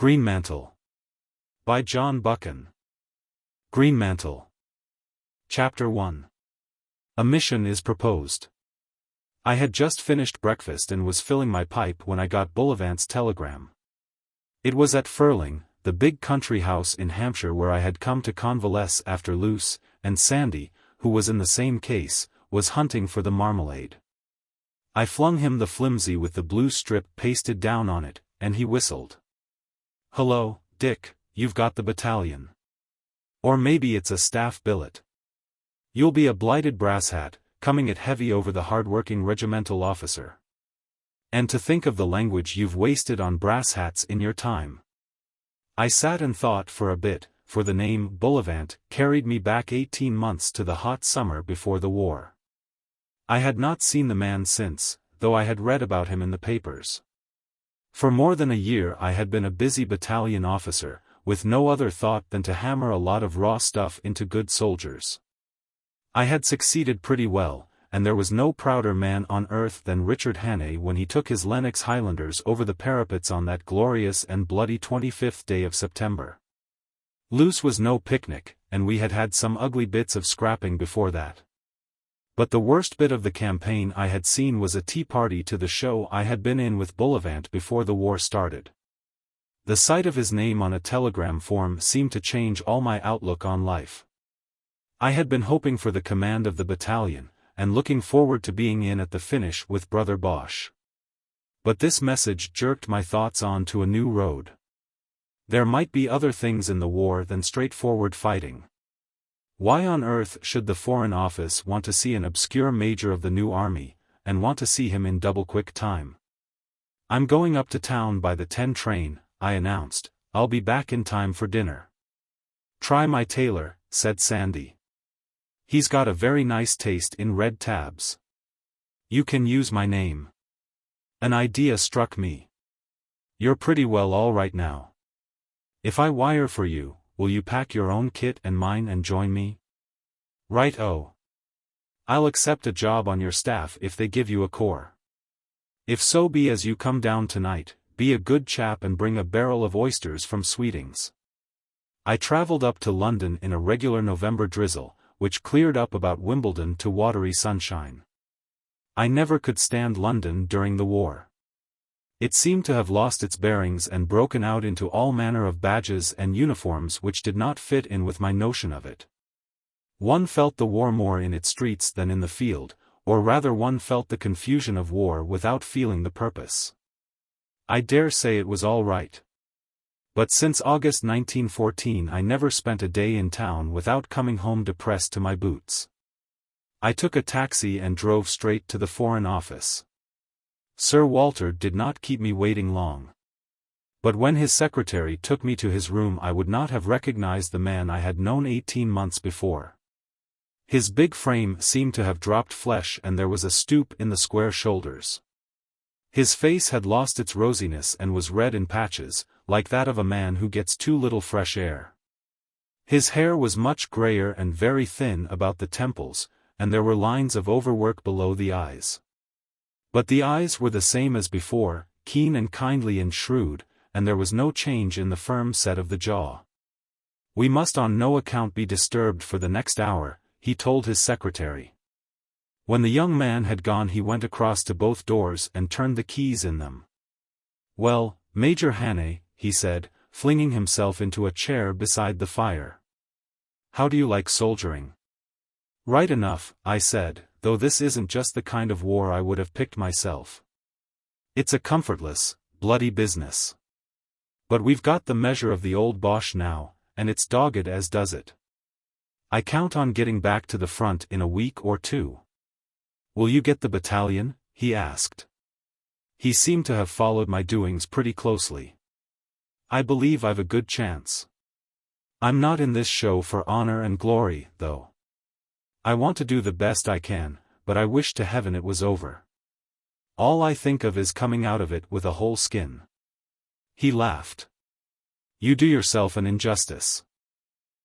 Greenmantle. By John Buchan. Greenmantle. Chapter 1. A mission is proposed. I had just finished breakfast and was filling my pipe when I got Bullivant's telegram. It was at Furling, the big country house in Hampshire where I had come to convalesce after Loos, and Sandy, who was in the same case, was hunting for the marmalade. I flung him the flimsy with the blue strip pasted down on it, and he whistled. "Hello, Dick, you've got the battalion. Or maybe it's a staff billet. You'll be a blighted brass hat, coming it heavy over the hard-working regimental officer. And to think of the language you've wasted on brass hats in your time." I sat and thought for a bit, for the name Bullivant carried me back 18 months to the hot summer before the war. I had not seen the man since, though I had read about him in the papers. For more than a year I had been a busy battalion officer, with no other thought than to hammer a lot of raw stuff into good soldiers. I had succeeded pretty well, and there was no prouder man on earth than Richard Hannay when he took his Lennox Highlanders over the parapets on that glorious and bloody 25th day of September. Loos was no picnic, and we had had some ugly bits of scrapping before that. But the worst bit of the campaign I had seen was a tea party to the show I had been in with Bullivant before the war started. The sight of his name on a telegram form seemed to change all my outlook on life. I had been hoping for the command of the battalion, and looking forward to being in at the finish with Brother Bosch. But this message jerked my thoughts on to a new road. There might be other things in the war than straightforward fighting. Why on earth should the Foreign Office want to see an obscure major of the new army, and want to see him in double-quick time? "I'm going up to town by the 10 train, I announced. "I'll be back in time for dinner." "Try my tailor," said Sandy. "He's got a very nice taste in red tabs. You can use my name." An idea struck me. "You're pretty well all right now. If I wire for you, will you pack your own kit and mine and join me?" "Right-o. I'll accept a job on your staff if they give you a corps. If so be as you come down tonight, be a good chap and bring a barrel of oysters from Sweeting's." I travelled up to London in a regular November drizzle, which cleared up about Wimbledon to watery sunshine. I never could stand London during the war. It seemed to have lost its bearings and broken out into all manner of badges and uniforms which did not fit in with my notion of it. One felt the war more in its streets than in the field, or rather one felt the confusion of war without feeling the purpose. I dare say it was all right. But since August 1914 I never spent a day in town without coming home depressed to my boots. I took a taxi and drove straight to the Foreign Office. Sir Walter did not keep me waiting long. But when his secretary took me to his room I would not have recognized the man I had known 18 months before. His big frame seemed to have dropped flesh and there was a stoop in the square shoulders. His face had lost its rosiness and was red in patches, like that of a man who gets too little fresh air. His hair was much grayer and very thin about the temples, and there were lines of overwork below the eyes. But the eyes were the same as before, keen and kindly and shrewd, and there was no change in the firm set of the jaw. "We must on no account be disturbed for the next hour," he told his secretary. When the young man had gone he went across to both doors and turned the keys in them. "Well, Major Hannay," he said, flinging himself into a chair beside the fire. "How do you like soldiering?" "Right enough," I said, "though this isn't just the kind of war I would have picked myself. It's a comfortless, bloody business. But we've got the measure of the old Boche now, and it's dogged as does it. I count on getting back to the front in a week or two." "Will you get the battalion?" he asked. He seemed to have followed my doings pretty closely. "I believe I've a good chance. I'm not in this show for honor and glory, though. I want to do the best I can, but I wish to heaven it was over. All I think of is coming out of it with a whole skin." He laughed. "You do yourself an injustice.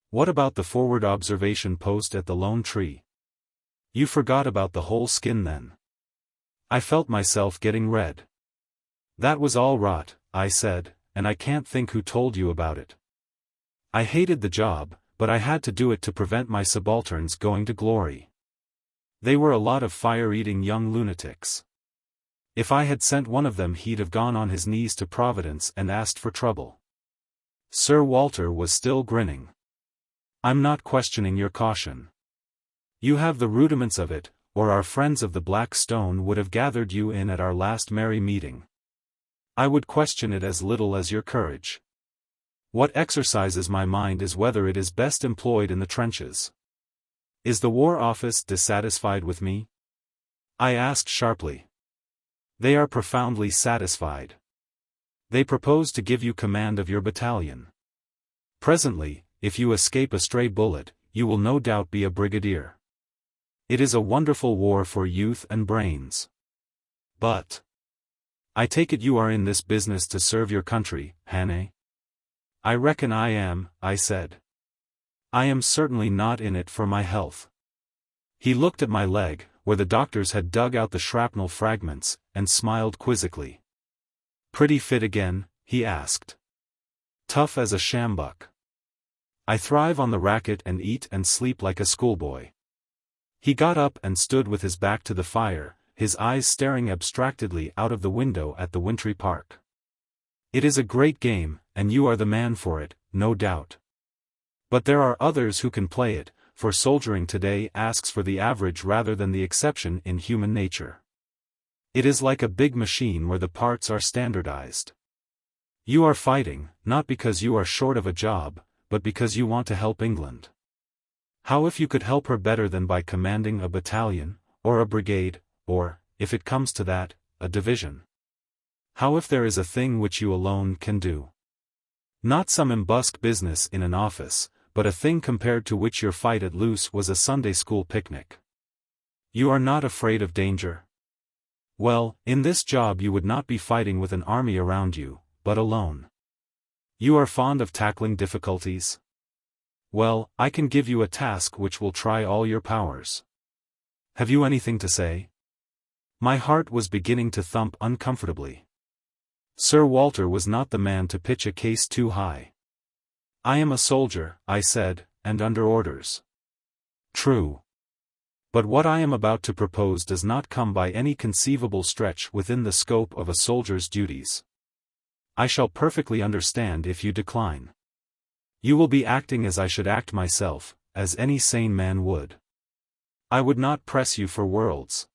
What about the forward observation post at the Lone Tree? You forgot about the whole skin then." I felt myself getting red. "That was all rot," I said, and I can't think who told you about it. I hated the job, but I had to do it to prevent my subalterns going to glory. They were a lot of fire-eating young lunatics. If I had sent one of them, he'd have gone on his knees to Providence and asked for trouble. Sir Walter was still grinning. I'm not questioning your caution. You have the rudiments of it, or our friends of the Black Stone would have gathered you in at our last merry meeting. I would question it as little as your courage. What exercises my mind is whether it is best employed in the trenches. Is the War Office dissatisfied with me? I asked sharply. They are profoundly satisfied. They propose to give you command of your battalion. Presently, if you escape a stray bullet, you will no doubt be a brigadier. It is a wonderful war for youth and brains. But I take it you are in this business to serve your country, Hannay? I reckon I am, I said. I am certainly not in it for my health. He looked at my leg, where the doctors had dug out the shrapnel fragments, and smiled quizzically. Pretty fit again? He asked. Tough as a sjambok. I thrive on the racket and eat and sleep like a schoolboy. He got up and stood with his back to the fire, his eyes staring abstractedly out of the window at the wintry park. It is a great game, and you are the man for it, no doubt. But there are others who can play it, for soldiering today asks for the average rather than the exception in human nature. It is like a big machine where the parts are standardized. You are fighting, not because you are short of a job, but because you want to help England. How if you could help her better than by commanding a battalion, or a brigade, or, if it comes to that, a division? How if there is a thing which you alone can do? Not some embusked business in an office, but a thing compared to which your fight at Loos was a Sunday school picnic. You are not afraid of danger? Well, in this job you would not be fighting with an army around you, but alone. You are fond of tackling difficulties? Well, I can give you a task which will try all your powers. Have you anything to say? My heart was beginning to thump uncomfortably. Sir Walter was not the man to pitch a case too high. I am a soldier, I said, and under orders. True. But what I am about to propose does not come by any conceivable stretch within the scope of a soldier's duties. I shall perfectly understand if you decline. You will be acting as I should act myself, as any sane man would. I would not press you for worlds.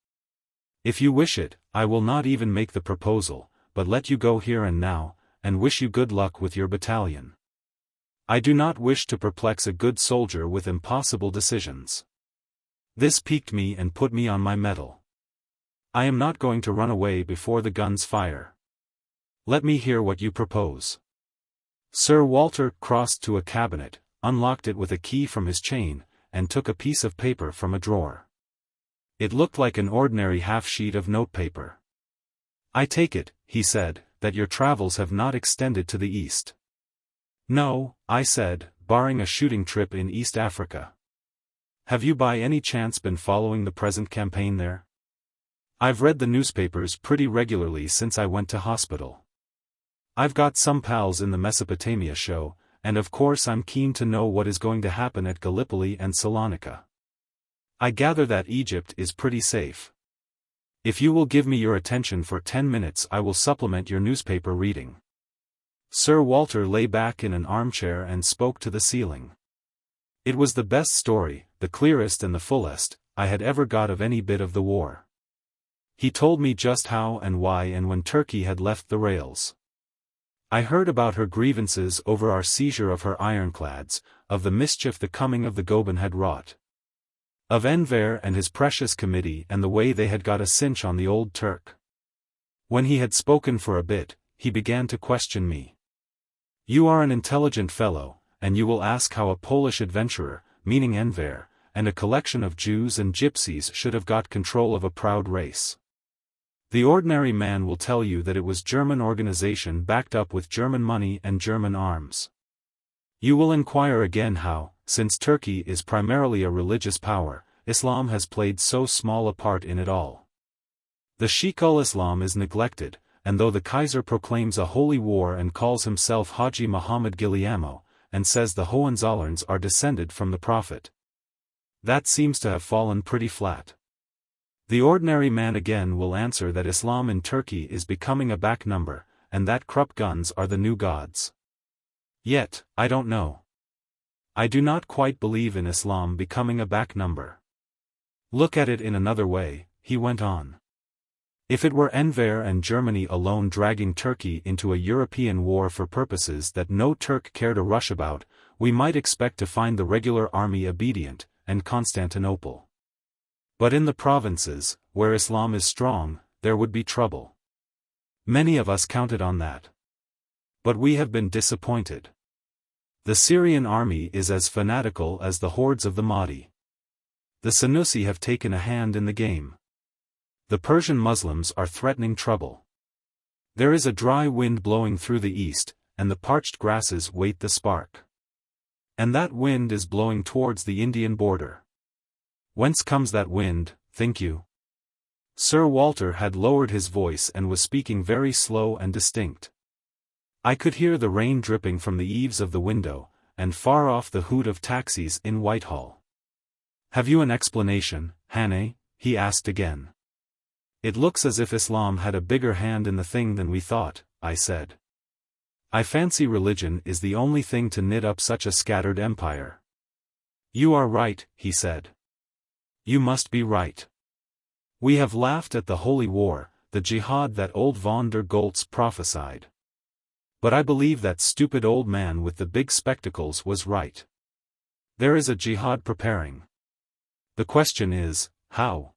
If you wish it, I will not even make the proposal, but let you go here and now, and wish you good luck with your battalion. I do not wish to perplex a good soldier with impossible decisions. This piqued me and put me on my mettle. I am not going to run away before the guns fire. Let me hear what you propose. Sir Walter crossed to a cabinet, unlocked it with a key from his chain, and took a piece of paper from a drawer. It looked like an ordinary half-sheet of notepaper. I take it, he said, that your travels have not extended to the east. No, I said, barring a shooting trip in East Africa. Have you by any chance been following the present campaign there? I've read the newspapers pretty regularly since I went to hospital. I've got some pals in the Mesopotamia show, and of course I'm keen to know what is going to happen at Gallipoli and Salonika. I gather that Egypt is pretty safe. If you will give me your attention for 10 minutes I will supplement your newspaper reading. Sir Walter lay back in an armchair and spoke to the ceiling. It was the best story, the clearest and the fullest, I had ever got of any bit of the war. He told me just how and why and when Turkey had left the rails. I heard about her grievances over our seizure of her ironclads, of the mischief the coming of the Goeben had wrought. Of Enver and his precious committee and the way they had got a cinch on the old Turk. When he had spoken for a bit, he began to question me. You are an intelligent fellow, and you will ask how a Polish adventurer, meaning Enver, and a collection of Jews and gypsies should have got control of a proud race. The ordinary man will tell you that it was German organization backed up with German money and German arms. You will inquire again how, since Turkey is primarily a religious power, Islam has played so small a part in it all. The Sheikh ul-Islam is neglected, and though the Kaiser proclaims a holy war and calls himself Haji Muhammad Guillermo, and says the Hohenzollerns are descended from the Prophet, that seems to have fallen pretty flat. The ordinary man again will answer that Islam in Turkey is becoming a back number, and that Krupp guns are the new gods. Yet, I don't know. I do not quite believe in Islam becoming a back number. Look at it in another way, he went on. If it were Enver and Germany alone dragging Turkey into a European war for purposes that no Turk cared a rush about, we might expect to find the regular army obedient, and Constantinople. But in the provinces, where Islam is strong, there would be trouble. Many of us counted on that. But we have been disappointed. The Syrian army is as fanatical as the hordes of the Mahdi. The Senussi have taken a hand in the game. The Persian Muslims are threatening trouble. There is a dry wind blowing through the east, and the parched grasses wait the spark. And that wind is blowing towards the Indian border. Whence comes that wind, think you? Sir Walter had lowered his voice and was speaking very slow and distinct. I could hear the rain dripping from the eaves of the window, and far off the hoot of taxis in Whitehall. Have you an explanation, Hannay? He asked again. It looks as if Islam had a bigger hand in the thing than we thought, I said. I fancy religion is the only thing to knit up such a scattered empire. You are right, he said. You must be right. We have laughed at the holy war, the jihad that old von der Goltz prophesied. But I believe that stupid old man with the big spectacles was right. There is a jihad preparing. The question is, how?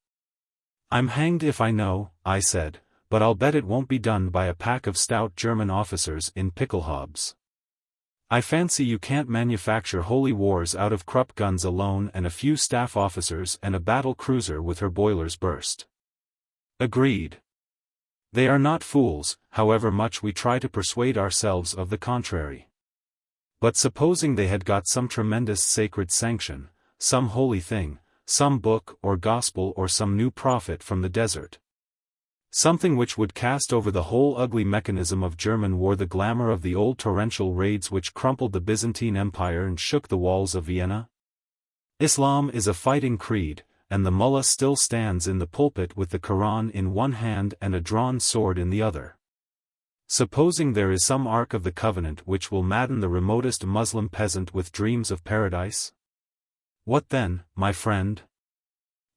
I'm hanged if I know, I said, but I'll bet it won't be done by a pack of stout German officers in pickelhaubes. I fancy you can't manufacture holy wars out of Krupp guns alone and a few staff officers and a battle cruiser with her boilers burst. Agreed. They are not fools, however much we try to persuade ourselves of the contrary. But supposing they had got some tremendous sacred sanction, some holy thing, some book or gospel or some new prophet from the desert. Something which would cast over the whole ugly mechanism of German war the glamour of the old torrential raids which crumpled the Byzantine Empire and shook the walls of Vienna. Islam is a fighting creed, and the mullah still stands in the pulpit with the Quran in one hand and a drawn sword in the other. Supposing there is some Ark of the Covenant which will madden the remotest Muslim peasant with dreams of paradise? What then, my friend?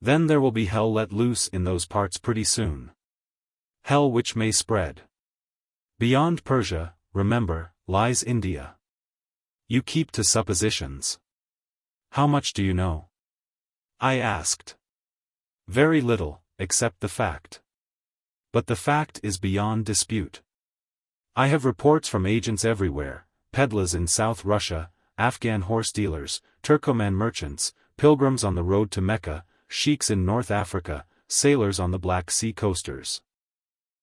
Then there will be hell let loose in those parts pretty soon. Hell which may spread. Beyond Persia, remember, lies India. You keep to suppositions. How much do you know? I asked. Very little, except the fact. But the fact is beyond dispute. I have reports from agents everywhere, peddlers in South Russia, Afghan horse dealers, Turkoman merchants, pilgrims on the road to Mecca, sheiks in North Africa, sailors on the Black Sea coasters.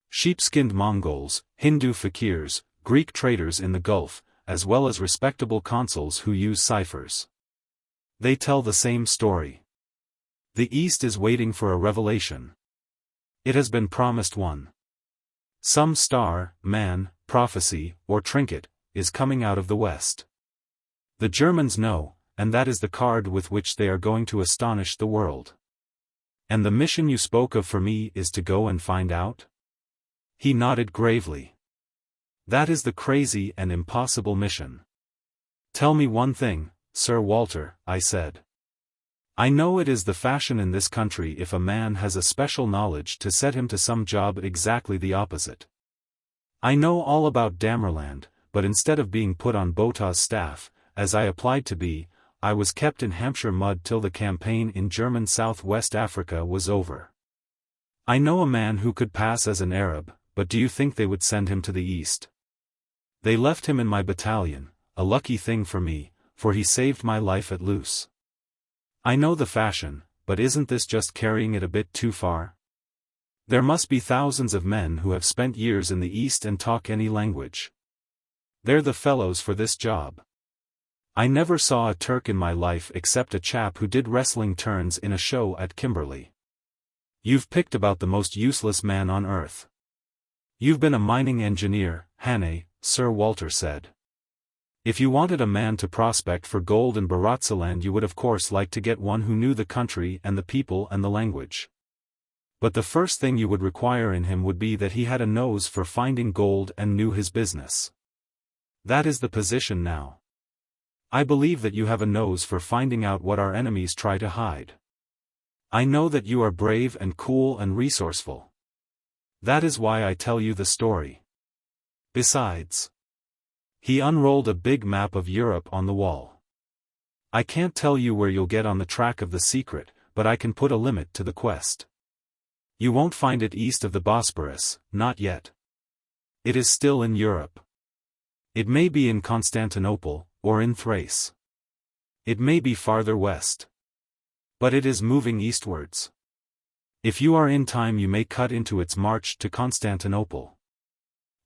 Sheep-skinned Mongols, Hindu fakirs, Greek traders in the Gulf, as well as respectable consuls who use ciphers. They tell the same story. The East is waiting for a revelation. It has been promised one. Some star, man, prophecy, or trinket, is coming out of the West. The Germans know, and that is the card with which they are going to astonish the world. And the mission you spoke of for me is to go and find out? He nodded gravely. That is the crazy and impossible mission. Tell me one thing, Sir Walter, I said. I know it is the fashion in this country if a man has a special knowledge to set him to some job exactly the opposite. I know all about Damerland, but instead of being put on Botha's staff, as I applied to be, I was kept in Hampshire mud till the campaign in German South-West Africa was over. I know a man who could pass as an Arab, but do you think they would send him to the East? They left him in my battalion, a lucky thing for me, for he saved my life at Loos. I know the fashion, but isn't this just carrying it a bit too far? There must be thousands of men who have spent years in the East and talk any language. They're the fellows for this job. I never saw a Turk in my life except a chap who did wrestling turns in a show at Kimberley. You've picked about the most useless man on earth. You've been a mining engineer, Hannay, Sir Walter said. If you wanted a man to prospect for gold in Baratsaland, you would of course like to get one who knew the country and the people and the language. But the first thing you would require in him would be that he had a nose for finding gold and knew his business. That is the position now. I believe that you have a nose for finding out what our enemies try to hide. I know that you are brave and cool and resourceful. That is why I tell you the story. Besides, he unrolled a big map of Europe on the wall. I can't tell you where you'll get on the track of the secret, but I can put a limit to the quest. You won't find it east of the Bosporus, not yet. It is still in Europe. It may be in Constantinople, or in Thrace. It may be farther west. But it is moving eastwards. If you are in time, you may cut into its march to Constantinople.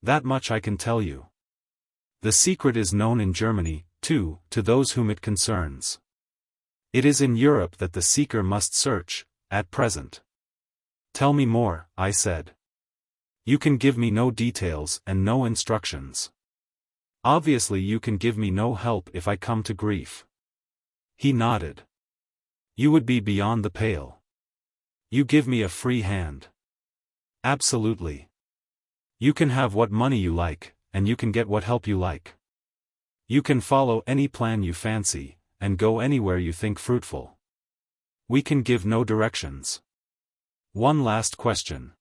That much I can tell you. The secret is known in Germany, too, to those whom it concerns. It is in Europe that the seeker must search, at present. Tell me more, I said. You can give me no details and no instructions. Obviously you can give me no help if I come to grief. He nodded. You would be beyond the pale. You give me a free hand. Absolutely. You can have what money you like, and you can get what help you like. You can follow any plan you fancy, and go anywhere you think fruitful. We can give no directions. One last question.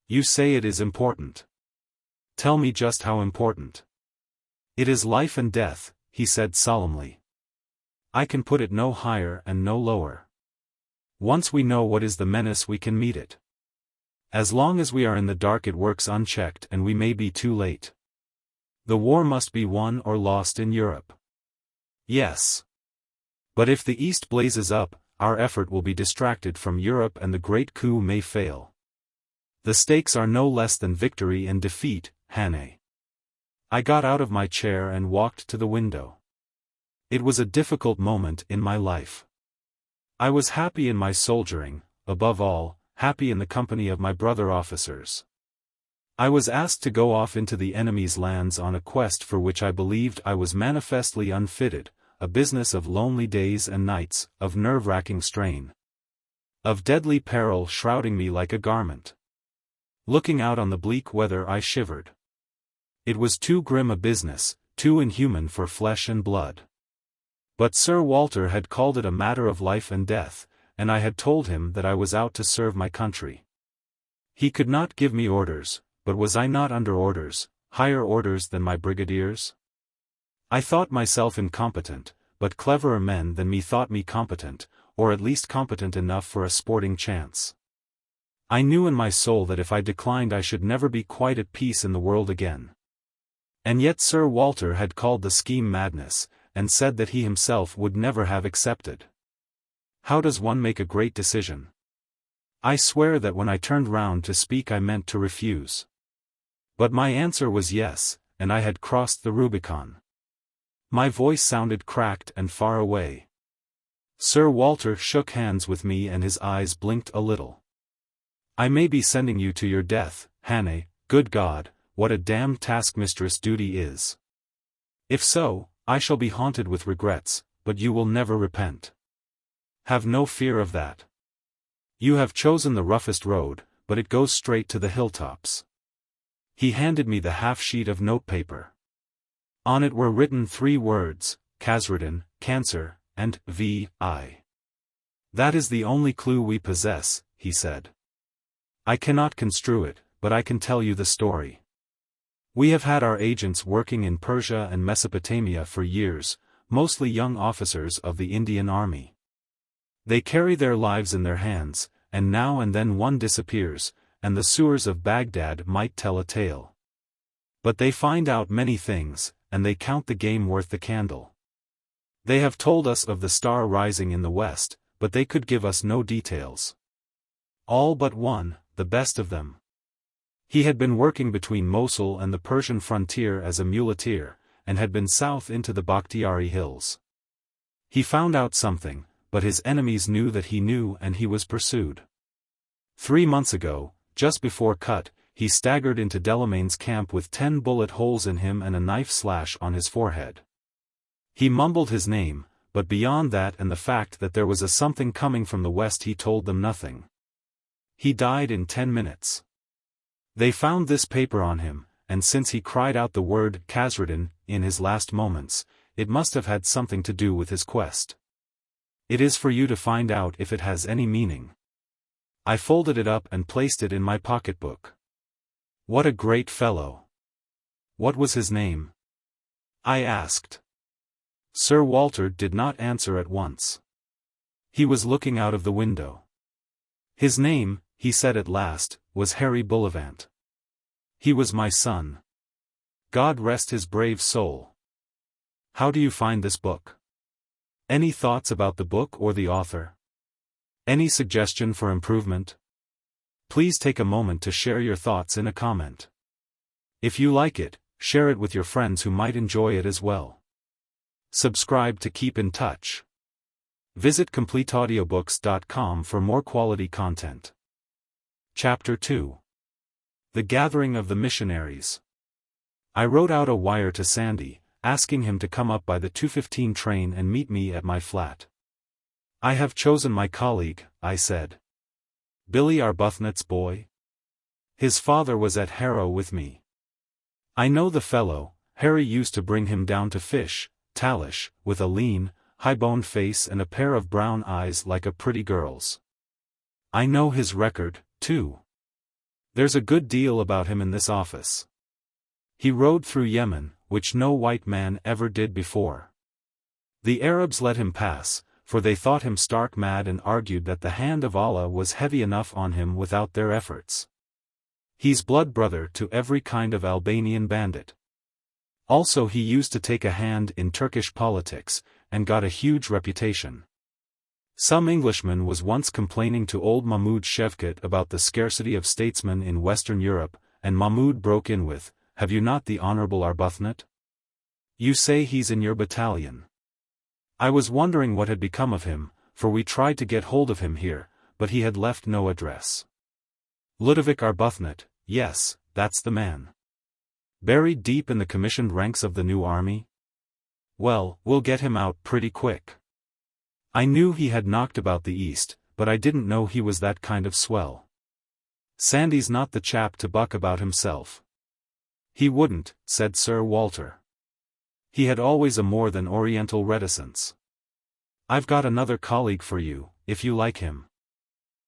You say it is important. Tell me just how important. It is life and death, he said solemnly. I can put it no higher and no lower. Once we know what is the menace, we can meet it. As long as we are in the dark, it works unchecked, and we may be too late. The war must be won or lost in Europe. Yes. But if the East blazes up, our effort will be distracted from Europe and the great coup may fail. The stakes are no less than victory and defeat, Hannay. I got out of my chair and walked to the window. It was a difficult moment in my life. I was happy in my soldiering, above all, happy in the company of my brother officers. I was asked to go off into the enemy's lands on a quest for which I believed I was manifestly unfitted, a business of lonely days and nights, of nerve-wracking strain. Of deadly peril shrouding me like a garment. Looking out on the bleak weather, I shivered. It was too grim a business, too inhuman for flesh and blood. But Sir Walter had called it a matter of life and death, and I had told him that I was out to serve my country. He could not give me orders, but was I not under orders, higher orders than my brigadiers? I thought myself incompetent, but cleverer men than me thought me competent, or at least competent enough for a sporting chance. I knew in my soul that if I declined I should never be quite at peace in the world again. And yet Sir Walter had called the scheme madness, and said that he himself would never have accepted. How does one make a great decision? I swear that when I turned round to speak I meant to refuse. But my answer was yes, and I had crossed the Rubicon. My voice sounded cracked and far away. Sir Walter shook hands with me and his eyes blinked a little. I may be sending you to your death, Hannay. Good God, what a damned taskmistress duty is. If so, I shall be haunted with regrets, but you will never repent. Have no fear of that. You have chosen the roughest road, but it goes straight to the hilltops. He handed me the half-sheet of notepaper. On it were written 3 words, Khazruddin, Cancer, and VIII. That is the only clue we possess, he said. I cannot construe it, but I can tell you the story. We have had our agents working in Persia and Mesopotamia for years, mostly young officers of the Indian Army. They carry their lives in their hands, and now and then one disappears, and the sewers of Baghdad might tell a tale. But they find out many things, and they count the game worth the candle. They have told us of the star rising in the west, but they could give us no details. All but one, the best of them. He had been working between Mosul and the Persian frontier as a muleteer, and had been south into the Bakhtiari hills. He found out something, but his enemies knew that he knew and he was pursued. 3 months ago, just before cut, he staggered into Delamain's camp with 10 bullet holes in him and a knife slash on his forehead. He mumbled his name, but beyond that and the fact that there was a something coming from the west, he told them nothing. He died in 10 minutes. They found this paper on him, and since he cried out the word Khazreddin in his last moments, it must have had something to do with his quest. It is for you to find out if it has any meaning. I folded it up and placed it in my pocketbook. What a great fellow! What was his name? I asked. Sir Walter did not answer at once. He was looking out of the window. His name, he said at last, was Harry Bullivant. He was my son. God rest his brave soul. How do you find this book? Any thoughts about the book or the author? Any suggestion for improvement? Please take a moment to share your thoughts in a comment. If you like it, share it with your friends who might enjoy it as well. Subscribe to keep in touch. Visit CompleteAudiobooks.com for more quality content. Chapter 2. The Gathering of the Missionaries. I wrote out a wire to Sandy, asking him to come up by the 2:15 train and meet me at my flat. I have chosen my colleague, I said. Billy Arbuthnot's boy? His father was at Harrow with me. I know the fellow. Harry used to bring him down to fish, Tallish, with a lean, high-boned face and a pair of brown eyes like a pretty girl's. I know his record, too. There's a good deal about him in this office. He rode through Yemen, which no white man ever did before. The Arabs let him pass, for they thought him stark mad and argued that the hand of Allah was heavy enough on him without their efforts. He's blood brother to every kind of Albanian bandit. Also he used to take a hand in Turkish politics, and got a huge reputation. Some Englishman was once complaining to old Mahmud Shevket about the scarcity of statesmen in Western Europe, and Mahmud broke in with, "Have you not the Honourable Arbuthnot? You say he's in your battalion." I was wondering what had become of him, for we tried to get hold of him here, but he had left no address. Ludovic Arbuthnot, yes, that's the man. Buried deep in the commissioned ranks of the new army? Well, we'll get him out pretty quick. I knew he had knocked about the East, but I didn't know he was that kind of swell. Sandy's not the chap to buck about himself. He wouldn't, said Sir Walter. He had always a more than oriental reticence. I've got another colleague for you, if you like him.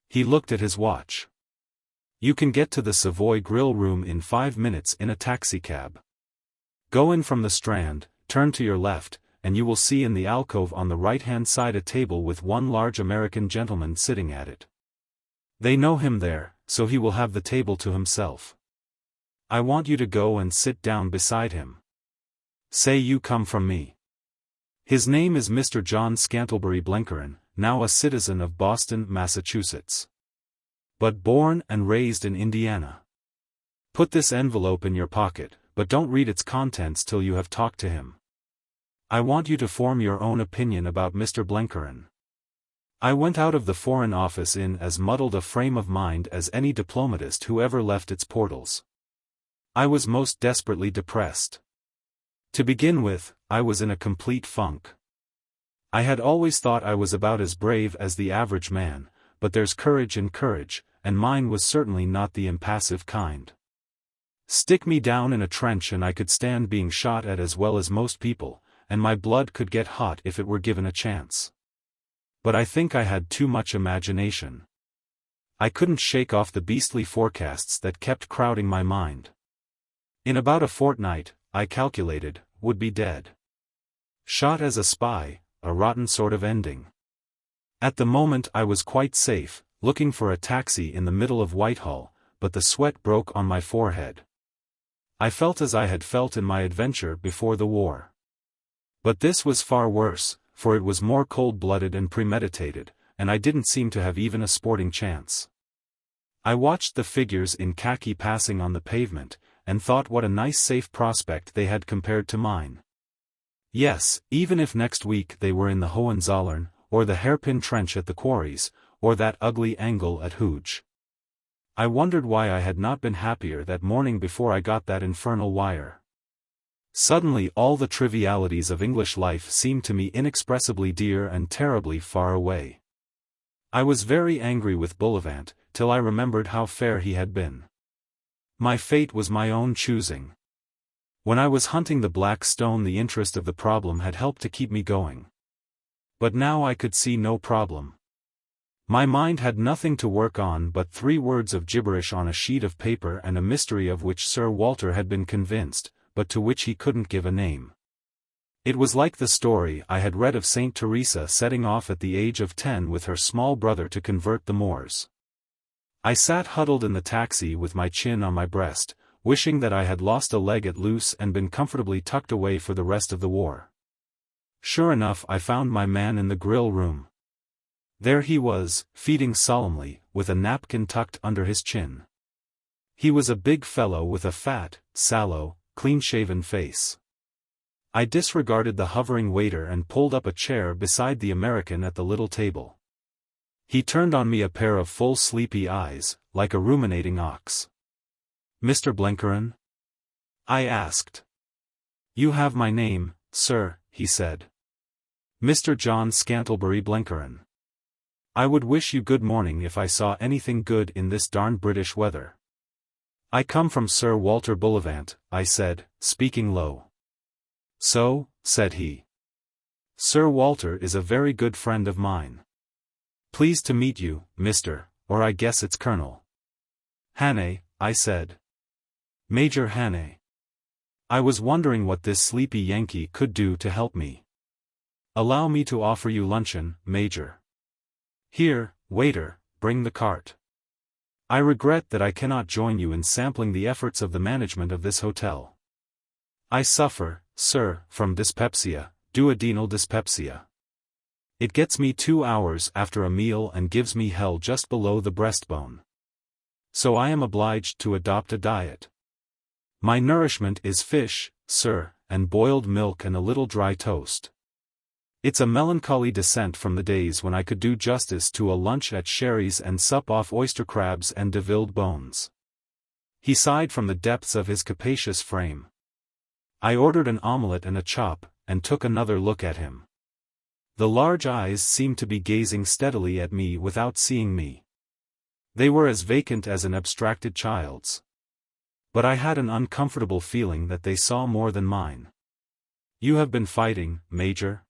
He looked at his watch. You can get to the Savoy Grill Room in 5 minutes in a taxicab. Go in from the Strand, turn to your left, and you will see in the alcove on the right-hand side a table with one large American gentleman sitting at it. They know him there, so he will have the table to himself. I want you to go and sit down beside him. Say you come from me. His name is Mr. John Scantlebury Blenkerin, now a citizen of Boston, Massachusetts. But born and raised in Indiana. Put this envelope in your pocket, but don't read its contents till you have talked to him. I want you to form your own opinion about Mr. Blenkerin. I went out of the Foreign Office in as muddled a frame of mind as any diplomatist who ever left its portals. I was most desperately depressed. To begin with, I was in a complete funk. I had always thought I was about as brave as the average man, but there's courage in courage, and mine was certainly not the impassive kind. Stick me down in a trench and I could stand being shot at as well as most people, and my blood could get hot if it were given a chance. But I think I had too much imagination. I couldn't shake off the beastly forecasts that kept crowding my mind. In about a fortnight, I calculated, would be dead. Shot as a spy, a rotten sort of ending. At the moment I was quite safe, looking for a taxi in the middle of Whitehall, but the sweat broke on my forehead. I felt as I had felt in my adventure before the war. But this was far worse, for it was more cold-blooded and premeditated, and I didn't seem to have even a sporting chance. I watched the figures in khaki passing on the pavement, and thought what a nice safe prospect they had compared to mine. Yes, even if next week they were in the Hohenzollern, or the hairpin trench at the quarries, or that ugly angle at Hooge. I wondered why I had not been happier that morning before I got that infernal wire. Suddenly all the trivialities of English life seemed to me inexpressibly dear and terribly far away. I was very angry with Bullivant, till I remembered how fair he had been. My fate was my own choosing. When I was hunting the black stone, the interest of the problem had helped to keep me going. But now I could see no problem. My mind had nothing to work on but 3 words of gibberish on a sheet of paper and a mystery of which Sir Walter had been convinced, but to which he couldn't give a name. It was like the story I had read of Saint Teresa setting off at the age of 10 with her small brother to convert the Moors. I sat huddled in the taxi with my chin on my breast, wishing that I had lost a leg at Loos and been comfortably tucked away for the rest of the war. Sure enough, I found my man in the grill room. There he was, feeding solemnly, with a napkin tucked under his chin. He was a big fellow with a fat, sallow, clean-shaven face. I disregarded the hovering waiter and pulled up a chair beside the American at the little table. He turned on me a pair of full sleepy eyes, like a ruminating ox. "Mr. Blenkerin?" I asked. "You have my name, sir," he said. "Mr. John Scantlebury Blenkerin. I would wish you good morning if I saw anything good in this darn British weather." "I come from Sir Walter Bullivant," I said, speaking low. "So," said he. "Sir Walter is a very good friend of mine. Pleased to meet you, Mr., or I guess it's Colonel." "Hannay," I said. "Major Hannay." I was wondering what this sleepy Yankee could do to help me. "Allow me to offer you luncheon, Major." "Here, waiter, bring the cart. I regret that I cannot join you in sampling the efforts of the management of this hotel. I suffer, sir, from dyspepsia, duodenal dyspepsia. It gets me 2 hours after a meal and gives me hell just below the breastbone. So I am obliged to adopt a diet. My nourishment is fish, sir, and boiled milk and a little dry toast. It's a melancholy descent from the days when I could do justice to a lunch at Sherry's and sup off oyster crabs and devilled bones." He sighed from the depths of his capacious frame. I ordered an omelette and a chop, and took another look at him. The large eyes seemed to be gazing steadily at me without seeing me. They were as vacant as an abstracted child's. But I had an uncomfortable feeling that they saw more than mine. "You have been fighting, Major?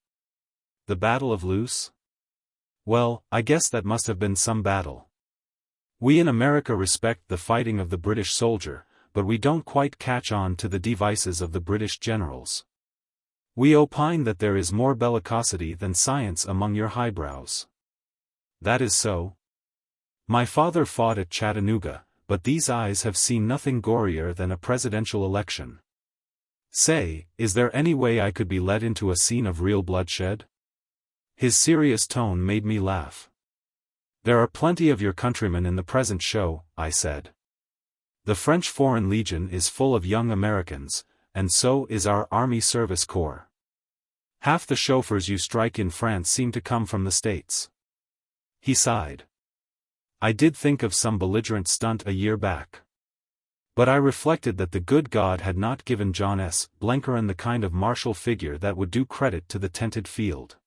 The Battle of Loos? Well, I guess that must have been some battle. We in America respect the fighting of the British soldier, but we don't quite catch on to the devices of the British generals. We opine that there is more bellicosity than science among your highbrows." "That is so. My father fought at Chattanooga, but these eyes have seen nothing gorier than a presidential election. Say, is there any way I could be led into a scene of real bloodshed?" His serious tone made me laugh. "There are plenty of your countrymen in the present show," I said. "The French Foreign Legion is full of young Americans, and so is our Army Service Corps. Half the chauffeurs you strike in France seem to come from the States." He sighed. "I did think of some belligerent stunt a year back. But I reflected that the good God had not given John S. Blenkerin the kind of martial figure that would do credit to the tented field.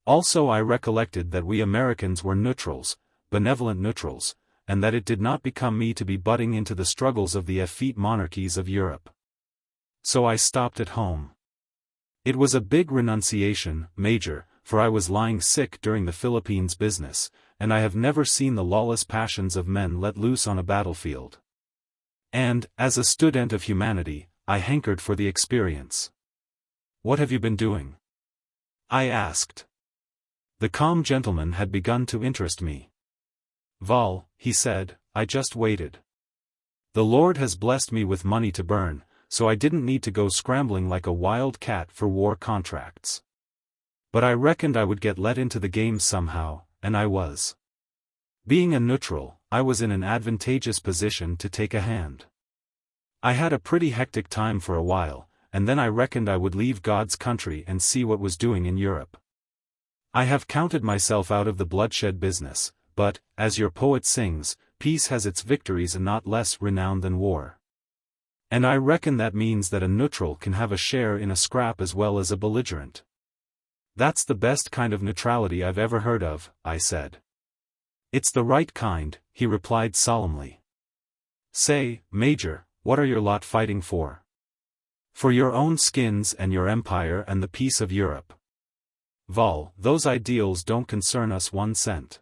Also I recollected that we Americans were neutrals, benevolent neutrals, and that it did not become me to be butting into the struggles of the effete monarchies of Europe. So I stopped at home. It was a big renunciation, Major, for I was lying sick during the Philippines business, and I have never seen the lawless passions of men let loose on a battlefield. And, as a student of humanity, I hankered for the experience." "What have you been doing?" I asked. The calm gentleman had begun to interest me. "Val," he said, "I just waited. The Lord has blessed me with money to burn, so I didn't need to go scrambling like a wild cat for war contracts. But I reckoned I would get let into the game somehow, and I was. Being a neutral, I was in an advantageous position to take a hand. I had a pretty hectic time for a while, and then I reckoned I would leave God's country and see what was doing in Europe. I have counted myself out of the bloodshed business, but, as your poet sings, peace has its victories and not less renowned than war. And I reckon that means that a neutral can have a share in a scrap as well as a belligerent. That's the best kind of neutrality I've ever heard of, I said. It's the right kind, he replied solemnly. Say, Major, what are your lot fighting for? For your own skins and your empire and the peace of Europe. Vol, those ideals don't concern us 1 cent.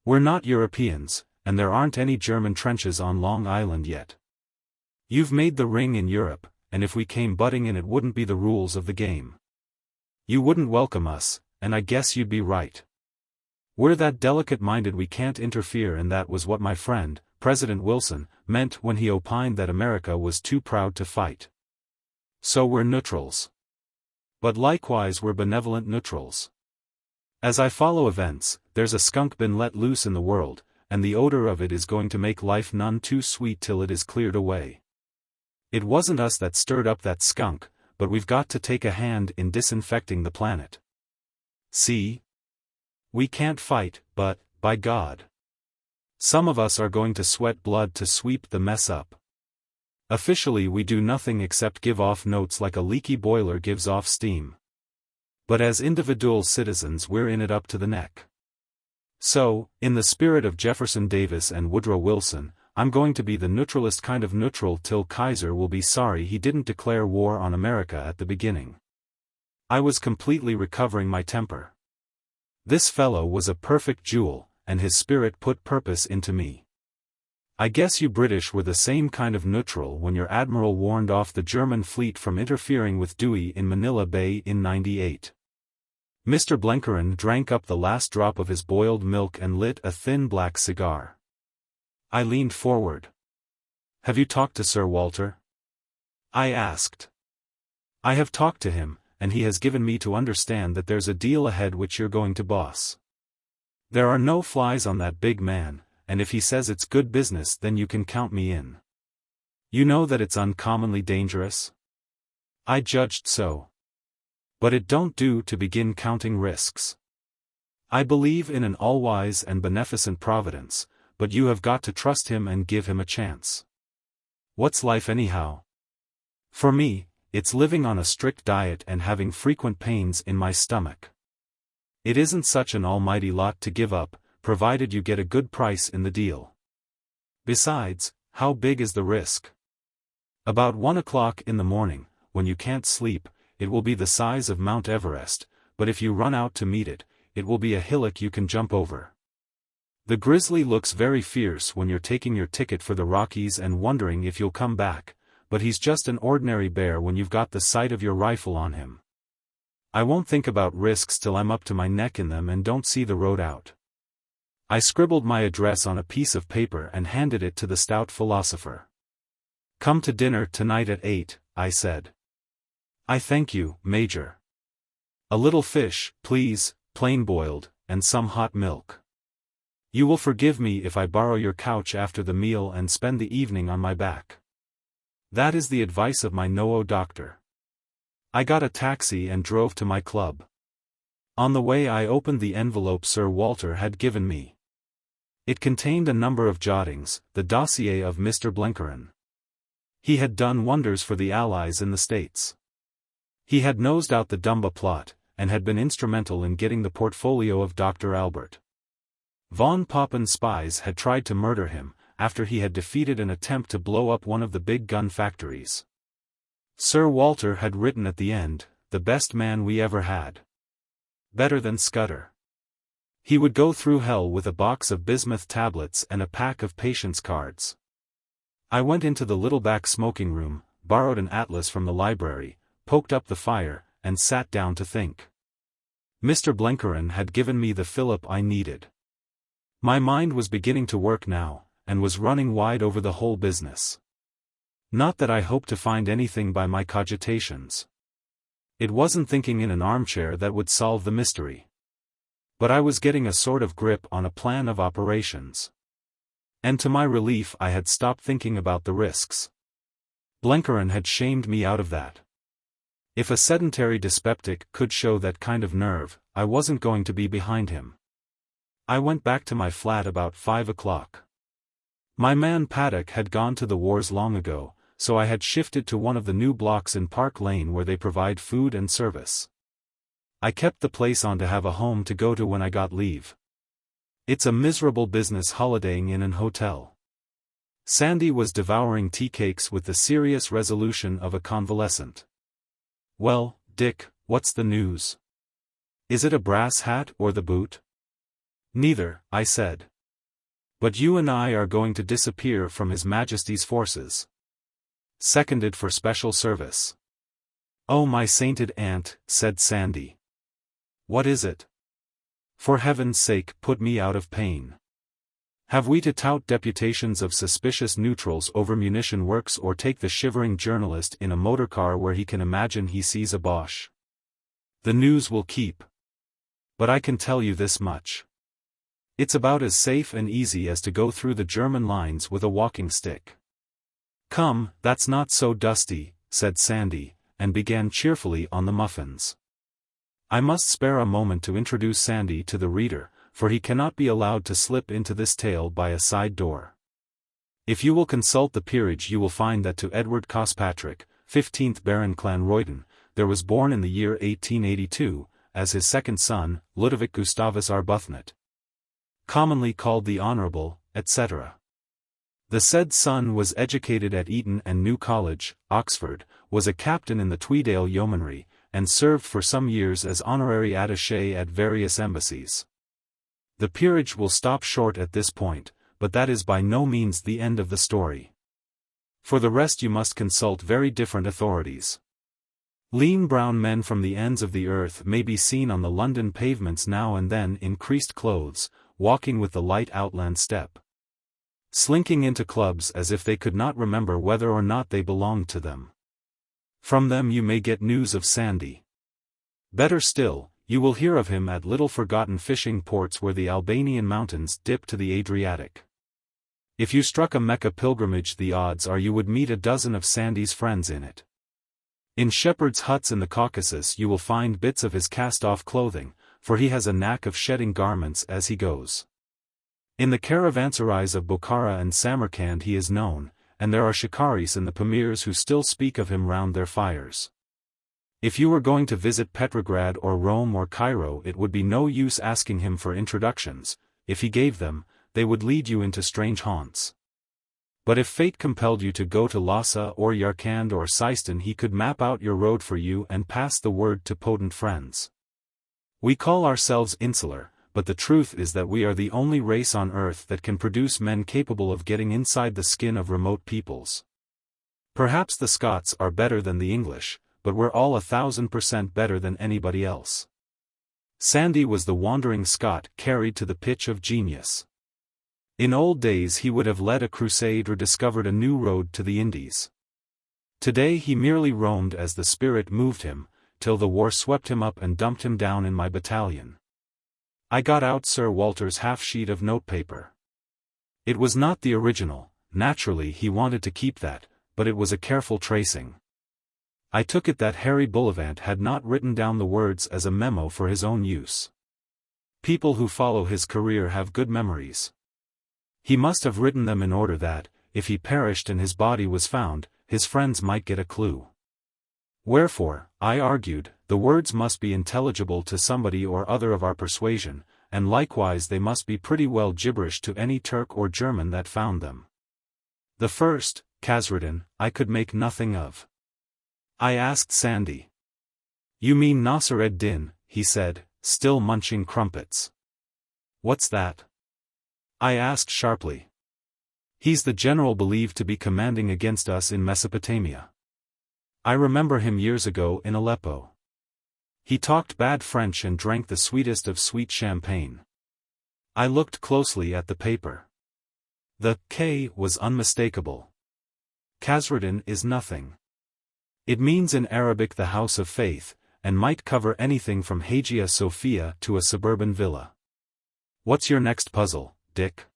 We're not Europeans, and there aren't any German trenches on Long Island yet. You've made the ring in Europe, and if we came butting in it wouldn't be the rules of the game. You wouldn't welcome us, and I guess you'd be right. We're that delicate-minded we can't interfere, and that was what my friend, President Wilson, meant when he opined that America was too proud to fight. So we're neutrals. But likewise we're benevolent neutrals. As I follow events, there's a skunk been let loose in the world, and the odor of it is going to make life none too sweet till it is cleared away. It wasn't us that stirred up that skunk, but we've got to take a hand in disinfecting the planet. See? We can't fight, but, by God, some of us are going to sweat blood to sweep the mess up. Officially we do nothing except give off notes like a leaky boiler gives off steam. But as individual citizens we're in it up to the neck. So, in the spirit of Jefferson Davis and Woodrow Wilson, I'm going to be the neutralist kind of neutral till Kaiser will be sorry he didn't declare war on America at the beginning. I was completely recovering my temper. This fellow was a perfect jewel, and his spirit put purpose into me. I guess you British were the same kind of neutral when your admiral warned off the German fleet from interfering with Dewey in Manila Bay in '98. Mr. Blenkeron drank up the last drop of his boiled milk and lit a thin black cigar. I leaned forward. Have you talked to Sir Walter? I asked. I have talked to him, and he has given me to understand that there's a deal ahead which you're going to boss. There are no flies on that big man, and if he says it's good business then you can count me in. You know that it's uncommonly dangerous? I judged so. But it don't do to begin counting risks. I believe in an all-wise and beneficent providence, but you have got to trust him and give him a chance. What's life anyhow? For me, it's living on a strict diet and having frequent pains in my stomach. It isn't such an almighty lot to give up, provided you get a good price in the deal. Besides, how big is the risk? About 1 o'clock in the morning, when you can't sleep, it will be the size of Mount Everest, but if you run out to meet it, it will be a hillock you can jump over. The grizzly looks very fierce when you're taking your ticket for the Rockies and wondering if you'll come back, but he's just an ordinary bear when you've got the sight of your rifle on him. I won't think about risks till I'm up to my neck in them and don't see the road out. I scribbled my address on a piece of paper and handed it to the stout philosopher. Come to dinner tonight at 8, I said. I thank you, Major. A little fish, please, plain boiled, and some hot milk. You will forgive me if I borrow your couch after the meal and spend the evening on my back. That is the advice of my no-o doctor. I got a taxi and drove to my club. On the way I opened the envelope Sir Walter had given me. It contained a number of jottings, the dossier of Mr. Blenkeron. He had done wonders for the Allies in the States. He had nosed out the Dumba plot, and had been instrumental in getting the portfolio of Dr. Albert. Von Papen's spies had tried to murder him, after he had defeated an attempt to blow up one of the big gun factories. Sir Walter had written at the end, the best man we ever had. Better than Scudder. He would go through hell with a box of bismuth tablets and a pack of patience cards. I went into the little back smoking room, borrowed an atlas from the library, poked up the fire, and sat down to think. Mr. Blenkeron had given me the fillip I needed. My mind was beginning to work now, and was running wide over the whole business. Not that I hoped to find anything by my cogitations. It wasn't thinking in an armchair that would solve the mystery. But I was getting a sort of grip on a plan of operations. And to my relief I had stopped thinking about the risks. Blenkeron had shamed me out of that. If a sedentary dyspeptic could show that kind of nerve, I wasn't going to be behind him. I went back to my flat about 5 o'clock. My man Paddock had gone to the wars long ago, so I had shifted to one of the new blocks in Park Lane where they provide food and service. I kept the place on to have a home to go to when I got leave. It's a miserable business holidaying in an hotel. Sandy was devouring tea cakes with the serious resolution of a convalescent. Well, Dick, what's the news? Is it a brass hat or the boot? Neither, I said. But you and I are going to disappear from His Majesty's forces. Seconded for special service. Oh my sainted aunt, said Sandy. What is it? For heaven's sake, put me out of pain. Have we to tout deputations of suspicious neutrals over munition works or take the shivering journalist in a motorcar where he can imagine he sees a Boche? The news will keep. But I can tell you this much. It's about as safe and easy as to go through the German lines with a walking stick. Come, that's not so dusty, said Sandy, and began cheerfully on the muffins. I must spare a moment to introduce Sandy to the reader, for he cannot be allowed to slip into this tale by a side door. If you will consult the peerage you will find that to Edward Cospatrick, 15th Baron Clanroyden, there was born in the year 1882, as his second son, Ludovic Gustavus Arbuthnot, commonly called the Honourable, etc. The said son was educated at Eton and New College, Oxford, was a captain in the Tweedale Yeomanry, and served for some years as honorary attaché at various embassies. The peerage will stop short at this point, but that is by no means the end of the story. For the rest you must consult very different authorities. Lean brown men from the ends of the earth may be seen on the London pavements now and then in creased clothes, walking with the light outland step. Slinking into clubs as if they could not remember whether or not they belonged to them. From them you may get news of Sandy. Better still, you will hear of him at little forgotten fishing ports where the Albanian mountains dip to the Adriatic. If you struck a Mecca pilgrimage the odds are you would meet a dozen of Sandy's friends in it. In shepherds' huts in the Caucasus you will find bits of his cast-off clothing, for he has a knack of shedding garments as he goes. In the caravanserais of Bokhara and Samarkand he is known, and there are shikaris in the Pamirs who still speak of him round their fires. If you were going to visit Petrograd or Rome or Cairo it would be no use asking him for introductions, if he gave them, they would lead you into strange haunts. But if fate compelled you to go to Lhasa or Yarkand or Seistan he could map out your road for you and pass the word to potent friends. We call ourselves insular, but the truth is that we are the only race on earth that can produce men capable of getting inside the skin of remote peoples. Perhaps the Scots are better than the English, but we're all 1,000% better than anybody else. Sandy was the wandering Scot carried to the pitch of genius. In old days he would have led a crusade or discovered a new road to the Indies. Today he merely roamed as the spirit moved him, till the war swept him up and dumped him down in my battalion. I got out Sir Walter's half-sheet of notepaper. It was not the original, naturally he wanted to keep that, but it was a careful tracing. I took it that Harry Bullivant had not written down the words as a memo for his own use. People who follow his career have good memories. He must have written them in order that, if he perished and his body was found, his friends might get a clue. Wherefore, I argued, the words must be intelligible to somebody or other of our persuasion, and likewise they must be pretty well gibberish to any Turk or German that found them. The first, Khazruddin, I could make nothing of. I asked Sandy. You mean Nasr ed-Din, he said, still munching crumpets. What's that? I asked sharply. He's the general believed to be commanding against us in Mesopotamia. I remember him years ago in Aleppo. He talked bad French and drank the sweetest of sweet champagne. I looked closely at the paper. The K was unmistakable. Khazruddin is nothing. It means in Arabic the house of faith, and might cover anything from Hagia Sophia to a suburban villa. What's your next puzzle, Dick?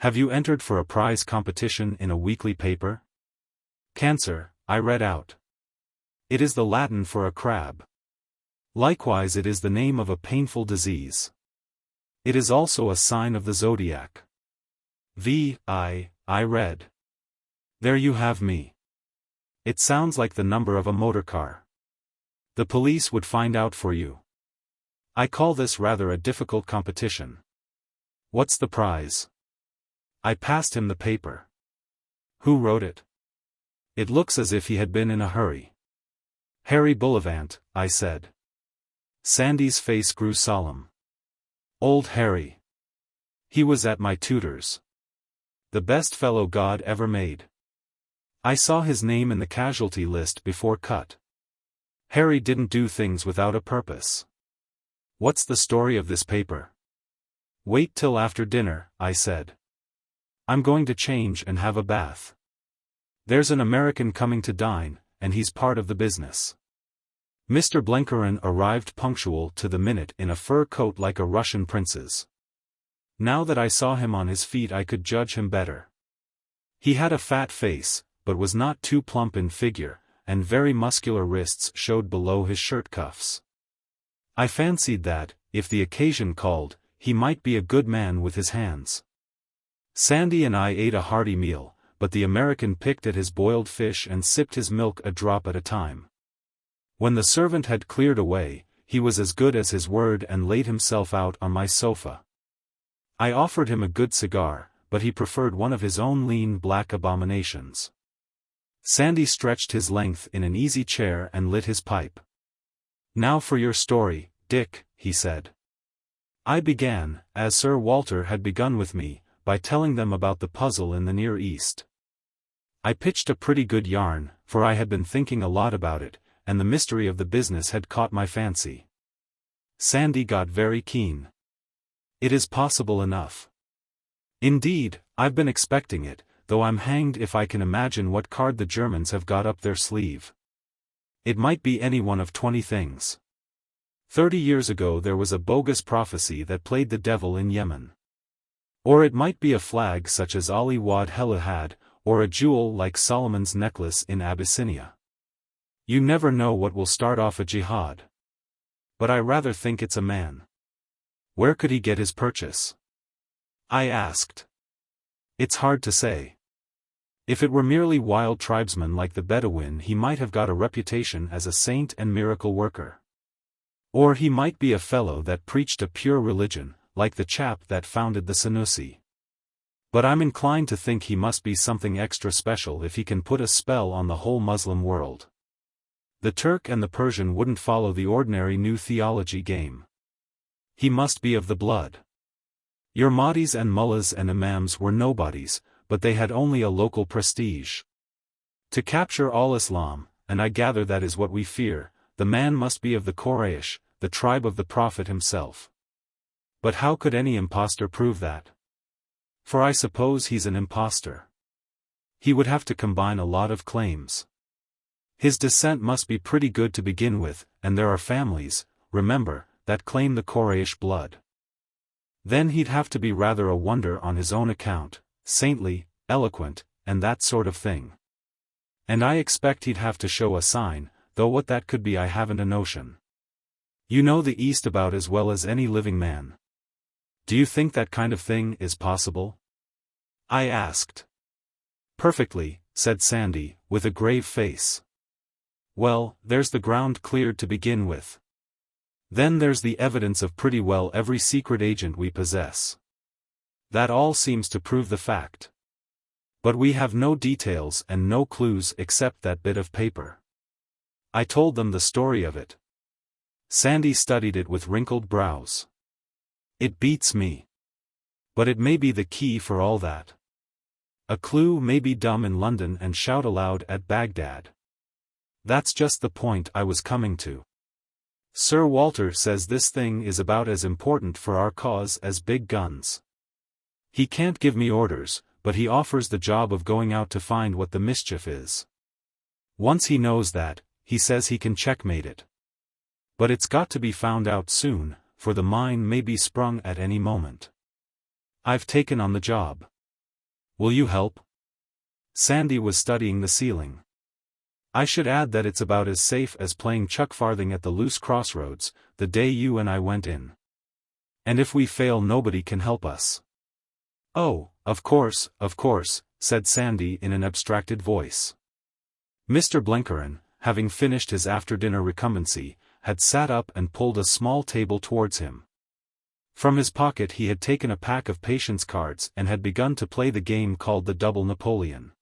Have you entered for a prize competition in a weekly paper? Cancer, I read out. It is the Latin for a crab. Likewise it is the name of a painful disease. It is also a sign of the zodiac. VIII, I read. There you have me. It sounds like the number of a motorcar. The police would find out for you. I call this rather a difficult competition. What's the prize? I passed him the paper. Who wrote it? It looks as if he had been in a hurry. Harry Bullivant, I said. Sandy's face grew solemn. Old Harry. He was at my tutor's. The best fellow God ever made. I saw his name in the casualty list before cut. Harry didn't do things without a purpose. What's the story of this paper? Wait till after dinner, I said. I'm going to change and have a bath. There's an American coming to dine, and he's part of the business. Mr. Blenkerin arrived punctual to the minute in a fur coat like a Russian prince's. Now that I saw him on his feet I could judge him better. He had a fat face, but was not too plump in figure, and very muscular wrists showed below his shirt cuffs. I fancied that, if the occasion called, he might be a good man with his hands. Sandy and I ate a hearty meal, but the American picked at his boiled fish and sipped his milk a drop at a time. When the servant had cleared away, he was as good as his word and laid himself out on my sofa. I offered him a good cigar, but he preferred one of his own lean black abominations. Sandy stretched his length in an easy chair and lit his pipe. Now for your story, Dick, he said. I began, as Sir Walter had begun with me, by telling them about the puzzle in the Near East. I pitched a pretty good yarn, for I had been thinking a lot about it, and the mystery of the business had caught my fancy. Sandy got very keen. It is possible enough. Indeed, I've been expecting it, though I'm hanged if I can imagine what card the Germans have got up their sleeve. It might be any one of 20 things. 30 years ago there was a bogus prophecy that played the devil in Yemen. Or it might be a flag such as Ali Wad Hela had, or a jewel like Solomon's necklace in Abyssinia. You never know what will start off a jihad. But I rather think it's a man. Where could he get his purchase? I asked. It's hard to say. If it were merely wild tribesmen like the Bedouin he might have got a reputation as a saint and miracle worker. Or he might be a fellow that preached a pure religion, like the chap that founded the Senussi. But I'm inclined to think he must be something extra special if he can put a spell on the whole Muslim world. The Turk and the Persian wouldn't follow the ordinary new theology game. He must be of the blood. Your Mahdis and mullahs and imams were nobodies, but they had only a local prestige. To capture all Islam, and I gather that is what we fear, the man must be of the Quraysh, the tribe of the Prophet himself. But how could any impostor prove that? For I suppose he's an impostor. He would have to combine a lot of claims. His descent must be pretty good to begin with, and there are families, remember, that claim the Quraysh blood. Then he'd have to be rather a wonder on his own account, saintly, eloquent, and that sort of thing. And I expect he'd have to show a sign, though what that could be I haven't a notion. You know the East about as well as any living man. Do you think that kind of thing is possible? I asked. Perfectly, said Sandy, with a grave face. Well, there's the ground cleared to begin with. Then there's the evidence of pretty well every secret agent we possess. That all seems to prove the fact. But we have no details and no clues except that bit of paper. I told them the story of it. Sandy studied it with wrinkled brows. It beats me. But it may be the key for all that. A clue may be dumb in London and shout aloud at Baghdad. That's just the point I was coming to. Sir Walter says this thing is about as important for our cause as big guns. He can't give me orders, but he offers the job of going out to find what the mischief is. Once he knows that, he says he can checkmate it. But it's got to be found out soon, for the mine may be sprung at any moment. I've taken on the job. Will you help? Sandy was studying the ceiling. I should add that it's about as safe as playing chuck farthing at the Loos crossroads, the day you and I went in. And if we fail nobody can help us. "Oh, of course," said Sandy in an abstracted voice. Mr. Blenkiron, having finished his after-dinner recumbency, had sat up and pulled a small table towards him. From his pocket he had taken a pack of patience cards and had begun to play the game called the Double Napoleon.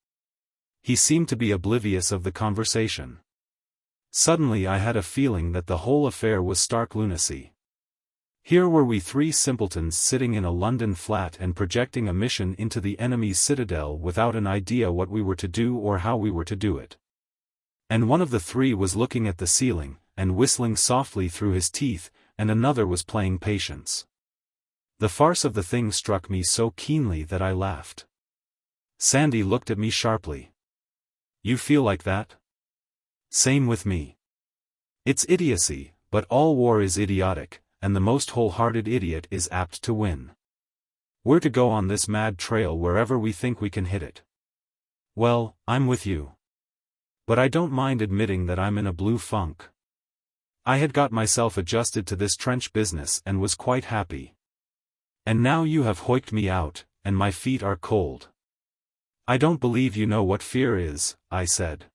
He seemed to be oblivious of the conversation. Suddenly I had a feeling that the whole affair was stark lunacy. Here were we three simpletons sitting in a London flat and projecting a mission into the enemy's citadel without an idea what we were to do or how we were to do it. And one of the three was looking at the ceiling, and whistling softly through his teeth, and another was playing patience. The farce of the thing struck me so keenly that I laughed. Sandy looked at me sharply. "You feel like that?" "Same with me. It's idiocy, but all war is idiotic, and the most wholehearted idiot is apt to win. We're to go on this mad trail wherever we think we can hit it. Well, I'm with you. But I don't mind admitting that I'm in a blue funk. I had got myself adjusted to this trench business and was quite happy. And now you have hoiked me out, and my feet are cold." "I don't believe you know what fear is," I said.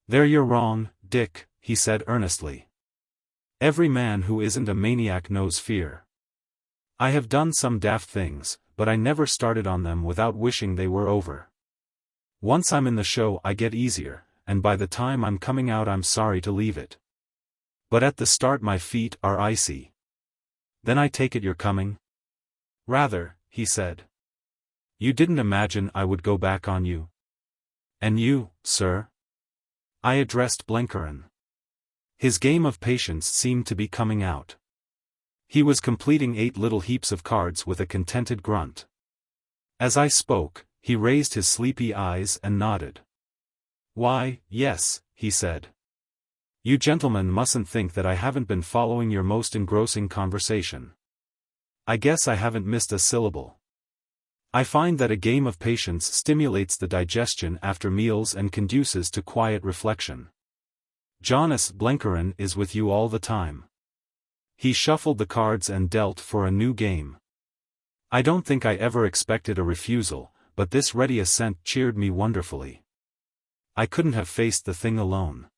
"There you're wrong, Dick," he said earnestly. "Every man who isn't a maniac knows fear. I have done some daft things, but I never started on them without wishing they were over. Once I'm in the show I get easier, and by the time I'm coming out I'm sorry to leave it. But at the start my feet are icy." "Then I take it you're coming?" "Rather," he said. "You didn't imagine I would go back on you?" "And you, sir?" I addressed Blenkiron. His game of patience seemed to be coming out. He was completing 8 little heaps of cards with a contented grunt. As I spoke, he raised his sleepy eyes and nodded. "Why, yes," he said. "You gentlemen mustn't think that I haven't been following your most engrossing conversation. I guess I haven't missed a syllable. I find that a game of patience stimulates the digestion after meals and conduces to quiet reflection. Jonas Blenkiron is with you all the time." He shuffled the cards and dealt for a new game. I don't think I ever expected a refusal, but this ready assent cheered me wonderfully. I couldn't have faced the thing alone.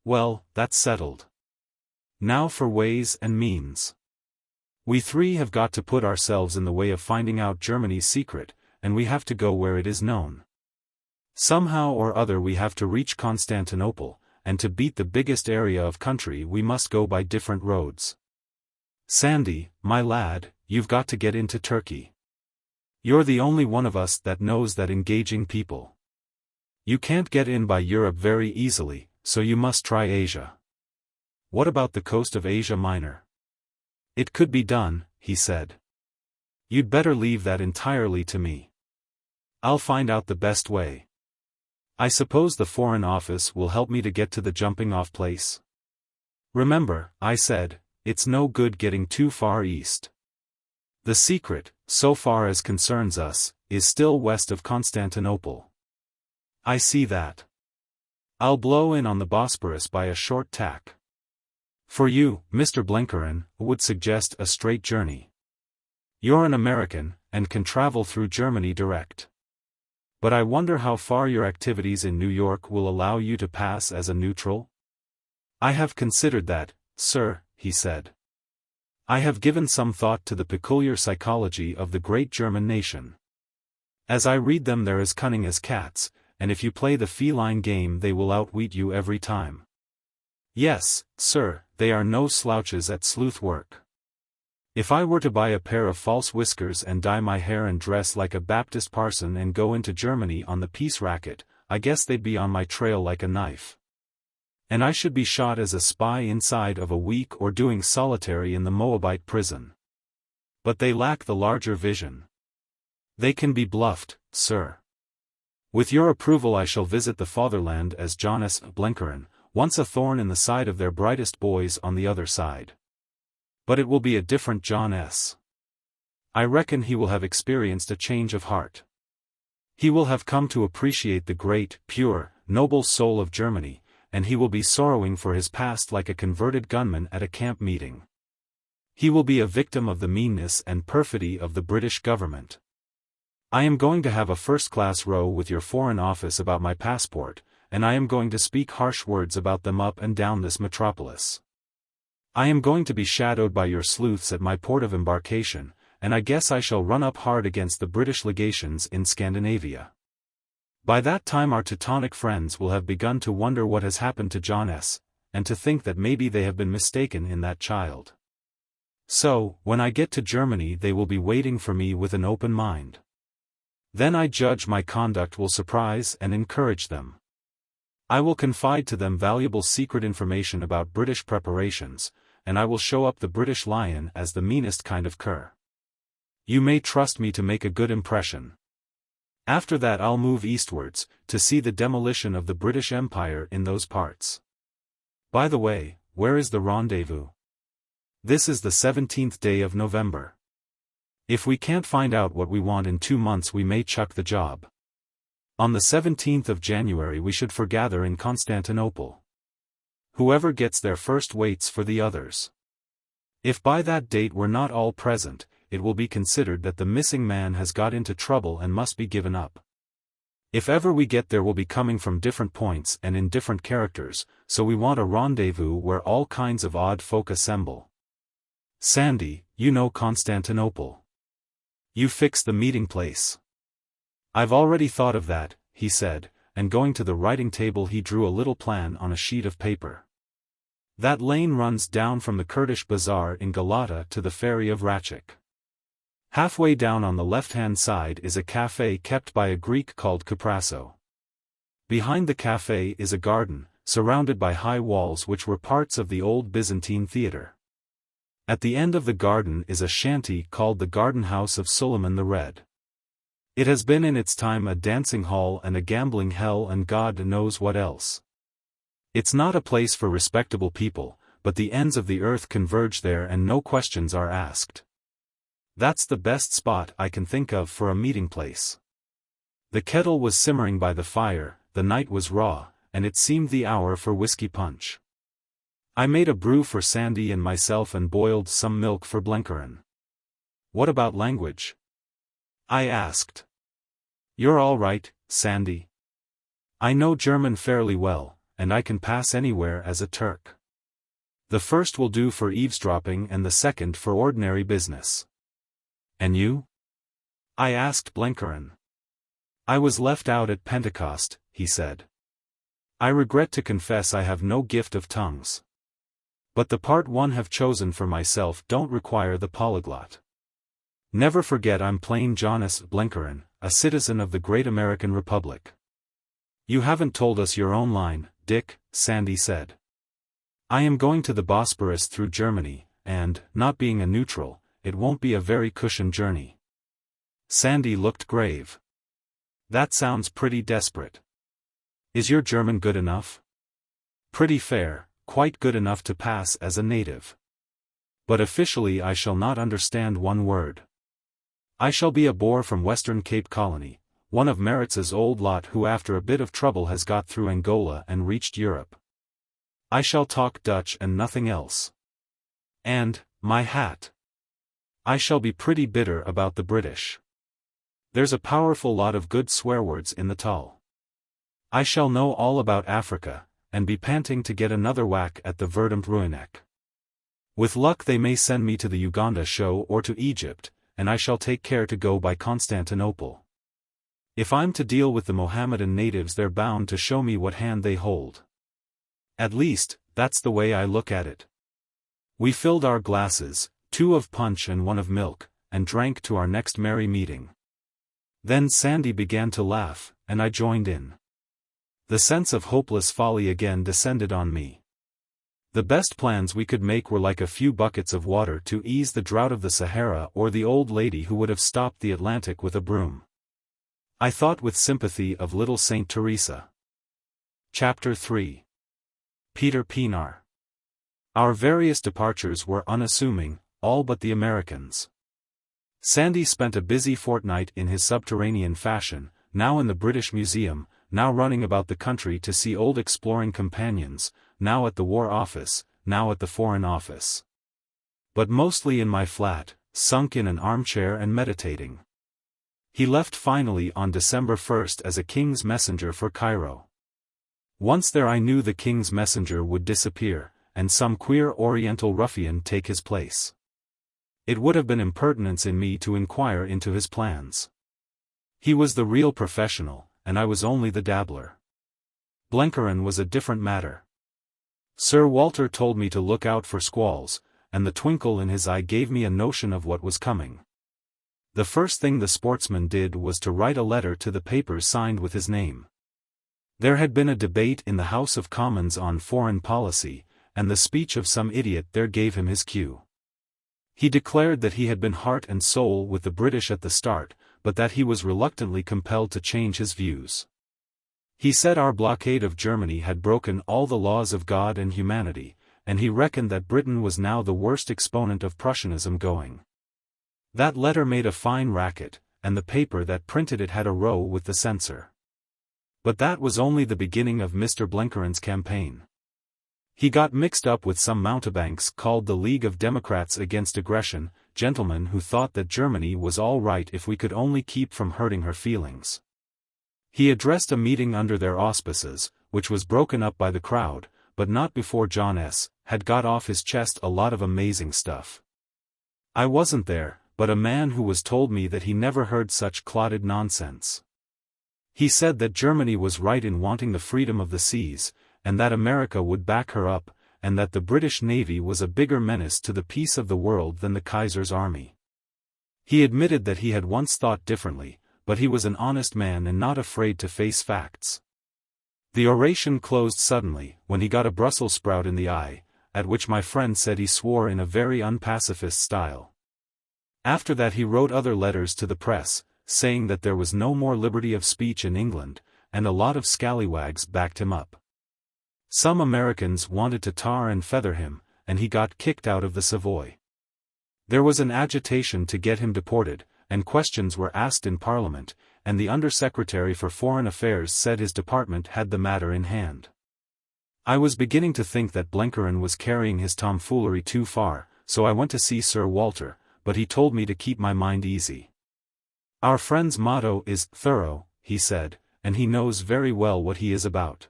Well, that's settled. Now for ways and means. We three have got to put ourselves in the way of finding out Germany's secret, and we have to go where it is known. Somehow or other we have to reach Constantinople, and to beat the biggest area of country we must go by different roads. Sandy, my lad, you've got to get into Turkey. You're the only one of us that knows that engaging people. You can't get in by Europe very easily, so you must try Asia. What about the coast of Asia Minor? It could be done, he said. You'd better leave that entirely to me. I'll find out the best way. I suppose the Foreign Office will help me to get to the jumping-off place. Remember, I said, it's no good getting too far east. The secret, so far as concerns us, is still west of Constantinople. I see that. I'll blow in on the Bosporus by a short tack. For you, Mr. Blenkiron, would suggest a straight journey. You're an American, and can travel through Germany direct. But I wonder how far your activities in New York will allow you to pass as a neutral? I have considered that, sir, he said. I have given some thought to the peculiar psychology of the great German nation. As I read them they're as cunning as cats, and if you play the feline game they will outwit you every time. Yes, sir, they are no slouches at sleuth work. If I were to buy a pair of false whiskers and dye my hair and dress like a Baptist parson and go into Germany on the peace racket, I guess they'd be on my trail like a knife. And I should be shot as a spy inside of a week or doing solitary in the Moabite prison. But they lack the larger vision. They can be bluffed, sir. With your approval I shall visit the fatherland as Jonas Blenkiron, once a thorn in the side of their brightest boys on the other side. But it will be a different John S. I reckon he will have experienced a change of heart. He will have come to appreciate the great, pure, noble soul of Germany, and he will be sorrowing for his past like a converted gunman at a camp meeting. He will be a victim of the meanness and perfidy of the British government. I am going to have a first-class row with your Foreign Office about my passport, and I am going to speak harsh words about them up and down this metropolis. I am going to be shadowed by your sleuths at my port of embarkation, and I guess I shall run up hard against the British legations in Scandinavia. By that time our Teutonic friends will have begun to wonder what has happened to John S., and to think that maybe they have been mistaken in that child. So, when I get to Germany they will be waiting for me with an open mind. Then I judge my conduct will surprise and encourage them. I will confide to them valuable secret information about British preparations, and I will show up the British lion as the meanest kind of cur. You may trust me to make a good impression. After that I'll move eastwards, to see the demolition of the British Empire in those parts. By the way, where is the rendezvous? This is the 17th day of November. If we can't find out what we want in 2 months we may chuck the job. On the 17th of January we should foregather in Constantinople. Whoever gets there first waits for the others. If by that date we're not all present, it will be considered that the missing man has got into trouble and must be given up. If ever we get there we'll be coming from different points and in different characters, so we want a rendezvous where all kinds of odd folk assemble. Sandy, you know Constantinople. You fix the meeting place. I've already thought of that, he said, and going to the writing table he drew a little plan on a sheet of paper. That lane runs down from the Kurdish bazaar in Galata to the ferry of Ratchik. Halfway down on the left-hand side is a café kept by a Greek called Kuprasso. Behind the café is a garden, surrounded by high walls which were parts of the old Byzantine theatre. At the end of the garden is a shanty called the Garden House of Suliman the Red. It has been in its time a dancing hall and a gambling hell and God knows what else. It's not a place for respectable people, but the ends of the earth converge there and no questions are asked. That's the best spot I can think of for a meeting place. The kettle was simmering by the fire, the night was raw, and it seemed the hour for whiskey punch. I made a brew for Sandy and myself and boiled some milk for Blenkerin. What about language? I asked. You're all right, Sandy. I know German fairly well, and I can pass anywhere as a Turk. The first will do for eavesdropping and the second for ordinary business. And you? I asked Blenkerin. I was left out at Pentecost, he said. I regret to confess I have no gift of tongues. But the part one have chosen for myself don't require the polyglot. Never forget I'm plain Jonas Blenkerin, a citizen of the great American Republic. You haven't told us your own line, Dick, Sandy said. I am going to the Bosporus through Germany, and, not being a neutral, it won't be a very cushioned journey. Sandy looked grave. That sounds pretty desperate. Is your German good enough? Pretty fair. Quite good enough to pass as a native. But officially I shall not understand one word. I shall be a Boer from Western Cape Colony, one of Maritz's old lot who after a bit of trouble has got through Angola and reached Europe. I shall talk Dutch and nothing else. And, my hat. I shall be pretty bitter about the British. There's a powerful lot of good swear words in the Tal. I shall know all about Africa, and be panting to get another whack at the verdammt Ruinek. With luck they may send me to the Uganda show or to Egypt, and I shall take care to go by Constantinople. If I'm to deal with the Mohammedan natives they're bound to show me what hand they hold. At least, that's the way I look at it. We filled our glasses, 2 of punch and 1 of milk, and drank to our next merry meeting. Then Sandy began to laugh, and I joined in. The sense of hopeless folly again descended on me. The best plans we could make were like a few buckets of water to ease the drought of the Sahara or the old lady who would have stopped the Atlantic with a broom. I thought with sympathy of little Saint Teresa. Chapter 3. Peter Pienaar. Our various departures were unassuming, all but the Americans. Sandy spent a busy fortnight in his subterranean fashion, now in the British Museum, now running about the country to see old exploring companions, now at the War Office, now at the Foreign Office. But mostly in my flat, sunk in an armchair and meditating. He left finally on December 1st as a king's messenger for Cairo. Once there I knew the king's messenger would disappear, and some queer oriental ruffian take his place. It would have been impertinence in me to inquire into his plans. He was the real professional, and I was only the dabbler. Blenkiron was a different matter. Sir Walter told me to look out for squalls, and the twinkle in his eye gave me a notion of what was coming. The first thing the sportsman did was to write a letter to the papers signed with his name. There had been a debate in the House of Commons on foreign policy, and the speech of some idiot there gave him his cue. He declared that he had been heart and soul with the British at the start, but that he was reluctantly compelled to change his views. He said our blockade of Germany had broken all the laws of God and humanity, and he reckoned that Britain was now the worst exponent of Prussianism going. That letter made a fine racket, and the paper that printed it had a row with the censor. But that was only the beginning of Mr. Blenkiron's campaign. He got mixed up with some mountebanks called the League of Democrats Against Aggression, gentlemen who thought that Germany was all right if we could only keep from hurting her feelings. He addressed a meeting under their auspices, which was broken up by the crowd, but not before John S. had got off his chest a lot of amazing stuff. I wasn't there, but a man who was told me that he never heard such clotted nonsense. He said that Germany was right in wanting the freedom of the seas, and that America would back her up, and that the British Navy was a bigger menace to the peace of the world than the Kaiser's army. He admitted that he had once thought differently, but he was an honest man and not afraid to face facts. The oration closed suddenly, when he got a Brussels sprout in the eye, at which my friend said he swore in a very unpacifist style. After that he wrote other letters to the press, saying that there was no more liberty of speech in England, and a lot of scallywags backed him up. Some Americans wanted to tar and feather him, and he got kicked out of the Savoy. There was an agitation to get him deported, and questions were asked in Parliament, and the Under-Secretary for Foreign Affairs said his department had the matter in hand. I was beginning to think that Blenkiron was carrying his tomfoolery too far, so I went to see Sir Walter, but he told me to keep my mind easy. Our friend's motto is thorough, he said, and he knows very well what he is about.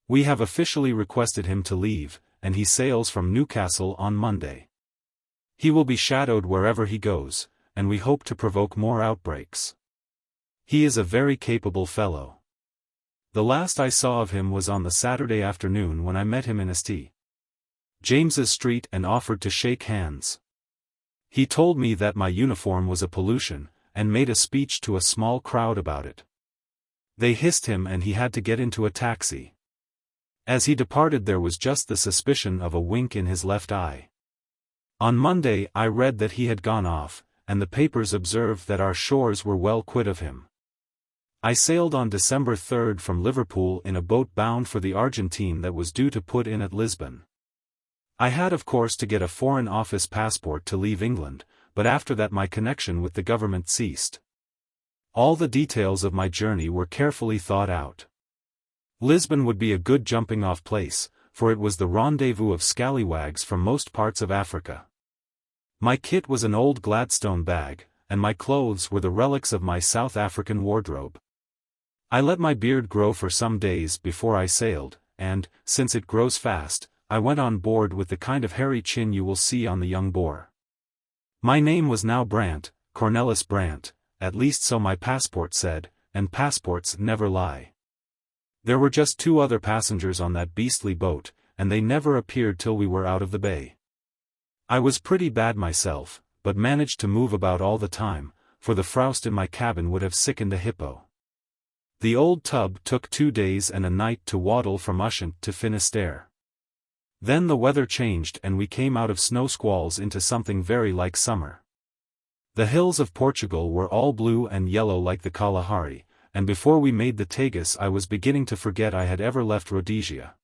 We have officially requested him to leave, and he sails from Newcastle on Monday. He will be shadowed wherever he goes, and we hope to provoke more outbreaks. He is a very capable fellow. The last I saw of him was on the Saturday afternoon when I met him in St. James's Street and offered to shake hands. He told me that my uniform was a pollution, and made a speech to a small crowd about it. They hissed him and he had to get into a taxi. As he departed there was just the suspicion of a wink in his left eye. On Monday I read that he had gone off, and the papers observed that our shores were well quit of him. I sailed on December 3rd from Liverpool in a boat bound for the Argentine that was due to put in at Lisbon. I had of course to get a Foreign Office passport to leave England, but after that my connection with the government ceased. All the details of my journey were carefully thought out. Lisbon would be a good jumping-off place, for it was the rendezvous of scallywags from most parts of Africa. My kit was an old Gladstone bag, and my clothes were the relics of my South African wardrobe. I let my beard grow for some days before I sailed, and, since it grows fast, I went on board with the kind of hairy chin you will see on the young boar. My name was now Brant, Cornelis Brant, at least so my passport said, and passports never lie. There were just 2 other passengers on that beastly boat, and they never appeared till we were out of the bay. I was pretty bad myself, but managed to move about all the time, for the frowst in my cabin would have sickened a hippo. The old tub took 2 days and a night to waddle from Ushant to Finisterre. Then the weather changed and we came out of snow squalls into something very like summer. The hills of Portugal were all blue and yellow like the Kalahari, and before we made the Tagus I was beginning to forget I had ever left Rhodesia.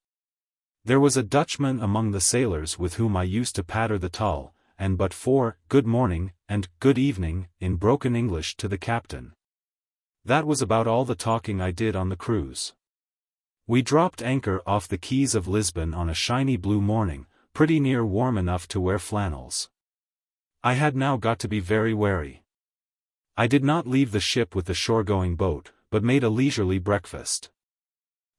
There was a Dutchman among the sailors with whom I used to patter the tull, and but for "good morning" and "good evening" in broken English to the captain. That was about all the talking I did on the cruise. We dropped anchor off the quays of Lisbon on a shiny blue morning, pretty near warm enough to wear flannels. I had now got to be very wary. I did not leave the ship with the shore-going boat, but made a leisurely breakfast.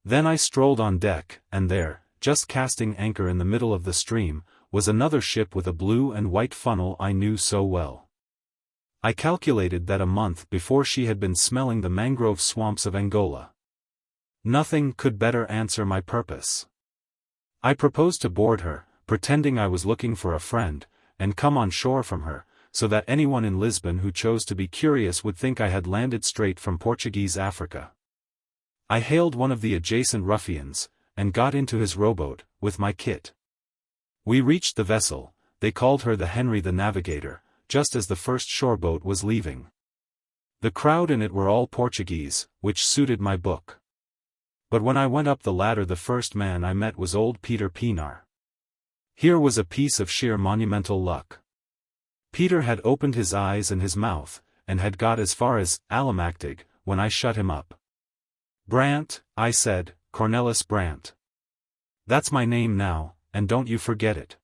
Then I strolled on deck, and there, just casting anchor in the middle of the stream, was another ship with a blue and white funnel I knew so well. I calculated that a month before she had been smelling the mangrove swamps of Angola. Nothing could better answer my purpose. I proposed to board her, pretending I was looking for a friend, and come on shore from her, so that anyone in Lisbon who chose to be curious would think I had landed straight from Portuguese Africa. I hailed one of the adjacent ruffians, and got into his rowboat, with my kit. We reached the vessel, they called her the Henry the Navigator, just as the first shore-boat was leaving. The crowd in it were all Portuguese, which suited my book. But when I went up the ladder the first man I met was old Peter Pienaar. Here was a piece of sheer monumental luck. Peter had opened his eyes and his mouth, and had got as far as Allemachtig, when I shut him up. "Brant," I said, "Cornelis Brant. That's my name now, and don't you forget it.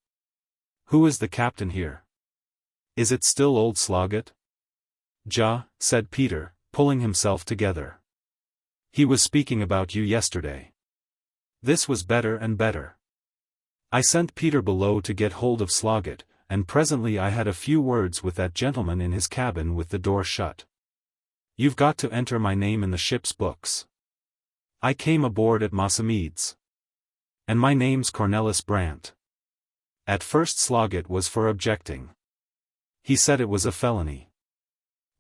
Who is the captain here? Is it still old Sloggett?" "Ja," said Peter, pulling himself together. "He was speaking about you yesterday." This was better and better. I sent Peter below to get hold of Sloggett, and presently I had a few words with that gentleman in his cabin with the door shut. "You've got to enter my name in the ship's books. I came aboard at Massamedes. And my name's Cornelis Brant." At first Sloggett was for objecting. He said it was a felony.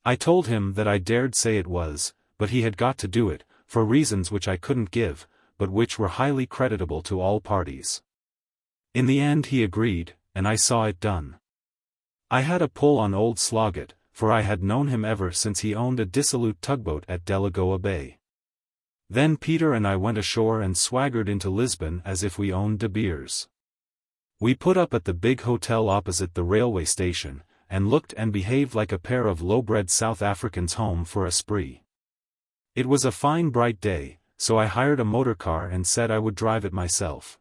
I told him that I dared say it was, but he had got to do it, for reasons which I couldn't give, but which were highly creditable to all parties. In the end he agreed, and I saw it done. I had a pull on old Sloggett, for I had known him ever since he owned a dissolute tugboat at Delagoa Bay. Then Peter and I went ashore and swaggered into Lisbon as if we owned De Beers. We put up at the big hotel opposite the railway station, and looked and behaved like a pair of low-bred South Africans home for a spree. It was a fine bright day, so I hired a motor car and said I would drive it myself.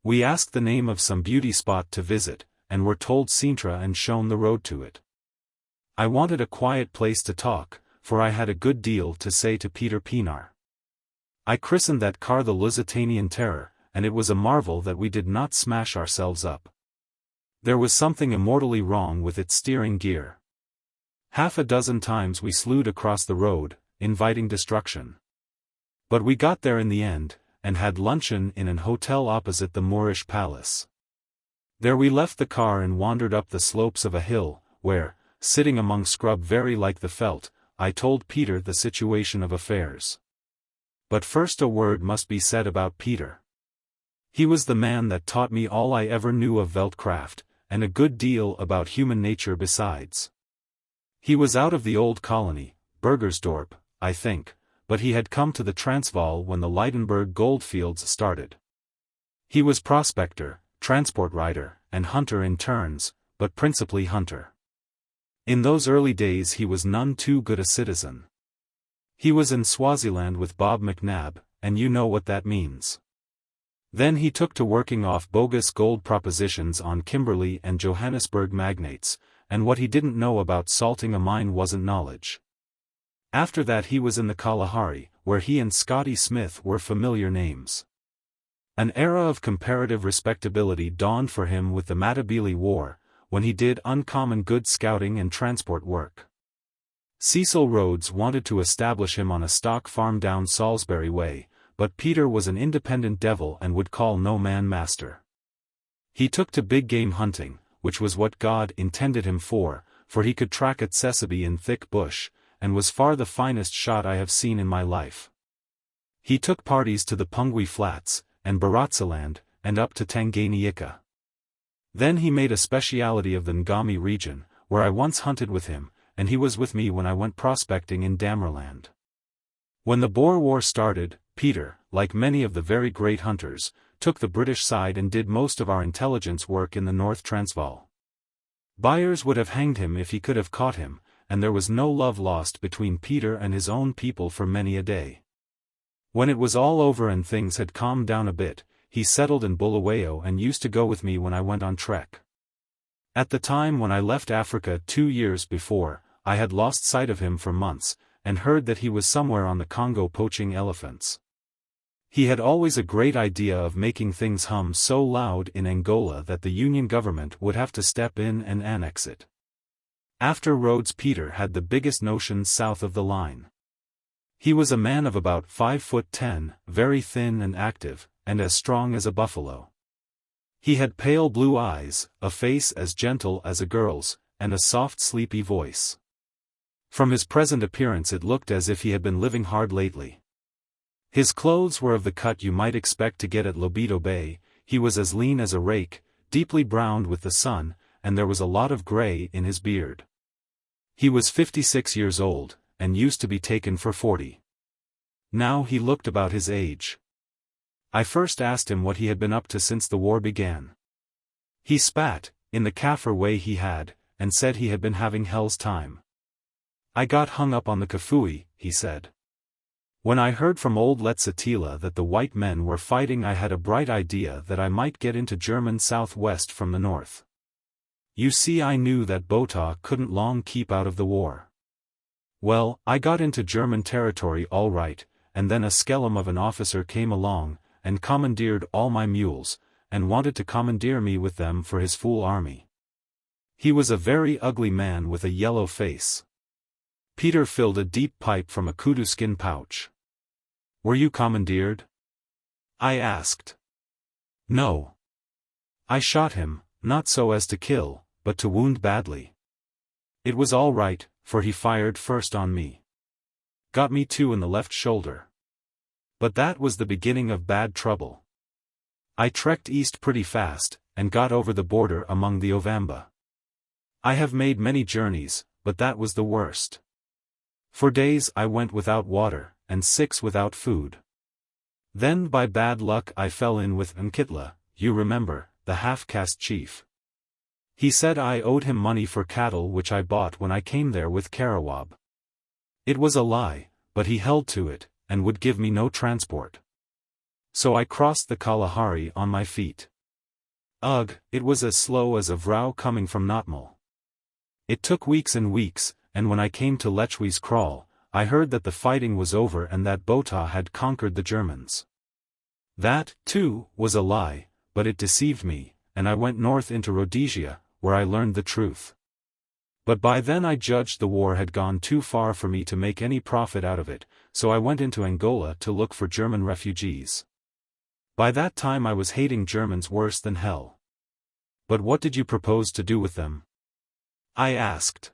We asked the name of some beauty spot to visit, and were told Sintra and shown the road to it. I wanted a quiet place to talk, for I had a good deal to say to Peter Pienaar. I christened that car the Lusitanian Terror, and it was a marvel that we did not smash ourselves up. There was something immortally wrong with its steering gear. Half a dozen times we slewed across the road, inviting destruction. But we got there in the end, and had luncheon in an hotel opposite the Moorish palace. There we left the car and wandered up the slopes of a hill, where, sitting among scrub very like the veldt, I told Peter the situation of affairs. But first a word must be said about Peter. He was the man that taught me all I ever knew of veldcraft, and a good deal about human nature besides. He was out of the old colony, Burgersdorp, I think, but he had come to the Transvaal when the Leidenburg goldfields started. He was prospector, transport rider, and hunter in turns, but principally hunter. In those early days he was none too good a citizen. He was in Swaziland with Bob McNabb, and you know what that means. Then he took to working off bogus gold propositions on Kimberley and Johannesburg magnates, and what he didn't know about salting a mine wasn't knowledge. After that he was in the Kalahari, where he and Scotty Smith were familiar names. An era of comparative respectability dawned for him with the Matabele War, when he did uncommon good scouting and transport work. Cecil Rhodes wanted to establish him on a stock farm down Salisbury Way, but Peter was an independent devil and would call no man master. He took to big game hunting, which was what God intended him for he could track at tsessebe in thick bush, and was far the finest shot I have seen in my life. He took parties to the Pungwe Flats, and Barotseland, and up to Tanganyika. Then he made a speciality of the Ngami region, where I once hunted with him, and he was with me when I went prospecting in Dammerland. When the Boer War started, Peter, like many of the very great hunters, took the British side and did most of our intelligence work in the North Transvaal. Buyers would have hanged him if he could have caught him, and there was no love lost between Peter and his own people for many a day. When it was all over and things had calmed down a bit, he settled in Bulawayo and used to go with me when I went on trek. At the time when I left Africa 2 years before, I had lost sight of him for months, and heard that he was somewhere on the Congo poaching elephants. He had always a great idea of making things hum so loud in Angola that the Union government would have to step in and annex it. After Rhodes, Peter had the biggest notions south of the line. He was a man of about 5'10", very thin and active, and as strong as a buffalo. He had pale blue eyes, a face as gentle as a girl's, and a soft sleepy voice. From his present appearance it looked as if he had been living hard lately. His clothes were of the cut you might expect to get at Lobito Bay. He was as lean as a rake, deeply browned with the sun, and there was a lot of gray in his beard. He was 56 years old, and used to be taken for 40. Now he looked about his age. I first asked him what he had been up to since the war began. He spat, in the Kaffir way he had, and said he had been having hell's time. I got hung up on the Kafui, he said. When I heard from old Letzatila that the white men were fighting, I had a bright idea that I might get into German southwest from the north. You see, I knew that Botha couldn't long keep out of the war. Well, I got into German territory all right, and then a skellum of an officer came along, and commandeered all my mules, and wanted to commandeer me with them for his fool army. He was a very ugly man with a yellow face. Peter filled a deep pipe from a kudu skin pouch. Were you commandeered? I asked. No. I shot him, not so as to kill, but to wound badly. It was all right, for he fired first on me. Got me too in the left shoulder. But that was the beginning of bad trouble. I trekked east pretty fast, and got over the border among the Ovamba. I have made many journeys, but that was the worst. For days I went without water, and 6 without food. Then by bad luck I fell in with Mantilla, you remember, the half-caste chief. He said I owed him money for cattle which I bought when I came there with Karawab. It was a lie, but he held to it, and would give me no transport. So I crossed the Kalahari on my feet. Ugh, it was as slow as a vrow coming from Notmal. It took weeks and weeks, and when I came to Lechwe's Kraal, I heard that the fighting was over and that Botha had conquered the Germans. That, too, was a lie, but it deceived me, and I went north into Rhodesia, where I learned the truth. But by then I judged the war had gone too far for me to make any profit out of it, so I went into Angola to look for German refugees. By that time I was hating Germans worse than hell. But what did you propose to do with them? I asked.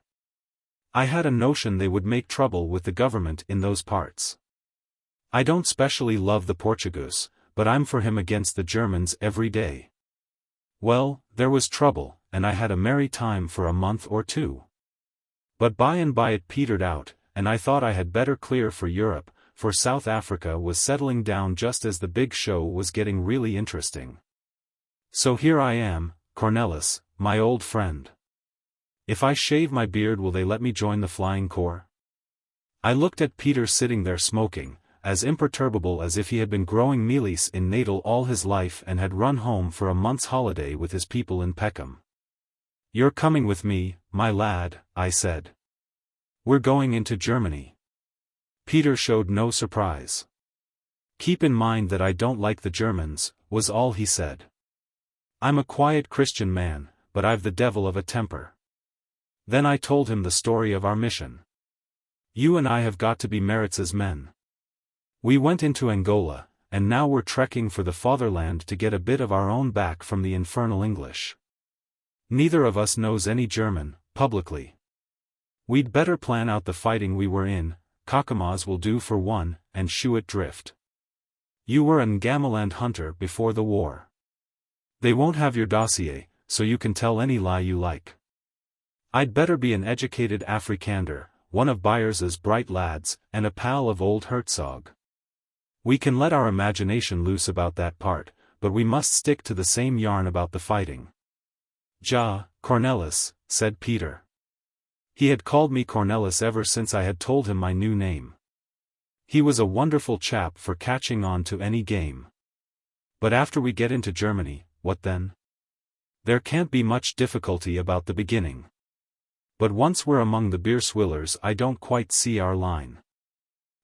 I had a notion they would make trouble with the government in those parts. I don't specially love the Portuguese, but I'm for him against the Germans every day. Well, there was trouble, and I had a merry time for a month or two. But by and by it petered out, and I thought I had better clear for Europe, for South Africa was settling down just as the big show was getting really interesting. So here I am, Cornelis, my old friend. If I shave my beard, will they let me join the Flying Corps? I looked at Peter sitting there smoking, as imperturbable as if he had been growing mealies in Natal all his life and had run home for a month's holiday with his people in Peckham. You're coming with me, my lad, I said. We're going into Germany. Peter showed no surprise. Keep in mind that I don't like the Germans, was all he said. I'm a quiet Christian man, but I've the devil of a temper. Then I told him the story of our mission. You and I have got to be Maritz's men. We went into Angola, and now we're trekking for the fatherland to get a bit of our own back from the infernal English. Neither of us knows any German, publicly. We'd better plan out the fighting we were in, Kakamas will do for one, and shoe it drift. You were an Ngamaland hunter before the war. They won't have your dossier, so you can tell any lie you like. I'd better be an educated Afrikander, one of Byers's bright lads, and a pal of old Herzog. We can let our imagination loose about that part, but we must stick to the same yarn about the fighting. Ja, Cornelis, said Peter. He had called me Cornelis ever since I had told him my new name. He was a wonderful chap for catching on to any game. But after we get into Germany, what then? There can't be much difficulty about the beginning. But once we're among the beer swillers, I don't quite see our line.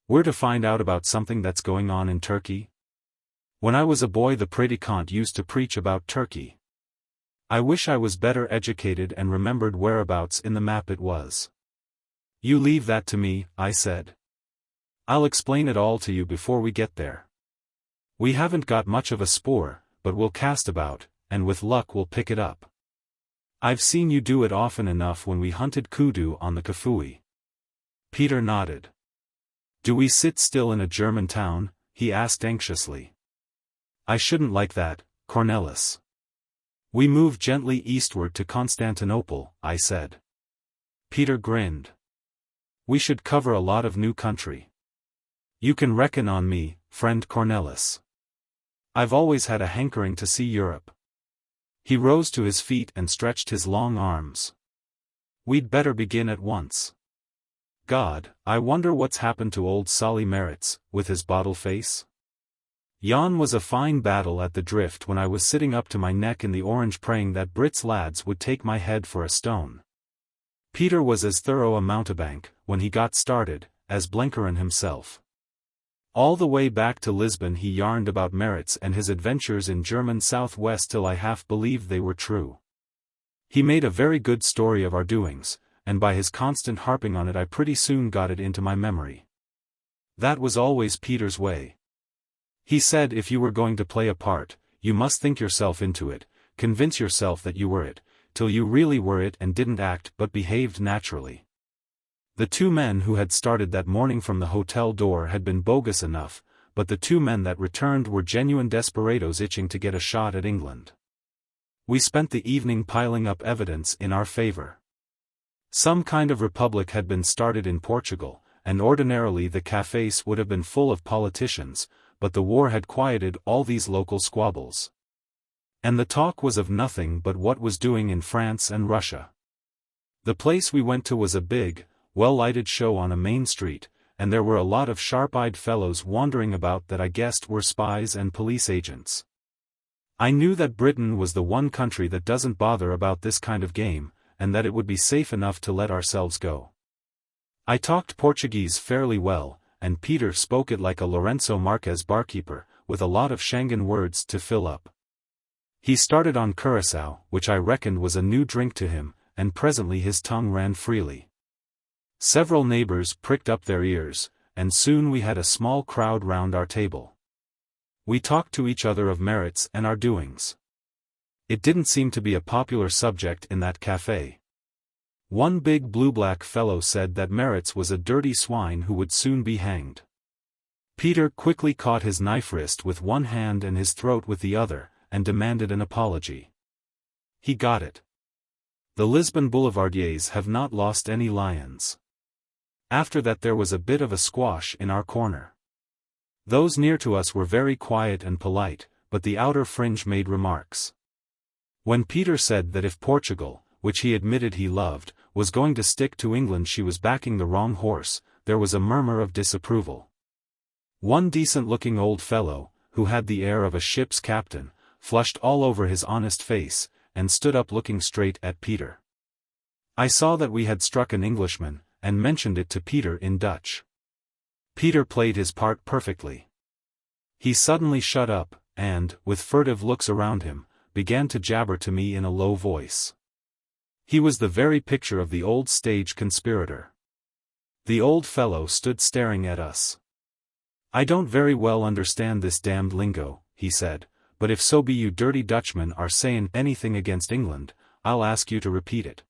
We're to find out about something that's going on in Turkey? When I was a boy, the predicant used to preach about Turkey. I wish I was better educated and remembered whereabouts in the map it was. You leave that to me, I said. I'll explain it all to you before we get there. We haven't got much of a spoor, but we'll cast about, and with luck we'll pick it up. I've seen you do it often enough when we hunted kudu on the Kafui. Peter nodded. Do we sit still in a German town? He asked anxiously. I shouldn't like that, Cornelis. We move gently eastward to Constantinople, I said. Peter grinned. We should cover a lot of new country. You can reckon on me, friend Cornelis. I've always had a hankering to see Europe. He rose to his feet and stretched his long arms. We'd better begin at once. God, I wonder what's happened to old Solly Merritz, with his bottle face? Yon was a fine battle at the drift when I was sitting up to my neck in the orange praying that Brits lads would take my head for a stone. Peter was as thorough a mountebank, when he got started, as Blenkerin himself. All the way back to Lisbon he yarned about Merritz and his adventures in German southwest till I half believed they were true. He made a very good story of our doings, and by his constant harping on it I pretty soon got it into my memory. That was always Peter's way. He said if you were going to play a part, you must think yourself into it, convince yourself that you were it, till you really were it and didn't act but behaved naturally. The two men who had started that morning from the hotel door had been bogus enough, but the two men that returned were genuine desperados itching to get a shot at England. We spent the evening piling up evidence in our favor. Some kind of republic had been started in Portugal, and ordinarily the cafés would have been full of politicians, but the war had quieted all these local squabbles. And the talk was of nothing but what was doing in France and Russia. The place we went to was a big, well-lighted show on a main street, and there were a lot of sharp-eyed fellows wandering about that I guessed were spies and police agents. I knew that Britain was the one country that doesn't bother about this kind of game, and that it would be safe enough to let ourselves go. I talked Portuguese fairly well, and Peter spoke it like a Lourenço Marques barkeeper, with a lot of Schengen words to fill up. He started on Curaçao, which I reckoned was a new drink to him, and presently his tongue ran freely. Several neighbors pricked up their ears, and soon we had a small crowd round our table. We talked to each other of Merritz and our doings. It didn't seem to be a popular subject in that café. One big blue-black fellow said that Merritz was a dirty swine who would soon be hanged. Peter quickly caught his knife wrist with one hand and his throat with the other, and demanded an apology. He got it. The Lisbon boulevardiers have not lost any lions. After that there was a bit of a squash in our corner. Those near to us were very quiet and polite, but the outer fringe made remarks. When Peter said that if Portugal, which he admitted he loved, was going to stick to England she was backing the wrong horse, there was a murmur of disapproval. One decent-looking old fellow, who had the air of a ship's captain, flushed all over his honest face, and stood up looking straight at Peter. I saw that we had struck an Englishman, and mentioned it to Peter in Dutch. Peter played his part perfectly. He suddenly shut up, and, with furtive looks around him, began to jabber to me in a low voice. He was the very picture of the old stage conspirator. The old fellow stood staring at us. I don't very well understand this damned lingo, he said, but if so be you dirty Dutchmen are sayin' anything against England, I'll ask you to repeat it.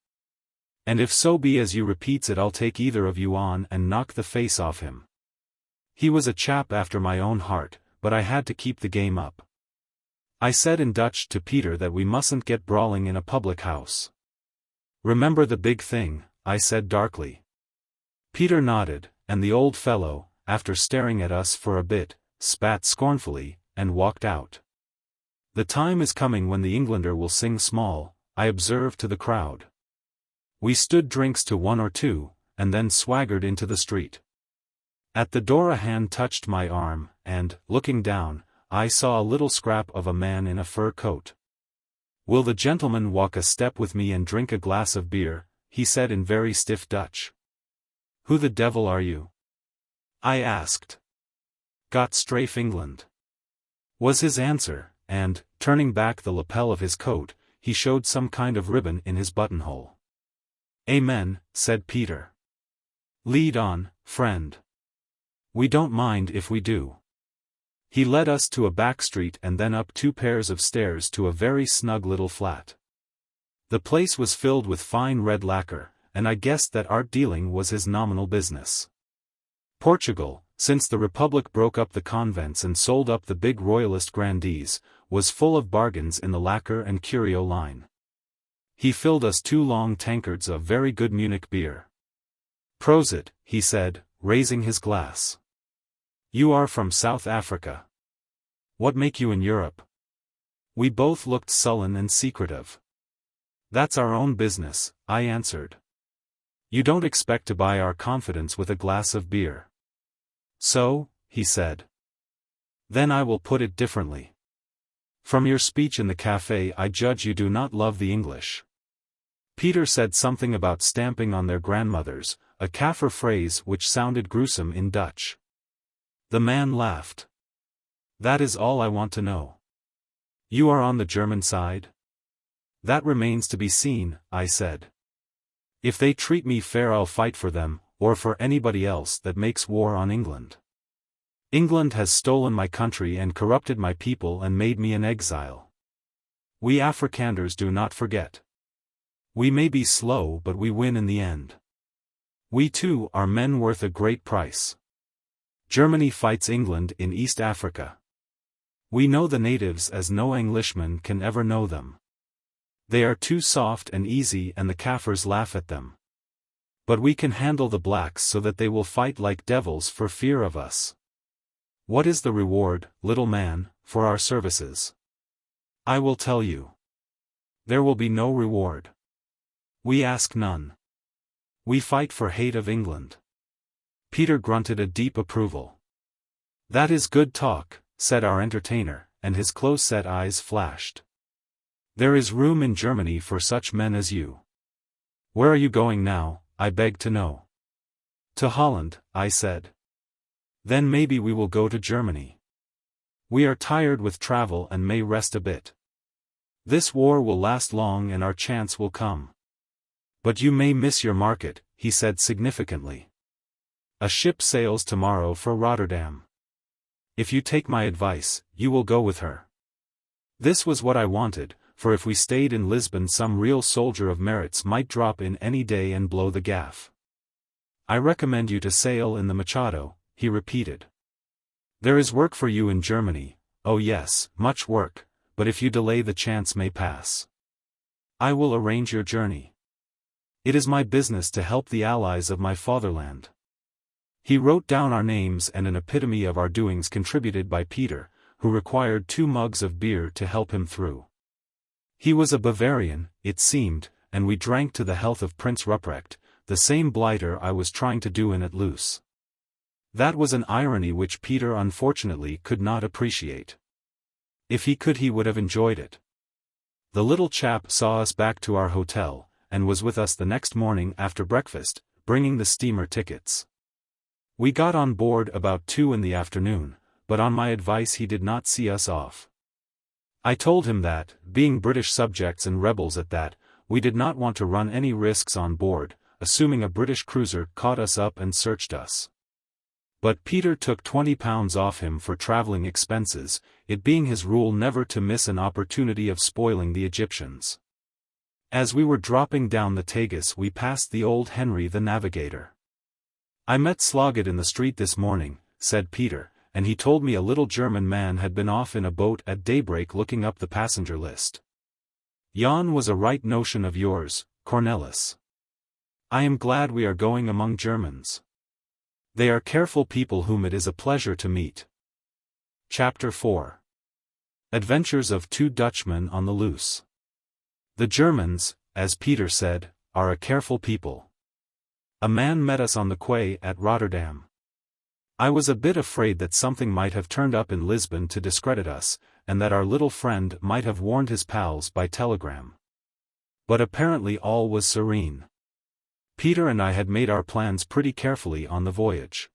And if so be as you repeats it I'll take either of you on and knock the face off him. He was a chap after my own heart, but I had to keep the game up. I said in Dutch to Peter that we mustn't get brawling in a public house. Remember the big thing, I said darkly. Peter nodded, and the old fellow, after staring at us for a bit, spat scornfully, and walked out. The time is coming when the Englander will sing small, I observed to the crowd. We stood drinks to one or two, and then swaggered into the street. At the door a hand touched my arm, and, looking down, I saw a little scrap of a man in a fur coat. "Will the gentleman walk a step with me and drink a glass of beer?" he said in very stiff Dutch. "Who the devil are you?" I asked. "Got strafe England," was his answer, and, turning back the lapel of his coat, he showed some kind of ribbon in his buttonhole. "Amen," said Peter. "Lead on, friend. We don't mind if we do." He led us to a back street and then up 2 pairs of stairs to a very snug little flat. The place was filled with fine red lacquer, and I guessed that art dealing was his nominal business. Portugal, since the Republic broke up the convents and sold up the big royalist grandees, was full of bargains in the lacquer and curio line. He filled us 2 long tankards of very good Munich beer. "Prosit," he said, raising his glass. "You are from South Africa. What make you in Europe?" We both looked sullen and secretive. "That's our own business," I answered. "You don't expect to buy our confidence with a glass of beer." "So," he said. "Then I will put it differently. From your speech in the café I judge you do not love the English." Peter said something about stamping on their grandmothers, a Kaffir phrase which sounded gruesome in Dutch. The man laughed. "That is all I want to know. You are on the German side?" "That remains to be seen," I said. "If they treat me fair I'll fight for them, or for anybody else that makes war on England. England has stolen my country and corrupted my people and made me an exile. We Afrikanders do not forget. We may be slow but we win in the end. We too are men worth a great price. Germany fights England in East Africa. We know the natives as no Englishman can ever know them. They are too soft and easy and the Kaffirs laugh at them. But we can handle the blacks so that they will fight like devils for fear of us. What is the reward, little man, for our services? I will tell you. There will be no reward. We ask none. We fight for hate of England." Peter grunted a deep approval. "That is good talk," said our entertainer, and his close-set eyes flashed. "There is room in Germany for such men as you. Where are you going now, I beg to know?" "To Holland," I said. "Then maybe we will go to Germany. We are tired with travel and may rest a bit. This war will last long and our chance will come. But you may miss your market," he said significantly. "A ship sails tomorrow for Rotterdam. If you take my advice, you will go with her." This was what I wanted, for if we stayed in Lisbon some real soldier of merits might drop in any day and blow the gaff. "I recommend you to sail in the Machado," he repeated. "There is work for you in Germany, oh yes, much work, but if you delay the chance may pass. I will arrange your journey. It is my business to help the allies of my fatherland." He wrote down our names and an epitome of our doings contributed by Peter, who required 2 mugs of beer to help him through. He was a Bavarian, it seemed, and we drank to the health of Prince Ruprecht, the same blighter I was trying to do in at Loos. That was an irony which Peter unfortunately could not appreciate. If he could he would have enjoyed it. The little chap saw us back to our hotel, and was with us the next morning after breakfast, bringing the steamer tickets. We got on board about 2 in the afternoon, but on my advice he did not see us off. I told him that, being British subjects and rebels at that, we did not want to run any risks on board, assuming a British cruiser caught us up and searched us. But Peter took £20 off him for travelling expenses, it being his rule never to miss an opportunity of spoiling the Egyptians. As we were dropping down the Tagus we passed the old Henry the Navigator. "I met Sloggett in the street this morning," said Peter, and he told me a little German man had been off in a boat at daybreak looking up the passenger list. "Yon was a right notion of yours, Cornelis. I am glad we are going among Germans. They are careful people whom it is a pleasure to meet." Chapter 4. Adventures of 2 Dutchmen on the Loose. The Germans, as Peter said, are a careful people. A man met us on the quay at Rotterdam. I was a bit afraid that something might have turned up in Lisbon to discredit us, and that our little friend might have warned his pals by telegram. But apparently all was serene. Peter and I had made our plans pretty carefully on the voyage.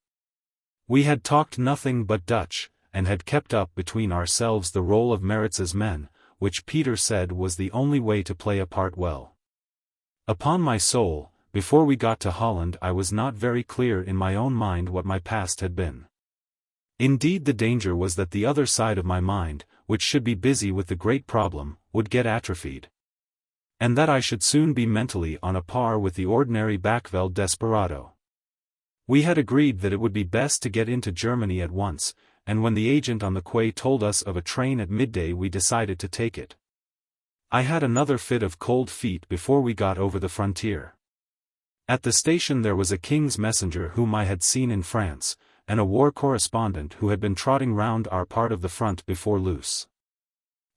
We had talked nothing but Dutch, and had kept up between ourselves the role of Maritz's men, which Peter said was the only way to play a part well. Upon my soul, before we got to Holland I was not very clear in my own mind what my past had been. Indeed, the danger was that the other side of my mind, which should be busy with the great problem, would get atrophied. And that I should soon be mentally on a par with the ordinary Backveld desperado. We had agreed that it would be best to get into Germany at once, and when the agent on the quay told us of a train at midday we decided to take it. I had another fit of cold feet before we got over the frontier. At the station there was a king's messenger whom I had seen in France, and a war correspondent who had been trotting round our part of the front before Loos.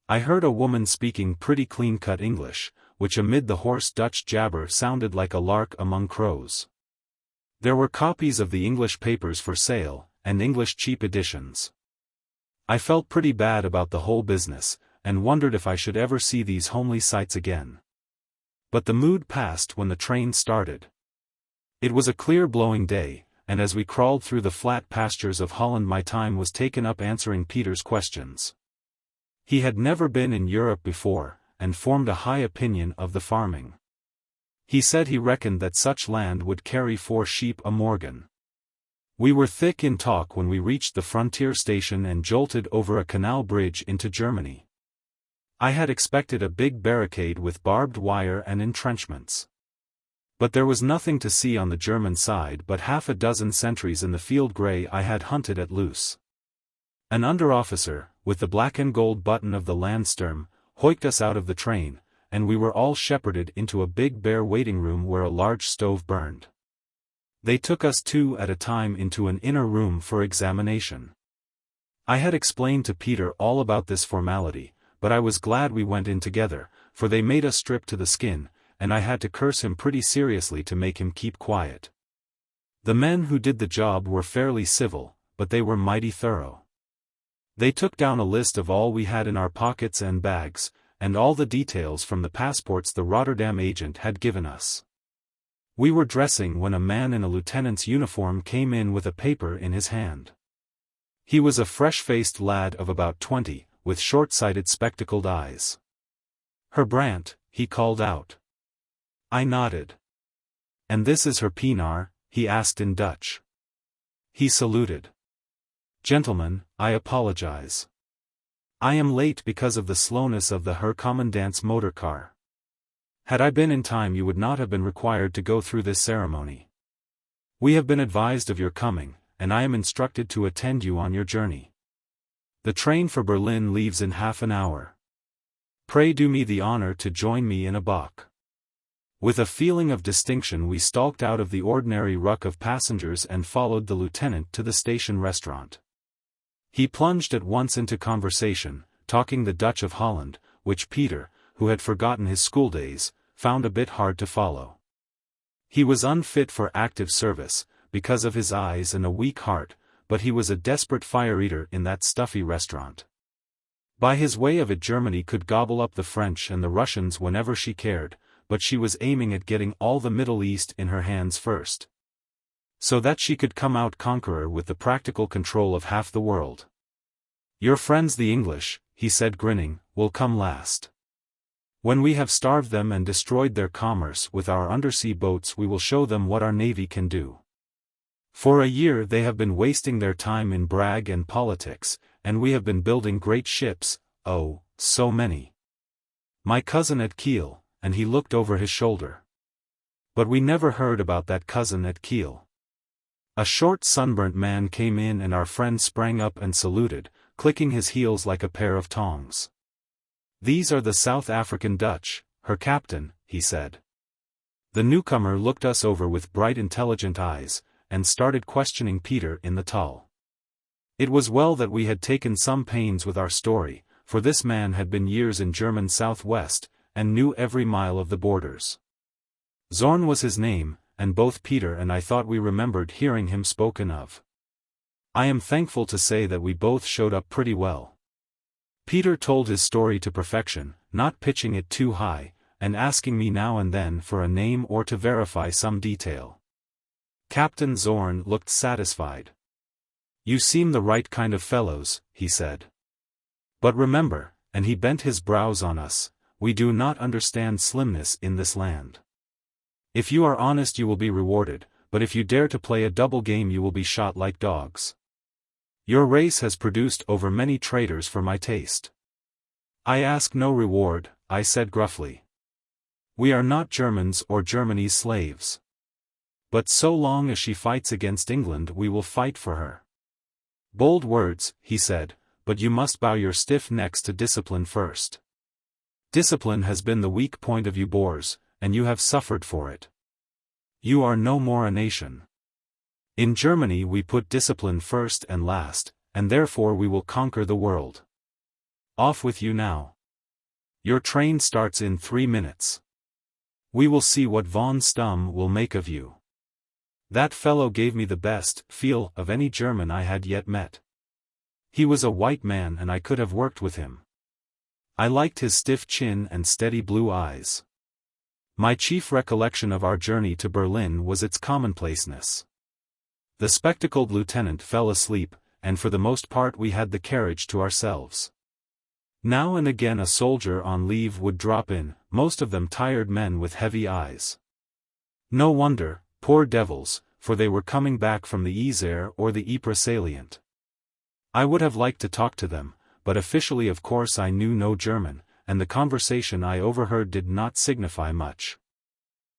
I heard a woman speaking pretty clean-cut English, which amid the hoarse Dutch jabber sounded like a lark among crows. There were copies of the English papers for sale, and English cheap editions. I felt pretty bad about the whole business, and wondered if I should ever see these homely sights again. But the mood passed when the train started. It was a clear blowing day, and as we crawled through the flat pastures of Holland my time was taken up answering Peter's questions. He had never been in Europe before, and formed a high opinion of the farming. He said he reckoned that such land would carry 4 sheep a morgen. We were thick in talk when we reached the frontier station and jolted over a canal bridge into Germany. I had expected a big barricade with barbed wire and entrenchments. But there was nothing to see on the German side but half a dozen sentries in the field grey I had hunted at Loos. An under-officer, with the black and gold button of the Landsturm, hoiked us out of the train, and we were all shepherded into a big bare waiting room where a large stove burned. They took us 2 at a time into an inner room for examination. I had explained to Peter all about this formality, but I was glad we went in together, for they made us strip to the skin, and I had to curse him pretty seriously to make him keep quiet. The men who did the job were fairly civil, but they were mighty thorough. They took down a list of all we had in our pockets and bags, and all the details from the passports the Rotterdam agent had given us. We were dressing when a man in a lieutenant's uniform came in with a paper in his hand. He was a fresh-faced lad of about 20, with short-sighted spectacled eyes. "Her Brant," he called out. I nodded. "And this is her Pienaar?" he asked in Dutch. He saluted. "Gentlemen, I apologize. I am late because of the slowness of the Herr Commandant's motor car. Had I been in time you would not have been required to go through this ceremony. We have been advised of your coming, and I am instructed to attend you on your journey. The train for Berlin leaves in half an hour. Pray do me the honor to join me in a bock." With a feeling of distinction we stalked out of the ordinary ruck of passengers and followed the lieutenant to the station restaurant. He plunged at once into conversation, talking the Dutch of Holland, which Peter, who had forgotten his schooldays, found a bit hard to follow. He was unfit for active service, because of his eyes and a weak heart, but he was a desperate fire-eater in that stuffy restaurant. By his way of it Germany could gobble up the French and the Russians whenever she cared, but she was aiming at getting all the Middle East in her hands first, so that she could come out conqueror with the practical control of half the world. "Your friends the English," he said grinning, "will come last. When we have starved them and destroyed their commerce with our undersea boats we will show them what our navy can do. For a year they have been wasting their time in brag and politics, and we have been building great ships, oh, so many. My cousin at Kiel," and he looked over his shoulder. But we never heard about that cousin at Kiel. A short sunburnt man came in and our friend sprang up and saluted, clicking his heels like a pair of tongs. "These are the South African Dutch, her captain," he said. The newcomer looked us over with bright intelligent eyes, and started questioning Peter in the taal. It was well that we had taken some pains with our story, for this man had been years in German Southwest, and knew every mile of the borders. Zorn was his name, and both Peter and I thought we remembered hearing him spoken of. I am thankful to say that we both showed up pretty well. Peter told his story to perfection, not pitching it too high, and asking me now and then for a name or to verify some detail. Captain Zorn looked satisfied. "You seem the right kind of fellows," he said. "But remember," and he bent his brows on us, "we do not understand slimness in this land. If you are honest you will be rewarded, but if you dare to play a double game you will be shot like dogs. Your race has produced over many traitors for my taste." "I ask no reward," I said gruffly. "We are not Germans or Germany's slaves. But so long as she fights against England we will fight for her." "Bold words," he said, "but you must bow your stiff necks to discipline first. Discipline has been the weak point of you Boers, and you have suffered for it. You are no more a nation. In Germany we put discipline first and last, and therefore we will conquer the world. Off with you now. Your train starts in 3 minutes. We will see what von Stumm will make of you." That fellow gave me the best feel of any German I had yet met. He was a white man and I could have worked with him. I liked his stiff chin and steady blue eyes. My chief recollection of our journey to Berlin was its commonplaceness. The spectacled lieutenant fell asleep, and for the most part we had the carriage to ourselves. Now and again a soldier on leave would drop in, most of them tired men with heavy eyes. No wonder, poor devils, for they were coming back from the Yser or the Ypres salient. I would have liked to talk to them, but officially of course I knew no German, and the conversation I overheard did not signify much.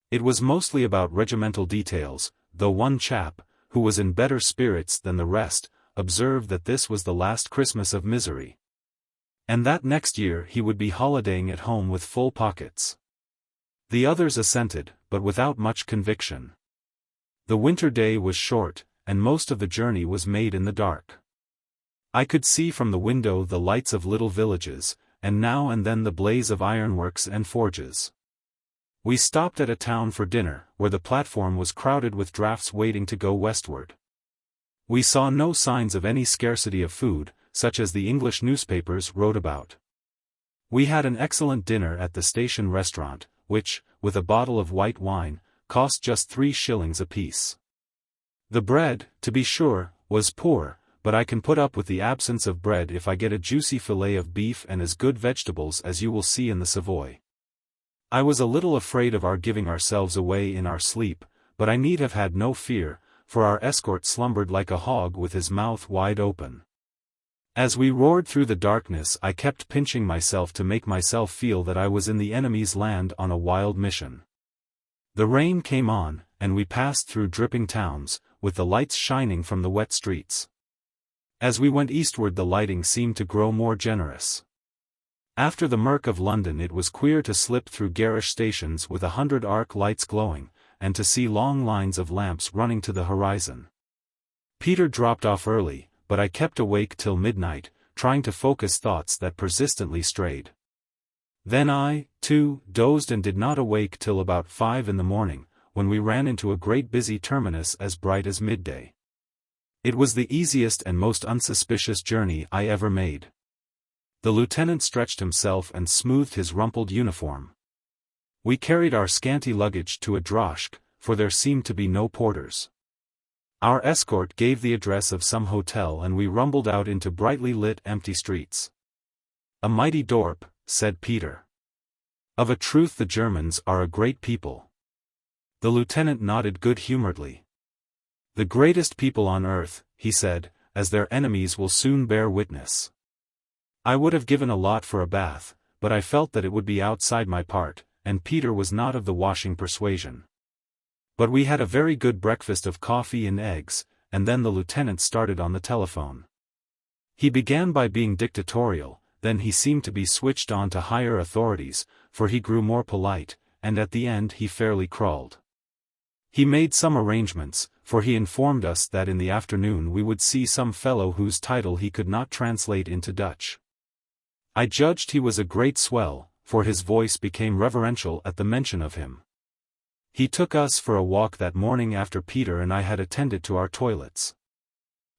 It was mostly about regimental details, though one chap, who was in better spirits than the rest, observed that this was the last Christmas of misery. And that next year he would be holidaying at home with full pockets. The others assented, but without much conviction. The winter day was short, and most of the journey was made in the dark. I could see from the window the lights of little villages, and now and then the blaze of ironworks and forges. We stopped at a town for dinner, where the platform was crowded with drafts waiting to go westward. We saw no signs of any scarcity of food, such as the English newspapers wrote about. We had an excellent dinner at the station restaurant, which, with a bottle of white wine, cost just 3 shillings apiece. The bread, to be sure, was poor, but I can put up with the absence of bread if I get a juicy fillet of beef and as good vegetables as you will see in the Savoy. I was a little afraid of our giving ourselves away in our sleep, but I need have had no fear, for our escort slumbered like a hog with his mouth wide open. As we roared through the darkness I kept pinching myself to make myself feel that I was in the enemy's land on a wild mission. The rain came on, and we passed through dripping towns, with the lights shining from the wet streets. As we went eastward the lighting seemed to grow more generous. After the murk of London it was queer to slip through garish stations with 100 arc lights glowing, and to see long lines of lamps running to the horizon. Peter dropped off early, but I kept awake till midnight, trying to focus thoughts that persistently strayed. Then I, too, dozed and did not awake till about 5 in the morning, when we ran into a great busy terminus as bright as midday. It was the easiest and most unsuspicious journey I ever made. The lieutenant stretched himself and smoothed his rumpled uniform. We carried our scanty luggage to a droshk, for there seemed to be no porters. Our escort gave the address of some hotel and we rumbled out into brightly lit empty streets. "A mighty dorp," said Peter. "Of a truth the Germans are a great people." The lieutenant nodded good-humoredly. "The greatest people on earth," he said, "as their enemies will soon bear witness." I would have given a lot for a bath, but I felt that it would be outside my part, and Peter was not of the washing persuasion. But we had a very good breakfast of coffee and eggs, and then the lieutenant started on the telephone. He began by being dictatorial, then he seemed to be switched on to higher authorities, for he grew more polite, and at the end he fairly crawled. He made some arrangements, for he informed us that in the afternoon we would see some fellow whose title he could not translate into Dutch. I judged he was a great swell, for his voice became reverential at the mention of him. He took us for a walk that morning after Peter and I had attended to our toilets.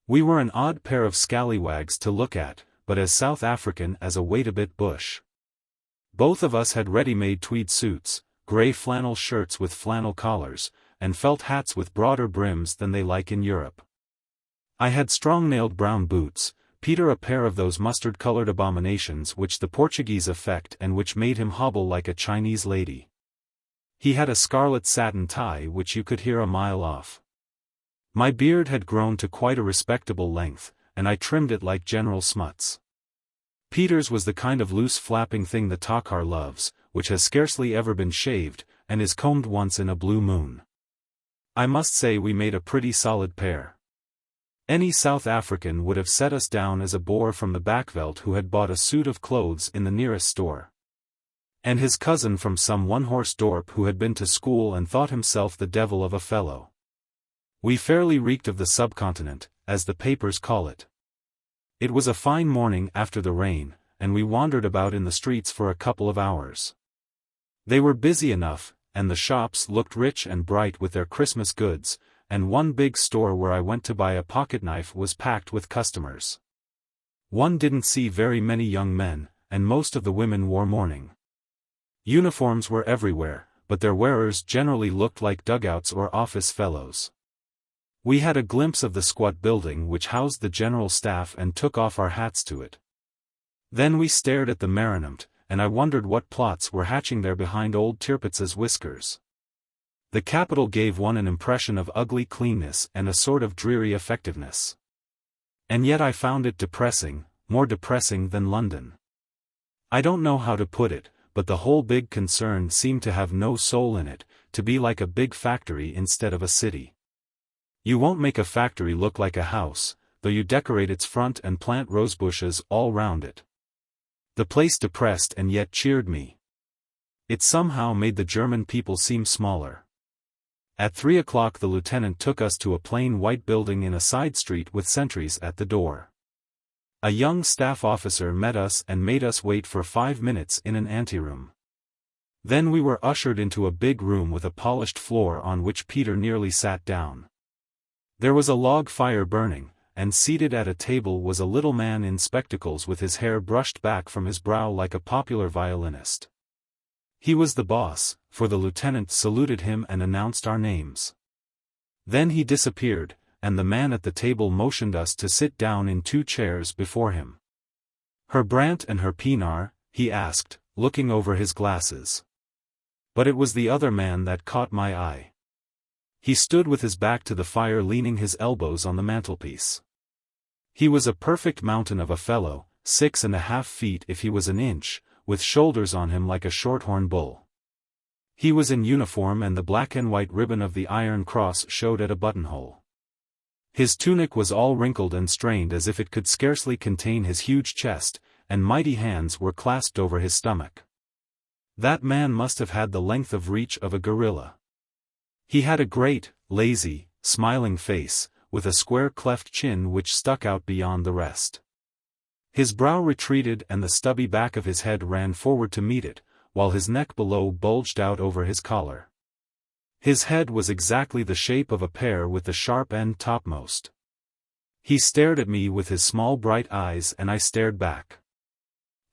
We were an odd pair of scallywags to look at, but as South African as a wait-a-bit bush. Both of us had ready-made tweed suits, grey flannel shirts with flannel collars, and felt hats with broader brims than they like in Europe. I had strong-nailed brown boots, Peter a pair of those mustard-colored abominations which the Portuguese affect and which made him hobble like a Chinese lady. He had a scarlet satin tie which you could hear a mile off. My beard had grown to quite a respectable length, and I trimmed it like General Smuts. Peter's was the kind of loose flapping thing the Takhar loves, which has scarcely ever been shaved, and is combed once in a blue moon. I must say we made a pretty solid pair. Any South African would have set us down as a boor from the Backveld who had bought a suit of clothes in the nearest store. And his cousin from some one-horse dorp who had been to school and thought himself the devil of a fellow. We fairly reeked of the subcontinent, as the papers call it. It was a fine morning after the rain, and we wandered about in the streets for a couple of hours. They were busy enough, and the shops looked rich and bright with their Christmas goods, and one big store where I went to buy a pocketknife was packed with customers. One didn't see very many young men, and most of the women wore mourning. Uniforms were everywhere, but their wearers generally looked like dugouts or office fellows. We had a glimpse of the squat building which housed the general staff and took off our hats to it. Then we stared at the Marineamt, and I wondered what plots were hatching there behind old Tirpitz's whiskers. The capital gave one an impression of ugly cleanness and a sort of dreary effectiveness. And yet I found it depressing, more depressing than London. I don't know how to put it, but the whole big concern seemed to have no soul in it, to be like a big factory instead of a city. You won't make a factory look like a house, though you decorate its front and plant rosebushes all round it. The place depressed and yet cheered me. It somehow made the German people seem smaller. At 3 o'clock the lieutenant took us to a plain white building in a side street with sentries at the door. A young staff officer met us and made us wait for 5 minutes in an anteroom. Then we were ushered into a big room with a polished floor on which Peter nearly sat down. There was a log fire burning, and seated at a table was a little man in spectacles with his hair brushed back from his brow like a popular violinist. He was the boss, for the lieutenant saluted him and announced our names. Then he disappeared, and the man at the table motioned us to sit down in 2 chairs before him. "Herr Brandt and Herr Pienaar?" he asked, looking over his glasses. But it was the other man that caught my eye. He stood with his back to the fire leaning his elbows on the mantelpiece. He was a perfect mountain of a fellow, 6½ feet if he was an inch, with shoulders on him like a shorthorn bull. He was in uniform and the black and white ribbon of the Iron Cross showed at a buttonhole. His tunic was all wrinkled and strained as if it could scarcely contain his huge chest, and mighty hands were clasped over his stomach. That man must have had the length of reach of a gorilla. He had a great, lazy, smiling face, with a square cleft chin which stuck out beyond the rest. His brow retreated and the stubby back of his head ran forward to meet it, while his neck below bulged out over his collar. His head was exactly the shape of a pear with the sharp end topmost. He stared at me with his small bright eyes and I stared back.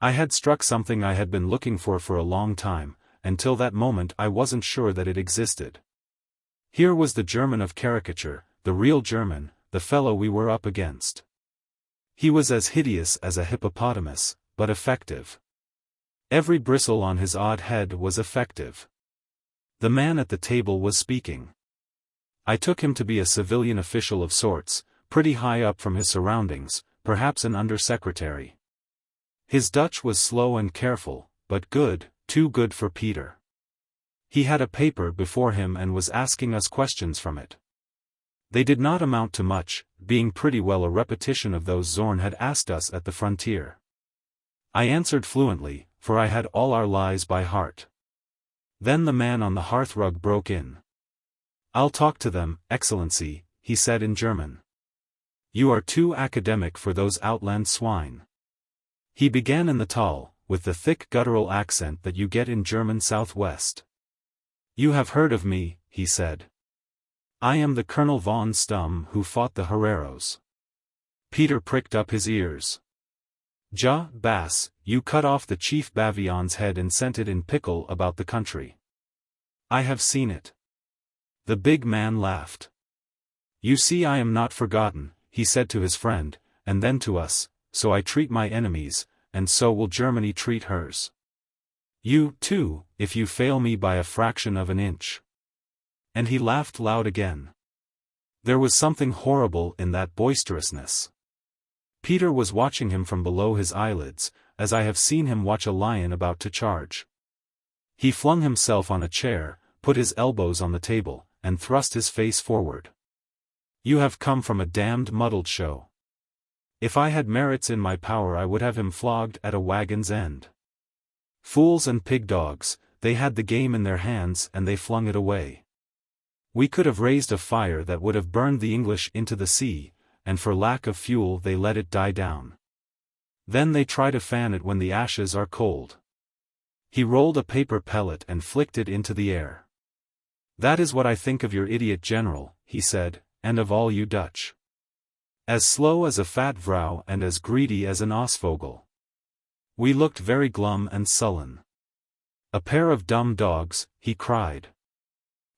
I had struck something I had been looking for a long time, until that moment I wasn't sure that it existed. Here was the German of caricature, the real German, the fellow we were up against. He was as hideous as a hippopotamus, but effective. Every bristle on his odd head was effective. The man at the table was speaking. I took him to be a civilian official of sorts, pretty high up from his surroundings, perhaps an under-secretary. His Dutch was slow and careful, but good, too good for Peter. He had a paper before him and was asking us questions from it. They did not amount to much, being pretty well a repetition of those Zorn had asked us at the frontier. I answered fluently, for I had all our lies by heart. Then the man on the hearthrug broke in. "I'll talk to them, Excellency," he said in German. "You are too academic for those outland swine." He began in the Tal, with the thick guttural accent that you get in German Southwest. "You have heard of me," he said. "I am the Colonel von Stumm who fought the Hereros." Peter pricked up his ears. Bass, you cut off the chief Bavion's head and sent it in pickle about the country. I have seen it. The big man laughed. You see, I am not forgotten, he said to his friend, and then to us, so I treat my enemies, and so will Germany treat hers. You, too, if you fail me by a fraction of an inch. And he laughed loud again. There was something horrible in that boisterousness. Peter was watching him from below his eyelids, as I have seen him watch a lion about to charge. He flung himself on a chair, put his elbows on the table, and thrust his face forward. You have come from a damned muddled show. If I had merits in my power I would have him flogged at a wagon's end. Fools and pig dogs, they had the game in their hands and they flung it away. We could have raised a fire that would have burned the English into the sea, and for lack of fuel they let it die down. Then they try to fan it when the ashes are cold. He rolled a paper pellet and flicked it into the air. That is what I think of your idiot general, he said, and of all you Dutch. As slow as a fat vrouw and as greedy as an osvogel. We looked very glum and sullen. A pair of dumb dogs, he cried.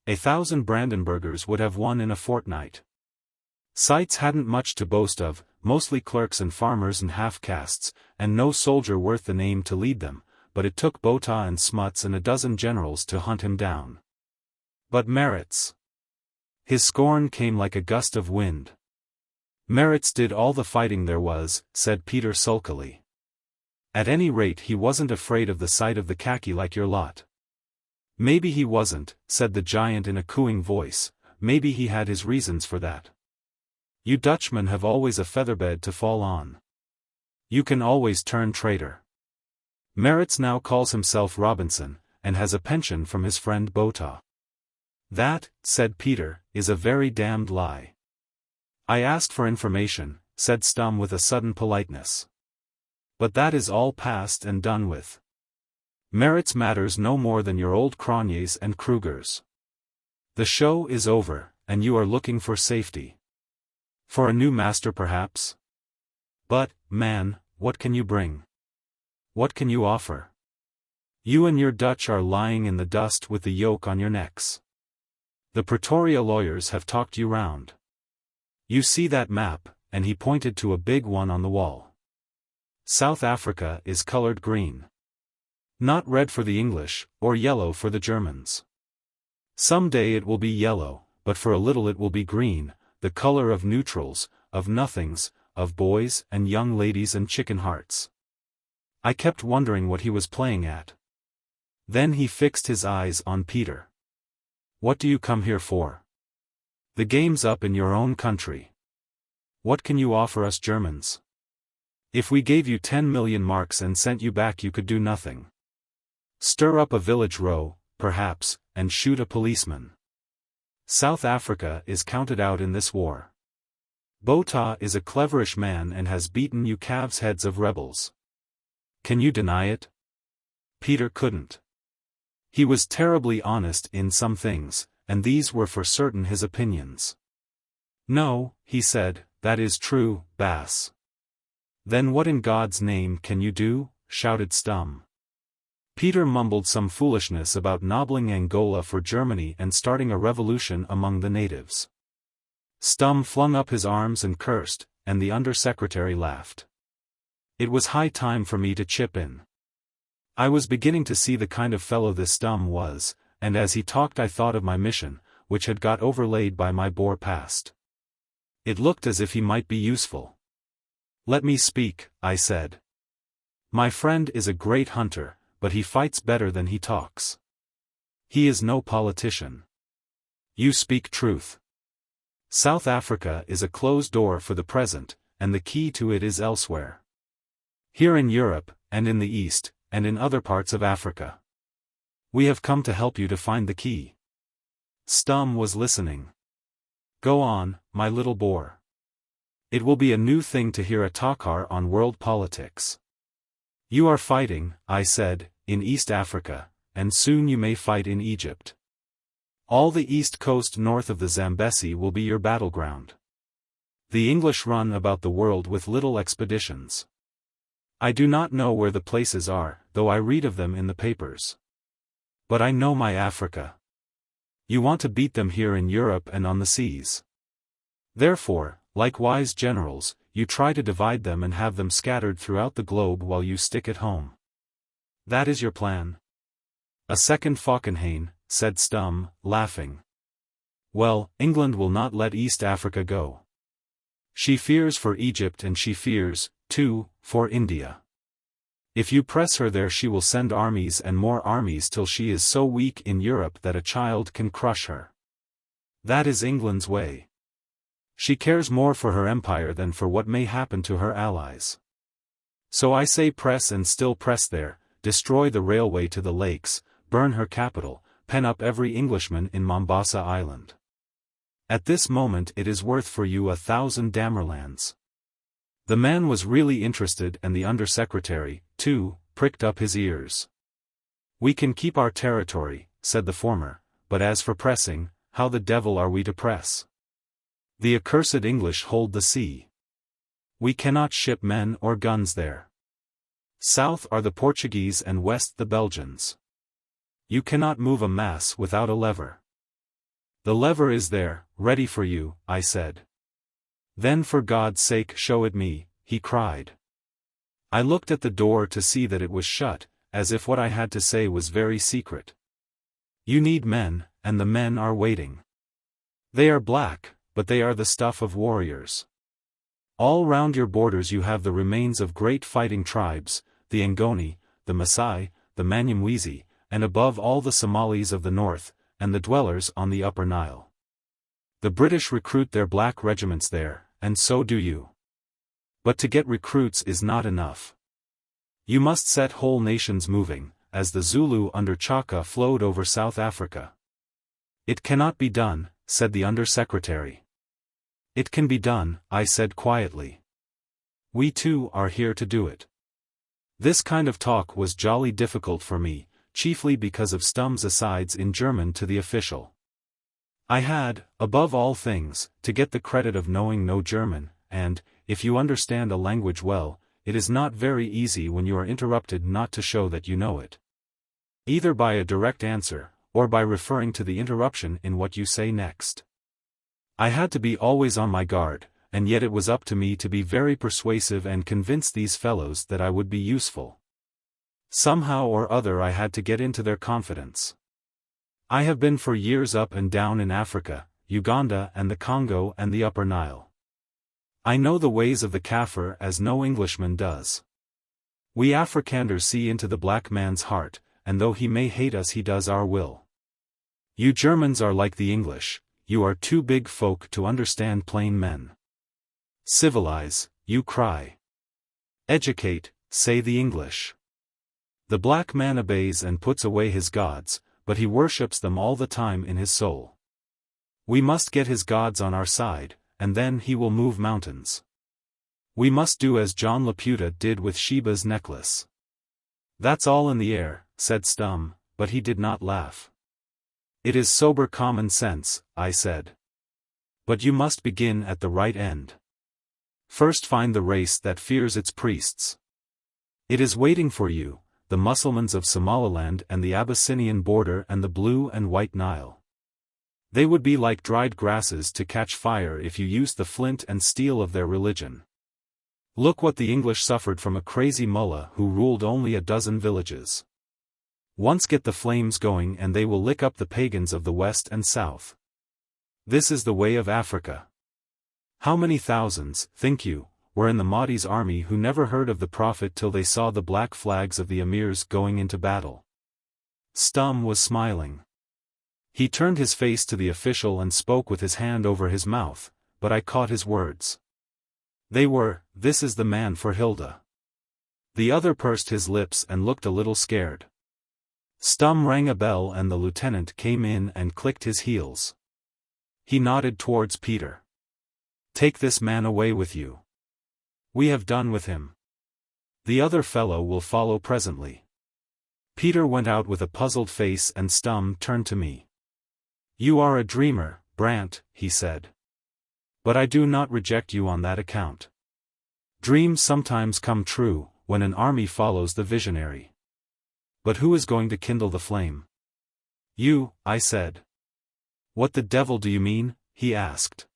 1,000 Brandenburgers would have won in a fortnight. Cites hadn't much to boast of, mostly clerks and farmers and half-castes, and no soldier worth the name to lead them, but it took Botha and Smuts and a dozen generals to hunt him down. But merits. His scorn came like a gust of wind. Merits did all the fighting there was, said Peter sulkily. At any rate he wasn't afraid of the sight of the khaki like your lot. Maybe he wasn't, said the giant in a cooing voice, maybe he had his reasons for that. You Dutchmen have always a featherbed to fall on. You can always turn traitor. Merits now calls himself Robinson, and has a pension from his friend Botha. That, said Peter, is a very damned lie. I asked for information, said Stum with a sudden politeness. But that is all past and done with. Merits matters no more than your old Croniers and Krugers. The show is over, and you are looking for safety. For a new master perhaps? But, man, what can you bring? What can you offer? You and your Dutch are lying in the dust with the yoke on your necks. The Pretoria lawyers have talked you round. You see that map, and he pointed to a big one on the wall. South Africa is colored green. Not red for the English, or yellow for the Germans. Some day it will be yellow, but for a little it will be green, the color of neutrals, of nothings, of boys and young ladies and chicken hearts. I kept wondering what he was playing at. Then he fixed his eyes on Peter. What do you come here for? The game's up in your own country. What can you offer us Germans? If we gave you 10 million marks and sent you back you could do nothing. Stir up a village row, perhaps, and shoot a policeman. South Africa is counted out in this war. Botha is a cleverish man and has beaten you calves' heads of rebels. Can you deny it? Peter couldn't. He was terribly honest in some things, and these were for certain his opinions. No, he said, that is true, Bass. Then what in God's name can you do? Shouted Stum. Peter mumbled some foolishness about nobbling Angola for Germany and starting a revolution among the natives. Stum flung up his arms and cursed, and the under-secretary laughed. It was high time for me to chip in. I was beginning to see the kind of fellow this Stum was, and as he talked I thought of my mission, which had got overlaid by my Boer past. It looked as if he might be useful. Let me speak, I said. My friend is a great hunter, but he fights better than he talks. He is no politician. You speak truth. South Africa is a closed door for the present, and the key to it is elsewhere. Here in Europe, and in the East, and in other parts of Africa. We have come to help you to find the key. Stum was listening. Go on, my little Boer. It will be a new thing to hear a talker on world politics. You are fighting, I said, in East Africa, and soon you may fight in Egypt. All the east coast north of the Zambesi will be your battleground. The English run about the world with little expeditions. I do not know where the places are, though I read of them in the papers. But I know my Africa. You want to beat them here in Europe and on the seas. Therefore, like wise generals, you try to divide them and have them scattered throughout the globe while you stick at home. That is your plan. A second Falkenhayn, said Stum, laughing. Well, England will not let East Africa go. She fears for Egypt and she fears, too, for India. If you press her there she will send armies and more armies till she is so weak in Europe that a child can crush her. That is England's way. She cares more for her empire than for what may happen to her allies. So I say press and still press there, destroy the railway to the lakes, burn her capital, pen up every Englishman in Mombasa Island. At this moment it is worth for you 1,000 damerlands. The man was really interested and the under-secretary, too, pricked up his ears. We can keep our territory, said the former, but as for pressing, how the devil are we to press? The accursed English hold the sea. We cannot ship men or guns there. South are the Portuguese and west the Belgians. You cannot move a mass without a lever. The lever is there, ready for you, I said. Then for God's sake show it me, he cried. I looked at the door to see that it was shut, as if what I had to say was very secret. You need men, and the men are waiting. They are black, but they are the stuff of warriors. All round your borders you have the remains of great fighting tribes, the Ngoni, the Maasai, the Manyamwezi, and above all the Somalis of the north, and the dwellers on the upper Nile. The British recruit their black regiments there, and so do you. But to get recruits is not enough. You must set whole nations moving, as the Zulu under Chaka flowed over South Africa. It cannot be done, said the under-secretary. It can be done, I said quietly. We too are here to do it. This kind of talk was jolly difficult for me, chiefly because of Stum's asides in German to the official. I had, above all things, to get the credit of knowing no German, and, if you understand a language well, it is not very easy when you are interrupted not to show that you know it. Either by a direct answer, or by referring to the interruption in what you say next. I had to be always on my guard, and yet it was up to me to be very persuasive and convince these fellows that I would be useful. Somehow or other I had to get into their confidence. I have been for years up and down in Africa, Uganda and the Congo and the Upper Nile. I know the ways of the Kaffir as no Englishman does. We Afrikanders see into the black man's heart, and though he may hate us he does our will. You Germans are like the English, you are too big folk to understand plain men. Civilize, you cry. Educate, say the English. The black man obeys and puts away his gods, but he worships them all the time in his soul. We must get his gods on our side, and then he will move mountains. We must do as John Laputa did with Sheba's necklace. That's all in the air, said Stum, but he did not laugh. It is sober common sense, I said. But you must begin at the right end. First find the race that fears its priests. It is waiting for you, the Mussulmans of Somaliland and the Abyssinian border and the Blue and White Nile. They would be like dried grasses to catch fire if you used the flint and steel of their religion. Look what the English suffered from a crazy mullah who ruled only a dozen villages. Once get the flames going and they will lick up the pagans of the west and south. This is the way of Africa. How many thousands, think you, were in the Mahdi's army who never heard of the Prophet till they saw the black flags of the emirs going into battle? Stum was smiling. He turned his face to the official and spoke with his hand over his mouth, but I caught his words. They were, "This is the man for Hilda." The other pursed his lips and looked a little scared. Stum rang a bell and the lieutenant came in and clicked his heels. He nodded towards Peter. "Take this man away with you. We have done with him. The other fellow will follow presently." Peter went out with a puzzled face and Stum turned to me. "You are a dreamer, Brant," he said. "But I do not reject you on that account. Dreams sometimes come true, when an army follows the visionary. But who is going to kindle the flame? You, I said. What the devil do you mean? He asked.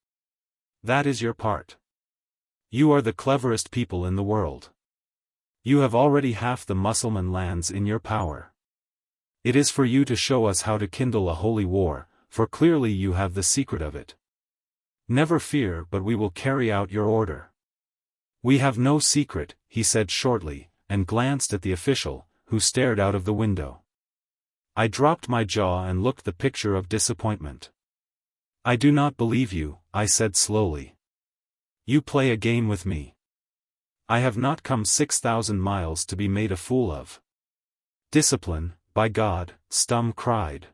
That is your part. You are the cleverest people in the world. You have already half the Mussulman lands in your power. It is for you to show us how to kindle a holy war, for clearly you have the secret of it. Never fear, but we will carry out your order. We have no secret, he said shortly, and glanced at the official, who stared out of the window. I dropped my jaw and looked the picture of disappointment. I do not believe you, I said slowly. You play a game with me. I have not come 6,000 miles to be made a fool of. Discipline, by God, Stumm cried.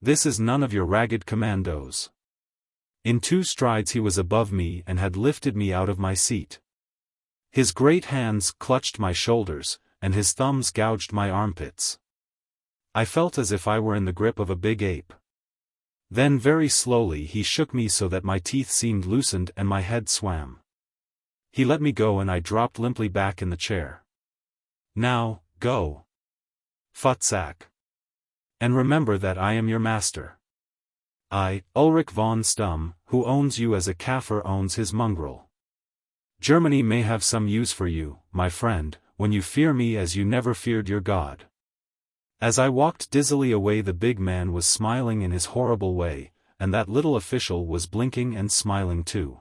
This is none of your ragged commandos. In 2 strides he was above me and had lifted me out of my seat. His great hands clutched my shoulders, and his thumbs gouged my armpits. I felt as if I were in the grip of a big ape. Then very slowly he shook me so that my teeth seemed loosened and my head swam. He let me go and I dropped limply back in the chair. Now, go. Futsack. And remember that I am your master. I, Ulrich von Stumm, who owns you as a Kaffir owns his mongrel. Germany may have some use for you, my friend, when you fear me as you never feared your God. As I walked dizzily away, the big man was smiling in his horrible way, and that little official was blinking and smiling too.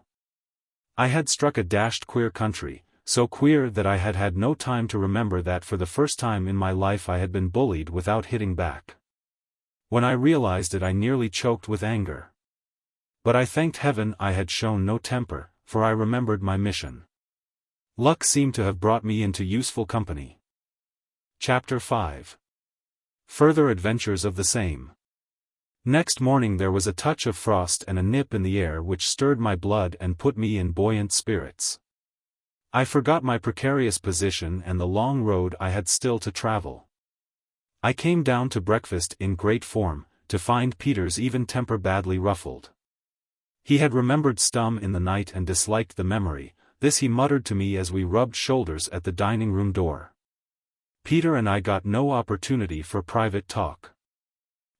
I had struck a dashed queer country, so queer that I had had no time to remember that for the first time in my life I had been bullied without hitting back. When I realized it, I nearly choked with anger. But I thanked heaven I had shown no temper, for I remembered my mission. Luck seemed to have brought me into useful company. Chapter 5. Further adventures of the same. Next morning there was a touch of frost and a nip in the air which stirred my blood and put me in buoyant spirits. I forgot my precarious position and the long road I had still to travel. I came down to breakfast in great form, to find Peter's even temper badly ruffled. He had remembered Stumm in the night and disliked the memory. This he muttered to me as we rubbed shoulders at the dining-room door. Peter and I got no opportunity for private talk.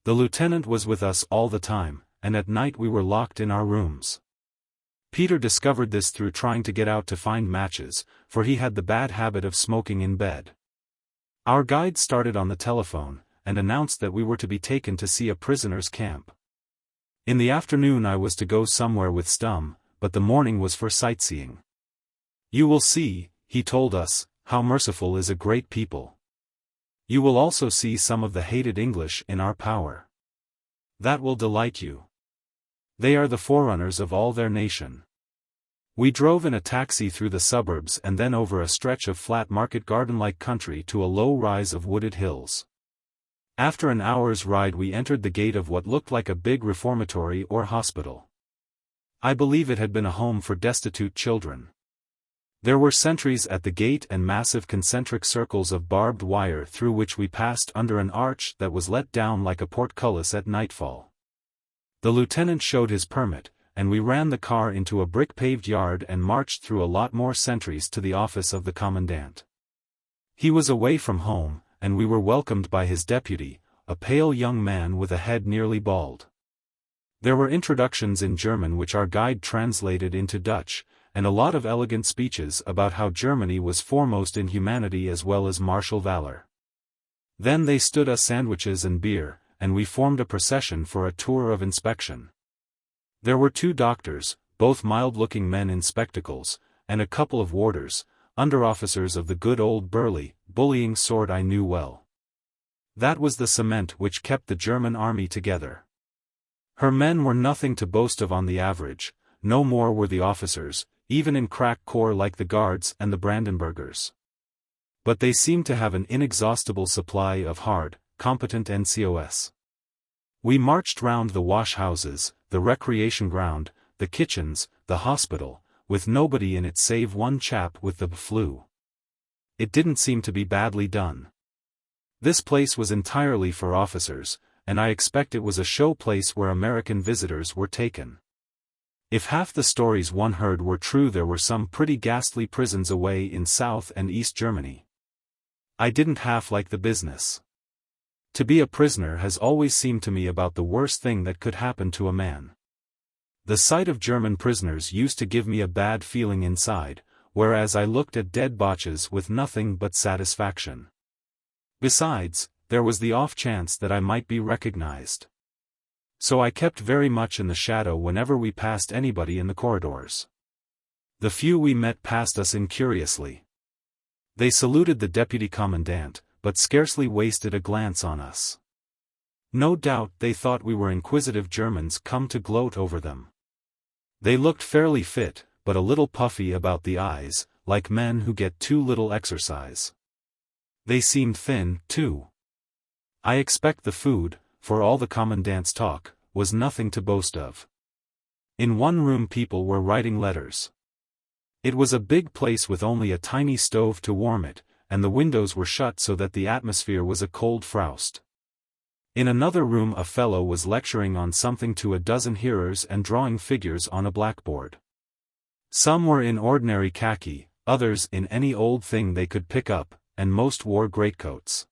The lieutenant was with us all the time, and at night we were locked in our rooms. Peter discovered this through trying to get out to find matches, for he had the bad habit of smoking in bed. Our guide started on the telephone, and announced that we were to be taken to see a prisoners' camp. In the afternoon I was to go somewhere with Stumm, but the morning was for sightseeing. You will see, he told us, how merciful is a great people. You will also see some of the hated English in our power. That will delight you. They are the forerunners of all their nation. We drove in a taxi through the suburbs and then over a stretch of flat market garden-like country to a low rise of wooded hills. After an hour's ride we entered the gate of what looked like a big reformatory or hospital. I believe it had been a home for destitute children. There were sentries at the gate and massive concentric circles of barbed wire through which we passed under an arch that was let down like a portcullis at nightfall. The lieutenant showed his permit, and we ran the car into a brick-paved yard and marched through a lot more sentries to the office of the commandant. He was away from home, and we were welcomed by his deputy, a pale young man with a head nearly bald. There were introductions in German which our guide translated into Dutch, and a lot of elegant speeches about how Germany was foremost in humanity as well as martial valor. Then they stood us sandwiches and beer, and we formed a procession for a tour of inspection. There were 2 doctors, both mild-looking men in spectacles, and a couple of warders, under-officers of the good old burly, bullying sort I knew well. That was the cement which kept the German army together. Her men were nothing to boast of on the average, no more were the officers, even in crack corps like the Guards and the Brandenburgers. But they seemed to have an inexhaustible supply of hard, competent NCOS. We marched round the wash-houses, the recreation ground, the kitchens, the hospital, with nobody in it save one chap with the flu. It didn't seem to be badly done. This place was entirely for officers, and I expect it was a show place where American visitors were taken. If half the stories one heard were true, there were some pretty ghastly prisons away in South and East Germany. I didn't half like the business. To be a prisoner has always seemed to me about the worst thing that could happen to a man. The sight of German prisoners used to give me a bad feeling inside, whereas I looked at dead Boches with nothing but satisfaction. Besides, there was the off chance that I might be recognized. So I kept very much in the shadow whenever we passed anybody in the corridors. The few we met passed us incuriously. They saluted the deputy commandant, but scarcely wasted a glance on us. No doubt they thought we were inquisitive Germans come to gloat over them. They looked fairly fit, but a little puffy about the eyes, like men who get too little exercise. They seemed thin, too. I expect the food, for all the commandant's talk, was nothing to boast of. In one room people were writing letters. It was a big place with only a tiny stove to warm it, and the windows were shut so that the atmosphere was a cold frost. In another room a fellow was lecturing on something to a dozen hearers and drawing figures on a blackboard. Some were in ordinary khaki, others in any old thing they could pick up, and most wore greatcoats.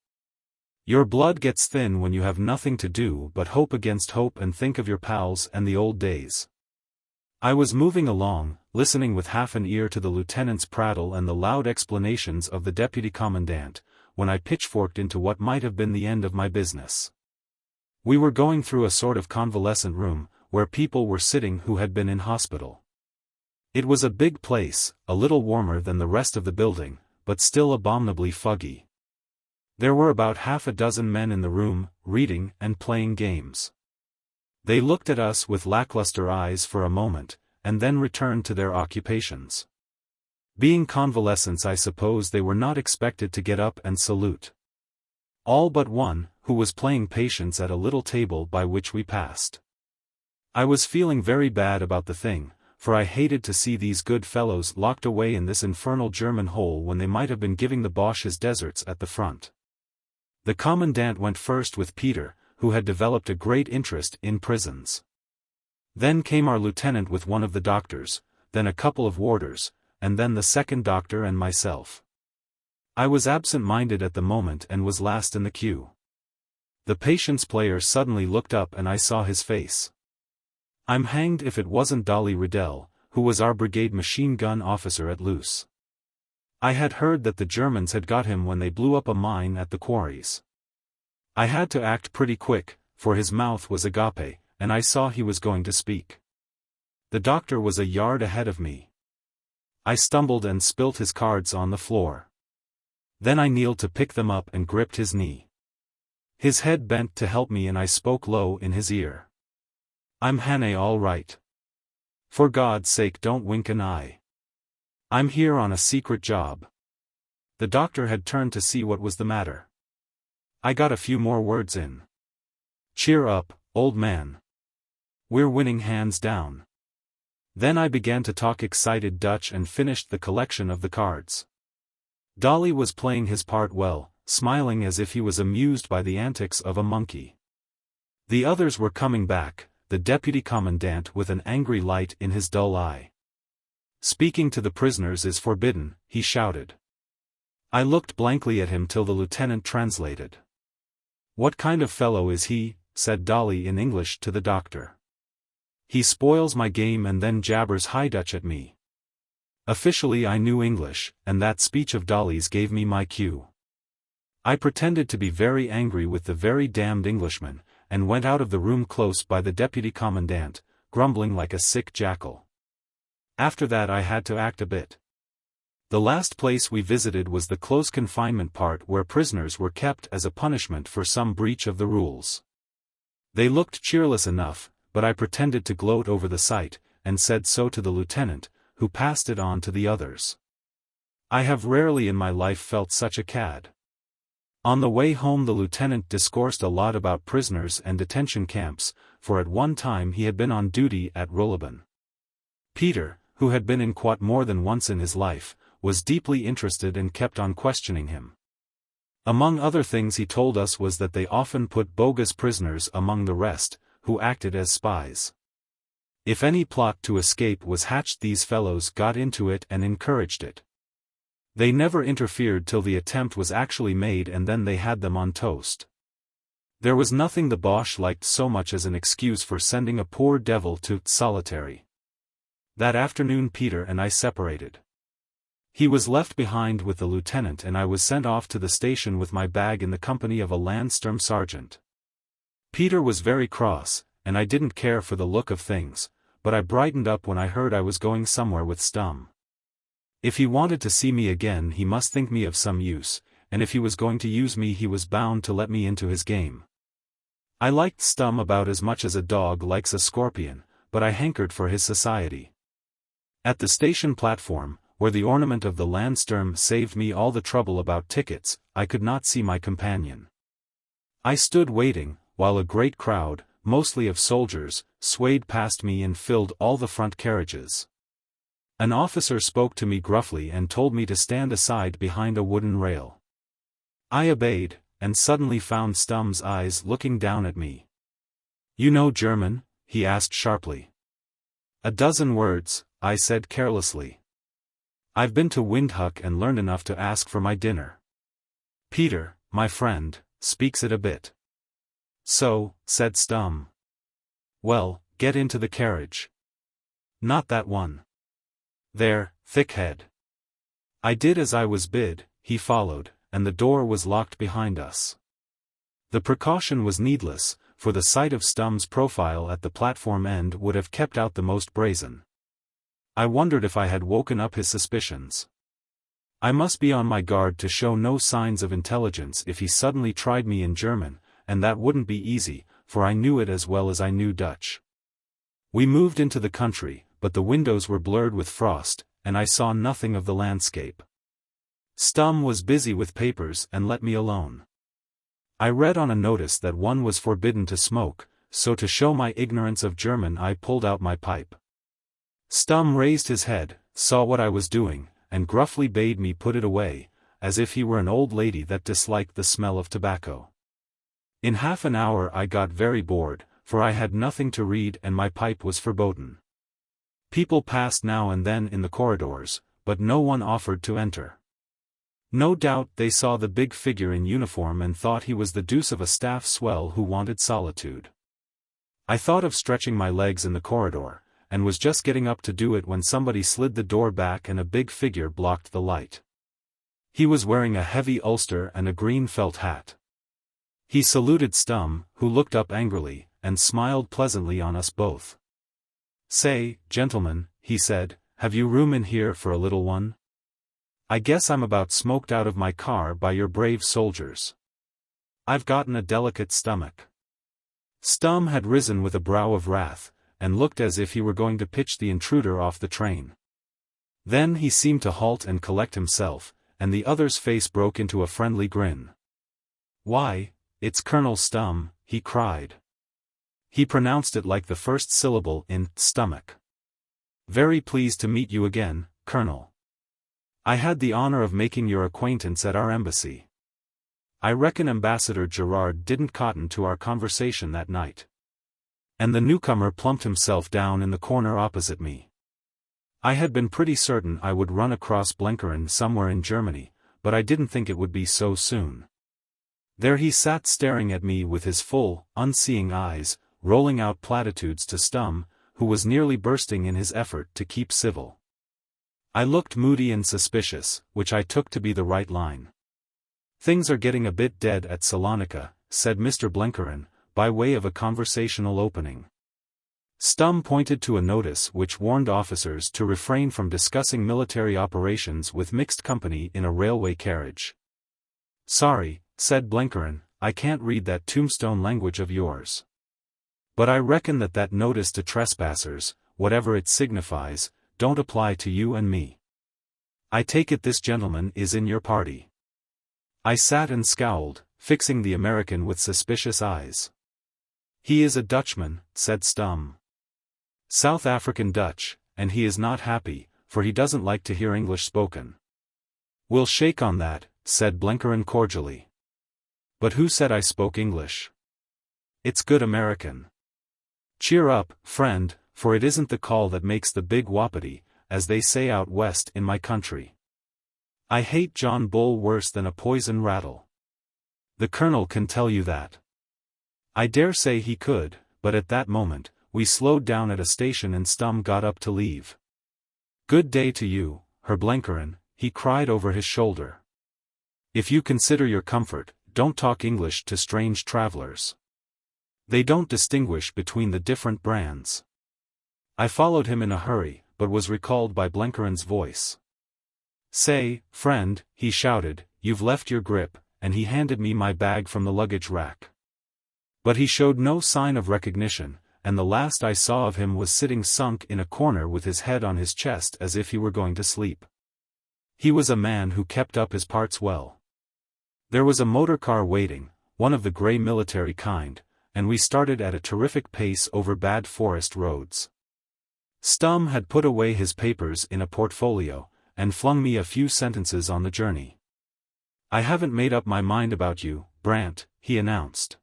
Your blood gets thin when you have nothing to do but hope against hope and think of your pals and the old days. I was moving along, listening with half an ear to the lieutenant's prattle and the loud explanations of the deputy commandant, when I pitchforked into what might have been the end of my business. We were going through a sort of convalescent room, where people were sitting who had been in hospital. It was a big place, a little warmer than the rest of the building, but still abominably foggy. There were about half a dozen men in the room, reading and playing games. They looked at us with lackluster eyes for a moment, and then returned to their occupations. Being convalescents, I suppose they were not expected to get up and salute. All but one, who was playing patience at a little table by which we passed. I was feeling very bad about the thing, for I hated to see these good fellows locked away in this infernal German hole when they might have been giving the Boches deserts at the front. The commandant went first with Peter, who had developed a great interest in prisons. Then came our lieutenant with one of the doctors, then a couple of warders, and then the second doctor and myself. I was absent-minded at the moment and was last in the queue. The patience player suddenly looked up and I saw his face. I'm hanged if it wasn't Dolly Riddell, who was our brigade machine gun officer at Loos. I had heard that the Germans had got him when they blew up a mine at the quarries. I had to act pretty quick, for his mouth was agape, and I saw he was going to speak. The doctor was a yard ahead of me. I stumbled and spilt his cards on the floor. Then I kneeled to pick them up and gripped his knee. His head bent to help me and I spoke low in his ear. I'm Hannay, all right. For God's sake don't wink an eye. I'm here on a secret job. The doctor had turned to see what was the matter. I got a few more words in. Cheer up, old man. We're winning hands down. Then I began to talk excited Dutch and finished the collection of the cards. Dolly was playing his part well, smiling as if he was amused by the antics of a monkey. The others were coming back, the deputy commandant with an angry light in his dull eye. Speaking to the prisoners is forbidden, he shouted. I looked blankly at him till the lieutenant translated. What kind of fellow is he? Said Dolly in English to the doctor. He spoils my game and then jabbers High Dutch at me. Officially I knew English, and that speech of Dolly's gave me my cue. I pretended to be very angry with the very damned Englishman, and went out of the room close by the deputy commandant, grumbling like a sick jackal. After that I had to act a bit. The last place we visited was the close confinement part where prisoners were kept as a punishment for some breach of the rules. They looked cheerless enough, but I pretended to gloat over the sight, and said so to the lieutenant, who passed it on to the others. I have rarely in my life felt such a cad. On the way home the lieutenant discoursed a lot about prisoners and detention camps, for at one time he had been on duty at Suliman. Peter, who had been in quat more than once in his life, was deeply interested and kept on questioning him. Among other things he told us was that they often put bogus prisoners among the rest, who acted as spies. If any plot to escape was hatched, these fellows got into it and encouraged it. They never interfered till the attempt was actually made, and then they had them on toast. There was nothing the Boche liked so much as an excuse for sending a poor devil to solitary. That afternoon Peter and I separated. He was left behind with the lieutenant, and I was sent off to the station with my bag in the company of a Landsturm sergeant. Peter was very cross, and I didn't care for the look of things, but I brightened up when I heard I was going somewhere with Stum. If he wanted to see me again, he must think me of some use, and if he was going to use me, he was bound to let me into his game. I liked Stum about as much as a dog likes a scorpion, but I hankered for his society. At the station platform, where the ornament of the Landsturm saved me all the trouble about tickets, I could not see my companion. I stood waiting, while a great crowd, mostly of soldiers, swayed past me and filled all the front carriages. An officer spoke to me gruffly and told me to stand aside behind a wooden rail. I obeyed, and suddenly found Stum's eyes looking down at me. "You know German?" he asked sharply. "A dozen words," I said carelessly. "I've been to Windhoek and learned enough to ask for my dinner. Peter, my friend, speaks it a bit." "So," said Stum. "Well, get into the carriage." "Not that one. There, thickhead." I did as I was bid, he followed, and the door was locked behind us. The precaution was needless, for the sight of Stum's profile at the platform end would have kept out the most brazen. I wondered if I had woken up his suspicions. I must be on my guard to show no signs of intelligence if he suddenly tried me in German, and that wouldn't be easy, for I knew it as well as I knew Dutch. We moved into the country, but the windows were blurred with frost, and I saw nothing of the landscape. Stum was busy with papers and let me alone. I read on a notice that one was forbidden to smoke, so to show my ignorance of German I pulled out my pipe. Stum raised his head, saw what I was doing, and gruffly bade me put it away, as if he were an old lady that disliked the smell of tobacco. In half an hour I got very bored, for I had nothing to read and my pipe was verboten. People passed now and then in the corridors, but no one offered to enter. No doubt they saw the big figure in uniform and thought he was the deuce of a staff swell who wanted solitude. I thought of stretching my legs in the corridor, and was just getting up to do it when somebody slid the door back and a big figure blocked the light. He was wearing a heavy ulster and a green felt hat. He saluted Stum, who looked up angrily, and smiled pleasantly on us both. "Say, gentlemen," he said, "have you room in here for a little one? I guess I'm about smoked out of my car by your brave soldiers. I've gotten a delicate stomach." Stum had risen with a brow of wrath, and looked as if he were going to pitch the intruder off the train. Then he seemed to halt and collect himself, and the other's face broke into a friendly grin. "Why, it's Colonel Stum," he cried. He pronounced it like the first syllable in stomach. "Very pleased to meet you again, Colonel. I had the honor of making your acquaintance at our embassy. I reckon Ambassador Gerard didn't cotton to our conversation that night." And the newcomer plumped himself down in the corner opposite me. I had been pretty certain I would run across Blenkerin somewhere in Germany, but I didn't think it would be so soon. There he sat staring at me with his full, unseeing eyes, rolling out platitudes to Stum, who was nearly bursting in his effort to keep civil. I looked moody and suspicious, which I took to be the right line. "Things are getting a bit dead at Salonika," said Mr. Blenkerin, by way of a conversational opening. Stum pointed to a notice which warned officers to refrain from discussing military operations with mixed company in a railway carriage. "Sorry," said Blenkerin, "I can't read that tombstone language of yours. But I reckon that notice to trespassers, whatever it signifies, don't apply to you and me. I take it this gentleman is in your party." I sat and scowled, fixing the American with suspicious eyes. "He is a Dutchman," said Stum. "South African Dutch, and he is not happy, for he doesn't like to hear English spoken." "We'll shake on that," said Blenkerin cordially. "But who said I spoke English? It's good American." "Cheer up, friend," for it isn't the call that makes the big whoppity, as they say out west in my country. I hate John Bull worse than a poison rattle. The colonel can tell you that. I dare say he could, but at that moment, we slowed down at a station and Stum got up to leave. "Good day to you, Herr Blenkerin," he cried over his shoulder. "If you consider your comfort, don't talk English to strange travelers. They don't distinguish between the different brands." I followed him in a hurry, but was recalled by Blenkerin's voice. "Say, friend," he shouted, "you've left your grip," and he handed me my bag from the luggage rack. But he showed no sign of recognition, and the last I saw of him was sitting sunk in a corner with his head on his chest as if he were going to sleep. He was a man who kept up his parts well. There was a motor car waiting, one of the grey military kind, and we started at a terrific pace over bad forest roads. Stum had put away his papers in a portfolio, and flung me a few sentences on the journey. "I haven't made up my mind about you, Brant," he announced.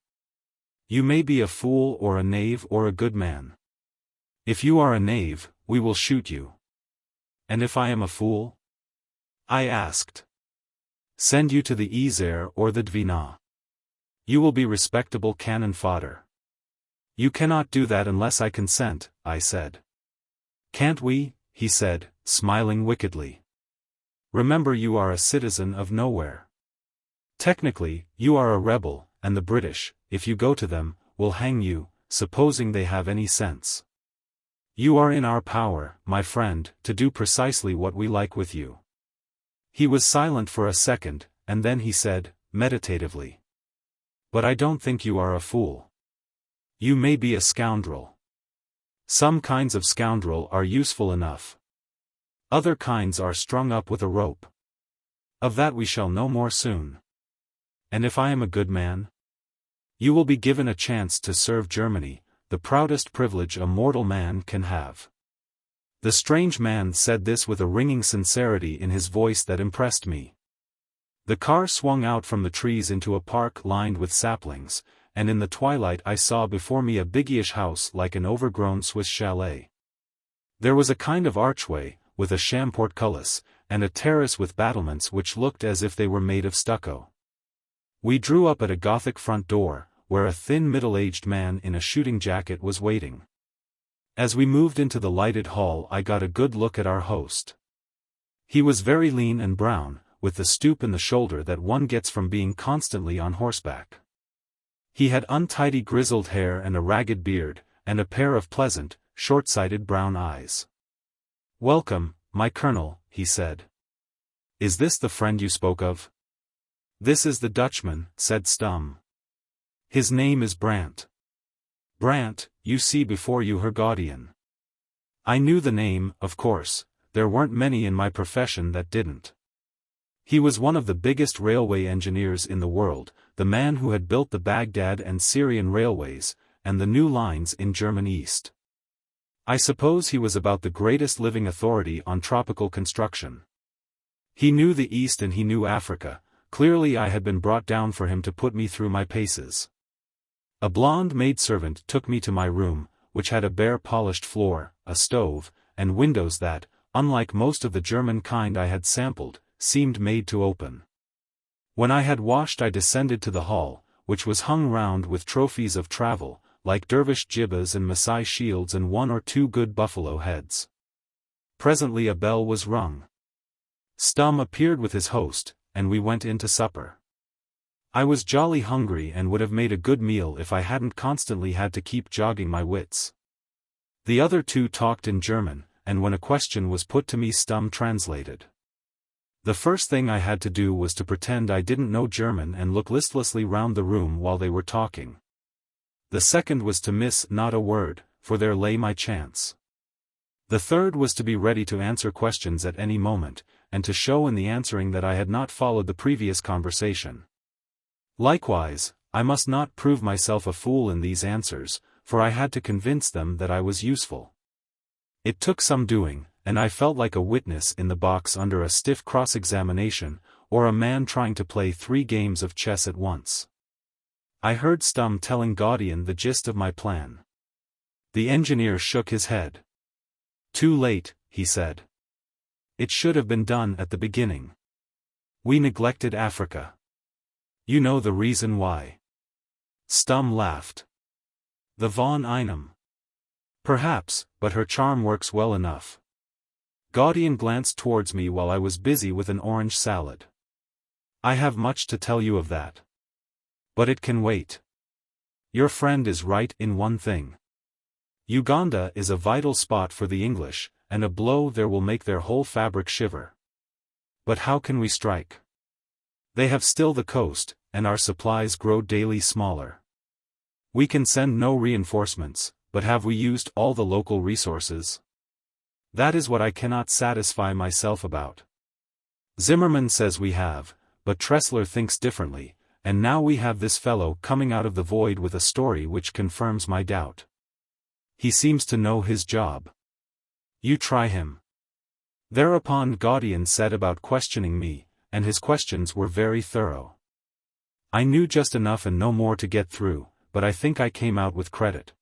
"You may be a fool or a knave or a good man. If you are a knave, we will shoot you." "And if I am a fool?" I asked. "Send you to the Yser or the Dvina. You will be respectable cannon fodder." "You cannot do that unless I consent," I said. "Can't we?" he said, smiling wickedly. "Remember you are a citizen of nowhere. Technically, you are a rebel, and the British, if you go to them, will hang you, supposing they have any sense. You are in our power, my friend, to do precisely what we like with you." He was silent for a second, and then he said, meditatively, "But I don't think you are a fool. You may be a scoundrel. Some kinds of scoundrel are useful enough. Other kinds are strung up with a rope. Of that we shall know more soon. And if I am a good man? You will be given a chance to serve Germany, the proudest privilege a mortal man can have." The strange man said this with a ringing sincerity in his voice that impressed me. The car swung out from the trees into a park lined with saplings, and in the twilight I saw before me a biggyish house like an overgrown Swiss chalet. There was a kind of archway, with a sham portcullis, and a terrace with battlements which looked as if they were made of stucco. We drew up at a Gothic front door, where a thin middle-aged man in a shooting jacket was waiting. As we moved into the lighted hall I got a good look at our host. He was very lean and brown, with the stoop in the shoulder that one gets from being constantly on horseback. He had untidy grizzled hair and a ragged beard, and a pair of pleasant, short-sighted brown eyes. "Welcome, my colonel," he said. "Is this the friend you spoke of?" "This is the Dutchman," said Stum. "His name is Brant. Brant, you see before you Her Guardian." I knew the name, of course, there weren't many in my profession that didn't. He was one of the biggest railway engineers in the world, the man who had built the Baghdad and Syrian railways, and the new lines in German East. I suppose he was about the greatest living authority on tropical construction. He knew the East and he knew Africa. Clearly I had been brought down for him to put me through my paces. A blonde maidservant took me to my room, which had a bare polished floor, a stove, and windows that, unlike most of the German kind I had sampled, seemed made to open. When I had washed I descended to the hall, which was hung round with trophies of travel, like dervish jibbahs and Masai shields and one or two good buffalo heads. Presently a bell was rung. Stum appeared with his host, and we went in to supper. I was jolly hungry and would have made a good meal if I hadn't constantly had to keep jogging my wits. The other two talked in German, and when a question was put to me Stum translated. The first thing I had to do was to pretend I didn't know German and look listlessly round the room while they were talking. The second was to miss not a word, for there lay my chance. The third was to be ready to answer questions at any moment, and to show in the answering that I had not followed the previous conversation. Likewise, I must not prove myself a fool in these answers, for I had to convince them that I was useful. It took some doing, and I felt like a witness in the box under a stiff cross-examination, or a man trying to play 3 games of chess at once. I heard Stum telling Gaudian the gist of my plan. The engineer shook his head. Too late, he said. It should have been done at the beginning. We neglected Africa. You know the reason why. Stum laughed. The von Einem. Perhaps, but her charm works well enough. Gaudian glanced towards me while I was busy with an orange salad. I have much to tell you of that. But it can wait. Your friend is right in one thing. Uganda is a vital spot for the English, and a blow there will make their whole fabric shiver. But how can we strike? They have still the coast, and our supplies grow daily smaller. We can send no reinforcements, but have we used all the local resources? That is what I cannot satisfy myself about. Zimmermann says we have, but Tressler thinks differently, and now we have this fellow coming out of the void with a story which confirms my doubt. He seems to know his job. You try him. Thereupon Gaudian set about questioning me, and his questions were very thorough. I knew just enough and no more to get through, but I think I came out with credit.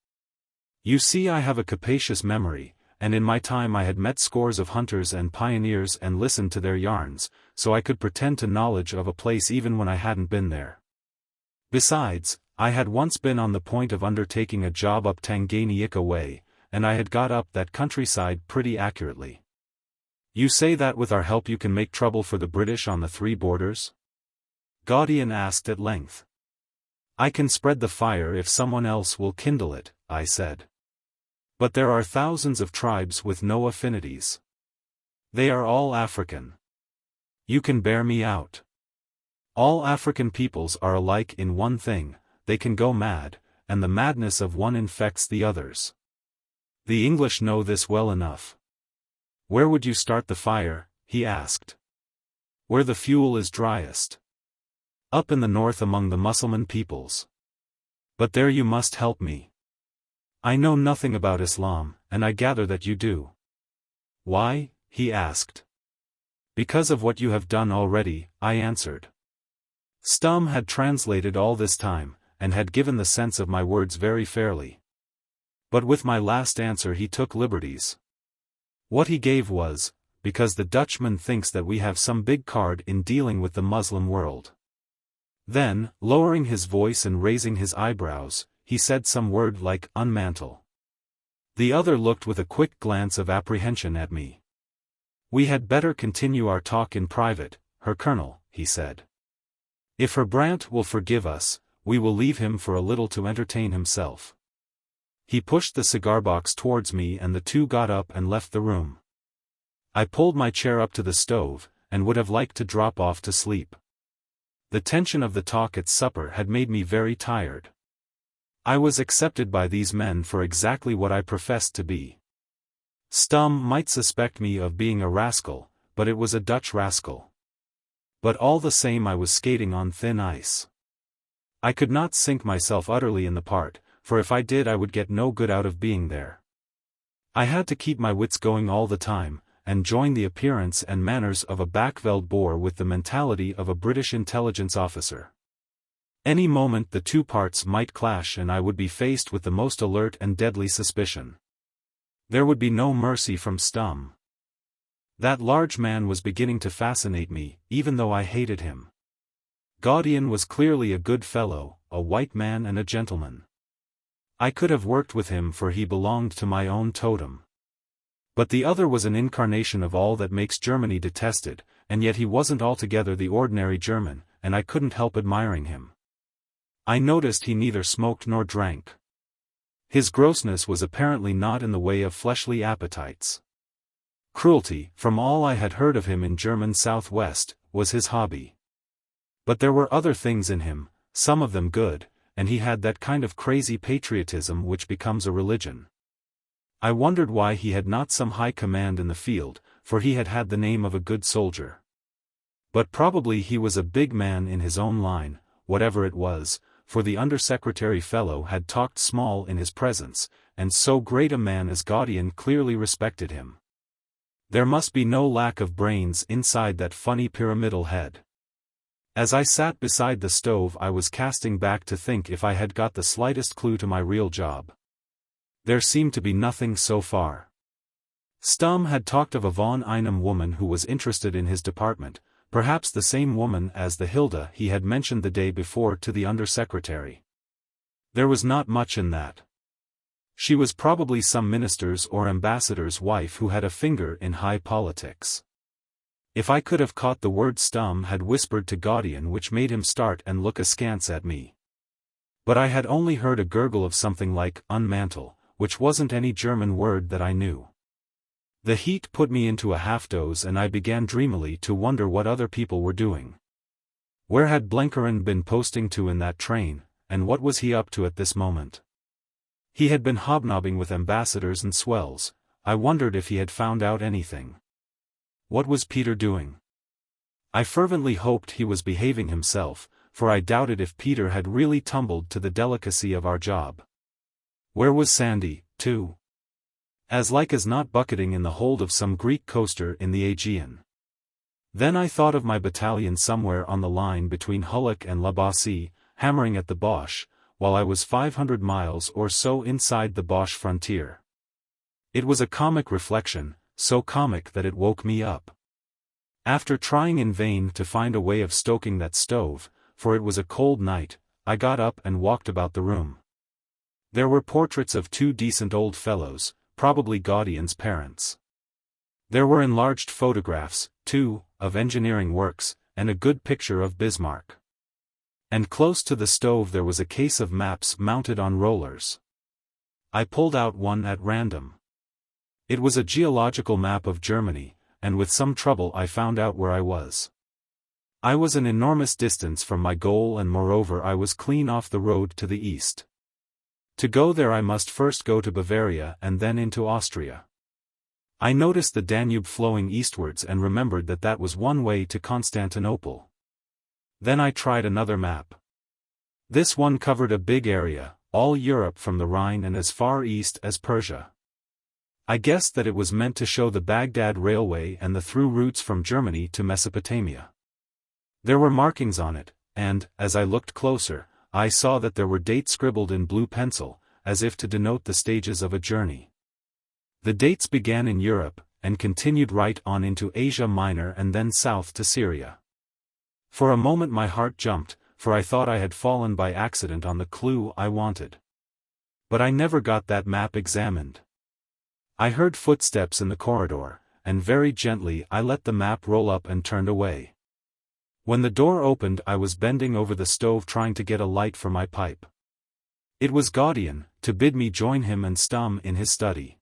You see, I have a capacious memory, and in my time I had met scores of hunters and pioneers and listened to their yarns, so I could pretend to knowledge of a place even when I hadn't been there. Besides, I had once been on the point of undertaking a job up Tanganyika way, and I had got up that countryside pretty accurately. You say that with our help you can make trouble for the British on the three borders? Gaudian asked at length. I can spread the fire if someone else will kindle it, I said. But there are thousands of tribes with no affinities. They are all African. You can bear me out. All African peoples are alike in one thing, they can go mad, and the madness of one infects the others. The English know this well enough. Where would you start the fire? He asked. Where the fuel is driest. Up in the north among the Mussulman peoples. But there you must help me. I know nothing about Islam, and I gather that you do. Why? He asked. Because of what you have done already, I answered. Stum had translated all this time, and had given the sense of my words very fairly. But with my last answer he took liberties. What he gave was, because the Dutchman thinks that we have some big card in dealing with the Muslim world. Then, lowering his voice and raising his eyebrows, he said some word like unmantle. The other looked with a quick glance of apprehension at me. We had better continue our talk in private, Herr Colonel, he said. If Herr Brandt will forgive us, we will leave him for a little to entertain himself. He pushed the cigar box towards me and the two got up and left the room. I pulled my chair up to the stove, and would have liked to drop off to sleep. The tension of the talk at supper had made me very tired. I was accepted by these men for exactly what I professed to be. Stum might suspect me of being a rascal, but it was a Dutch rascal. But all the same I was skating on thin ice. I could not sink myself utterly in the part, for if I did I would get no good out of being there. I had to keep my wits going all the time, and join the appearance and manners of a Backveld Boer with the mentality of a British intelligence officer. Any moment the two parts might clash and I would be faced with the most alert and deadly suspicion. There would be no mercy from Stum. That large man was beginning to fascinate me, even though I hated him. Gaudian was clearly a good fellow, a white man and a gentleman. I could have worked with him for he belonged to my own totem. But the other was an incarnation of all that makes Germany detested, and yet he wasn't altogether the ordinary German, and I couldn't help admiring him. I noticed he neither smoked nor drank. His grossness was apparently not in the way of fleshly appetites. Cruelty, from all I had heard of him in German Southwest, was his hobby. But there were other things in him, some of them good, and he had that kind of crazy patriotism which becomes a religion. I wondered why he had not some high command in the field, for he had had the name of a good soldier. But probably he was a big man in his own line, whatever it was, for the undersecretary fellow had talked small in his presence, and so great a man as Gaudian clearly respected him. There must be no lack of brains inside that funny pyramidal head. As I sat beside the stove I was casting back to think if I had got the slightest clue to my real job. There seemed to be nothing so far. Stum had talked of a von Einem woman who was interested in his department, perhaps the same woman as the Hilda he had mentioned the day before to the under-secretary. There was not much in that. She was probably some minister's or ambassador's wife who had a finger in high politics. If I could have caught the word Stum had whispered to Gaudian which made him start and look askance at me. But I had only heard a gurgle of something like unmantle, which wasn't any German word that I knew. The heat put me into a half-doze and I began dreamily to wonder what other people were doing. Where had Blenkerin been posting to in that train, and what was he up to at this moment? He had been hobnobbing with ambassadors and swells. I wondered if he had found out anything. What was Peter doing? I fervently hoped he was behaving himself, for I doubted if Peter had really tumbled to the delicacy of our job. Where was Sandy, too? As like as not bucketing in the hold of some Greek coaster in the Aegean. Then I thought of my battalion somewhere on the line between Hulluch and La Bassée, hammering at the Boche, while I was 500 miles or so inside the Boche frontier. It was a comic reflection, so comic that it woke me up. After trying in vain to find a way of stoking that stove, for it was a cold night, I got up and walked about the room. There were portraits of two decent old fellows, probably Gaudian's parents. There were enlarged photographs, too, of engineering works, and a good picture of Bismarck. And close to the stove there was a case of maps mounted on rollers. I pulled out one at random. It was a geological map of Germany, and with some trouble I found out where I was. I was an enormous distance from my goal and moreover I was clean off the road to the east. To go there I must first go to Bavaria and then into Austria. I noticed the Danube flowing eastwards and remembered that that was one way to Constantinople. Then I tried another map. This one covered a big area, all Europe from the Rhine and as far east as Persia. I guessed that it was meant to show the Baghdad Railway and the through routes from Germany to Mesopotamia. There were markings on it, and, as I looked closer, I saw that there were dates scribbled in blue pencil, as if to denote the stages of a journey. The dates began in Europe, and continued right on into Asia Minor and then south to Syria. For a moment my heart jumped, for I thought I had fallen by accident on the clue I wanted. But I never got that map examined. I heard footsteps in the corridor, and very gently I let the map roll up and turned away. When the door opened I was bending over the stove trying to get a light for my pipe. It was Gaudian, to bid me join him and Stum in his study.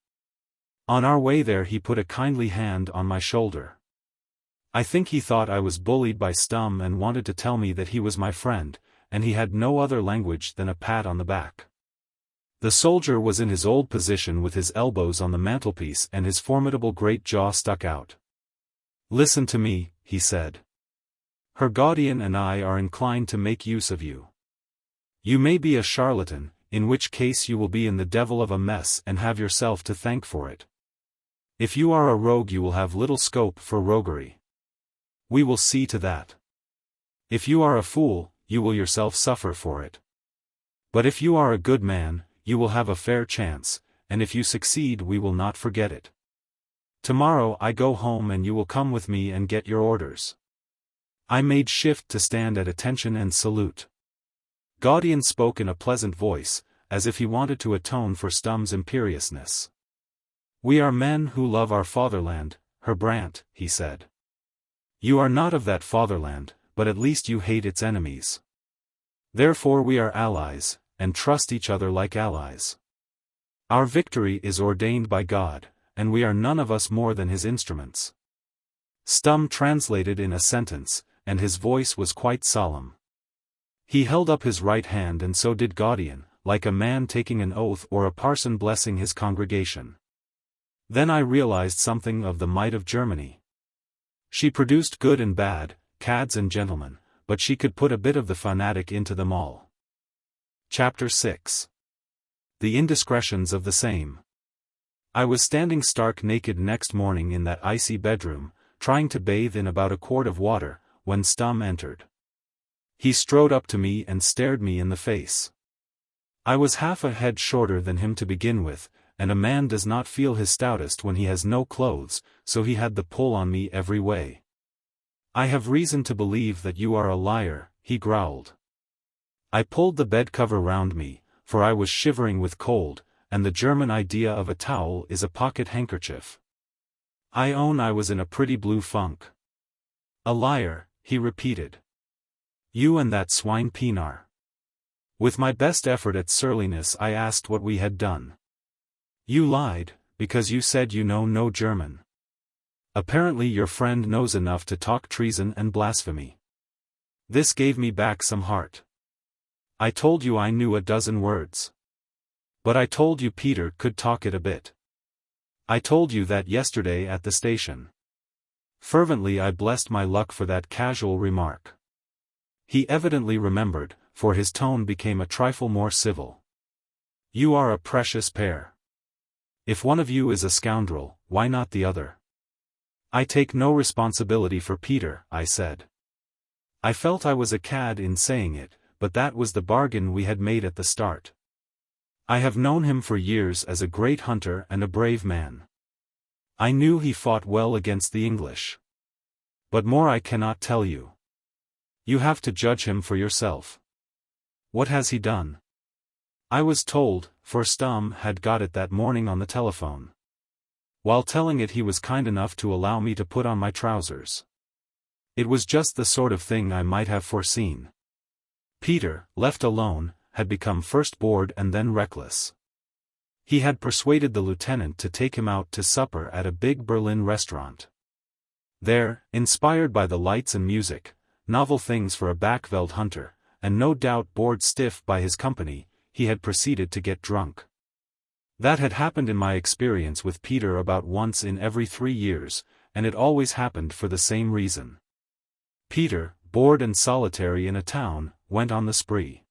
On our way there he put a kindly hand on my shoulder. I think he thought I was bullied by Stum and wanted to tell me that he was my friend, and he had no other language than a pat on the back. The soldier was in his old position with his elbows on the mantelpiece and his formidable great jaw stuck out. "Listen to me," he said. "Her Gaudian and I are inclined to make use of you. You may be a charlatan, in which case you will be in the devil of a mess and have yourself to thank for it. If you are a rogue you will have little scope for roguery. We will see to that. If you are a fool, you will yourself suffer for it. But if you are a good man, you will have a fair chance, and if you succeed we will not forget it. Tomorrow I go home and you will come with me and get your orders." I made shift to stand at attention and salute. Gaudian spoke in a pleasant voice, as if he wanted to atone for Stum's imperiousness. "We are men who love our fatherland, Herr Brandt," he said. "You are not of that fatherland, but at least you hate its enemies. Therefore we are allies, and trust each other like allies. Our victory is ordained by God, and we are none of us more than his instruments." Stum translated in a sentence, and his voice was quite solemn. He held up his right hand and so did Gaudian, like a man taking an oath or a parson blessing his congregation. Then I realized something of the might of Germany. She produced good and bad, cads and gentlemen, but she could put a bit of the fanatic into them all. Chapter 6. The Indiscretions of the Same. I was standing stark naked next morning in that icy bedroom, trying to bathe in about a quart of water, when Stum entered. He strode up to me and stared me in the face. I was half a head shorter than him to begin with, and a man does not feel his stoutest when he has no clothes, so he had the pull on me every way. "I have reason to believe that you are a liar," he growled. I pulled the bed cover round me, for I was shivering with cold, and the German idea of a towel is a pocket handkerchief. I own I was in a pretty blue funk. "A liar," he repeated. "You and that swine Pienaar." With my best effort at surliness I asked what we had done. "You lied, because you said you know no German. Apparently your friend knows enough to talk treason and blasphemy." This gave me back some heart. "I told you I knew a dozen words. But I told you Peter could talk it a bit. I told you that yesterday at the station." Fervently I blessed my luck for that casual remark. He evidently remembered, for his tone became a trifle more civil. "You are a precious pair. If one of you is a scoundrel, why not the other?" "I take no responsibility for Peter," I said. I felt I was a cad in saying it, but that was the bargain we had made at the start. I have known him for years as a great hunter and a brave man. I knew he fought well against the English. But more I cannot tell you. You have to judge him for yourself. What has he done? I was told, for Stum had got it that morning on the telephone. While telling it he was kind enough to allow me to put on my trousers. It was just the sort of thing I might have foreseen. Peter, left alone, had become first bored and then reckless. He had persuaded the lieutenant to take him out to supper at a big Berlin restaurant. There, inspired by the lights and music, novel things for a Backveld hunter, and no doubt bored stiff by his company, he had proceeded to get drunk. That had happened in my experience with Peter about once in every 3 years, and it always happened for the same reason. Peter, bored and solitary in a town, went on the spree.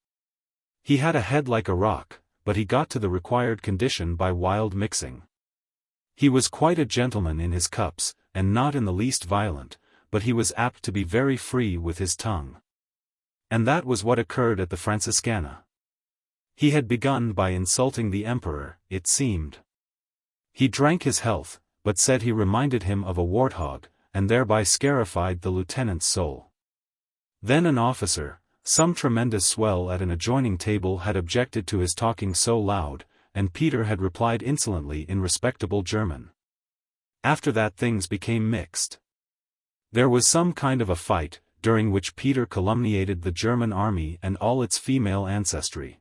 He had a head like a rock, but he got to the required condition by wild mixing. He was quite a gentleman in his cups, and not in the least violent, but he was apt to be very free with his tongue. And that was what occurred at the Franciscana. He had begun by insulting the emperor, it seemed. He drank his health, but said he reminded him of a warthog, and thereby scarified the lieutenant's soul. Then an officer, some tremendous swell at an adjoining table, had objected to his talking so loud, and Peter had replied insolently in respectable German. After that things became mixed. There was some kind of a fight, during which Peter calumniated the German army and all its female ancestry.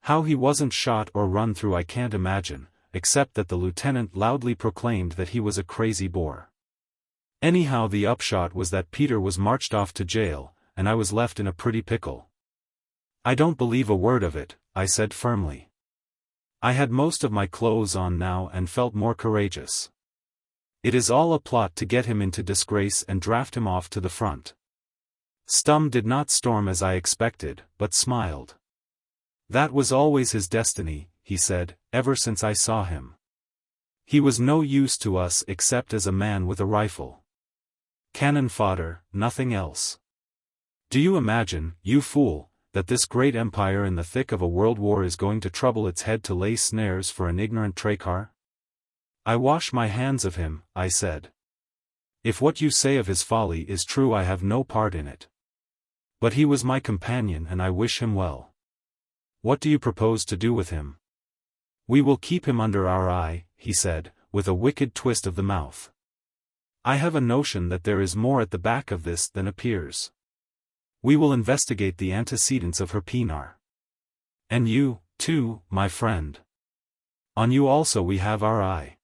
How he wasn't shot or run through I can't imagine, except that the lieutenant loudly proclaimed that he was a crazy bore. Anyhow, the upshot was that Peter was marched off to jail, and I was left in a pretty pickle. "I don't believe a word of it," I said firmly. I had most of my clothes on now and felt more courageous. "It is all a plot to get him into disgrace and draft him off to the front." Stum did not storm as I expected, but smiled. "That was always his destiny," he said, "ever since I saw him. He was no use to us except as a man with a rifle. Cannon fodder, nothing else. Do you imagine, you fool, that this great empire in the thick of a world war is going to trouble its head to lay snares for an ignorant Traquar?" "I wash my hands of him," I said. "If what you say of his folly is true, I have no part in it. But he was my companion and I wish him well. What do you propose to do with him?" "We will keep him under our eye," he said, with a wicked twist of the mouth. "I have a notion that there is more at the back of this than appears. We will investigate the antecedents of her Pienaar. And you, too, my friend. On you also we have our eye."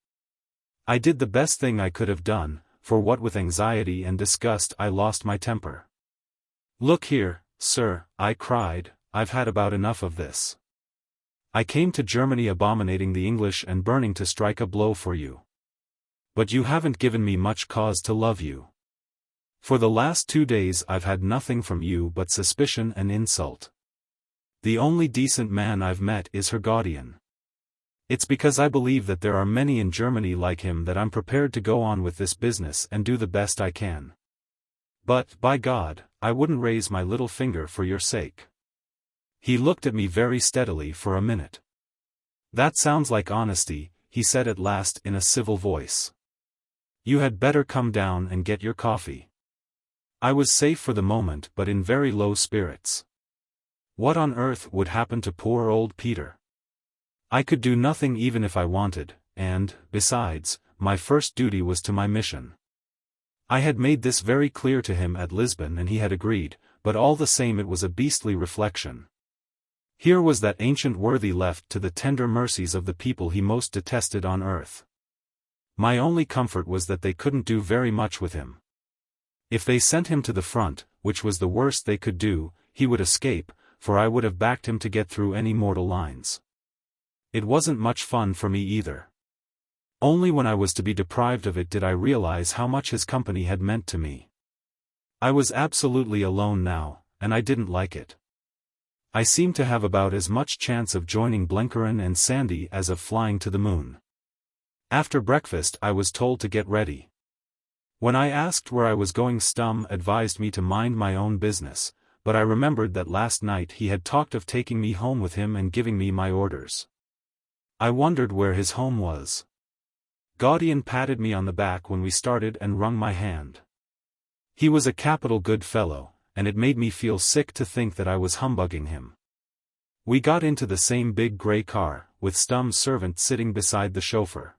I did the best thing I could have done, for what with anxiety and disgust I lost my temper. "Look here, sir," I cried, "I've had about enough of this. I came to Germany abominating the English and burning to strike a blow for you. But you haven't given me much cause to love you. For the last 2 days I've had nothing from you but suspicion and insult. The only decent man I've met is her guardian. It's because I believe that there are many in Germany like him that I'm prepared to go on with this business and do the best I can. But, by God, I wouldn't raise my little finger for your sake." He looked at me very steadily for a minute. "That sounds like honesty," he said at last in a civil voice. "You had better come down and get your coffee." I was safe for the moment but in very low spirits. What on earth would happen to poor old Peter? I could do nothing even if I wanted, and, besides, my first duty was to my mission. I had made this very clear to him at Lisbon and he had agreed, but all the same it was a beastly reflection. Here was that ancient worthy left to the tender mercies of the people he most detested on earth. My only comfort was that they couldn't do very much with him. If they sent him to the front, which was the worst they could do, he would escape, for I would have backed him to get through any mortal lines. It wasn't much fun for me either. Only when I was to be deprived of it did I realize how much his company had meant to me. I was absolutely alone now, and I didn't like it. I seemed to have about as much chance of joining Blenheim and Sandy as of flying to the moon. After breakfast I was told to get ready. When I asked where I was going, Stum advised me to mind my own business, but I remembered that last night he had talked of taking me home with him and giving me my orders. I wondered where his home was. Gaudian patted me on the back when we started and wrung my hand. He was a capital good fellow, and it made me feel sick to think that I was humbugging him. We got into the same big grey car, with Stum's servant sitting beside the chauffeur.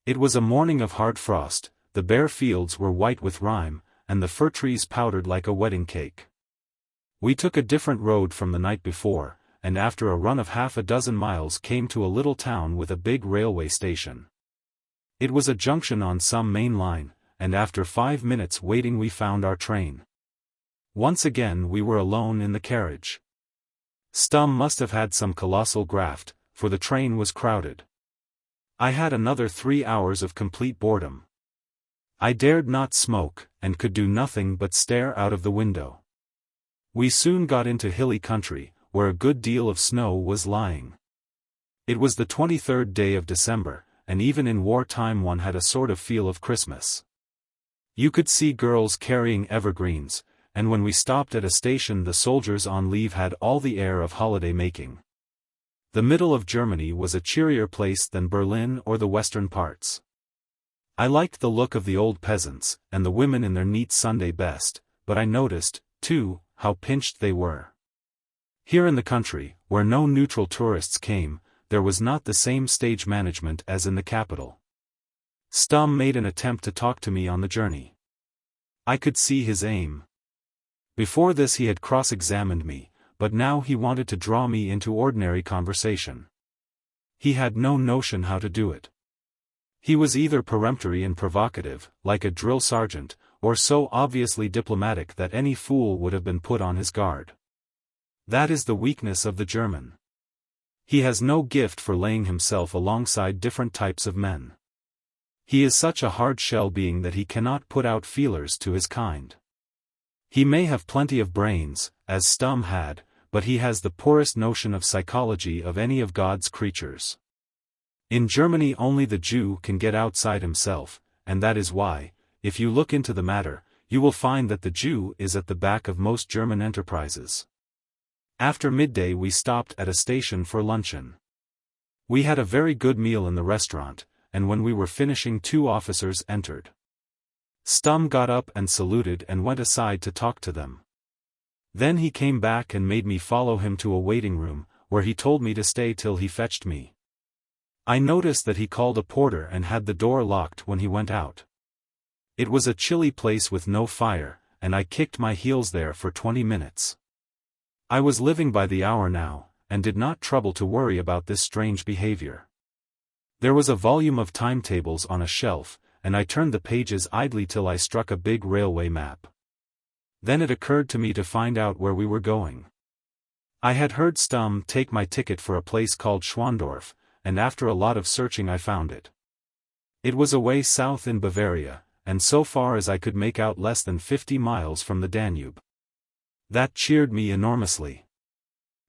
It was a morning of hard frost, the bare fields were white with rime, and the fir trees powdered like a wedding cake. We took a different road from the night before, and after a run of half a dozen miles came to a little town with a big railway station. It was a junction on some main line, and after 5 minutes waiting we found our train. Once again we were alone in the carriage. Stum must have had some colossal graft, for the train was crowded. I had another 3 hours of complete boredom. I dared not smoke, and could do nothing but stare out of the window. We soon got into hilly country, where a good deal of snow was lying. It was the 23rd day of December, and even in wartime one had a sort of feel of Christmas. You could see girls carrying evergreens, and when we stopped at a station the soldiers on leave had all the air of holiday-making. The middle of Germany was a cheerier place than Berlin or the western parts. I liked the look of the old peasants, and the women in their neat Sunday best, but I noticed, too, how pinched they were. Here in the country, where no neutral tourists came, there was not the same stage management as in the capital. Stum made an attempt to talk to me on the journey. I could see his aim. Before this he had cross-examined me, but now he wanted to draw me into ordinary conversation. He had no notion how to do it. He was either peremptory and provocative, like a drill sergeant, or so obviously diplomatic that any fool would have been put on his guard. That is the weakness of the German. He has no gift for laying himself alongside different types of men. He is such a hard-shell being that he cannot put out feelers to his kind. He may have plenty of brains, as Stum had, but he has the poorest notion of psychology of any of God's creatures. In Germany only the Jew can get outside himself, and that is why, if you look into the matter, you will find that the Jew is at the back of most German enterprises. After midday we stopped at a station for luncheon. We had a very good meal in the restaurant, and when we were finishing 2 officers entered. Stum got up and saluted and went aside to talk to them. Then he came back and made me follow him to a waiting room, where he told me to stay till he fetched me. I noticed that he called a porter and had the door locked when he went out. It was a chilly place with no fire, and I kicked my heels there for 20 minutes. I was living by the hour now, and did not trouble to worry about this strange behavior. There was a volume of timetables on a shelf, and I turned the pages idly till I struck a big railway map. Then it occurred to me to find out where we were going. I had heard Stum take my ticket for a place called Schwandorf, and after a lot of searching I found it. It was away south in Bavaria, and so far as I could make out less than 50 miles from the Danube. That cheered me enormously.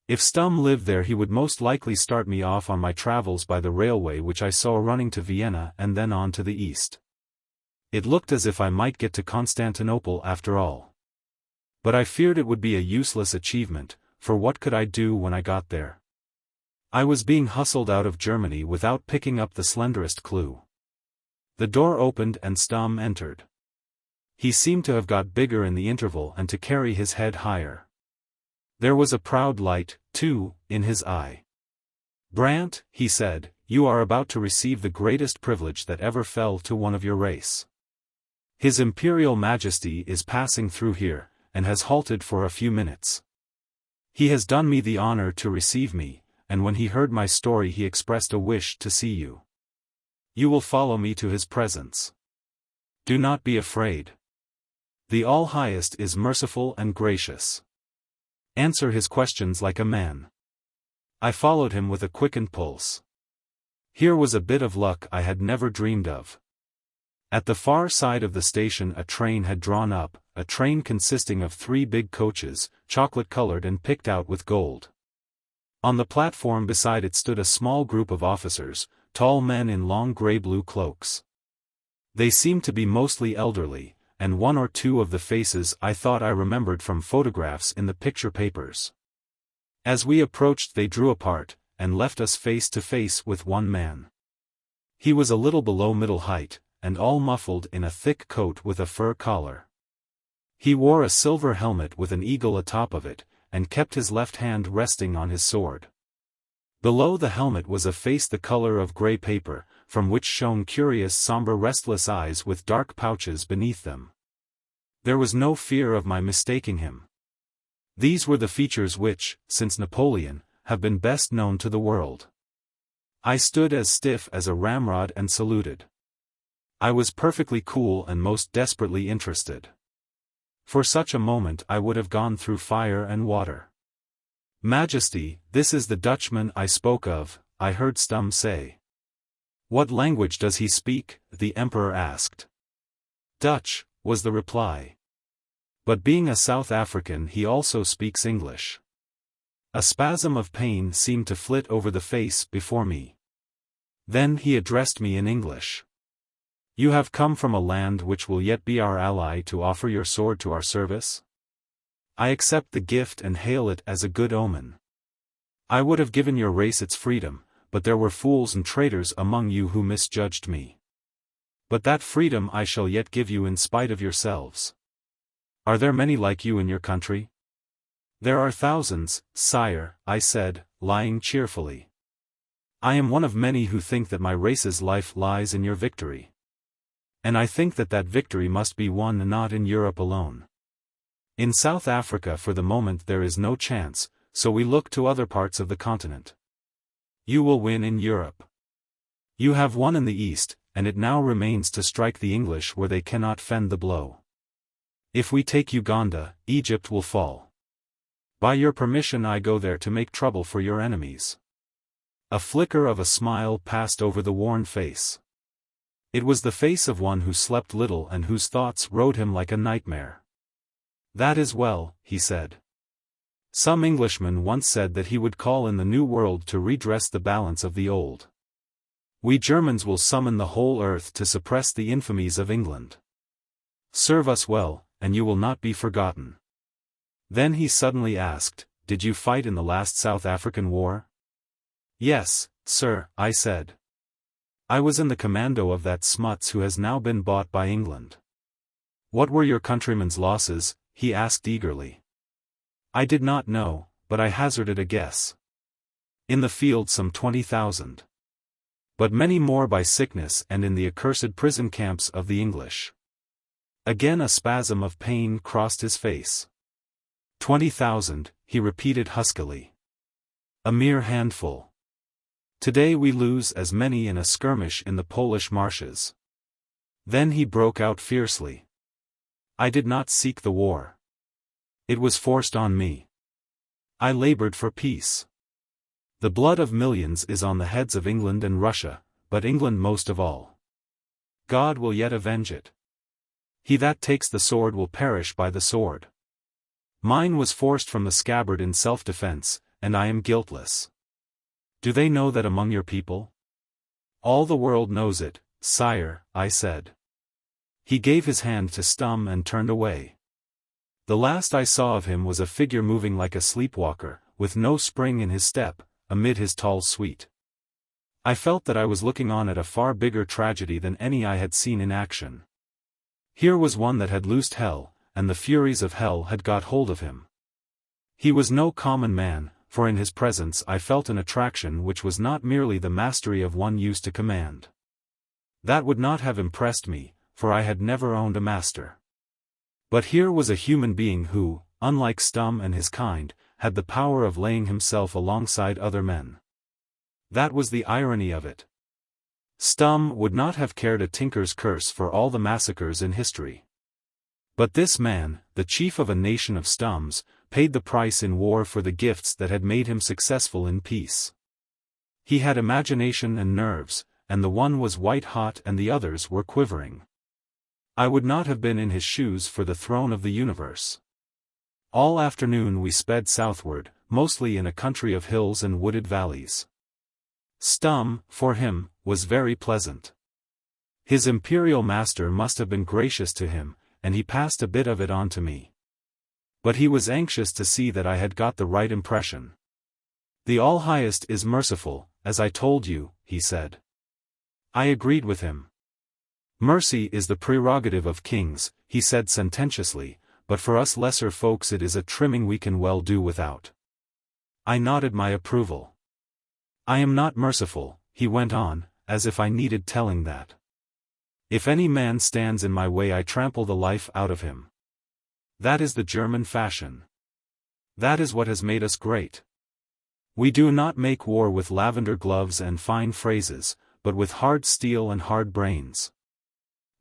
If Stum lived there he would most likely start me off on my travels by the railway which I saw running to Vienna and then on to the east. It looked as if I might get to Constantinople after all. But I feared it would be a useless achievement, for what could I do when I got there? I was being hustled out of Germany without picking up the slenderest clue. The door opened and Stum entered. He seemed to have got bigger in the interval and to carry his head higher. There was a proud light, too, in his eye. "Brant," he said, "you are about to receive the greatest privilege that ever fell to one of your race. His Imperial Majesty is passing through here, and has halted for a few minutes. He has done me the honor to receive me, and when he heard my story he expressed a wish to see you. You will follow me to his presence. Do not be afraid. The All-Highest is merciful and gracious. Answer his questions like a man." I followed him with a quickened pulse. Here was a bit of luck I had never dreamed of. At the far side of the station a train had drawn up, a train consisting of 3 big coaches, chocolate-colored and picked out with gold. On the platform beside it stood a small group of officers, tall men in long grey-blue cloaks. They seemed to be mostly elderly, and 1 or 2 of the faces I thought I remembered from photographs in the picture papers. As we approached they drew apart, and left us face to face with one man. He was a little below middle height, and all muffled in a thick coat with a fur collar. He wore a silver helmet with an eagle atop of it, and kept his left hand resting on his sword. Below the helmet was a face the color of grey paper, from which shone curious somber restless eyes with dark pouches beneath them. There was no fear of my mistaking him. These were the features which, since Napoleon, have been best known to the world. I stood as stiff as a ramrod and saluted. I was perfectly cool and most desperately interested. For such a moment I would have gone through fire and water. "Majesty, this is the Dutchman I spoke of," I heard Stum say. "What language does he speak?" the Emperor asked. "Dutch," was the reply. "But being a South African he also speaks English." A spasm of pain seemed to flit over the face before me. Then he addressed me in English. "You have come from a land which will yet be our ally to offer your sword to our service? I accept the gift and hail it as a good omen. I would have given your race its freedom, but there were fools and traitors among you who misjudged me. But that freedom I shall yet give you in spite of yourselves. Are there many like you in your country?" "There are thousands, sire," I said, lying cheerfully. "I am one of many who think that my race's life lies in your victory. And I think that that victory must be won not in Europe alone. In South Africa for the moment there is no chance, so we look to other parts of the continent. You will win in Europe. You have won in the East, and it now remains to strike the English where they cannot fend the blow. If we take Uganda, Egypt will fall. By your permission I go there to make trouble for your enemies." A flicker of a smile passed over the worn face. It was the face of one who slept little and whose thoughts rode him like a nightmare. "That is well," he said. "Some Englishman once said that he would call in the New World to redress the balance of the Old. We Germans will summon the whole earth to suppress the infamies of England. Serve us well, and you will not be forgotten." Then he suddenly asked, "Did you fight in the last South African war?" "Yes, sir," I said. "I was in the commando of that smuts who has now been bought by England." "What were your countrymen's losses?" he asked eagerly. I did not know, but I hazarded a guess. "In the field some 20,000. But many more by sickness and in the accursed prison camps of the English." Again a spasm of pain crossed his face. 20,000, he repeated huskily. "A mere handful. Today we lose as many in a skirmish in the Polish marshes." Then he broke out fiercely. "I did not seek the war. It was forced on me. I labored for peace. The blood of millions is on the heads of England and Russia, but England most of all. God will yet avenge it. He that takes the sword will perish by the sword. Mine was forced from the scabbard in self-defense, and I am guiltless. Do they know that among your people?" "All the world knows it, sire," I said. He gave his hand to Stum and turned away. The last I saw of him was a figure moving like a sleepwalker, with no spring in his step, amid his tall suite. I felt that I was looking on at a far bigger tragedy than any I had seen in action. Here was one that had loosed hell, and the furies of hell had got hold of him. He was no common man, for in his presence I felt an attraction which was not merely the mastery of one used to command. That would not have impressed me, for I had never owned a master. But here was a human being who, unlike Stum and his kind, had the power of laying himself alongside other men. That was the irony of it. Stum would not have cared a tinker's curse for all the massacres in history. But this man, the chief of a nation of Stums, paid the price in war for the gifts that had made him successful in peace. He had imagination and nerves, and the one was white-hot and the others were quivering. I would not have been in his shoes for the throne of the universe. All afternoon we sped southward, mostly in a country of hills and wooded valleys. Stum, for him, was very pleasant. His imperial master must have been gracious to him, and he passed a bit of it on to me. But he was anxious to see that I had got the right impression. "The All-Highest is merciful, as I told you," he said. I agreed with him. "Mercy is the prerogative of kings," he said sententiously, "but for us lesser folks it is a trimming we can well do without." I nodded my approval. "I am not merciful," he went on, as if I needed telling that. "If any man stands in my way I trample the life out of him. That is the German fashion. That is what has made us great. We do not make war with lavender gloves and fine phrases, but with hard steel and hard brains.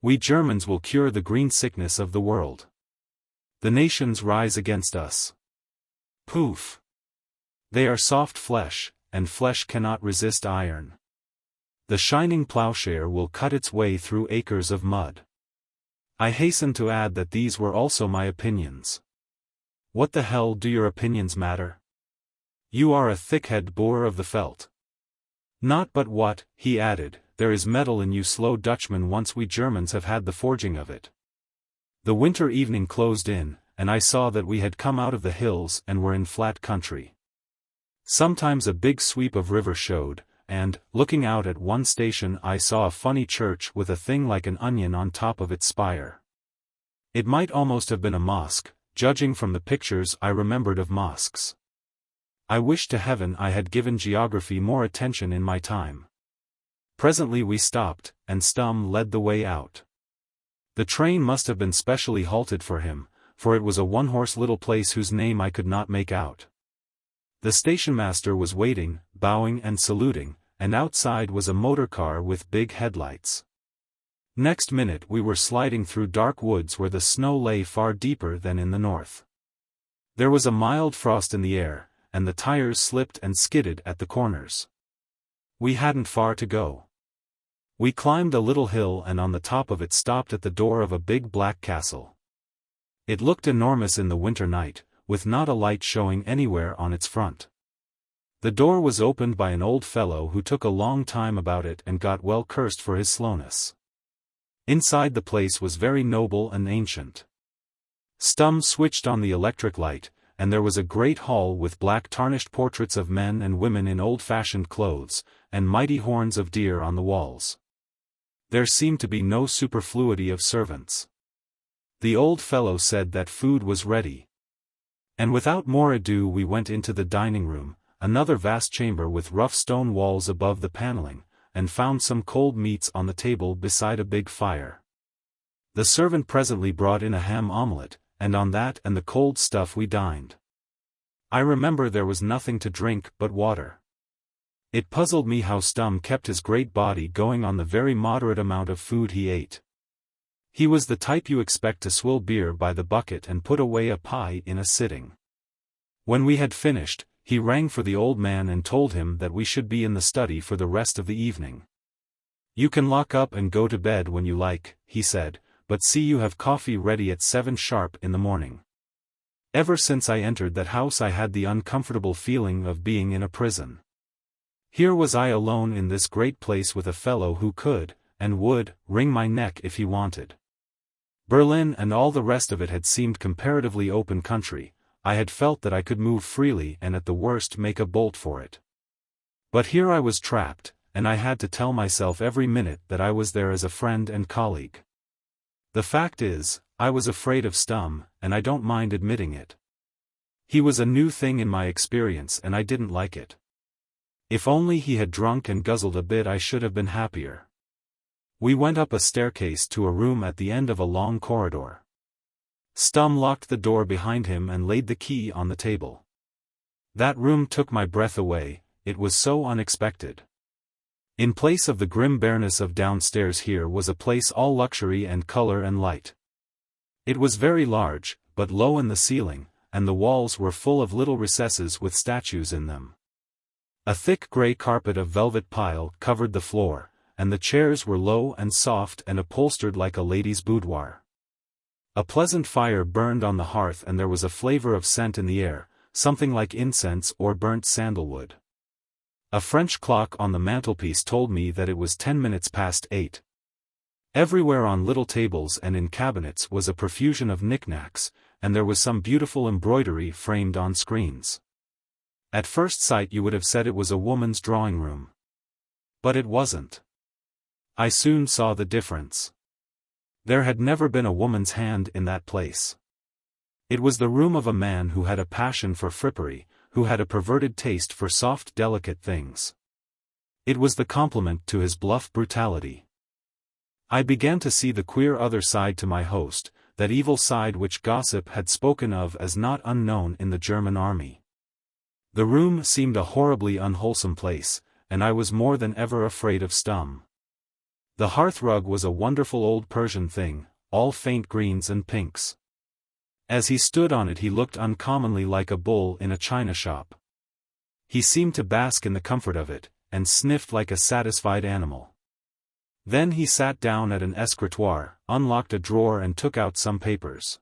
We Germans will cure the green sickness of the world. The nations rise against us. Poof! They are soft flesh, and flesh cannot resist iron. The shining plowshare will cut its way through acres of mud." I hasten to add that these were also my opinions. What the hell do your opinions matter? You are a thick-head boor of the felt. Not but what, he added, there is metal in you slow Dutchmen once we Germans have had the forging of it. The winter evening closed in, and I saw that we had come out of the hills and were in flat country. Sometimes a big sweep of river showed, and, looking out at one station I saw a funny church with a thing like an onion on top of its spire. It might almost have been a mosque, judging from the pictures I remembered of mosques. I wish to heaven I had given geography more attention in my time. Presently we stopped, and Stum led the way out. The train must have been specially halted for him, for it was a one-horse little place whose name I could not make out. The stationmaster was waiting, bowing and saluting, and outside was a motor car with big headlights. Next minute we were sliding through dark woods where the snow lay far deeper than in the north. There was a mild frost in the air, and the tires slipped and skidded at the corners. We hadn't far to go. We climbed a little hill and on the top of it stopped at the door of a big black castle. It looked enormous in the winter night, with not a light showing anywhere on its front. The door was opened by an old fellow who took a long time about it and got well cursed for his slowness. Inside the place was very noble and ancient. Stum switched on the electric light, and there was a great hall with black tarnished portraits of men and women in old-fashioned clothes, and mighty horns of deer on the walls. There seemed to be no superfluity of servants. The old fellow said that food was ready. And without more ado we went into the dining room, another vast chamber with rough stone walls above the paneling, and found some cold meats on the table beside a big fire. The servant presently brought in a ham omelette, and on that and the cold stuff we dined. I remember there was nothing to drink but water. It puzzled me how Stum kept his great body going on the very moderate amount of food he ate. He was the type you expect to swill beer by the bucket and put away a pie in a sitting. When we had finished, he rang for the old man and told him that we should be in the study for the rest of the evening. "You can lock up and go to bed when you like," he said, "but see you have coffee ready at 7 sharp in the morning." Ever since I entered that house I had the uncomfortable feeling of being in a prison. Here was I alone in this great place with a fellow who could, and would, wring my neck if he wanted. Berlin and all the rest of it had seemed comparatively open country. I had felt that I could move freely and at the worst make a bolt for it. But here I was trapped, and I had to tell myself every minute that I was there as a friend and colleague. The fact is, I was afraid of Stum, and I don't mind admitting it. He was a new thing in my experience and I didn't like it. If only he had drunk and guzzled a bit, I should have been happier. We went up a staircase to a room at the end of a long corridor. Stum locked the door behind him and laid the key on the table. That room took my breath away, it was so unexpected. In place of the grim bareness of downstairs, here was a place all luxury and color and light. It was very large, but low in the ceiling, and the walls were full of little recesses with statues in them. A thick grey carpet of velvet pile covered the floor, and the chairs were low and soft and upholstered like a lady's boudoir. A pleasant fire burned on the hearth and there was a flavor of scent in the air, something like incense or burnt sandalwood. A French clock on the mantelpiece told me that it was 10 minutes past 8. Everywhere on little tables and in cabinets was a profusion of knickknacks, and there was some beautiful embroidery framed on screens. At first sight you would have said it was a woman's drawing room. But it wasn't. I soon saw the difference. There had never been a woman's hand in that place. It was the room of a man who had a passion for frippery, who had a perverted taste for soft, delicate things. It was the complement to his bluff brutality. I began to see the queer other side to my host, that evil side which gossip had spoken of as not unknown in the German army. The room seemed a horribly unwholesome place, and I was more than ever afraid of Stum. The hearthrug was a wonderful old Persian thing, all faint greens and pinks. As he stood on it he looked uncommonly like a bull in a china shop. He seemed to bask in the comfort of it, and sniffed like a satisfied animal. Then he sat down at an escritoire, unlocked a drawer and took out some papers.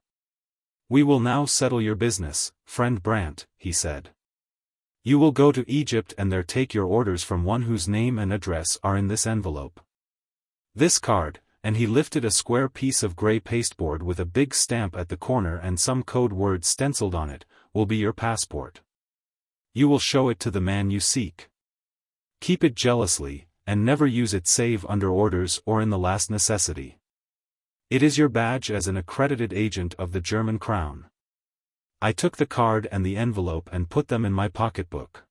"We will now settle your business, friend Brandt," he said. "You will go to Egypt and there take your orders from one whose name and address are in this envelope. This card," and he lifted a square piece of grey pasteboard with a big stamp at the corner and some code word stenciled on it, "will be your passport. You will show it to the man you seek. Keep it jealously, and never use it save under orders or in the last necessity. It is your badge as an accredited agent of the German crown." I took the card and the envelope and put them in my pocketbook.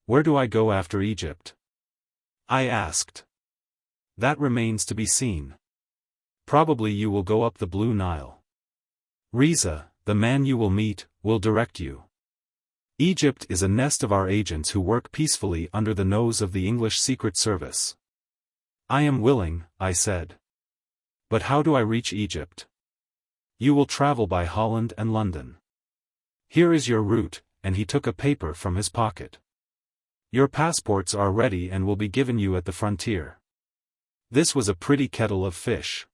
"Where do I go after Egypt?" I asked. "That remains to be seen. Probably you will go up the Blue Nile. Riza, the man you will meet, will direct you. Egypt is a nest of our agents who work peacefully under the nose of the English Secret Service." "I am willing," I said. "But how do I reach Egypt?" "You will travel by Holland and London. Here is your route," and he took a paper from his pocket. "Your passports are ready and will be given you at the frontier." This was a pretty kettle of fish.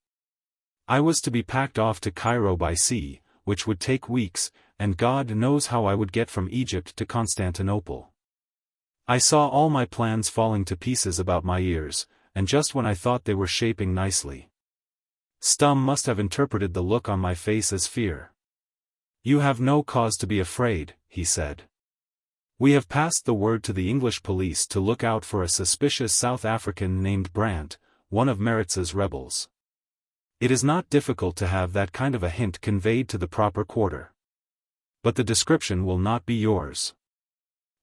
I was to be packed off to Cairo by sea, which would take weeks, and God knows how I would get from Egypt to Constantinople. I saw all my plans falling to pieces about my ears, and just when I thought they were shaping nicely. Stum must have interpreted the look on my face as fear. "You have no cause to be afraid," he said. "We have passed the word to the English police to look out for a suspicious South African named Brandt, one of Maritz's rebels. It is not difficult to have that kind of a hint conveyed to the proper quarter. But the description will not be yours.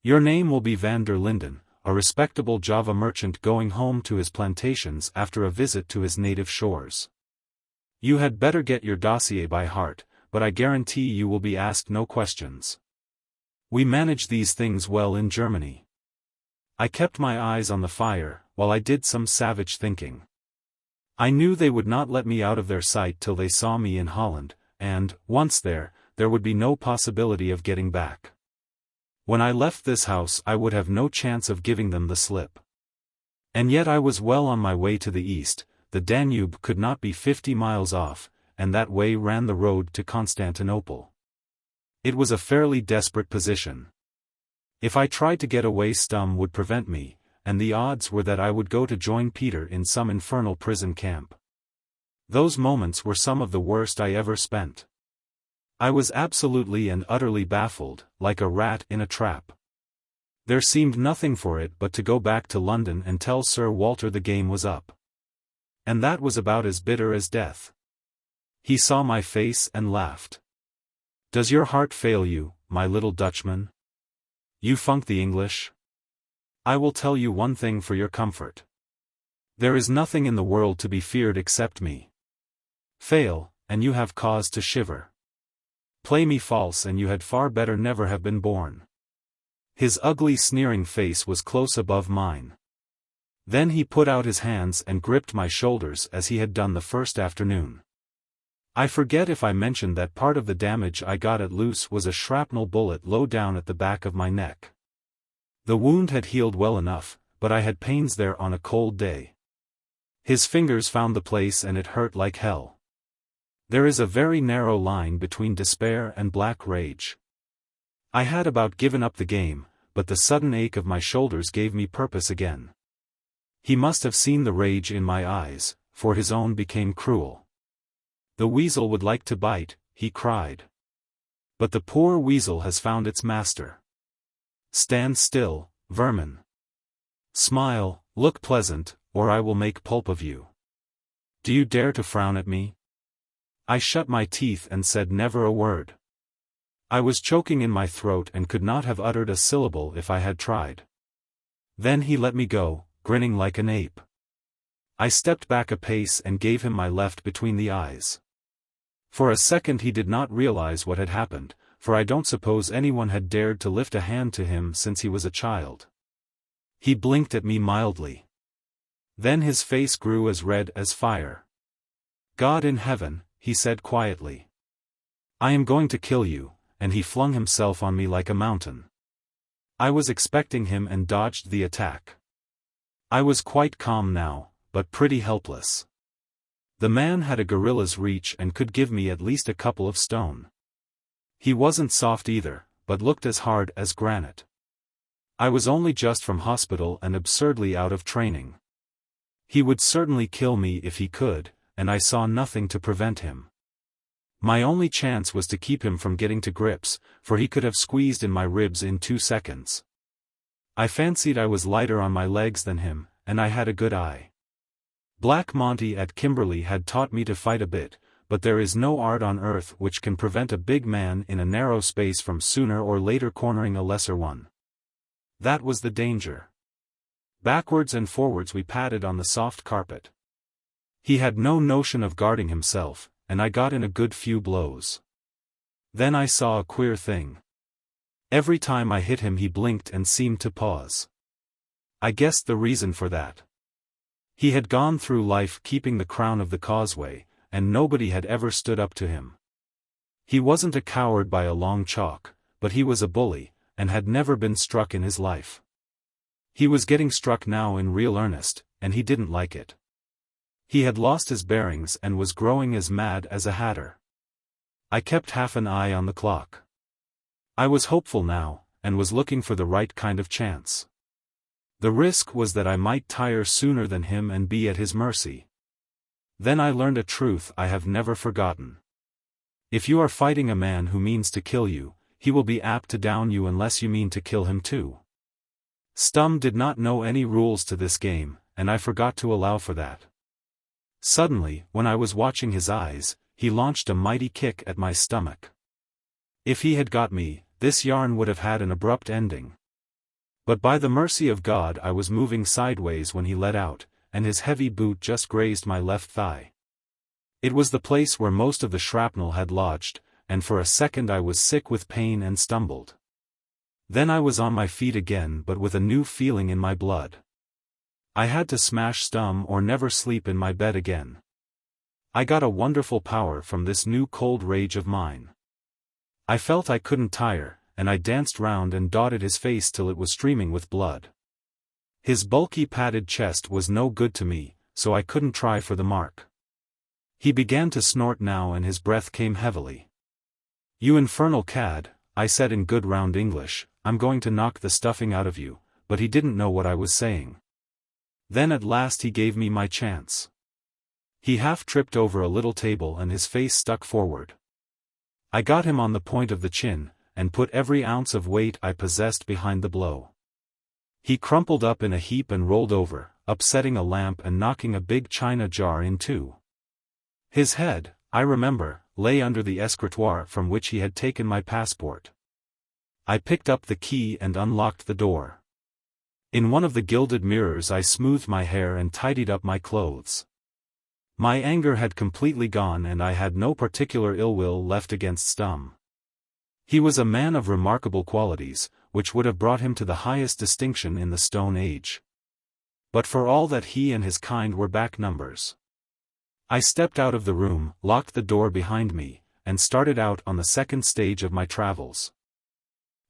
Your name will be van der Linden, a respectable Java merchant going home to his plantations after a visit to his native shores. You had better get your dossier by heart, but I guarantee you will be asked no questions. We manage these things well in Germany." I kept my eyes on the fire, while I did some savage thinking. I knew they would not let me out of their sight till they saw me in Holland, and, once there would be no possibility of getting back. When I left this house I would have no chance of giving them the slip. And yet I was well on my way to the east, the Danube could not be 50 miles off, and that way ran the road to Constantinople. It was a fairly desperate position. If I tried to get away Stum would prevent me, and the odds were that I would go to join Peter in some infernal prison camp. Those moments were some of the worst I ever spent. I was absolutely and utterly baffled, like a rat in a trap. There seemed nothing for it but to go back to London and tell Sir Walter the game was up. And that was about as bitter as death. He saw my face and laughed. "Does your heart fail you, my little Dutchman? You funk the English? I will tell you one thing for your comfort. There is nothing in the world to be feared except me. Fail, and you have cause to shiver. Play me false and you had far better never have been born." His ugly sneering face was close above mine. Then he put out his hands and gripped my shoulders as he had done the first afternoon. I forget if I mentioned that part of the damage I got at Loos was a shrapnel bullet low down at the back of my neck. The wound had healed well enough, but I had pains there on a cold day. His fingers found the place and it hurt like hell. There is a very narrow line between despair and black rage. I had about given up the game, but the sudden ache of my shoulders gave me purpose again. He must have seen the rage in my eyes, for his own became cruel. "The weasel would like to bite," he cried. "But the poor weasel has found its master. Stand still, vermin. Smile, look pleasant, or I will make pulp of you. Do you dare to frown at me?" I shut my teeth and said never a word. I was choking in my throat and could not have uttered a syllable if I had tried. Then he let me go, grinning like an ape. I stepped back a pace and gave him my left between the eyes. For a second he did not realize what had happened, for I don't suppose anyone had dared to lift a hand to him since he was a child. He blinked at me mildly. Then his face grew as red as fire. "God in heaven," he said quietly. "I am going to kill you," and he flung himself on me like a mountain. I was expecting him and dodged the attack. I was quite calm now, but pretty helpless. The man had a gorilla's reach and could give me at least a couple of stone. He wasn't soft either, but looked as hard as granite. I was only just from hospital and absurdly out of training. He would certainly kill me if he could, and I saw nothing to prevent him. My only chance was to keep him from getting to grips, for he could have squeezed in my ribs in 2 seconds. I fancied I was lighter on my legs than him, and I had a good eye. Black Monty at Kimberley had taught me to fight a bit, but there is no art on earth which can prevent a big man in a narrow space from sooner or later cornering a lesser one. That was the danger. Backwards and forwards we padded on the soft carpet. He had no notion of guarding himself, and I got in a good few blows. Then I saw a queer thing. Every time I hit him he blinked and seemed to pause. I guessed the reason for that. He had gone through life keeping the crown of the causeway, and nobody had ever stood up to him. He wasn't a coward by a long chalk, but he was a bully, and had never been struck in his life. He was getting struck now in real earnest, and he didn't like it. He had lost his bearings and was growing as mad as a hatter. I kept half an eye on the clock. I was hopeful now, and was looking for the right kind of chance. The risk was that I might tire sooner than him and be at his mercy. Then I learned a truth I have never forgotten. If you are fighting a man who means to kill you, he will be apt to down you unless you mean to kill him too. Stum did not know any rules to this game, and I forgot to allow for that. Suddenly, when I was watching his eyes, he launched a mighty kick at my stomach. If he had got me, this yarn would have had an abrupt ending. But by the mercy of God I was moving sideways when he let out, and his heavy boot just grazed my left thigh. It was the place where most of the shrapnel had lodged, and for a second I was sick with pain and stumbled. Then I was on my feet again but with a new feeling in my blood. I had to smash Stum or never sleep in my bed again. I got a wonderful power from this new cold rage of mine. I felt I couldn't tire, and I danced round and dotted his face till it was streaming with blood. His bulky padded chest was no good to me, so I couldn't try for the mark. He began to snort now and his breath came heavily. "You infernal cad," I said in good round English, "I'm going to knock the stuffing out of you," but he didn't know what I was saying. Then at last he gave me my chance. He half tripped over a little table and his face stuck forward. I got him on the point of the chin, and put every ounce of weight I possessed behind the blow. He crumpled up in a heap and rolled over, upsetting a lamp and knocking a big china jar in two. His head, I remember, lay under the escritoire from which he had taken my passport. I picked up the key and unlocked the door. In one of the gilded mirrors I smoothed my hair and tidied up my clothes. My anger had completely gone and I had no particular ill will left against Stum. He was a man of remarkable qualities, which would have brought him to the highest distinction in the Stone Age. But for all that he and his kind were back numbers. I stepped out of the room, locked the door behind me, and started out on the second stage of my travels.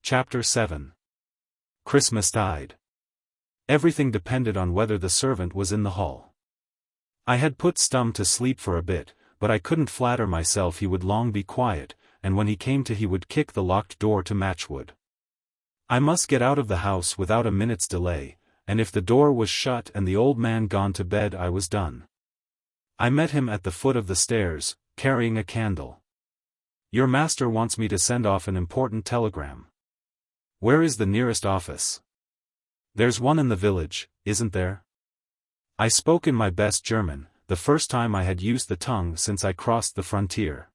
Chapter 7. Christmastide. Everything depended on whether the servant was in the hall. I had put Stum to sleep for a bit, but I couldn't flatter myself he would long be quiet, and when he came to he would kick the locked door to matchwood. I must get out of the house without a minute's delay, and if the door was shut and the old man gone to bed I was done. I met him at the foot of the stairs, carrying a candle. "Your master wants me to send off an important telegram." "Where is the nearest office?" "There's one in the village, isn't there?" I spoke in my best German, the first time I had used the tongue since I crossed the frontier.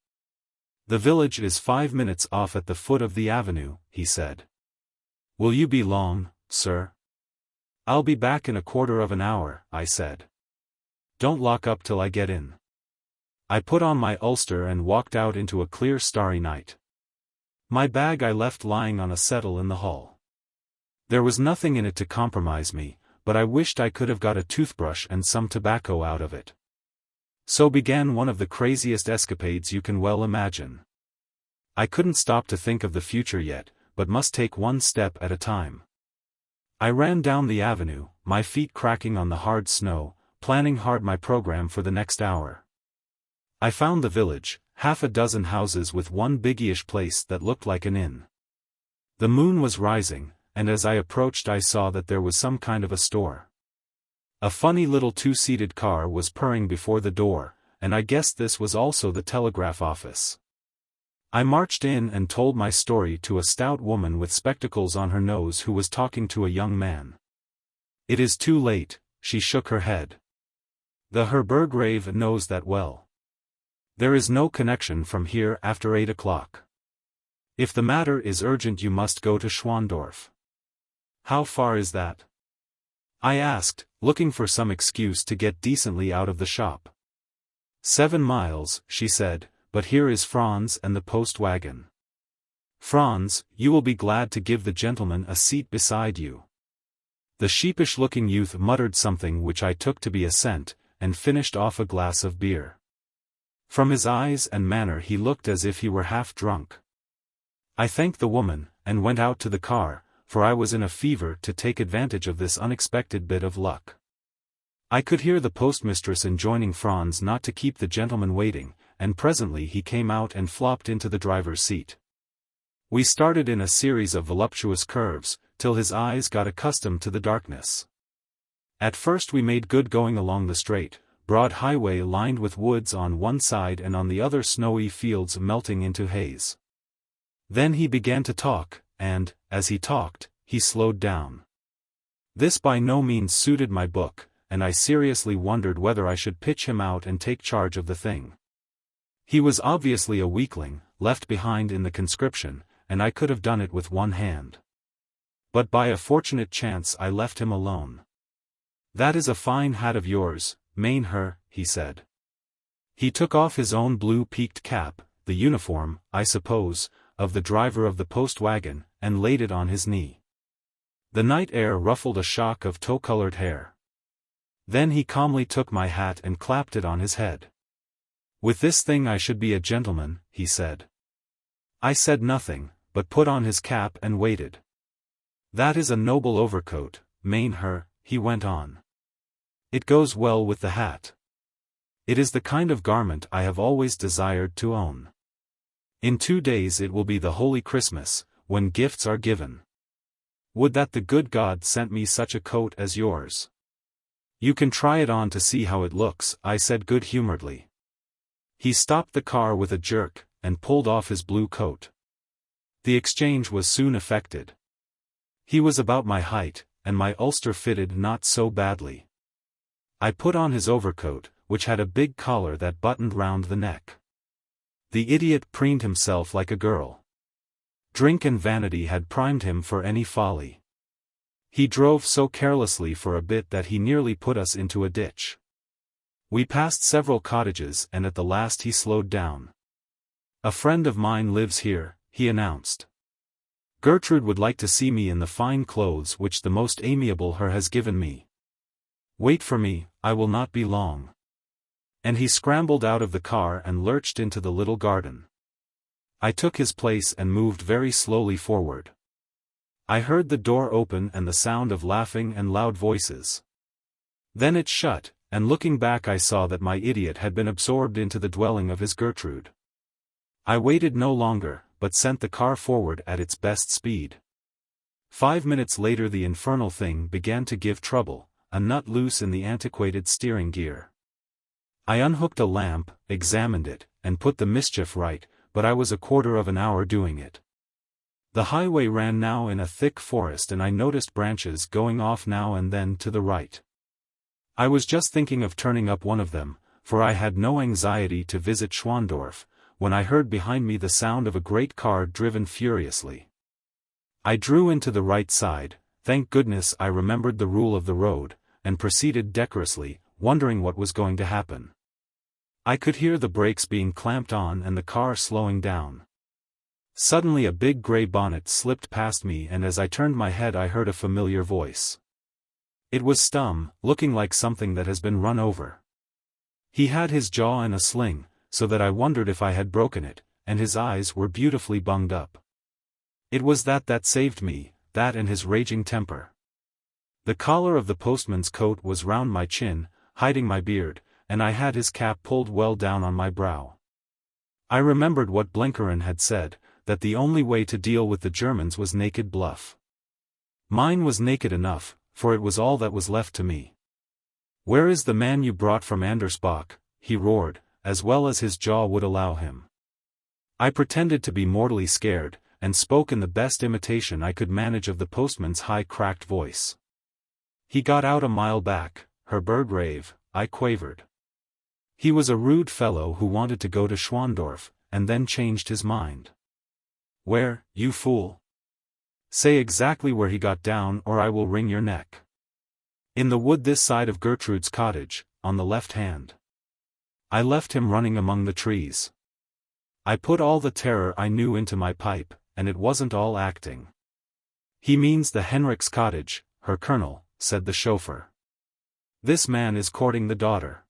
"The village is 5 minutes off at the foot of the avenue," he said. "Will you be long, sir?" "I'll be back in a quarter of an hour," I said. "Don't lock up till I get in." I put on my ulster and walked out into a clear starry night. My bag I left lying on a settle in the hall. There was nothing in it to compromise me, but I wished I could have got a toothbrush and some tobacco out of it. So began one of the craziest escapades you can well imagine. I couldn't stop to think of the future yet, but must take one step at a time. I ran down the avenue, my feet cracking on the hard snow, planning hard my program for the next hour. I found the village, half a dozen houses with one biggyish place that looked like an inn. The moon was rising, and as I approached I saw that there was some kind of a store. A funny little two-seated car was purring before the door, and I guessed this was also the telegraph office. I marched in and told my story to a stout woman with spectacles on her nose who was talking to a young man. "It is too late," she shook her head. "The Herr Burgrave knows that well. There is no connection from here after 8 o'clock. If the matter is urgent you must go to Schwandorf." "How far is that?" I asked, looking for some excuse to get decently out of the shop. 7 miles, she said, "but here is Franz and the post wagon. Franz, you will be glad to give the gentleman a seat beside you." The sheepish-looking youth muttered something which I took to be assent, and finished off a glass of beer. From his eyes and manner he looked as if he were half drunk. I thanked the woman, and went out to the car, for I was in a fever to take advantage of this unexpected bit of luck. I could hear the postmistress enjoining Franz not to keep the gentleman waiting, and presently he came out and flopped into the driver's seat. We started in a series of voluptuous curves, till his eyes got accustomed to the darkness. At first we made good going along the straight, broad highway lined with woods on one side and on the other snowy fields melting into haze. Then he began to talk, and, as he talked, he slowed down. This by no means suited my book, and I seriously wondered whether I should pitch him out and take charge of the thing. He was obviously a weakling, left behind in the conscription, and I could have done it with one hand. But by a fortunate chance I left him alone. "That is a fine hat of yours, mein Herr," he said. He took off his own blue peaked cap, the uniform, I suppose, of the driver of the post wagon, and laid it on his knee. The night air ruffled a shock of tow-colored hair. Then he calmly took my hat and clapped it on his head. "With this thing I should be a gentleman," he said. I said nothing, but put on his cap and waited. "That is a noble overcoat, mein Herr," he went on. "It goes well with the hat. It is the kind of garment I have always desired to own. In 2 days it will be the Holy Christmas, when gifts are given. Would that the good God sent me such a coat as yours." "You can try it on to see how it looks," I said good-humoredly. He stopped the car with a jerk, and pulled off his blue coat. The exchange was soon effected. He was about my height, and my ulster fitted not so badly. I put on his overcoat, which had a big collar that buttoned round the neck. The idiot preened himself like a girl. Drink and vanity had primed him for any folly. He drove so carelessly for a bit that he nearly put us into a ditch. We passed several cottages and at the last he slowed down. "A friend of mine lives here," he announced. "Gertrude would like to see me in the fine clothes which the most amiable her has given me. Wait for me, I will not be long." And he scrambled out of the car and lurched into the little garden. I took his place and moved very slowly forward. I heard the door open and the sound of laughing and loud voices. Then it shut, and looking back I saw that my idiot had been absorbed into the dwelling of his Gertrude. I waited no longer, but sent the car forward at its best speed. 5 minutes later the infernal thing began to give trouble, a nut loose in the antiquated steering gear. I unhooked a lamp, examined it, and put the mischief right, but I was a quarter of an hour doing it. The highway ran now in a thick forest and I noticed branches going off now and then to the right. I was just thinking of turning up one of them, for I had no anxiety to visit Schwandorf, when I heard behind me the sound of a great car driven furiously. I drew into the right side, thank goodness I remembered the rule of the road, and proceeded decorously, wondering what was going to happen. I could hear the brakes being clamped on and the car slowing down. Suddenly a big grey bonnet slipped past me and as I turned my head I heard a familiar voice. It was Stum, looking like something that has been run over. He had his jaw in a sling, so that I wondered if I had broken it, and his eyes were beautifully bunged up. It was that saved me, that and his raging temper. The collar of the postman's coat was round my chin, hiding my beard, and I had his cap pulled well down on my brow. I remembered what Blenkerin had said, that the only way to deal with the Germans was naked bluff. Mine was naked enough, for it was all that was left to me. "Where is the man you brought from Andersbach?" he roared, as well as his jaw would allow him. I pretended to be mortally scared, and spoke in the best imitation I could manage of the postman's high cracked voice. "He got out a mile back, Herr Burgrave," I quavered. "He was a rude fellow who wanted to go to Schwandorf, and then changed his mind." "Where, you fool? Say exactly where he got down or I will wring your neck." "In the wood this side of Gertrude's cottage, on the left hand." I left him running among the trees. I put all the terror I knew into my pipe, and it wasn't all acting. "He means the Henrich's cottage, Herr Colonel," said the chauffeur. "This man is courting the daughter."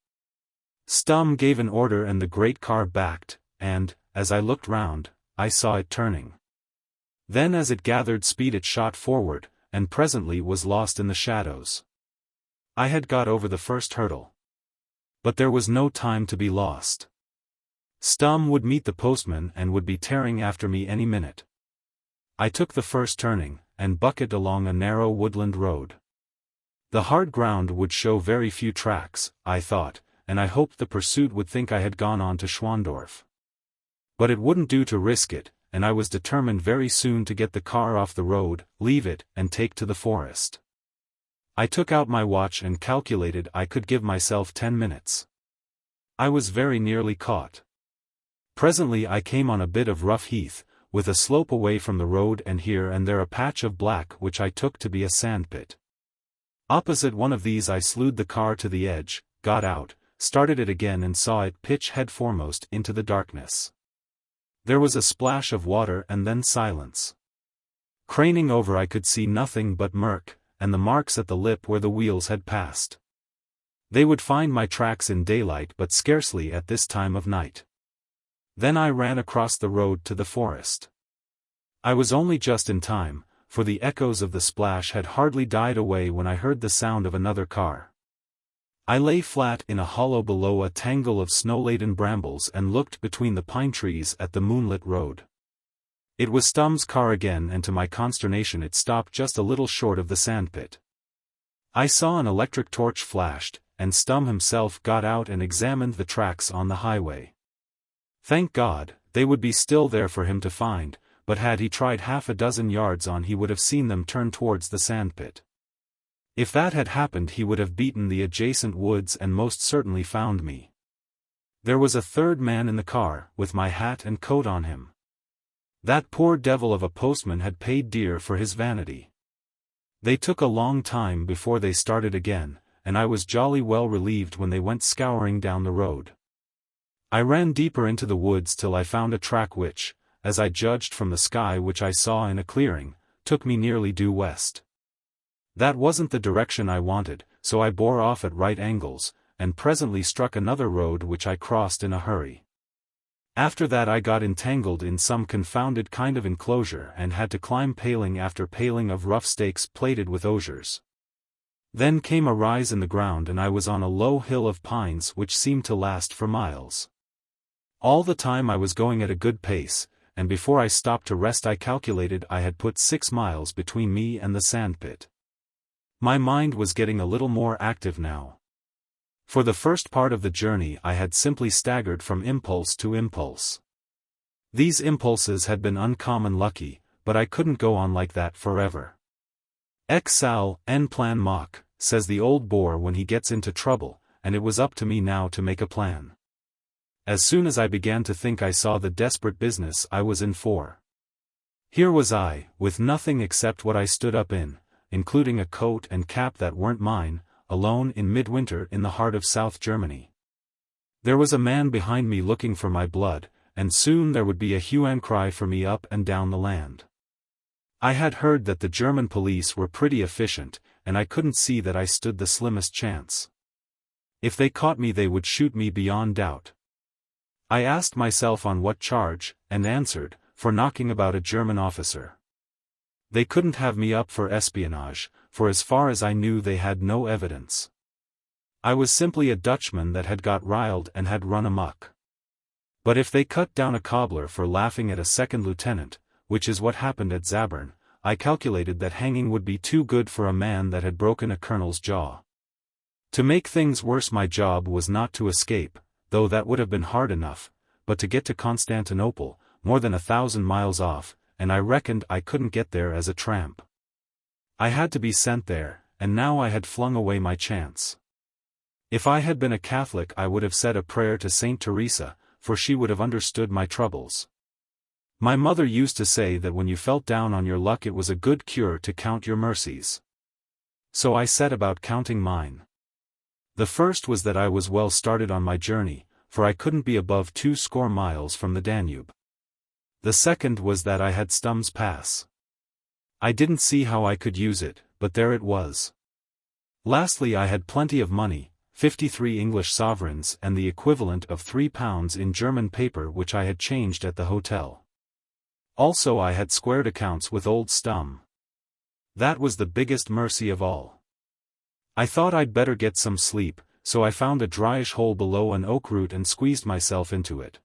Stum gave an order and the great car backed, and, as I looked round, I saw it turning. Then as it gathered speed it shot forward, and presently was lost in the shadows. I had got over the first hurdle. But there was no time to be lost. Stum would meet the postman and would be tearing after me any minute. I took the first turning, and bucketed along a narrow woodland road. The hard ground would show very few tracks, I thought, and I hoped the pursuit would think I had gone on to Schwandorf. But it wouldn't do to risk it, and I was determined very soon to get the car off the road, leave it, and take to the forest. I took out my watch and calculated I could give myself 10 minutes. I was very nearly caught. Presently I came on a bit of rough heath, with a slope away from the road and here and there a patch of black which I took to be a sandpit. Opposite one of these I slewed the car to the edge, got out, started it again and saw it pitch head foremost into the darkness. There was a splash of water and then silence. Craning over I could see nothing but murk, and the marks at the lip where the wheels had passed. They would find my tracks in daylight but scarcely at this time of night. Then I ran across the road to the forest. I was only just in time, for the echoes of the splash had hardly died away when I heard the sound of another car. I lay flat in a hollow below a tangle of snow-laden brambles and looked between the pine trees at the moonlit road. It was Stum's car again and to my consternation it stopped just a little short of the sandpit. I saw an electric torch flashed, and Stum himself got out and examined the tracks on the highway. Thank God, they would be still there for him to find, but had he tried half a dozen yards on he would have seen them turn towards the sandpit. If that had happened, he would have beaten the adjacent woods and most certainly found me. There was a third man in the car, with my hat and coat on him. That poor devil of a postman had paid dear for his vanity. They took a long time before they started again, and I was jolly well relieved when they went scouring down the road. I ran deeper into the woods till I found a track which, as I judged from the sky which I saw in a clearing, took me nearly due west. That wasn't the direction I wanted, so I bore off at right angles, and presently struck another road which I crossed in a hurry. After that I got entangled in some confounded kind of enclosure and had to climb paling after paling of rough stakes plated with osiers. Then came a rise in the ground and I was on a low hill of pines which seemed to last for miles. All the time I was going at a good pace, and before I stopped to rest I calculated I had put 6 miles between me and the sandpit. My mind was getting a little more active now. For the first part of the journey I had simply staggered from impulse to impulse. These impulses had been uncommon lucky, but I couldn't go on like that forever. XIII plan mock, says the old bore when he gets into trouble, and it was up to me now to make a plan. As soon as I began to think I saw the desperate business I was in for. Here was I, with nothing except what I stood up in, including a coat and cap that weren't mine, alone in midwinter in the heart of South Germany. There was a man behind me looking for my blood, and soon there would be a hue and cry for me up and down the land. I had heard that the German police were pretty efficient, and I couldn't see that I stood the slimmest chance. If they caught me they would shoot me beyond doubt. I asked myself on what charge, and answered, for knocking about a German officer. They couldn't have me up for espionage, for as far as I knew they had no evidence. I was simply a Dutchman that had got riled and had run amok. But if they cut down a cobbler for laughing at a second lieutenant, which is what happened at Zabern, I calculated that hanging would be too good for a man that had broken a colonel's jaw. To make things worse, my job was not to escape, though that would have been hard enough, but to get to Constantinople, more than 1,000 miles off, and I reckoned I couldn't get there as a tramp. I had to be sent there, and now I had flung away my chance. If I had been a Catholic I would have said a prayer to Saint Teresa, for she would have understood my troubles. My mother used to say that when you felt down on your luck it was a good cure to count your mercies. So I set about counting mine. The first was that I was well started on my journey, for I couldn't be above 20 miles from the Danube. The second was that I had Stum's Pass. I didn't see how I could use it, but there it was. Lastly, I had plenty of money, 53 English sovereigns and the equivalent of £3 in German paper which I had changed at the hotel. Also I had squared accounts with old Stum. That was the biggest mercy of all. I thought I'd better get some sleep, so I found a dryish hole below an oak root and squeezed myself into it.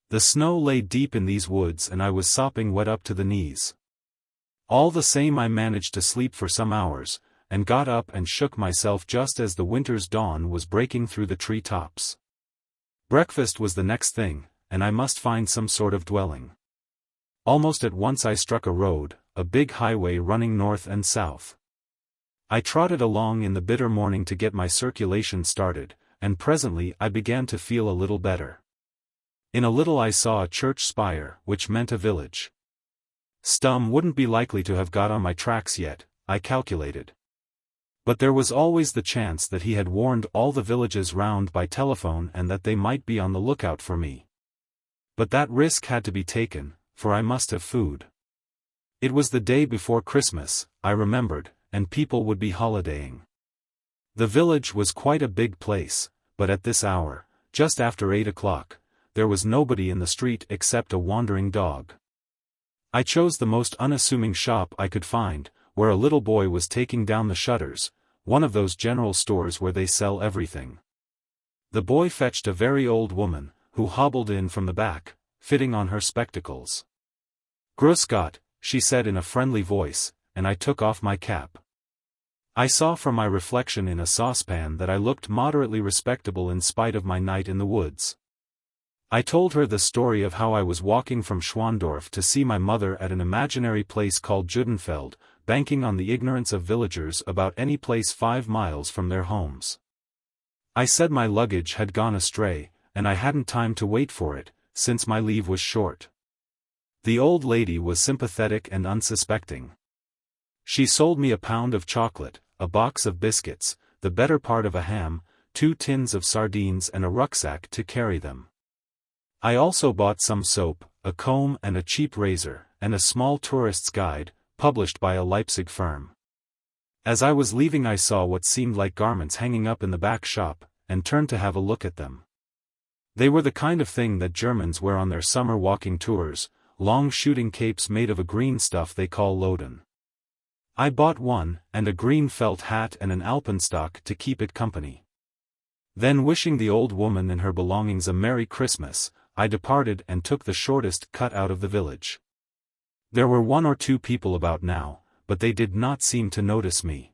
The snow lay deep in these woods and I was sopping wet up to the knees. All the same I managed to sleep for some hours, and got up and shook myself just as the winter's dawn was breaking through the tree tops. Breakfast was the next thing, and I must find some sort of dwelling. Almost at once I struck a road, a big highway running north and south. I trotted along in the bitter morning to get my circulation started, and presently I began to feel a little better. In a little I saw a church spire, which meant a village. Stum wouldn't be likely to have got on my tracks yet, I calculated. But there was always the chance that he had warned all the villages round by telephone and that they might be on the lookout for me. But that risk had to be taken, for I must have food. It was the day before Christmas, I remembered, and people would be holidaying. The village was quite a big place, but at this hour, just after 8 o'clock, there was nobody in the street except a wandering dog. I chose the most unassuming shop I could find, where a little boy was taking down the shutters, one of those general stores where they sell everything. The boy fetched a very old woman, who hobbled in from the back, fitting on her spectacles. "Grüß Gott," she said in a friendly voice, and I took off my cap. I saw from my reflection in a saucepan that I looked moderately respectable in spite of my night in the woods. I told her the story of how I was walking from Schwandorf to see my mother at an imaginary place called Judenfeld, banking on the ignorance of villagers about any place 5 miles from their homes. I said my luggage had gone astray, and I hadn't time to wait for it, since my leave was short. The old lady was sympathetic and unsuspecting. She sold me a pound of chocolate, a box of biscuits, the better part of a ham, 2 tins of sardines and a rucksack to carry them. I also bought some soap, a comb and a cheap razor, and a small tourist's guide, published by a Leipzig firm. As I was leaving I saw what seemed like garments hanging up in the back shop, and turned to have a look at them. They were the kind of thing that Germans wear on their summer walking tours, long shooting capes made of a green stuff they call loden. I bought one, and a green felt hat and an alpenstock to keep it company. Then, wishing the old woman and her belongings a Merry Christmas, I departed and took the shortest cut out of the village. There were 1 or 2 people about now, but they did not seem to notice me.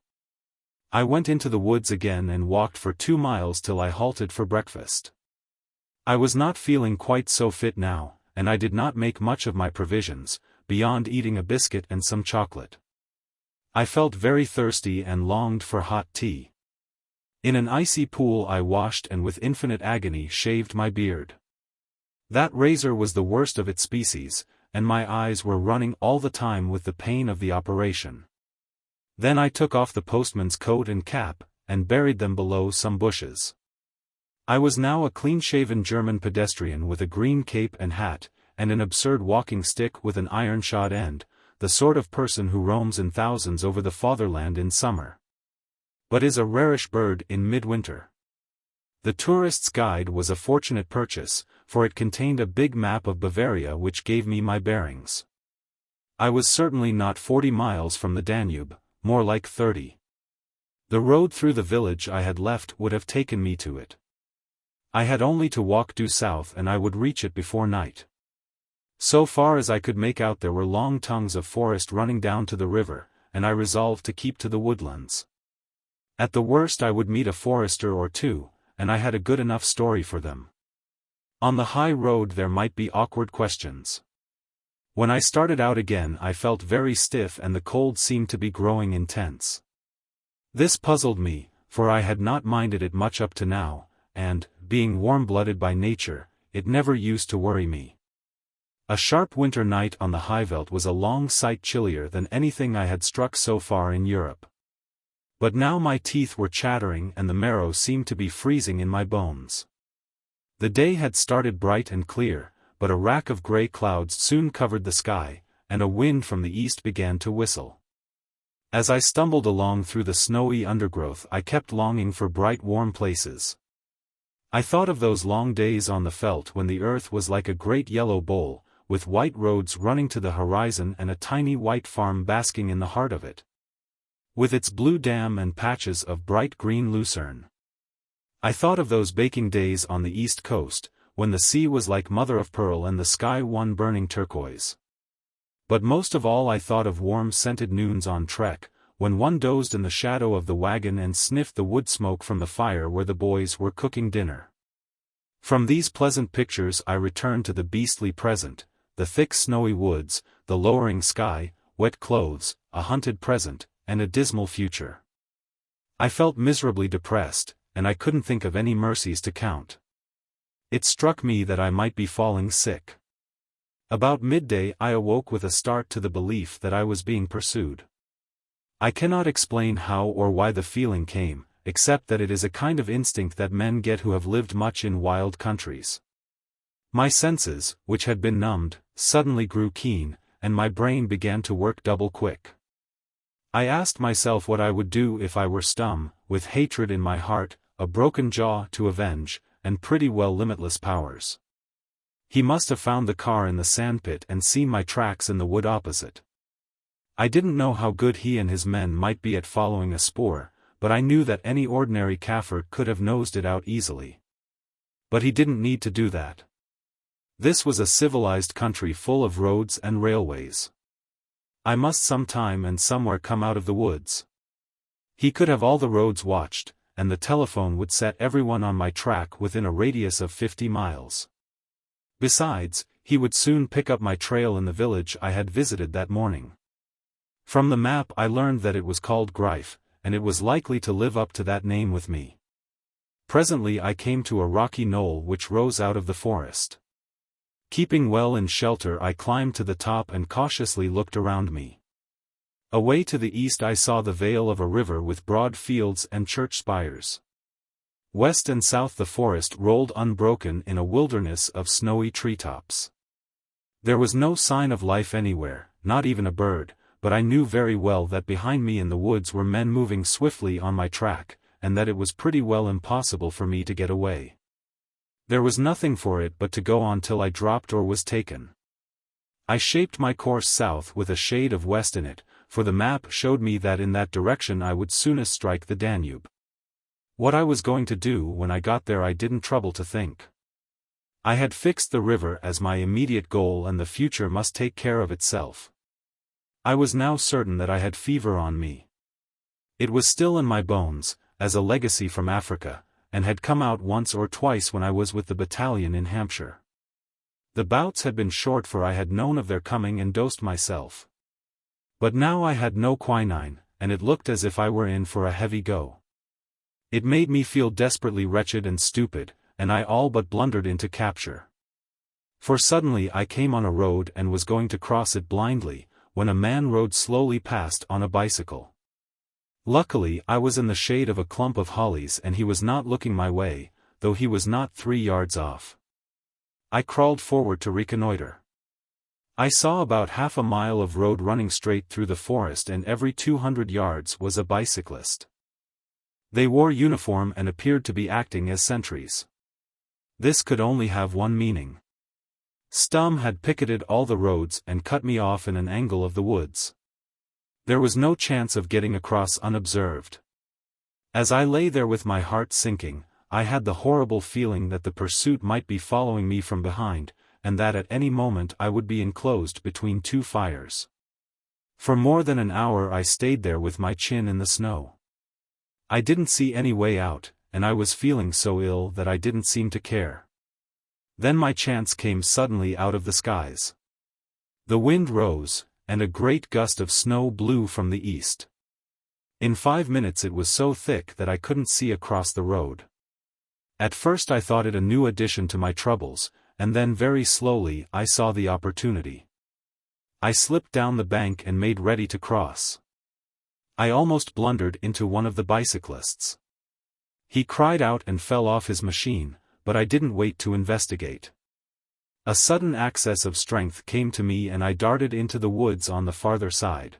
I went into the woods again and walked for 2 miles till I halted for breakfast. I was not feeling quite so fit now, and I did not make much of my provisions, beyond eating a biscuit and some chocolate. I felt very thirsty and longed for hot tea. In an icy pool I washed and with infinite agony shaved my beard. That razor was the worst of its species, and my eyes were running all the time with the pain of the operation. Then I took off the postman's coat and cap, and buried them below some bushes. I was now a clean-shaven German pedestrian with a green cape and hat, and an absurd walking stick with an iron-shod end, the sort of person who roams in thousands over the fatherland in summer, but is a rarish bird in midwinter. The tourist's guide was a fortunate purchase, for it contained a big map of Bavaria which gave me my bearings. I was certainly not 40 miles from the Danube, more like 30. The road through the village I had left would have taken me to it. I had only to walk due south and I would reach it before night. So far as I could make out there were long tongues of forest running down to the river, and I resolved to keep to the woodlands. At the worst I would meet a forester or 2, and I had a good enough story for them. On the high road there might be awkward questions. When I started out again I felt very stiff and the cold seemed to be growing intense. This puzzled me, for I had not minded it much up to now, and, being warm-blooded by nature, it never used to worry me. A sharp winter night on the Highveld was a long sight chillier than anything I had struck so far in Europe. But now my teeth were chattering and the marrow seemed to be freezing in my bones. The day had started bright and clear, but a rack of grey clouds soon covered the sky, and a wind from the east began to whistle. As I stumbled along through the snowy undergrowth I kept longing for bright warm places. I thought of those long days on the veldt when the earth was like a great yellow bowl, with white roads running to the horizon and a tiny white farm basking in the heart of it, with its blue dam and patches of bright green lucerne. I thought of those baking days on the east coast, when the sea was like mother of pearl and the sky one burning turquoise. But most of all I thought of warm scented noons on trek, when one dozed in the shadow of the wagon and sniffed the wood smoke from the fire where the boys were cooking dinner. From these pleasant pictures I returned to the beastly present, the thick snowy woods, the lowering sky, wet clothes, a hunted present, and a dismal future. I felt miserably depressed, and I couldn't think of any mercies to count. It struck me that I might be falling sick. About midday I awoke with a start to the belief that I was being pursued. I cannot explain how or why the feeling came, except that it is a kind of instinct that men get who have lived much in wild countries. My senses, which had been numbed, suddenly grew keen, and my brain began to work double quick. I asked myself what I would do if I were stum, with hatred in my heart, a broken jaw to avenge, and pretty well limitless powers. He must have found the car in the sandpit and seen my tracks in the wood opposite. I didn't know how good he and his men might be at following a spoor, but I knew that any ordinary Kaffir could have nosed it out easily. But he didn't need to do that. This was a civilized country full of roads and railways. I must sometime and somewhere come out of the woods. He could have all the roads watched, and the telephone would set everyone on my track within a radius of 50 miles. Besides, he would soon pick up my trail in the village I had visited that morning. From the map I learned that it was called Greif, and it was likely to live up to that name with me. Presently I came to a rocky knoll which rose out of the forest. Keeping well in shelter, I climbed to the top and cautiously looked around me. Away to the east I saw the vale of a river with broad fields and church spires. West and south the forest rolled unbroken in a wilderness of snowy treetops. There was no sign of life anywhere, not even a bird, but I knew very well that behind me in the woods were men moving swiftly on my track, and that it was pretty well impossible for me to get away. There was nothing for it but to go on till I dropped or was taken. I shaped my course south with a shade of west in it, for the map showed me that in that direction I would soonest strike the Danube. What I was going to do when I got there I didn't trouble to think. I had fixed the river as my immediate goal, and the future must take care of itself. I was now certain that I had fever on me. It was still in my bones, as a legacy from Africa, and had come out once or twice when I was with the battalion in Hampshire. The bouts had been short, for I had known of their coming and dosed myself. But now I had no quinine, and it looked as if I were in for a heavy go. It made me feel desperately wretched and stupid, and I all but blundered into capture. For suddenly I came on a road and was going to cross it blindly, when a man rode slowly past on a bicycle. Luckily I was in the shade of a clump of hollies and he was not looking my way, though he was not 3 yards off. I crawled forward to reconnoiter. I saw about half a mile of road running straight through the forest, and every 200 yards was a bicyclist. They wore uniform and appeared to be acting as sentries. This could only have one meaning. Stum had picketed all the roads and cut me off in an angle of the woods. There was no chance of getting across unobserved. As I lay there with my heart sinking, I had the horrible feeling that the pursuit might be following me from behind, and that at any moment I would be enclosed between 2 fires. For more than an hour I stayed there with my chin in the snow. I didn't see any way out, and I was feeling so ill that I didn't seem to care. Then my chance came suddenly out of the skies. The wind rose, and a great gust of snow blew from the east. In 5 minutes it was so thick that I couldn't see across the road. At first I thought it a new addition to my troubles, and then very slowly I saw the opportunity. I slipped down the bank and made ready to cross. I almost blundered into one of the bicyclists. He cried out and fell off his machine, but I didn't wait to investigate. A sudden access of strength came to me and I darted into the woods on the farther side.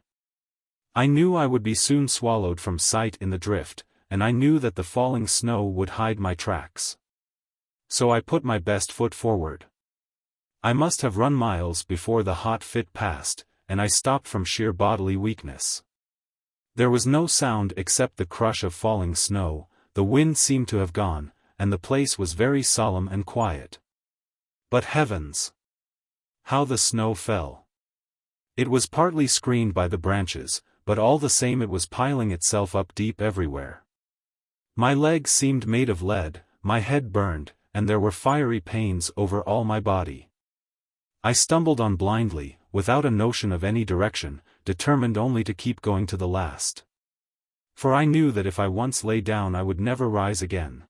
I knew I would be soon swallowed from sight in the drift, and I knew that the falling snow would hide my tracks. So I put my best foot forward. I must have run miles before the hot fit passed, and I stopped from sheer bodily weakness. There was no sound except the crush of falling snow, the wind seemed to have gone, and the place was very solemn and quiet. But heavens! How the snow fell! It was partly screened by the branches, but all the same it was piling itself up deep everywhere. My legs seemed made of lead, my head burned, and there were fiery pains over all my body. I stumbled on blindly, without a notion of any direction, determined only to keep going to the last. For I knew that if I once lay down I would never rise again.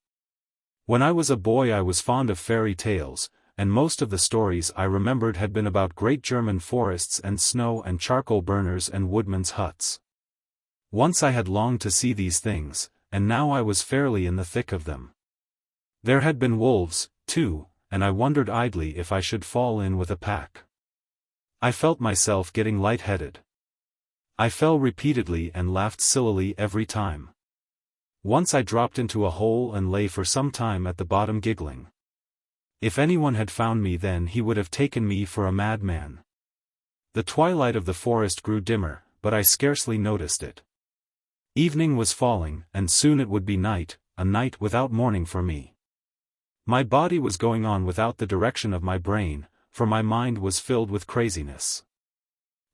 When I was a boy I was fond of fairy tales, and most of the stories I remembered had been about great German forests and snow and charcoal burners and woodmen's huts. Once I had longed to see these things, and now I was fairly in the thick of them. There had been wolves, too, and I wondered idly if I should fall in with a pack. I felt myself getting light-headed. I fell repeatedly and laughed sillily every time. Once I dropped into a hole and lay for some time at the bottom giggling. If anyone had found me then he would have taken me for a madman. The twilight of the forest grew dimmer, but I scarcely noticed it. Evening was falling, and soon it would be night, a night without morning for me. My body was going on without the direction of my brain, for my mind was filled with craziness.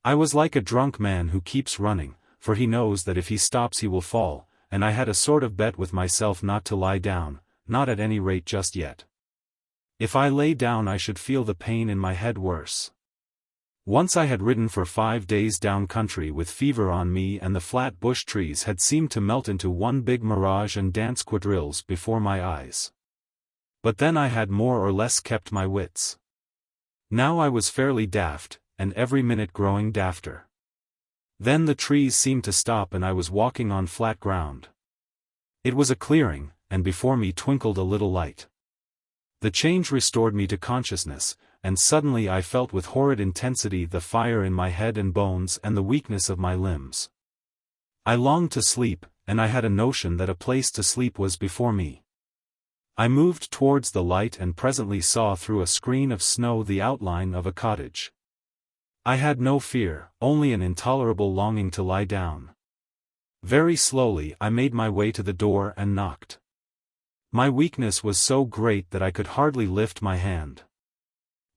I was like a drunk man who keeps running, for he knows that if he stops he will fall, and I had a sort of bet with myself not to lie down, not at any rate just yet. If I lay down I should feel the pain in my head worse. Once I had ridden for 5 days down country with fever on me, and the flat bush trees had seemed to melt into one big mirage and dance quadrilles before my eyes. But then I had more or less kept my wits. Now I was fairly daft, and every minute growing dafter. Then the trees seemed to stop and I was walking on flat ground. It was a clearing, and before me twinkled a little light. The change restored me to consciousness, and suddenly I felt with horrid intensity the fire in my head and bones and the weakness of my limbs. I longed to sleep, and I had a notion that a place to sleep was before me. I moved towards the light and presently saw through a screen of snow the outline of a cottage. I had no fear, only an intolerable longing to lie down. Very slowly I made my way to the door and knocked. My weakness was so great that I could hardly lift my hand.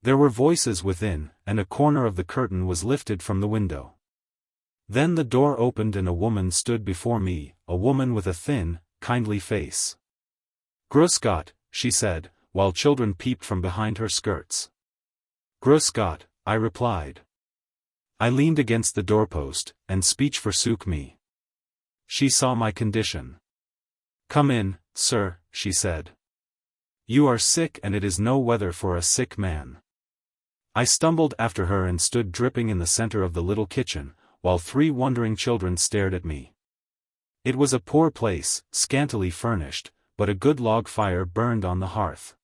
There were voices within, and a corner of the curtain was lifted from the window. Then the door opened and a woman stood before me, a woman with a thin, kindly face. "Grüß Gott," she said, while children peeped from behind her skirts. "Grüß Gott," I replied. I leaned against the doorpost, and speech forsook me. She saw my condition. "Come in, sir," she said. "You are sick and it is no weather for a sick man." I stumbled after her and stood dripping in the center of the little kitchen, while 3 wondering children stared at me. It was a poor place, scantily furnished, but a good log fire burned on the hearth.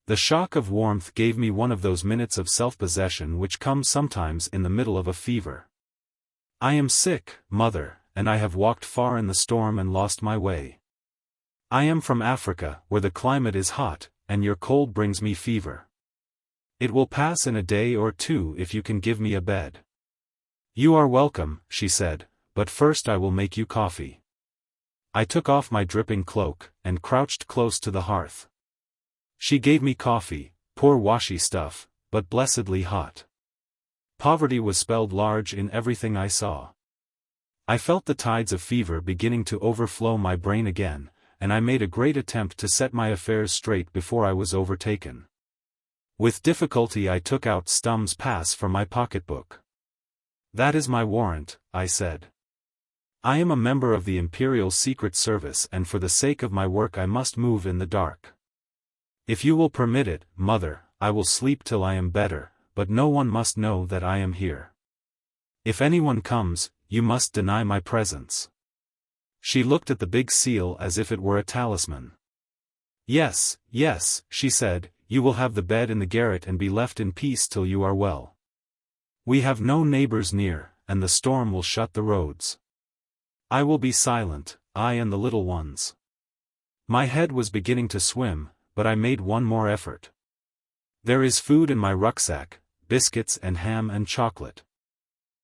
The shock of warmth gave me one of those minutes of self-possession which come sometimes in the middle of a fever. "I am sick, mother, and I have walked far in the storm and lost my way. I am from Africa, where the climate is hot, and your cold brings me fever. It will pass in a day or 2 if you can give me a bed." "You are welcome," she said, "but first I will make you coffee." I took off my dripping cloak, and crouched close to the hearth. She gave me coffee, poor washy stuff, but blessedly hot. Poverty was spelled large in everything I saw. I felt the tides of fever beginning to overflow my brain again, and I made a great attempt to set my affairs straight before I was overtaken. With difficulty I took out Stumm's pass from my pocketbook. "That is my warrant," I said. "I am a member of the Imperial Secret Service and for the sake of my work I must move in the dark. If you will permit it, mother, I will sleep till I am better, but no one must know that I am here. If anyone comes, you must deny my presence." She looked at the big seal as if it were a talisman. "Yes, yes," she said, "you will have the bed in the garret and be left in peace till you are well. We have no neighbors near, and the storm will shut the roads. I will be silent, I and the little ones." My head was beginning to swim, but I made one more effort. "There is food in my rucksack, biscuits and ham and chocolate.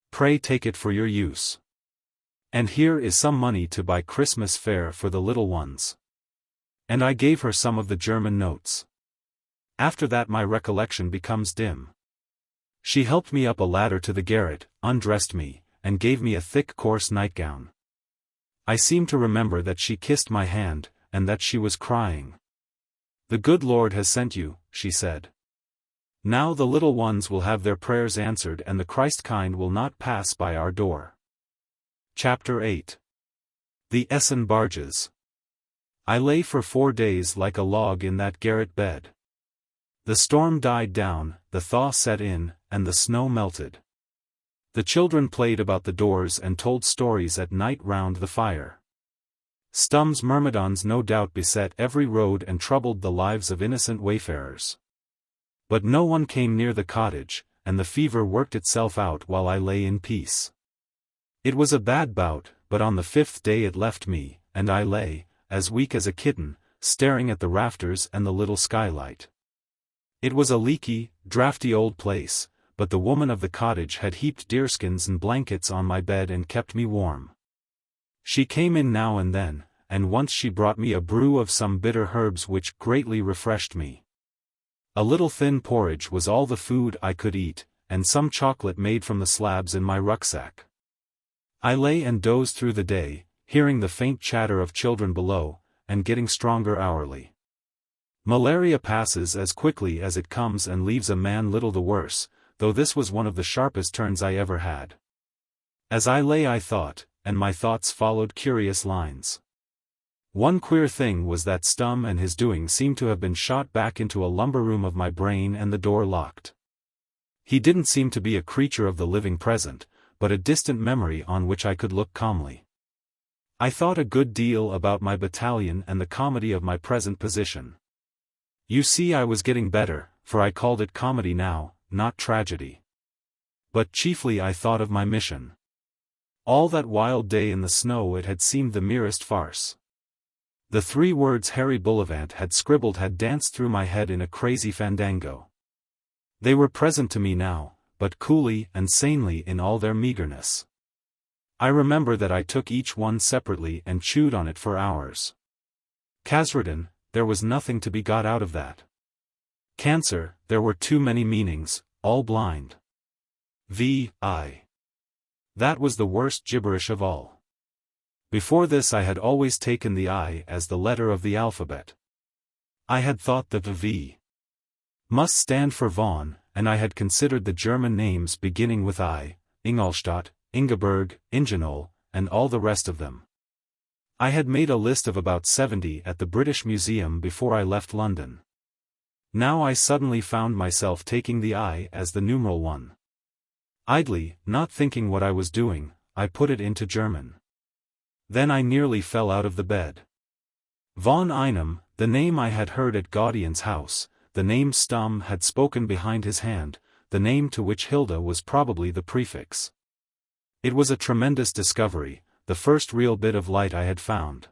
Pray take it for your use. And here is some money to buy Christmas fare for the little ones." And I gave her some of the German notes. After that my recollection becomes dim. She helped me up a ladder to the garret, undressed me, and gave me a thick coarse nightgown. I seem to remember that she kissed my hand, and that she was crying. "The good Lord has sent you," she said. "Now the little ones will have their prayers answered and the Christ-kind will not pass by our door." Chapter 8. The Essen Barges. I lay for 4 days like a log in that garret bed. The storm died down, the thaw set in, and the snow melted. The children played about the doors and told stories at night round the fire. Stumm's myrmidons no doubt beset every road and troubled the lives of innocent wayfarers. But no one came near the cottage, and the fever worked itself out while I lay in peace. It was a bad bout, but on the 5th day it left me, and I lay, as weak as a kitten, staring at the rafters and the little skylight. It was a leaky, draughty old place, but the woman of the cottage had heaped deerskins and blankets on my bed and kept me warm. She came in now and then, and once she brought me a brew of some bitter herbs which greatly refreshed me. A little thin porridge was all the food I could eat, and some chocolate made from the slabs in my rucksack. I lay and dozed through the day, hearing the faint chatter of children below, and getting stronger hourly. Malaria passes as quickly as it comes and leaves a man little the worse, though this was one of the sharpest turns I ever had. As I lay I thought, and my thoughts followed curious lines. One queer thing was that Stum and his doing seemed to have been shot back into a lumber room of my brain and the door locked. He didn't seem to be a creature of the living present, but a distant memory on which I could look calmly. I thought a good deal about my battalion and the comedy of my present position. You see, I was getting better, for I called it comedy now, not tragedy. But chiefly I thought of my mission. All that wild day in the snow it had seemed the merest farce. The 3 words Harry Bullivant had scribbled had danced through my head in a crazy fandango. They were present to me now, but coolly and sanely in all their meagerness. I remember that I took each one separately and chewed on it for hours. Kasredin, there was nothing to be got out of that. Cancer, there were too many meanings, all blind. VIII. That was the worst gibberish of all. Before this I had always taken the I as the letter of the alphabet. I had thought that the V must stand for von, and I had considered the German names beginning with I, Ingolstadt, Ingeborg, Ingenol, and all the rest of them. I had made a list of about 70 at the British Museum before I left London. Now I suddenly found myself taking the I as the numeral 1. Idly, not thinking what I was doing, I put it into German. Then I nearly fell out of the bed. Von Einem, the name I had heard at Gaudian's house, the name Stum had spoken behind his hand, the name to which Hilda was probably the prefix. It was a tremendous discovery, the first real bit of light I had found.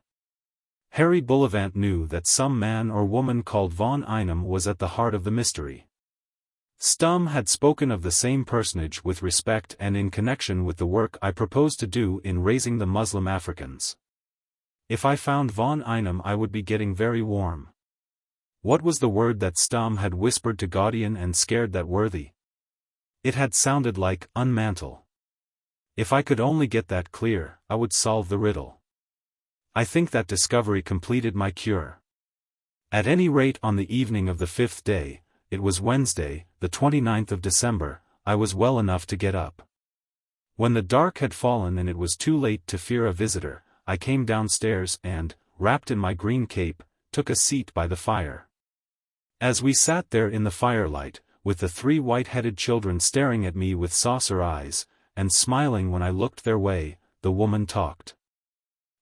Harry Bullivant knew that some man or woman called von Einem was at the heart of the mystery. Stum had spoken of the same personage with respect and in connection with the work I proposed to do in raising the Muslim Africans. If I found von Einem I would be getting very warm. What was the word that Stum had whispered to Gaudian and scared that worthy? It had sounded like unmantle. If I could only get that clear, I would solve the riddle. I think that discovery completed my cure. At any rate, on the evening of the 5th day, it was Wednesday, the 29th of December, I was well enough to get up. When the dark had fallen and it was too late to fear a visitor, I came downstairs and, wrapped in my green cape, took a seat by the fire. As we sat there in the firelight, with the 3 white-headed children staring at me with saucer eyes, and smiling when I looked their way, the woman talked.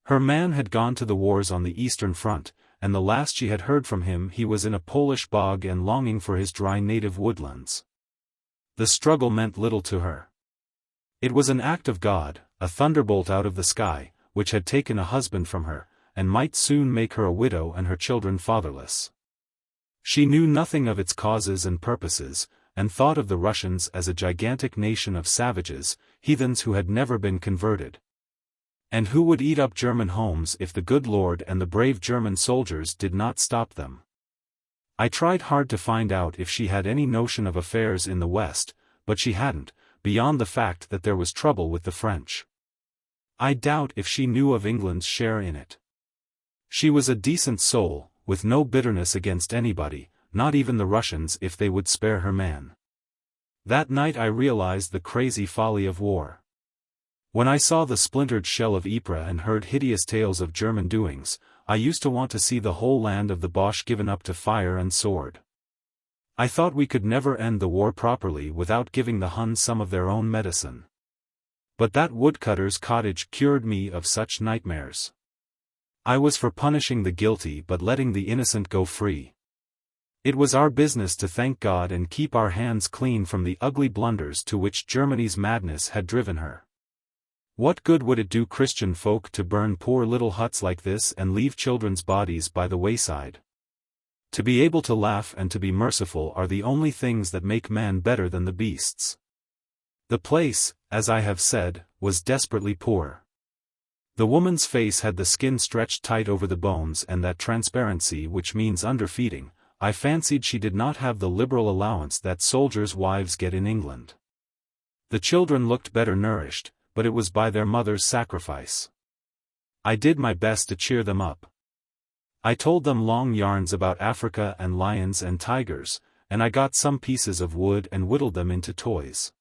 Her man had gone to the wars on the Eastern Front, and the last she had heard from him he was in a Polish bog and longing for his dry native woodlands. The struggle meant little to her. It was an act of God, a thunderbolt out of the sky, which had taken a husband from her, and might soon make her a widow and her children fatherless. She knew nothing of its causes and purposes, and thought of the Russians as a gigantic nation of savages, heathens who had never been converted, and who would eat up German homes if the good Lord and the brave German soldiers did not stop them. I tried hard to find out if she had any notion of affairs in the West, but she hadn't, beyond the fact that there was trouble with the French. I doubt if she knew of England's share in it. She was a decent soul, with no bitterness against anybody, not even the Russians if they would spare her man. That night I realized the crazy folly of war. When I saw the splintered shell of Ypres and heard hideous tales of German doings, I used to want to see the whole land of the Boche given up to fire and sword. I thought we could never end the war properly without giving the Huns some of their own medicine. But that woodcutter's cottage cured me of such nightmares. I was for punishing the guilty but letting the innocent go free. It was our business to thank God and keep our hands clean from the ugly blunders to which Germany's madness had driven her. What good would it do Christian folk to burn poor little huts like this and leave children's bodies by the wayside? To be able to laugh and to be merciful are the only things that make man better than the beasts. The place, as I have said, was desperately poor. The woman's face had the skin stretched tight over the bones and that transparency which means underfeeding. I fancied she did not have the liberal allowance that soldiers' wives get in England. The children looked better nourished, but it was by their mother's sacrifice. I did my best to cheer them up. I told them long yarns about Africa and lions and tigers, and I got some pieces of wood and whittled them into toys.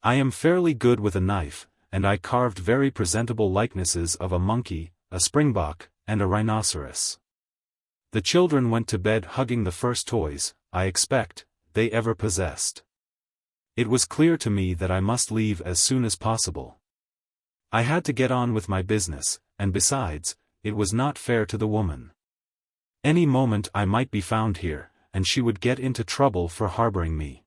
I am fairly good with a knife, and I carved very presentable likenesses of a monkey, a springbok, and a rhinoceros. The children went to bed hugging the first toys, I expect, they ever possessed. It was clear to me that I must leave as soon as possible. I had to get on with my business, and besides, it was not fair to the woman. Any moment I might be found here, and she would get into trouble for harboring me.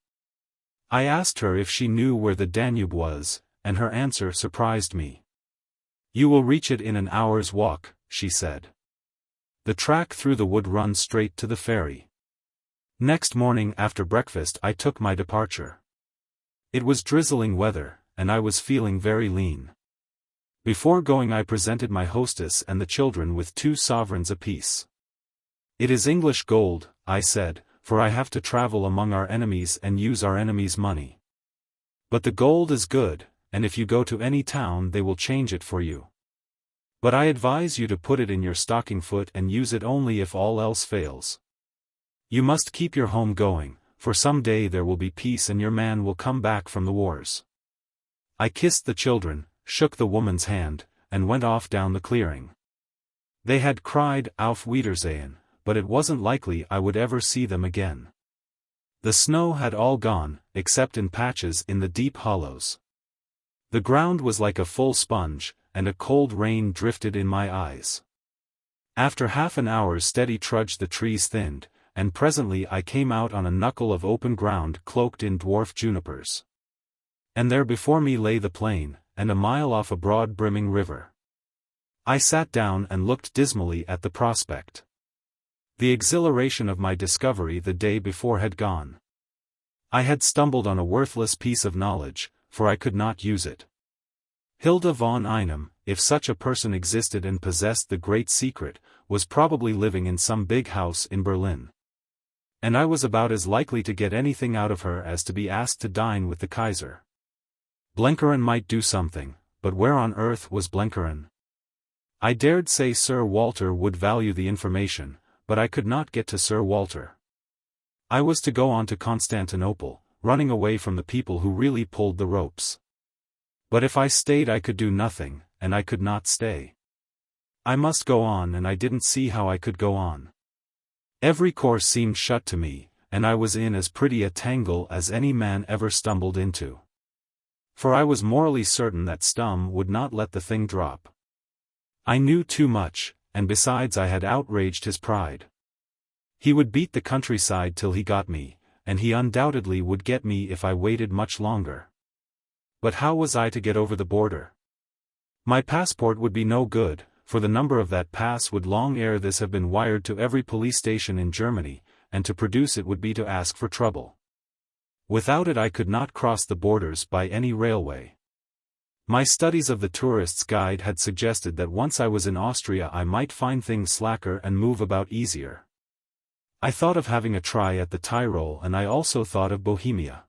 I asked her if she knew where the Danube was, and her answer surprised me. "You will reach it in an hour's walk," she said. "The track through the wood runs straight to the ferry." Next morning after breakfast I took my departure. It was drizzling weather, and I was feeling very lean. Before going I presented my hostess and the children with 2 sovereigns apiece. "It is English gold," I said, "for I have to travel among our enemies and use our enemies' money. But the gold is good, and if you go to any town they will change it for you. But I advise you to put it in your stocking foot and use it only if all else fails. You must keep your home going, for some day there will be peace and your man will come back from the wars." I kissed the children, shook the woman's hand, and went off down the clearing. They had cried Auf Wiedersehen, but it wasn't likely I would ever see them again. The snow had all gone, except in patches in the deep hollows. The ground was like a full sponge, and a cold rain drifted in my eyes. After half an hour's steady trudge the trees thinned, and presently I came out on a knuckle of open ground cloaked in dwarf junipers. And there before me lay the plain, and a mile off a broad brimming river. I sat down and looked dismally at the prospect. The exhilaration of my discovery the day before had gone. I had stumbled on a worthless piece of knowledge, for I could not use it. Hilda von Einem, if such a person existed and possessed the great secret, was probably living in some big house in Berlin. And I was about as likely to get anything out of her as to be asked to dine with the Kaiser. Blenkiron might do something, but where on earth was Blenkiron? I dared say Sir Walter would value the information, but I could not get to Sir Walter. I was to go on to Constantinople, running away from the people who really pulled the ropes. But if I stayed I could do nothing, and I could not stay. I must go on, and I didn't see how I could go on. Every course seemed shut to me, and I was in as pretty a tangle as any man ever stumbled into. For I was morally certain that Stum would not let the thing drop. I knew too much, and besides I had outraged his pride. He would beat the countryside till he got me, and he undoubtedly would get me if I waited much longer. But how was I to get over the border? My passport would be no good, for the number of that pass would long ere this have been wired to every police station in Germany, and to produce it would be to ask for trouble. Without it I could not cross the borders by any railway. My studies of the tourist's guide had suggested that once I was in Austria I might find things slacker and move about easier. I thought of having a try at the Tyrol, and I also thought of Bohemia.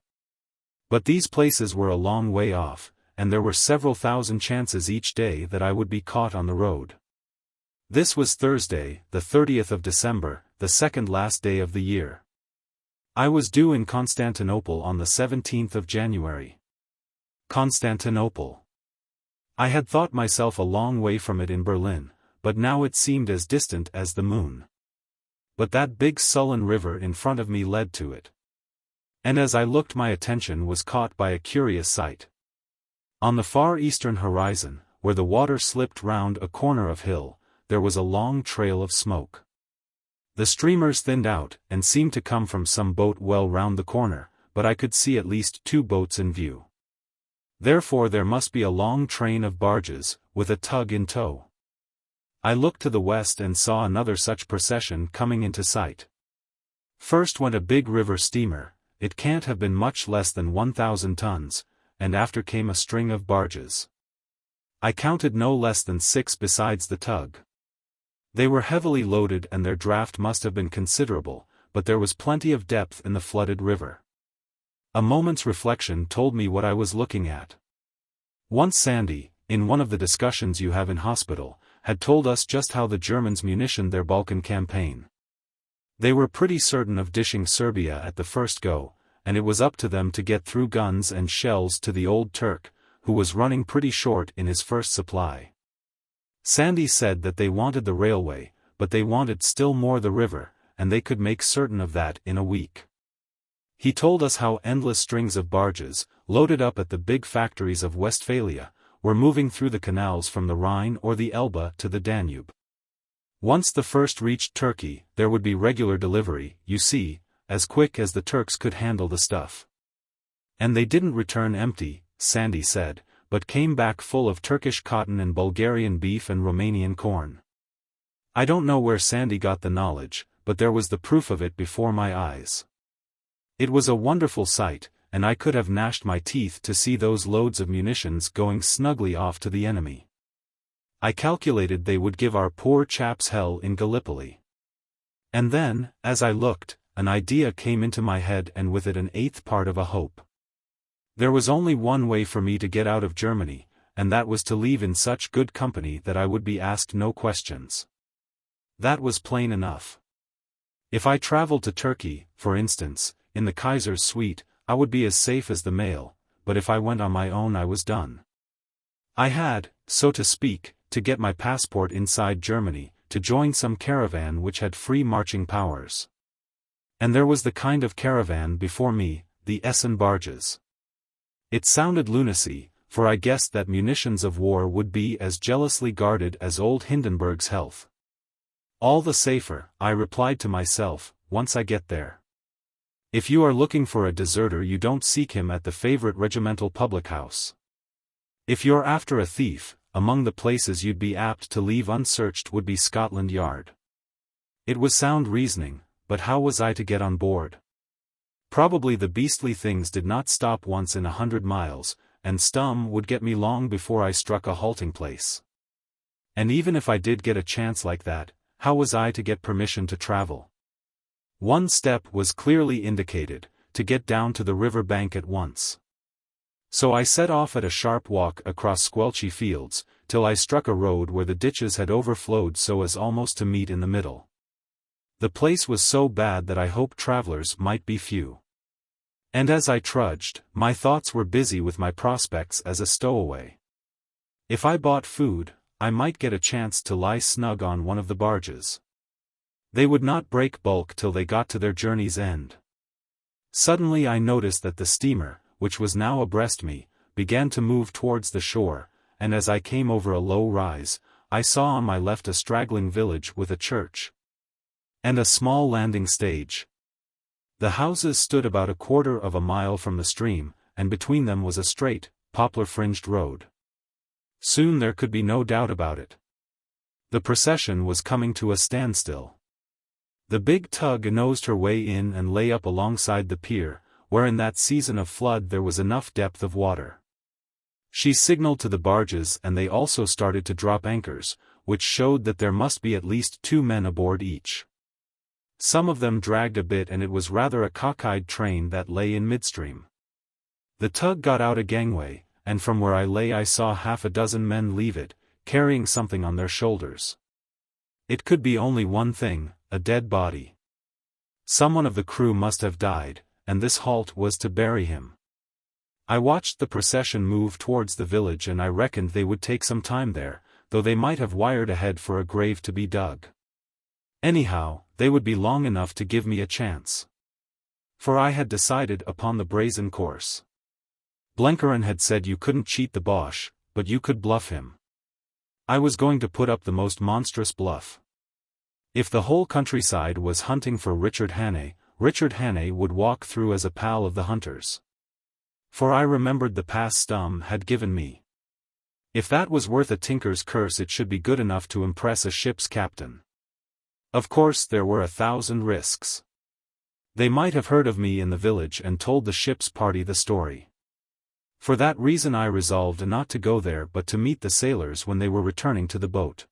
But these places were a long way off, and there were several thousand chances each day that I would be caught on the road. This was Thursday, the 30th of December, the second last day of the year. I was due in Constantinople on the 17th of January. Constantinople. I had thought myself a long way from it in Berlin, but now it seemed as distant as the moon. But that big sullen river in front of me led to it. And as I looked my attention was caught by a curious sight. On the far eastern horizon, where the water slipped round a corner of hill, there was a long trail of smoke. The streamers thinned out, and seemed to come from some boat well round the corner, but I could see at least 2 boats in view. Therefore there must be a long train of barges, with a tug in tow. I looked to the west and saw another such procession coming into sight. First went a big river steamer, it can't have been much less than 1,000 tons, and after came a string of barges. I counted no less than 6 besides the tug. They were heavily loaded and their draft must have been considerable, but there was plenty of depth in the flooded river. A moment's reflection told me what I was looking at. Once Sandy, in one of the discussions you have in hospital, had told us just how the Germans munitioned their Balkan campaign. They were pretty certain of dishing Serbia at the first go, and it was up to them to get through guns and shells to the old Turk, who was running pretty short in his first supply. Sandy said that they wanted the railway, but they wanted still more the river, and they could make certain of that in a week. He told us how endless strings of barges, loaded up at the big factories of Westphalia, were moving through the canals from the Rhine or the Elbe to the Danube. Once the first reached Turkey, there would be regular delivery, you see, as quick as the Turks could handle the stuff. And they didn't return empty, Sandy said, but came back full of Turkish cotton and Bulgarian beef and Romanian corn. I don't know where Sandy got the knowledge, but there was the proof of it before my eyes. It was a wonderful sight, and I could have gnashed my teeth to see those loads of munitions going snugly off to the enemy. I calculated they would give our poor chaps hell in Gallipoli. And then, as I looked, an idea came into my head, and with it an eighth part of a hope. There was only one way for me to get out of Germany, and that was to leave in such good company that I would be asked no questions. That was plain enough. If I traveled to Turkey, for instance, in the Kaiser's suite, I would be as safe as the mail, but if I went on my own I was done. I had, so to speak, to get my passport inside Germany, to join some caravan which had free marching powers. And there was the kind of caravan before me, the Essen barges. It sounded lunacy, for I guessed that munitions of war would be as jealously guarded as old Hindenburg's health. All the safer, I replied to myself, once I get there. If you are looking for a deserter, you don't seek him at the favorite regimental public house. If you're after a thief, among the places you'd be apt to leave unsearched would be Scotland Yard. It was sound reasoning, but how was I to get on board? Probably the beastly things did not stop once in 100 miles, and Stum would get me long before I struck a halting place. And even if I did get a chance like that, how was I to get permission to travel? One step was clearly indicated, to get down to the river bank at once. So I set off at a sharp walk across squelchy fields, till I struck a road where the ditches had overflowed so as almost to meet in the middle. The place was so bad that I hoped travelers might be few. And as I trudged, my thoughts were busy with my prospects as a stowaway. If I bought food, I might get a chance to lie snug on one of the barges. They would not break bulk till they got to their journey's end. Suddenly I noticed that the steamer, which was now abreast me, began to move towards the shore, and as I came over a low rise, I saw on my left a straggling village with a church and a small landing stage. The houses stood about a quarter of a mile from the stream, and between them was a straight, poplar-fringed road. Soon there could be no doubt about it. The procession was coming to a standstill. The big tug nosed her way in and lay up alongside the pier, where in that season of flood there was enough depth of water. She signaled to the barges and they also started to drop anchors, which showed that there must be at least 2 men aboard each. Some of them dragged a bit and it was rather a cockeyed train that lay in midstream. The tug got out a gangway, and from where I lay I saw half a dozen men leave it, carrying something on their shoulders. It could be only one thing, a dead body. Someone of the crew must have died, and this halt was to bury him. I watched the procession move towards the village and I reckoned they would take some time there, though they might have wired ahead for a grave to be dug. Anyhow, they would be long enough to give me a chance. For I had decided upon the brazen course. Blenkeron had said you couldn't cheat the Boche, but you could bluff him. I was going to put up the most monstrous bluff. If the whole countryside was hunting for Richard Hannay would walk through as a pal of the hunters. For I remembered the pass Stum had given me. If that was worth a tinker's curse it should be good enough to impress a ship's captain. Of course there were 1,000 risks. They might have heard of me in the village and told the ship's party the story. For that reason I resolved not to go there but to meet the sailors when they were returning to the boat.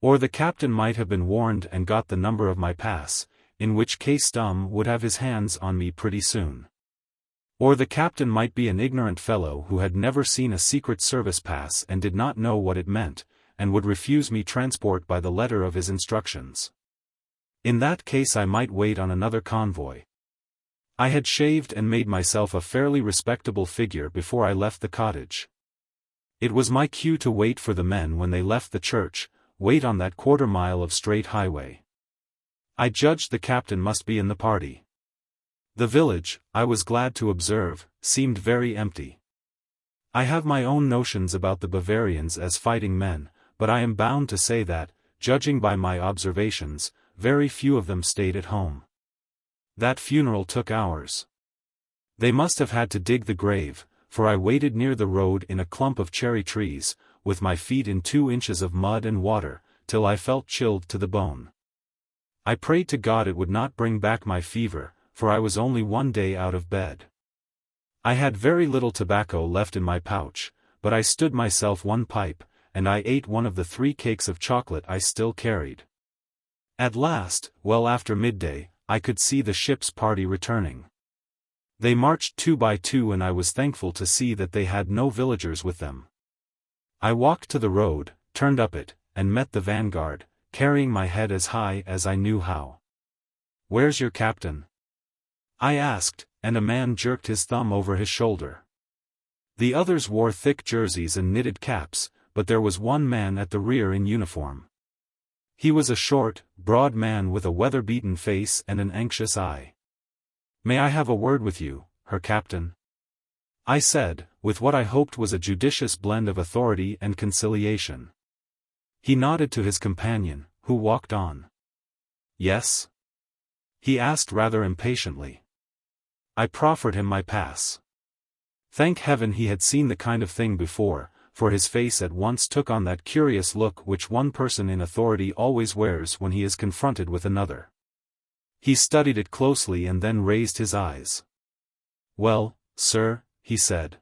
Or the captain might have been warned and got the number of my pass, in which case Stum would have his hands on me pretty soon. Or the captain might be an ignorant fellow who had never seen a Secret Service pass and did not know what it meant, and would refuse me transport by the letter of his instructions. In that case I might wait on another convoy. I had shaved and made myself a fairly respectable figure before I left the cottage. It was my cue to wait for the men when they left the church, wait on that quarter-mile of straight highway. I judged the captain must be in the party. The village, I was glad to observe, seemed very empty. I have my own notions about the Bavarians as fighting men, but I am bound to say that, judging by my observations, very few of them stayed at home. That funeral took hours. They must have had to dig the grave, for I waited near the road in a clump of cherry trees, with my feet in 2 inches of mud and water, till I felt chilled to the bone. I prayed to God it would not bring back my fever, for I was only 1 day out of bed. I had very little tobacco left in my pouch, but I stood myself 1 pipe, and I ate one of the 3 cakes of chocolate I still carried. At last, well after midday, I could see the ship's party returning. They marched 2 by 2 and I was thankful to see that they had no villagers with them. I walked to the road, turned up it, and met the vanguard, carrying my head as high as I knew how. "Where's your captain?" I asked, and a man jerked his thumb over his shoulder. The others wore thick jerseys and knitted caps, but there was one man at the rear in uniform. He was a short, broad man with a weather-beaten face and an anxious eye. "May I have a word with you, Herr Captain?" I said, with what I hoped was a judicious blend of authority and conciliation. He nodded to his companion, who walked on. "Yes?" he asked rather impatiently. I proffered him my pass. Thank heaven he had seen the kind of thing before, for his face at once took on that curious look which one person in authority always wears when he is confronted with another. He studied it closely and then raised his eyes. "Well, sir," he said.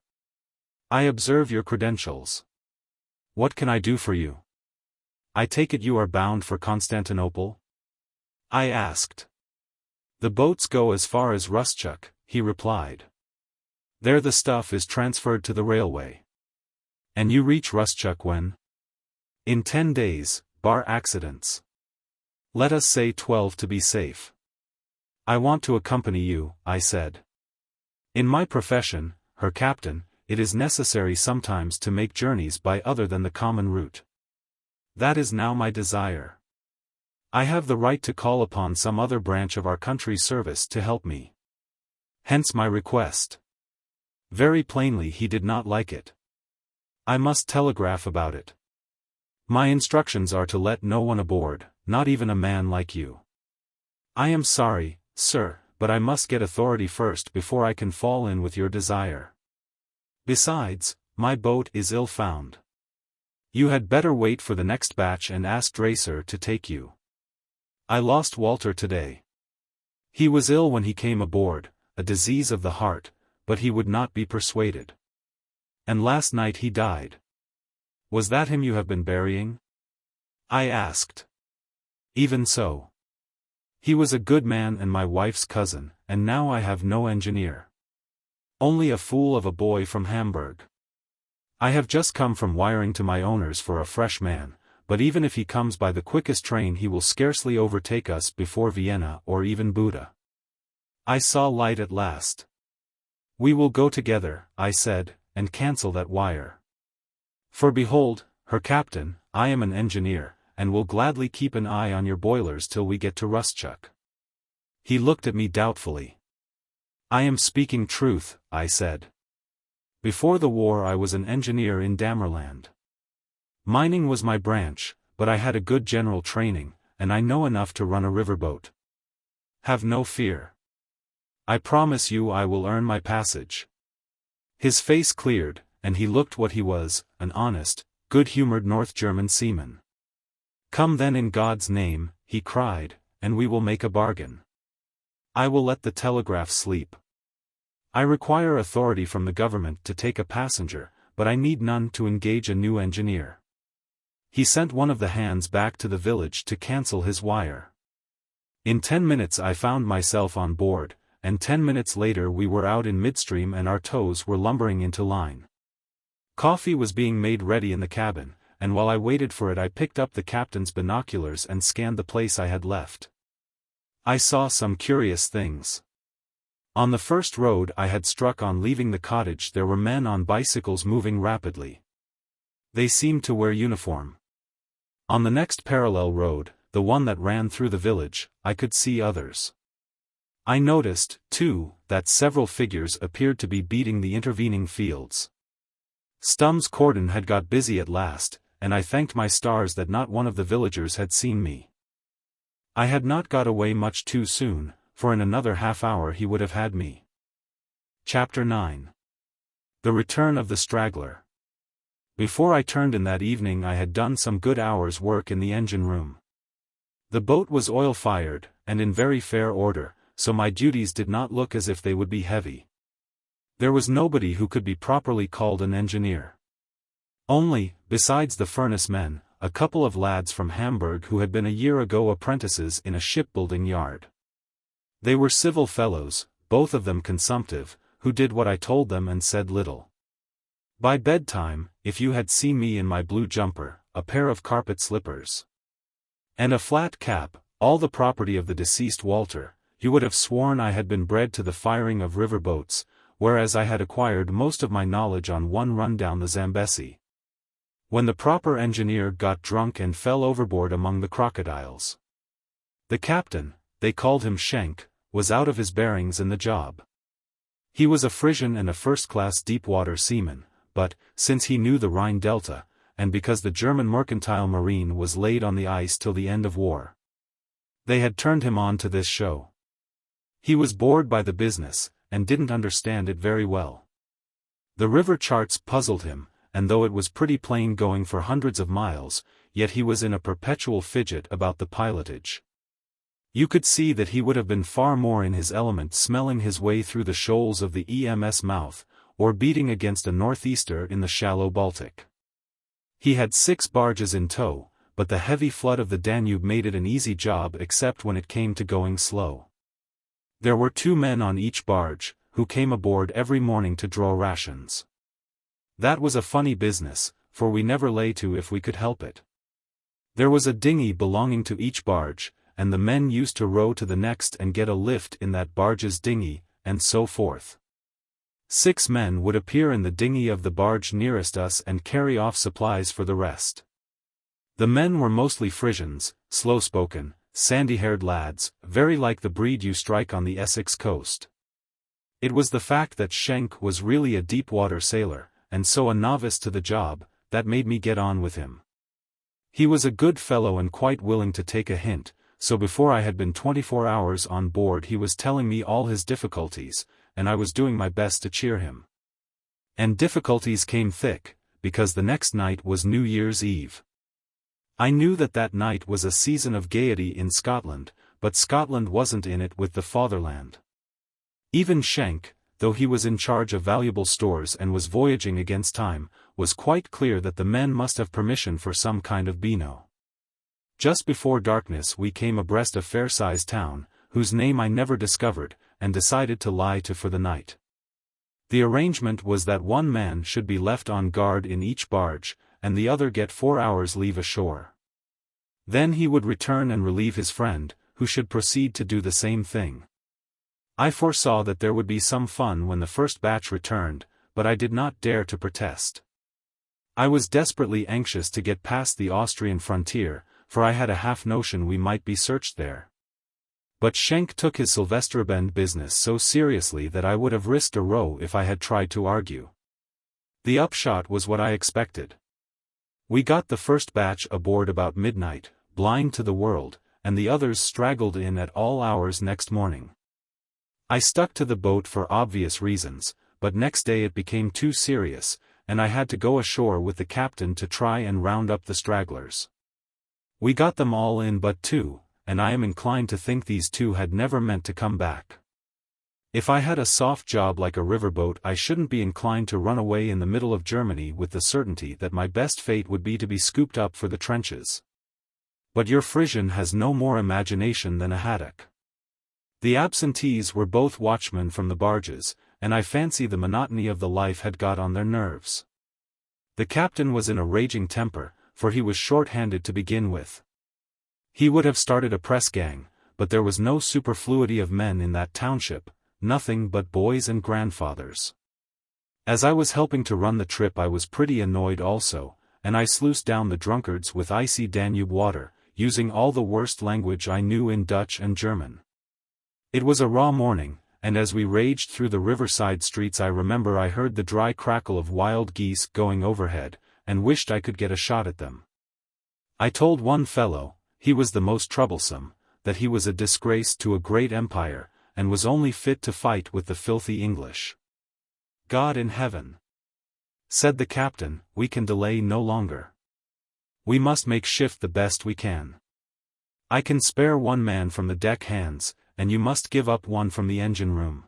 "I observe your credentials. What can I do for you? I take it you are bound for Constantinople?" I asked. "The boats go as far as Rustchuk," he replied. "There the stuff is transferred to the railway." "And you reach Rustchuk when?" "In 10 days, bar accidents. Let us say 12 to be safe." "I want to accompany you," I said. "In my profession, Herr Captain, it is necessary sometimes to make journeys by other than the common route. That is now my desire. I have the right to call upon some other branch of our country's service to help me. Hence my request." Very plainly he did not like it. "I must telegraph about it. My instructions are to let no one aboard, not even a man like you." "I am sorry, sir, but I must get authority first before I can fall in with your desire. Besides, my boat is ill-found. You had better wait for the next batch and ask Dracer to take you. I lost Walter today. He was ill when he came aboard, a disease of the heart, but he would not be persuaded. And last night he died." "Was that him you have been burying?" I asked. "Even so. He was a good man and my wife's cousin, and now I have no engineer. Only a fool of a boy from Hamburg. I have just come from wiring to my owners for a fresh man, but even if he comes by the quickest train he will scarcely overtake us before Vienna or even Buda." I saw light at last. "We will go together," I said, "and cancel that wire. For behold, Herr Captain, I am an engineer, and will gladly keep an eye on your boilers till we get to Rustchuk." He looked at me doubtfully. "I am speaking truth," I said. "Before the war I was an engineer in Dammerland. Mining was my branch, but I had a good general training, and I know enough to run a riverboat. Have no fear. I promise you I will earn my passage." His face cleared, and he looked what he was, an honest, good-humored North German seaman. "Come then in God's name," he cried, "and we will make a bargain. I will let the telegraph sleep. I require authority from the government to take a passenger, but I need none to engage a new engineer." He sent one of the hands back to the village to cancel his wire. In 10 minutes I found myself on board, and 10 minutes later we were out in midstream and our tows were lumbering into line. Coffee was being made ready in the cabin, and while I waited for it I picked up the captain's binoculars and scanned the place I had left. I saw some curious things. On the first road I had struck on leaving the cottage there were men on bicycles moving rapidly. They seemed to wear uniform. On the next parallel road, the one that ran through the village, I could see others. I noticed, too, that several figures appeared to be beating the intervening fields. Stumm's cordon had got busy at last, and I thanked my stars that not one of the villagers had seen me. I had not got away much too soon, for in another half-hour he would have had me. Chapter 9. The Return of the Straggler. Before I turned in that evening I had done some good hours' work in the engine-room. The boat was oil-fired, and in very fair order, so my duties did not look as if they would be heavy. There was nobody who could be properly called an engineer. Only, besides the furnace men, a couple of lads from Hamburg who had been a year ago apprentices in a shipbuilding yard. They were civil fellows, both of them consumptive, who did what I told them and said little. By bedtime, if you had seen me in my blue jumper, a pair of carpet slippers, and a flat cap, all the property of the deceased Walter, you would have sworn I had been bred to the firing of river boats, whereas I had acquired most of my knowledge on one run down the Zambesi. When the proper engineer got drunk and fell overboard among the crocodiles. The captain, they called him Schenk, was out of his bearings in the job. He was a Frisian and a first-class deep-water seaman, but, since he knew the Rhine Delta, and because the German mercantile marine was laid on the ice till the end of war, they had turned him on to this show. He was bored by the business, and didn't understand it very well. The river charts puzzled him, and though it was pretty plain going for hundreds of miles, yet he was in a perpetual fidget about the pilotage. You could see that he would have been far more in his element smelling his way through the shoals of the EMS mouth, or beating against a northeaster in the shallow Baltic. He had 6 barges in tow, but the heavy flood of the Danube made it an easy job except when it came to going slow. There were 2 men on each barge, who came aboard every morning to draw rations. That was a funny business, for we never lay to if we could help it. There was a dinghy belonging to each barge, and the men used to row to the next and get a lift in that barge's dinghy, and so forth. 6 men would appear in the dinghy of the barge nearest us and carry off supplies for the rest. The men were mostly Frisians, slow-spoken, sandy-haired lads, very like the breed you strike on the Essex coast. It was the fact that Schenk was really a deep-water sailor, and so a novice to the job, that made me get on with him. He was a good fellow and quite willing to take a hint, so before I had been 24 hours on board he was telling me all his difficulties, and I was doing my best to cheer him. And difficulties came thick, because the next night was New Year's Eve. I knew that that night was a season of gaiety in Scotland, but Scotland wasn't in it with the fatherland. Even Schenk, though he was in charge of valuable stores and was voyaging against time, was quite clear that the men must have permission for some kind of beano. Just before darkness we came abreast a fair-sized town, whose name I never discovered, and decided to lie to for the night. The arrangement was that one man should be left on guard in each barge, and the other get 4 hours leave ashore. Then he would return and relieve his friend, who should proceed to do the same thing. I foresaw that there would be some fun when the first batch returned, but I did not dare to protest. I was desperately anxious to get past the Austrian frontier, for I had a half notion we might be searched there. But Schenk took his Sylvesterabend business so seriously that I would have risked a row if I had tried to argue. The upshot was what I expected. We got the first batch aboard about midnight, blind to the world, and the others straggled in at all hours next morning. I stuck to the boat for obvious reasons, but next day it became too serious, and I had to go ashore with the captain to try and round up the stragglers. We got them all in but 2, and I am inclined to think these 2 had never meant to come back. If I had a soft job like a riverboat I shouldn't be inclined to run away in the middle of Germany with the certainty that my best fate would be to be scooped up for the trenches. But your Frisian has no more imagination than a haddock. The absentees were both watchmen from the barges, and I fancy the monotony of the life had got on their nerves. The captain was in a raging temper, for he was short-handed to begin with. He would have started a press gang, but there was no superfluity of men in that township, nothing but boys and grandfathers. As I was helping to run the trip I was pretty annoyed also, and I sluiced down the drunkards with icy Danube water, using all the worst language I knew in Dutch and German. It was a raw morning, and as we raged through the riverside streets I remember I heard the dry crackle of wild geese going overhead, and wished I could get a shot at them. I told one fellow, he was the most troublesome, that he was a disgrace to a great empire, and was only fit to fight with the filthy English. God in heaven! Said the captain, we can delay no longer. We must make shift the best we can. I can spare one man from the deck hands, and you must give up one from the engine room.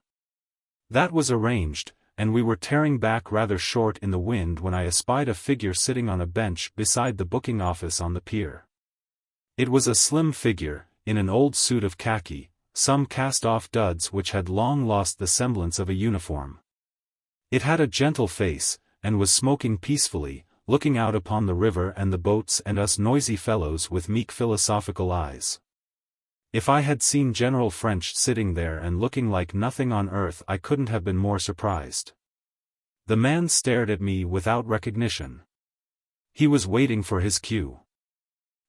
That was arranged, and we were tearing back rather short in the wind when I espied a figure sitting on a bench beside the booking office on the pier. It was a slim figure, in an old suit of khaki, some cast-off duds which had long lost the semblance of a uniform. It had a gentle face, and was smoking peacefully, looking out upon the river and the boats and us noisy fellows with meek philosophical eyes. If I had seen General French sitting there and looking like nothing on earth I couldn't have been more surprised. The man stared at me without recognition. He was waiting for his cue.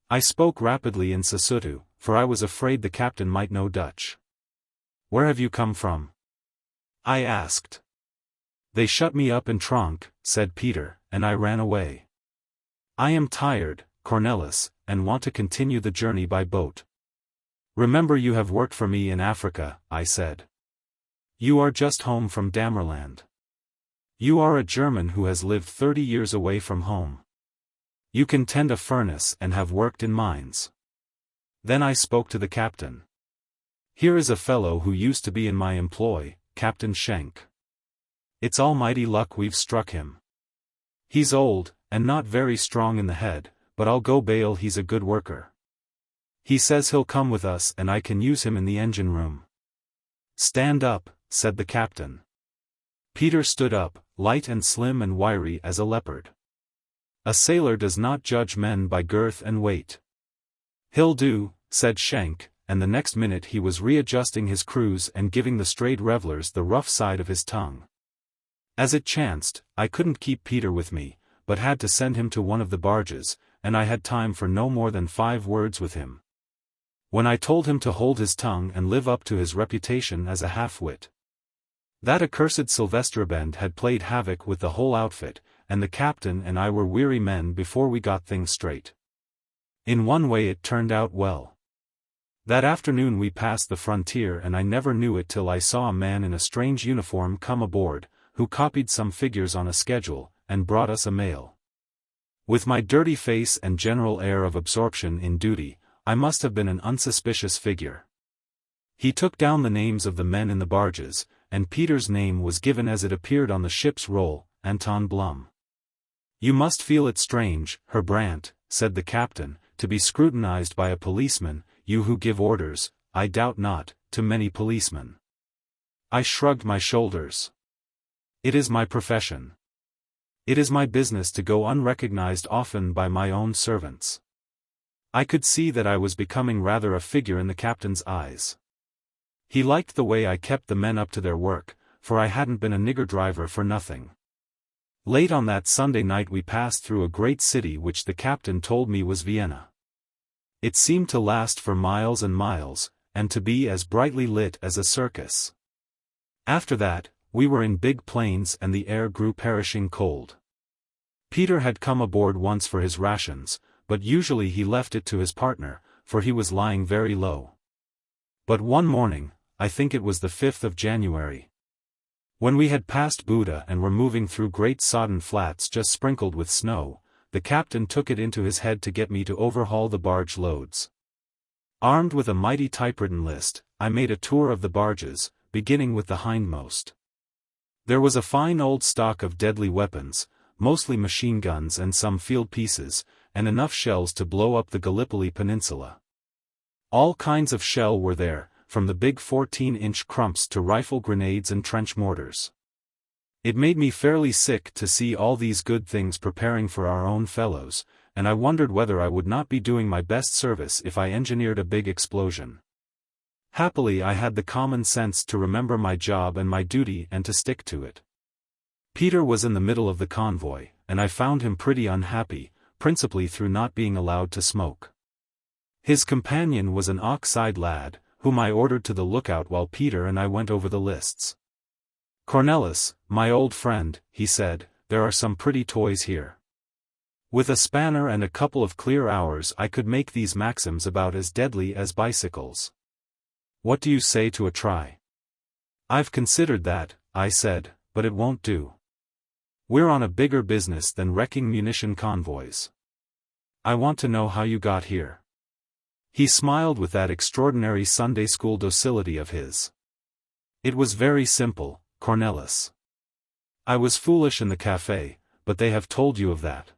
I spoke rapidly in Sesotho, for I was afraid the captain might know Dutch. Where have you come from? I asked. They shut me up in Tronk, said Peter, and I ran away. I am tired, Cornelis, and want to continue the journey by boat. Remember you have worked for me in Africa, I said. You are just home from Dammerland. You are a German who has lived 30 years away from home. You can tend a furnace and have worked in mines. Then I spoke to the captain. Here is a fellow who used to be in my employ, Captain Schenk. It's almighty luck we've struck him. He's old, and not very strong in the head, but I'll go bail he's a good worker. He says he'll come with us and I can use him in the engine room. Stand up, said the captain. Peter stood up, light and slim and wiry as a leopard. A sailor does not judge men by girth and weight. He'll do, said Schenk, and the next minute he was readjusting his crews and giving the strayed revellers the rough side of his tongue. As it chanced, I couldn't keep Peter with me, but had to send him to one of the barges, and I had time for no more than 5 words with him. When I told him to hold his tongue and live up to his reputation as a half-wit. That accursed Sylvesterabend had played havoc with the whole outfit, and the captain and I were weary men before we got things straight. In one way it turned out well. That afternoon we passed the frontier and I never knew it till I saw a man in a strange uniform come aboard, who copied some figures on a schedule, and brought us a mail. With my dirty face and general air of absorption in duty, I must have been an unsuspicious figure. He took down the names of the men in the barges, and Peter's name was given as it appeared on the ship's roll, Anton Blum. You must feel it strange, Herr Brandt, said the captain, to be scrutinized by a policeman, you who give orders, I doubt not, to many policemen. I shrugged my shoulders. It is my profession. It is my business to go unrecognized often by my own servants. I could see that I was becoming rather a figure in the captain's eyes. He liked the way I kept the men up to their work, for I hadn't been a nigger driver for nothing. Late on that Sunday night we passed through a great city which the captain told me was Vienna. It seemed to last for miles and miles, and to be as brightly lit as a circus. After that, we were in big plains and the air grew perishing cold. Peter had come aboard once for his rations, but usually he left it to his partner, for he was lying very low. But one morning, I think it was the 5th of January. When we had passed Buda and were moving through great sodden flats just sprinkled with snow, the captain took it into his head to get me to overhaul the barge loads. Armed with a mighty typewritten list, I made a tour of the barges, beginning with the hindmost. There was a fine old stock of deadly weapons, mostly machine guns and some field pieces, and enough shells to blow up the Gallipoli Peninsula. All kinds of shell were there, from the big 14-inch crumps to rifle grenades and trench mortars. It made me fairly sick to see all these good things preparing for our own fellows, and I wondered whether I would not be doing my best service if I engineered a big explosion. Happily I had the common sense to remember my job and my duty and to stick to it. Peter was in the middle of the convoy, and I found him pretty unhappy, principally through not being allowed to smoke. His companion was an ox-eyed lad, whom I ordered to the lookout while Peter and I went over the lists. "Cornelis, my old friend," he said, "there are some pretty toys here. With a spanner and a couple of clear hours I could make these Maxims about as deadly as bicycles. What do you say to a try?" "I've considered that," I said, "but it won't do. We're on a bigger business than wrecking munition convoys. I want to know how you got here." He smiled with that extraordinary Sunday school docility of his. "It was very simple, Cornelis. I was foolish in the café, but they have told you of that.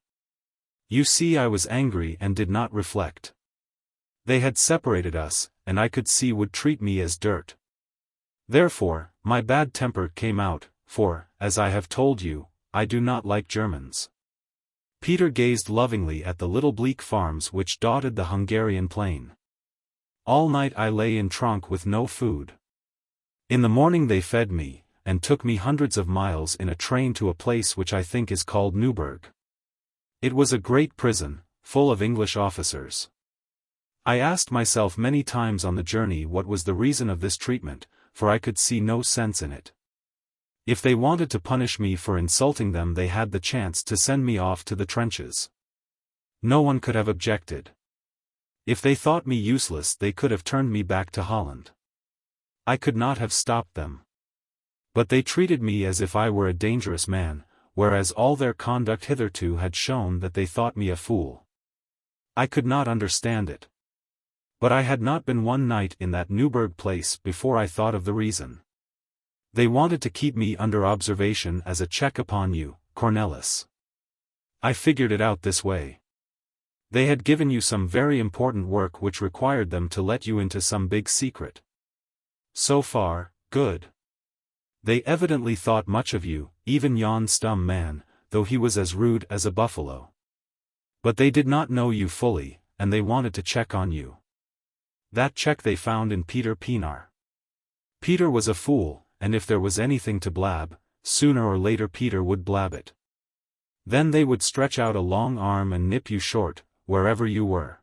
You see, I was angry and did not reflect. They had separated us, and I could see would treat me as dirt. Therefore, my bad temper came out, for, as I have told you, I do not like Germans." Peter gazed lovingly at the little bleak farms which dotted the Hungarian plain. "All night I lay in trunk with no food. In the morning they fed me, and took me hundreds of miles in a train to a place which I think is called Neuburg. It was a great prison, full of English officers. I asked myself many times on the journey what was the reason of this treatment, for I could see no sense in it. If they wanted to punish me for insulting them, they had the chance to send me off to the trenches. No one could have objected. If they thought me useless, they could have turned me back to Holland. I could not have stopped them. But they treated me as if I were a dangerous man, whereas all their conduct hitherto had shown that they thought me a fool. I could not understand it. But I had not been one night in that Neuburg place before I thought of the reason. They wanted to keep me under observation as a check upon you, Cornelis. I figured it out this way. They had given you some very important work which required them to let you into some big secret. So far, good. They evidently thought much of you, even yon Stum man, though he was as rude as a buffalo. But they did not know you fully, and they wanted to check on you. That check they found in Peter Pienaar. Peter was a fool, and if there was anything to blab, sooner or later Peter would blab it. Then they would stretch out a long arm and nip you short, wherever you were.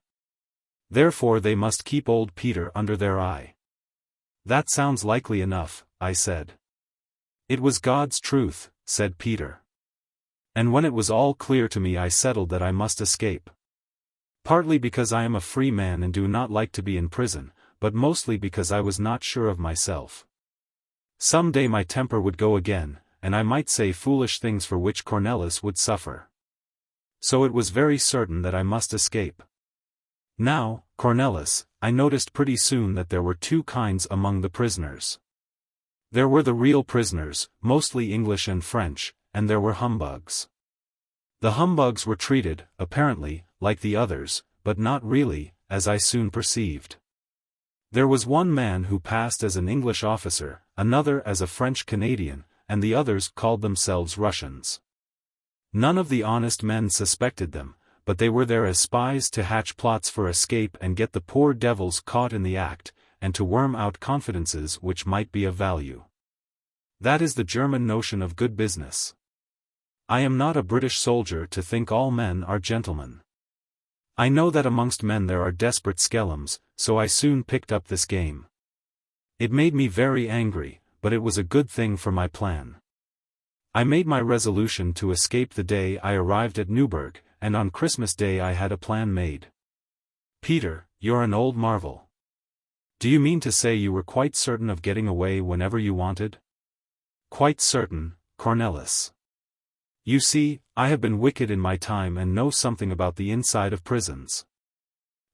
Therefore they must keep old Peter under their eye. That sounds likely enough, I said. It was God's truth, said Peter. And when it was all clear to me, I settled that I must escape. Partly because I am a free man and do not like to be in prison, but mostly because I was not sure of myself. Some day my temper would go again, and I might say foolish things for which Cornelis would suffer. So it was very certain that I must escape. Now, Cornelis, I noticed pretty soon that there were two kinds among the prisoners. There were the real prisoners, mostly English and French, and there were humbugs. The humbugs were treated, apparently, like the others, but not really, as I soon perceived. There was one man who passed as an English officer, another as a French Canadian, and the others called themselves Russians. None of the honest men suspected them, but they were there as spies to hatch plots for escape and get the poor devils caught in the act, and to worm out confidences which might be of value. That is the German notion of good business. I am not a British soldier to think all men are gentlemen. I know that amongst men there are desperate skellums, so I soon picked up this game. It made me very angry, but it was a good thing for my plan. I made my resolution to escape the day I arrived at Neuburg, and on Christmas Day I had a plan made. Peter, you're an old marvel. Do you mean to say you were quite certain of getting away whenever you wanted? Quite certain, Cornelis. You see, I have been wicked in my time and know something about the inside of prisons.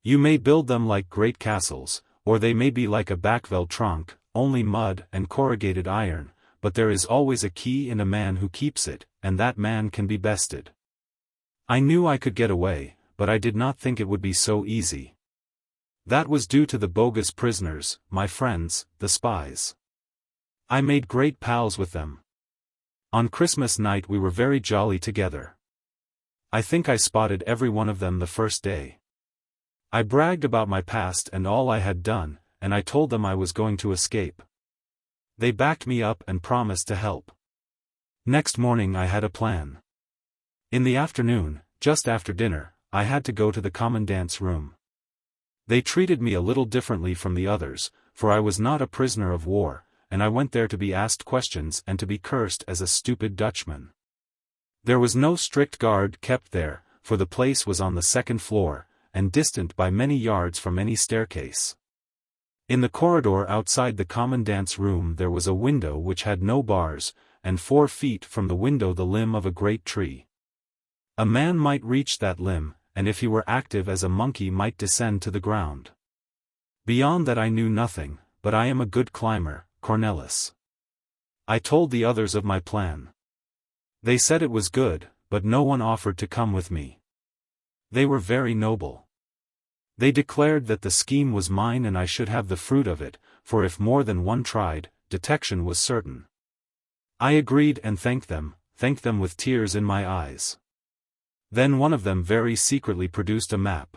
You may build them like great castles, or they may be like a Backveld trunk, only mud and corrugated iron, but there is always a key in a man who keeps it, and that man can be bested. I knew I could get away, but I did not think it would be so easy. That was due to the bogus prisoners, my friends, the spies. I made great pals with them. On Christmas night we were very jolly together. I think I spotted every one of them the first day. I bragged about my past and all I had done, and I told them I was going to escape. They backed me up and promised to help. Next morning I had a plan. In the afternoon, just after dinner, I had to go to the commandant's room. They treated me a little differently from the others, for I was not a prisoner of war, and I went there to be asked questions and to be cursed as a stupid Dutchman. There was no strict guard kept there, for the place was on the second floor, and distant by many yards from any staircase. In the corridor outside the commandant's room there was a window which had no bars, and 4 feet from the window the limb of a great tree. A man might reach that limb, and if he were active as a monkey might descend to the ground. Beyond that I knew nothing, but I am a good climber, Cornelis. I told the others of my plan. They said it was good, but no one offered to come with me. They were very noble. They declared that the scheme was mine and I should have the fruit of it, for if more than one tried, detection was certain. I agreed and thanked them with tears in my eyes. Then one of them very secretly produced a map.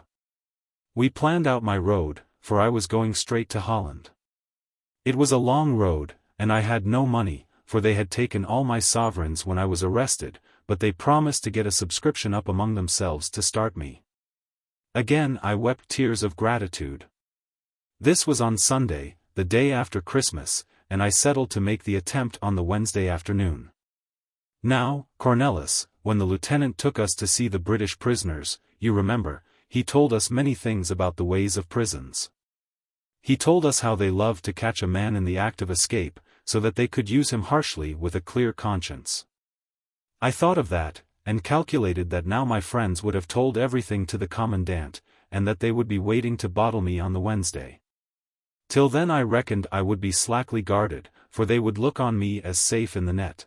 We planned out my road, for I was going straight to Holland. It was a long road, and I had no money, for they had taken all my sovereigns when I was arrested, but they promised to get a subscription up among themselves to start me. Again I wept tears of gratitude. This was on Sunday, the day after Christmas, and I settled to make the attempt on the Wednesday afternoon. Now, Cornelis, when the lieutenant took us to see the British prisoners, you remember, he told us many things about the ways of prisons. He told us how they loved to catch a man in the act of escape, so that they could use him harshly with a clear conscience. I thought of that, and calculated that now my friends would have told everything to the commandant, and that they would be waiting to bottle me on the Wednesday. Till then I reckoned I would be slackly guarded, for they would look on me as safe in the net.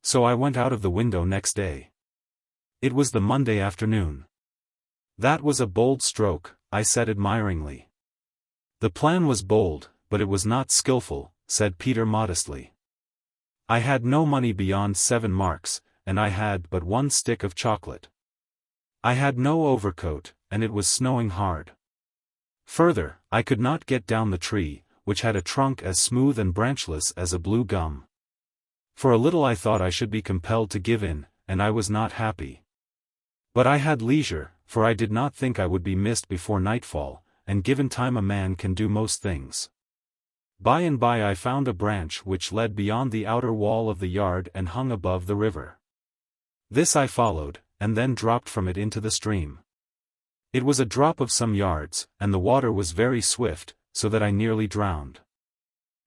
So I went out of the window next day. It was the Monday afternoon. That was a bold stroke, I said admiringly. The plan was bold, but it was not skillful, said Peter modestly. I had no money beyond 7 marks, and I had but 1 stick of chocolate. I had no overcoat, and it was snowing hard. Further, I could not get down the tree, which had a trunk as smooth and branchless as a blue gum. For a little I thought I should be compelled to give in, and I was not happy. But I had leisure, for I did not think I would be missed before nightfall, and given time a man can do most things. By and by I found a branch which led beyond the outer wall of the yard and hung above the river. This I followed, and then dropped from it into the stream. It was a drop of some yards, and the water was very swift, so that I nearly drowned.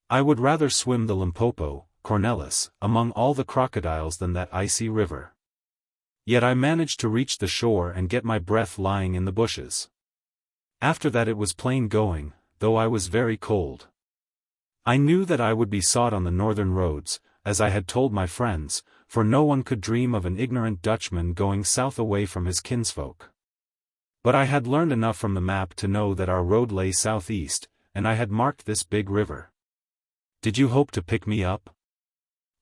I would rather swim the Limpopo, Cornelis, among all the crocodiles than that icy river. Yet I managed to reach the shore and get my breath lying in the bushes. After that it was plain going, though I was very cold. I knew that I would be sought on the northern roads, as I had told my friends, for no one could dream of an ignorant Dutchman going south away from his kinsfolk. But I had learned enough from the map to know that our road lay southeast, and I had marked this big river. Did you hope to pick me up?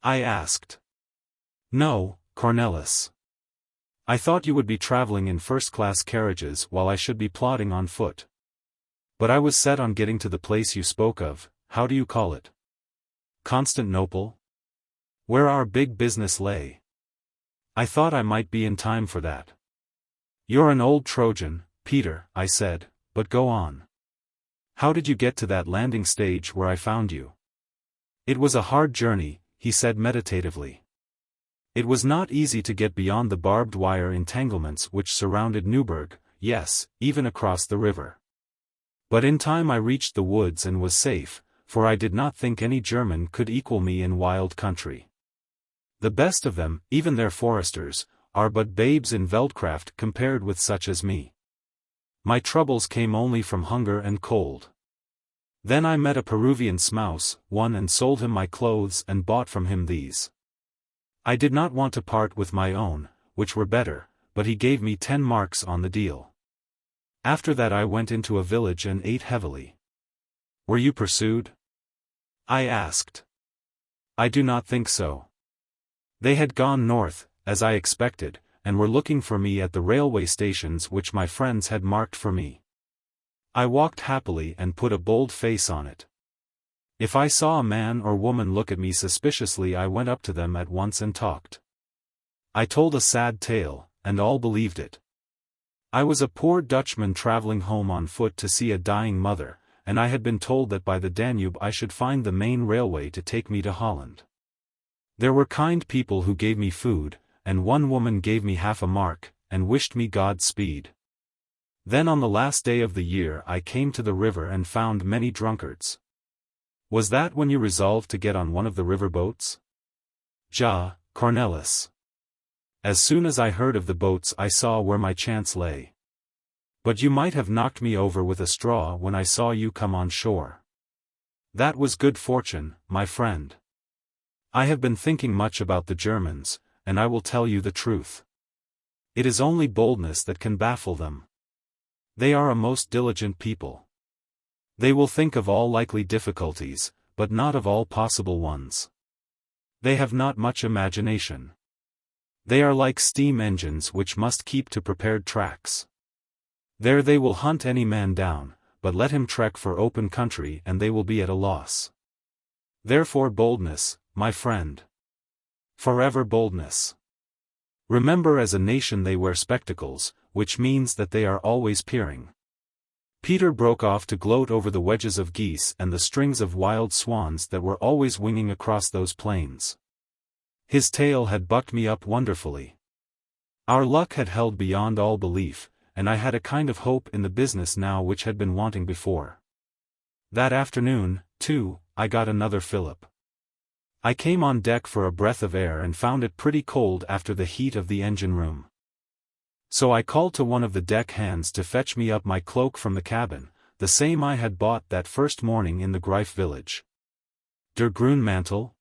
I asked. No, Cornelis. I thought you would be traveling in first-class carriages while I should be plodding on foot. But I was set on getting to the place you spoke of, how do you call it? Constantinople? Where our big business lay. I thought I might be in time for that. You're an old Trojan, Peter, I said, but go on. How did you get to that landing stage where I found you? It was a hard journey, he said meditatively. It was not easy to get beyond the barbed wire entanglements which surrounded Newburgh, yes, even across the river. But in time I reached the woods and was safe, for I did not think any German could equal me in wild country. The best of them, even their foresters, are but babes in veldcraft compared with such as me. My troubles came only from hunger and cold. Then I met a Peruvian smouse, won and sold him my clothes and bought from him these. I did not want to part with my own, which were better, but he gave me 10 marks on the deal. After that I went into a village and ate heavily. Were you pursued? I asked. I do not think so. They had gone north, as I expected, and were looking for me at the railway stations which my friends had marked for me. I walked happily and put a bold face on it. If I saw a man or woman look at me suspiciously, I went up to them at once and talked. I told a sad tale, and all believed it. I was a poor Dutchman traveling home on foot to see a dying mother, and I had been told that by the Danube I should find the main railway to take me to Holland. There were kind people who gave me food, and one woman gave me half a mark, and wished me Godspeed. Then on the last day of the year I came to the river and found many drunkards. Was that when you resolved to get on one of the river boats? Ja, Cornelis. As soon as I heard of the boats I saw where my chance lay. But you might have knocked me over with a straw when I saw you come on shore. That was good fortune, my friend. I have been thinking much about the Germans, and I will tell you the truth. It is only boldness that can baffle them. They are a most diligent people. They will think of all likely difficulties, but not of all possible ones. They have not much imagination. They are like steam engines which must keep to prepared tracks. There they will hunt any man down, but let him trek for open country and they will be at a loss. Therefore boldness, my friend. Forever boldness. Remember, as a nation they wear spectacles, which means that they are always peering. Peter broke off to gloat over the wedges of geese and the strings of wild swans that were always winging across those plains. His tale had bucked me up wonderfully. Our luck had held beyond all belief, and I had a kind of hope in the business now which had been wanting before. That afternoon, too, I got another fillip. I came on deck for a breath of air and found it pretty cold after the heat of the engine room. So I called to one of the deck hands to fetch me up my cloak from the cabin, the same I had bought that first morning in the Greif village. Der Greenmantle?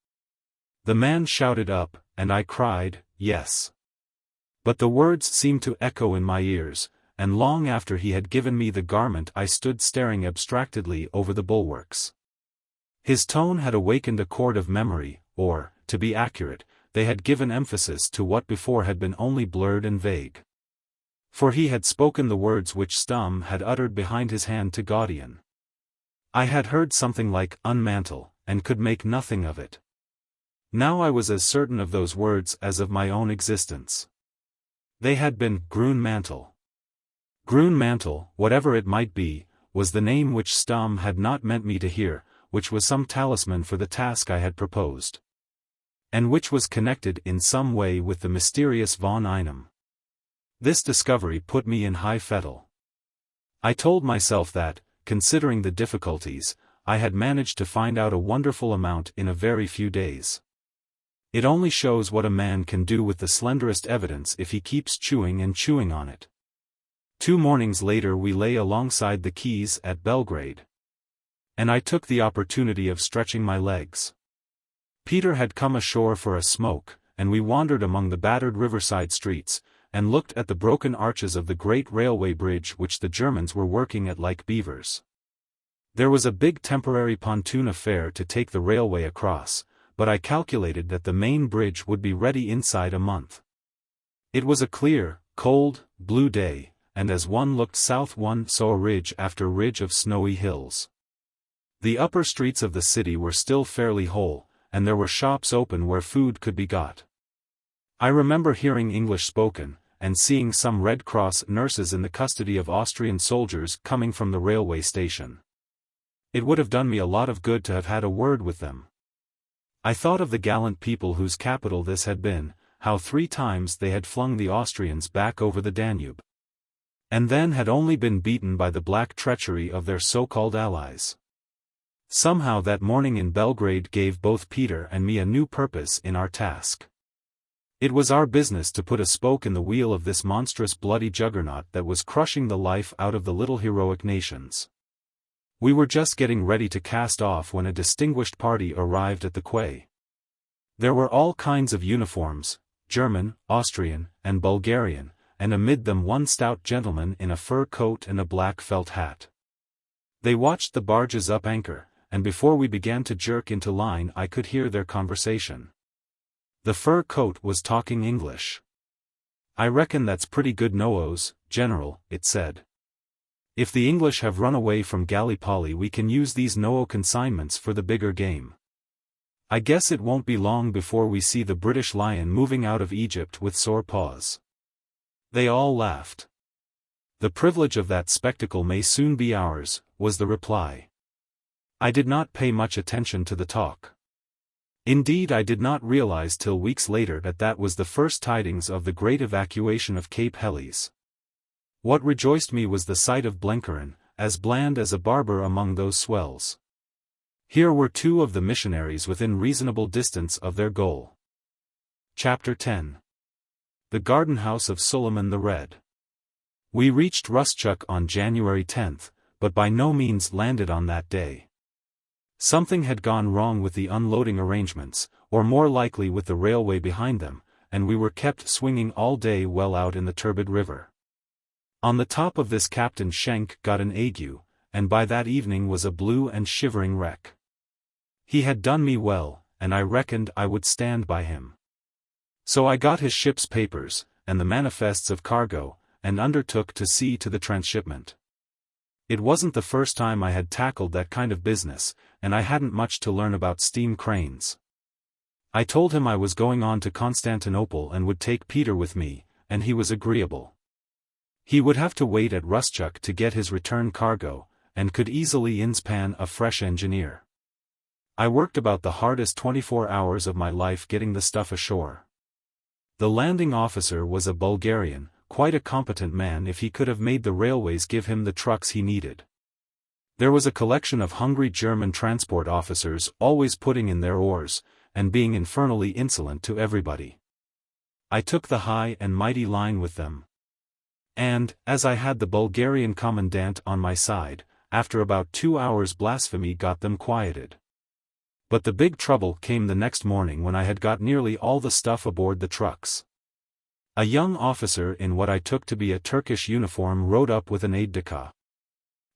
The man shouted up, and I cried, yes. But the words seemed to echo in my ears, and long after he had given me the garment I stood staring abstractedly over the bulwarks. His tone had awakened a chord of memory, or, to be accurate, they had given emphasis to what before had been only blurred and vague. For he had spoken the words which Stum had uttered behind his hand to Gaudian. I had heard something like unmantle, and could make nothing of it. Now I was as certain of those words as of my own existence. They had been Greenmantle. Greenmantle, whatever it might be, was the name which Stum had not meant me to hear, which was some talisman for the task I had proposed. And which was connected in some way with the mysterious von Einem. This discovery put me in high fettle. I told myself that, considering the difficulties, I had managed to find out a wonderful amount in a very few days. It only shows what a man can do with the slenderest evidence if he keeps chewing and chewing on it. 2 mornings later we lay alongside the quays at Belgrade. And I took the opportunity of stretching my legs. Peter had come ashore for a smoke, and we wandered among the battered riverside streets, and looked at the broken arches of the great railway bridge which the Germans were working at like beavers. There was a big temporary pontoon affair to take the railway across, but I calculated that the main bridge would be ready inside a month. It was a clear, cold, blue day, and as one looked south one saw ridge after ridge of snowy hills. The upper streets of the city were still fairly whole, and there were shops open where food could be got. I remember hearing English spoken, and seeing some Red Cross nurses in the custody of Austrian soldiers coming from the railway station. It would have done me a lot of good to have had a word with them. I thought of the gallant people whose capital this had been, how 3 times they had flung the Austrians back over the Danube. And then had only been beaten by the black treachery of their so-called allies. Somehow that morning in Belgrade gave both Peter and me a new purpose in our task. It was our business to put a spoke in the wheel of this monstrous bloody juggernaut that was crushing the life out of the little heroic nations. We were just getting ready to cast off when a distinguished party arrived at the quay. There were all kinds of uniforms, German, Austrian, and Bulgarian, and amid them one stout gentleman in a fur coat and a black felt hat. They watched the barges up anchor, and before we began to jerk into line I could hear their conversation. The fur coat was talking English. "I reckon that's pretty good noos, General," it said. "If the English have run away from Gallipoli we can use these noo consignments for the bigger game. I guess it won't be long before we see the British lion moving out of Egypt with sore paws." They all laughed. "The privilege of that spectacle may soon be ours," was the reply. I did not pay much attention to the talk. Indeed, I did not realize till weeks later that that was the first tidings of the great evacuation of Cape Helles. What rejoiced me was the sight of Blenheim, as bland as a barber among those swells. Here were two of the missionaries within reasonable distance of their goal. Chapter 10. The Garden House of Suliman the Red. We reached Rustchuk on January 10th, but by no means landed on that day. Something had gone wrong with the unloading arrangements, or more likely with the railway behind them, and we were kept swinging all day well out in the turbid river. On the top of this Captain Schenk got an ague, and by that evening was a blue and shivering wreck. He had done me well, and I reckoned I would stand by him. So I got his ship's papers, and the manifests of cargo, and undertook to see to the transshipment. It wasn't the first time I had tackled that kind of business, and I hadn't much to learn about steam cranes. I told him I was going on to Constantinople and would take Peter with me, and he was agreeable. He would have to wait at Rustchuk to get his return cargo, and could easily inspan a fresh engineer. I worked about the hardest 24 hours of my life getting the stuff ashore. The landing officer was a Bulgarian, quite a competent man if he could have made the railways give him the trucks he needed. There was a collection of hungry German transport officers always putting in their oars, and being infernally insolent to everybody. I took the high and mighty line with them. And, as I had the Bulgarian commandant on my side, after about 2 hours blasphemy got them quieted. But the big trouble came the next morning when I had got nearly all the stuff aboard the trucks. A young officer in what I took to be a Turkish uniform rode up with an aide-de-camp.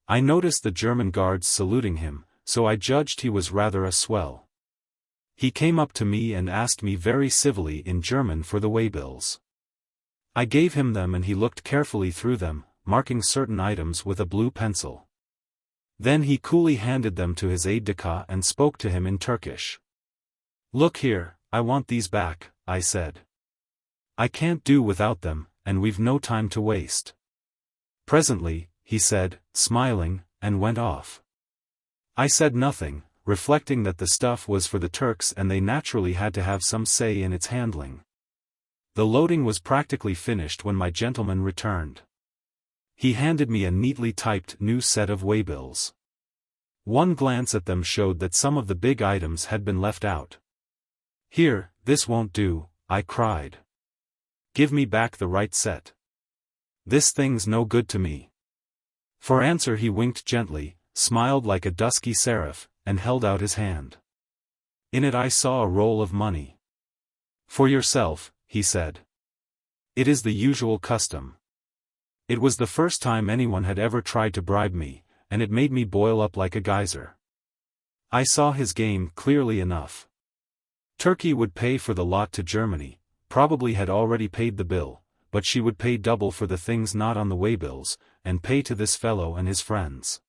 I noticed the German guards saluting him, so I judged he was rather a swell. He came up to me and asked me very civilly in German for the waybills. I gave him them and he looked carefully through them, marking certain items with a blue pencil. Then he coolly handed them to his aide-de-camp and spoke to him in Turkish. "Look here, I want these back," I said. "I can't do without them, and we've no time to waste." "Presently," he said, smiling, and went off. I said nothing, reflecting that the stuff was for the Turks and they naturally had to have some say in its handling. The loading was practically finished when my gentleman returned. He handed me a neatly typed new set of waybills. One glance at them showed that some of the big items had been left out. "Here, this won't do," I cried. "Give me back the right set. This thing's no good to me." For answer he winked gently, smiled like a dusky seraph, and held out his hand. In it I saw a roll of money. "For yourself," he said. "It is the usual custom." It was the first time anyone had ever tried to bribe me, and it made me boil up like a geyser. I saw his game clearly enough. Turkey would pay for the lot to Germany, probably had already paid the bill, but she would pay double for the things not on the waybills, and pay to this fellow and his friends.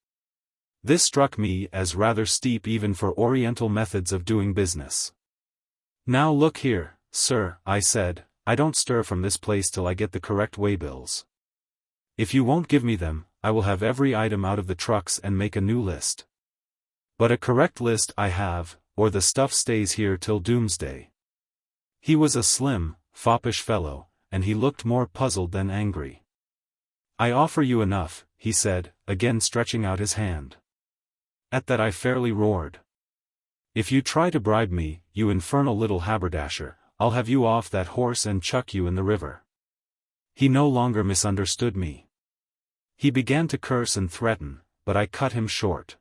This struck me as rather steep even for Oriental methods of doing business. "Now look here, sir," I said, "I don't stir from this place till I get the correct waybills. If you won't give me them, I will have every item out of the trucks and make a new list. But a correct list I have, or the stuff stays here till doomsday." He was a slim, foppish fellow, and he looked more puzzled than angry. "I offer you enough," he said, again stretching out his hand. At that I fairly roared. "If you try to bribe me, you infernal little haberdasher, I'll have you off that horse and chuck you in the river." He no longer misunderstood me. He began to curse and threaten, but I cut him short.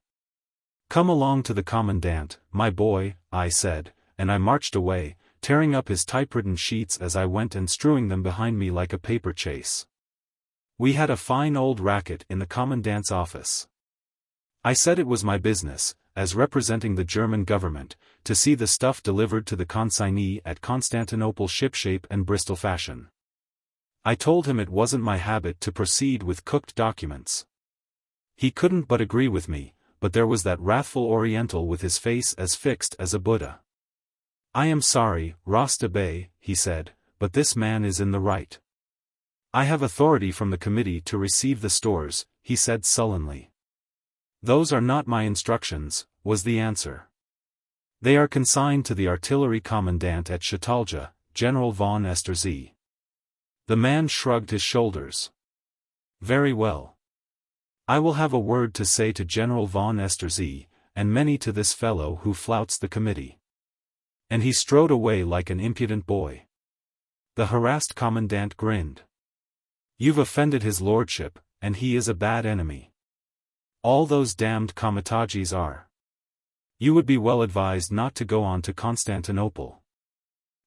"Come along to the commandant, my boy," I said, and I marched away, tearing up his typewritten sheets as I went and strewing them behind me like a paper chase. We had a fine old racket in the commandant's office. I said it was my business, as representing the German government, to see the stuff delivered to the consignee at Constantinople shipshape and Bristol fashion. I told him it wasn't my habit to proceed with cooked documents. He couldn't but agree with me, but there was that wrathful Oriental with his face as fixed as a Buddha. "I am sorry, Rasta Bey," he said, "but this man is in the right." "I have authority from the committee to receive the stores," he said sullenly. "Those are not my instructions," was the answer. "They are consigned to the artillery commandant at Chatalja, General von Esterzy." The man shrugged his shoulders. "Very well. I will have a word to say to General von Esterzy, and many to this fellow who flouts the committee." And he strode away like an impudent boy. The harassed commandant grinned. "You've offended his lordship, and he is a bad enemy. All those damned Komitadjis are. You would be well advised not to go on to Constantinople.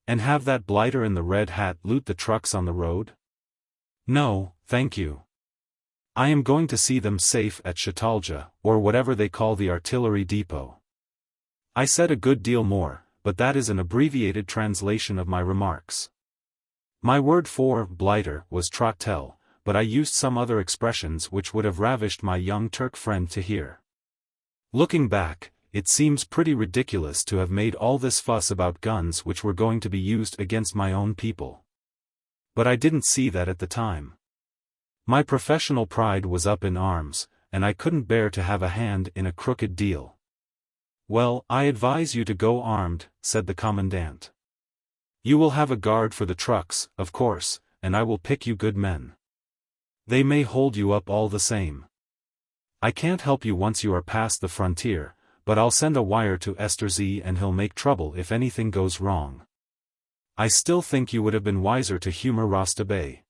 And have that blighter in the red hat loot the trucks on the road? No, thank you. I am going to see them safe at Chatalja, or whatever they call the artillery depot." I said a good deal more, but that is an abbreviated translation of my remarks. My word for blighter was trottel, but I used some other expressions which would have ravished my young Turk friend to hear. Looking back, it seems pretty ridiculous to have made all this fuss about guns which were going to be used against my own people. But I didn't see that at the time. My professional pride was up in arms, and I couldn't bear to have a hand in a crooked deal. "Well, I advise you to go armed," said the commandant. "You will have a guard for the trucks, of course, and I will pick you good men. They may hold you up all the same. I can't help you once you are past the frontier, but I'll send a wire to Esterzy and he'll make trouble if anything goes wrong." I still think you would have been wiser to humor Rasta Bey.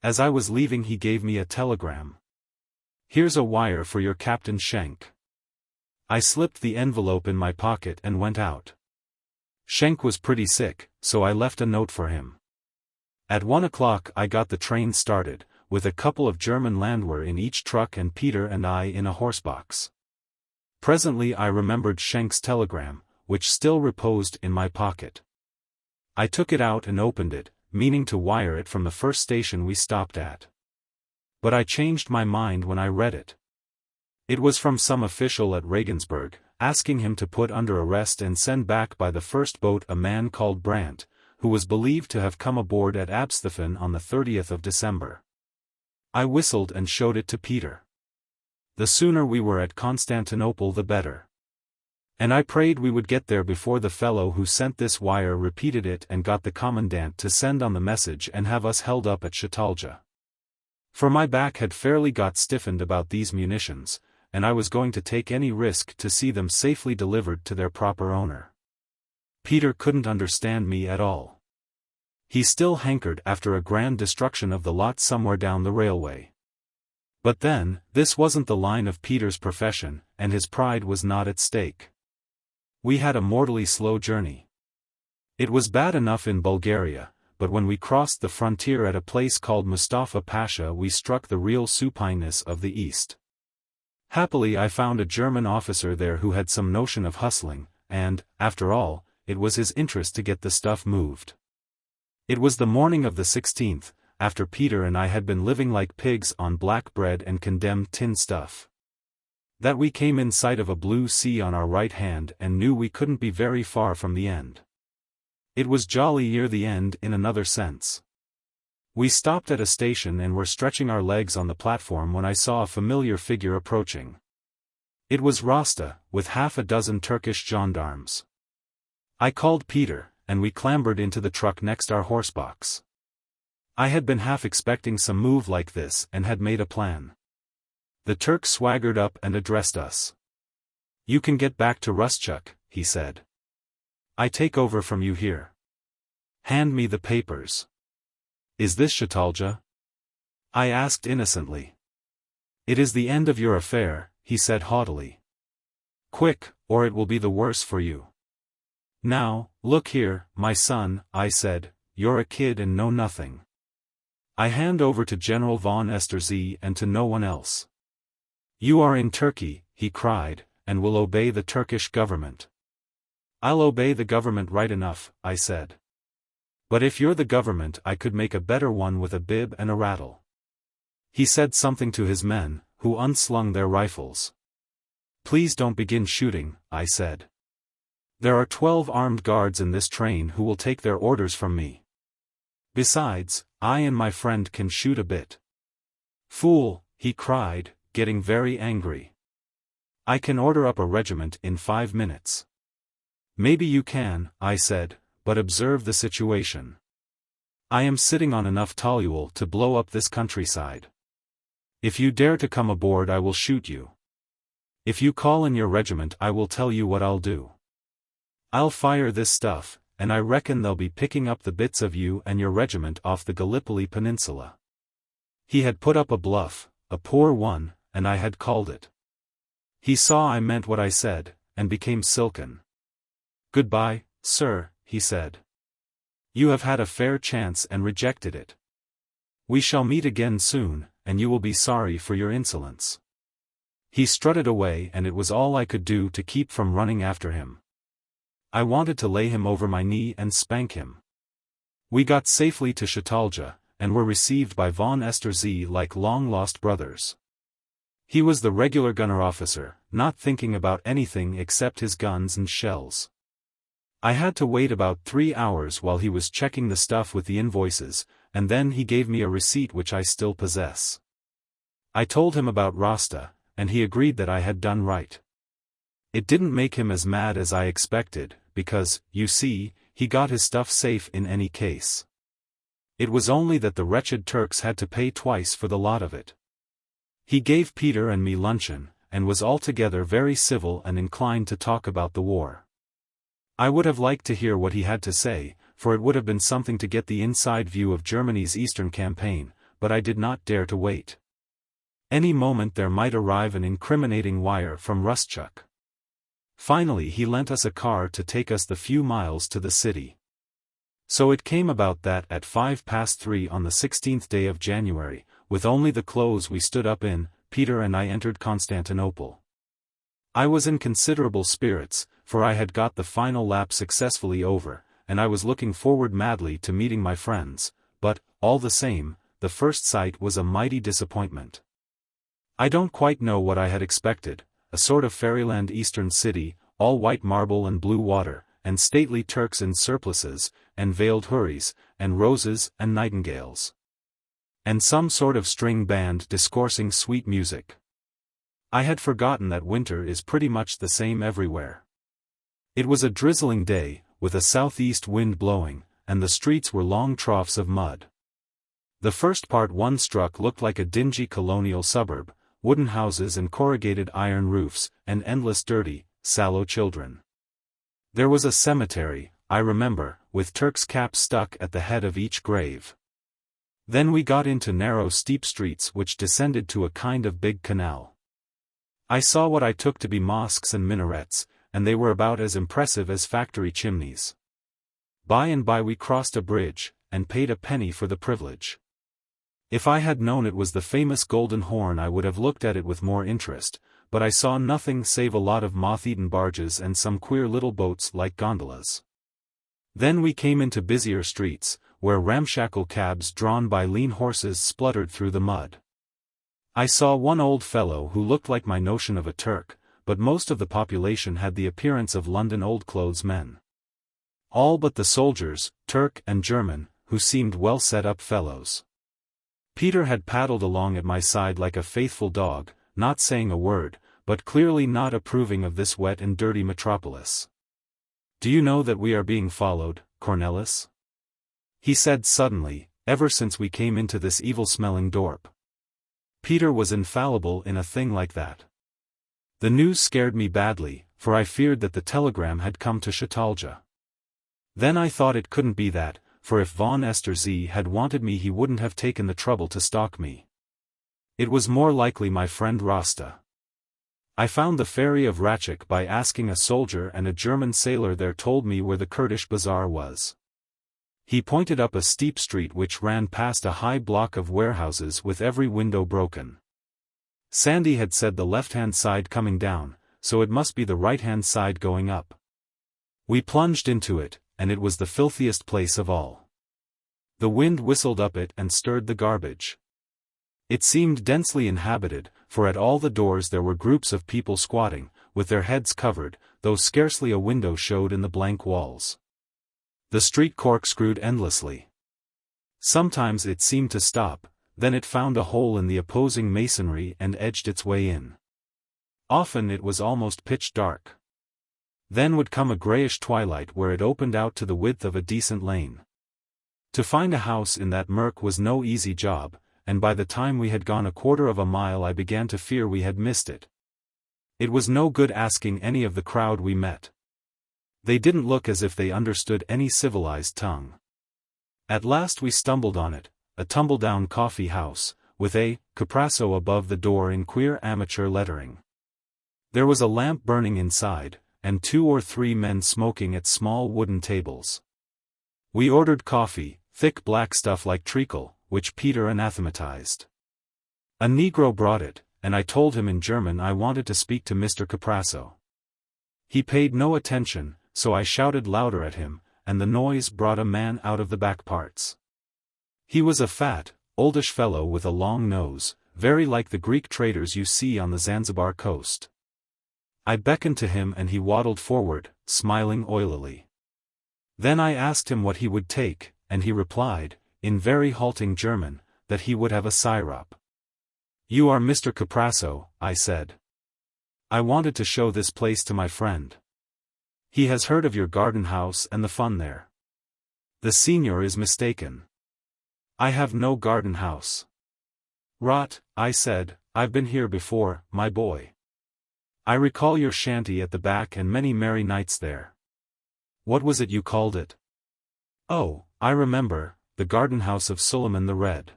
As I was leaving he gave me a telegram. "Here's a wire for your Captain Schenk." I slipped the envelope in my pocket and went out. Schenk was pretty sick, so I left a note for him. At 1 o'clock I got the train started, with a couple of German Landwehr in each truck and Peter and I in a horsebox. Presently I remembered Schenk's telegram, which still reposed in my pocket. I took it out and opened it, meaning to wire it from the first station we stopped at. But I changed my mind when I read it. It was from some official at Regensburg, asking him to put under arrest and send back by the first boat a man called Brandt, who was believed to have come aboard at Absthofen on the 30th of December. I whistled and showed it to Peter. The sooner we were at Constantinople the better. And I prayed we would get there before the fellow who sent this wire repeated it and got the commandant to send on the message and have us held up at Chatalja. For my back had fairly got stiffened about these munitions, and I was going to take any risk to see them safely delivered to their proper owner. Peter couldn't understand me at all. He still hankered after a grand destruction of the lot somewhere down the railway. But then, this wasn't the line of Peter's profession, and his pride was not at stake. We had a mortally slow journey. It was bad enough in Bulgaria, but when we crossed the frontier at a place called Mustafa Pasha we struck the real supineness of the East. Happily I found a German officer there who had some notion of hustling, and, after all, it was his interest to get the stuff moved. It was the morning of the 16th, after Peter and I had been living like pigs on black bread and condemned tin stuff, that we came in sight of a blue sea on our right hand and knew we couldn't be very far from the end. It was jolly near the end in another sense. We stopped at a station and were stretching our legs on the platform when I saw a familiar figure approaching. It was Rasta, with half a dozen Turkish gendarmes. I called Peter, and we clambered into the truck next our horsebox. I had been half expecting some move like this and had made a plan. The Turk swaggered up and addressed us. "You can get back to Ruschuk," he said. "I take over from you here. Hand me the papers." "Is this Chatalja?" I asked innocently. "It is the end of your affair," he said haughtily. "Quick, or it will be the worse for you." "Now, look here, my son," I said, "you're a kid and know nothing. I hand over to General von Esterzy and to no one else. You are in Turkey," he cried, "and will obey the Turkish government." "I'll obey the government right enough," I said. But if you're the government, I could make a better one with a bib and a rattle." He said something to his men, who unslung their rifles. "Please don't begin shooting," I said. "There are 12 armed guards in this train who will take their orders from me. Besides, I and my friend can shoot a bit." "Fool," he cried, getting very angry. "I can order up a regiment in 5 minutes." "Maybe you can," I said, "but observe the situation. I am sitting on enough toluol to blow up this countryside. If you dare to come aboard, I will shoot you. If you call in your regiment, I will tell you what I'll do. I'll fire this stuff, and I reckon they'll be picking up the bits of you and your regiment off the Gallipoli Peninsula." He had put up a bluff, a poor one, and I had called it. He saw I meant what I said, and became silken. "Goodbye, sir," he said. "You have had a fair chance and rejected it. We shall meet again soon, and you will be sorry for your insolence." He strutted away, and it was all I could do to keep from running after him. I wanted to lay him over my knee and spank him. We got safely to Chatalja, and were received by von Esterzy like long-lost brothers. He was the regular gunner officer, not thinking about anything except his guns and shells. I had to wait about 3 hours while he was checking the stuff with the invoices, and then he gave me a receipt which I still possess. I told him about Rasta, and he agreed that I had done right. It didn't make him as mad as I expected, because, you see, he got his stuff safe in any case. It was only that the wretched Turks had to pay twice for the lot of it. He gave Peter and me luncheon, and was altogether very civil and inclined to talk about the war. I would have liked to hear what he had to say, for it would have been something to get the inside view of Germany's eastern campaign, but I did not dare to wait. Any moment there might arrive an incriminating wire from Rustchuk. Finally he lent us a car to take us the few miles to the city. So it came about that at 3:05 on the 16th day of January, with only the clothes we stood up in, Peter and I entered Constantinople. I was in considerable spirits, for I had got the final lap successfully over, and I was looking forward madly to meeting my friends, but, all the same, the first sight was a mighty disappointment. I don't quite know what I had expected, a sort of fairyland eastern city, all white marble and blue water, and stately Turks in surplices, and veiled houris, and roses and nightingales. And some sort of string band discoursing sweet music. I had forgotten that winter is pretty much the same everywhere. It was a drizzling day, with a southeast wind blowing, and the streets were long troughs of mud. The first part one struck looked like a dingy colonial suburb, wooden houses and corrugated iron roofs, and endless dirty, sallow children. There was a cemetery, I remember, with Turks' caps stuck at the head of each grave. Then we got into narrow steep streets which descended to a kind of big canal. I saw what I took to be mosques and minarets, and they were about as impressive as factory chimneys. By and by we crossed a bridge, and paid a penny for the privilege. If I had known it was the famous Golden Horn I would have looked at it with more interest, but I saw nothing save a lot of moth-eaten barges and some queer little boats like gondolas. Then we came into busier streets, where ramshackle cabs drawn by lean horses spluttered through the mud. I saw one old fellow who looked like my notion of a Turk, but most of the population had the appearance of London old-clothes men. All but the soldiers, Turk and German, who seemed well-set-up fellows. Peter had paddled along at my side like a faithful dog, not saying a word, but clearly not approving of this wet and dirty metropolis. "Do you know that we are being followed, Cornelis?" he said suddenly, "ever since we came into this evil-smelling dorp." Peter was infallible in a thing like that. The news scared me badly, for I feared that the telegram had come to Chatalja. Then I thought it couldn't be that, for if von Esterzy had wanted me he wouldn't have taken the trouble to stalk me. It was more likely my friend Rasta. I found the ferry of Ratchik by asking a soldier, and a German sailor there told me where the Kurdish bazaar was. He pointed up a steep street which ran past a high block of warehouses with every window broken. Sandy had said the left-hand side coming down, so it must be the right-hand side going up. We plunged into it, and it was the filthiest place of all. The wind whistled up it and stirred the garbage. It seemed densely inhabited, for at all the doors there were groups of people squatting, with their heads covered, though scarcely a window showed in the blank walls. The street corkscrewed endlessly. Sometimes it seemed to stop, then it found a hole in the opposing masonry and edged its way in. Often it was almost pitch dark. Then would come a grayish twilight where it opened out to the width of a decent lane. To find a house in that murk was no easy job, and by the time we had gone a quarter of a mile I began to fear we had missed it. It was no good asking any of the crowd we met. They didn't look as if they understood any civilized tongue. At last we stumbled on it, a tumble-down coffee house, with a Caprasso above the door in queer amateur lettering. There was a lamp burning inside, and 2 or 3 men smoking at small wooden tables. We ordered coffee, thick black stuff like treacle, which Peter anathematized. A Negro brought it, and I told him in German I wanted to speak to Mr. Caprasso. He paid no attention, so I shouted louder at him, and the noise brought a man out of the back parts. He was a fat, oldish fellow with a long nose, very like the Greek traders you see on the Zanzibar coast. I beckoned to him and he waddled forward, smiling oilily. Then I asked him what he would take, and he replied, in very halting German, that he would have a syrup. "You are Mr. Caprasso," I said. "I wanted to show this place to my friend. He has heard of your garden house and the fun there. The senior is mistaken. I have no garden house." "Rot," I said, "I've been here before, my boy. I recall your shanty at the back and many merry nights there. What was it you called it?" "Oh, I remember, the garden house of Suliman the Red."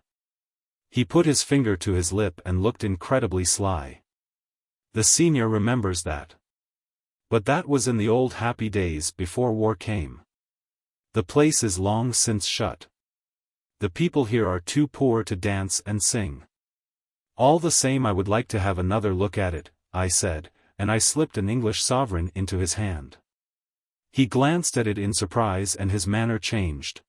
He put his finger to his lip and looked incredibly sly. "The senior remembers that. But that was in the old happy days before war came. The place is long since shut. The people here are too poor to dance and sing." "All the same I would like to have another look at it," I said, and I slipped an English sovereign into his hand. He glanced at it in surprise and his manner changed.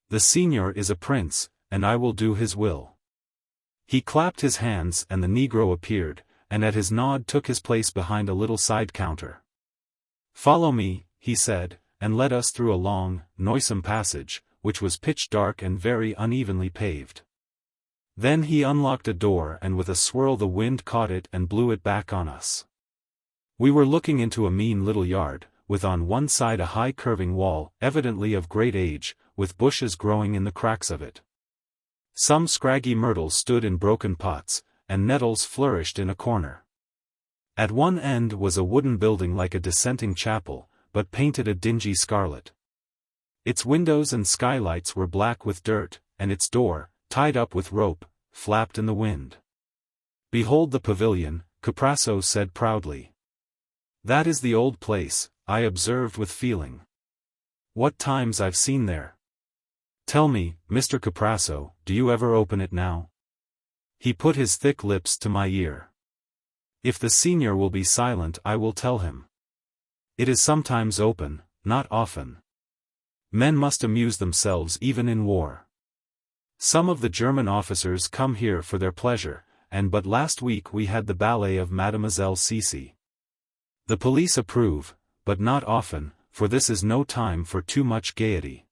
"The senior is a prince, and I will do his will." He clapped his hands and the Negro appeared, and at his nod took his place behind a little side counter. "Follow me," he said, and led us through a long, noisome passage, which was pitch dark and very unevenly paved. Then he unlocked a door and with a swirl the wind caught it and blew it back on us. We were looking into a mean little yard, with on one side a high curving wall, evidently of great age, with bushes growing in the cracks of it. Some scraggy myrtles stood in broken pots, and nettles flourished in a corner. At one end was a wooden building like a dissenting chapel, but painted a dingy scarlet. Its windows and skylights were black with dirt, and its door, tied up with rope, flapped in the wind. "Behold the pavilion," Caprasso said proudly. "That is the old place," I observed with feeling. "What times I've seen there. Tell me, Mr. Caprasso, do you ever open it now?" He put his thick lips to my ear. "If the senior will be silent I will tell him. It is sometimes open, not often. Men must amuse themselves even in war. Some of the German officers come here for their pleasure, and but last week we had the ballet of Mademoiselle Cici. The police approve, but not often, for this is no time for too much gaiety.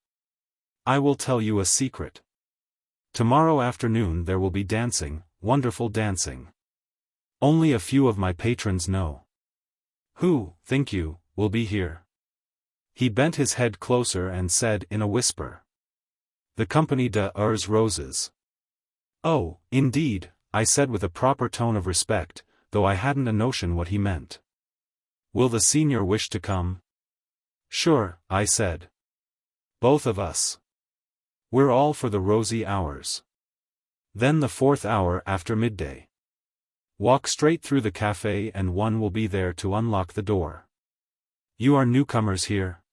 I will tell you a secret. Tomorrow afternoon there will be dancing, wonderful dancing. Only a few of my patrons know. Who, think you, will be here?" He bent his head closer and said in a whisper, "The Company des Roses." "Oh, indeed," I said with a proper tone of respect, though I hadn't a notion what he meant. "Will the senior wish to come?" "Sure," I said. "Both of us. We're all for the rosy hours. Then the 4th hour after midday. Walk straight through the café and one will be there to unlock the door. You are newcomers here.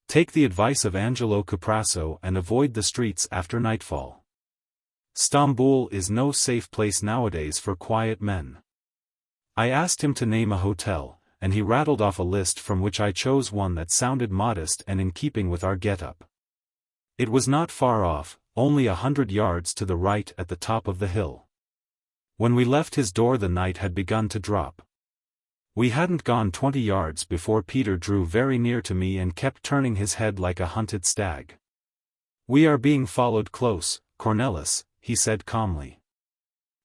Take the advice of Angelo Caprasso and avoid the streets after nightfall. Stamboul is no safe place nowadays for quiet men." I asked him to name a hotel, and he rattled off a list from which I chose one that sounded modest and in keeping with our get-up. It was not far off, only 100 yards to the right at the top of the hill. When we left his door the night had begun to drop. We hadn't gone 20 yards before Peter drew very near to me and kept turning his head like a hunted stag. "We are being followed close, Cornelis," he said calmly.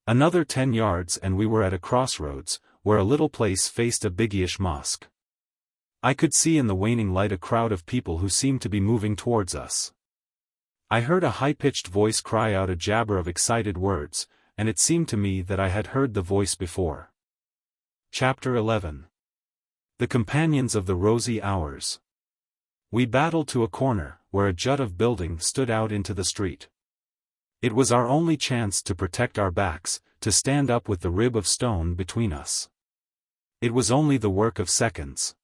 Another 10 yards and we were at a crossroads, where a little place faced a biggish mosque. I could see in the waning light a crowd of people who seemed to be moving towards us. I heard a high-pitched voice cry out a jabber of excited words, and it seemed to me that I had heard the voice before. Chapter 11. The Companions of the Rosy Hours. We battled to a corner, where a jut of building stood out into the street. It was our only chance to protect our backs, to stand up with the rib of stone between us. It was only the work of seconds.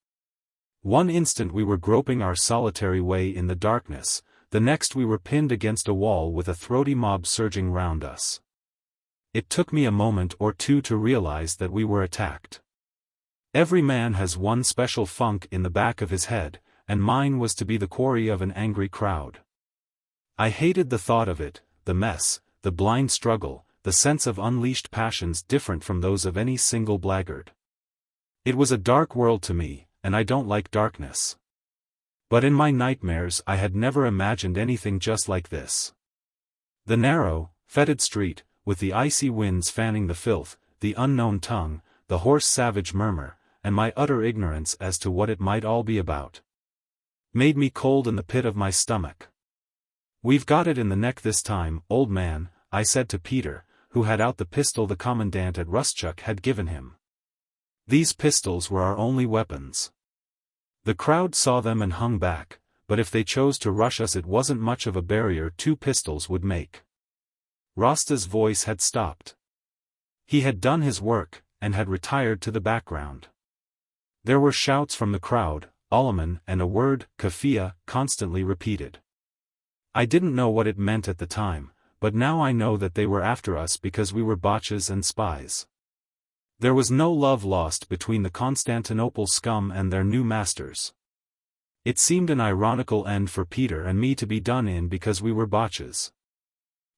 One instant we were groping our solitary way in the darkness, the next we were pinned against a wall with a throaty mob surging round us. It took me a moment or two to realize that we were attacked. Every man has one special funk in the back of his head, and mine was to be the quarry of an angry crowd. I hated the thought of it, the mess, the blind struggle, the sense of unleashed passions different from those of any single blackguard. It was a dark world to me, and I don't like darkness. But in my nightmares I had never imagined anything just like this. The narrow, fetid street, with the icy winds fanning the filth, the unknown tongue, the hoarse savage murmur, and my utter ignorance as to what it might all be about, made me cold in the pit of my stomach. "We've got it in the neck this time, old man," I said to Peter, who had out the pistol the commandant at Rustchuk had given him. These pistols were our only weapons. The crowd saw them and hung back, but if they chose to rush us it wasn't much of a barrier 2 pistols would make. Rasta's voice had stopped. He had done his work, and had retired to the background. There were shouts from the crowd, Suliman, and a word, kafia, constantly repeated. I didn't know what it meant at the time, but now I know that they were after us because we were botches and spies. There was no love lost between the Constantinople scum and their new masters. It seemed an ironical end for Peter and me to be done in because we were botches.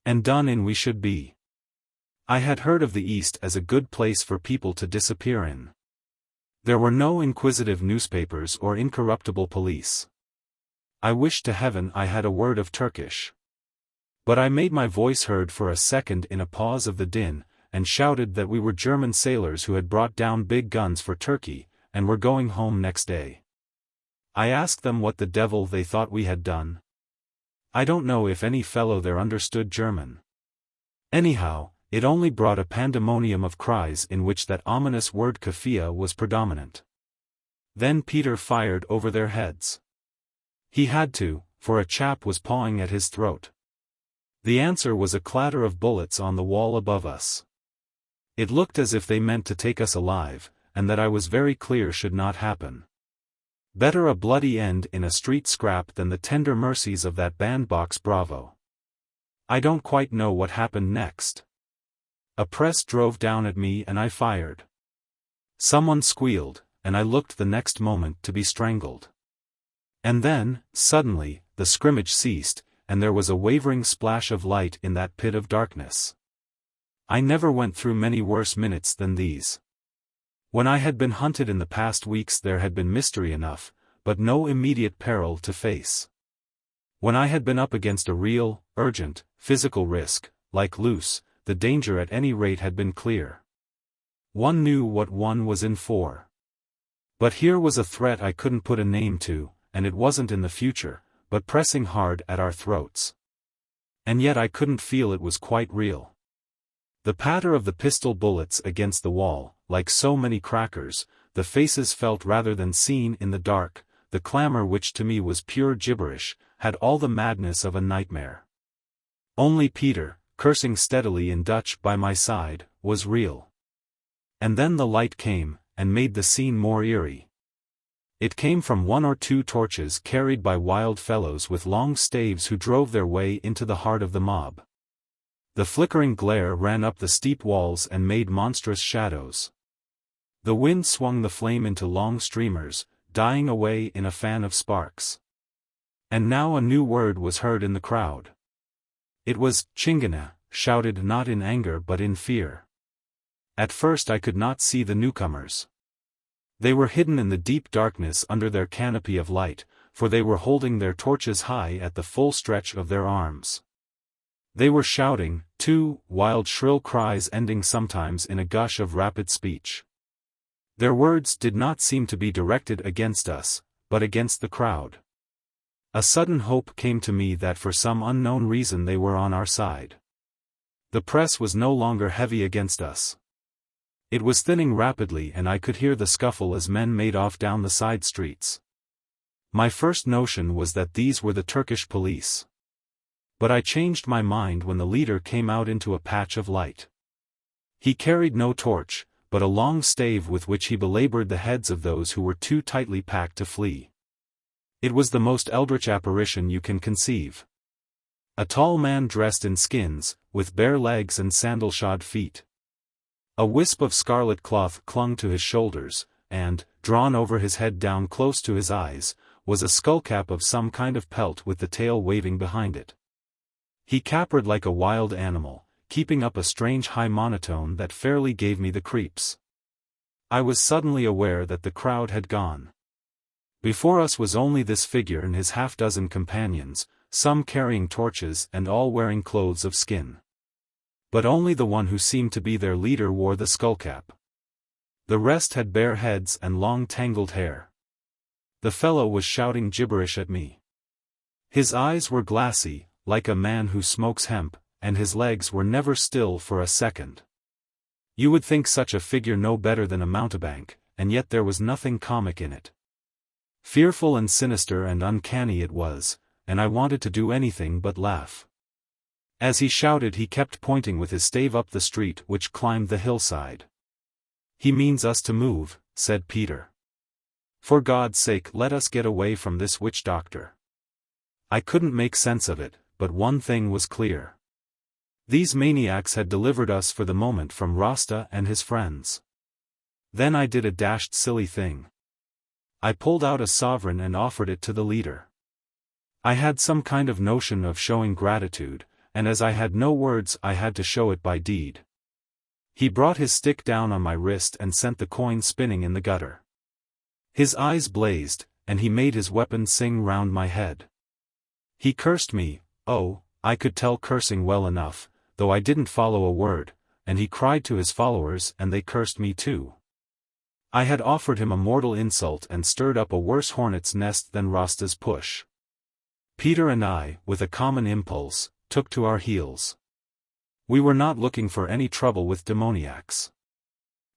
And done in we should be. I had heard of the East as a good place for people to disappear in. There were no inquisitive newspapers or incorruptible police. I wished to heaven I had a word of Turkish. But I made my voice heard for a second in a pause of the din, and shouted that we were German sailors who had brought down big guns for Turkey, and were going home next day. I asked them what the devil they thought we had done. I don't know if any fellow there understood German. Anyhow, it only brought a pandemonium of cries in which that ominous word kafia was predominant. Then Peter fired over their heads. He had to, for a chap was pawing at his throat. The answer was a clatter of bullets on the wall above us. It looked as if they meant to take us alive, and that I was very clear should not happen. Better a bloody end in a street scrap than the tender mercies of that bandbox bravo. I don't quite know what happened next. A press drove down at me and I fired. Someone squealed, and I looked the next moment to be strangled. And then, suddenly, the scrimmage ceased, and there was a wavering splash of light in that pit of darkness. I never went through many worse minutes than these. When I had been hunted in the past weeks there had been mystery enough, but no immediate peril to face. When I had been up against a real, urgent, physical risk, like Loos, the danger at any rate had been clear. One knew what one was in for. But here was a threat I couldn't put a name to, and it wasn't in the future, but pressing hard at our throats. And yet I couldn't feel it was quite real. The patter of the pistol bullets against the wall, like so many crackers, the faces felt rather than seen in the dark, the clamor which to me was pure gibberish, had all the madness of a nightmare. Only Peter, cursing steadily in Dutch by my side, was real. And then the light came, and made the scene more eerie. It came from 1 or 2 torches carried by wild fellows with long staves who drove their way into the heart of the mob. The flickering glare ran up the steep walls and made monstrous shadows. The wind swung the flame into long streamers, dying away in a fan of sparks. And now a new word was heard in the crowd. It was Chingana, shouted not in anger but in fear. At first I could not see the newcomers. They were hidden in the deep darkness under their canopy of light, for they were holding their torches high at the full stretch of their arms. They were shouting, too, wild shrill cries ending sometimes in a gush of rapid speech. Their words did not seem to be directed against us, but against the crowd. A sudden hope came to me that for some unknown reason they were on our side. The press was no longer heavy against us. It was thinning rapidly and I could hear the scuffle as men made off down the side streets. My first notion was that these were the Turkish police. But I changed my mind when the leader came out into a patch of light. He carried no torch, but a long stave with which he belabored the heads of those who were too tightly packed to flee. It was the most eldritch apparition you can conceive. A tall man dressed in skins, with bare legs and sandal-shod feet. A wisp of scarlet cloth clung to his shoulders, and, drawn over his head down close to his eyes, was a skullcap of some kind of pelt with the tail waving behind it. He capered like a wild animal, keeping up a strange high monotone that fairly gave me the creeps. I was suddenly aware that the crowd had gone. Before us was only this figure and his half-dozen companions, some carrying torches and all wearing clothes of skin. But only the one who seemed to be their leader wore the skullcap. The rest had bare heads and long tangled hair. The fellow was shouting gibberish at me. His eyes were glassy, like a man who smokes hemp, and his legs were never still for a second. You would think such a figure no better than a mountebank, and yet there was nothing comic in it. Fearful and sinister and uncanny it was, and I wanted to do anything but laugh. As he shouted he kept pointing with his stave up the street which climbed the hillside. "He means us to move," said Peter. "For God's sake let us get away from this witch doctor." I couldn't make sense of it, but one thing was clear. These maniacs had delivered us for the moment from Rasta and his friends. Then I did a dashed silly thing. I pulled out a sovereign and offered it to the leader. I had some kind of notion of showing gratitude, and as I had no words I had to show it by deed. He brought his stick down on my wrist and sent the coin spinning in the gutter. His eyes blazed, and he made his weapon sing round my head. He cursed me, oh, I could tell cursing well enough, though I didn't follow a word, and he cried to his followers and they cursed me too. I had offered him a mortal insult and stirred up a worse hornet's nest than Rasta's push. Peter and I, with a common impulse, took to our heels. We were not looking for any trouble with demoniacs.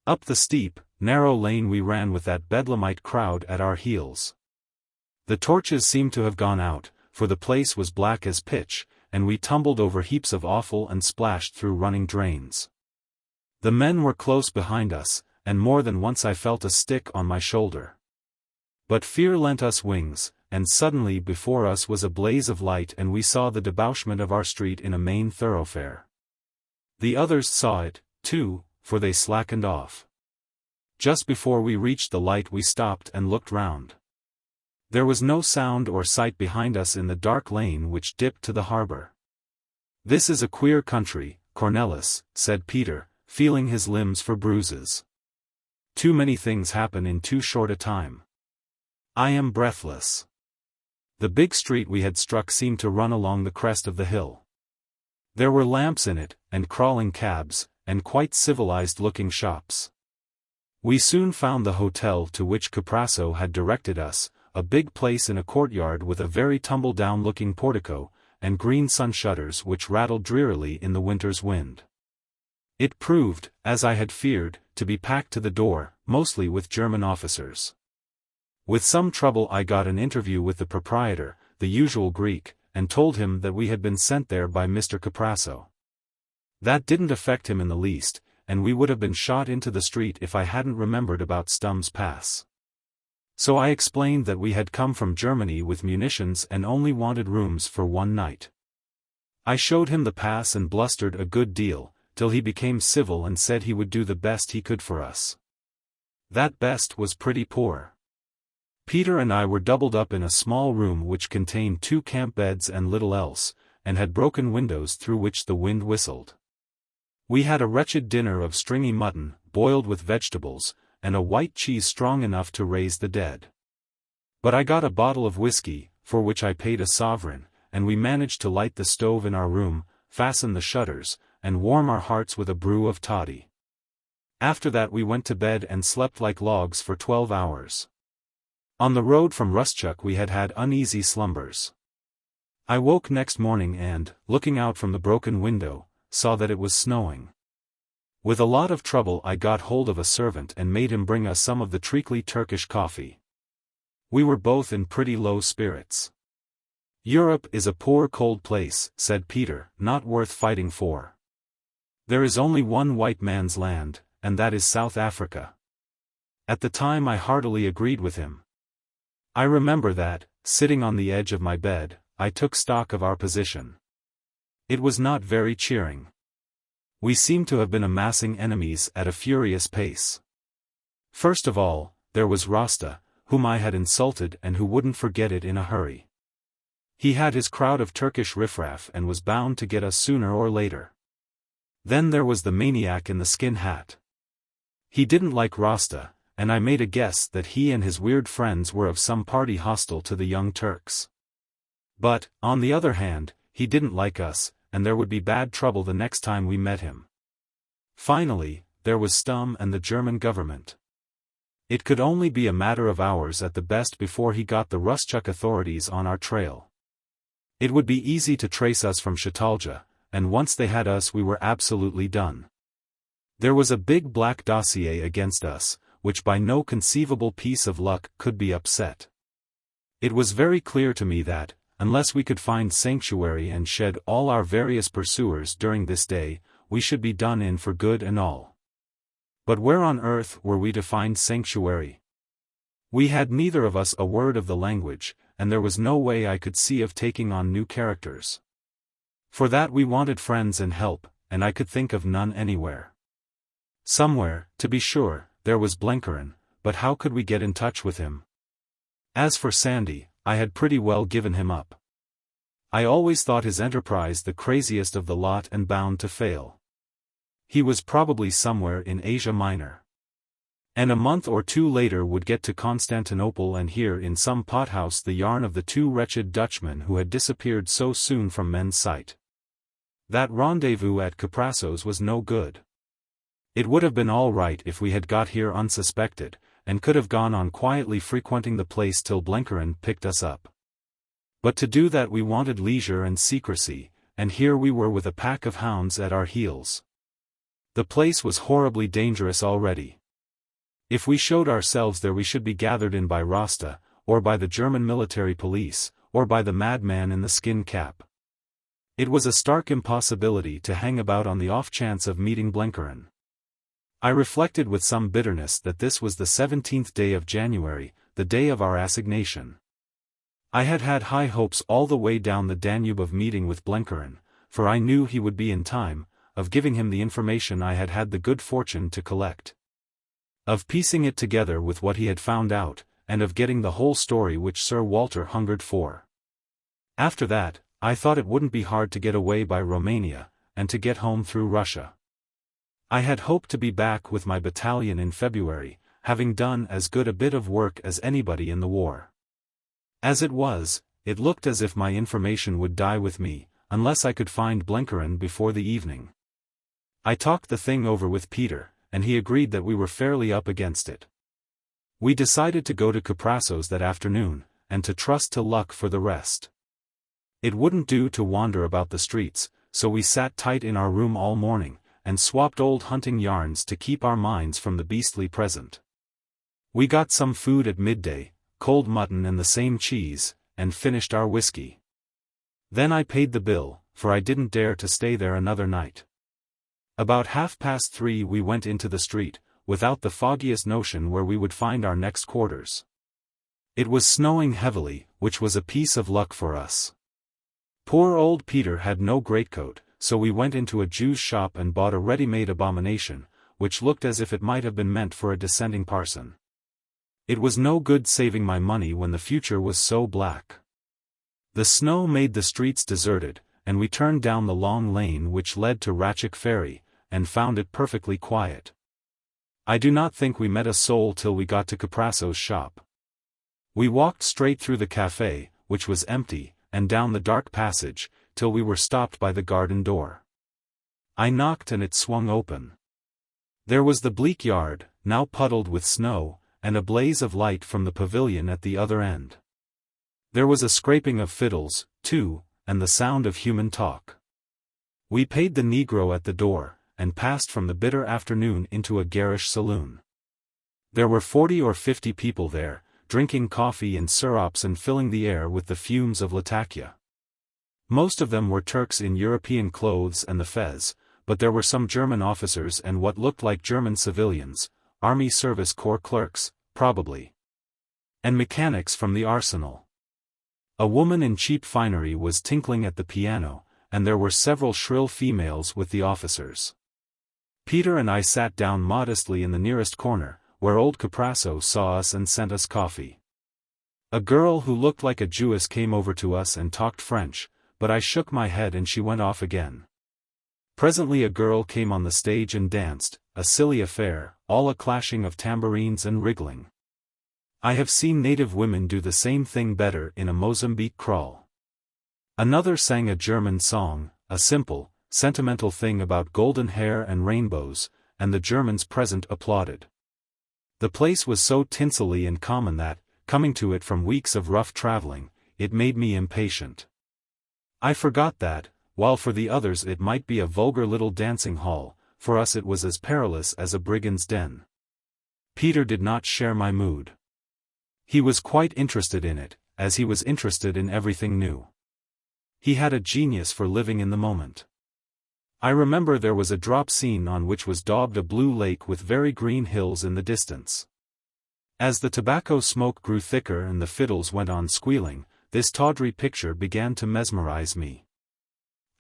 Up the steep, narrow lane we ran with that bedlamite crowd at our heels. The torches seemed to have gone out, for the place was black as pitch, and we tumbled over heaps of offal and splashed through running drains. The men were close behind us, and more than once I felt a stick on my shoulder. But fear lent us wings, and suddenly before us was a blaze of light and we saw the debouchement of our street in a main thoroughfare. The others saw it, too, for they slackened off. Just before we reached the light we stopped and looked round. There was no sound or sight behind us in the dark lane which dipped to the harbor. "This is a queer country, Cornelis," said Peter, feeling his limbs for bruises. "Too many things happen in too short a time. I am breathless." The big street we had struck seemed to run along the crest of the hill. There were lamps in it, and crawling cabs, and quite civilized-looking shops. We soon found the hotel to which Caprasso had directed us, a big place in a courtyard with a very tumble-down-looking portico, and green sun-shutters which rattled drearily in the winter's wind. It proved, as I had feared, to be packed to the door, mostly with German officers. With some trouble I got an interview with the proprietor, the usual Greek, and told him that we had been sent there by Mr. Caprasso. That didn't affect him in the least, and we would have been shot into the street if I hadn't remembered about Stum's pass. So I explained that we had come from Germany with munitions and only wanted rooms for one night. I showed him the pass and blustered a good deal, till he became civil and said he would do the best he could for us. That best was pretty poor. Peter and I were doubled up in a small room which contained 2 camp beds and little else, and had broken windows through which the wind whistled. We had a wretched dinner of stringy mutton, boiled with vegetables, and a white cheese strong enough to raise the dead. But I got a bottle of whiskey, for which I paid a sovereign, and we managed to light the stove in our room, fasten the shutters, and warm our hearts with a brew of toddy. After that we went to bed and slept like logs for 12 hours. On the road from Rustchuk we had had uneasy slumbers. I woke next morning and, looking out from the broken window, saw that it was snowing. With a lot of trouble I got hold of a servant and made him bring us some of the treacly Turkish coffee. We were both in pretty low spirits. "Europe is a poor cold place," said Peter, "not worth fighting for. There is only one white man's land, and that is South Africa." At the time I heartily agreed with him. I remember that, sitting on the edge of my bed, I took stock of our position. It was not very cheering. We seemed to have been amassing enemies at a furious pace. First of all, there was Rasta, whom I had insulted and who wouldn't forget it in a hurry. He had his crowd of Turkish riffraff and was bound to get us sooner or later. Then there was the maniac in the skin hat. He didn't like Rasta, and I made a guess that he and his weird friends were of some party hostile to the young Turks. But, on the other hand, he didn't like us, and there would be bad trouble the next time we met him. Finally, there was Stumm and the German government. It could only be a matter of hours at the best before he got the Rustchuk authorities on our trail. It would be easy to trace us from Shatalja, and once they had us we were absolutely done. There was a big black dossier against us, which by no conceivable piece of luck could be upset. It was very clear to me that, unless we could find sanctuary and shed all our various pursuers during this day, we should be done in for good and all. But where on earth were we to find sanctuary? We had neither of us a word of the language, and there was no way I could see of taking on new characters. For that we wanted friends and help, and I could think of none anywhere. Somewhere, to be sure, there was Blenkerin, but how could we get in touch with him? As for Sandy, I had pretty well given him up. I always thought his enterprise the craziest of the lot and bound to fail. He was probably somewhere in Asia Minor. And a month or 2 later would get to Constantinople and hear in some pothouse the yarn of the 2 wretched Dutchmen who had disappeared so soon from men's sight. That rendezvous at Caprassos was no good. It would have been all right if we had got here unsuspected, and could have gone on quietly frequenting the place till Blenkerin picked us up. But to do that we wanted leisure and secrecy, and here we were with a pack of hounds at our heels. The place was horribly dangerous already. If we showed ourselves there we should be gathered in by Rasta, or by the German military police, or by the madman in the skin cap. It was a stark impossibility to hang about on the off chance of meeting Blenkerin. I reflected with some bitterness that this was the 17th day of January, the day of our assignation. I had had high hopes all the way down the Danube of meeting with Blenkerin, for I knew he would be in time, of giving him the information I had had the good fortune to collect, of piecing it together with what he had found out, and of getting the whole story which Sir Walter hungered for. After that, I thought it wouldn't be hard to get away by Romania, and to get home through Russia. I had hoped to be back with my battalion in February, having done as good a bit of work as anybody in the war. As it was, it looked as if my information would die with me, unless I could find Blenkerin before the evening. I talked the thing over with Peter, and he agreed that we were fairly up against it. We decided to go to Caprassos that afternoon, and to trust to luck for the rest. It wouldn't do to wander about the streets, so we sat tight in our room all morning, and swapped old hunting yarns to keep our minds from the beastly present. We got some food at midday, cold mutton and the same cheese, and finished our whiskey. Then I paid the bill, for I didn't dare to stay there another night. About 3:30 we went into the street, without the foggiest notion where we would find our next quarters. It was snowing heavily, which was a piece of luck for us. Poor old Peter had no greatcoat, so we went into a Jew's shop and bought a ready-made abomination, which looked as if it might have been meant for a descending parson. It was no good saving my money when the future was so black. The snow made the streets deserted, and we turned down the long lane which led to Ratchik Ferry, and found it perfectly quiet. I do not think we met a soul till we got to Caprasso's shop. We walked straight through the café, which was empty, and down the dark passage, till we were stopped by the garden door. I knocked and it swung open. There was the bleak yard, now puddled with snow, and a blaze of light from the pavilion at the other end. There was a scraping of fiddles, too, and the sound of human talk. We paid the negro at the door, and passed from the bitter afternoon into a garish saloon. There were 40 or 50 people there, drinking coffee and syrups and filling the air with the fumes of Latakia. Most of them were Turks in European clothes and the fez, but there were some German officers and what looked like German civilians, Army Service Corps clerks, probably, and mechanics from the arsenal. A woman in cheap finery was tinkling at the piano, and there were several shrill females with the officers. Peter and I sat down modestly in the nearest corner, where old Caprasso saw us and sent us coffee. A girl who looked like a Jewess came over to us and talked French, but I shook my head and she went off again. Presently a girl came on the stage and danced, a silly affair, all a clashing of tambourines and wriggling. I have seen native women do the same thing better in a Mozambique crawl. Another sang a German song, a simple, sentimental thing about golden hair and rainbows, and the Germans present applauded. The place was so tinselly and common that, coming to it from weeks of rough traveling, it made me impatient. I forgot that, while for the others it might be a vulgar little dancing hall, for us it was as perilous as a brigand's den. Peter did not share my mood. He was quite interested in it, as he was interested in everything new. He had a genius for living in the moment. I remember there was a drop scene on which was daubed a blue lake with very green hills in the distance. As the tobacco smoke grew thicker and the fiddles went on squealing, this tawdry picture began to mesmerize me.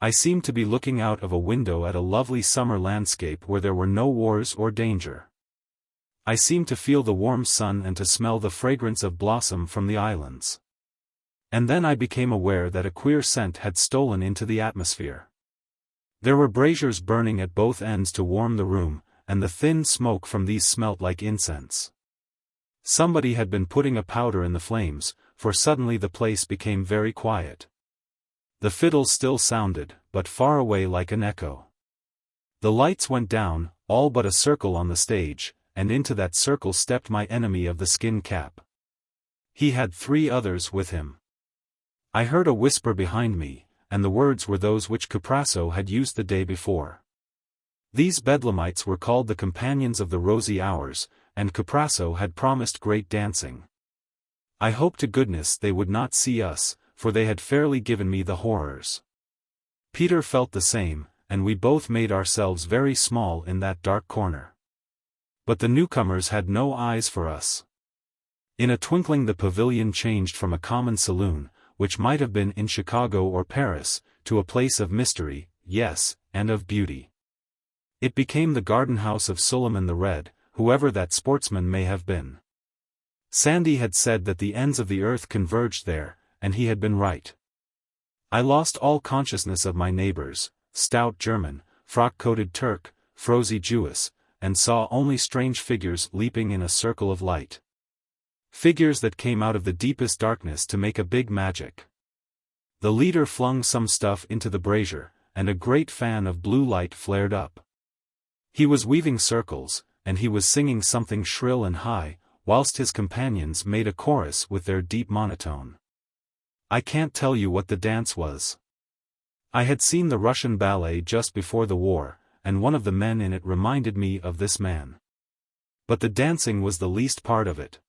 I seemed to be looking out of a window at a lovely summer landscape where there were no wars or danger. I seemed to feel the warm sun and to smell the fragrance of blossom from the islands. And then I became aware that a queer scent had stolen into the atmosphere. There were braziers burning at both ends to warm the room, and the thin smoke from these smelt like incense. Somebody had been putting a powder in the flames, for suddenly the place became very quiet. The fiddles still sounded, but far away like an echo. The lights went down, all but a circle on the stage, and into that circle stepped my enemy of the skin cap. He had 3 others with him. I heard a whisper behind me, and the words were those which Caprasso had used the day before. These bedlamites were called the companions of the rosy hours, and Caprasso had promised great dancing. I hoped to goodness they would not see us, for they had fairly given me the horrors. Peter felt the same, and we both made ourselves very small in that dark corner. But the newcomers had no eyes for us. In a twinkling the pavilion changed from a common saloon, which might have been in Chicago or Paris, to a place of mystery, yes, and of beauty. It became the garden house of Suliman the Red, whoever that sportsman may have been. Sandy had said that the ends of the earth converged there, and he had been right. I lost all consciousness of my neighbors, stout German, frock-coated Turk, frosy Jewess, and saw only strange figures leaping in a circle of light. Figures that came out of the deepest darkness to make a big magic. The leader flung some stuff into the brazier, and a great fan of blue light flared up. He was weaving circles, and he was singing something shrill and high, whilst his companions made a chorus with their deep monotone. I can't tell you what the dance was. I had seen the Russian ballet just before the war, and one of the men in it reminded me of this man. But the dancing was the least part of it.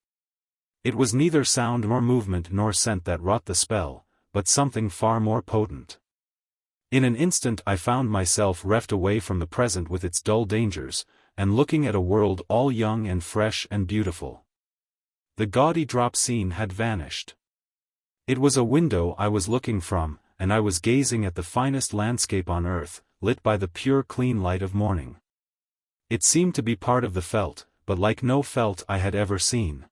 It was neither sound nor movement nor scent that wrought the spell, but something far more potent. In an instant I found myself reft away from the present with its dull dangers, and looking at a world all young and fresh and beautiful. The gaudy drop scene had vanished. It was a window I was looking from, and I was gazing at the finest landscape on earth, lit by the pure clean light of morning. It seemed to be part of the felt, but like no felt I had ever seen.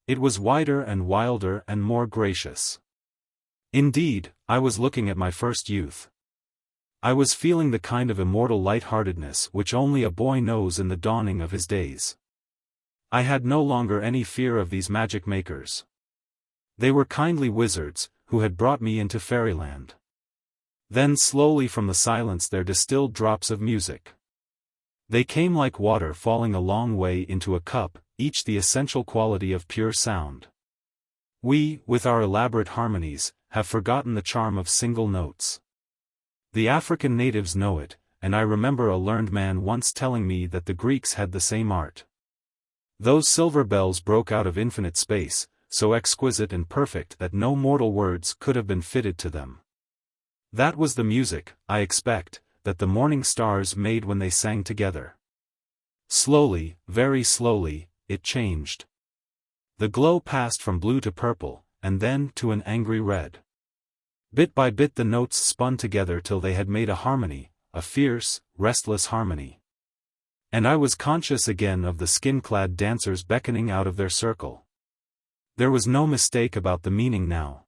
It was wider and wilder and more gracious. Indeed, I was looking at my first youth. I was feeling the kind of immortal light-heartedness which only a boy knows in the dawning of his days. I had no longer any fear of these magic makers. They were kindly wizards, who had brought me into fairyland. Then slowly from the silence there distilled drops of music. They came like water falling a long way into a cup, each the essential quality of pure sound. We, with our elaborate harmonies, have forgotten the charm of single notes. The African natives know it, and I remember a learned man once telling me that the Greeks had the same art. Those silver bells broke out of infinite space, so exquisite and perfect that no mortal words could have been fitted to them. That was the music, I expect, that the morning stars made when they sang together. Slowly, very slowly, it changed. The glow passed from blue to purple, and then to an angry red. Bit by bit the notes spun together till they had made a harmony, a fierce, restless harmony. And I was conscious again of the skin-clad dancers beckoning out of their circle. There was no mistake about the meaning now.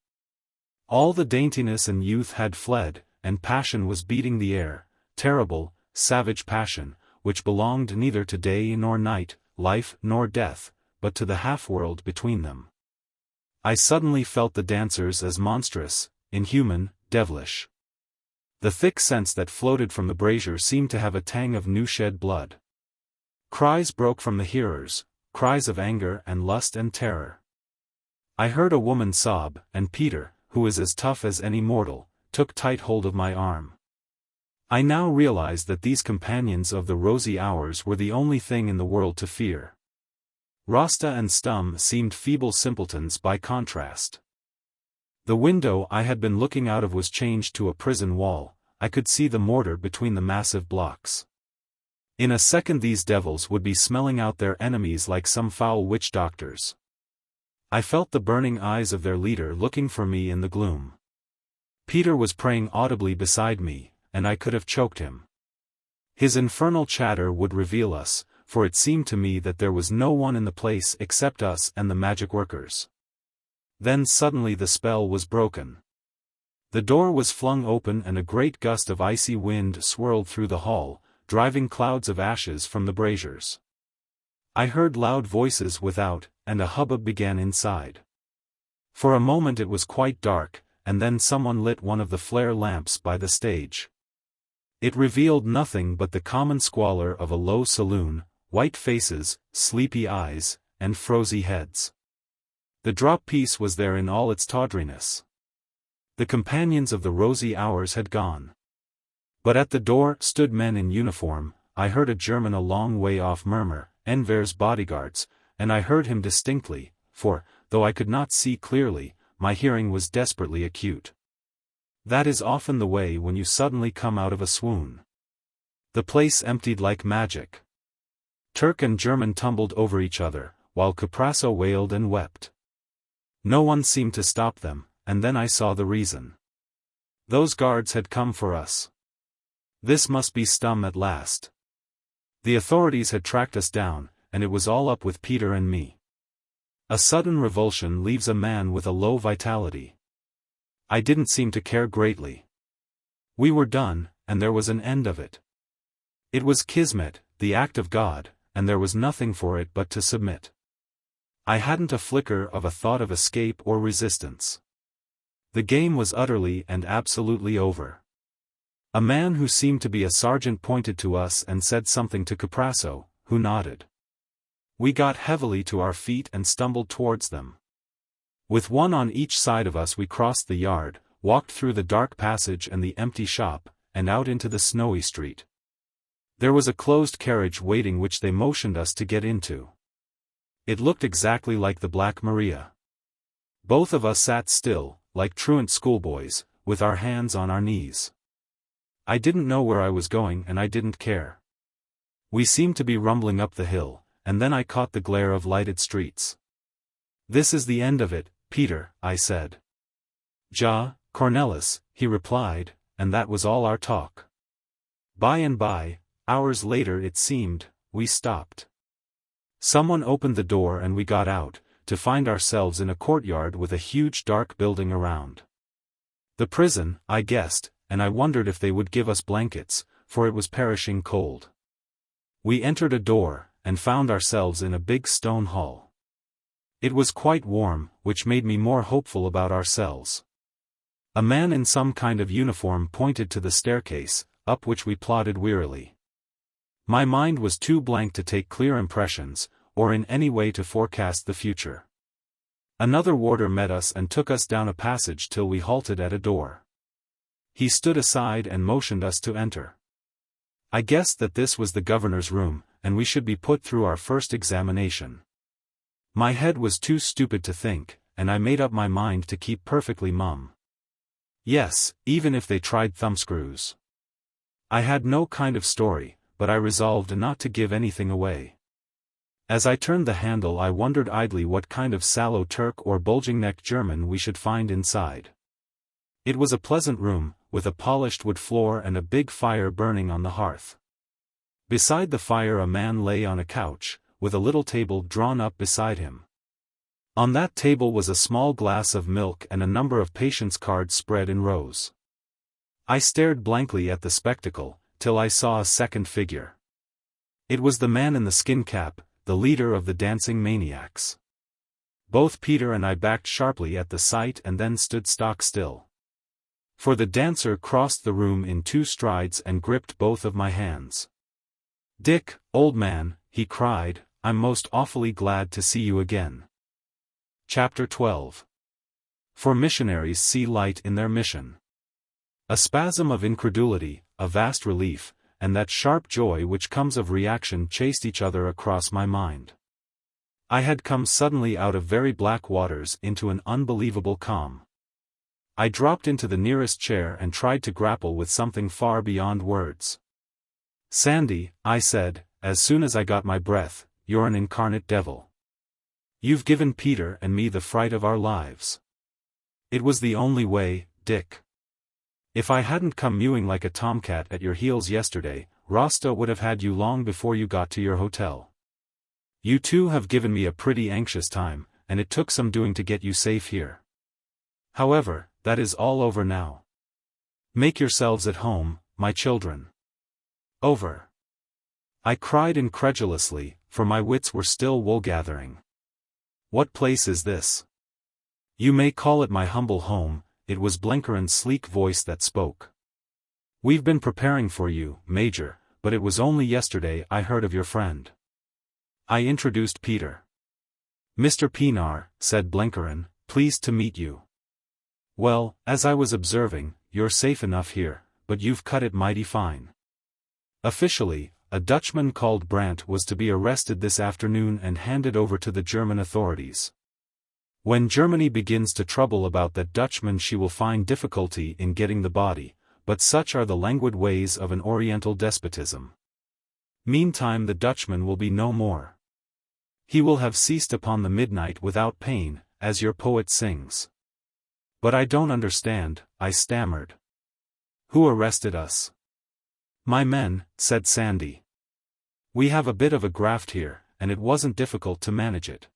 All the daintiness and youth had fled, and passion was beating the air, terrible, savage passion, which belonged neither to day nor night, life nor death, but to the half-world between them. I suddenly felt the dancers as monstrous, inhuman, devilish. The thick scents that floated from the brazier seemed to have a tang of new-shed blood. Cries broke from the hearers, cries of anger and lust and terror. I heard a woman sob, and Peter, who is as tough as any mortal, took tight hold of my arm. I now realized that these companions of the rosy hours were the only thing in the world to fear. Rasta and Stum seemed feeble simpletons by contrast. The window I had been looking out of was changed to a prison wall. I could see the mortar between the massive blocks. In a second these devils would be smelling out their enemies like some foul witch doctors. I felt the burning eyes of their leader looking for me in the gloom. Peter was praying audibly beside me, and I could have choked him. His infernal chatter would reveal us, for it seemed to me that there was no one in the place except us and the magic workers. Then suddenly the spell was broken. The door was flung open and a great gust of icy wind swirled through the hall, driving clouds of ashes from the braziers. I heard loud voices without, and a hubbub began inside. For a moment it was quite dark, and then someone lit one of the flare lamps by the stage. It revealed nothing but the common squalor of a low saloon, white faces, sleepy eyes, and frowsy heads. The drop-piece was there in all its tawdriness. The companions of the rosy hours had gone. But at the door stood men in uniform. I heard a German a long way off murmur, "Enver's bodyguards," and I heard him distinctly, for, though I could not see clearly, my hearing was desperately acute. That is often the way when you suddenly come out of a swoon. The place emptied like magic. Turk and German tumbled over each other, while Caprasso wailed and wept. No one seemed to stop them, and then I saw the reason. Those guards had come for us. This must be Stum at last. The authorities had tracked us down, and it was all up with Peter and me. A sudden revulsion leaves a man with a low vitality. I didn't seem to care greatly. We were done, and there was an end of it. It was Kismet, the act of God, and there was nothing for it but to submit. I hadn't a flicker of a thought of escape or resistance. The game was utterly and absolutely over. A man who seemed to be a sergeant pointed to us and said something to Caprasso, who nodded. We got heavily to our feet and stumbled towards them. With one on each side of us we crossed the yard, walked through the dark passage and the empty shop, and out into the snowy street. There was a closed carriage waiting which they motioned us to get into. It looked exactly like the Black Maria. Both of us sat still, like truant schoolboys, with our hands on our knees. I didn't know where I was going and I didn't care. We seemed to be rumbling up the hill, and then I caught the glare of lighted streets. "This is the end of it, Peter," I said. "Ja, Cornelis," he replied, and that was all our talk. By and by, hours later it seemed, we stopped. Someone opened the door and we got out, to to find ourselves in a courtyard with a huge dark building around. The prison, I guessed, and I wondered if they would give us blankets, for it was perishing cold. We entered a door, and found ourselves in a big stone hall. It was quite warm, which made me more hopeful about our cells. A man in some kind of uniform pointed to the staircase, up which we plodded wearily. My mind was too blank to take clear impressions, or in any way to forecast the future. Another warder met us and took us down a passage till we halted at a door. He stood aside and motioned us to enter. I guessed that this was the governor's room, and we should be put through our first examination. My head was too stupid to think, and I made up my mind to keep perfectly mum. Yes, even if they tried thumbscrews. I had no kind of story, but I resolved not to give anything away. As I turned the handle, I wondered idly what kind of sallow Turk or bulging-necked German we should find inside. It was a pleasant room, with a polished wood floor and a big fire burning on the hearth. Beside the fire a man lay on a couch, with a little table drawn up beside him. On that table was a small glass of milk and a number of patients' cards spread in rows. I stared blankly at the spectacle, till I saw a second figure. It was the man in the skin cap, the leader of the dancing maniacs. Both Peter and I backed sharply at the sight and then stood stock still. For the dancer crossed the room in 2 strides and gripped both of my hands. "Dick, old man," he cried, "I'm most awfully glad to see you again." Chapter 12. For missionaries see light in their mission. A spasm of incredulity, a vast relief, and that sharp joy which comes of reaction chased each other across my mind. I had come suddenly out of very black waters into an unbelievable calm. I dropped into the nearest chair and tried to grapple with something far beyond words. "Sandy," I said, as soon as I got my breath, "you're an incarnate devil. You've given Peter and me the fright of our lives." "It was the only way, Dick. If I hadn't come mewing like a tomcat at your heels yesterday, Rosta would have had you long before you got to your hotel. You two have given me a pretty anxious time, and it took some doing to get you safe here. However, that is all over now. Make yourselves at home, my children." "Over?" I cried incredulously, for my wits were still wool-gathering. "What place is this?" "You may call it my humble home," it was Blenkeren's sleek voice that spoke. "We've been preparing for you, Major, but it was only yesterday I heard of your friend." I introduced Peter. "Mr. Pienaar," said Blenkeren, "pleased to meet you." "Well, as I was observing, you're safe enough here, but you've cut it mighty fine." Officially, a Dutchman called Brandt was to be arrested this afternoon and handed over to the German authorities. When Germany begins to trouble about that Dutchman, she will find difficulty in getting the body, but such are the languid ways of an Oriental despotism. Meantime the Dutchman will be no more. He will have ceased upon the midnight without pain, as your poet sings. "But I don't understand," I stammered. "Who arrested us?" "My men," said Sandy. "We have a bit of a graft here, and it wasn't difficult to manage it.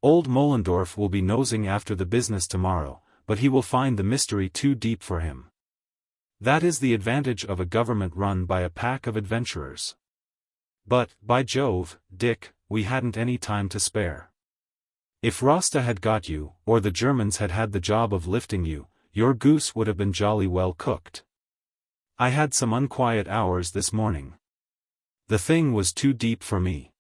Old Mollendorf will be nosing after the business tomorrow, but he will find the mystery too deep for him. That is the advantage of a government run by a pack of adventurers. But, by Jove, Dick, we hadn't any time to spare. If Rosta had got you, or the Germans had had the job of lifting you, your goose would have been jolly well cooked. I had some unquiet hours this morning. The thing was too deep for me."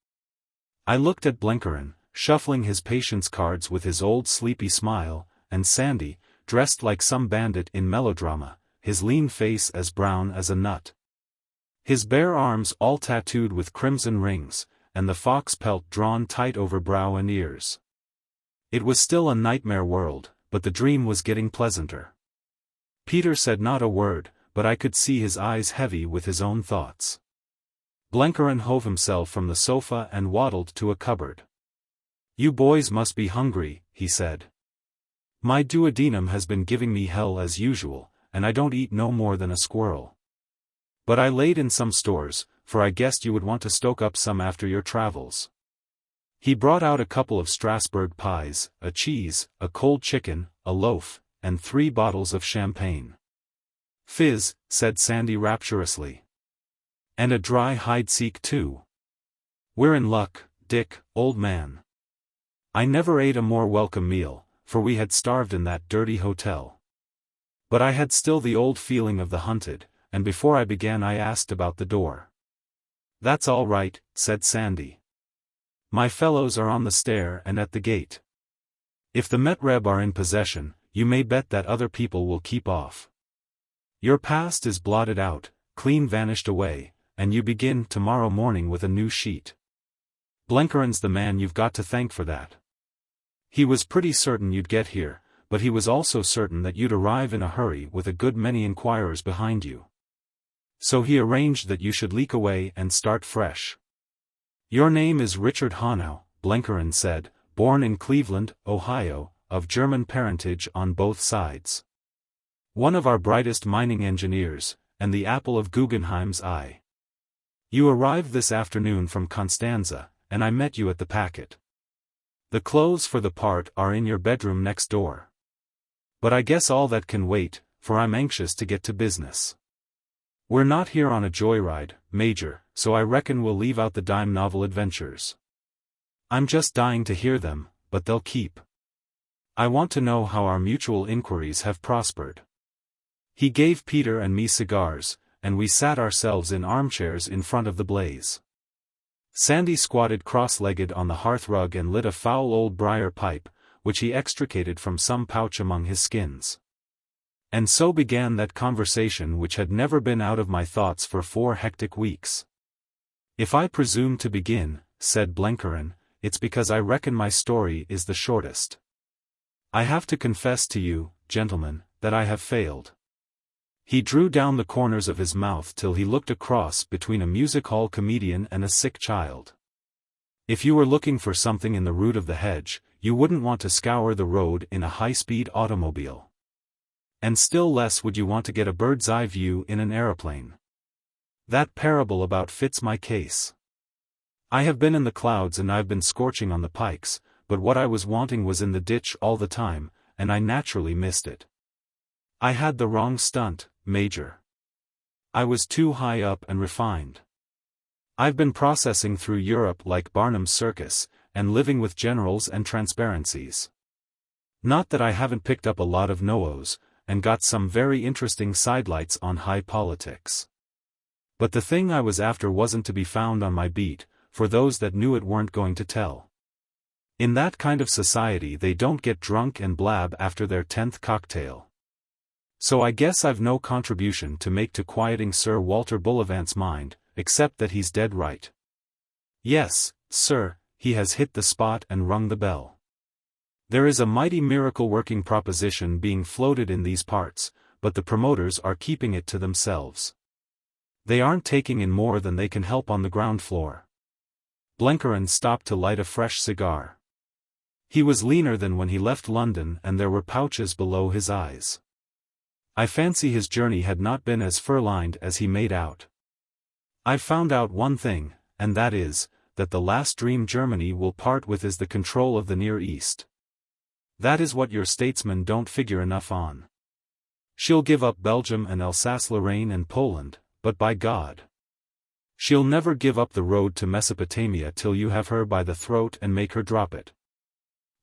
I looked at Blenkeren, shuffling his patience cards with his old sleepy smile, and Sandy, dressed like some bandit in melodrama, his lean face as brown as a nut. His bare arms all tattooed with crimson rings, and the fox pelt drawn tight over brow and ears. It was still a nightmare world, but the dream was getting pleasanter. Peter said not a word, but I could see his eyes heavy with his own thoughts. Blenkeren hove himself from the sofa and waddled to a cupboard. "You boys must be hungry," he said. "My duodenum has been giving me hell as usual, and I don't eat no more than a squirrel. But I laid in some stores, for I guessed you would want to stoke up some after your travels." He brought out a couple of Strasbourg pies, a cheese, a cold chicken, a loaf, and 3 bottles of champagne. "Fizz," said Sandy rapturously. "And a dry Heidsieck too. We're in luck, Dick, old man." I never ate a more welcome meal, for we had starved in that dirty hotel. But I had still the old feeling of the hunted, and before I began I asked about the door. "That's all right," said Sandy. "My fellows are on the stair and at the gate. If the Metreb are in possession, you may bet that other people will keep off. Your past is blotted out, clean vanished away, and you begin tomorrow morning with a new sheet. Blenkeren's the man you've got to thank for that. He was pretty certain you'd get here, but he was also certain that you'd arrive in a hurry with a good many inquirers behind you. So he arranged that you should leak away and start fresh. Your name is Richard Hannay," Blenkeren said, "born in Cleveland, Ohio, of German parentage on both sides. One of our brightest mining engineers, and the apple of Guggenheim's eye. You arrived this afternoon from Constanza, and I met you at the packet. The clothes for the part are in your bedroom next door. But I guess all that can wait, for I'm anxious to get to business. We're not here on a joyride, Major, so I reckon we'll leave out the dime novel adventures. I'm just dying to hear them, but they'll keep. I want to know how our mutual inquiries have prospered." He gave Peter and me cigars, and we sat ourselves in armchairs in front of the blaze. Sandy squatted cross-legged on the hearthrug and lit a foul old briar pipe, which he extricated from some pouch among his skins. And so began that conversation which had never been out of my thoughts for 4 hectic weeks. "If I presume to begin," said Blenkeren, "it's because I reckon my story is the shortest. I have to confess to you, gentlemen, that I have failed." He drew down the corners of his mouth till he looked across between a music-hall comedian and a sick child. "If you were looking for something in the root of the hedge, you wouldn't want to scour the road in a high-speed automobile. And still less would you want to get a bird's-eye view in an aeroplane. That parable about fits my case. I have been in the clouds and I've been scorching on the pikes, but what I was wanting was in the ditch all the time, and I naturally missed it. I had the wrong stunt, Major. I was too high up and refined. I've been processing through Europe like Barnum's circus, and living with generals and transparencies. Not that I haven't picked up a lot of no-os, and got some very interesting sidelights on high politics. But the thing I was after wasn't to be found on my beat, for those that knew it weren't going to tell. In that kind of society they don't get drunk and blab after their 10th cocktail. So I guess I've no contribution to make to quieting Sir Walter Bullivant's mind, except that he's dead right. Yes, sir, he has hit the spot and rung the bell. There is a mighty miracle-working proposition being floated in these parts, but the promoters are keeping it to themselves. They aren't taking in more than they can help on the ground floor." Blenkeren stopped to light a fresh cigar. He was leaner than when he left London and there were pouches below his eyes. I fancy his journey had not been as fur-lined as he made out. "I've found out one thing, and that is, that the last dream Germany will part with is the control of the Near East. That is what your statesmen don't figure enough on. She'll give up Belgium and Alsace-Lorraine and Poland, but by God, she'll never give up the road to Mesopotamia till you have her by the throat and make her drop it.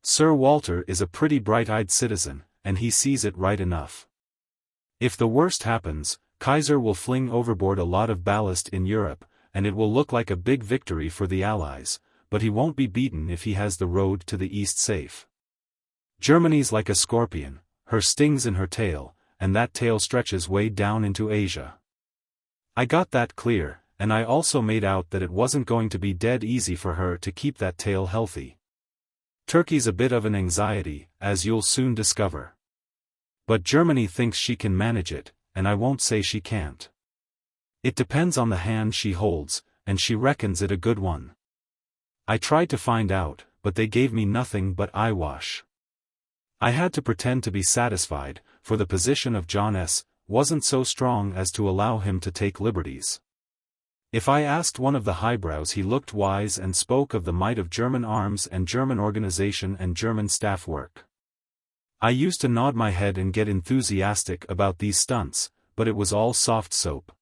Sir Walter is a pretty bright-eyed citizen, and he sees it right enough. If the worst happens, Kaiser will fling overboard a lot of ballast in Europe, and it will look like a big victory for the Allies, but he won't be beaten if he has the road to the East safe. Germany's like a scorpion, her sting's in her tail, and that tail stretches way down into Asia. I got that clear, and I also made out that it wasn't going to be dead easy for her to keep that tail healthy. Turkey's a bit of an anxiety, as you'll soon discover. But Germany thinks she can manage it, and I won't say she can't. It depends on the hand she holds, and she reckons it a good one. I tried to find out, but they gave me nothing but eyewash. I had to pretend to be satisfied, for the position of John S. wasn't so strong as to allow him to take liberties. If I asked one of the highbrows, he looked wise and spoke of the might of German arms and German organization and German staff work. I used to nod my head and get enthusiastic about these stunts, but it was all soft soap.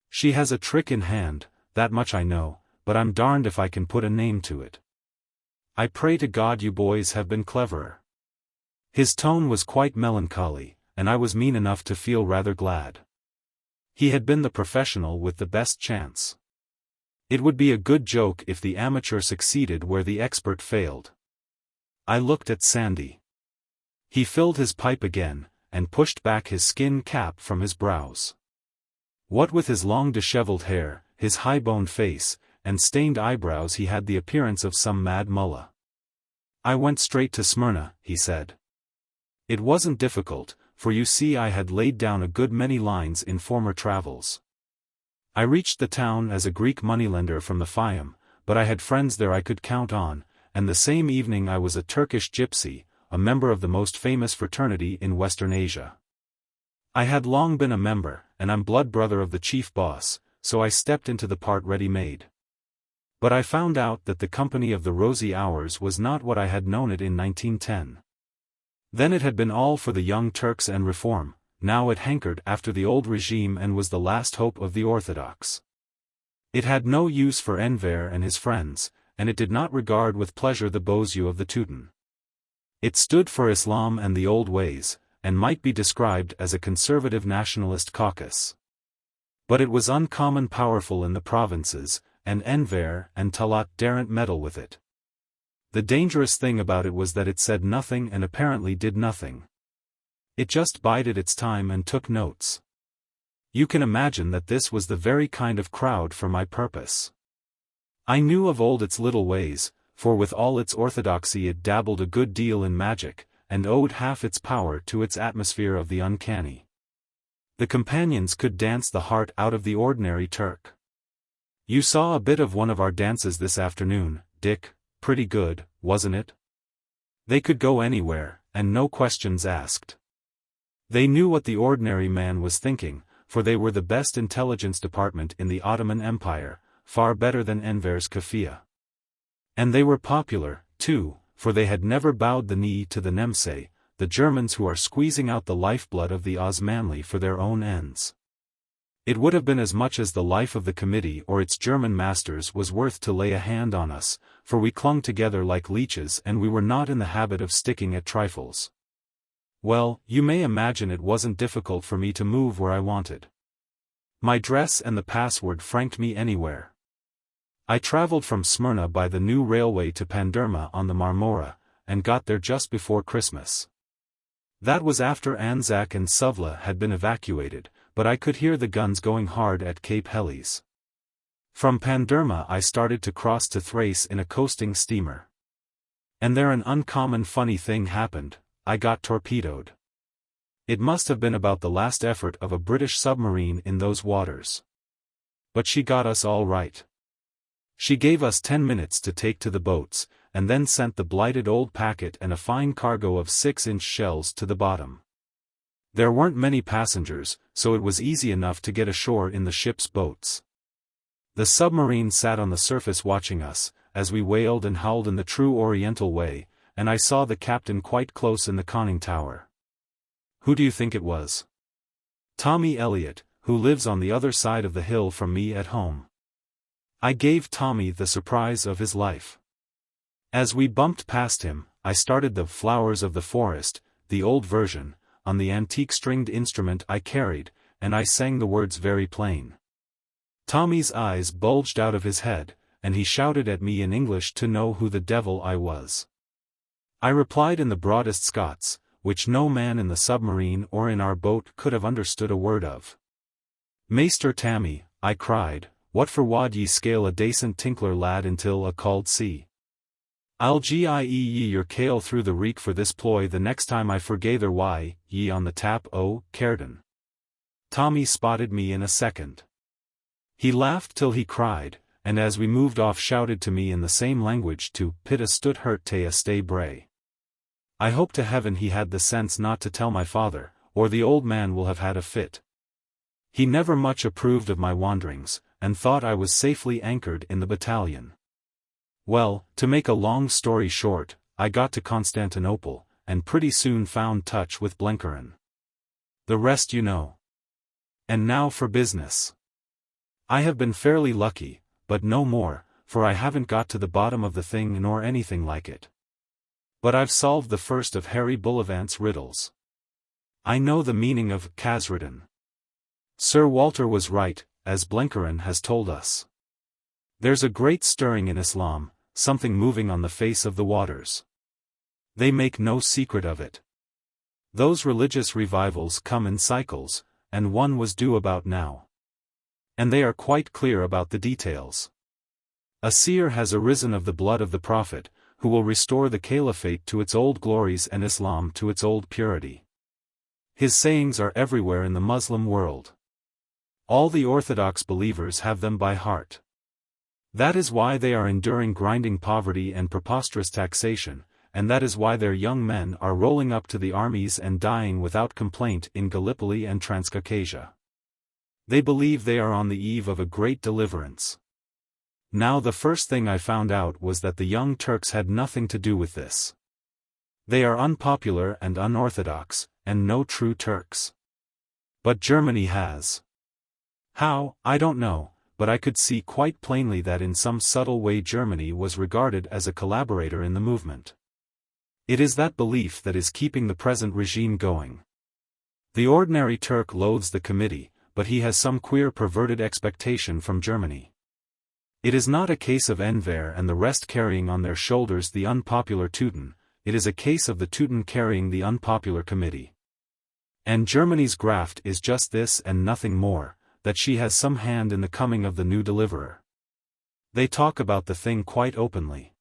She has a trick in hand, that much I know, but I'm darned if I can put a name to it. I pray to God you boys have been cleverer. His tone was quite melancholy, and I was mean enough to feel rather glad. He had been the professional with the best chance. It would be a good joke if the amateur succeeded where the expert failed. I looked at Sandy. He filled his pipe again, and pushed back his skin cap from his brows. What with his long disheveled hair, his high-boned face, and stained eyebrows, he had the appearance of some mad mullah. I went straight to Smyrna, he said. It wasn't difficult, for you see I had laid down a good many lines in former travels. I reached the town as a Greek moneylender from the Fayum, but I had friends there I could count on, and the same evening I was a Turkish gypsy, a member of the most famous fraternity in Western Asia. I had long been a member, and I'm blood brother of the chief boss, so I stepped into the part ready-made. But I found out that the company of the Rosy Hours was not what I had known it in 1910. Then it had been all for the young Turks and reform, now it hankered after the old regime and was the last hope of the Orthodox. It had no use for Enver and his friends, and it did not regard with pleasure the beaux yeux of the Teuton. It stood for Islam and the old ways, and might be described as a conservative nationalist caucus. But it was uncommon powerful in the provinces, and Enver and Talat daren't meddle with it. The dangerous thing about it was that it said nothing and apparently did nothing. It just bided its time and took notes. You can imagine that this was the very kind of crowd for my purpose. I knew of old its little ways, for with all its orthodoxy it dabbled a good deal in magic, and owed half its power to its atmosphere of the uncanny. The companions could dance the heart out of the ordinary Turk. You saw a bit of one of our dances this afternoon, Dick. Pretty good, wasn't it? They could go anywhere, and no questions asked. They knew what the ordinary man was thinking, for they were the best intelligence department in the Ottoman Empire, far better than Enver's Kafia. And they were popular, too, for they had never bowed the knee to the Nemse, the Germans who are squeezing out the lifeblood of the Osmanli for their own ends. It would have been as much as the life of the committee or its German masters was worth to lay a hand on us, for we clung together like leeches and we were not in the habit of sticking at trifles. Well, you may imagine it wasn't difficult for me to move where I wanted. My dress and the password franked me anywhere. I traveled from Smyrna by the new railway to Panderma on the Marmora, and got there just before Christmas. That was after Anzac and Suvla had been evacuated, but I could hear the guns going hard at Cape Helles. From Panderma I started to cross to Thrace in a coasting steamer. And there an uncommon funny thing happened, I got torpedoed. It must have been about the last effort of a British submarine in those waters. But she got us all right. She gave us 10 minutes to take to the boats, and then sent the blighted old packet and a fine cargo of 6-inch shells to the bottom. There weren't many passengers, so it was easy enough to get ashore in the ship's boats. The submarine sat on the surface watching us, as we wailed and howled in the true Oriental way, and I saw the captain quite close in the conning tower. Who do you think it was? Tommy Elliot, who lives on the other side of the hill from me at home. I gave Tommy the surprise of his life. As we bumped past him, I started the Flowers of the Forest, the old version, on the antique stringed instrument I carried, and I sang the words very plain. Tommy's eyes bulged out of his head, and he shouted at me in English to know who the devil I was. I replied in the broadest Scots, which no man in the submarine or in our boat could have understood a word of. "Maester Tammy," I cried, "what for wad ye scale a dacent tinkler lad until a called sea? I'll gie ye your kale through the reek for this ploy the next time I forgather why ye on the tap o' Cairden." Tommy spotted me in a second. He laughed till he cried, and as we moved off shouted to me in the same language to "pit a stut hurt te a stay bray." I hope to heaven he had the sense not to tell my father, or the old man will have had a fit. He never much approved of my wanderings, and thought I was safely anchored in the battalion. Well, to make a long story short, I got to Constantinople, and pretty soon found touch with Blenheim. The rest you know. And now for business. I have been fairly lucky, but no more, for I haven't got to the bottom of the thing nor anything like it. But I've solved the first of Harry Bullivant's riddles. I know the meaning of Khazradan. Sir Walter was right, as Blenheim has told us. There's a great stirring in Islam, something moving on the face of the waters. They make no secret of it. Those religious revivals come in cycles, and one was due about now. And they are quite clear about the details. A seer has arisen of the blood of the Prophet, who will restore the Caliphate to its old glories and Islam to its old purity. His sayings are everywhere in the Muslim world. All the Orthodox believers have them by heart. That is why they are enduring grinding poverty and preposterous taxation, and that is why their young men are rolling up to the armies and dying without complaint in Gallipoli and Transcaucasia. They believe they are on the eve of a great deliverance. Now the first thing I found out was that the young Turks had nothing to do with this. They are unpopular and unorthodox, and no true Turks. But Germany has. How, I don't know, but I could see quite plainly that in some subtle way Germany was regarded as a collaborator in the movement. It is that belief that is keeping the present regime going. The ordinary Turk loathes the committee, but he has some queer perverted expectation from Germany. It is not a case of Enver and the rest carrying on their shoulders the unpopular Teuton, it is a case of the Teuton carrying the unpopular committee. And Germany's graft is just this and nothing more, that she has some hand in the coming of the new deliverer. They talk about the thing quite openly.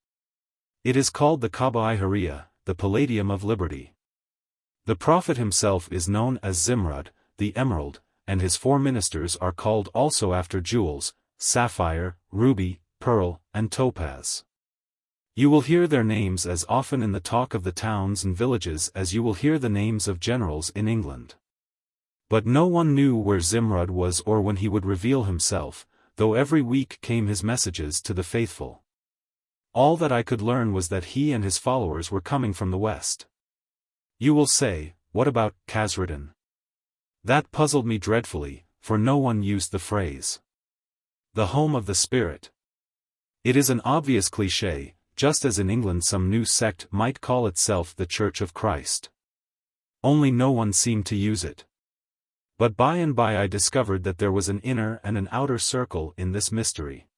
It is called the Kaaba-i-Hurriya, the Palladium of Liberty. The Prophet himself is known as Zimrud, the Emerald, and his 4 ministers are called also after jewels, sapphire, ruby, pearl, and topaz. You will hear their names as often in the talk of the towns and villages as you will hear the names of generals in England. But no one knew where Zimrud was or when he would reveal himself, though every week came his messages to the faithful. All that I could learn was that he and his followers were coming from the west. You will say, what about Khazradan? That puzzled me dreadfully, for no one used the phrase. The home of the spirit. It is an obvious cliché, just as in England some new sect might call itself the Church of Christ. Only no one seemed to use it. But by and by I discovered that there was an inner and an outer circle in this mystery.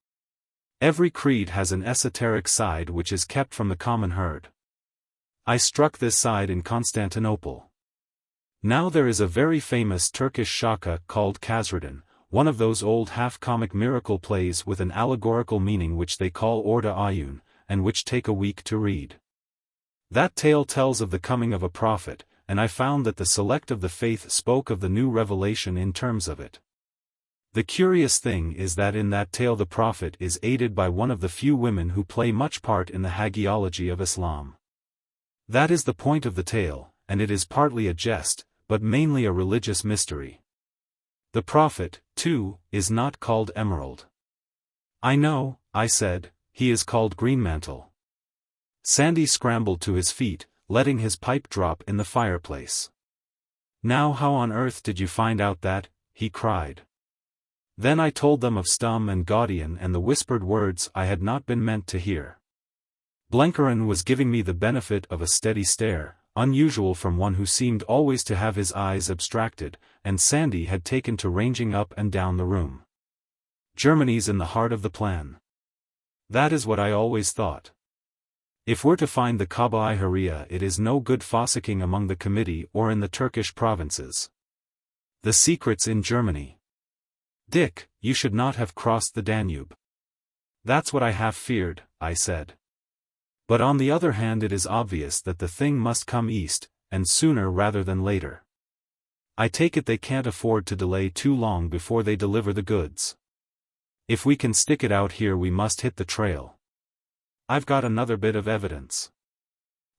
Every creed has an esoteric side which is kept from the common herd. I struck this side in Constantinople. Now there is a very famous Turkish shaka called Khazradan, one of those old half-comic miracle plays with an allegorical meaning which they call Orda Ayun, and which take a week to read. That tale tells of the coming of a prophet, and I found that the select of the faith spoke of the new revelation in terms of it. The curious thing is that in that tale the prophet is aided by one of the few women who play much part in the hagiology of Islam. That is the point of the tale, and it is partly a jest, but mainly a religious mystery. The prophet, too, is not called Emerald. I know, I said, he is called Greenmantle. Sandy scrambled to his feet, letting his pipe drop in the fireplace. Now how on earth did you find out that? He cried. Then I told them of Stum and Gaudian and the whispered words I had not been meant to hear. Blenheim was giving me the benefit of a steady stare, unusual from one who seemed always to have his eyes abstracted, and Sandy had taken to ranging up and down the room. Germany's in the heart of the plan. That is what I always thought. If we're to find the Kaaba-i-Hurriya, it is no good fossicking among the committee or in the Turkish provinces. The secret's in Germany. Dick, you should not have crossed the Danube. That's what I half feared, I said. But on the other hand it is obvious that the thing must come east, and sooner rather than later. I take it they can't afford to delay too long before they deliver the goods. If we can stick it out here we must hit the trail. I've got another bit of evidence.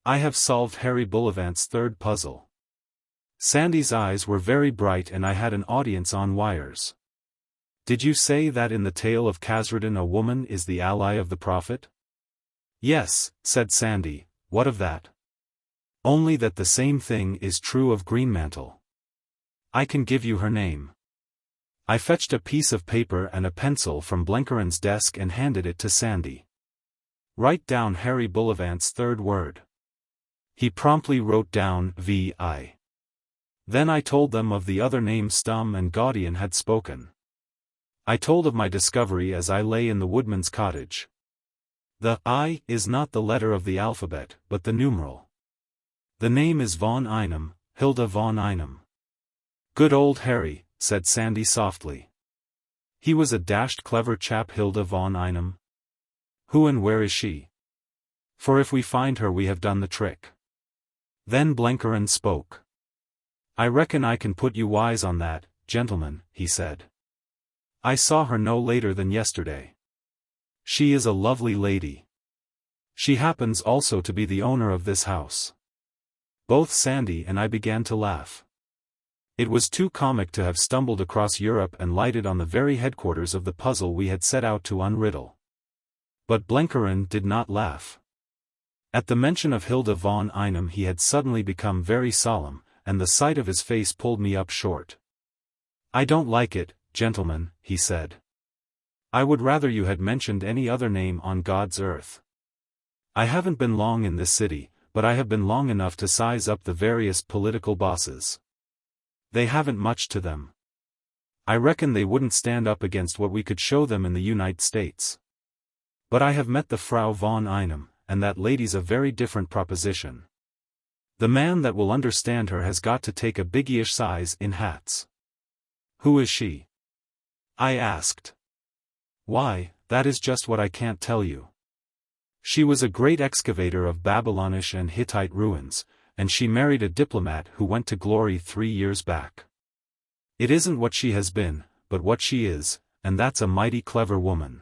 I have solved Harry Bullivant's third puzzle. Sandy's eyes were very bright and I had an audience on wires. Did you say that in the tale of Khazruddin a woman is the ally of the Prophet? Yes, said Sandy, what of that? Only that the same thing is true of Greenmantle. I can give you her name. I fetched a piece of paper and a pencil from Blenkeren's desk and handed it to Sandy. Write down Harry Bullivant's third word. He promptly wrote down VI. Then I told them of the other names Stum and Gaudian had spoken. I told of my discovery as I lay in the woodman's cottage. The I is not the letter of the alphabet, but the numeral. The name is von Einem, Hilda von Einem. Good old Harry, said Sandy softly. He was a dashed clever chap. Hilda von Einem. Who and where is she? For if we find her we have done the trick. Then Blenkeren spoke. I reckon I can put you wise on that, gentlemen, he said. I saw her no later than yesterday. She is a lovely lady. She happens also to be the owner of this house. Both Sandy and I began to laugh. It was too comic to have stumbled across Europe and lighted on the very headquarters of the puzzle we had set out to unriddle. But Blenkeren did not laugh. At the mention of Hilda von Einem he had suddenly become very solemn, and the sight of his face pulled me up short. I don't like it, gentlemen, he said. I would rather you had mentioned any other name on God's earth. I haven't been long in this city, but I have been long enough to size up the various political bosses. They haven't much to them. I reckon they wouldn't stand up against what we could show them in the United States. But I have met the Frau von Einem, and that lady's a very different proposition. The man that will understand her has got to take a biggyish size in hats. Who is she? I asked. Why, that is just what I can't tell you. She was a great excavator of Babylonish and Hittite ruins, and she married a diplomat who went to glory 3 years back. It isn't what she has been, but what she is, and that's a mighty clever woman.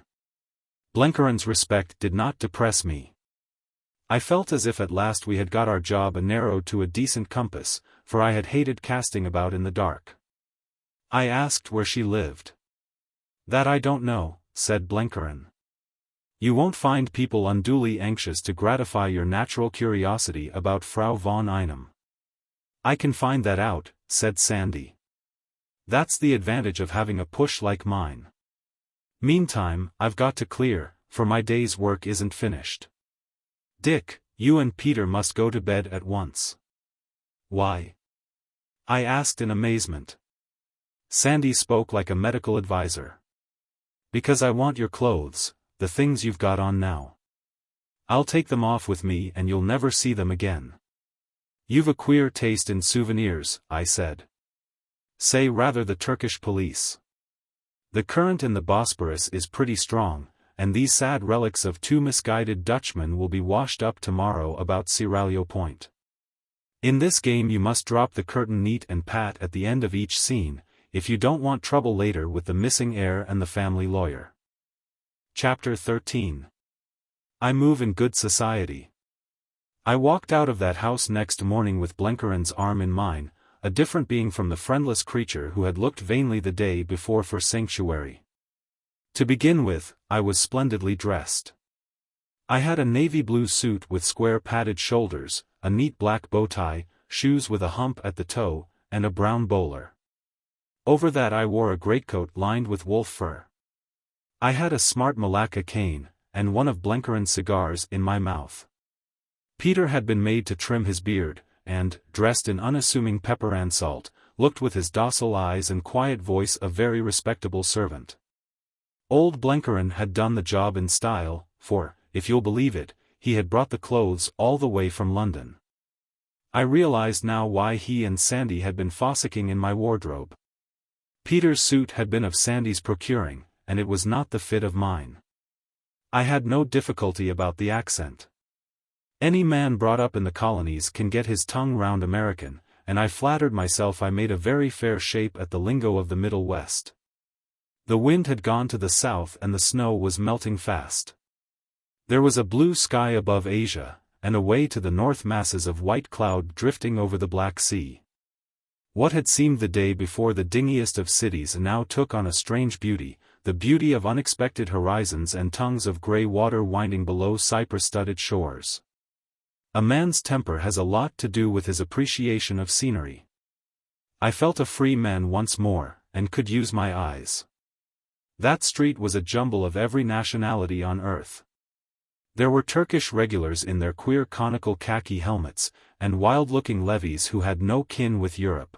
Blenkeren's respect did not depress me. I felt as if at last we had got our job narrowed to a decent compass, for I had hated casting about in the dark. I asked where she lived. That I don't know, said Blenkeren. You won't find people unduly anxious to gratify your natural curiosity about Frau von Einem. I can find that out, said Sandy. That's the advantage of having a push like mine. Meantime, I've got to clear, for my day's work isn't finished. Dick, you and Peter must go to bed at once. Why? I asked in amazement. Sandy spoke like a medical advisor. Because I want your clothes, the things you've got on now. I'll take them off with me and you'll never see them again. You've a queer taste in souvenirs, I said. Say rather the Turkish police. The current in the Bosporus is pretty strong, and these sad relics of 2 misguided Dutchmen will be washed up tomorrow about Seraglio Point. In this game you must drop the curtain neat and pat at the end of each scene, if you don't want trouble later with the missing heir and the family lawyer. Chapter 13. I move in good society. I walked out of that house next morning with Blenkeren's arm in mine, a different being from the friendless creature who had looked vainly the day before for sanctuary. To begin with, I was splendidly dressed. I had a navy blue suit with square padded shoulders, a neat black bow tie, shoes with a hump at the toe, and a brown bowler. Over that I wore a greatcoat lined with wolf fur. I had a smart Malacca cane, and one of Blenkeren's cigars in my mouth. Peter had been made to trim his beard, and, dressed in unassuming pepper and salt, looked with his docile eyes and quiet voice a very respectable servant. Old Blenkeren had done the job in style, for, if you'll believe it, he had brought the clothes all the way from London. I realized now why he and Sandy had been fossicking in my wardrobe. Peter's suit had been of Sandy's procuring, and it was not the fit of mine. I had no difficulty about the accent. Any man brought up in the colonies can get his tongue round American, and I flattered myself I made a very fair shape at the lingo of the Middle West. The wind had gone to the south and the snow was melting fast. There was a blue sky above Asia, and away to the north masses of white cloud drifting over the Black Sea. What had seemed the day before the dingiest of cities now took on a strange beauty, the beauty of unexpected horizons and tongues of grey water winding below cypress-studded shores. A man's temper has a lot to do with his appreciation of scenery. I felt a free man once more, and could use my eyes. That street was a jumble of every nationality on earth. There were Turkish regulars in their queer conical khaki helmets, and wild-looking levies who had no kin with Europe.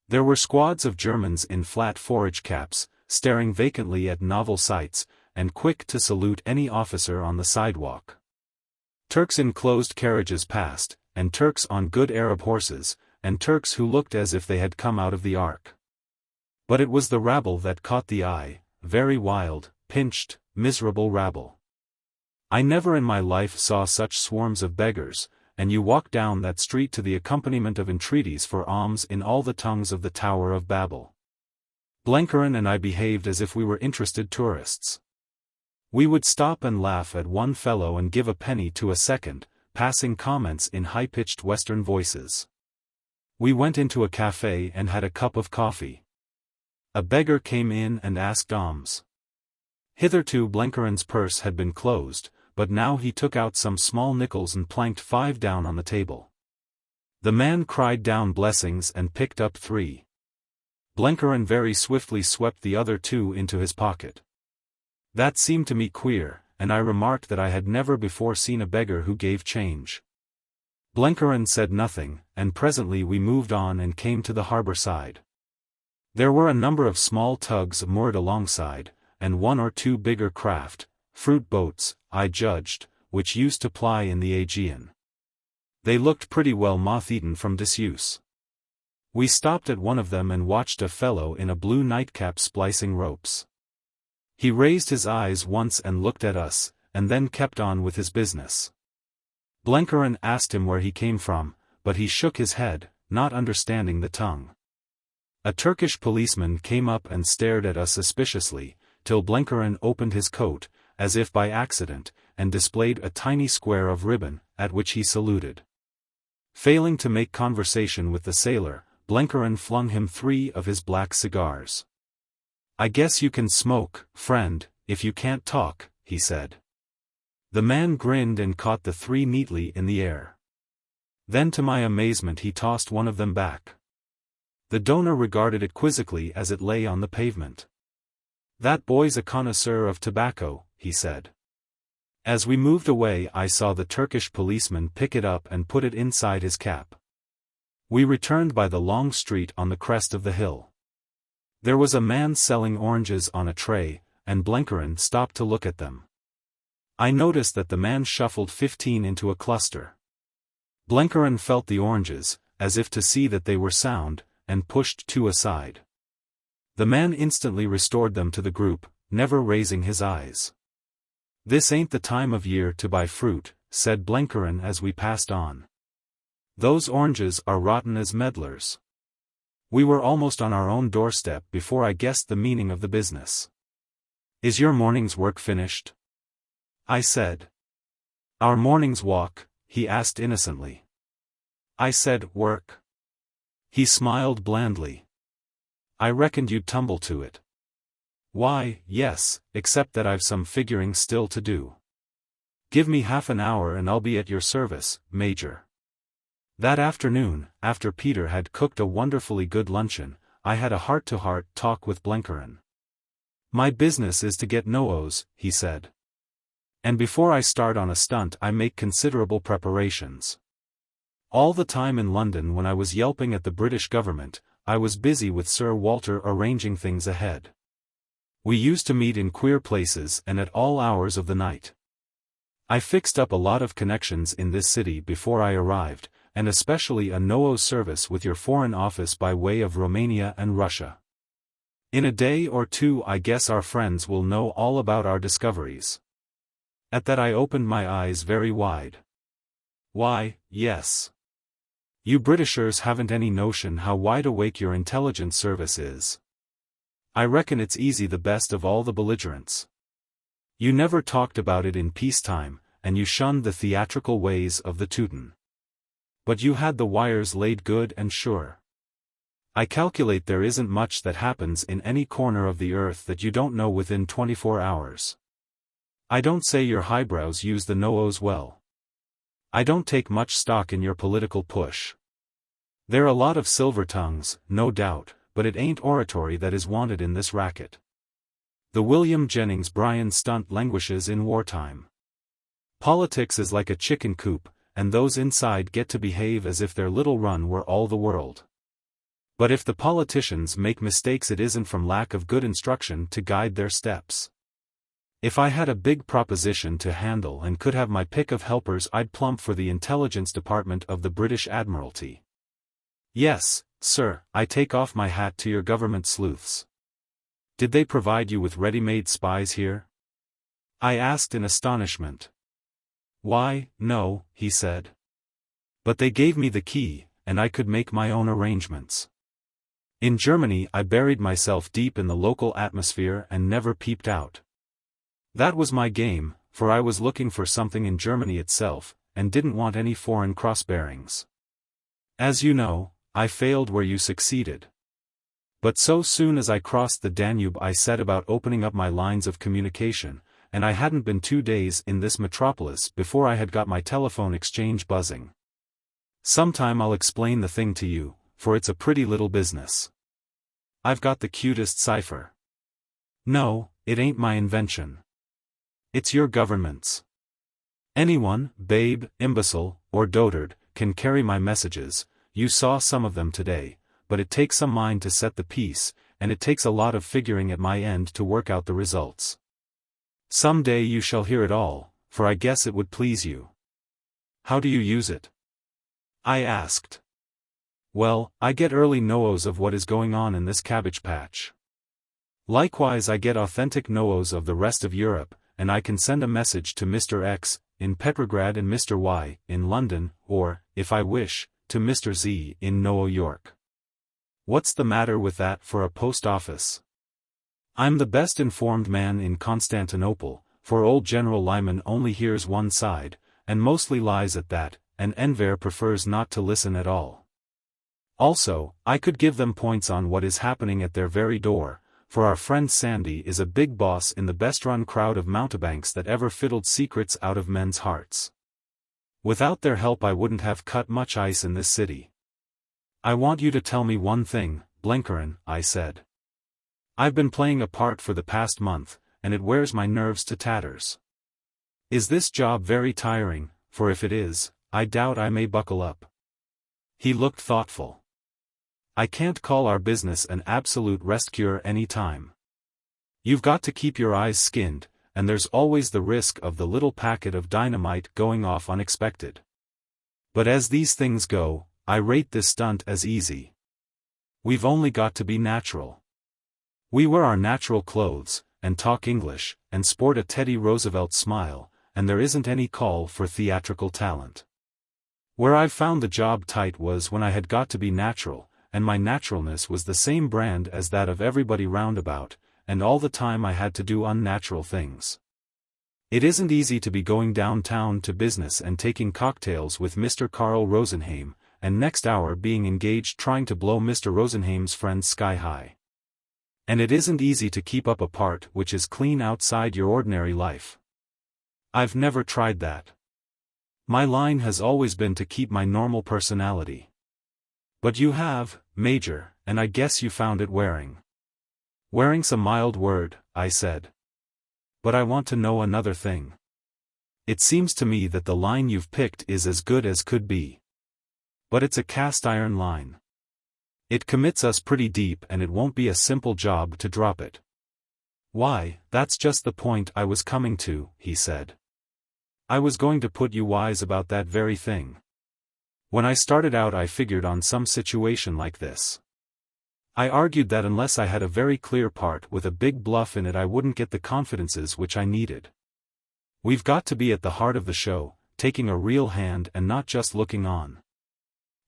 There were squads of Germans in flat forage caps, staring vacantly at novel sights, and quick to salute any officer on the sidewalk. Turks in closed carriages passed, and Turks on good Arab horses, and Turks who looked as if they had come out of the Ark. But it was the rabble that caught the eye, very wild, pinched, miserable rabble. I never in my life saw such swarms of beggars, and you walk down that street to the accompaniment of entreaties for alms in all the tongues of the Tower of Babel. Blenheim and I behaved as if we were interested tourists. We would stop and laugh at one fellow and give a penny to a second, passing comments in high-pitched Western voices. We went into a cafe and had a cup of coffee. A beggar came in and asked alms. Hitherto Blenheim's purse had been closed, but now he took out some small nickels and planked 5 down on the table. The man cried down blessings and picked up 3. Blenheim very swiftly swept the other 2 into his pocket. That seemed to me queer, and I remarked that I had never before seen a beggar who gave change. Blenheim said nothing, and presently we moved on and came to the harbour side. There were a number of small tugs moored alongside, and 1 or 2 bigger craft, fruit boats, I judged, which used to ply in the Aegean. They looked pretty well moth-eaten from disuse. We stopped at one of them and watched a fellow in a blue nightcap splicing ropes. He raised his eyes once and looked at us, and then kept on with his business. Blenheim asked him where he came from, but he shook his head, not understanding the tongue. A Turkish policeman came up and stared at us suspiciously, till Blenheim opened his coat, as if by accident, and displayed a tiny square of ribbon, at which he saluted. Failing to make conversation with the sailor, Blenheim flung him 3 of his black cigars. "I guess you can smoke, friend, if you can't talk," he said. The man grinned and caught the 3 neatly in the air. Then to my amazement he tossed one of them back. The donor regarded it quizzically as it lay on the pavement. "That boy's a connoisseur of tobacco," he said. As we moved away I saw the Turkish policeman pick it up and put it inside his cap. We returned by the long street on the crest of the hill. There was a man selling oranges on a tray, and Blenheim stopped to look at them. I noticed that the man shuffled 15 into a cluster. Blenheim felt the oranges, as if to see that they were sound, and pushed 2 aside. The man instantly restored them to the group, never raising his eyes. "This ain't the time of year to buy fruit," said Blenheim as we passed on. "Those oranges are rotten as medlars." We were almost on our own doorstep before I guessed the meaning of the business. "Is your morning's work finished?" I said. "Our morning's walk?" he asked innocently. I said, "Work." He smiled blandly. "I reckoned you'd tumble to it." "Why, yes, except that I've some figuring still to do." "Give me half an hour and I'll be at your service, Major." That afternoon, after Peter had cooked a wonderfully good luncheon, I had a heart-to-heart talk with Blenheim. "My business is to get no-os," he said. "And before I start on a stunt I make considerable preparations. All the time in London when I was yelping at the British government, I was busy with Sir Walter arranging things ahead. We used to meet in queer places and at all hours of the night. I fixed up a lot of connections in this city before I arrived, and especially a no-os service with your Foreign Office by way of Romania and Russia. In a day or 2 I guess our friends will know all about our discoveries." At that I opened my eyes very wide. "Why, yes. You Britishers haven't any notion how wide awake your intelligence service is. I reckon it's easy the best of all the belligerents. You never talked about it in peacetime, and you shunned the theatrical ways of the Teuton. But you had the wires laid good and sure. I calculate there isn't much that happens in any corner of the earth that you don't know within 24 hours. I don't say your highbrows use the no-os well. I don't take much stock in your political push. There are a lot of silver tongues, no doubt, but it ain't oratory that is wanted in this racket. The William Jennings Bryan stunt languishes in wartime. Politics is like a chicken coop, and those inside get to behave as if their little run were all the world. But if the politicians make mistakes, it isn't from lack of good instruction to guide their steps. If I had a big proposition to handle and could have my pick of helpers, I'd plump for the intelligence department of the British Admiralty. Yes, sir, I take off my hat to your government sleuths. Did they provide you with ready-made spies here? I asked in astonishment. Why, no, he said. But they gave me the key, and I could make my own arrangements. In Germany I buried myself deep in the local atmosphere and never peeped out. That was my game, for I was looking for something in Germany itself, and didn't want any foreign cross-bearings. As you know, I failed where you succeeded. But so soon as I crossed the Danube I set about opening up my lines of communication, and I hadn't been 2 days in this metropolis before I had got my telephone exchange buzzing. Sometime I'll explain the thing to you, for it's a pretty little business. I've got the cutest cipher. No, it ain't my invention. It's your government's. Anyone, babe, imbecile, or dotard, can carry my messages. You saw some of them today, but it takes some mind to set the piece, and it takes a lot of figuring at my end to work out the results. Some day you shall hear it all, for I guess it would please you. How do you use it? I asked. Well, I get early no-os of what is going on in this cabbage patch. Likewise I get authentic no-os of the rest of Europe, and I can send a message to Mr. X, in Petrograd and Mr. Y, in London, or, if I wish, to Mr. Z, in New York. What's the matter with that for a post office? I'm the best informed man in Constantinople, for old General Lyman only hears one side, and mostly lies at that, and Enver prefers not to listen at all. Also, I could give them points on what is happening at their very door, for our friend Sandy is a big boss in the best-run crowd of mountebanks that ever fiddled secrets out of men's hearts. Without their help I wouldn't have cut much ice in this city. I want you to tell me one thing, Blenkerin, I said. I've been playing a part for the past month, and it wears my nerves to tatters. Is this job very tiring? For if it is, I doubt I may buckle up. He looked thoughtful. I can't call our business an absolute rest cure any time. You've got to keep your eyes skinned, and there's always the risk of the little packet of dynamite going off unexpected. But as these things go, I rate this stunt as easy. We've only got to be natural. We wear our natural clothes, and talk English, and sport a Teddy Roosevelt smile, and there isn't any call for theatrical talent. Where I've found the job tight was when I had got to be natural, and my naturalness was the same brand as that of everybody roundabout, and all the time I had to do unnatural things. It isn't easy to be going downtown to business and taking cocktails with Mr. Karl Rosenheim, and next hour being engaged trying to blow Mr. Rosenheim's friends sky high. And it isn't easy to keep up a part which is clean outside your ordinary life. I've never tried that. My line has always been to keep my normal personality. But you have, Major, and I guess you found it wearing. Wearing's a mild word, I said. But I want to know another thing. It seems to me that the line you've picked is as good as could be. But it's a cast-iron line. It commits us pretty deep and it won't be a simple job to drop it. Why, that's just the point I was coming to, he said. I was going to put you wise about that very thing. When I started out I figured on some situation like this. I argued that unless I had a very clear part with a big bluff in it I wouldn't get the confidences which I needed. We've got to be at the heart of the show, taking a real hand and not just looking on.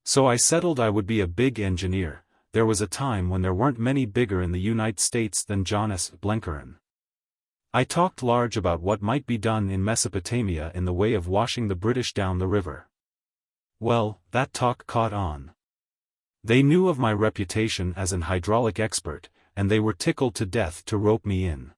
So I settled I would be a big engineer. There was a time when there weren't many bigger in the United States than John S. Blenkerin. I talked large about what might be done in Mesopotamia in the way of washing the British down the river. Well, that talk caught on. They knew of my reputation as an hydraulic expert, and they were tickled to death to rope me in.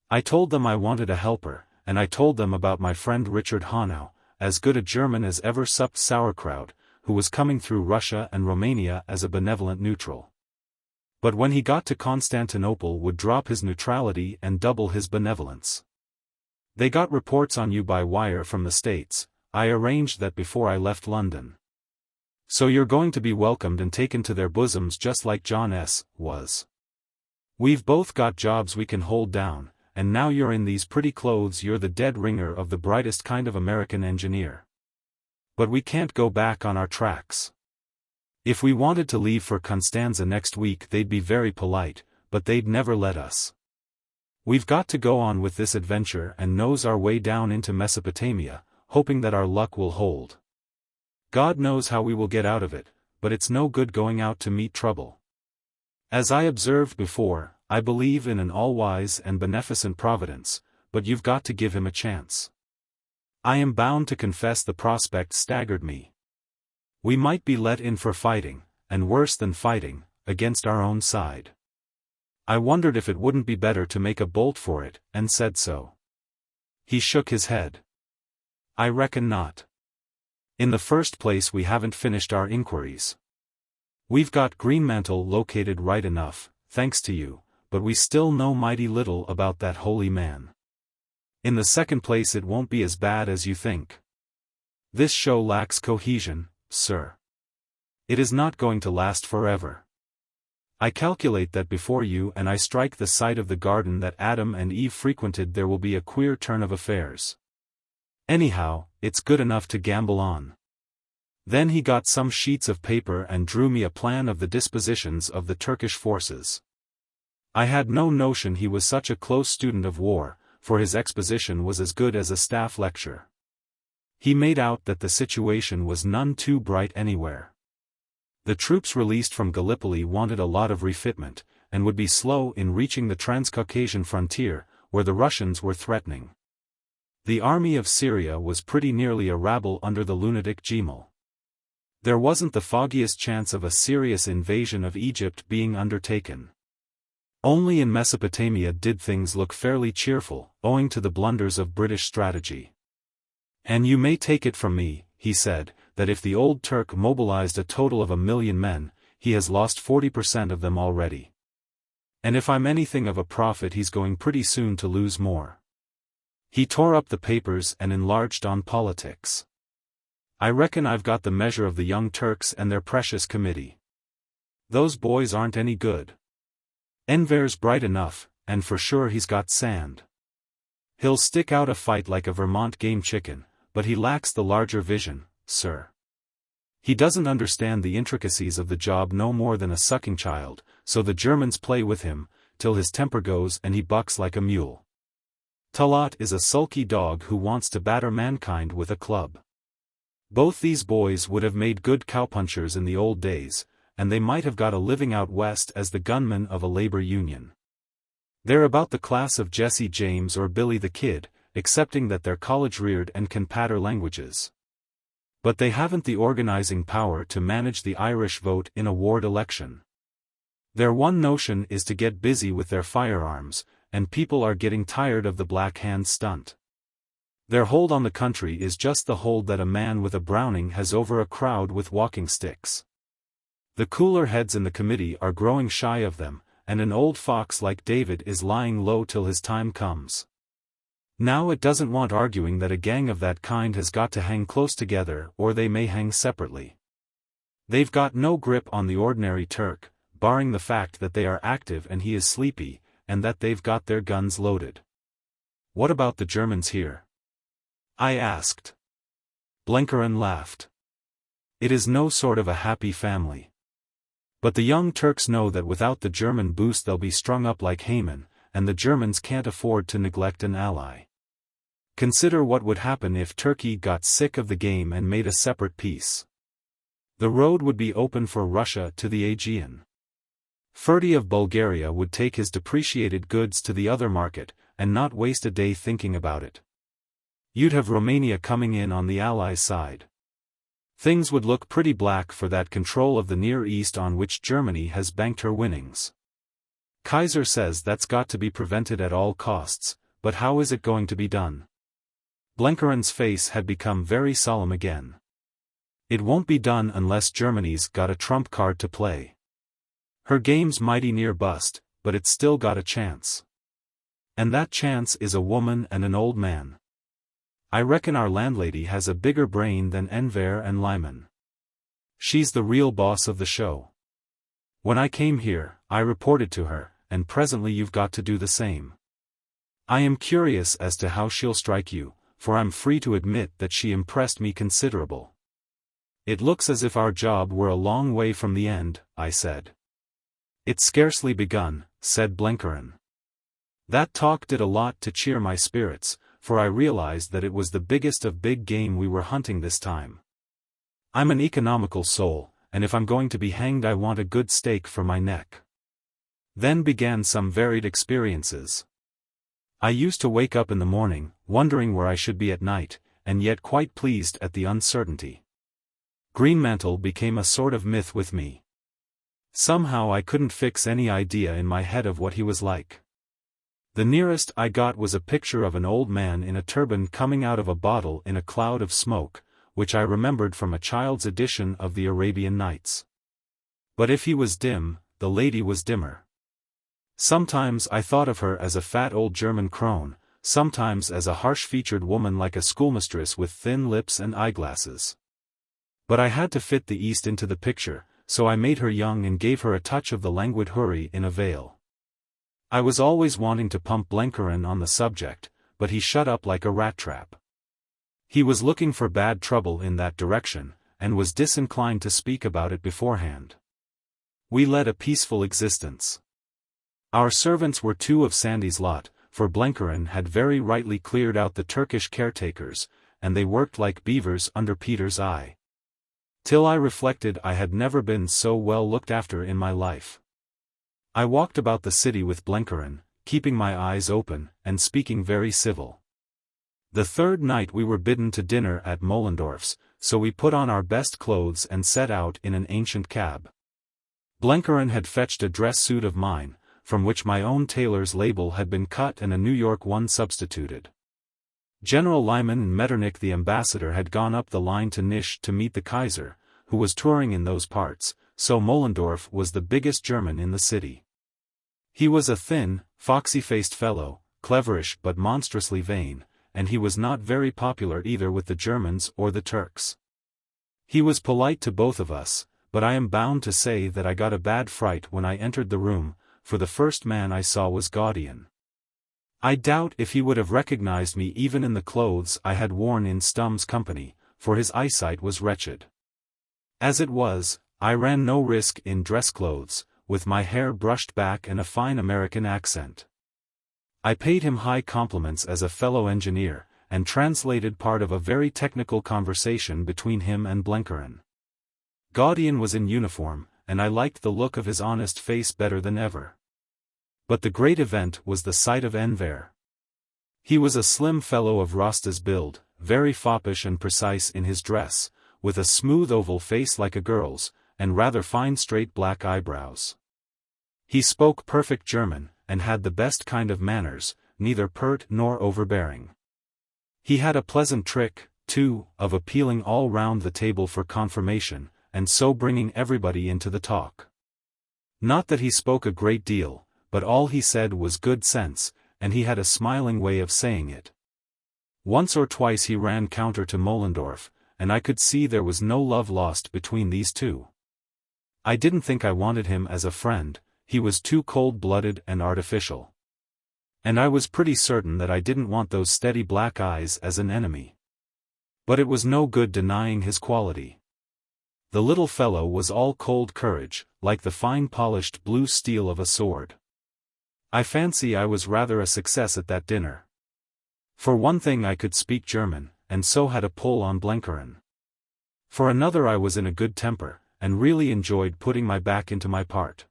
I told them I wanted a helper, and I told them about my friend Richard Hannay, as good a German as ever supped sauerkraut, who was coming through Russia and Romania as a benevolent neutral. But when he got to Constantinople would drop his neutrality and double his benevolence. They got reports on you by wire from the States. I arranged that before I left London. So you're going to be welcomed and taken to their bosoms just like John S. was. We've both got jobs we can hold down, and now you're in these pretty clothes. You're the dead ringer of the brightest kind of American engineer. But we can't go back on our tracks. If we wanted to leave for Constanza next week they'd be very polite, but they'd never let us. We've got to go on with this adventure and nose our way down into Mesopotamia, hoping that our luck will hold. God knows how we will get out of it, but it's no good going out to meet trouble. As I observed before, I believe in an all-wise and beneficent providence, but you've got to give him a chance. I am bound to confess the prospect staggered me. We might be let in for fighting, and worse than fighting, against our own side. I wondered if it wouldn't be better to make a bolt for it, and said so. He shook his head. I reckon not. In the first place we haven't finished our inquiries. We've got Greenmantle located right enough, thanks to you, but we still know mighty little about that holy man. In the second place it won't be as bad as you think. This show lacks cohesion, sir. It is not going to last forever. I calculate that before you and I strike the site of the garden that Adam and Eve frequented there will be a queer turn of affairs. Anyhow, it's good enough to gamble on. Then he got some sheets of paper and drew me a plan of the dispositions of the Turkish forces. I had no notion he was such a close student of war, for his exposition was as good as a staff lecture. He made out that the situation was none too bright anywhere. The troops released from Gallipoli wanted a lot of refitment, and would be slow in reaching the Transcaucasian frontier, where the Russians were threatening. The army of Syria was pretty nearly a rabble under the lunatic Gemal. There wasn't the foggiest chance of a serious invasion of Egypt being undertaken. Only in Mesopotamia did things look fairly cheerful, owing to the blunders of British strategy. And you may take it from me, he said, that if the old Turk mobilized a total of 1 million men, he has lost 40% of them already. And if I'm anything of a prophet he's going pretty soon to lose more. He tore up the papers and enlarged on politics. I reckon I've got the measure of the Young Turks and their precious committee. Those boys aren't any good. Enver's bright enough, and for sure he's got sand. He'll stick out a fight like a Vermont game chicken, but he lacks the larger vision, sir. He doesn't understand the intricacies of the job no more than a sucking child, so the Germans play with him, till his temper goes and he bucks like a mule. Talat is a sulky dog who wants to batter mankind with a club. Both these boys would have made good cowpunchers in the old days, and they might have got a living out west as the gunmen of a labor union. They're about the class of Jesse James or Billy the Kid, excepting that they're college-reared and can patter languages. But they haven't the organizing power to manage the Irish vote in a ward election. Their one notion is to get busy with their firearms, and people are getting tired of the black hand stunt. Their hold on the country is just the hold that a man with a Browning has over a crowd with walking sticks. The cooler heads in the committee are growing shy of them, and an old fox like David is lying low till his time comes. Now it doesn't want arguing that a gang of that kind has got to hang close together or they may hang separately. They've got no grip on the ordinary Turk, barring the fact that they are active and he is sleepy, and that they've got their guns loaded. What about the Germans here? I asked. Blenkerin laughed. It is no sort of a happy family. But the Young Turks know that without the German boost they'll be strung up like Haman, and the Germans can't afford to neglect an ally. Consider what would happen if Turkey got sick of the game and made a separate peace. The road would be open for Russia to the Aegean. Ferdy of Bulgaria would take his depreciated goods to the other market, and not waste a day thinking about it. You'd have Romania coming in on the Allies' side. Things would look pretty black for that control of the Near East on which Germany has banked her winnings. Kaiser says that's got to be prevented at all costs, but how is it going to be done? Blenkeren's face had become very solemn again. It won't be done unless Germany's got a trump card to play. Her game's mighty near bust, but it's still got a chance. And that chance is a woman and an old man. I reckon our landlady has a bigger brain than Enver and Lyman. She's the real boss of the show. When I came here, I reported to her, and presently you've got to do the same. I am curious as to how she'll strike you, for I'm free to admit that she impressed me considerable. It looks as if our job were a long way from the end, I said. It's scarcely begun, said Blenkeren. That talk did a lot to cheer my spirits, for I realized that it was the biggest of big game we were hunting this time. I'm an economical soul, and if I'm going to be hanged I want a good stake for my neck. Then began some varied experiences. I used to wake up in the morning, wondering where I should be at night, and yet quite pleased at the uncertainty. Greenmantle became a sort of myth with me. Somehow I couldn't fix any idea in my head of what he was like. The nearest I got was a picture of an old man in a turban coming out of a bottle in a cloud of smoke, which I remembered from a child's edition of the Arabian Nights. But if he was dim, the lady was dimmer. Sometimes I thought of her as a fat old German crone, sometimes as a harsh-featured woman like a schoolmistress with thin lips and eyeglasses. But I had to fit the East into the picture, so I made her young and gave her a touch of the languid houri in a veil. I was always wanting to pump Blenkeren on the subject, but he shut up like a rat trap. He was looking for bad trouble in that direction, and was disinclined to speak about it beforehand. We led a peaceful existence. Our servants were two of Sandy's lot, for Blenkeren had very rightly cleared out the Turkish caretakers, and they worked like beavers under Peter's eye. Till I reflected I had never been so well looked after in my life. I walked about the city with Blenkeren, keeping my eyes open, and speaking very civil. The third night we were bidden to dinner at Moellendorff's, so we put on our best clothes and set out in an ancient cab. Blenkeren had fetched a dress suit of mine, from which my own tailor's label had been cut and a New York one substituted. General Lyman and Metternich the ambassador had gone up the line to Nisch to meet the Kaiser, who was touring in those parts, so Moellendorff was the biggest German in the city. He was a thin, foxy-faced fellow, cleverish but monstrously vain, and he was not very popular either with the Germans or the Turks. He was polite to both of us, but I am bound to say that I got a bad fright when I entered the room, for the first man I saw was Gaudian. I doubt if he would have recognized me even in the clothes I had worn in Stumm's company, for his eyesight was wretched. As it was, I ran no risk in dress clothes, with my hair brushed back and a fine American accent. I paid him high compliments as a fellow engineer, and translated part of a very technical conversation between him and Blenkeren. Gaudian was in uniform, and I liked the look of his honest face better than ever. But the great event was the sight of Enver. He was a slim fellow of Rasta's build, very foppish and precise in his dress, with a smooth oval face like a girl's, and rather fine straight black eyebrows. He spoke perfect German, and had the best kind of manners, neither pert nor overbearing. He had a pleasant trick, too, of appealing all round the table for confirmation, and so bringing everybody into the talk. Not that he spoke a great deal, but all he said was good sense, and he had a smiling way of saying it. Once or twice he ran counter to Moellendorff, and I could see there was no love lost between these two. I didn't think I wanted him as a friend, he was too cold-blooded and artificial. And I was pretty certain that I didn't want those steady black eyes as an enemy. But it was no good denying his quality. The little fellow was all cold courage, like the fine polished blue steel of a sword. I fancy I was rather a success at that dinner. For one thing I could speak German, and so had a pull on Blenkeren. For another I was in a good temper, and really enjoyed putting my back into my part.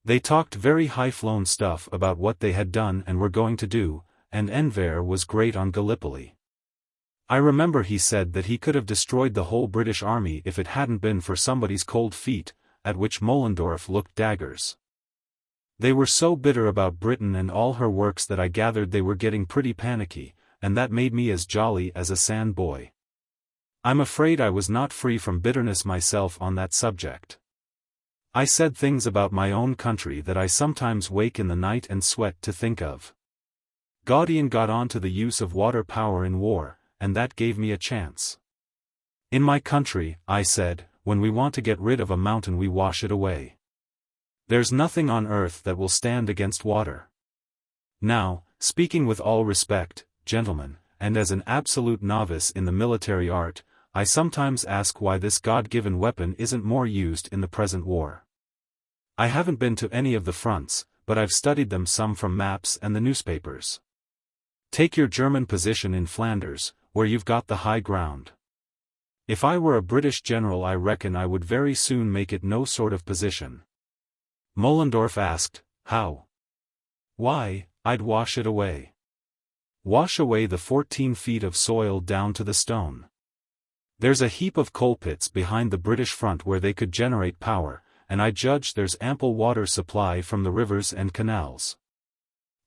They talked very high-flown stuff about what they had done and were going to do, and Enver was great on Gallipoli. I remember he said that he could have destroyed the whole British army if it hadn't been for somebody's cold feet, at which Moellendorff looked daggers. They were so bitter about Britain and all her works that I gathered they were getting pretty panicky, and that made me as jolly as a sand boy. I'm afraid I was not free from bitterness myself on that subject. I said things about my own country that I sometimes wake in the night and sweat to think of. Gaudian got on to the use of water power in war, and that gave me a chance. In my country, I said, when we want to get rid of a mountain we wash it away. There's nothing on earth that will stand against water. Now, speaking with all respect, gentlemen, and as an absolute novice in the military art, I sometimes ask why this God-given weapon isn't more used in the present war. I haven't been to any of the fronts, but I've studied them some from maps and the newspapers. Take your German position in Flanders, where you've got the high ground. If I were a British general I reckon I would very soon make it no sort of position. Moellendorff asked, how? Why, I'd wash it away. Wash away the 14 feet of soil down to the stone. There's a heap of coal pits behind the British front where they could generate power, and I judge there's ample water supply from the rivers and canals.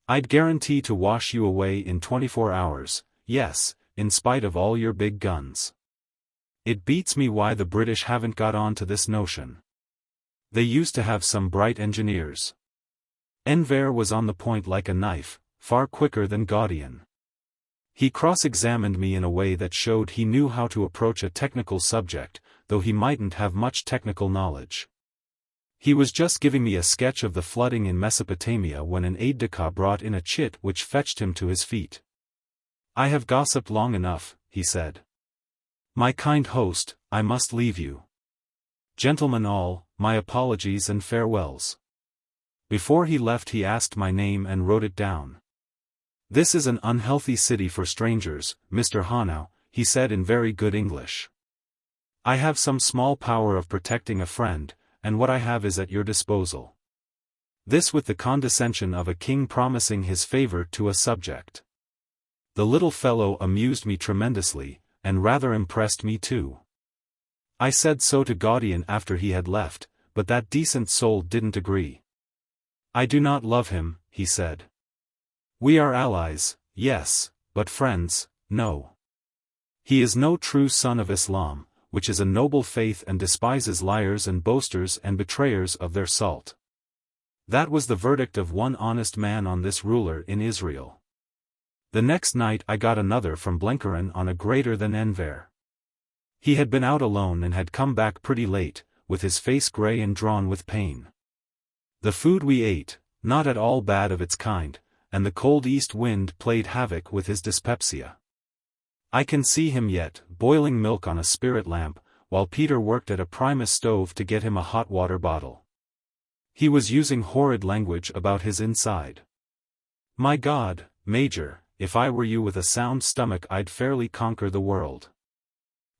I'd guarantee to wash you away in 24 hours, yes, in spite of all your big guns. It beats me why the British haven't got on to this notion. They used to have some bright engineers. Enver was on the point like a knife, far quicker than Gaudian. He cross-examined me in a way that showed he knew how to approach a technical subject, though he mightn't have much technical knowledge. He was just giving me a sketch of the flooding in Mesopotamia when an aide-de-camp brought in a chit which fetched him to his feet. I have gossiped long enough, he said. My kind host, I must leave you. Gentlemen all, my apologies and farewells. Before he left he asked my name and wrote it down. This is an unhealthy city for strangers, Mr. Hannay, he said in very good English. I have some small power of protecting a friend, and what I have is at your disposal. This with the condescension of a king promising his favor to a subject. The little fellow amused me tremendously, and rather impressed me too. I said so to Gaudian after he had left, but that decent soul didn't agree. I do not love him, he said. We are allies, yes, but friends, no. He is no true son of Islam, which is a noble faith and despises liars and boasters and betrayers of their salt. That was the verdict of one honest man on this ruler in Israel. The next night I got another from Blenkiron on a greater than Enver. He had been out alone and had come back pretty late, with his face grey and drawn with pain. The food we ate, not at all bad of its kind, and the cold east wind played havoc with his dyspepsia. I can see him yet, boiling milk on a spirit lamp, while Peter worked at a Primus stove to get him a hot water bottle. He was using horrid language about his inside. My God, Major, if I were you with a sound stomach I'd fairly conquer the world.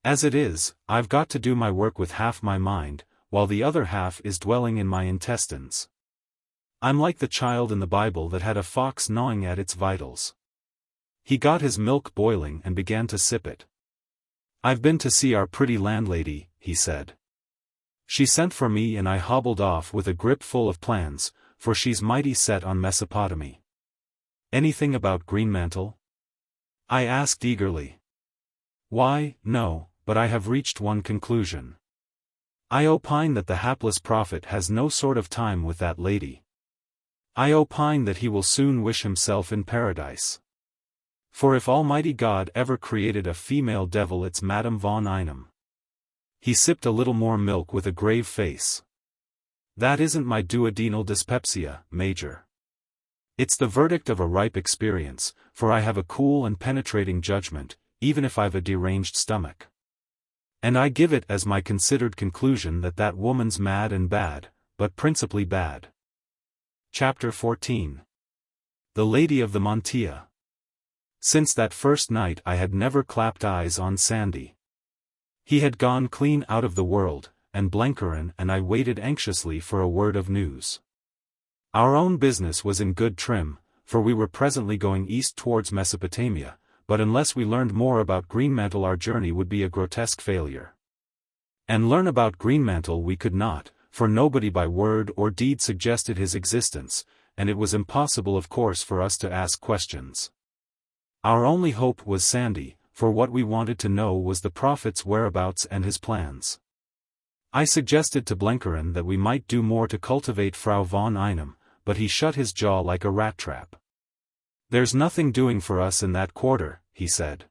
As it is, I've got to do my work with half my mind, while the other half is dwelling in my intestines. I'm like the child in the Bible that had a fox gnawing at its vitals. He got his milk boiling and began to sip it. I've been to see our pretty landlady, he said. She sent for me and I hobbled off with a grip full of plans, for she's mighty set on Mesopotamy. Anything about Greenmantle? I asked eagerly. Why, no, but I have reached one conclusion. I opine that the hapless prophet has no sort of time with that lady. I opine that he will soon wish himself in paradise. For if Almighty God ever created a female devil it's Madame von Einem. He sipped a little more milk with a grave face. That isn't my duodenal dyspepsia, Major. It's the verdict of a ripe experience, for I have a cool and penetrating judgment, even if I've a deranged stomach. And I give it as my considered conclusion that that woman's mad and bad, but principally bad. Chapter 14. The Lady of the Mantilla. Since that first night I had never clapped eyes on Sandy. He had gone clean out of the world, and Blenkiron and I waited anxiously for a word of news. Our own business was in good trim, for we were presently going east towards Mesopotamia, but unless we learned more about Greenmantle our journey would be a grotesque failure. And learn about Greenmantle we could not, for nobody by word or deed suggested his existence, and it was impossible of course for us to ask questions. Our only hope was Sandy, for what we wanted to know was the prophet's whereabouts and his plans. I suggested to Blenkerin that we might do more to cultivate Frau von Einem, but he shut his jaw like a rat trap. "There's nothing doing for us in that quarter," he said.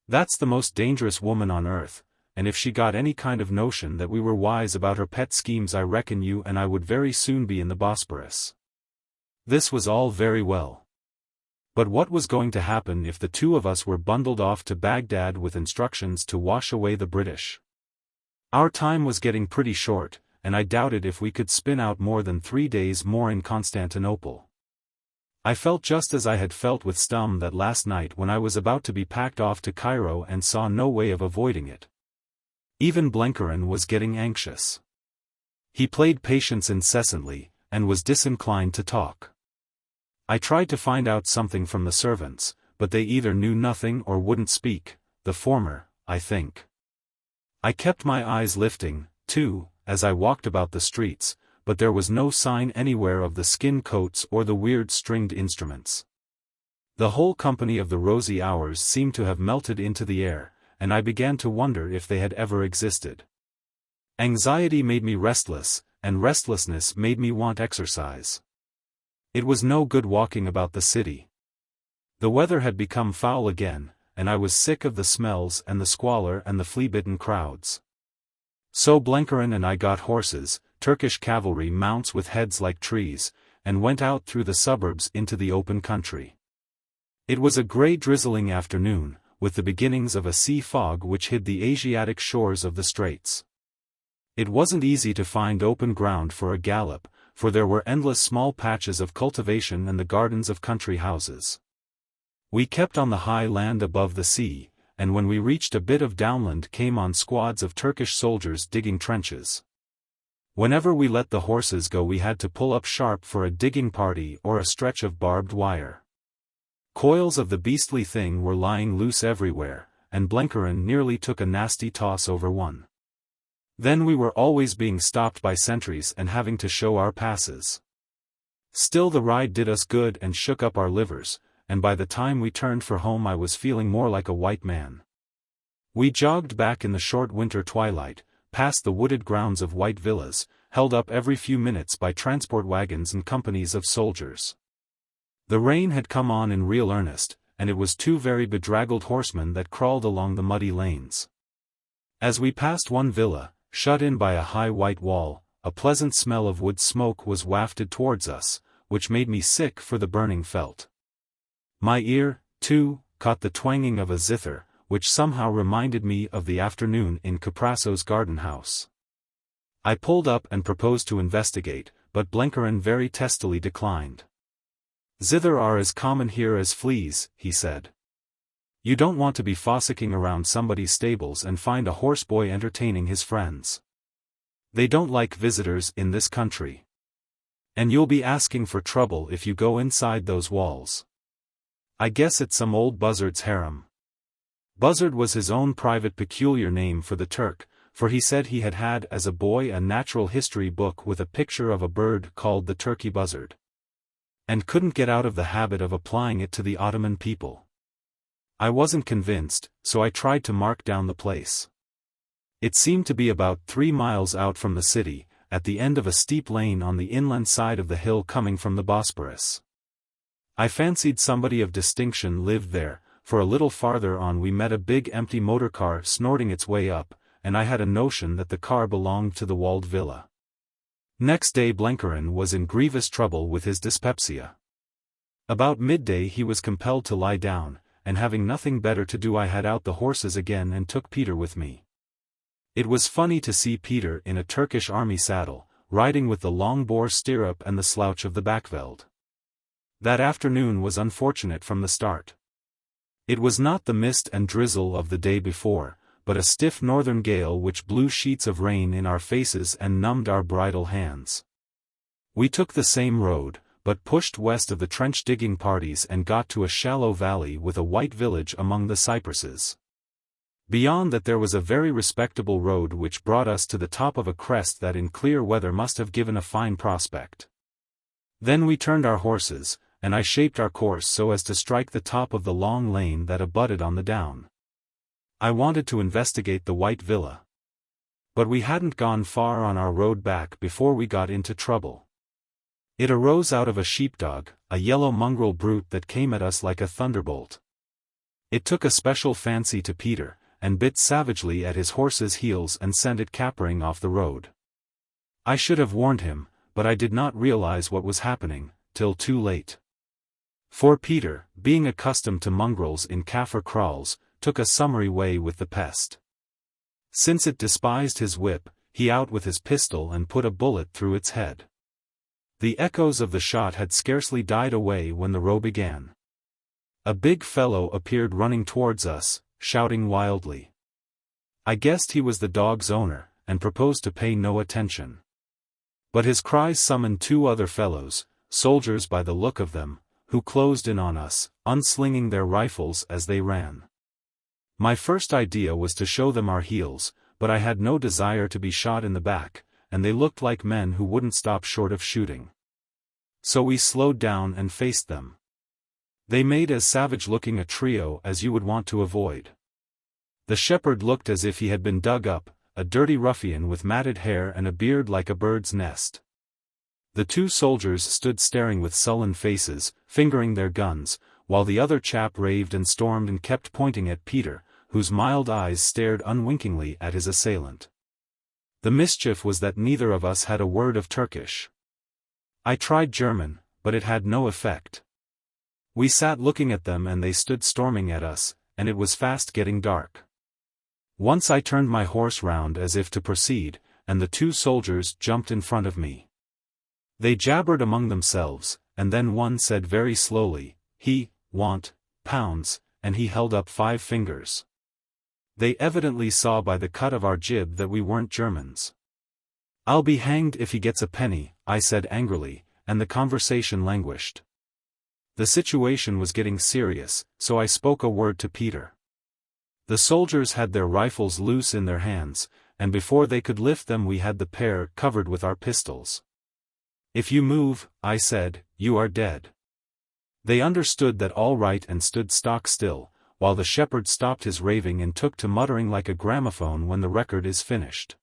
"That's the most dangerous woman on earth, and if she got any kind of notion that we were wise about her pet schemes I reckon you and I would very soon be in the Bosporus." This was all very well. But what was going to happen if the two of us were bundled off to Baghdad with instructions to wash away the British? Our time was getting pretty short, and I doubted if we could spin out more than 3 days more in Constantinople. I felt just as I had felt with Stum that last night when I was about to be packed off to Cairo and saw no way of avoiding it. Even Blenkerin was getting anxious. He played patience incessantly, and was disinclined to talk. I tried to find out something from the servants, but they either knew nothing or wouldn't speak, the former, I think. I kept my eyes lifting, too, as I walked about the streets, but there was no sign anywhere of the skin coats or the weird stringed instruments. The whole company of the Rosy Hours seemed to have melted into the air, and I began to wonder if they had ever existed. Anxiety made me restless, and restlessness made me want exercise. It was no good walking about the city. The weather had become foul again, and I was sick of the smells and the squalor and the flea-bitten crowds. So Blenkerin and I got horses, Turkish cavalry mounts with heads like trees, and went out through the suburbs into the open country. It was a grey drizzling afternoon, with the beginnings of a sea fog which hid the Asiatic shores of the straits. It wasn't easy to find open ground for a gallop, for there were endless small patches of cultivation and the gardens of country houses. We kept on the high land above the sea, and when we reached a bit of downland came on squads of Turkish soldiers digging trenches. Whenever we let the horses go we had to pull up sharp for a digging party or a stretch of barbed wire. Coils of the beastly thing were lying loose everywhere, and Blenkerin nearly took a nasty toss over one. Then we were always being stopped by sentries and having to show our passes. Still the ride did us good and shook up our livers, and by the time we turned for home I was feeling more like a white man. We jogged back in the short winter twilight, past the wooded grounds of white villas, held up every few minutes by transport wagons and companies of soldiers. The rain had come on in real earnest, and it was 2 very bedraggled horsemen that crawled along the muddy lanes. As we passed one villa, shut in by a high white wall, a pleasant smell of wood smoke was wafted towards us, which made me sick for the burning felt. My ear, too, caught the twanging of a zither, which somehow reminded me of the afternoon in Caprasso's garden house. I pulled up and proposed to investigate, but Blenkerin very testily declined. "Zither are as common here as fleas," he said. "You don't want to be fossicking around somebody's stables and find a horseboy entertaining his friends. They don't like visitors in this country. And you'll be asking for trouble if you go inside those walls. I guess it's some old buzzard's harem." Buzzard was his own private peculiar name for the Turk, for he said he had had as a boy a natural history book with a picture of a bird called the turkey buzzard, and couldn't get out of the habit of applying it to the Ottoman people. I wasn't convinced, so I tried to mark down the place. It seemed to be about 3 miles out from the city, at the end of a steep lane on the inland side of the hill coming from the Bosporus. I fancied somebody of distinction lived there, for a little farther on we met a big empty motor-car snorting its way up, and I had a notion that the car belonged to the walled villa. Next day Blenkerin was in grievous trouble with his dyspepsia. About midday he was compelled to lie down, and having nothing better to do I had out the horses again and took Peter with me. It was funny to see Peter in a Turkish army saddle, riding with the long-bore stirrup and the slouch of the backveld. That afternoon was unfortunate from the start. It was not the mist and drizzle of the day before, but a stiff northern gale which blew sheets of rain in our faces and numbed our bridle hands. We took the same road, but pushed west of the trench-digging parties and got to a shallow valley with a white village among the cypresses. Beyond that there was a very respectable road which brought us to the top of a crest that in clear weather must have given a fine prospect. Then we turned our horses, and I shaped our course so as to strike the top of the long lane that abutted on the down. I wanted to investigate the white villa. But we hadn't gone far on our road back before we got into trouble. It arose out of a sheepdog, a yellow mongrel brute that came at us like a thunderbolt. It took a special fancy to Peter, and bit savagely at his horse's heels and sent it capering off the road. I should have warned him, but I did not realize what was happening, till too late. For Peter, being accustomed to mongrels in Kaffir kraals, took a summary way with the pest. Since it despised his whip, he out with his pistol and put a bullet through its head. The echoes of the shot had scarcely died away when the row began. A big fellow appeared running towards us, shouting wildly. I guessed he was the dog's owner, and proposed to pay no attention. But his cries summoned two other fellows, soldiers by the look of them, who closed in on us, unslinging their rifles as they ran. My first idea was to show them our heels, but I had no desire to be shot in the back, and they looked like men who wouldn't stop short of shooting. So we slowed down and faced them. They made as savage-looking a trio as you would want to avoid. The shepherd looked as if he had been dug up, a dirty ruffian with matted hair and a beard like a bird's nest. The two soldiers stood staring with sullen faces, fingering their guns, while the other chap raved and stormed and kept pointing at Peter, whose mild eyes stared unwinkingly at his assailant. The mischief was that neither of us had a word of Turkish. I tried German, but it had no effect. We sat looking at them and they stood storming at us, and it was fast getting dark. Once I turned my horse round as if to proceed, and the two soldiers jumped in front of me. They jabbered among themselves, and then one said very slowly, "He want pounds," and he held up 5 fingers. They evidently saw by the cut of our jib that we weren't Germans. "I'll be hanged if he gets a penny," I said angrily, and the conversation languished. The situation was getting serious, so I spoke a word to Peter. The soldiers had their rifles loose in their hands, and before they could lift them we had the pair covered with our pistols. "If you move," I said, "you are dead." They understood that all right and stood stock still, while the shepherd stopped his raving and took to muttering like a gramophone when the record is finished.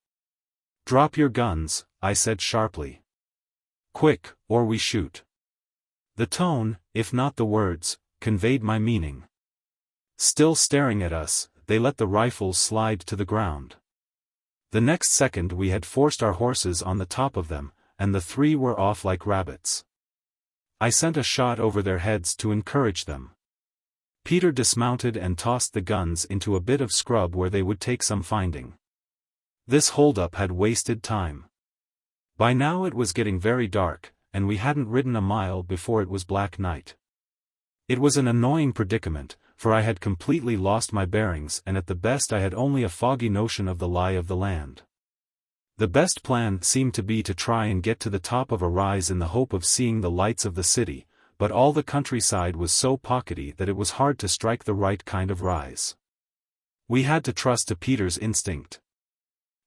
"Drop your guns," I said sharply. "Quick, or we shoot." The tone, if not the words, conveyed my meaning. Still staring at us, they let the rifles slide to the ground. The next second we had forced our horses on the top of them, and the 3 were off like rabbits. I sent a shot over their heads to encourage them. Peter dismounted and tossed the guns into a bit of scrub where they would take some finding. This hold-up had wasted time. By now it was getting very dark, and we hadn't ridden a mile before it was black night. It was an annoying predicament, for I had completely lost my bearings and at the best I had only a foggy notion of the lie of the land. The best plan seemed to be to try and get to the top of a rise in the hope of seeing the lights of the city, but all the countryside was so pockety that it was hard to strike the right kind of rise. We had to trust to Peter's instinct.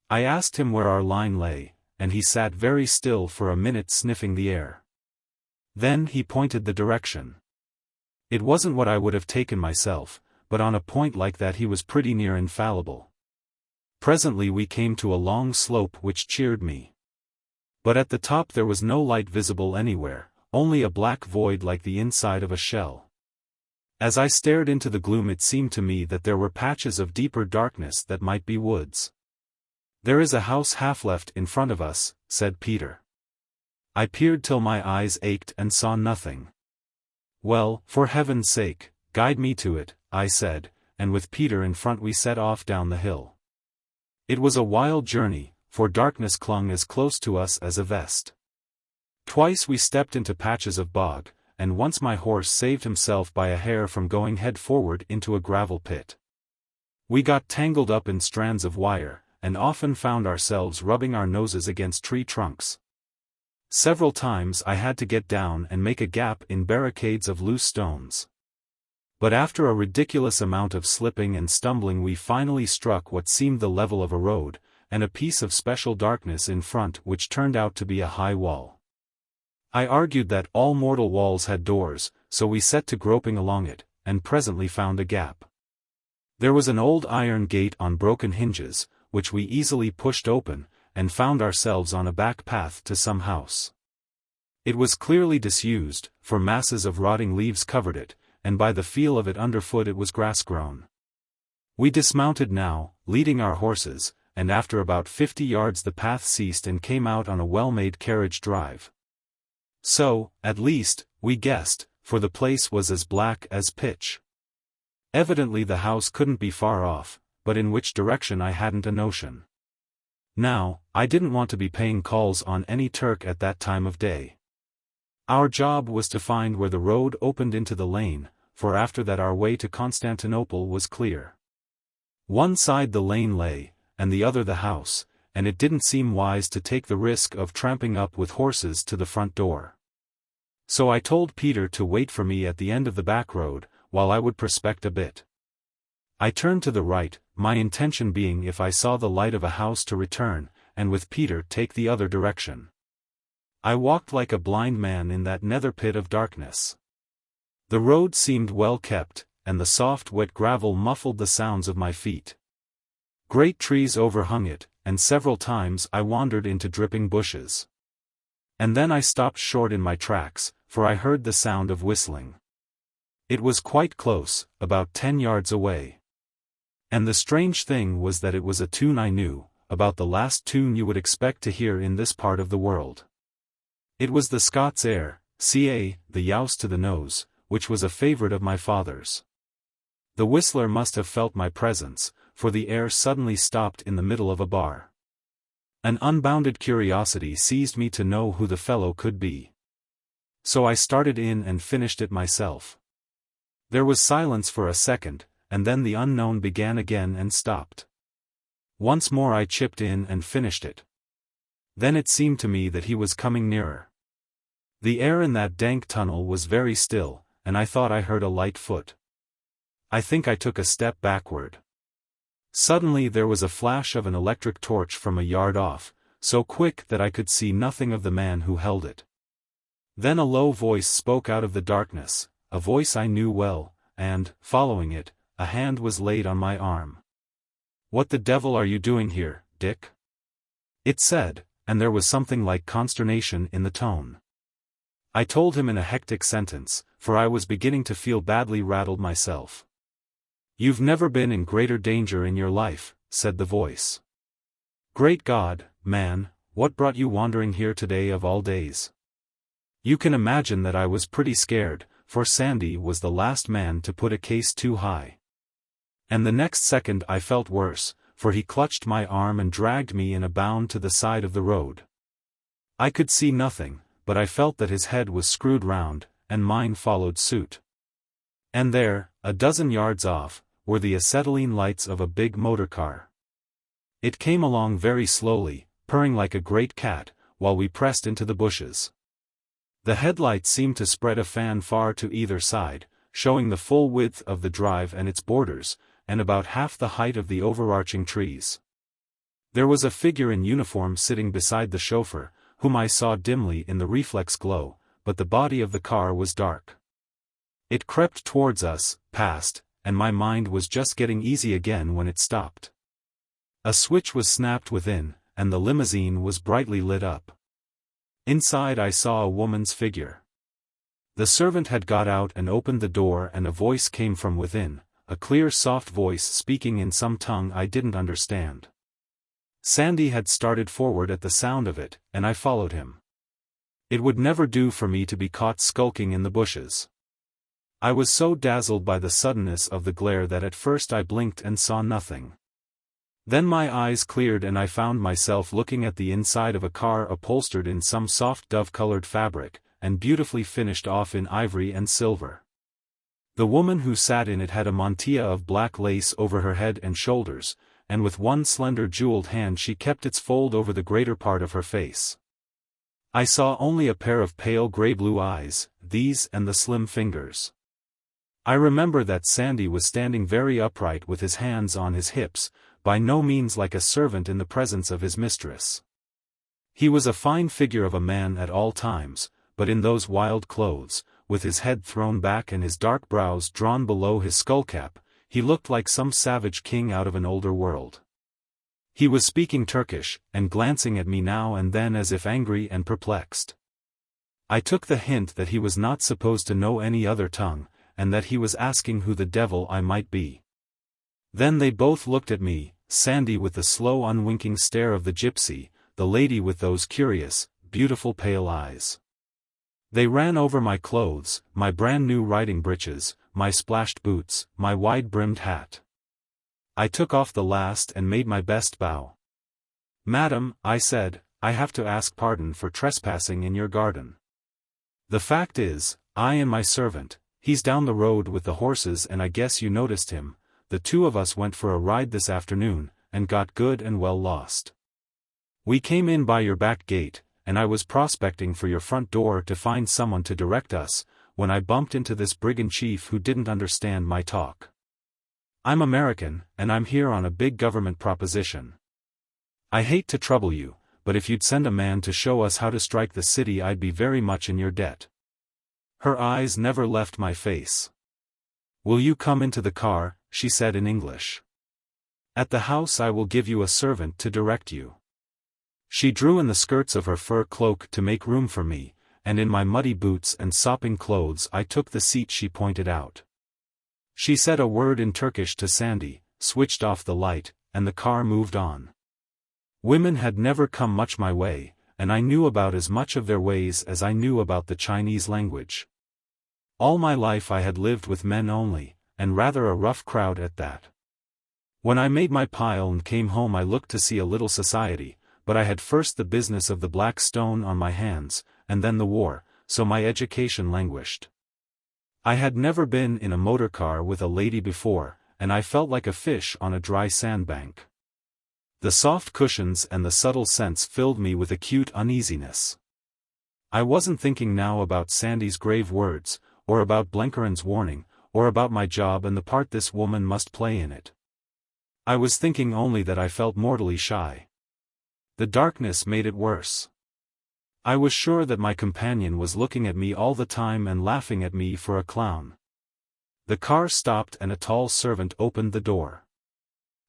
I asked him where our line lay, and he sat very still for a minute sniffing the air. Then he pointed the direction. It wasn't what I would have taken myself, but on a point like that he was pretty near infallible. Presently we came to a long slope which cheered me. But at the top there was no light visible anywhere, only a black void like the inside of a shell. As I stared into the gloom it seemed to me that there were patches of deeper darkness that might be woods. "There is a house half left in front of us," said Peter. I peered till my eyes ached and saw nothing. "Well, for heaven's sake, guide me to it," I said, and with Peter in front we set off down the hill. It was a wild journey, for darkness clung as close to us as a vest. Twice we stepped into patches of bog, and once my horse saved himself by a hair from going head forward into a gravel pit. We got tangled up in strands of wire, and often found ourselves rubbing our noses against tree trunks. Several times I had to get down and make a gap in barricades of loose stones. But after a ridiculous amount of slipping and stumbling we finally struck what seemed the level of a road, and a piece of special darkness in front which turned out to be a high wall. I argued that all mortal walls had doors, so we set to groping along it, and presently found a gap. There was an old iron gate on broken hinges, which we easily pushed open, and found ourselves on a back path to some house. It was clearly disused, for masses of rotting leaves covered it, and by the feel of it underfoot it was grass-grown. We dismounted now, leading our horses, and after about 50 yards the path ceased and came out on a well-made carriage drive. So, at least, we guessed, for the place was as black as pitch. Evidently the house couldn't be far off, but in which direction I hadn't a notion. Now, I didn't want to be paying calls on any Turk at that time of day. Our job was to find where the road opened into the lane, for after that our way to Constantinople was clear. One side the lane lay, and the other the house, and it didn't seem wise to take the risk of tramping up with horses to the front door. So I told Peter to wait for me at the end of the back road, while I would prospect a bit. I turned to the right, my intention being if I saw the light of a house to return, and with Peter take the other direction. I walked like a blind man in that nether pit of darkness. The road seemed well kept, and the soft wet gravel muffled the sounds of my feet. Great trees overhung it, and several times I wandered into dripping bushes. And then I stopped short in my tracks, for I heard the sound of whistling. It was quite close, about 10 yards away. And the strange thing was that it was a tune I knew, about the last tune you would expect to hear in this part of the world. It was the Scots air, ca. The Youse to the Nose, which was a favorite of my father's. The whistler must have felt my presence, for the air suddenly stopped in the middle of a bar. An unbounded curiosity seized me to know who the fellow could be. So I started in and finished it myself. There was silence for a second, and then the unknown began again and stopped. Once more I chipped in and finished it. Then it seemed to me that he was coming nearer. The air in that dank tunnel was very still, and I thought I heard a light foot. I think I took a step backward. Suddenly there was a flash of an electric torch from a yard off, so quick that I could see nothing of the man who held it. Then a low voice spoke out of the darkness, a voice I knew well, and, following it, a hand was laid on my arm. "What the devil are you doing here, Dick?" it said, and there was something like consternation in the tone. I told him in a hectic sentence, for I was beginning to feel badly rattled myself. "You've never been in greater danger in your life," said the voice. "Great God, man, what brought you wandering here today of all days?" You can imagine that I was pretty scared, for Sandy was the last man to put a case too high. And the next second I felt worse, for he clutched my arm and dragged me in a bound to the side of the road. I could see nothing, but I felt that his head was screwed round, and mine followed suit. And there, a dozen yards off, were the acetylene lights of a big motor car. It came along very slowly, purring like a great cat, while we pressed into the bushes. The headlights seemed to spread a fan far to either side, showing the full width of the drive and its borders, and about half the height of the overarching trees. There was a figure in uniform sitting beside the chauffeur, whom I saw dimly in the reflex glow, but the body of the car was dark. It crept towards us, passed, and my mind was just getting easy again when it stopped. A switch was snapped within, and the limousine was brightly lit up. Inside I saw a woman's figure. The servant had got out and opened the door, and a voice came from within, a clear soft voice speaking in some tongue I didn't understand. Sandy had started forward at the sound of it, and I followed him. It would never do for me to be caught skulking in the bushes. I was so dazzled by the suddenness of the glare that at first I blinked and saw nothing. Then my eyes cleared and I found myself looking at the inside of a car upholstered in some soft dove-colored fabric, and beautifully finished off in ivory and silver. The woman who sat in it had a mantilla of black lace over her head and shoulders, and with one slender jeweled hand she kept its fold over the greater part of her face. I saw only a pair of pale grey-blue eyes, these and the slim fingers. I remember that Sandy was standing very upright with his hands on his hips, by no means like a servant in the presence of his mistress. He was a fine figure of a man at all times, but in those wild clothes, with his head thrown back and his dark brows drawn below his skullcap, he looked like some savage king out of an older world. He was speaking Turkish, and glancing at me now and then as if angry and perplexed. I took the hint that he was not supposed to know any other tongue, and that he was asking who the devil I might be. Then they both looked at me, Sandy with the slow unwinking stare of the gypsy, the lady with those curious, beautiful pale eyes. They ran over my clothes, my brand-new riding breeches, my splashed boots, my wide-brimmed hat. I took off the last and made my best bow. "Madam," I said, "I have to ask pardon for trespassing in your garden. The fact is, I and my servant, he's down the road with the horses and I guess you noticed him, the two of us went for a ride this afternoon, and got good and well lost. We came in by your back gate, and I was prospecting for your front door to find someone to direct us, when I bumped into this brigand chief who didn't understand my talk. I'm American, and I'm here on a big government proposition. I hate to trouble you, but if you'd send a man to show us how to strike the city I'd be very much in your debt." Her eyes never left my face. "Will you come into the car?" she said in English. "At the house I will give you a servant to direct you." She drew in the skirts of her fur cloak to make room for me, and in my muddy boots and sopping clothes I took the seat she pointed out. She said a word in Turkish to Sandy, switched off the light, and the car moved on. Women had never come much my way, and I knew about as much of their ways as I knew about the Chinese language. All my life I had lived with men only, and rather a rough crowd at that. When I made my pile and came home I looked to see a little society, but I had first the business of the Black Stone on my hands, and then the war, so my education languished. I had never been in a motor car with a lady before, and I felt like a fish on a dry sandbank. The soft cushions and the subtle scents filled me with acute uneasiness. I wasn't thinking now about Sandy's grave words, or about Blenkeren's warning, or about my job and the part this woman must play in it. I was thinking only that I felt mortally shy. The darkness made it worse. I was sure that my companion was looking at me all the time and laughing at me for a clown. The car stopped and a tall servant opened the door.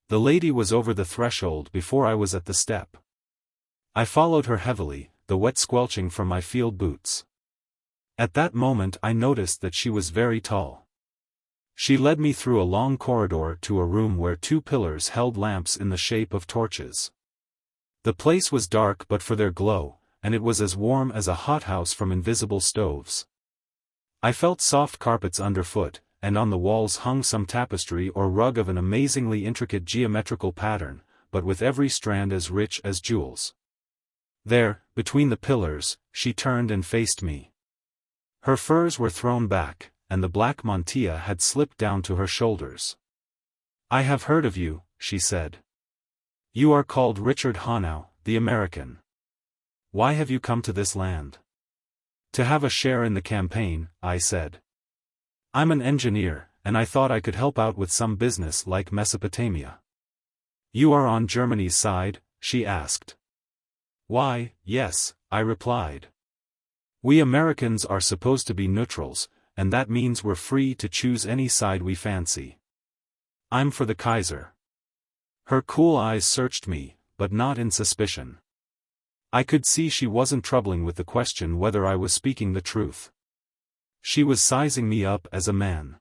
The lady was over the threshold before I was at the step. I followed her heavily, the wet squelching from my field boots. At that moment I noticed that she was very tall. She led me through a long corridor to a room where two pillars held lamps in the shape of torches. The place was dark but for their glow, and it was as warm as a hothouse from invisible stoves. I felt soft carpets underfoot, and on the walls hung some tapestry or rug of an amazingly intricate geometrical pattern, but with every strand as rich as jewels. There, between the pillars, she turned and faced me. Her furs were thrown back, and the black mantilla had slipped down to her shoulders. "I have heard of you," she said. "You are called Richard Hannay, the American. Why have you come to this land?" "To have a share in the campaign," I said. "I'm an engineer, and I thought I could help out with some business like Mesopotamia." "You are on Germany's side?" she asked. "Why, yes," I replied. "We Americans are supposed to be neutrals, and that means we're free to choose any side we fancy. I'm for the Kaiser." Her cool eyes searched me, but not in suspicion. I could see she wasn't troubling with the question whether I was speaking the truth. She was sizing me up as a man.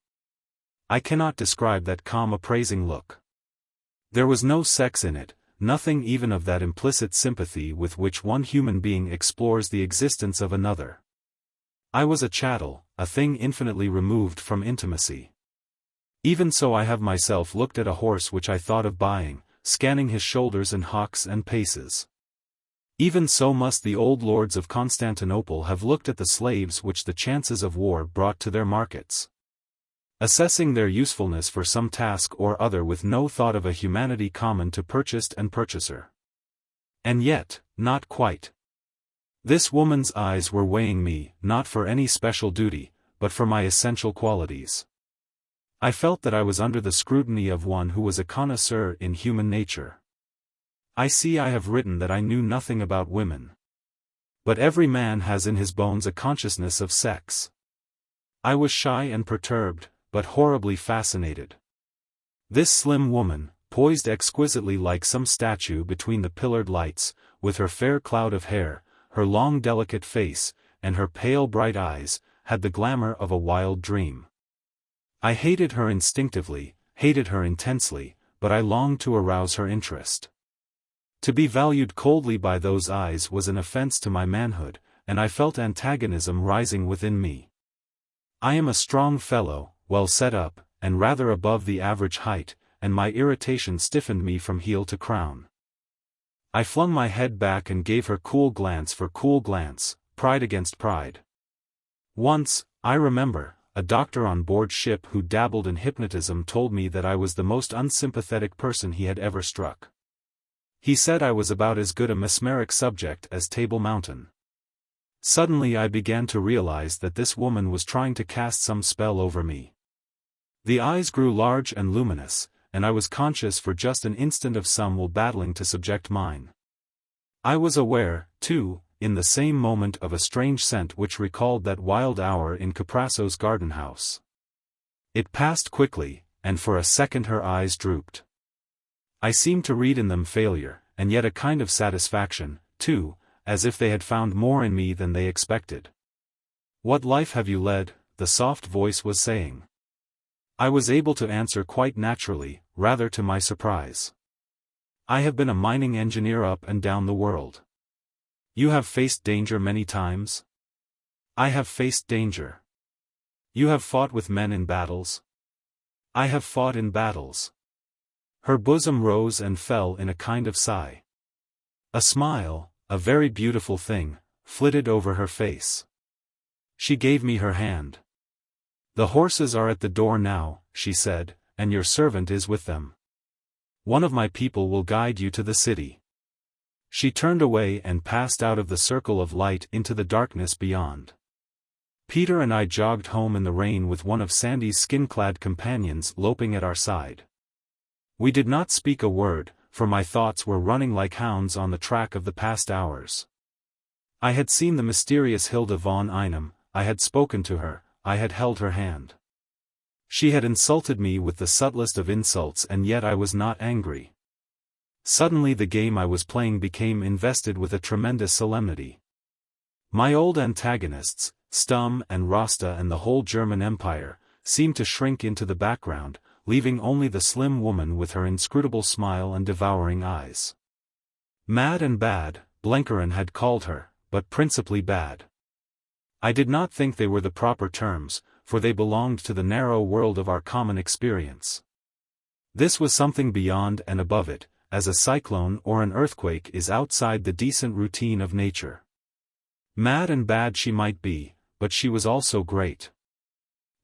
I cannot describe that calm appraising look. There was no sex in it, nothing even of that implicit sympathy with which one human being explores the existence of another. I was a chattel, a thing infinitely removed from intimacy. Even so I have myself looked at a horse which I thought of buying, scanning his shoulders and hocks and paces. Even so must the old lords of Constantinople have looked at the slaves which the chances of war brought to their markets, assessing their usefulness for some task or other with no thought of a humanity common to purchased and purchaser. And yet, not quite. This woman's eyes were weighing me, not for any special duty, but for my essential qualities. I felt that I was under the scrutiny of one who was a connoisseur in human nature. I see I have written that I knew nothing about women. But every man has in his bones a consciousness of sex. I was shy and perturbed, but horribly fascinated. This slim woman, poised exquisitely like some statue between the pillared lights, with her fair cloud of hair, her long delicate face, and her pale bright eyes, had the glamour of a wild dream. I hated her instinctively, hated her intensely, but I longed to arouse her interest. To be valued coldly by those eyes was an offense to my manhood, and I felt antagonism rising within me. I am a strong fellow, well set up, and rather above the average height, and my irritation stiffened me from heel to crown. I flung my head back and gave her cool glance for cool glance, pride against pride. Once, I remember, a doctor on board ship who dabbled in hypnotism told me that I was the most unsympathetic person he had ever struck. He said I was about as good a mesmeric subject as Table Mountain. Suddenly I began to realize that this woman was trying to cast some spell over me. The eyes grew large and luminous, and I was conscious for just an instant of some will battling to subject mine. I was aware, too, in the same moment of a strange scent which recalled that wild hour in Caprasso's garden house. It passed quickly, and for a second her eyes drooped. I seemed to read in them failure, and yet a kind of satisfaction, too, as if they had found more in me than they expected. "What life have you led?" the soft voice was saying. I was able to answer quite naturally, rather to my surprise. "I have been a mining engineer up and down the world." "You have faced danger many times?" "I have faced danger." "You have fought with men in battles?" "I have fought in battles." Her bosom rose and fell in a kind of sigh. A smile, a very beautiful thing, flitted over her face. She gave me her hand. "The horses are at the door now," she said, "and your servant is with them. One of my people will guide you to the city." She turned away and passed out of the circle of light into the darkness beyond. Peter and I jogged home in the rain with one of Sandy's skin-clad companions loping at our side. We did not speak a word, for my thoughts were running like hounds on the track of the past hours. I had seen the mysterious Hilda von Einem, I had spoken to her, I had held her hand. She had insulted me with the subtlest of insults, and yet I was not angry. Suddenly the game I was playing became invested with a tremendous solemnity. My old antagonists, Stumm and Rosta and the whole German Empire, seemed to shrink into the background, leaving only the slim woman with her inscrutable smile and devouring eyes. Mad and bad, Blenkerin had called her, but principally bad. I did not think they were the proper terms, for they belonged to the narrow world of our common experience. This was something beyond and above it, as a cyclone or an earthquake is outside the decent routine of nature. Mad and bad she might be, but she was also great.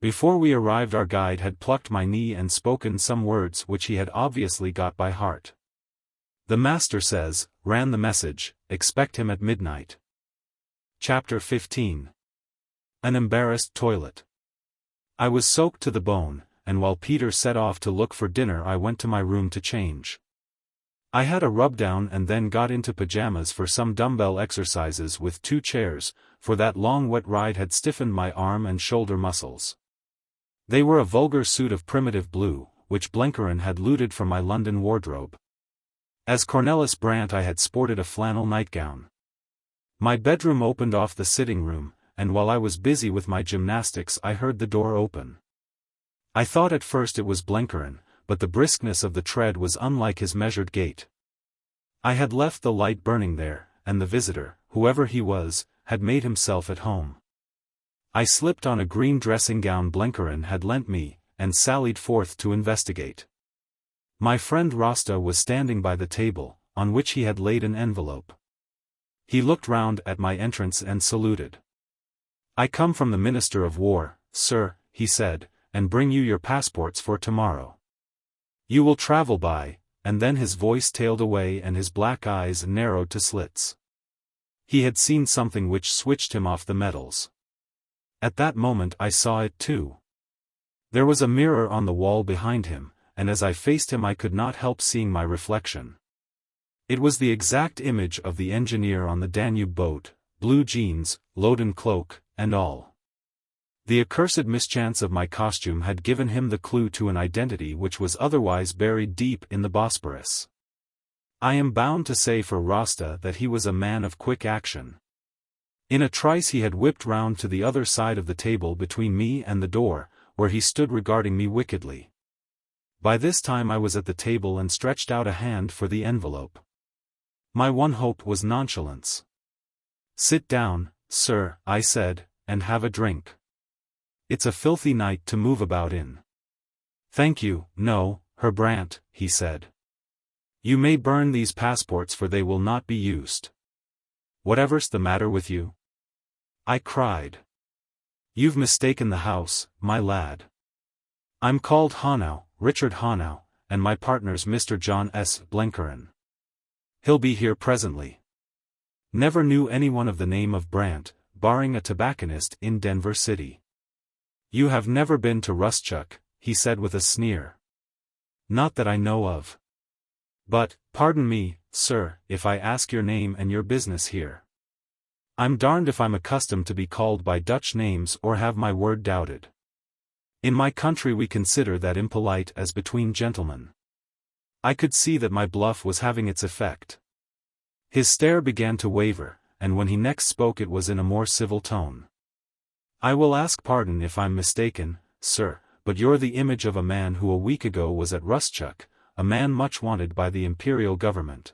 Before we arrived our guide had plucked my knee and spoken some words which he had obviously got by heart. "The master says," ran the message, "expect him at midnight." Chapter 15. An embarrassed toilet. I was soaked to the bone, and while Peter set off to look for dinner I went to my room to change. I had a rub-down and then got into pajamas for some dumbbell exercises with 2 chairs, for that long wet ride had stiffened my arm and shoulder muscles. They were a vulgar suit of primitive blue, which Blenkerin had looted from my London wardrobe. As Cornelis Brandt I had sported a flannel nightgown. My bedroom opened off the sitting room, and while I was busy with my gymnastics I heard the door open. I thought at first it was Blenkerin, but the briskness of the tread was unlike his measured gait. I had left the light burning there, and the visitor, whoever he was, had made himself at home. I slipped on a green dressing gown Blenkerin had lent me, and sallied forth to investigate. My friend Rosta was standing by the table, on which he had laid an envelope. He looked round at my entrance and saluted. "I come from the Minister of War, sir," he said, "and bring you your passports for tomorrow. You will travel by," and then his voice tailed away and his black eyes narrowed to slits. He had seen something which switched him off the metals. At that moment I saw it too. There was a mirror on the wall behind him, and as I faced him I could not help seeing my reflection. It was the exact image of the engineer on the Danube boat, blue jeans, loden cloak, and all. The accursed mischance of my costume had given him the clue to an identity which was otherwise buried deep in the Bosporus. I am bound to say for Rasta that he was a man of quick action. In a trice he had whipped round to the other side of the table between me and the door, where he stood regarding me wickedly. By this time I was at the table and stretched out a hand for the envelope. My one hope was nonchalance. "Sit down, sir," I said, "and have a drink. It's a filthy night to move about in." "Thank you, no, Herr Brandt," he said. "You may burn these passports for they will not be used." "Whatever's the matter with you?" I cried. "You've mistaken the house, my lad. I'm called Hannay, Richard Hannay, and my partner's Mr. John S. Blenkeren. He'll be here presently." Never knew anyone of the name of Brandt, barring a tobacconist in Denver City. "You have never been to Rustchuk," he said with a sneer. "Not that I know of. But, pardon me, sir, if I ask your name and your business here. I'm darned if I'm accustomed to be called by Dutch names or have my word doubted. In my country we consider that impolite as between gentlemen." I could see that my bluff was having its effect. His stare began to waver, and when he next spoke it was in a more civil tone. "I will ask pardon if I'm mistaken, sir, but you're the image of a man who a week ago was at Rustchuk, a man much wanted by the imperial government.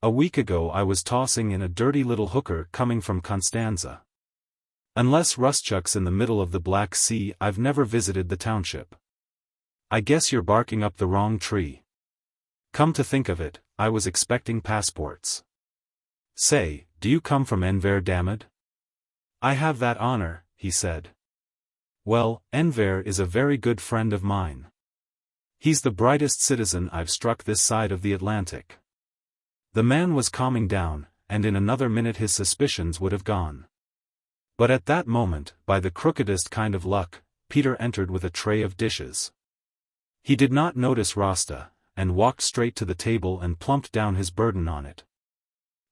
A week ago I was tossing in a dirty little hooker coming from Constanza. Unless Rustchuk's in the middle of the Black Sea I've never visited the township. I guess you're barking up the wrong tree. Come to think of it, I was expecting passports. Say, do you come from Enver Damad?" "I have that honor," he said. "Well, Enver is a very good friend of mine. He's the brightest citizen I've struck this side of the Atlantic." The man was calming down, and in another minute his suspicions would have gone. But at that moment, by the crookedest kind of luck, Peter entered with a tray of dishes. He did not notice Rasta, and walked straight to the table and plumped down his burden on it.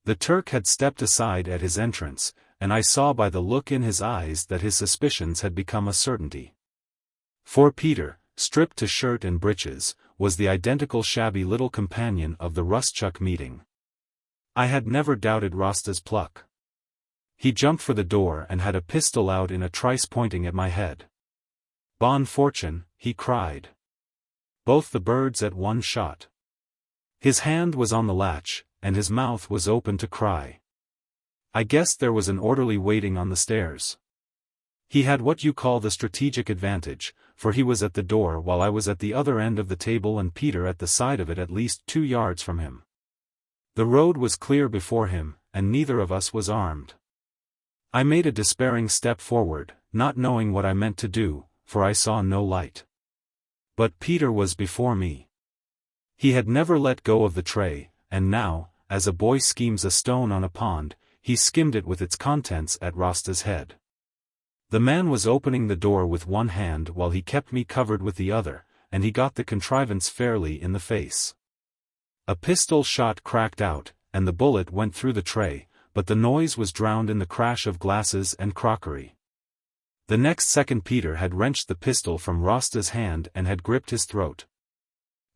The Turk had stepped aside at his entrance, and I saw by the look in his eyes that his suspicions had become a certainty. For Peter, stripped to shirt and breeches, was the identical shabby little companion of the Rustchuk meeting. I had never doubted Rasta's pluck. He jumped for the door and had a pistol out in a trice pointing at my head. "Bonne fortune," he cried. "Both the birds at one shot." His hand was on the latch, and his mouth was open to cry. I guessed there was an orderly waiting on the stairs. He had what you call the strategic advantage, for he was at the door while I was at the other end of the table and Peter at the side of it at least 2 yards from him. The road was clear before him, and neither of us was armed. I made a despairing step forward, not knowing what I meant to do, for I saw no light. But Peter was before me. He had never let go of the tray, and now, as a boy schemes a stone on a pond, he skimmed it with its contents at Rasta's head. The man was opening the door with one hand while he kept me covered with the other, and he got the contrivance fairly in the face. A pistol shot cracked out, and the bullet went through the tray, but the noise was drowned in the crash of glasses and crockery. The next second Peter had wrenched the pistol from Rasta's hand and had gripped his throat.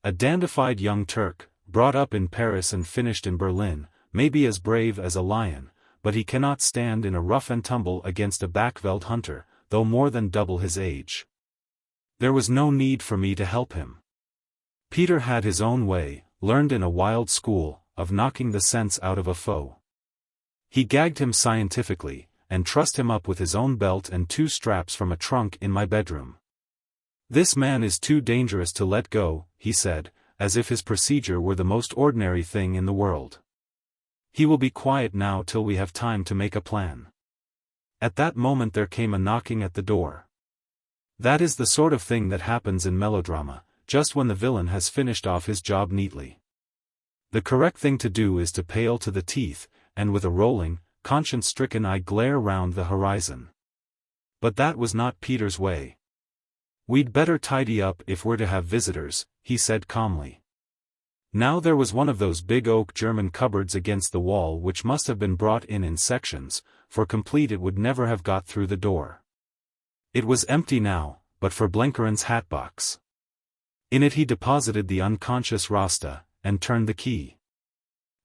A dandified young Turk, brought up in Paris and finished in Berlin, may be as brave as a lion, but he cannot stand in a rough and tumble against a Backveld hunter, though more than double his age. There was no need for me to help him. Peter had his own way, learned in a wild school, of knocking the sense out of a foe. He gagged him scientifically, and trussed him up with his own belt and 2 straps from a trunk in my bedroom. "This man is too dangerous to let go," he said, as if his procedure were the most ordinary thing in the world. "He will be quiet now till we have time to make a plan." At that moment there came a knocking at the door. That is the sort of thing that happens in melodrama, just when the villain has finished off his job neatly. The correct thing to do is to pale to the teeth, and with a rolling, conscience-stricken eye glare round the horizon. But that was not Peter's way. "We'd better tidy up if we're to have visitors," he said calmly. Now there was one of those big oak German cupboards against the wall which must have been brought in sections, for complete it would never have got through the door. It was empty now, but for Blenkeren's hatbox. In it he deposited the unconscious Rasta, and turned the key.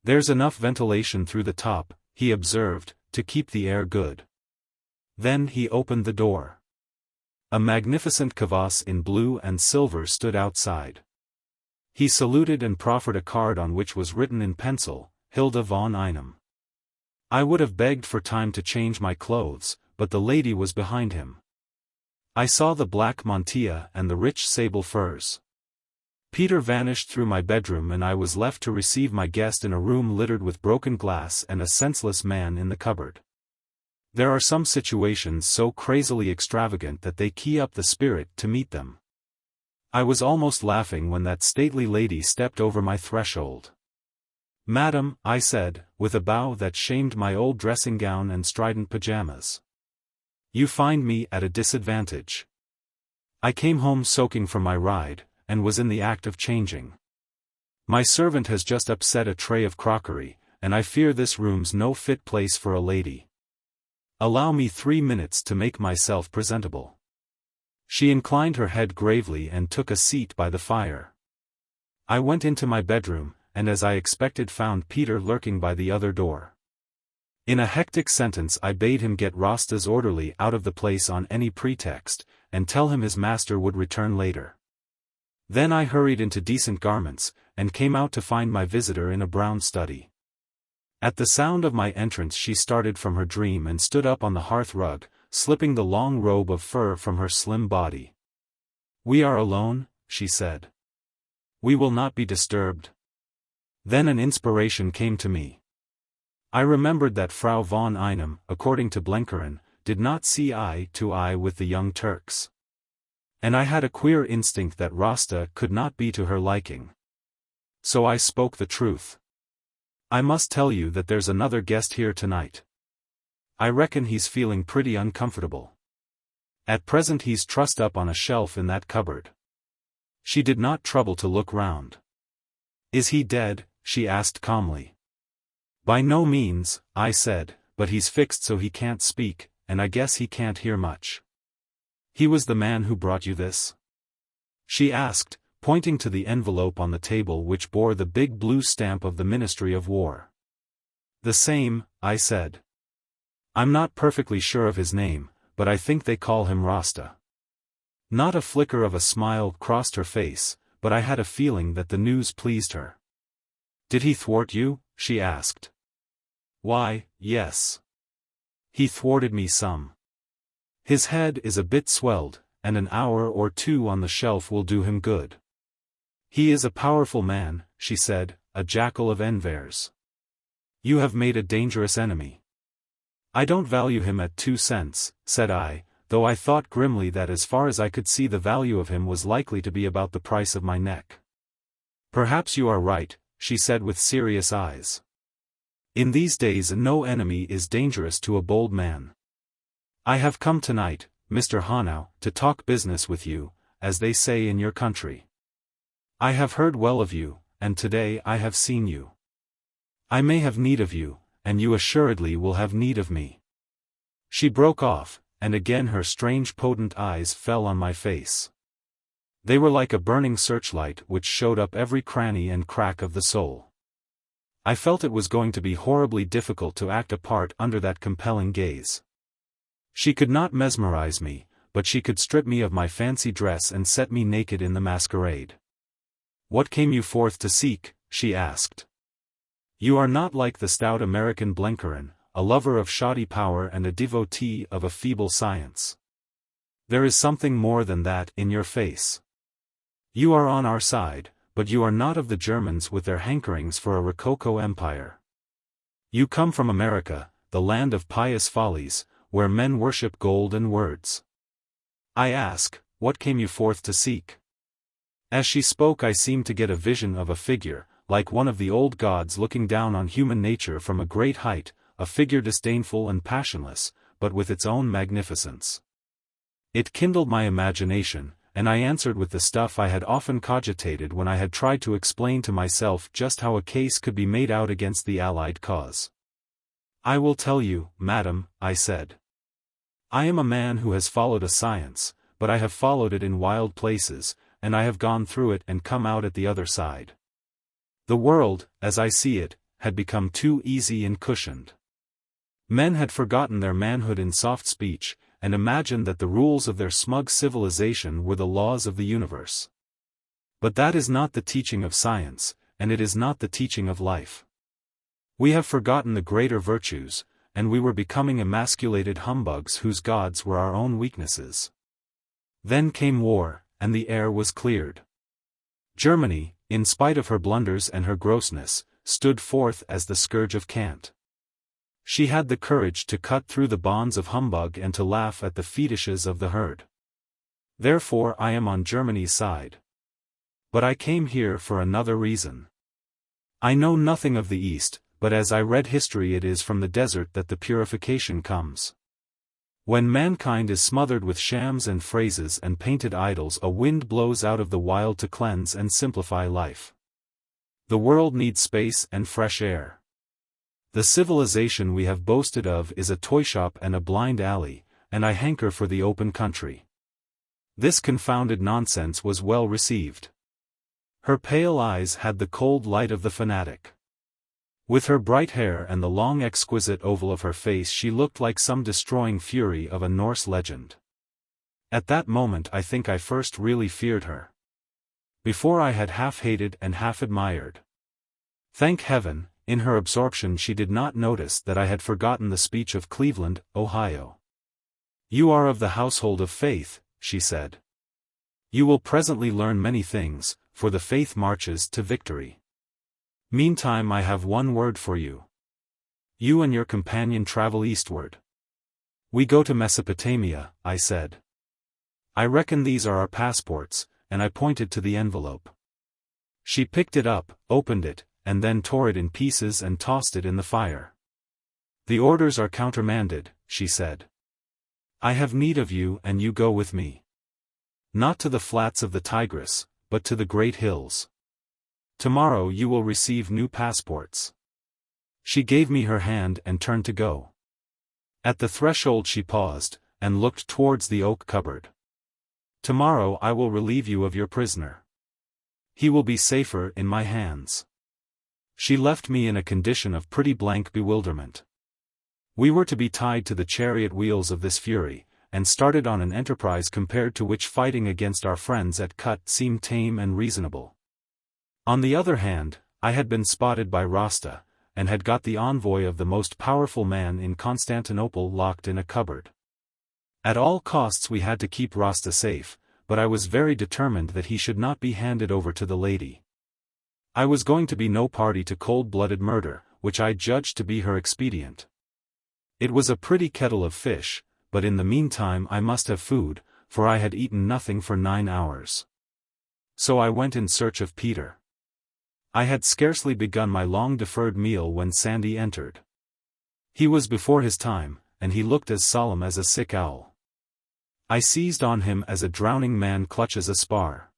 "There's enough ventilation through the top," he observed, "to keep the air good." Then he opened the door. A magnificent kavass in blue and silver stood outside. He saluted and proffered a card on which was written in pencil, "Hilda von Einem." I would have begged for time to change my clothes, but the lady was behind him. I saw the black mantilla and the rich sable furs. Peter vanished through my bedroom and I was left to receive my guest in a room littered with broken glass and a senseless man in the cupboard. There are some situations so crazily extravagant that they key up the spirit to meet them. I was almost laughing when that stately lady stepped over my threshold. "Madam," I said, with a bow that shamed my old dressing gown and strident pajamas. "You find me at a disadvantage. I came home soaking from my ride, and was in the act of changing. My servant has just upset a tray of crockery, and I fear this room's no fit place for a lady. Allow me 3 minutes to make myself presentable." She inclined her head gravely and took a seat by the fire. I went into my bedroom, and as I expected found Peter lurking by the other door. In a hectic sentence I bade him get Rasta's orderly out of the place on any pretext, and tell him his master would return later. Then I hurried into decent garments, and came out to find my visitor in a brown study. At the sound of my entrance she started from her dream and stood up on the hearth rug, slipping the long robe of fur from her slim body. "We are alone," she said. "We will not be disturbed." Then an inspiration came to me. I remembered that Frau von Einem, according to Blenkeren, did not see eye to eye with the young Turks. And I had a queer instinct that Rasta could not be to her liking. So I spoke the truth. "I must tell you that there's another guest here tonight. I reckon he's feeling pretty uncomfortable. At present he's trussed up on a shelf in that cupboard." She did not trouble to look round. "Is he dead?" she asked calmly. "By no means," I said, "but he's fixed so he can't speak, and I guess he can't hear much." "He was the man who brought you this?" she asked, pointing to the envelope on the table which bore the big blue stamp of the Ministry of War. "The same," I said. "I'm not perfectly sure of his name, but I think they call him Rasta." Not a flicker of a smile crossed her face, but I had a feeling that the news pleased her. "Did he thwart you?" she asked. "Why, yes. He thwarted me some. His head is a bit swelled, and an hour or 2 on the shelf will do him good. He is a powerful man," she said, "a jackal of Envers. You have made a dangerous enemy." "I don't value him at 2 cents, said I, though I thought grimly that as far as I could see the value of him was likely to be about the price of my neck. "Perhaps you are right," she said with serious eyes. "In these days no enemy is dangerous to a bold man. I have come tonight, Mr. Hannay, to talk business with you, as they say in your country. I have heard well of you, and today I have seen you. I may have need of you, and you assuredly will have need of me." She broke off, and again her strange potent eyes fell on my face. They were like a burning searchlight which showed up every cranny and crack of the soul. I felt it was going to be horribly difficult to act a part under that compelling gaze. She could not mesmerize me, but she could strip me of my fancy dress and set me naked in the masquerade. "What came you forth to seek?" she asked. "You are not like the stout American Blenkeren, a lover of shoddy power and a devotee of a feeble science. There is something more than that in your face. You are on our side, but you are not of the Germans with their hankerings for a Rococo empire. You come from America, the land of pious follies, where men worship gold and words. I ask, what came you forth to seek?" As she spoke I seemed to get a vision of a figure, like one of the old gods looking down on human nature from a great height, a figure disdainful and passionless, but with its own magnificence. It kindled my imagination, and I answered with the stuff I had often cogitated when I had tried to explain to myself just how a case could be made out against the Allied cause. "I will tell you, madam," I said. "I am a man who has followed a science, but I have followed it in wild places, and I have gone through it and come out at the other side. The world, as I see it, had become too easy and cushioned. Men had forgotten their manhood in soft speech, and imagined that the rules of their smug civilization were the laws of the universe. But that is not the teaching of science, and it is not the teaching of life. We have forgotten the greater virtues, and we were becoming emasculated humbugs whose gods were our own weaknesses. Then came war, and the air was cleared. Germany, in spite of her blunders and her grossness, stood forth as the scourge of cant. She had the courage to cut through the bonds of humbug and to laugh at the fetishes of the herd. Therefore I am on Germany's side. But I came here for another reason. I know nothing of the East, but as I read history it is from the desert that the purification comes. When mankind is smothered with shams and phrases and painted idols, a wind blows out of the wild to cleanse and simplify life. The world needs space and fresh air. The civilization we have boasted of is a toyshop and a blind alley, and I hanker for the open country. This confounded nonsense was well received. Her pale eyes had the cold light of the fanatic. With her bright hair and the long exquisite oval of her face she looked like some destroying fury of a Norse legend. At that moment I think I first really feared her. Before I had half hated and half admired. Thank heaven, in her absorption she did not notice that I had forgotten the speech of Cleveland, Ohio. "You are of the household of faith," she said. "You will presently learn many things, for the faith marches to victory. Meantime I have one word for you. You and your companion travel eastward." "We go to Mesopotamia," I said. "I reckon these are our passports," and I pointed to the envelope. She picked it up, opened it, and then tore it in pieces and tossed it in the fire. "The orders are countermanded," she said. "I have need of you and you go with me. Not to the flats of the Tigris, but to the great hills. Tomorrow you will receive new passports." She gave me her hand and turned to go. At the threshold she paused, and looked towards the oak cupboard. "Tomorrow I will relieve you of your prisoner. He will be safer in my hands." She left me in a condition of pretty blank bewilderment. We were to be tied to the chariot wheels of this fury, and started on an enterprise compared to which fighting against our friends at Kut seemed tame and reasonable. On the other hand, I had been spotted by Rasta, and had got the envoy of the most powerful man in Constantinople locked in a cupboard. At all costs we had to keep Rasta safe, but I was very determined that he should not be handed over to the lady. I was going to be no party to cold-blooded murder, which I judged to be her expedient. It was a pretty kettle of fish, but in the meantime I must have food, for I had eaten nothing for 9 hours. So I went in search of Peter. I had scarcely begun my long-deferred meal when Sandy entered. He was before his time, and he looked as solemn as a sick owl. I seized on him as a drowning man clutches a spar.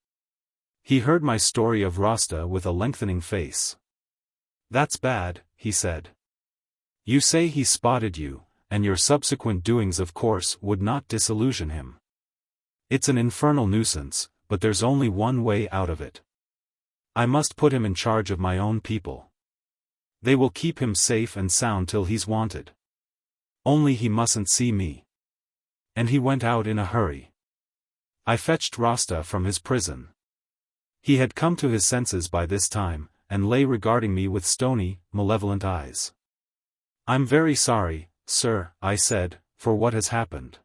He heard my story of Rasta with a lengthening face. "That's bad," he said. "You say he spotted you, and your subsequent doings of course would not disillusion him. It's an infernal nuisance, but there's only one way out of it. I must put him in charge of my own people. They will keep him safe and sound till he's wanted. Only he mustn't see me." And he went out in a hurry. I fetched Rasta from his prison. He had come to his senses by this time, and lay regarding me with stony, malevolent eyes. "I'm very sorry, sir," I said, "for what has happened.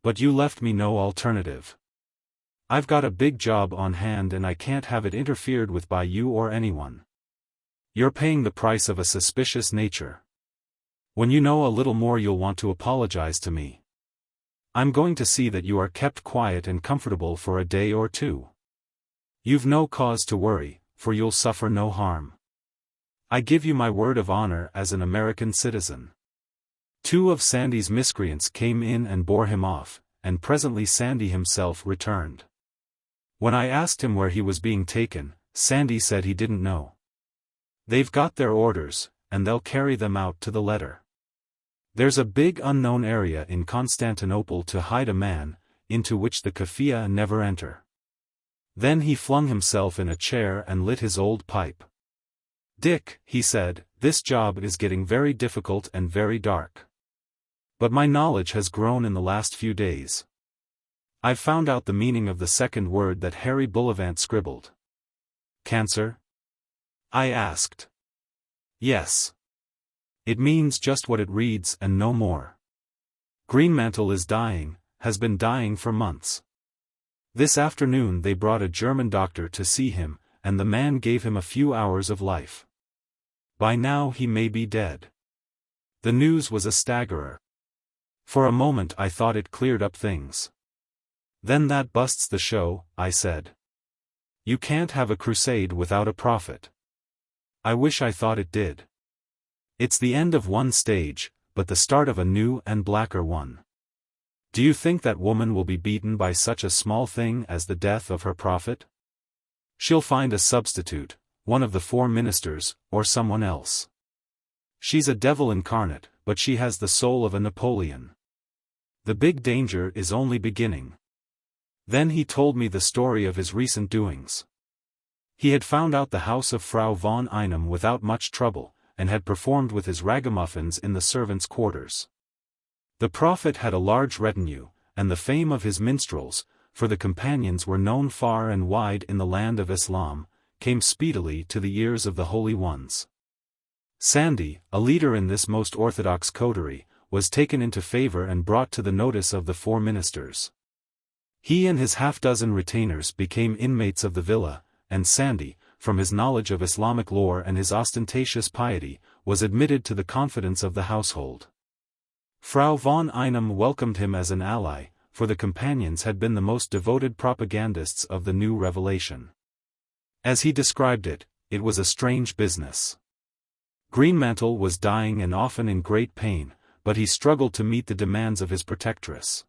But you left me no alternative. I've got a big job on hand and I can't have it interfered with by you or anyone. You're paying the price of a suspicious nature. When you know a little more you'll want to apologize to me. I'm going to see that you are kept quiet and comfortable for a day or two. You've no cause to worry, for you'll suffer no harm. I give you my word of honor as an American citizen. 2 of Sandy's miscreants came in and bore him off, and presently Sandy himself returned. When I asked him where he was being taken, Sandy said he didn't know. They've got their orders, and they'll carry them out to the letter. There's a big unknown area in Constantinople to hide a man, into which the Kafia never enter. Then he flung himself in a chair and lit his old pipe. Dick, he said, this job is getting very difficult and very dark. But my knowledge has grown in the last few days. I've found out the meaning of the second word that Harry Bullivant scribbled. Cancer? I asked. Yes. It means just what it reads and no more. Greenmantle is dying, has been dying for months. This afternoon they brought a German doctor to see him, and the man gave him a few hours of life. By now he may be dead. The news was a staggerer. For a moment I thought it cleared up things. Then that busts the show, I said. You can't have a crusade without a prophet. I wish I thought it did. It's the end of one stage, but the start of a new and blacker one. Do you think that woman will be beaten by such a small thing as the death of her prophet? She'll find a substitute, one of the 4 ministers, or someone else. She's a devil incarnate, but she has the soul of a Napoleon. The big danger is only beginning. Then he told me the story of his recent doings. He had found out the house of Frau von Einem without much trouble, and had performed with his ragamuffins in the servants' quarters. The prophet had a large retinue, and the fame of his minstrels, for the companions were known far and wide in the land of Islam, came speedily to the ears of the holy ones. Sandy, a leader in this most orthodox coterie, was taken into favor and brought to the notice of the 4 ministers. He and his half-dozen retainers became inmates of the villa, and Sandy, from his knowledge of Islamic lore and his ostentatious piety, was admitted to the confidence of the household. Frau von Einem welcomed him as an ally, for the companions had been the most devoted propagandists of the new revelation. As he described it, it was a strange business. Greenmantle was dying and often in great pain, but he struggled to meet the demands of his protectress.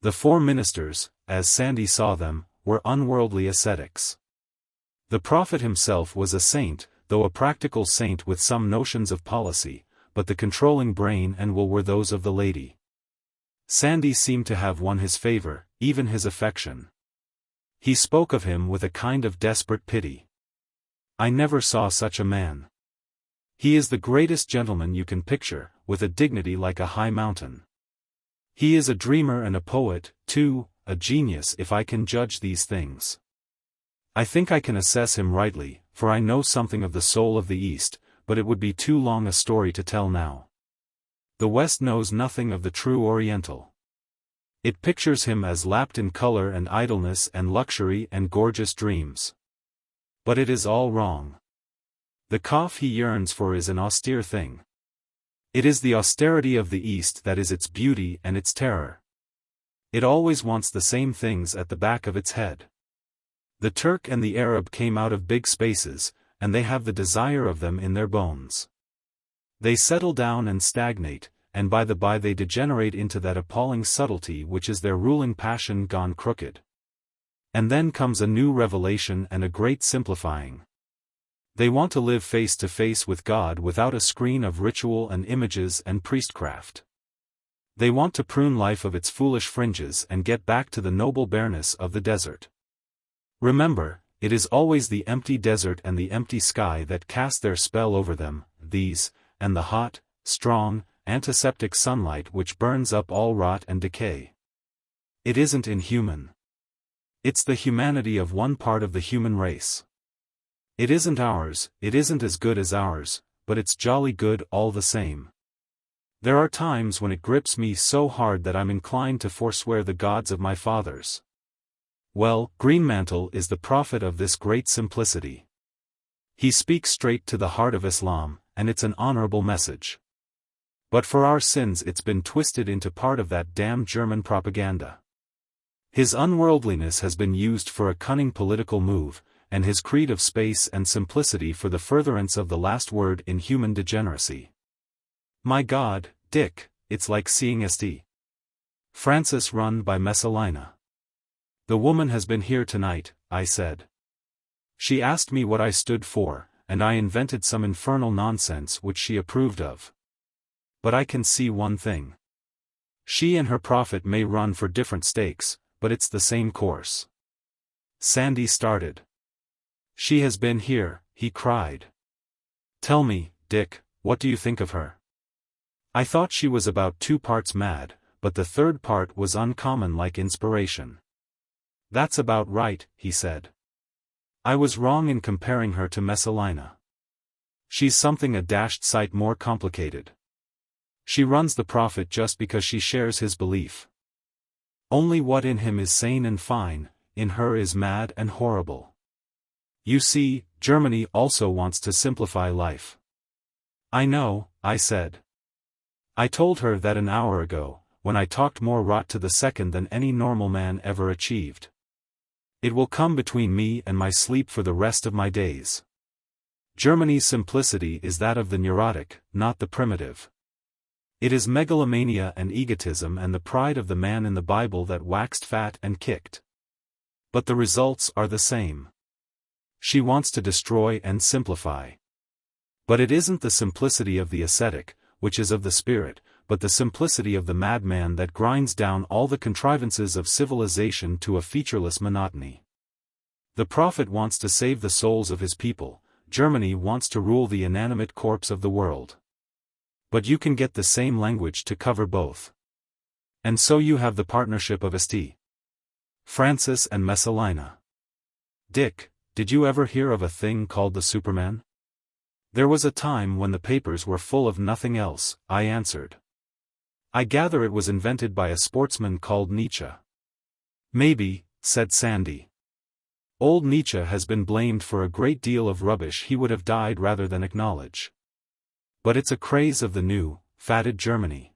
The 4 ministers, as Sandy saw them, were unworldly ascetics. The prophet himself was a saint, though a practical saint with some notions of policy, but the controlling brain and will were those of the lady. Sandy seemed to have won his favor, even his affection. He spoke of him with a kind of desperate pity. I never saw such a man. He is the greatest gentleman you can picture, with a dignity like a high mountain. He is a dreamer and a poet, too, a genius if I can judge these things. I think I can assess him rightly, for I know something of the soul of the East, but it would be too long a story to tell now. The West knows nothing of the true Oriental. It pictures him as lapped in color and idleness and luxury and gorgeous dreams. But it is all wrong. The Kaf he yearns for is an austere thing. It is the austerity of the East that is its beauty and its terror. It always wants the same things at the back of its head. The Turk and the Arab came out of big spaces, and they have the desire of them in their bones. They settle down and stagnate, and by the by they degenerate into that appalling subtlety which is their ruling passion gone crooked. And then comes a new revelation and a great simplifying. They want to live face to face with God without a screen of ritual and images and priestcraft. They want to prune life of its foolish fringes and get back to the noble bareness of the desert. Remember, it is always the empty desert and the empty sky that cast their spell over them, these, and the hot, strong, antiseptic sunlight which burns up all rot and decay. It isn't inhuman. It's the humanity of one part of the human race. It isn't ours, it isn't as good as ours, but it's jolly good all the same. There are times when it grips me so hard that I'm inclined to forswear the gods of my fathers. Well, Greenmantle is the prophet of this great simplicity. He speaks straight to the heart of Islam, and it's an honorable message. But for our sins it's been twisted into part of that damn German propaganda. His unworldliness has been used for a cunning political move, and his creed of space and simplicity for the furtherance of the last word in human degeneracy. My God, Dick, it's like seeing St. Francis run by Messalina. The woman has been here tonight, I said. She asked me what I stood for, and I invented some infernal nonsense which she approved of. But I can see one thing. She and her prophet may run for different stakes, but it's the same course. Sandy started. She has been here, he cried. Tell me, Dick, what do you think of her? I thought she was about 2 parts mad, but the third part was uncommon like inspiration. That's about right, he said. I was wrong in comparing her to Messalina. She's something a dashed sight more complicated. She runs the prophet just because she shares his belief. Only what in him is sane and fine, in her is mad and horrible. You see, Germany also wants to simplify life. I know, I said. I told her that an hour ago, when I talked more rot to the second than any normal man ever achieved. It will come between me and my sleep for the rest of my days. Germany's simplicity is that of the neurotic, not the primitive. It is megalomania and egotism and the pride of the man in the Bible that waxed fat and kicked. But the results are the same. She wants to destroy and simplify. But it isn't the simplicity of the ascetic, which is of the spirit, but the simplicity of the madman that grinds down all the contrivances of civilization to a featureless monotony. The prophet wants to save the souls of his people, Germany wants to rule the inanimate corpse of the world. But you can get the same language to cover both. And so you have the partnership of St. Francis and Messalina. Dick, did you ever hear of a thing called the Superman? There was a time when the papers were full of nothing else, I answered. I gather it was invented by a sportsman called Nietzsche. Maybe, said Sandy. Old Nietzsche has been blamed for a great deal of rubbish he would have died rather than acknowledge. But it's a craze of the new, fatted Germany.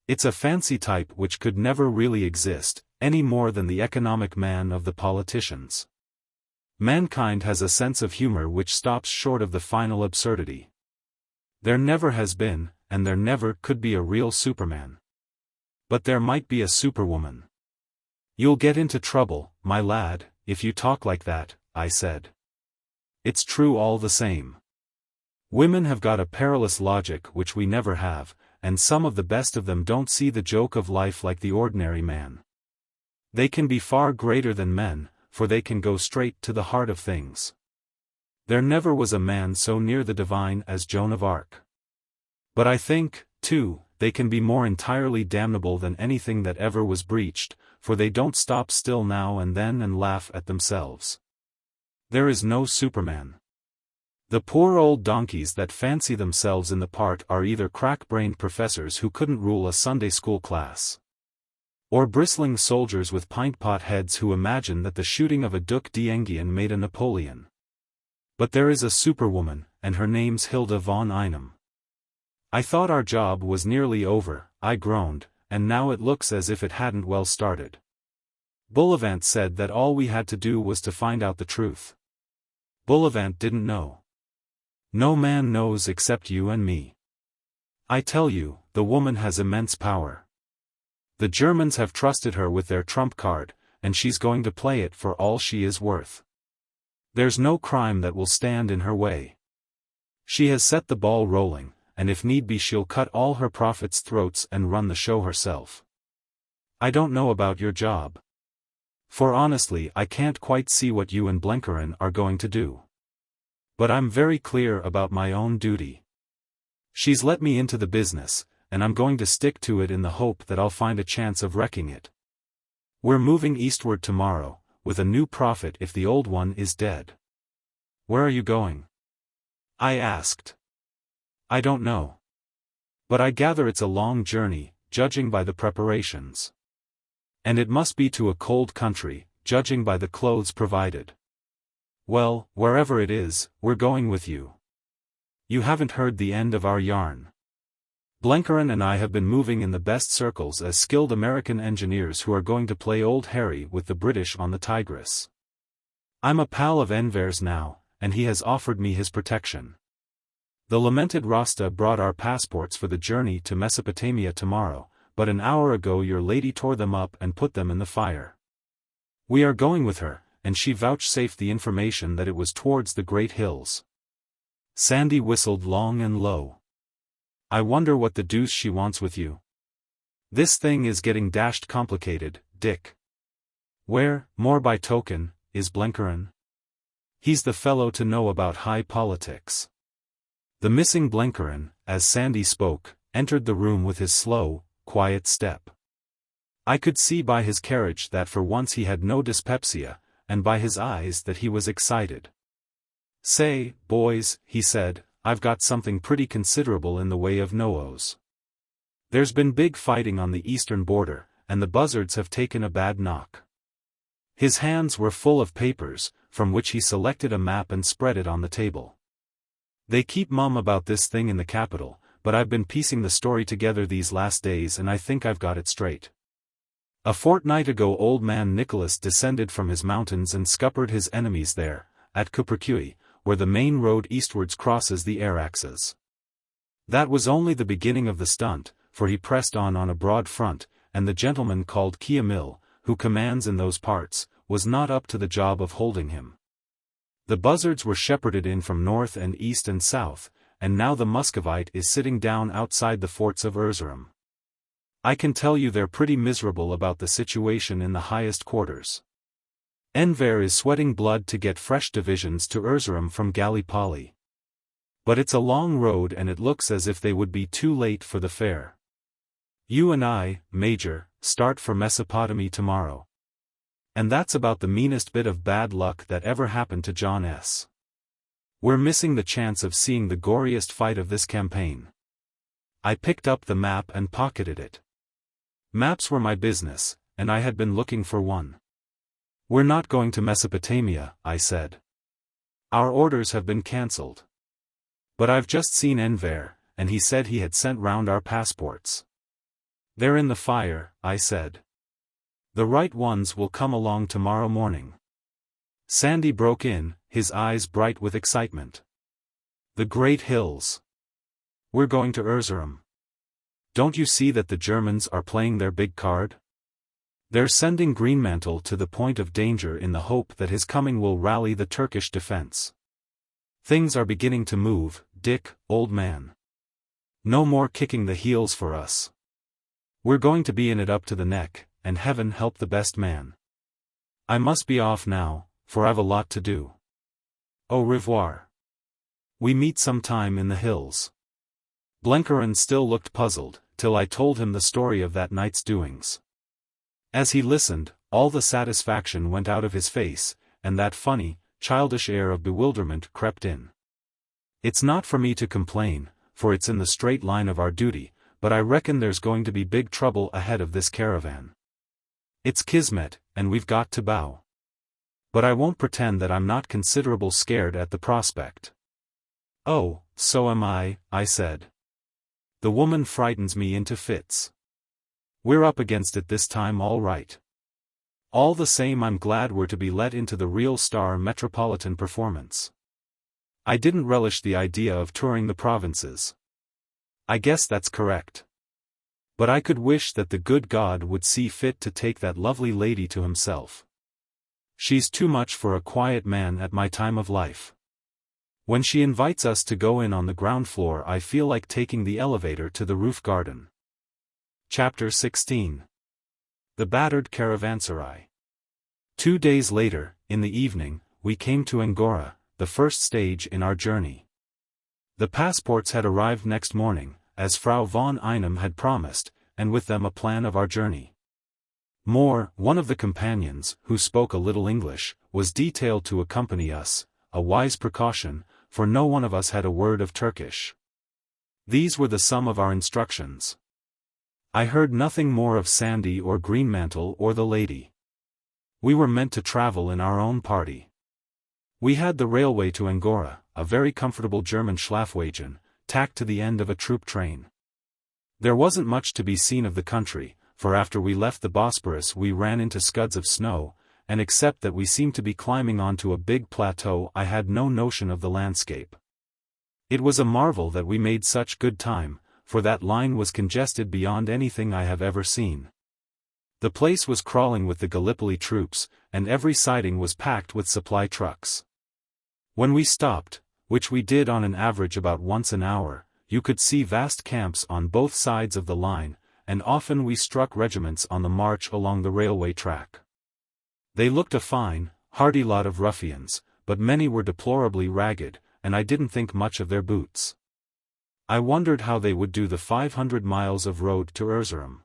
It's a fancy type which could never really exist, any more than the economic man of the politicians. Mankind has a sense of humor which stops short of the final absurdity. There never has been, and there never could be a real Superman. But there might be a Superwoman. You'll get into trouble, my lad, if you talk like that, I said. It's true all the same. Women have got a perilous logic which we never have, and some of the best of them don't see the joke of life like the ordinary man. They can be far greater than men, for they can go straight to the heart of things. There never was a man so near the divine as Joan of Arc. But I think, too, they can be more entirely damnable than anything that ever was breached, for they don't stop still now and then and laugh at themselves. There is no Superman. The poor old donkeys that fancy themselves in the part are either crack-brained professors who couldn't rule a Sunday school class, or bristling soldiers with pint-pot heads who imagine that the shooting of a Duc d'Enghien made a Napoleon. But there is a Superwoman, and her name's Hilda von Einem. I thought our job was nearly over, I groaned, and now it looks as if it hadn't well started. Bullivant said that all we had to do was to find out the truth. Bullivant didn't know. No man knows except you and me. I tell you, the woman has immense power. The Germans have trusted her with their trump card, and she's going to play it for all she is worth. There's no crime that will stand in her way. She has set the ball rolling, and if need be she'll cut all her prophets' throats and run the show herself. I don't know about your job. For honestly I can't quite see what you and Blenkerin are going to do. But I'm very clear about my own duty. She's let me into the business, and I'm going to stick to it in the hope that I'll find a chance of wrecking it. We're moving eastward tomorrow, with a new prophet if the old one is dead. Where are you going? I asked. I don't know. But I gather it's a long journey, judging by the preparations. And it must be to a cold country, judging by the clothes provided. Well, wherever it is, we're going with you. You haven't heard the end of our yarn. Blenkerin and I have been moving in the best circles as skilled American engineers who are going to play Old Harry with the British on the Tigris. I'm a pal of Enver's now, and he has offered me his protection. The lamented Rasta brought our passports for the journey to Mesopotamia tomorrow, but an hour ago your lady tore them up and put them in the fire. We are going with her, and she vouchsafed the information that it was towards the great hills. Sandy whistled long and low. I wonder what the deuce she wants with you. This thing is getting dashed complicated, Dick. Where, more by token, is Blencaran? He's the fellow to know about high politics. The missing Blencaran, as Sandy spoke, entered the room with his slow, quiet step. I could see by his carriage that for once he had no dyspepsia, and by his eyes that he was excited. Say, boys, he said, I've got something pretty considerable in the way of noos. There's been big fighting on the eastern border, and the buzzards have taken a bad knock. His hands were full of papers, from which he selected a map and spread it on the table. They keep mum about this thing in the capital, but I've been piecing the story together these last days and I think I've got it straight. A fortnight ago old man Nicholas descended from his mountains and scuppered his enemies there, at Cupercuy, where the main road eastwards crosses the Araxes. That was only the beginning of the stunt, for he pressed on a broad front, and the gentleman called Kiamil, who commands in those parts, was not up to the job of holding him. The buzzards were shepherded in from north and east and south, and now the Muscovite is sitting down outside the forts of Erzurum. I can tell you they're pretty miserable about the situation in the highest quarters. Enver is sweating blood to get fresh divisions to Erzurum from Gallipoli. But it's a long road and it looks as if they would be too late for the fair. You and I, Major, start for Mesopotamia tomorrow. And that's about the meanest bit of bad luck that ever happened to John S. We're missing the chance of seeing the goriest fight of this campaign. I picked up the map and pocketed it. Maps were my business, and I had been looking for one. We're not going to Mesopotamia, I said. Our orders have been cancelled. But I've just seen Enver, and he said he had sent round our passports. They're in the fire, I said. The right ones will come along tomorrow morning. Sandy broke in, his eyes bright with excitement. The great hills. We're going to Erzurum. Don't you see that the Germans are playing their big card? They're sending Greenmantle to the point of danger in the hope that his coming will rally the Turkish defense. Things are beginning to move, Dick, old man. No more kicking the heels for us. We're going to be in it up to the neck, and heaven help the best man. I must be off now, for I've a lot to do. Au revoir. We meet sometime in the hills. Blencaran still looked puzzled, till I told him the story of that night's doings. As he listened, all the satisfaction went out of his face, and that funny, childish air of bewilderment crept in. It's not for me to complain, for it's in the straight line of our duty, but I reckon there's going to be big trouble ahead of this caravan. It's kismet, and we've got to bow. But I won't pretend that I'm not considerable scared at the prospect. Oh, so am I said. The woman frightens me into fits. We're up against it this time all right. All the same I'm glad we're to be let into the real star metropolitan performance. I didn't relish the idea of touring the provinces. I guess that's correct. But I could wish that the good God would see fit to take that lovely lady to himself. She's too much for a quiet man at my time of life. When she invites us to go in on the ground floor I feel like taking the elevator to the roof garden. Chapter 16. The Battered Caravanserai. 2 days later, in the evening, we came to Angora, the first stage in our journey. The passports had arrived next morning, as Frau von Einem had promised, and with them a plan of our journey. Moore, one of the companions, who spoke a little English, was detailed to accompany us, a wise precaution, for no one of us had a word of Turkish. These were the sum of our instructions. I heard nothing more of Sandy or Greenmantle or the lady. We were meant to travel in our own party. We had the railway to Angora, a very comfortable German Schlafwagen, tacked to the end of a troop train. There wasn't much to be seen of the country, for after we left the Bosporus we ran into scuds of snow, and except that we seemed to be climbing onto a big plateau, I had no notion of the landscape. It was a marvel that we made such good time, for that line was congested beyond anything I have ever seen. The place was crawling with the Gallipoli troops, and every siding was packed with supply trucks. When we stopped, which we did on an average about once an hour, you could see vast camps on both sides of the line, and often we struck regiments on the march along the railway track. They looked a fine, hardy lot of ruffians, but many were deplorably ragged, and I didn't think much of their boots. I wondered how they would do the 500 miles of road to Erzurum.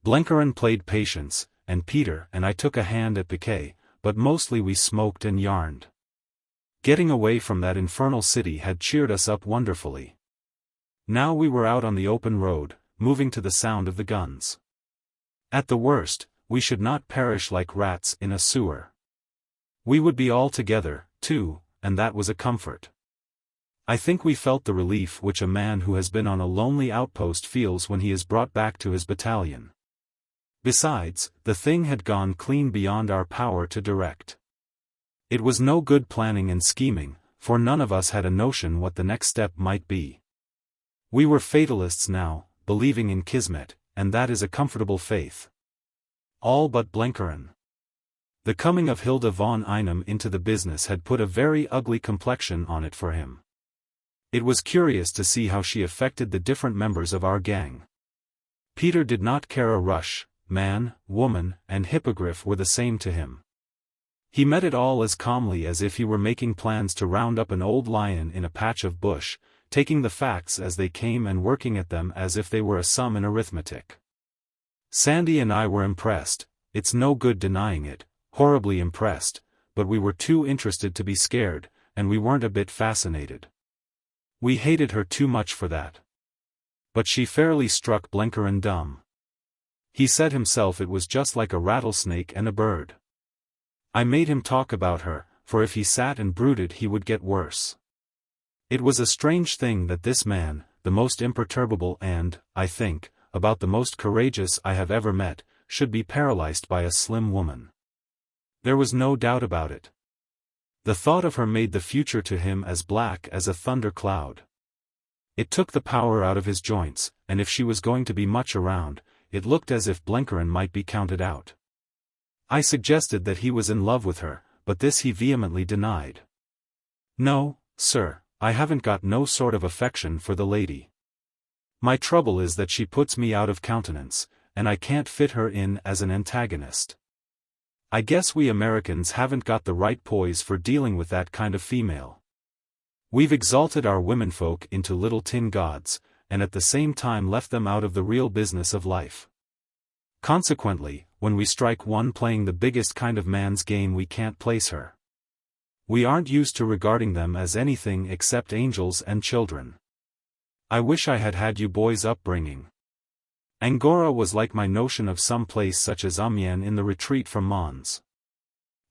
Blenkerin played patience, and Peter and I took a hand at piquet, but mostly we smoked and yarned. Getting away from that infernal city had cheered us up wonderfully. Now we were out on the open road, moving to the sound of the guns. At the worst, we should not perish like rats in a sewer. We would be all together, too, and that was a comfort. I think we felt the relief which a man who has been on a lonely outpost feels when he is brought back to his battalion. Besides, the thing had gone clean beyond our power to direct. It was no good planning and scheming, for none of us had a notion what the next step might be. We were fatalists now, believing in Kismet, and that is a comfortable faith. All but Blenkerin. The coming of Hilda von Einem into the business had put a very ugly complexion on it for him. It was curious to see how she affected the different members of our gang. Peter did not care a rush, man, woman, and hippogriff were the same to him. He met it all as calmly as if he were making plans to round up an old lion in a patch of bush, taking the facts as they came and working at them as if they were a sum in arithmetic. Sandy and I were impressed, it's no good denying it, horribly impressed, but we were too interested to be scared, and we weren't a bit fascinated. We hated her too much for that. But she fairly struck Blenkerin dumb. He said himself it was just like a rattlesnake and a bird. I made him talk about her, for if he sat and brooded he would get worse. It was a strange thing that this man, the most imperturbable and, I think, about the most courageous I have ever met, should be paralyzed by a slim woman. There was no doubt about it. The thought of her made the future to him as black as a thunder cloud. It took the power out of his joints, and if she was going to be much around, it looked as if Blenkerin might be counted out. I suggested that he was in love with her, but this he vehemently denied. No, sir, I haven't got no sort of affection for the lady. My trouble is that she puts me out of countenance, and I can't fit her in as an antagonist. I guess we Americans haven't got the right poise for dealing with that kind of female. We've exalted our womenfolk into little tin gods, and at the same time left them out of the real business of life. Consequently, when we strike one playing the biggest kind of man's game we can't place her. We aren't used to regarding them as anything except angels and children. I wish I had had you boys' upbringing. Angora was like my notion of some place such as Amiens in the retreat from Mons.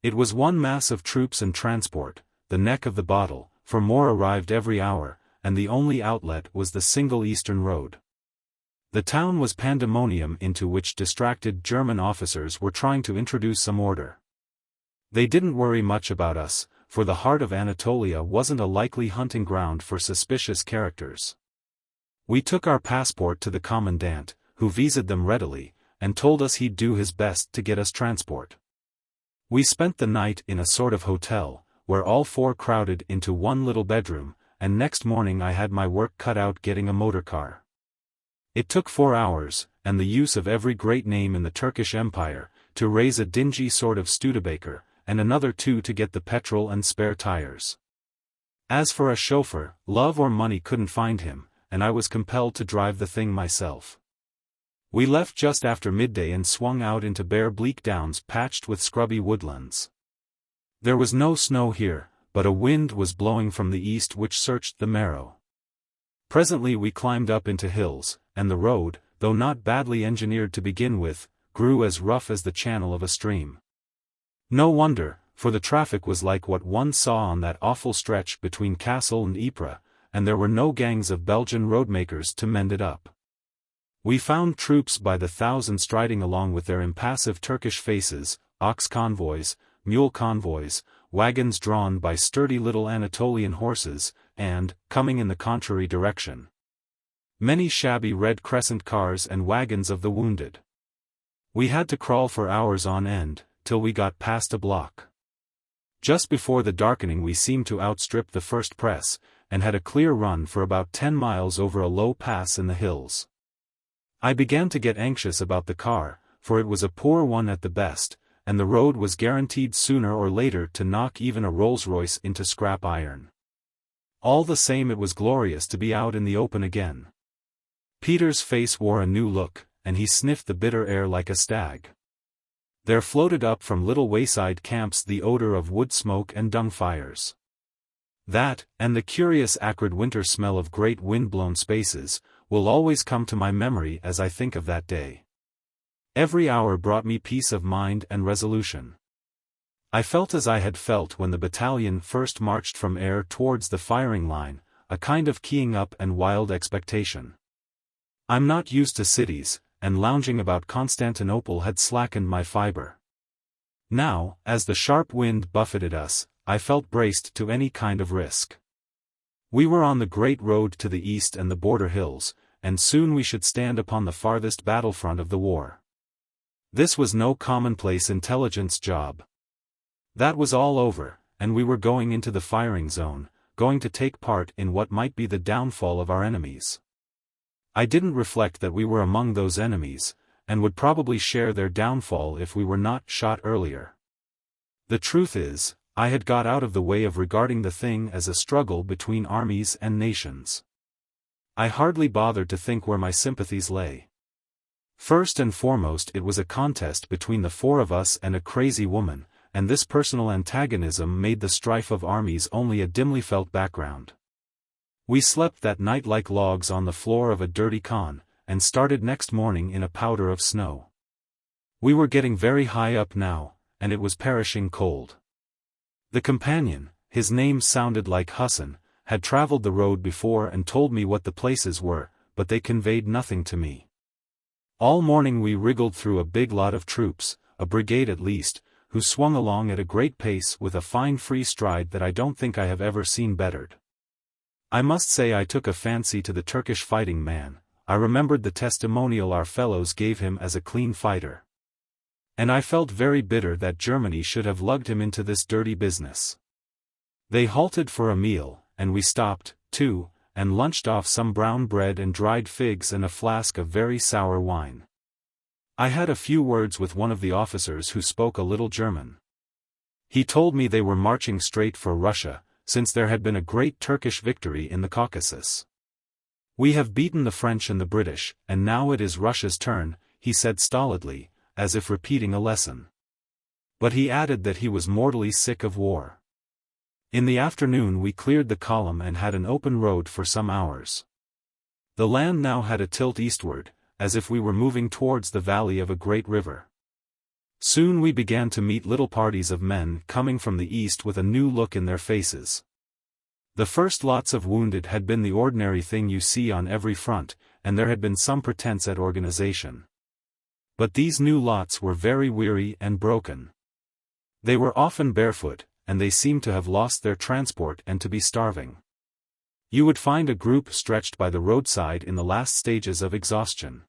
It was one mass of troops and transport, the neck of the bottle, for more arrived every hour, and the only outlet was the single eastern road. The town was pandemonium into which distracted German officers were trying to introduce some order. They didn't worry much about us, for the heart of Anatolia wasn't a likely hunting ground for suspicious characters. We took our passport to the commandant, who visaed them readily, and told us he'd do his best to get us transport. We spent the night in a sort of hotel, where all four crowded into one little bedroom, and next morning I had my work cut out getting a motor car. It took 4 hours, and the use of every great name in the Turkish Empire, to raise a dingy sort of Studebaker, and another 2 to get the petrol and spare tires. As for a chauffeur, love or money couldn't find him, and I was compelled to drive the thing myself. We left just after midday and swung out into bare bleak downs patched with scrubby woodlands. There was no snow here, but a wind was blowing from the east which searched the marrow. Presently we climbed up into hills, and the road, though not badly engineered to begin with, grew as rough as the channel of a stream. No wonder, for the traffic was like what one saw on that awful stretch between Kassel and Ypres, and there were no gangs of Belgian roadmakers to mend it up. We found troops by the thousand striding along with their impassive Turkish faces, ox convoys, mule convoys, wagons drawn by sturdy little Anatolian horses, and, coming in the contrary direction, many shabby Red Crescent cars and wagons of the wounded. We had to crawl for hours on end, till we got past a block. Just before the darkening we seemed to outstrip the first press, and had a clear run for about 10 miles over a low pass in the hills. I began to get anxious about the car, for it was a poor one at the best, and the road was guaranteed sooner or later to knock even a Rolls-Royce into scrap iron. All the same, it was glorious to be out in the open again. Peter's face wore a new look, and he sniffed the bitter air like a stag. There floated up from little wayside camps the odor of wood smoke and dung fires. That, and the curious acrid winter smell of great wind-blown spaces, will always come to my memory as I think of that day. Every hour brought me peace of mind and resolution. I felt as I had felt when the battalion first marched from Ayr towards the firing line, a kind of keying up and wild expectation. I'm not used to cities, and lounging about Constantinople had slackened my fibre. Now, as the sharp wind buffeted us, I felt braced to any kind of risk. We were on the great road to the east and the border hills, and soon we should stand upon the farthest battlefront of the war. This was no commonplace intelligence job. That was all over, and we were going into the firing zone, going to take part in what might be the downfall of our enemies. I didn't reflect that we were among those enemies, and would probably share their downfall if we were not shot earlier. The truth is, I had got out of the way of regarding the thing as a struggle between armies and nations. I hardly bothered to think where my sympathies lay. First and foremost, it was a contest between the four of us and a crazy woman, and this personal antagonism made the strife of armies only a dimly felt background. We slept that night like logs on the floor of a dirty khan, and started next morning in a powder of snow. We were getting very high up now, and it was perishing cold. The companion, his name sounded like Hassan, had traveled the road before and told me what the places were, but they conveyed nothing to me. All morning we wriggled through a big lot of troops, a brigade at least, who swung along at a great pace with a fine free stride that I don't think I have ever seen bettered. I must say I took a fancy to the Turkish fighting man. I remembered the testimonial our fellows gave him as a clean fighter. And I felt very bitter that Germany should have lugged him into this dirty business. They halted for a meal, and we stopped, too, and lunched off some brown bread and dried figs and a flask of very sour wine. I had a few words with one of the officers who spoke a little German. He told me they were marching straight for Russia, since there had been a great Turkish victory in the Caucasus. We have beaten the French and the British, and now it is Russia's turn, he said stolidly, as if repeating a lesson. But he added that he was mortally sick of war. In the afternoon we cleared the column and had an open road for some hours. The land now had a tilt eastward, as if we were moving towards the valley of a great river. Soon we began to meet little parties of men coming from the east with a new look in their faces. The first lots of wounded had been the ordinary thing you see on every front, and there had been some pretense at organization. But these new lots were very weary and broken. They were often barefoot, and they seemed to have lost their transport and to be starving. You would find a group stretched by the roadside in the last stages of exhaustion.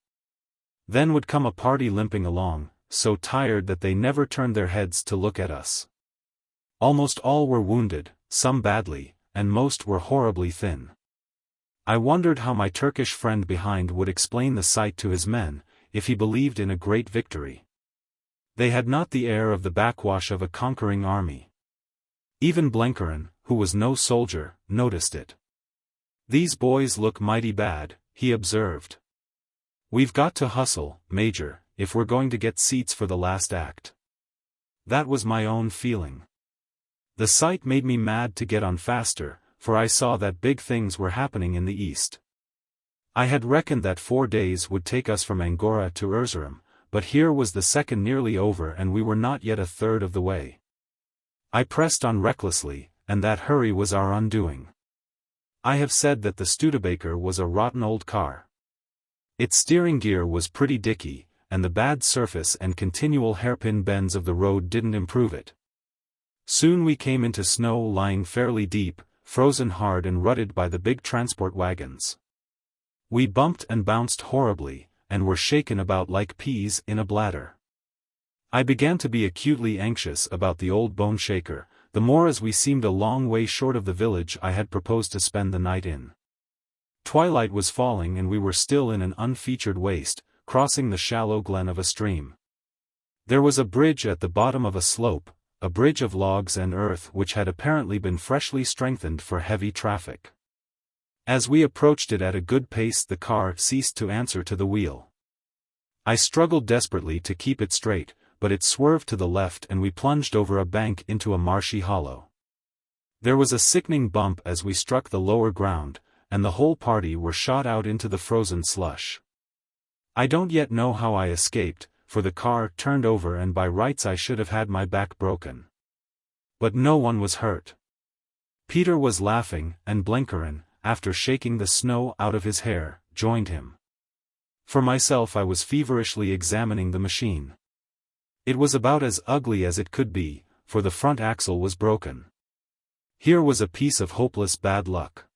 Then would come a party limping along, so tired that they never turned their heads to look at us. Almost all were wounded, some badly, and most were horribly thin. I wondered how my Turkish friend behind would explain the sight to his men, if he believed in a great victory. They had not the air of the backwash of a conquering army. Even Blenkerin, who was no soldier, noticed it. "These boys look mighty bad," he observed. "We've got to hustle, Major, if we're going to get seats for the last act." That was my own feeling. The sight made me mad to get on faster, for I saw that big things were happening in the east. I had reckoned that 4 days would take us from Angora to Erzurum, but here was the second nearly over and we were not yet a third of the way. I pressed on recklessly, and that hurry was our undoing. I have said that the Studebaker was a rotten old car. Its steering gear was pretty dicky, and the bad surface and continual hairpin bends of the road didn't improve it. Soon we came into snow lying fairly deep, frozen hard and rutted by the big transport wagons. We bumped and bounced horribly, and were shaken about like peas in a bladder. I began to be acutely anxious about the old bone shaker, the more as we seemed a long way short of the village I had proposed to spend the night in. Twilight was falling and we were still in an unfeatured waste, crossing the shallow glen of a stream. There was a bridge at the bottom of a slope, a bridge of logs and earth which had apparently been freshly strengthened for heavy traffic. As we approached it at a good pace the car ceased to answer to the wheel. I struggled desperately to keep it straight, but it swerved to the left and we plunged over a bank into a marshy hollow. There was a sickening bump as we struck the lower ground, and the whole party were shot out into the frozen slush. I don't yet know how I escaped, for the car turned over and by rights I should have had my back broken. But no one was hurt. Peter was laughing, and Blenkerin, after shaking the snow out of his hair, joined him. For myself I was feverishly examining the machine. It was about as ugly as it could be, for the front axle was broken. Here was a piece of hopeless bad luck.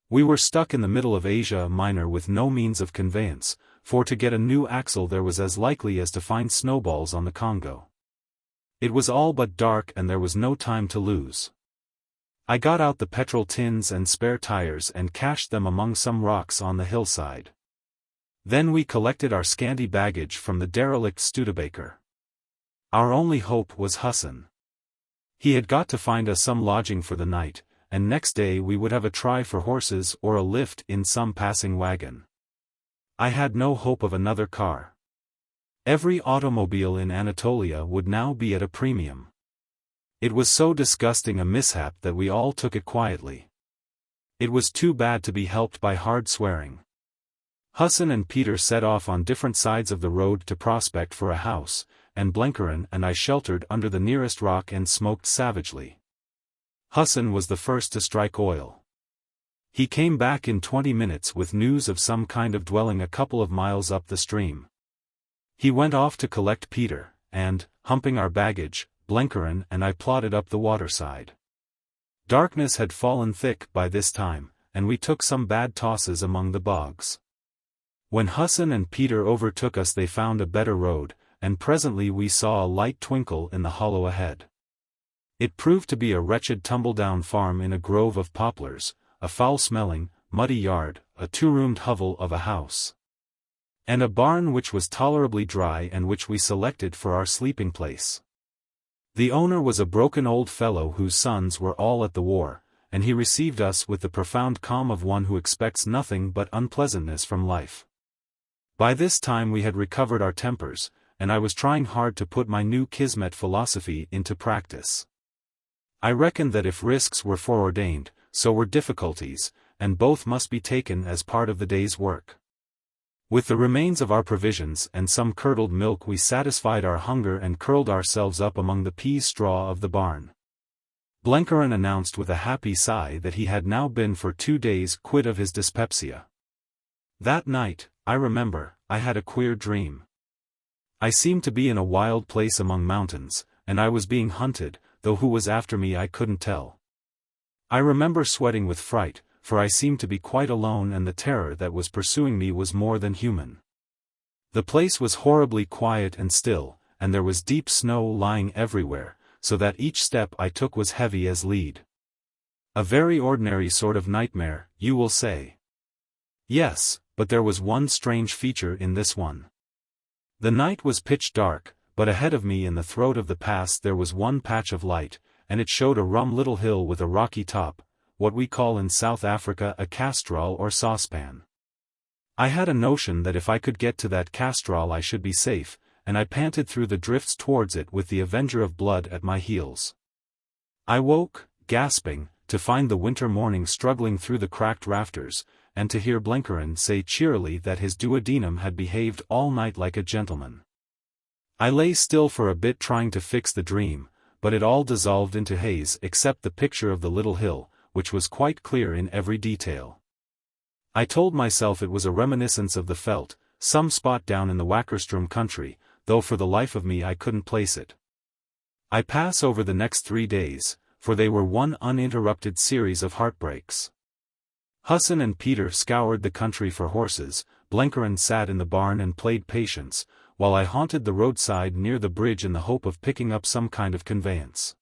We were stuck in the middle of Asia Minor with no means of conveyance, for to get a new axle there was as likely as to find snowballs on the Congo. It was all but dark and there was no time to lose. I got out the petrol tins and spare tires and cached them among some rocks on the hillside. Then we collected our scanty baggage from the derelict Studebaker. Our only hope was Hassan. He had got to find us some lodging for the night, and next day we would have a try for horses or a lift in some passing wagon. I had no hope of another car. Every automobile in Anatolia would now be at a premium. It was so disgusting a mishap that we all took it quietly. It was too bad to be helped by hard swearing. Hassan and Peter set off on different sides of the road to prospect for a house, and Blenkerin and I sheltered under the nearest rock and smoked savagely. Hassan was the first to strike oil. He came back in 20 minutes with news of some kind of dwelling a couple of miles up the stream. He went off to collect Peter, and, humping our baggage, Blenkerin and I plodded up the waterside. Darkness had fallen thick by this time, and we took some bad tosses among the bogs. When Hassan and Peter overtook us they found a better road, and presently we saw a light twinkle in the hollow ahead. It proved to be a wretched tumble-down farm in a grove of poplars, a foul-smelling, muddy yard, a two-roomed hovel of a house, and a barn which was tolerably dry and which we selected for our sleeping place. The owner was a broken old fellow whose sons were all at the war, and he received us with the profound calm of one who expects nothing but unpleasantness from life. By this time we had recovered our tempers, and I was trying hard to put my new Kismet philosophy into practice. I reckoned that if risks were foreordained, so were difficulties, and both must be taken as part of the day's work. With the remains of our provisions and some curdled milk we satisfied our hunger and curled ourselves up among the pea straw of the barn. Blenkerin announced with a happy sigh that he had now been for 2 days quit of his dyspepsia. That night, I remember, I had a queer dream. I seemed to be in a wild place among mountains, and I was being hunted, though who was after me I couldn't tell. I remember sweating with fright, for I seemed to be quite alone and the terror that was pursuing me was more than human. The place was horribly quiet and still, and there was deep snow lying everywhere, so that each step I took was heavy as lead. A very ordinary sort of nightmare, you will say. Yes, but there was one strange feature in this one. The night was pitch dark, but ahead of me in the throat of the pass there was one patch of light, and it showed a rum little hill with a rocky top, what we call in South Africa a castrol or saucepan. I had a notion that if I could get to that castrol I should be safe, and I panted through the drifts towards it with the Avenger of Blood at my heels. I woke, gasping, to find the winter morning struggling through the cracked rafters, and to hear Blenkerin say cheerily that his duodenum had behaved all night like a gentleman. I lay still for a bit trying to fix the dream, but it all dissolved into haze except the picture of the little hill, which was quite clear in every detail. I told myself it was a reminiscence of the veldt, some spot down in the Wackerstrom country, though for the life of me I couldn't place it. I pass over the next 3 days, for they were one uninterrupted series of heartbreaks. Hassan and Peter scoured the country for horses, Blenkerin sat in the barn and played patience, while I haunted the roadside near the bridge in the hope of picking up some kind of conveyance.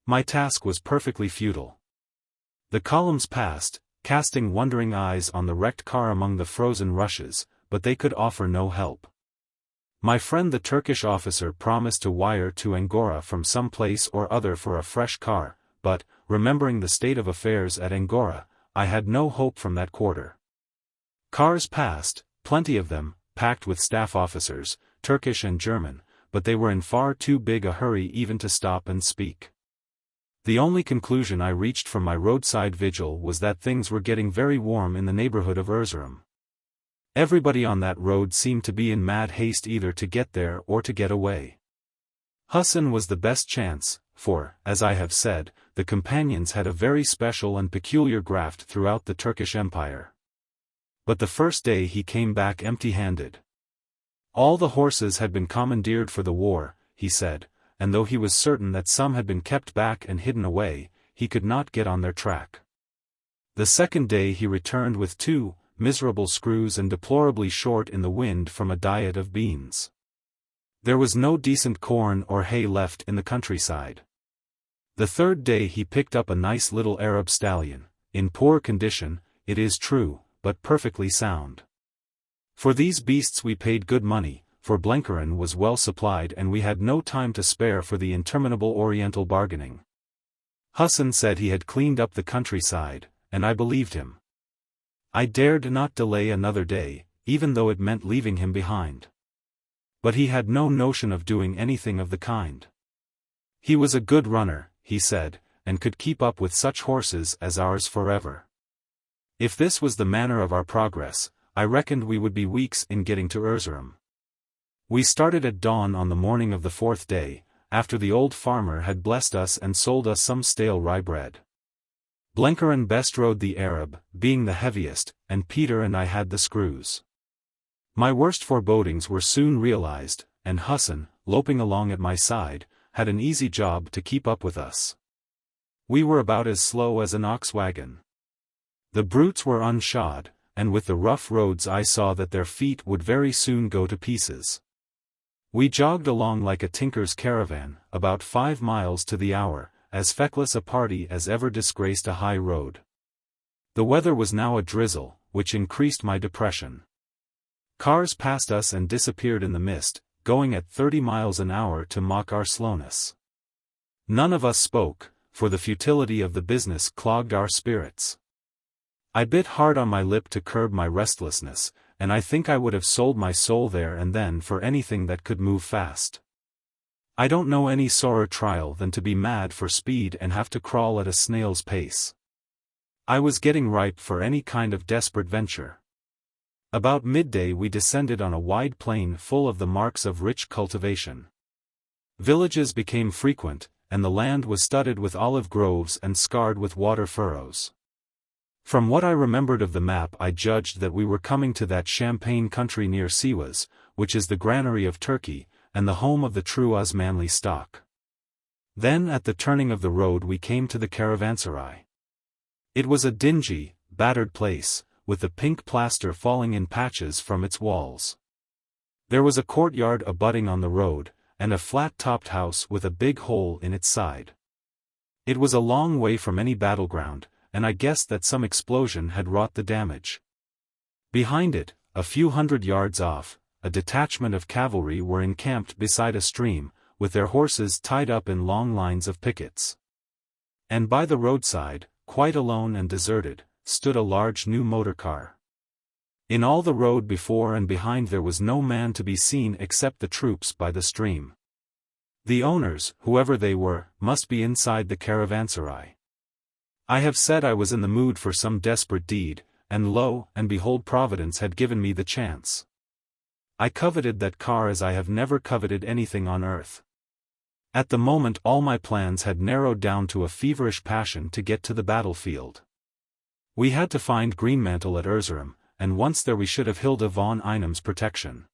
My task was perfectly futile. The columns passed, casting wondering eyes on the wrecked car among the frozen rushes, but they could offer no help. My friend the Turkish officer promised to wire to Angora from some place or other for a fresh car, but, remembering the state of affairs at Angora, I had no hope from that quarter. Cars passed, plenty of them, packed with staff officers, Turkish and German, but they were in far too big a hurry even to stop and speak. The only conclusion I reached from my roadside vigil was that things were getting very warm in the neighborhood of Erzurum. Everybody on that road seemed to be in mad haste either to get there or to get away. Hassan was the best chance, for, as I have said, the companions had a very special and peculiar graft throughout the Turkish Empire. But the first day he came back empty-handed. All the horses had been commandeered for the war, he said, and though he was certain that some had been kept back and hidden away, he could not get on their track. The second day he returned with 2 miserable screws and deplorably short in the wind from a diet of beans. There was no decent corn or hay left in the countryside. The third day he picked up a nice little Arab stallion, in poor condition, it is true, but perfectly sound. For these beasts we paid good money, for Blenkerin was well supplied and we had no time to spare for the interminable oriental bargaining. Hassan said he had cleaned up the countryside, and I believed him. I dared not delay another day, even though it meant leaving him behind. But he had no notion of doing anything of the kind. He was a good runner, he said, and could keep up with such horses as ours forever. If this was the manner of our progress, I reckoned we would be weeks in getting to Erzurum. We started at dawn on the morning of the 4th day, after the old farmer had blessed us and sold us some stale rye bread. Blenkerin bestrode the Arab, being the heaviest, and Peter and I had the screws. My worst forebodings were soon realized, and Hassan, loping along at my side, had an easy job to keep up with us. We were about as slow as an ox wagon. The brutes were unshod, and with the rough roads I saw that their feet would very soon go to pieces. We jogged along like a tinker's caravan, about 5 miles to the hour, as feckless a party as ever disgraced a high road. The weather was now a drizzle, which increased my depression. Cars passed us and disappeared in the mist, going at 30 miles an hour to mock our slowness. None of us spoke, for the futility of the business clogged our spirits. I bit hard on my lip to curb my restlessness, and I think I would have sold my soul there and then for anything that could move fast. I don't know any sorer trial than to be mad for speed and have to crawl at a snail's pace. I was getting ripe for any kind of desperate venture. About midday we descended on a wide plain full of the marks of rich cultivation. Villages became frequent, and the land was studded with olive groves and scarred with water furrows. From what I remembered of the map I judged that we were coming to that champaign country near Siwas, which is the granary of Turkey, and the home of the true Osmanli stock. Then at the turning of the road we came to the Caravanserai. It was a dingy, battered place, with the pink plaster falling in patches from its walls. There was a courtyard abutting on the road, and a flat-topped house with a big hole in its side. It was a long way from any battleground, and I guessed that some explosion had wrought the damage. Behind it, a few hundred yards off, a detachment of cavalry were encamped beside a stream, with their horses tied up in long lines of pickets. And by the roadside, quite alone and deserted, stood a large new motor car. In all the road before and behind there was no man to be seen except the troops by the stream. The owners, whoever they were, must be inside the caravanserai. I have said I was in the mood for some desperate deed, and lo and behold Providence had given me the chance. I coveted that car as I have never coveted anything on earth. At the moment all my plans had narrowed down to a feverish passion to get to the battlefield. We had to find Greenmantle at Erzurum, and once there we should have Hilda von Einem's protection.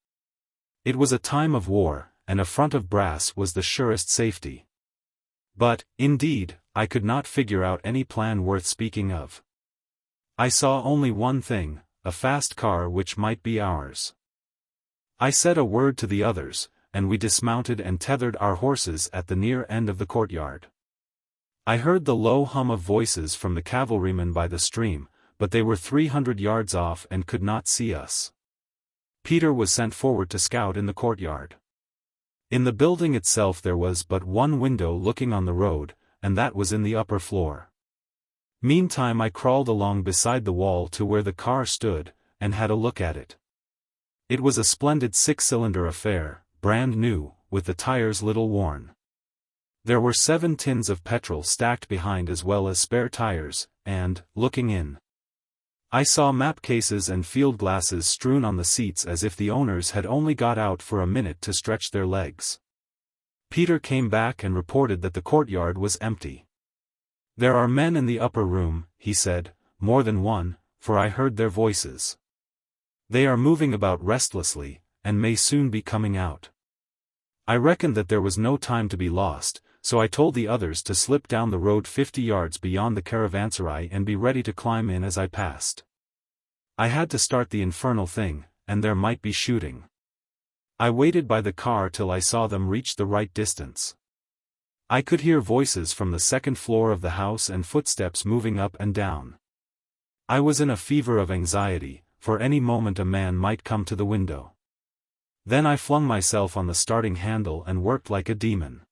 It was a time of war, and a front of brass was the surest safety. But, indeed, I could not figure out any plan worth speaking of. I saw only one thing, a fast car which might be ours. I said a word to the others, and we dismounted and tethered our horses at the near end of the courtyard. I heard the low hum of voices from the cavalrymen by the stream, but they were 300 yards off and could not see us. Peter was sent forward to scout in the courtyard. In the building itself there was but one window looking on the road, and that was in the upper floor. Meantime I crawled along beside the wall to where the car stood, and had a look at it. It was a splendid 6-cylinder affair, brand new, with the tires little worn. There were 7 tins of petrol stacked behind as well as spare tires, and, looking in, I saw map cases and field glasses strewn on the seats as if the owners had only got out for a minute to stretch their legs. Peter came back and reported that the courtyard was empty. "There are men in the upper room," he said, "more than one, for I heard their voices. They are moving about restlessly, and may soon be coming out." I reckoned that there was no time to be lost, so I told the others to slip down the road 50 yards beyond the caravanserai and be ready to climb in as I passed. I had to start the infernal thing, and there might be shooting. I waited by the car till I saw them reach the right distance. I could hear voices from the second floor of the house and footsteps moving up and down. I was in a fever of anxiety, for any moment a man might come to the window. Then I flung myself on the starting handle and worked like a demon.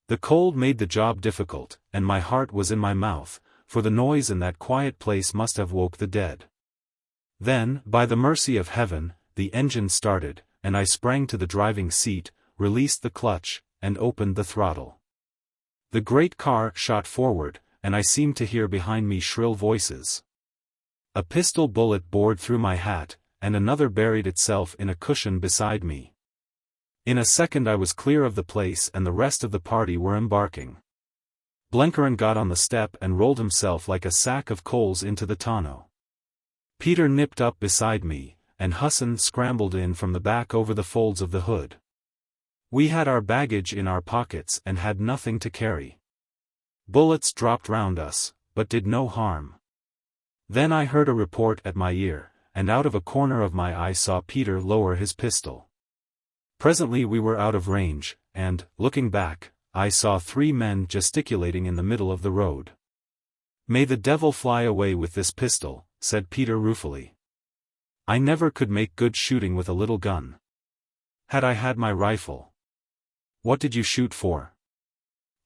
The cold made the job difficult, and my heart was in my mouth, for the noise in that quiet place must have woke the dead. Then, by the mercy of heaven, the engine started, and I sprang to the driving seat, released the clutch, and opened the throttle. The great car shot forward, and I seemed to hear behind me shrill voices. A pistol bullet bored through my hat, and another buried itself in a cushion beside me. In a second I was clear of the place and the rest of the party were embarking. Blenkerin got on the step and rolled himself like a sack of coals into the tonneau. Peter nipped up beside me, and Husson scrambled in from the back over the folds of the hood. We had our baggage in our pockets and had nothing to carry. Bullets dropped round us, but did no harm. Then I heard a report at my ear, and out of a corner of my eye saw Peter lower his pistol. Presently we were out of range, and, looking back, I saw 3 men gesticulating in the middle of the road. "May the devil fly away with this pistol," said Peter ruefully. "I never could make good shooting with a little gun. Had I had my rifle." "What did you shoot for?"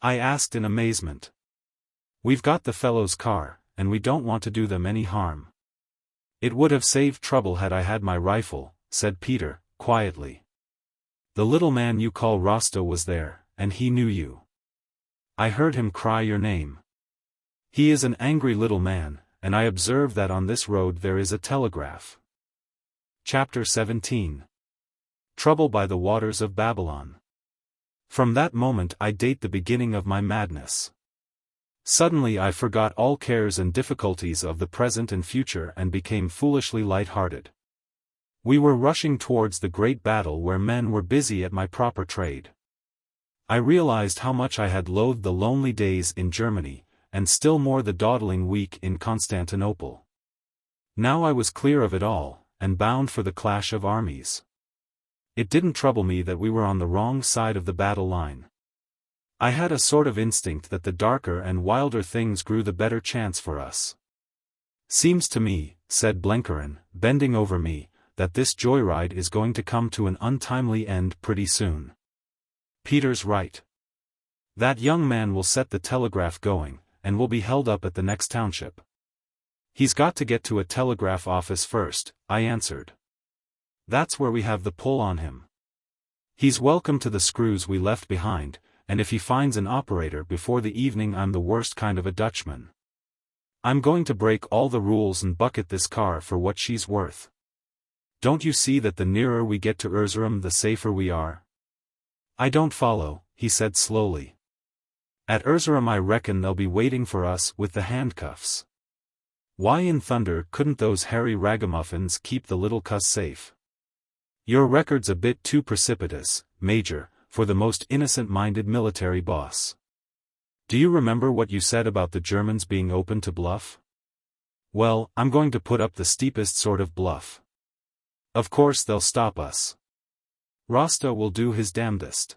I asked in amazement. "We've got the fellow's car, and we don't want to do them any harm." "It would have saved trouble had I had my rifle," said Peter, quietly. "The little man you call Rosto was there, and he knew you. I heard him cry your name. He is an angry little man, and I observe that on this road there is a telegraph." Chapter 17. Trouble by the Waters of Babylon. From that moment I date the beginning of my madness. Suddenly I forgot all cares and difficulties of the present and future and became foolishly light-hearted. We were rushing towards the great battle where men were busy at my proper trade. I realized how much I had loathed the lonely days in Germany, and still more the dawdling week in Constantinople. Now I was clear of it all, and bound for the clash of armies. It didn't trouble me that we were on the wrong side of the battle line. I had a sort of instinct that the darker and wilder things grew the better chance for us. "Seems to me," said Blenkerin, bending over me, "that this joyride is going to come to an untimely end pretty soon." Peter's right. That young man will set the telegraph going, and will be held up at the next township. "He's got to get to a telegraph office first," I answered. "That's where we have the pull on him. He's welcome to the screws we left behind, and if he finds an operator before the evening I'm the worst kind of a Dutchman. I'm going to break all the rules and bucket this car for what she's worth. Don't you see that the nearer we get to Erzurum the safer we are?" "I don't follow," he said slowly. "At Erzurum I reckon they'll be waiting for us with the handcuffs." Why in thunder couldn't those hairy ragamuffins keep the little cuss safe? Your record's a bit too precipitous, Major, for the most innocent-minded military boss. Do you remember what you said about the Germans being open to bluff? Well, I'm going to put up the steepest sort of bluff. Of course they'll stop us. Rasta will do his damnedest.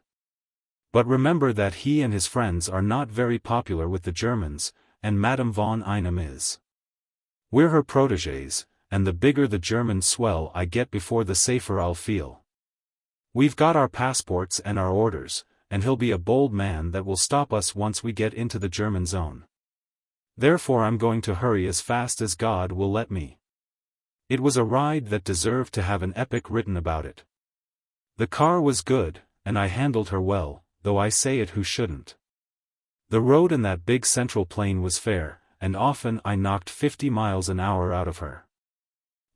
But remember that he and his friends are not very popular with the Germans, and Madame von Einem is. We're her protégés, and the bigger the German swell I get before the safer I'll feel. We've got our passports and our orders, and he'll be a bold man that will stop us once we get into the German zone. Therefore I'm going to hurry as fast as God will let me. It was a ride that deserved to have an epic written about it. The car was good, and I handled her well, though I say it who shouldn't. The road in that big central plain was fair, and often I knocked 50 miles an hour out of her.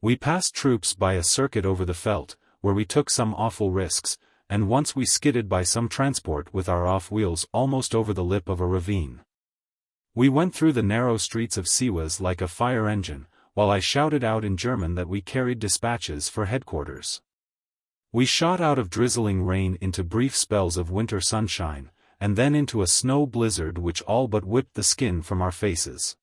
We passed troops by a circuit over the veldt, where we took some awful risks, and once we skidded by some transport with our off wheels almost over the lip of a ravine. We went through the narrow streets of Siwas like a fire engine, while I shouted out in German that we carried dispatches for headquarters. We shot out of drizzling rain into brief spells of winter sunshine, and then into a snow blizzard which all but whipped the skin from our faces.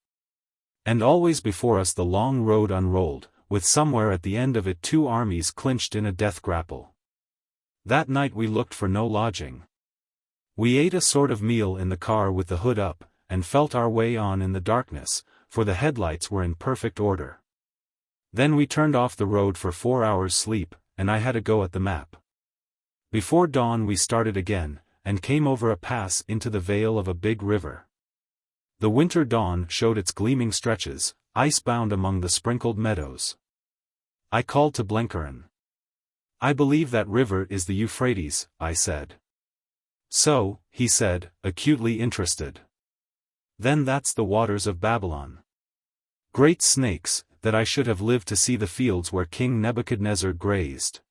And always before us the long road unrolled, with somewhere at the end of it two armies clinched in a death grapple. That night we looked for no lodging. We ate a sort of meal in the car with the hood up, and felt our way on in the darkness, for the headlights were in perfect order. Then we turned off the road for 4 hours' sleep, and I had a go at the map. Before dawn we started again, and came over a pass into the vale of a big river. The winter dawn showed its gleaming stretches, ice-bound among the sprinkled meadows. I called to Blenkerin. I believe that river is the Euphrates, I said. So, he said, acutely interested. Then that's the waters of Babylon. Great snakes, that I should have lived to see the fields where King Nebuchadnezzar grazed.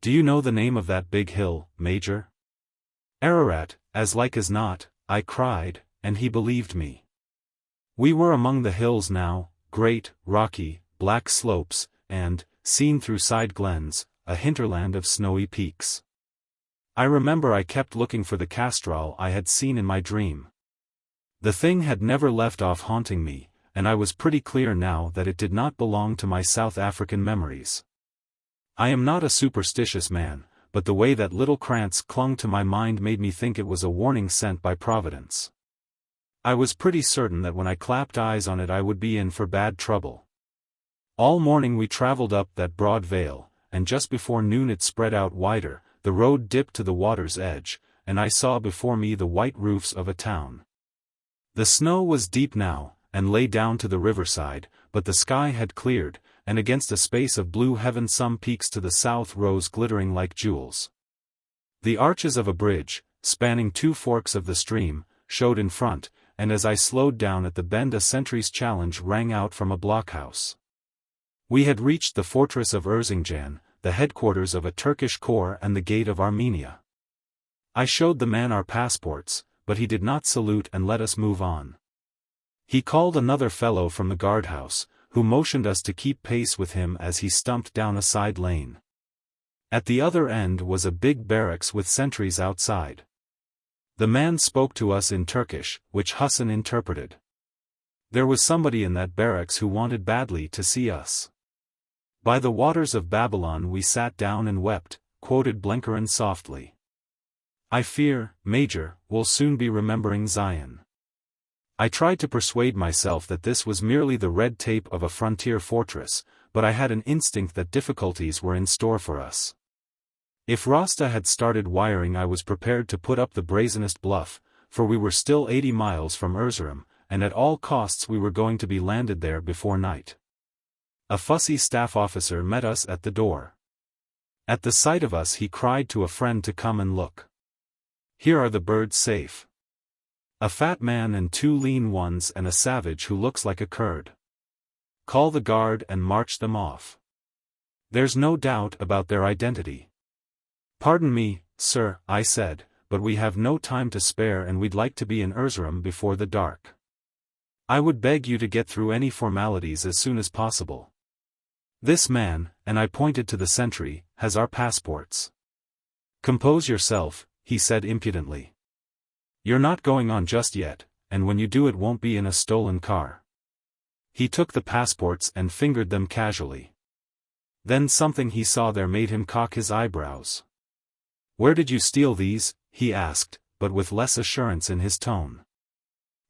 Do you know the name of that big hill, Major? Ararat, as like as not, I cried, and he believed me. We were among the hills now, great, rocky, black slopes, and, seen through side glens, a hinterland of snowy peaks. I remember I kept looking for the Castral I had seen in my dream. The thing had never left off haunting me, and I was pretty clear now that it did not belong to my South African memories. I am not a superstitious man, but the way that little krantz clung to my mind made me think it was a warning sent by Providence. I was pretty certain that when I clapped eyes on it I would be in for bad trouble. All morning we traveled up that broad vale, and just before noon it spread out wider, the road dipped to the water's edge, and I saw before me the white roofs of a town. The snow was deep now, and lay down to the riverside, but the sky had cleared, and against a space of blue heaven some peaks to the south rose glittering like jewels. The arches of a bridge, spanning two forks of the stream, showed in front, and as I slowed down at the bend a sentry's challenge rang out from a blockhouse. We had reached the fortress of Erzincan, the headquarters of a Turkish corps and the gate of Armenia. I showed the man our passports, but he did not salute and let us move on. He called another fellow from the guardhouse, who motioned us to keep pace with him as he stumped down a side lane. At the other end was a big barracks with sentries outside. The man spoke to us in Turkish, which Hassan interpreted. There was somebody in that barracks who wanted badly to see us. By the waters of Babylon we sat down and wept, quoted Blenkerin softly. I fear, Major, we'll soon be remembering Zion. I tried to persuade myself that this was merely the red tape of a frontier fortress, but I had an instinct that difficulties were in store for us. If Rasta had started wiring I was prepared to put up the brazenest bluff, for we were still 80 miles from Erzurum, and at all costs we were going to be landed there before night. A fussy staff officer met us at the door. At the sight of us he cried to a friend to come and look. Here are the birds safe. A fat man and two lean ones and a savage who looks like a Kurd. Call the guard and march them off. There's no doubt about their identity. Pardon me, sir, I said, but we have no time to spare and we'd like to be in Erzurum before the dark. I would beg you to get through any formalities as soon as possible. This man," and I pointed to the sentry, "has our passports." "Compose yourself," he said impudently. "You're not going on just yet, and when you do it won't be in a stolen car." He took the passports and fingered them casually. Then something he saw there made him cock his eyebrows. "Where did you steal these?" he asked, but with less assurance in his tone.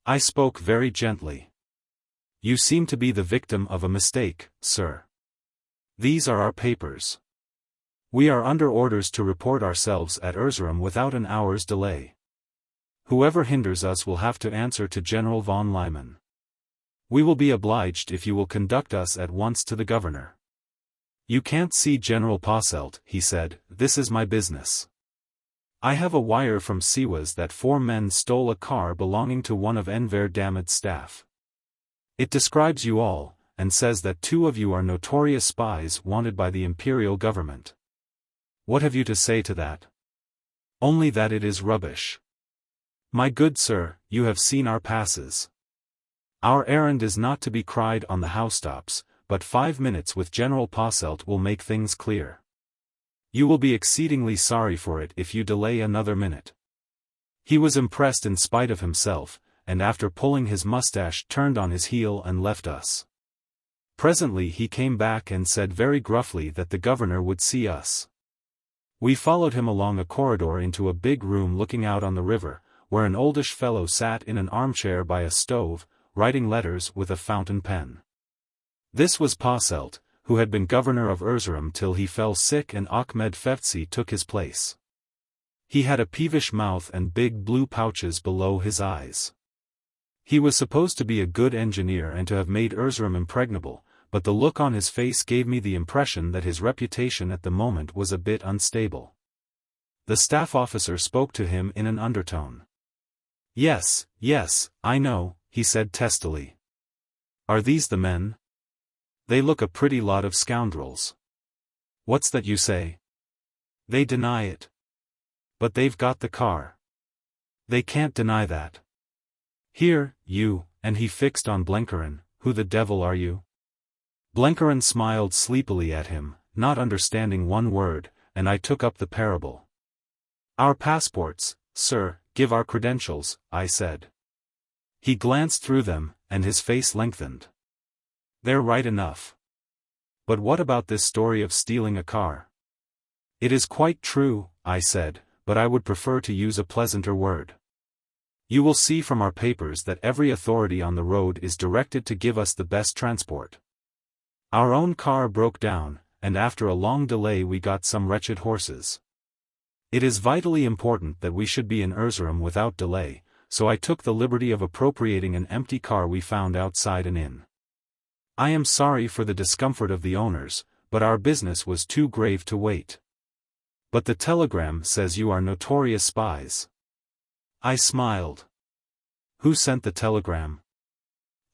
I spoke very gently. "You seem to be the victim of a mistake, sir. These are our papers. We are under orders to report ourselves at Erzurum without an hour's delay. Whoever hinders us will have to answer to General von Lyman. We will be obliged if you will conduct us at once to the governor." "You can't see General Posselt," he said, "this is my business. I have a wire from Siwas that 4 men stole a car belonging to one of Enver Damad's staff. It describes you all, and says that 2 of you are notorious spies wanted by the imperial government. What have you to say to that?" "Only that it is rubbish. My good sir, you have seen our passes. Our errand is not to be cried on the housetops, but 5 minutes with General Posselt will make things clear. You will be exceedingly sorry for it if you delay another minute." He was impressed in spite of himself, and after pulling his mustache turned on his heel and left us. Presently he came back and said very gruffly that the governor would see us. We followed him along a corridor into a big room looking out on the river, where an oldish fellow sat in an armchair by a stove, writing letters with a fountain pen. This was Posselt, who had been governor of Erzurum till he fell sick and Ahmed Fevzi took his place. He had a peevish mouth and big blue pouches below his eyes. He was supposed to be a good engineer and to have made Erzurum impregnable, but the look on his face gave me the impression that his reputation at the moment was a bit unstable. The staff officer spoke to him in an undertone. Yes, I know," he said testily. "Are these the men? They look a pretty lot of scoundrels." "What's that you say?" "They deny it. But they've got the car. They can't deny that. Here, you," and he fixed on Blenkerin, "who the devil are you?" Blenkerin smiled sleepily at him, not understanding one word, and I took up the parable. "Our passports, sir, give our credentials," I said. He glanced through them, and his face lengthened. "They're right enough. But what about this story of stealing a car?" "It is quite true," I said, "but I would prefer to use a pleasanter word. You will see from our papers that every authority on the road is directed to give us the best transport. Our own car broke down, and after a long delay we got some wretched horses. It is vitally important that we should be in Erzurum without delay, so I took the liberty of appropriating an empty car we found outside an inn. I am sorry for the discomfort of the owners, but our business was too grave to wait." "But the telegram says you are notorious spies." I smiled. "Who sent the telegram?"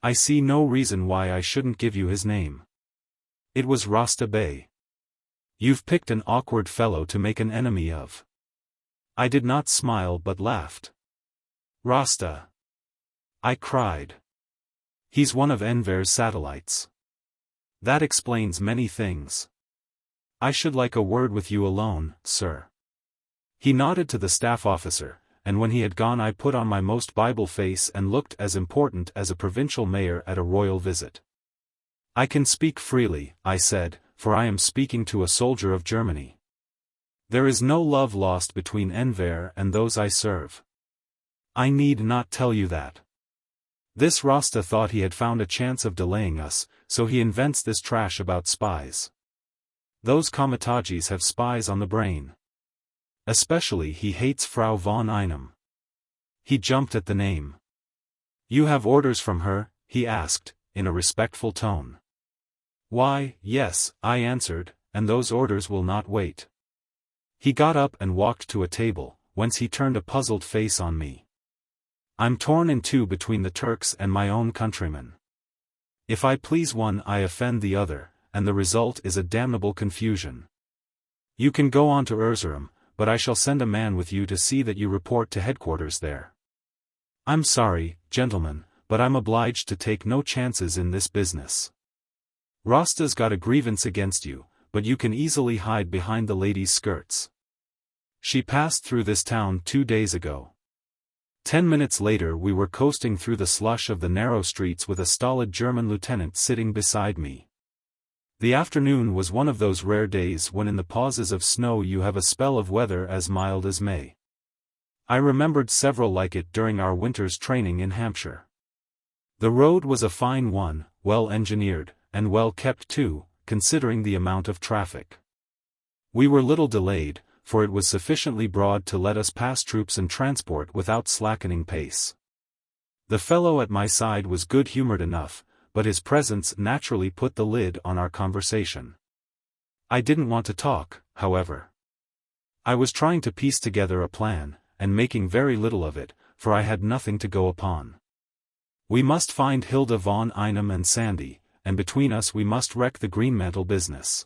"I see no reason why I shouldn't give you his name. It was Rasta Bey. You've picked an awkward fellow to make an enemy of." I did not smile but laughed. "Rasta!" I cried. "He's one of Enver's satellites. That explains many things. I should like a word with you alone, sir." He nodded to the staff officer, and when he had gone I put on my most Bible face and looked as important as a provincial mayor at a royal visit. "I can speak freely," I said, "for I am speaking to a soldier of Germany. There is no love lost between Enver and those I serve. I need not tell you that. This Rasta thought he had found a chance of delaying us, so he invents this trash about spies. Those Komitagis have spies on the brain. Especially he hates Frau von Einem." He jumped at the name. "You have orders from her?" he asked, in a respectful tone. "Why, yes," I answered, "and those orders will not wait." He got up and walked to a table, whence he turned a puzzled face on me. "I'm torn in two between the Turks and my own countrymen. If I please one I offend the other, and the result is a damnable confusion. You can go on to Erzurum, but I shall send a man with you to see that you report to headquarters there." "I'm sorry, gentlemen, but I'm obliged to take no chances in this business. Rosta's got a grievance against you, but you can easily hide behind the lady's skirts. She passed through this town 2 days ago. 10 minutes later we were coasting through the slush of the narrow streets with a stolid German lieutenant sitting beside me. The afternoon was one of those rare days when in the pauses of snow you have a spell of weather as mild as May. I remembered several like it during our winter's training in Hampshire. The road was a fine one, well engineered, and well kept too, considering the amount of traffic. We were little delayed, for it was sufficiently broad to let us pass troops and transport without slackening pace. The fellow at my side was good-humored enough, but his presence naturally put the lid on our conversation. I didn't want to talk, however. I was trying to piece together a plan, and making very little of it, for I had nothing to go upon. We must find Hilda von Einem and Sandy, and between us we must wreck the Greenmantle business.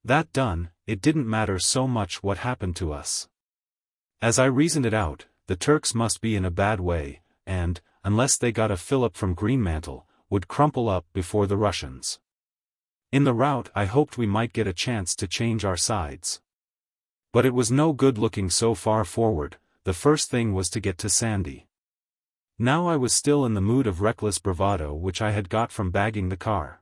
That done, it didn't matter so much what happened to us. As I reasoned it out, the Turks must be in a bad way, and, unless they got a fillip from Greenmantle, would crumple up before the Russians. In the rout I hoped we might get a chance to change our sides. But it was no good looking so far forward. The first thing was to get to Sandy. Now I was still in the mood of reckless bravado which I had got from bagging the car.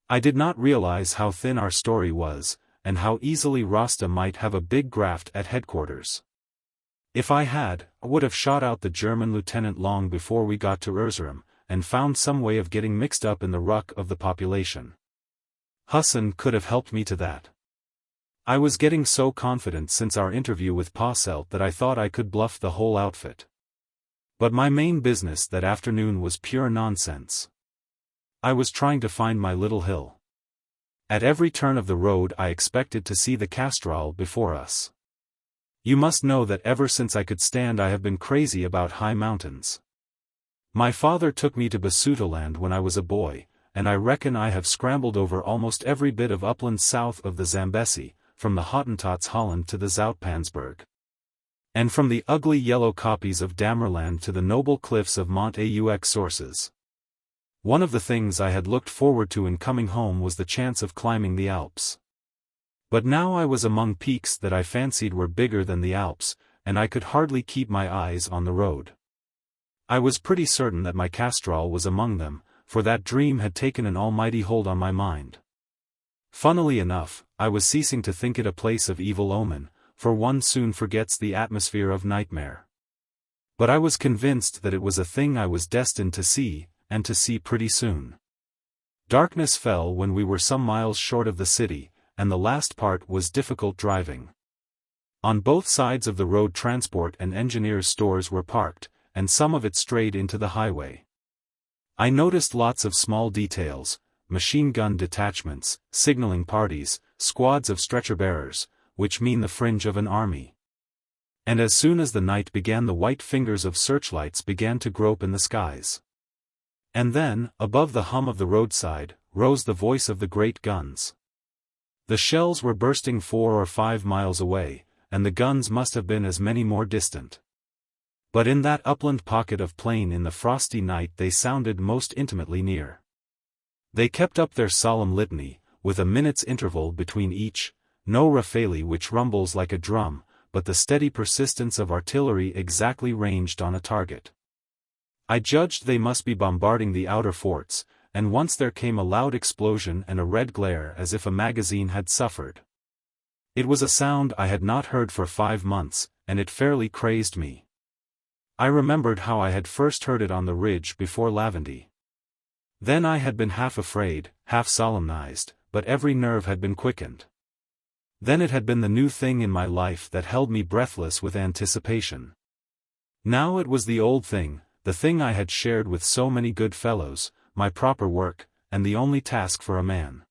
I did not realize how thin our story was, and how easily Rosta might have a big graft at headquarters. If I had, I would have shot out the German lieutenant long before we got to Erzurum, and found some way of getting mixed up in the ruck of the population. Hassan could have helped me to that. I was getting so confident since our interview with Posselt that I thought I could bluff the whole outfit. But my main business that afternoon was pure nonsense. I was trying to find my little hill. At every turn of the road I expected to see the Castral before us. You must know that ever since I could stand I have been crazy about high mountains. My father took me to Basutoland when I was a boy, and I reckon I have scrambled over almost every bit of upland south of the Zambesi, from the Hottentots Holland to the Zoutpansberg. And from the ugly yellow kopjes of Dammerland to the noble cliffs of Mont Aux Sources. One of the things I had looked forward to in coming home was the chance of climbing the Alps. But now I was among peaks that I fancied were bigger than the Alps, and I could hardly keep my eyes on the road. I was pretty certain that my Castral was among them, for that dream had taken an almighty hold on my mind. Funnily enough, I was ceasing to think it a place of evil omen, for one soon forgets the atmosphere of nightmare. But I was convinced that it was a thing I was destined to see, and to see pretty soon. Darkness fell when we were some miles short of the city, and the last part was difficult driving. On both sides of the road transport and engineers' stores were parked, and some of it strayed into the highway. I noticed lots of small details, machine gun detachments, signaling parties, squads of stretcher-bearers, which mean the fringe of an army. And as soon as the night began the white fingers of searchlights began to grope in the skies. And then, above the hum of the roadside, rose the voice of the great guns. The shells were bursting 4 or 5 miles away, and the guns must have been as many more distant. But in that upland pocket of plain in the frosty night they sounded most intimately near. They kept up their solemn litany, with a minute's interval between each, no rafale which rumbles like a drum, but the steady persistence of artillery exactly ranged on a target. I judged they must be bombarding the outer forts, and once there came a loud explosion and a red glare as if a magazine had suffered. It was a sound I had not heard for 5 months, and it fairly crazed me. I remembered how I had first heard it on the ridge before Lavendy. Then I had been half afraid, half solemnized, but every nerve had been quickened. Then it had been the new thing in my life that held me breathless with anticipation. Now it was the old thing, the thing I had shared with so many good fellows, my proper work, and the only task for a man.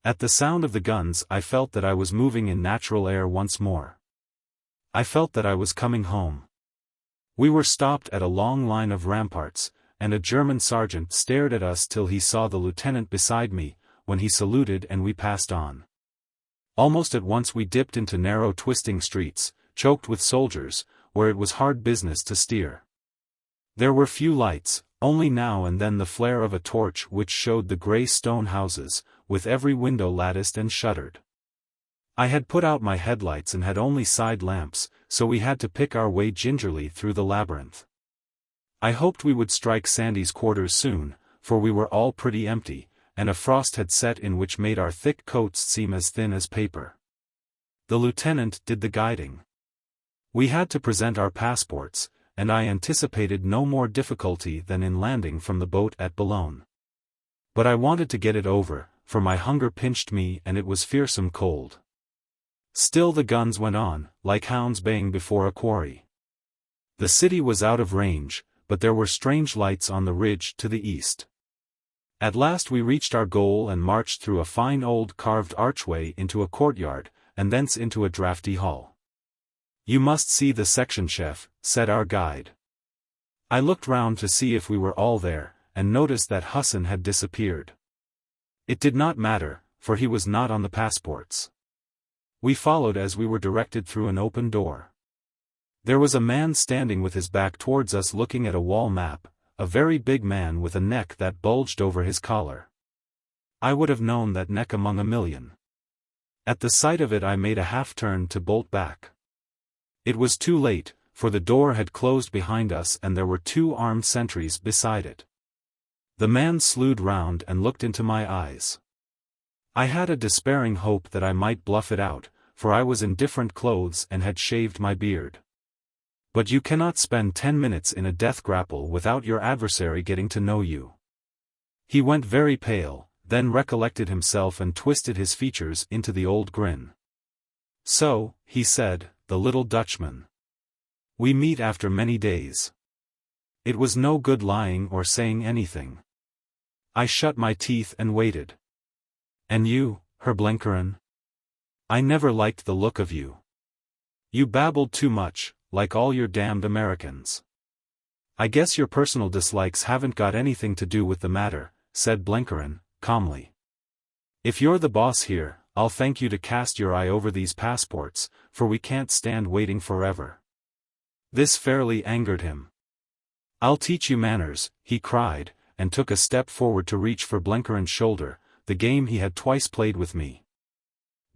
At the sound of the guns I felt that I was moving in natural air once more. I felt that I was coming home. We were stopped at a long line of ramparts, and a German sergeant stared at us till he saw the lieutenant beside me, when he saluted and we passed on. Almost at once we dipped into narrow twisting streets, choked with soldiers, where it was hard business to steer. There were few lights, only now and then the flare of a torch which showed the grey stone houses, with every window latticed and shuttered. I had put out my headlights and had only side lamps, so we had to pick our way gingerly through the labyrinth. I hoped we would strike Sandy's quarters soon, for we were all pretty empty, and a frost had set in which made our thick coats seem as thin as paper. The lieutenant did the guiding. We had to present our passports, and I anticipated no more difficulty than in landing from the boat at Boulogne. But I wanted to get it over, for my hunger pinched me and it was fearsome cold. Still the guns went on, like hounds baying before a quarry. The city was out of range, but there were strange lights on the ridge to the east. At last we reached our goal and marched through a fine old carved archway into a courtyard, and thence into a draughty hall. "You must see the section chef," said our guide. I looked round to see if we were all there, and noticed that Husson had disappeared. It did not matter, for he was not on the passports. We followed as we were directed through an open door. There was a man standing with his back towards us looking at a wall map, a very big man with a neck that bulged over his collar. I would have known that neck among a million. At the sight of it I made a half-turn to bolt back. It was too late, for the door had closed behind us and there were 2 armed sentries beside it. The man slewed round and looked into my eyes. I had a despairing hope that I might bluff it out, for I was in different clothes and had shaved my beard. But you cannot spend 10 minutes in a death grapple without your adversary getting to know you. He went very pale, then recollected himself and twisted his features into the old grin. "So," he said, "the little Dutchman. We meet after many days." It was no good lying or saying anything. I shut my teeth and waited. "And you, Herr Blenkerin? I never liked the look of you. You babbled too much, like all your damned Americans." "I guess your personal dislikes haven't got anything to do with the matter," said Blenkerin, calmly. "If you're the boss here, I'll thank you to cast your eye over these passports, for we can't stand waiting forever." This fairly angered him. "I'll teach you manners," he cried, and took a step forward to reach for Blenkerin's shoulder, the game he had twice played with me.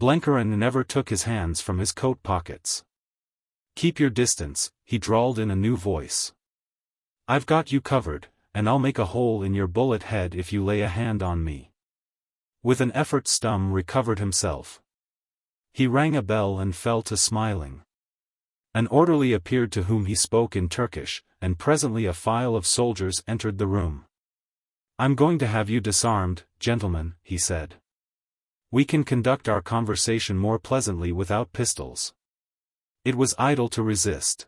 Blenkerin never took his hands from his coat pockets. "Keep your distance," he drawled in a new voice. "I've got you covered, and I'll make a hole in your bullet head if you lay a hand on me." With an effort Stum recovered himself. He rang a bell and fell to smiling. An orderly appeared to whom he spoke in Turkish, and presently a file of soldiers entered the room. "I'm going to have you disarmed, gentlemen," he said. "We can conduct our conversation more pleasantly without pistols." It was idle to resist.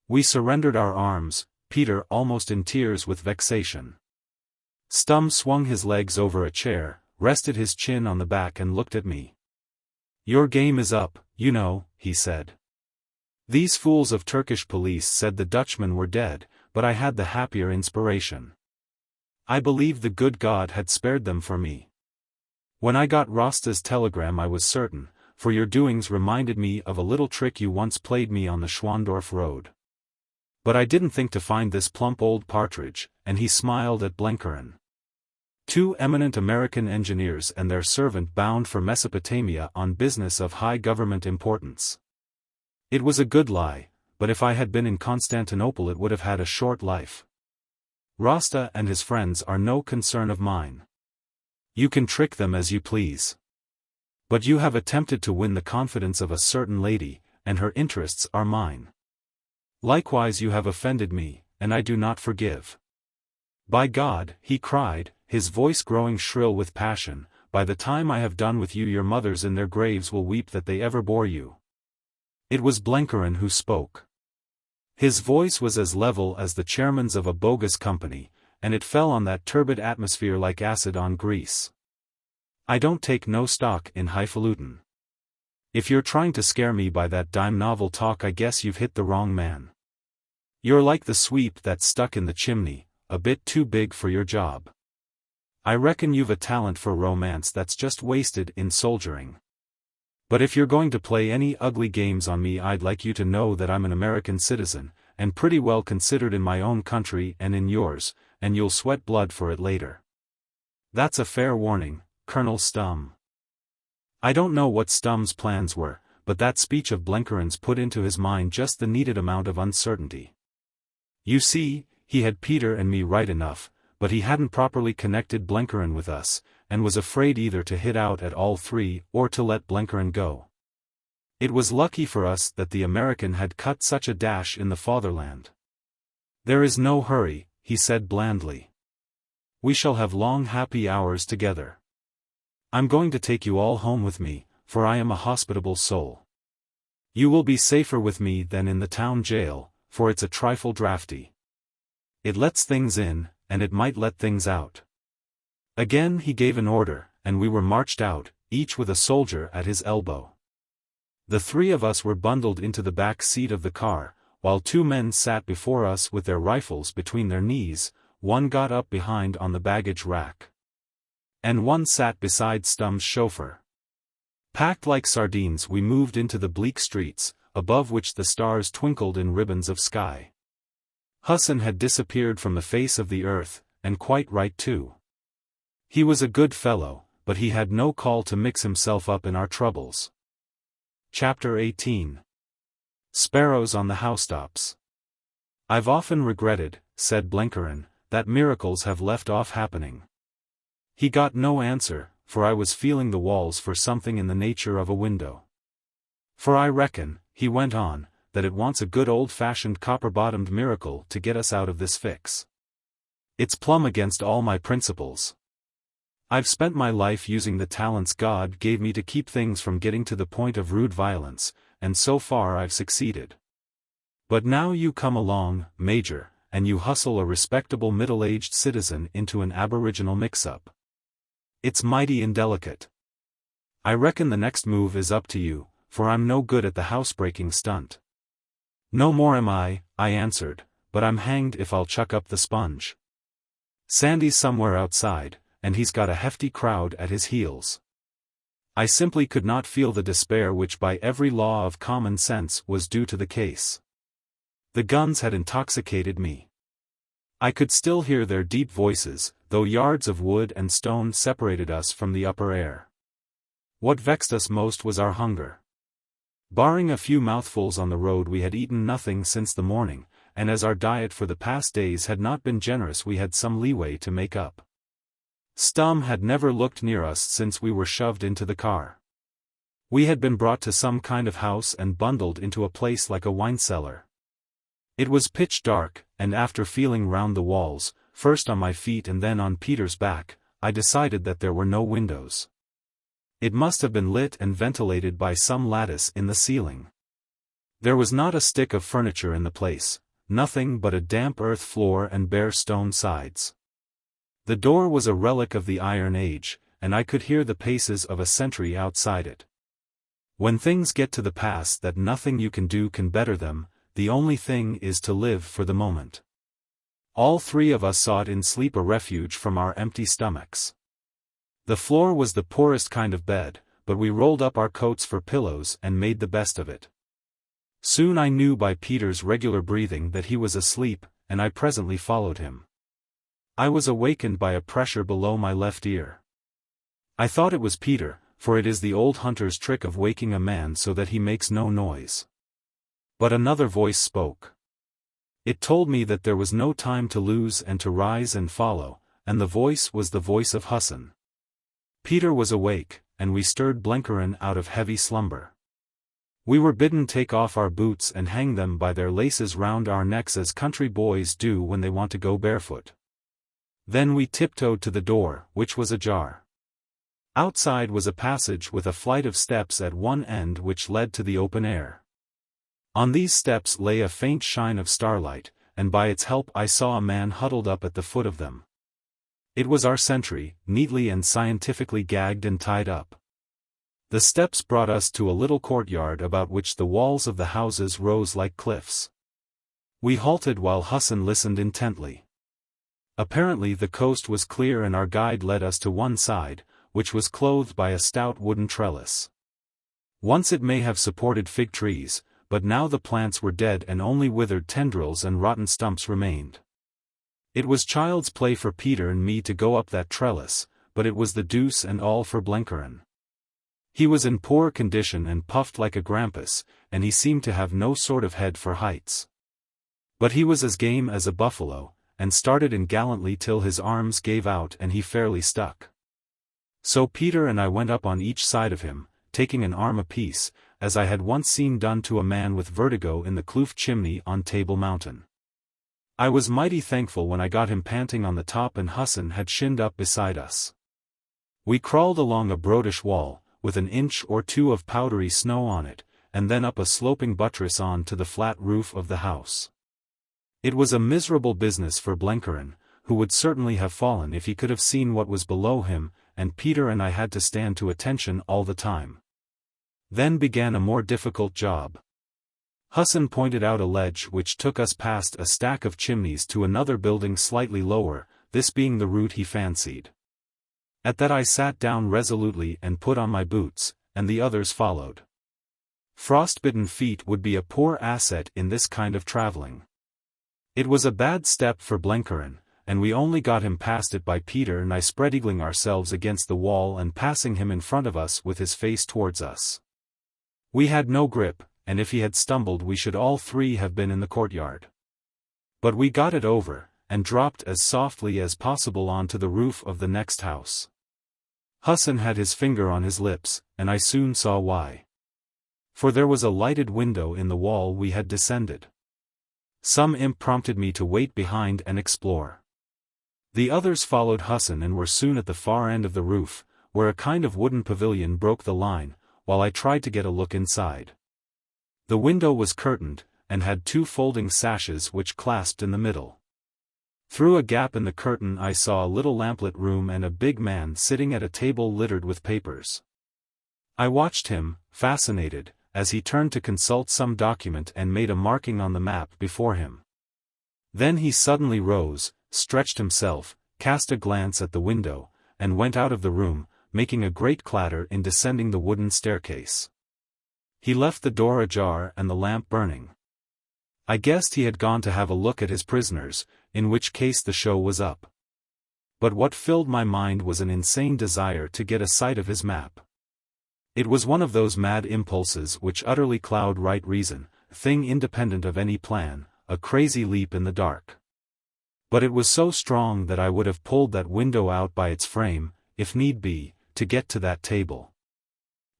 We surrendered our arms, Peter almost in tears with vexation. Stum swung his legs over a chair, rested his chin on the back and looked at me. "Your game is up, you know," he said. "These fools of Turkish police said the Dutchmen were dead, but I had the happier inspiration. I believed the good God had spared them for me. When I got Rosta's telegram I was certain, for your doings reminded me of a little trick you once played me on the Schwandorf road. But I didn't think to find this plump old partridge," and he smiled at Blenkerin. "2 eminent American engineers and their servant bound for Mesopotamia on business of high government importance." It was a good lie, but if I had been in Constantinople it would have had a short life. "Rosta and his friends are no concern of mine. You can trick them as you please. But you have attempted to win the confidence of a certain lady, and her interests are mine. Likewise you have offended me, and I do not forgive. By God," he cried, his voice growing shrill with passion, "by the time I have done with you your mothers in their graves will weep that they ever bore you." It was Blenkerin who spoke. His voice was as level as the chairman's of a bogus company, and it fell on that turbid atmosphere like acid on grease. "I don't take no stock in highfalutin. If you're trying to scare me by that dime novel talk I guess you've hit the wrong man. You're like the sweep that's stuck in the chimney, a bit too big for your job. I reckon you've a talent for romance that's just wasted in soldiering. But if you're going to play any ugly games on me I'd like you to know that I'm an American citizen, and pretty well considered in my own country and in yours, and you'll sweat blood for it later. That's a fair warning, Colonel Stum. I don't know what Stum's plans were, but that speech of Blenkeren's put into his mind just the needed amount of uncertainty. You see, he had Peter and me right enough, but he hadn't properly connected Blenkeren with us, and was afraid either to hit out at all three or to let Blenkeren go. It was lucky for us that the American had cut such a dash in the fatherland. There is no hurry, he said blandly. We shall have long happy hours together. I'm going to take you all home with me, for I am a hospitable soul. You will be safer with me than in the town jail, for it's a trifle draughty. It lets things in, and it might let things out. Again he gave an order, and we were marched out, each with a soldier at his elbow. The three of us were bundled into the back seat of the car, while two men sat before us with their rifles between their knees. One got up behind on the baggage rack, and one sat beside Stum's chauffeur. Packed like sardines we moved into the bleak streets, above which the stars twinkled in ribbons of sky. Hassan had disappeared from the face of the earth, and quite right too. He was a good fellow, but he had no call to mix himself up in our troubles. Chapter 18. Sparrows on the housetops. I've often regretted, said Blenkeren, that miracles have left off happening. He got no answer, for I was feeling the walls for something in the nature of a window. For I reckon, he went on, that it wants a good old-fashioned copper-bottomed miracle to get us out of this fix. It's plumb against all my principles. I've spent my life using the talents God gave me to keep things from getting to the point of rude violence, and so far I've succeeded. But now you come along, Major, and you hustle a respectable middle-aged citizen into an aboriginal mix-up. It's mighty indelicate. I reckon the next move is up to you, for I'm no good at the housebreaking stunt. No more am I answered, but I'm hanged if I'll chuck up the sponge. Sandy's somewhere outside, and he's got a hefty crowd at his heels. I simply could not feel the despair which by every law of common sense was due to the case. The guns had intoxicated me. I could still hear their deep voices, though yards of wood and stone separated us from the upper air. What vexed us most was our hunger. Barring a few mouthfuls on the road, we had eaten nothing since the morning, and as our diet for the past days had not been generous, we had some leeway to make up. Stum had never looked near us since we were shoved into the car. We had been brought to some kind of house and bundled into a place like a wine cellar. It was pitch dark, and after feeling round the walls, first on my feet and then on Peter's back, I decided that there were no windows. It must have been lit and ventilated by some lattice in the ceiling. There was not a stick of furniture in the place, nothing but a damp earth floor and bare stone sides. The door was a relic of the Iron Age, and I could hear the paces of a sentry outside it. When things get to the pass that nothing you can do can better them, the only thing is to live for the moment. All three of us sought in sleep a refuge from our empty stomachs. The floor was the poorest kind of bed, but we rolled up our coats for pillows and made the best of it. Soon I knew by Peter's regular breathing that he was asleep, and I presently followed him. I was awakened by a pressure below my left ear. I thought it was Peter, for it is the old hunter's trick of waking a man so that he makes no noise. But another voice spoke. It told me that there was no time to lose and to rise and follow, and the voice was the voice of Hassan. Peter was awake, and we stirred Blenkeren out of heavy slumber. We were bidden take off our boots and hang them by their laces round our necks as country boys do when they want to go barefoot. Then we tiptoed to the door, which was ajar. Outside was a passage with a flight of steps at one end which led to the open air. On these steps lay a faint shine of starlight, and by its help I saw a man huddled up at the foot of them. It was our sentry, neatly and scientifically gagged and tied up. The steps brought us to a little courtyard about which the walls of the houses rose like cliffs. We halted while Hassan listened intently. Apparently the coast was clear, and our guide led us to one side, which was clothed by a stout wooden trellis. Once it may have supported fig trees, but now the plants were dead and only withered tendrils and rotten stumps remained. It was child's play for Peter and me to go up that trellis, but it was the deuce and all for Blenkiron. He was in poor condition and puffed like a grampus, and he seemed to have no sort of head for heights. But he was as game as a buffalo, and started in gallantly till his arms gave out and he fairly stuck. So Peter and I went up on each side of him, taking an arm apiece, as I had once seen done to a man with vertigo in the kloof chimney on Table Mountain. I was mighty thankful when I got him panting on the top and Hassan had shinned up beside us. We crawled along a broadish wall, with an inch or two of powdery snow on it, and then up a sloping buttress on to the flat roof of the house. It was a miserable business for Blenkiron, who would certainly have fallen if he could have seen what was below him, and Peter and I had to stand to attention all the time. Then began a more difficult job. Hassan pointed out a ledge which took us past a stack of chimneys to another building slightly lower, this being the route he fancied. At that I sat down resolutely and put on my boots, and the others followed. Frostbitten feet would be a poor asset in this kind of traveling. It was a bad step for Blenkiron, and we only got him past it by Peter and I spread-eagling ourselves against the wall and passing him in front of us with his face towards us. We had no grip, and if he had stumbled we should all three have been in the courtyard. But we got it over, and dropped as softly as possible onto the roof of the next house. Hassan had his finger on his lips, and I soon saw why. For there was a lighted window in the wall we had descended. Some imp prompted me to wait behind and explore. The others followed Hassan and were soon at the far end of the roof, where a kind of wooden pavilion broke the line, while I tried to get a look inside. The window was curtained, and had two folding sashes which clasped in the middle. Through a gap in the curtain I saw a little lamplit room and a big man sitting at a table littered with papers. I watched him, fascinated, as he turned to consult some document and made a marking on the map before him. Then he suddenly rose, stretched himself, cast a glance at the window, and went out of the room, making a great clatter in descending the wooden staircase. He left the door ajar and the lamp burning. I guessed he had gone to have a look at his prisoners, in which case the show was up. But what filled my mind was an insane desire to get a sight of his map. It was one of those mad impulses which utterly cloud right reason, a thing independent of any plan, a crazy leap in the dark. But it was so strong that I would have pulled that window out by its frame, if need be, to get to that table.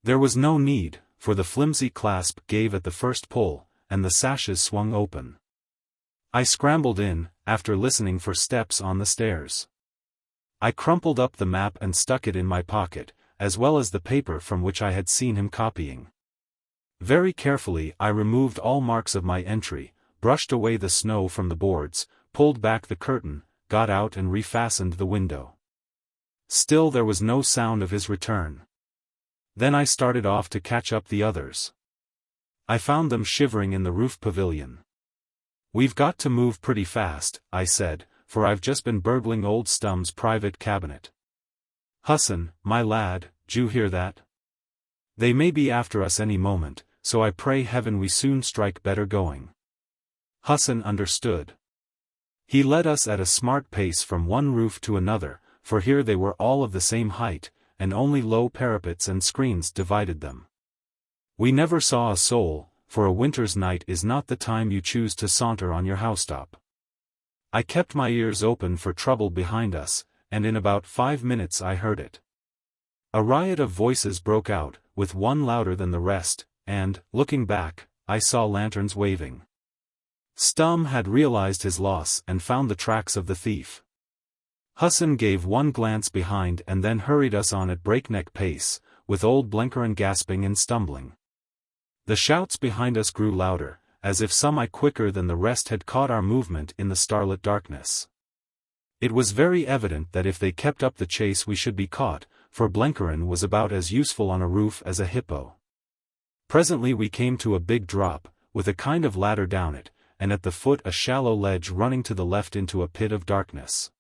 There was no need, for the flimsy clasp gave at the first pull, and the sashes swung open. I scrambled in, after listening for steps on the stairs. I crumpled up the map and stuck it in my pocket, as well as the paper from which I had seen him copying. Very carefully I removed all marks of my entry, brushed away the snow from the boards, pulled back the curtain, got out and refastened the window. Still there was no sound of his return. Then I started off to catch up the others. I found them shivering in the roof pavilion. "We've got to move pretty fast," I said, "for I've just been burgling old Stum's private cabinet." "Hassan, my lad, d'you hear that? They may be after us any moment, so I pray heaven we soon strike better going." Hassan understood. He led us at a smart pace from one roof to another, for here they were all of the same height, and only low parapets and screens divided them. We never saw a soul, for a winter's night is not the time you choose to saunter on your housetop. I kept my ears open for trouble behind us, and in about 5 minutes I heard it. A riot of voices broke out, with one louder than the rest, and, looking back, I saw lanterns waving. Stum had realized his loss and found the tracks of the thief. Hassan gave one glance behind and then hurried us on at breakneck pace, with old Blenkiron gasping and stumbling. The shouts behind us grew louder, as if some eye quicker than the rest had caught our movement in the starlit darkness. It was very evident that if they kept up the chase we should be caught, for Blenkiron was about as useful on a roof as a hippo. Presently we came to a big drop, with a kind of ladder down it, and at the foot a shallow ledge running to the left into a pit of darkness.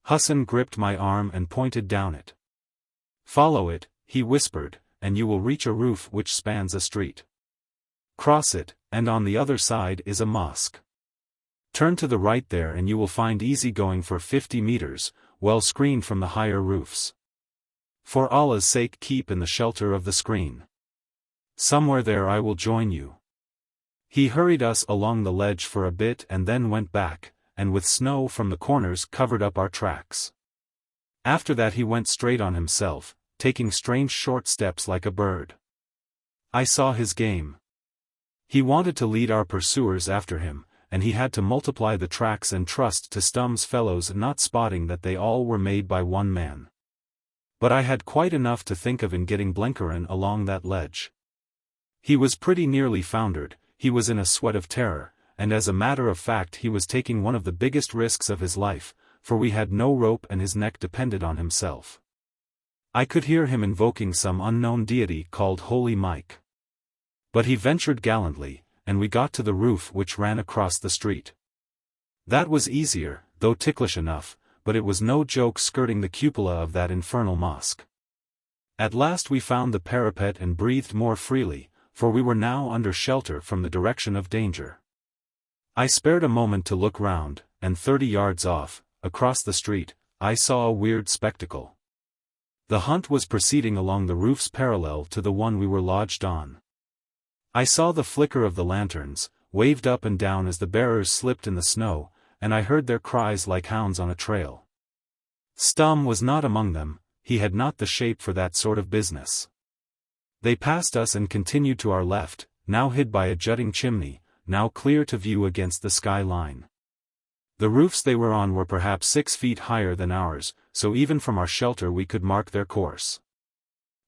Hassan gripped my arm and pointed down it. "Follow it," he whispered, "and you will reach a roof which spans a street. Cross it, and on the other side is a mosque. Turn to the right there and you will find easy going for 50 meters, well screened from the higher roofs. For Allah's sake keep in the shelter of the screen. Somewhere there I will join you. He hurried us along the ledge for a bit and then went back, and with snow from the corners covered up our tracks. After that he went straight on himself, taking strange short steps like a bird. I saw his game. He wanted to lead our pursuers after him, and he had to multiply the tracks and trust to Stum's fellows not spotting that they all were made by one man. But I had quite enough to think of in getting Blenkerin along that ledge. He was pretty nearly foundered, he was in a sweat of terror, and as a matter of fact he was taking one of the biggest risks of his life, for we had no rope and his neck depended on himself. I could hear him invoking some unknown deity called Holy Mike. But he ventured gallantly, and we got to the roof which ran across the street. That was easier, though ticklish enough, but it was no joke skirting the cupola of that infernal mosque. At last we found the parapet and breathed more freely, for we were now under shelter from the direction of danger. I spared a moment to look round, and 30 yards off, across the street, I saw a weird spectacle. The hunt was proceeding along the roofs parallel to the one we were lodged on. I saw the flicker of the lanterns, waved up and down as the bearers slipped in the snow, and I heard their cries like hounds on a trail. Stum was not among them, he had not the shape for that sort of business. They passed us and continued to our left, now hid by a jutting chimney, now clear to view against the sky line. The roofs they were on were perhaps 6 feet higher than ours, so even from our shelter we could mark their course.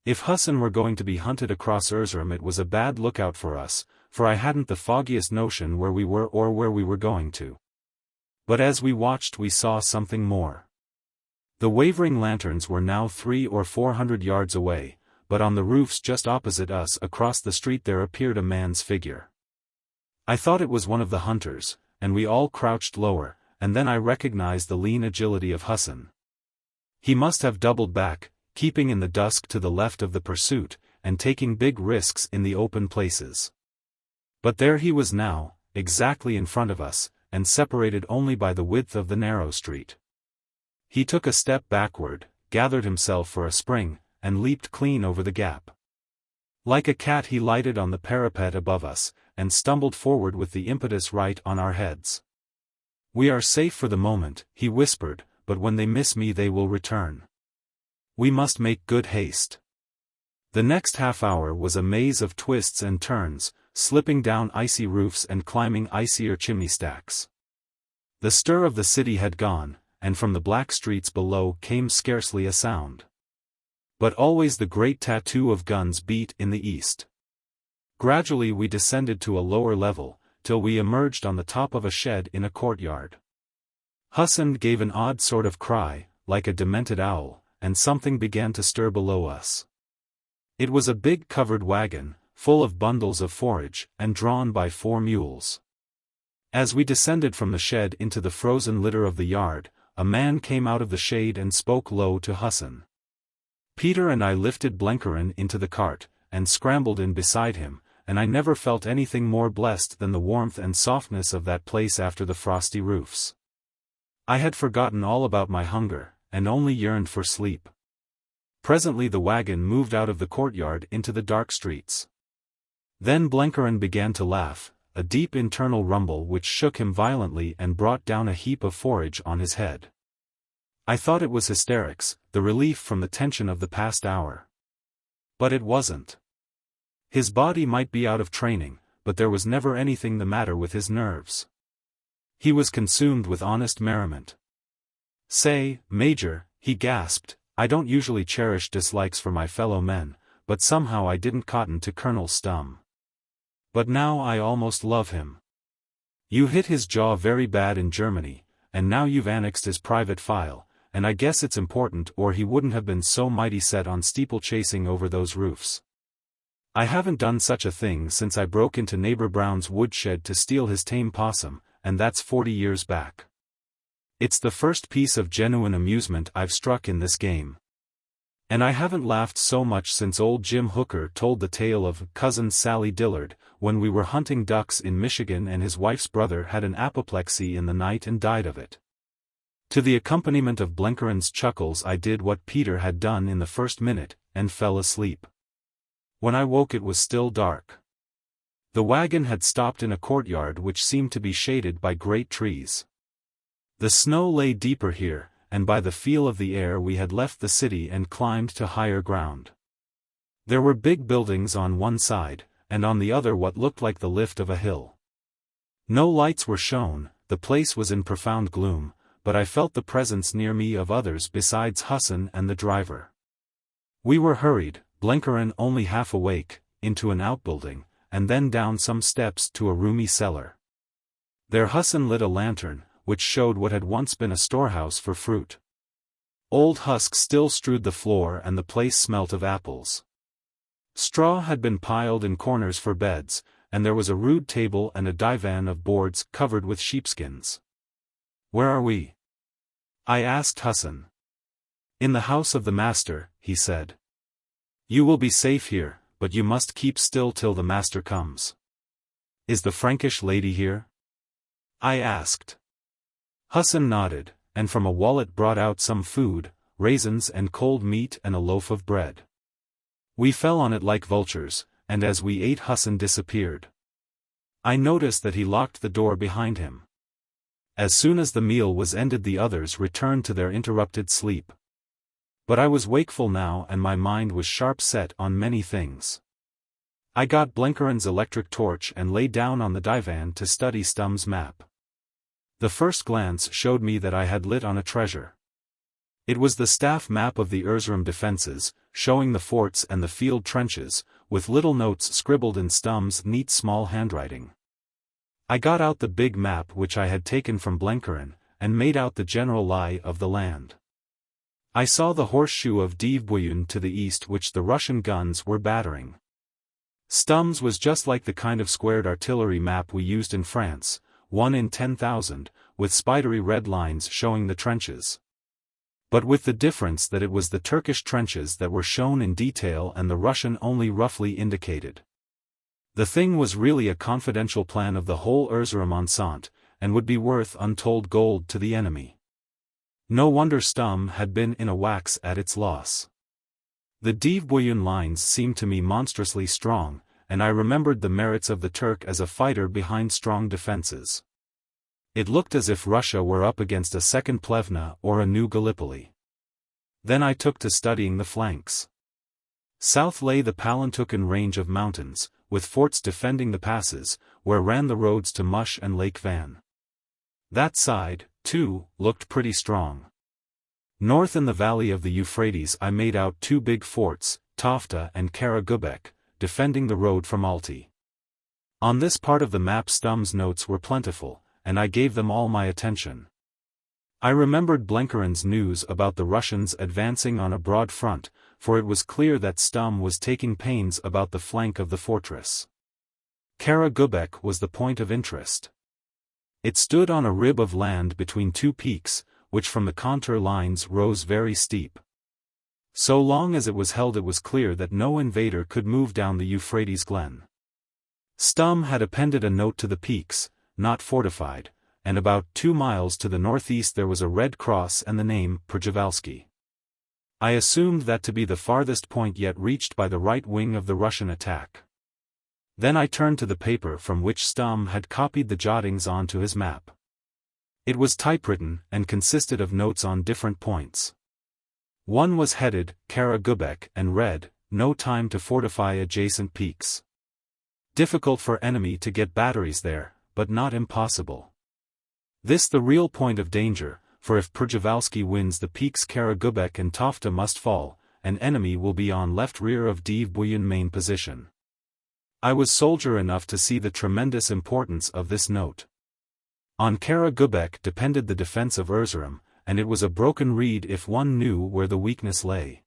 If Hassan were going to be hunted across Erzurum it was a bad lookout for us, for I hadn't the foggiest notion where we were or where we were going to. But as we watched we saw something more. The wavering lanterns were now 300 or 400 yards away, but on the roofs just opposite us across the street there appeared a man's figure. I thought it was one of the hunters, and we all crouched lower, and then I recognized the lean agility of Hassan. He must have doubled back, keeping in the dusk to the left of the pursuit, and taking big risks in the open places. But there he was now, exactly in front of us, and separated only by the width of the narrow street. He took a step backward, gathered himself for a spring, and leaped clean over the gap. Like a cat he lighted on the parapet above us, and stumbled forward with the impetus right on our heads. "We are safe for the moment," he whispered, "but when they miss me they will return. We must make good haste." The next half hour was a maze of twists and turns, slipping down icy roofs and climbing icier chimney stacks. The stir of the city had gone, and from the black streets below came scarcely a sound. But always the great tattoo of guns beat in the east. Gradually we descended to a lower level, till we emerged on the top of a shed in a courtyard. Hassan gave an odd sort of cry, like a demented owl, and something began to stir below us. It was a big covered wagon, full of bundles of forage, and drawn by 4 mules. As we descended from the shed into the frozen litter of the yard, a man came out of the shade and spoke low to Hassan. Peter and I lifted Blenkerin into the cart, and scrambled in beside him, and I never felt anything more blessed than the warmth and softness of that place after the frosty roofs. I had forgotten all about my hunger, and only yearned for sleep. Presently the wagon moved out of the courtyard into the dark streets. Then Blenkerin began to laugh, a deep internal rumble which shook him violently and brought down a heap of forage on his head. I thought it was hysterics, the relief from the tension of the past hour. But it wasn't. His body might be out of training, but there was never anything the matter with his nerves. He was consumed with honest merriment. "Say, Major," he gasped, "I don't usually cherish dislikes for my fellow men, but somehow I didn't cotton to Colonel Stum. But now I almost love him. You hit his jaw very bad in Germany, and now you've annexed his private file, and I guess it's important or he wouldn't have been so mighty set on steeplechasing over those roofs. I haven't done such a thing since I broke into Neighbor Brown's woodshed to steal his tame possum, and that's 40 years back. It's the first piece of genuine amusement I've struck in this game. And I haven't laughed so much since old Jim Hooker told the tale of Cousin Sally Dillard, when we were hunting ducks in Michigan and his wife's brother had an apoplexy in the night and died of it. To the accompaniment of Blenkeren's chuckles I did what Peter had done in the first minute, and fell asleep. When I woke it was still dark. The wagon had stopped in a courtyard which seemed to be shaded by great trees. The snow lay deeper here, and by the feel of the air we had left the city and climbed to higher ground. There were big buildings on one side, and on the other what looked like the lift of a hill. No lights were shown, the place was in profound gloom, but I felt the presence near me of others besides Hassan and the driver. We were hurried, Blenkeren only half awake, into an outbuilding, and then down some steps to a roomy cellar. There Hassan lit a lantern, which showed what had once been a storehouse for fruit. Old husks still strewed the floor and the place smelt of apples. Straw had been piled in corners for beds, and there was a rude table and a divan of boards covered with sheepskins. "Where are we?" I asked Hassan. "In the house of the master," he said. "You will be safe here, but you must keep still till the master comes." "Is the Frankish lady here?" I asked. Hassan nodded, and from a wallet brought out some food, raisins and cold meat and a loaf of bread. We fell on it like vultures, and as we ate Hassan disappeared. I noticed that he locked the door behind him. As soon as the meal was ended the others returned to their interrupted sleep. But I was wakeful now and my mind was sharp set on many things. I got Blenkeren's electric torch and lay down on the divan to study Stumm's map. The first glance showed me that I had lit on a treasure. It was the staff map of the Erzurum defences, showing the forts and the field trenches, with little notes scribbled in Stumm's neat small handwriting. I got out the big map which I had taken from Blenkeren, and made out the general lie of the land. I saw the horseshoe of Dievebuyen to the east which the Russian guns were battering. Stumm's was just like the kind of squared artillery map we used in France, 1 in 10,000, with spidery red lines showing the trenches. But with the difference that it was the Turkish trenches that were shown in detail and the Russian only roughly indicated. The thing was really a confidential plan of the whole Erzurum enceinte, and would be worth untold gold to the enemy. No wonder Stumm had been in a wax at its loss. The Dievebuyen lines seemed to me monstrously strong, and I remembered the merits of the Turk as a fighter behind strong defenses. It looked as if Russia were up against a second Plevna or a new Gallipoli. Then I took to studying the flanks. South lay the Palantuken range of mountains, with forts defending the passes, where ran the roads to Mush and Lake Van. That side, too, looked pretty strong. North in the valley of the Euphrates I made out two big forts, Tafta and Karagubek, defending the road from Alti. On this part of the map Stumm's notes were plentiful, and I gave them all my attention. I remembered Blenkeren's news about the Russians advancing on a broad front, for it was clear that Stumm was taking pains about the flank of the fortress. Karagubek was the point of interest. It stood on a rib of land between two peaks, which from the contour lines rose very steep. So long as it was held it was clear that no invader could move down the Euphrates glen. Stumm had appended a note to the peaks, not fortified, and about 2 miles to the northeast there was a red cross and the name Przevalski. I assumed that to be the farthest point yet reached by the right wing of the Russian attack. Then I turned to the paper from which Stumm had copied the jottings onto his map. It was typewritten and consisted of notes on different points. One was headed, Karagubek, and read, "No time to fortify adjacent peaks. Difficult for enemy to get batteries there, but not impossible. This the real point of danger, for if Przevalski wins the peaks Karagubek and Tafta must fall, an enemy will be on left rear of Dievebuyen main position." I was soldier enough to see the tremendous importance of this note. On Karagubek depended the defense of Erzurum, and it was a broken reed if one knew where the weakness lay.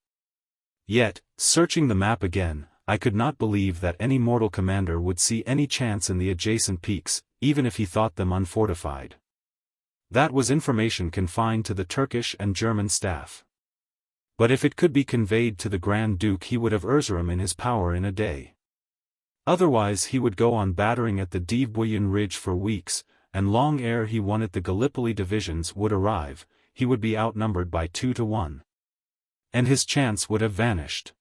Yet, searching the map again, I could not believe that any mortal commander would see any chance in the adjacent peaks, even if he thought them unfortified. That was information confined to the Turkish and German staff. But if it could be conveyed to the Grand Duke, he would have Erzurum in his power in a day. Otherwise he would go on battering at the Dvboyun ridge for weeks, and long ere he won it the Gallipoli divisions would arrive, he would be outnumbered by 2 to 1. And his chance would have vanished.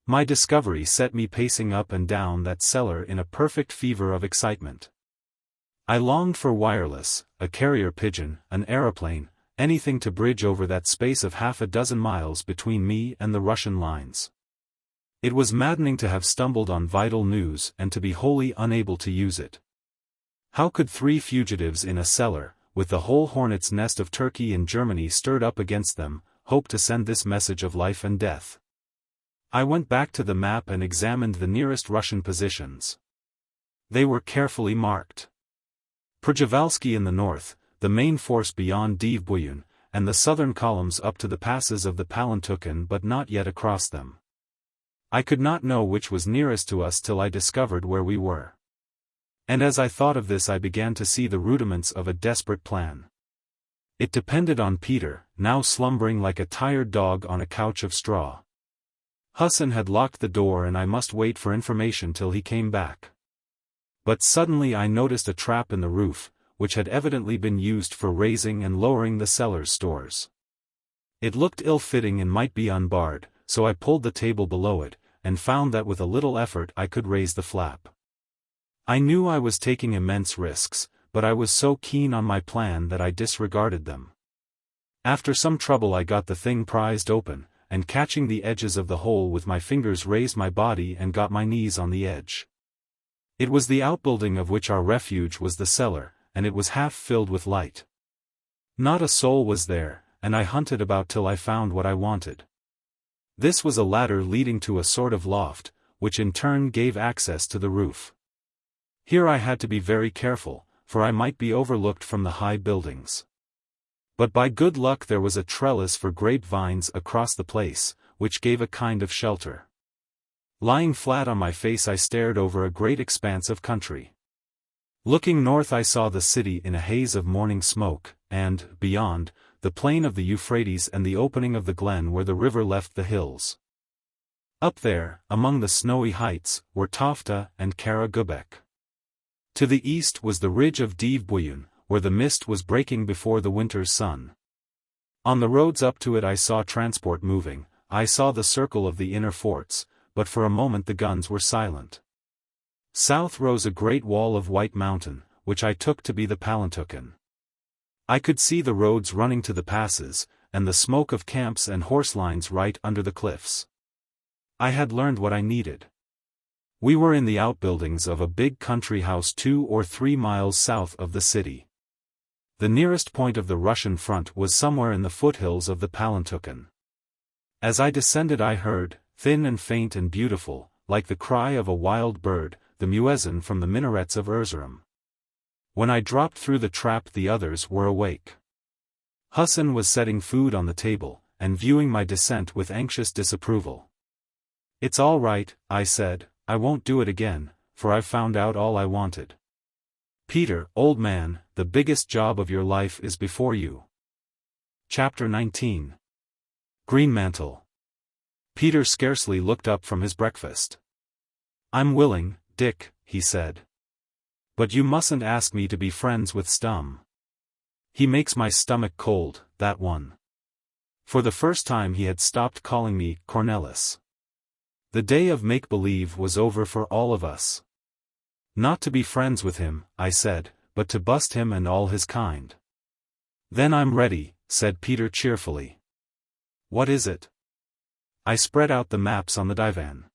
My discovery set me pacing up and down that cellar in a perfect fever of excitement. I longed for wireless, a carrier pigeon, an aeroplane, anything to bridge over that space of half a dozen miles between me and the Russian lines. It was maddening to have stumbled on vital news and to be wholly unable to use it. How could 3 fugitives in a cellar, with the whole hornet's nest of Turkey and Germany stirred up against them, hope to send this message of life and death? I went back to the map and examined the nearest Russian positions. They were carefully marked. Prjevalsky in the north, the main force beyond Dvboyun, and the southern columns up to the passes of the Palantuken but not yet across them. I could not know which was nearest to us till I discovered where we were. And as I thought of this I began to see the rudiments of a desperate plan. It depended on Peter, now slumbering like a tired dog on a couch of straw. Hassan had locked the door and I must wait for information till he came back. But suddenly I noticed a trap in the roof, which had evidently been used for raising and lowering the cellar's stores. It looked ill-fitting and might be unbarred, so I pulled the table below it, and found that with a little effort I could raise the flap. I knew I was taking immense risks, but I was so keen on my plan that I disregarded them. After some trouble I got the thing prized open, and catching the edges of the hole with my fingers raised my body and got my knees on the edge. It was the outbuilding of which our refuge was the cellar, and it was half filled with light. Not a soul was there, and I hunted about till I found what I wanted. This was a ladder leading to a sort of loft, which in turn gave access to the roof. Here I had to be very careful, for I might be overlooked from the high buildings. But by good luck there was a trellis for grapevines across the place, which gave a kind of shelter. Lying flat on my face I stared over a great expanse of country. Looking north I saw the city in a haze of morning smoke, and, beyond, the plain of the Euphrates and the opening of the glen where the river left the hills. Up there, among the snowy heights, were Tofta and Kara Gubek. To the east was the ridge of Dvboyun, where the mist was breaking before the winter's sun. On the roads up to it I saw transport moving, I saw the circle of the inner forts, but for a moment the guns were silent. South rose a great wall of white mountain, which I took to be the Palantuken. I could see the roads running to the passes, and the smoke of camps and horse lines right under the cliffs. I had learned what I needed. We were in the outbuildings of a big country house 2 or 3 miles south of the city. The nearest point of the Russian front was somewhere in the foothills of the Palantuken. As I descended I heard, thin and faint and beautiful, like the cry of a wild bird, the muezzin from the minarets of Erzurum. When I dropped through the trap the others were awake. Hassan was setting food on the table, and viewing my descent with anxious disapproval. "It's all right," I said, "I won't do it again, for I've found out all I wanted." "Peter, old man, the biggest job of your life is before you." Chapter 19. Greenmantle. Peter scarcely looked up from his breakfast. "I'm willing, Dick," he said. "But you mustn't ask me to be friends with Stum. He makes my stomach cold, that one." For the first time he had stopped calling me Cornelis. The day of make-believe was over for all of us. "Not to be friends with him," I said, "but to bust him and all his kind." "Then I'm ready," said Peter cheerfully. "What is it?" I spread out the maps on the divan.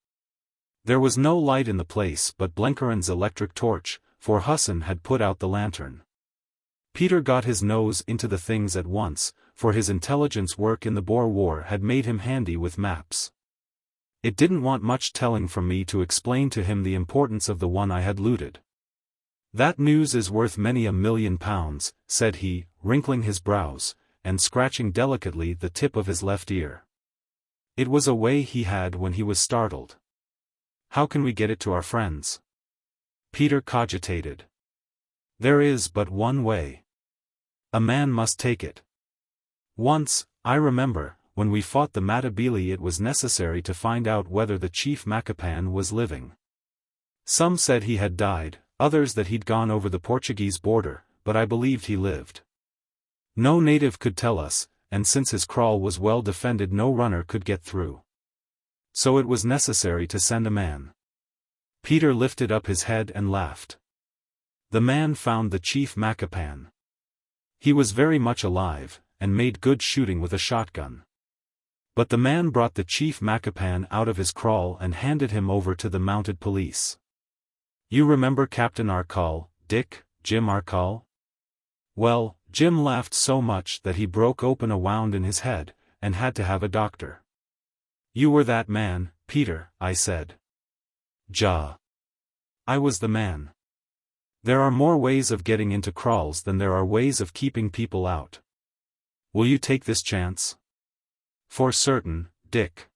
There was no light in the place but Blenkeren's electric torch, for Hassan had put out the lantern. Peter got his nose into the things at once, for his intelligence work in the Boer War had made him handy with maps. It didn't want much telling from me to explain to him the importance of the one I had looted. "That news is worth many £1,000,000, said he, wrinkling his brows, and scratching delicately the tip of his left ear. It was a way he had when he was startled. "How can we get it to our friends?" Peter cogitated. "There is but one way. A man must take it. Once, I remember, when we fought the Matabele it was necessary to find out whether the chief Makapan was living. Some said he had died, others that he'd gone over the Portuguese border, but I believed he lived. No native could tell us, and since his kraal was well defended no runner could get through. So it was necessary to send a man. Peter lifted up his head and laughed. The man found the chief Makapan. He was very much alive, and made good shooting with a shotgun. But the man brought the chief Makapan out of his kraal and handed him over to the mounted police. You remember Captain Arkall, Dick, Jim Arkall? Well, Jim laughed so much that he broke open a wound in his head, and had to have a doctor. You were that man, Peter, I said. Ja. I was the man. There are more ways of getting into kraals than there are ways of keeping people out. Will you take this chance? For certain, Dick.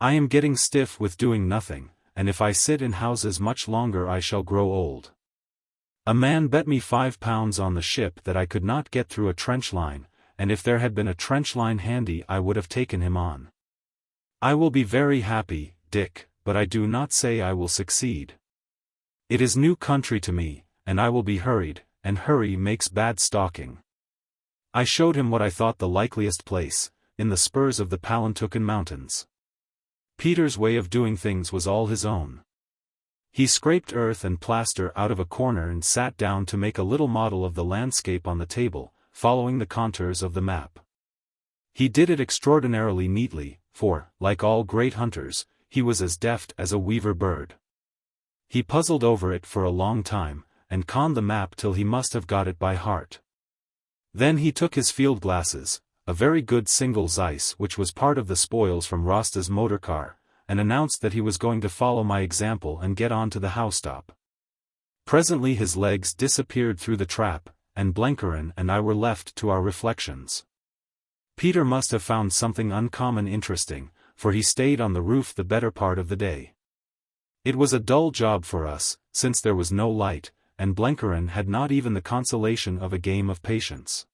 I am getting stiff with doing nothing, and if I sit in houses much longer I shall grow old. A man bet me £5 on the ship that I could not get through a trench line, and if there had been a trench line handy I would have taken him on. I will be very happy, Dick, but I do not say I will succeed. It is new country to me, and I will be hurried, and hurry makes bad stalking. I showed him what I thought the likeliest place, in the spurs of the Palantuken Mountains. Peter's way of doing things was all his own. He scraped earth and plaster out of a corner and sat down to make a little model of the landscape on the table, following the contours of the map. He did it extraordinarily neatly, for, like all great hunters, he was as deft as a weaver bird. He puzzled over it for a long time, and conned the map till he must have got it by heart. Then he took his field glasses, a very good single Zeiss which was part of the spoils from Rosta's motor car, and announced that he was going to follow my example and get on to the housetop. Presently his legs disappeared through the trap, and Blenkerin and I were left to our reflections. Peter must have found something uncommon interesting, for he stayed on the roof the better part of the day. It was a dull job for us, since there was no light, and Blenkerin had not even the consolation of a game of patience.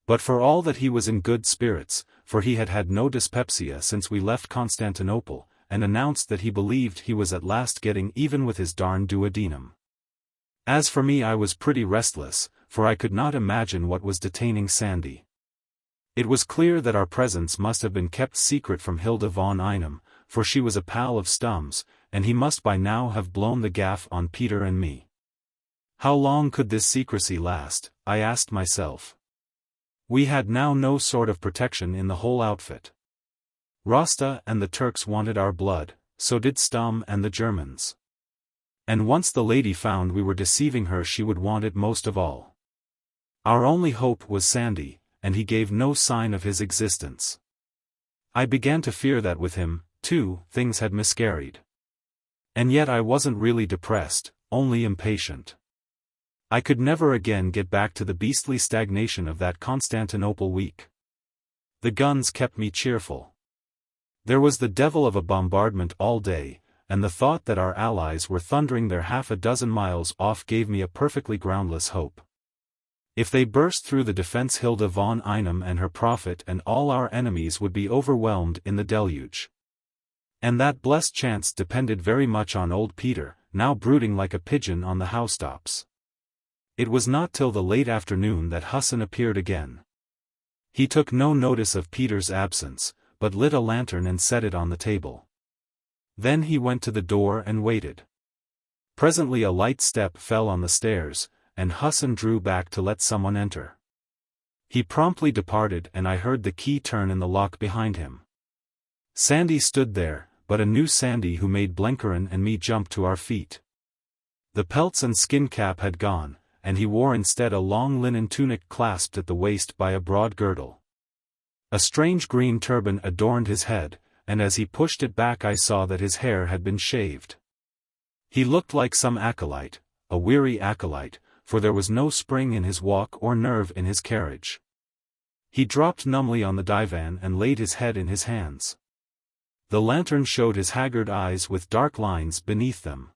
But for all that he was in good spirits, for he had had no dyspepsia since we left Constantinople, and announced that he believed he was at last getting even with his darn duodenum. As for me I was pretty restless, for I could not imagine what was detaining Sandy. It was clear that our presence must have been kept secret from Hilda von Einem, for she was a pal of Stum's, and he must by now have blown the gaff on Peter and me. How long could this secrecy last, I asked myself. We had now no sort of protection in the whole outfit. Rosta and the Turks wanted our blood, so did Stum and the Germans. And once the lady found we were deceiving her she would want it most of all. Our only hope was Sandy, and he gave no sign of his existence. I began to fear that with him, too, things had miscarried. And yet I wasn't really depressed, only impatient. I could never again get back to the beastly stagnation of that Constantinople week. The guns kept me cheerful. There was the devil of a bombardment all day, and the thought that our allies were thundering their half a dozen miles off gave me a perfectly groundless hope. If they burst through the defense Hilda von Einem and her prophet and all our enemies would be overwhelmed in the deluge. And that blessed chance depended very much on old Peter, now brooding like a pigeon on the housetops. It was not till the late afternoon that Hassan appeared again. He took no notice of Peter's absence, but lit a lantern and set it on the table. Then he went to the door and waited. Presently a light step fell on the stairs, and Hassan drew back to let someone enter. He promptly departed and I heard the key turn in the lock behind him. Sandy stood there, but a new Sandy who made Blenkerin and me jump to our feet. The pelts and skin cap had gone, and he wore instead a long linen tunic clasped at the waist by a broad girdle. A strange green turban adorned his head, and as he pushed it back I saw that his hair had been shaved. He looked like some acolyte, a weary acolyte, for there was no spring in his walk or nerve in his carriage. He dropped numbly on the divan and laid his head in his hands. The lantern showed his haggard eyes with dark lines beneath them.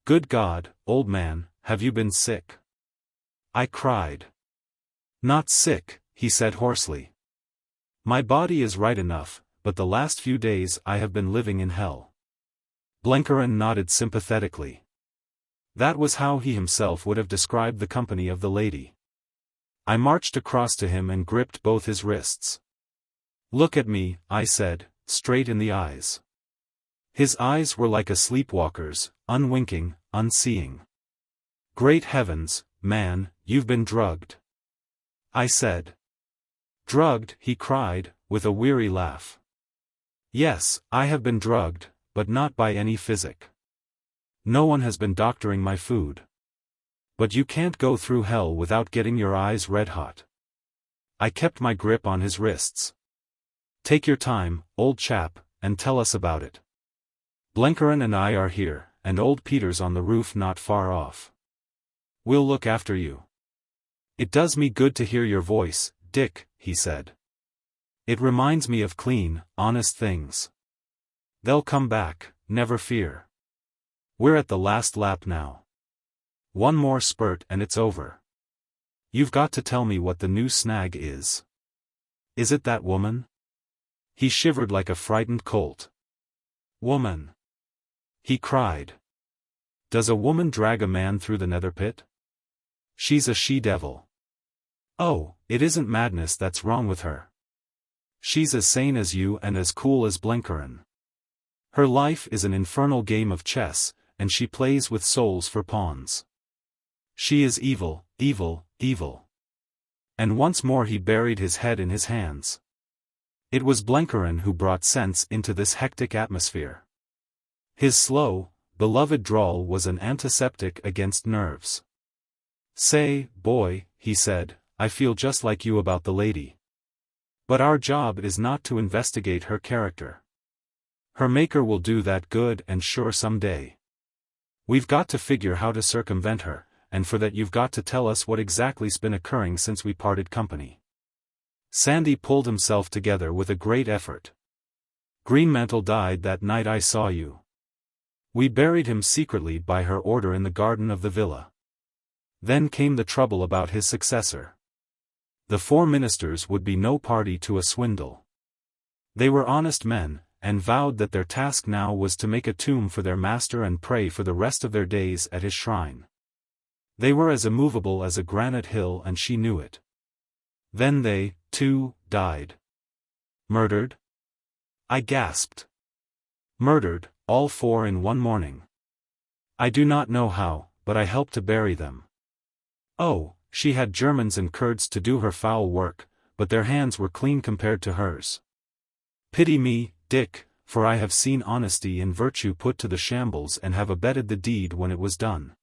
"Good God, old man, have you been sick?" I cried. "Not sick," he said hoarsely. My body is right enough, but the last few days I have been living in hell. Blenkiron nodded sympathetically. That was how he himself would have described the company of the lady. I marched across to him and gripped both his wrists. Look at me, I said, straight in the eyes. His eyes were like a sleepwalker's, unwinking, unseeing. Great heavens, man, you've been drugged. I said. Drugged, he cried, with a weary laugh. Yes, I have been drugged, but not by any physic. No one has been doctoring my food. But you can't go through hell without getting your eyes red hot. I kept my grip on his wrists. Take your time, old chap, and tell us about it. Blenkiron and I are here, and old Peter's on the roof not far off. We'll look after you. It does me good to hear your voice, Dick, he said. It reminds me of clean, honest things. They'll come back, never fear. We're at the last lap now. One more spurt and it's over. You've got to tell me what the new snag is. Is it that woman? He shivered like a frightened colt. Woman! He cried. Does a woman drag a man through the nether pit? She's a she-devil. Oh, it isn't madness that's wrong with her. She's as sane as you and as cool as Blenkiron. Her life is an infernal game of chess, and she plays with souls for pawns. She is evil, evil, evil. And once more he buried his head in his hands. It was Blenkiron who brought sense into this hectic atmosphere. His slow, beloved drawl was an antiseptic against nerves. Say, boy, he said, I feel just like you about the lady. But our job is not to investigate her character. Her maker will do that good and sure someday. We've got to figure how to circumvent her, and for that you've got to tell us what exactly's been occurring since we parted company. Sandy pulled himself together with a great effort. Greenmantle died that night I saw you. We buried him secretly by her order in the garden of the villa. Then came the trouble about his successor. The four ministers would be no party to a swindle. They were honest men, and vowed that their task now was to make a tomb for their master and pray for the rest of their days at his shrine. They were as immovable as a granite hill and she knew it. Then they, too, died. Murdered? I gasped. Murdered, all four in one morning. I do not know how, but I helped to bury them. Oh, she had Germans and Kurds to do her foul work, but their hands were clean compared to hers. Pity me, Dick, for I have seen honesty and virtue put to the shambles and have abetted the deed when it was done.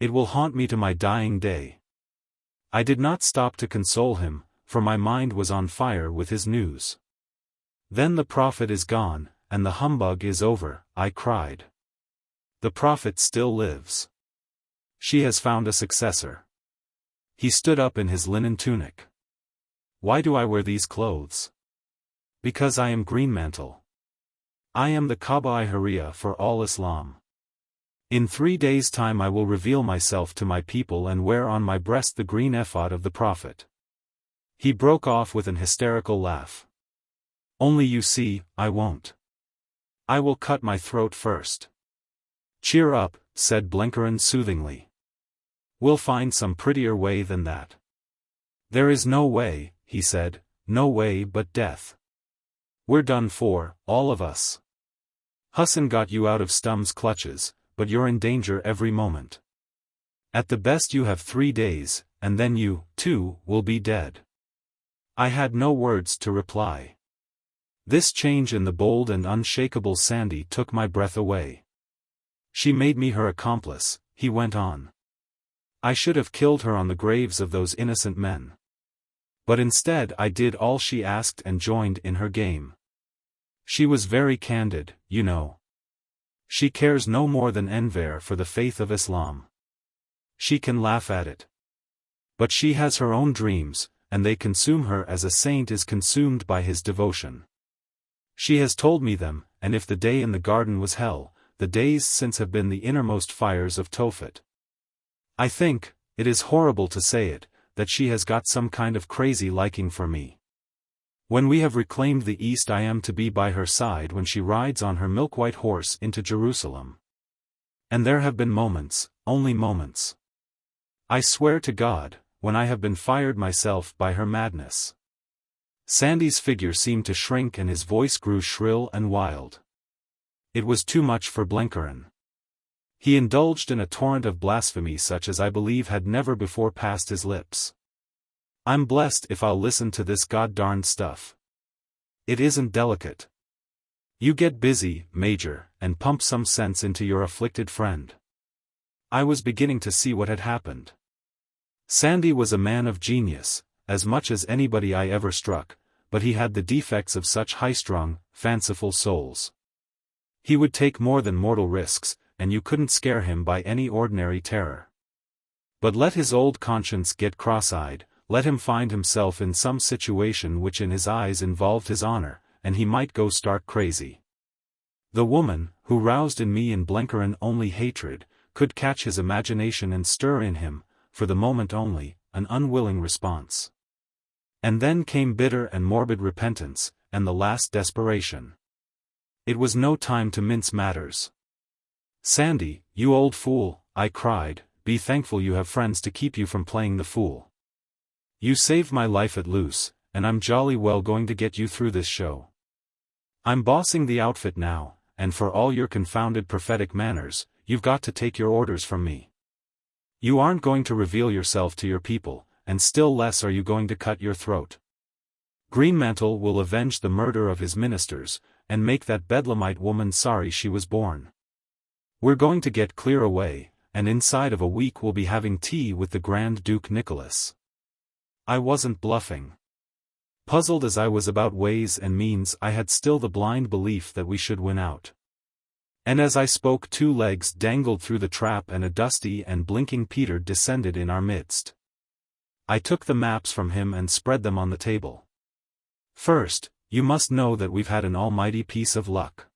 It will haunt me to my dying day. I did not stop to console him, for my mind was on fire with his news. Then the prophet is gone, and the humbug is over, I cried. The prophet still lives. She has found a successor. He stood up in his linen tunic. Why do I wear these clothes? Because I am Greenmantle. I am the Kaaba-i-Hariya for all Islam. In 3 days' time I will reveal myself to my people and wear on my breast the green ephod of the prophet. He broke off with an hysterical laugh. Only you see, I won't. I will cut my throat first. Cheer up, said Blenkiron soothingly. We'll find some prettier way than that. There is no way, he said, no way but death. We're done for, all of us. Hassan got you out of Stum's clutches, but you're in danger every moment. At the best you have 3 days, and then you, too, will be dead. I had no words to reply. This change in the bold and unshakable Sandy took my breath away. She made me her accomplice, he went on. I should have killed her on the graves of those innocent men. But instead I did all she asked and joined in her game. She was very candid, you know. She cares no more than Enver for the faith of Islam. She can laugh at it. But she has her own dreams, and they consume her as a saint is consumed by his devotion. She has told me them, and if the day in the garden was hell, the days since have been the innermost fires of Tophet. I think, it is horrible to say it, that she has got some kind of crazy liking for me. When we have reclaimed the East, I am to be by her side when she rides on her milk-white horse into Jerusalem. And there have been moments, only moments. I swear to God, when I have been fired myself by her madness." Sandy's figure seemed to shrink and his voice grew shrill and wild. It was too much for Blenheim. He indulged in a torrent of blasphemy such as I believe had never before passed his lips. "I'm blessed if I'll listen to this god-darned stuff. It isn't delicate. You get busy, Major, and pump some sense into your afflicted friend." I was beginning to see what had happened. Sandy was a man of genius, as much as anybody I ever struck, but he had the defects of such high-strung, fanciful souls. He would take more than mortal risks, and you couldn't scare him by any ordinary terror. But let his old conscience get cross-eyed, let him find himself in some situation which in his eyes involved his honor, and he might go stark crazy. The woman, who roused in me and Blenheim only hatred, could catch his imagination and stir in him, for the moment only, an unwilling response. And then came bitter and morbid repentance, and the last desperation. It was no time to mince matters. "Sandy, you old fool," I cried, "be thankful you have friends to keep you from playing the fool. You saved my life at Loos, and I'm jolly well going to get you through this show. I'm bossing the outfit now, and for all your confounded prophetic manners, you've got to take your orders from me. You aren't going to reveal yourself to your people, and still less are you going to cut your throat. Greenmantle will avenge the murder of his ministers, and make that bedlamite woman sorry she was born. We're going to get clear away, and inside of a week we'll be having tea with the Grand Duke Nicholas." I wasn't bluffing. Puzzled as I was about ways and means, I had still the blind belief that we should win out. And as I spoke, 2 legs dangled through the trap and a dusty and blinking Peter descended in our midst. I took the maps from him and spread them on the table. "First, you must know that we've had an almighty piece of luck.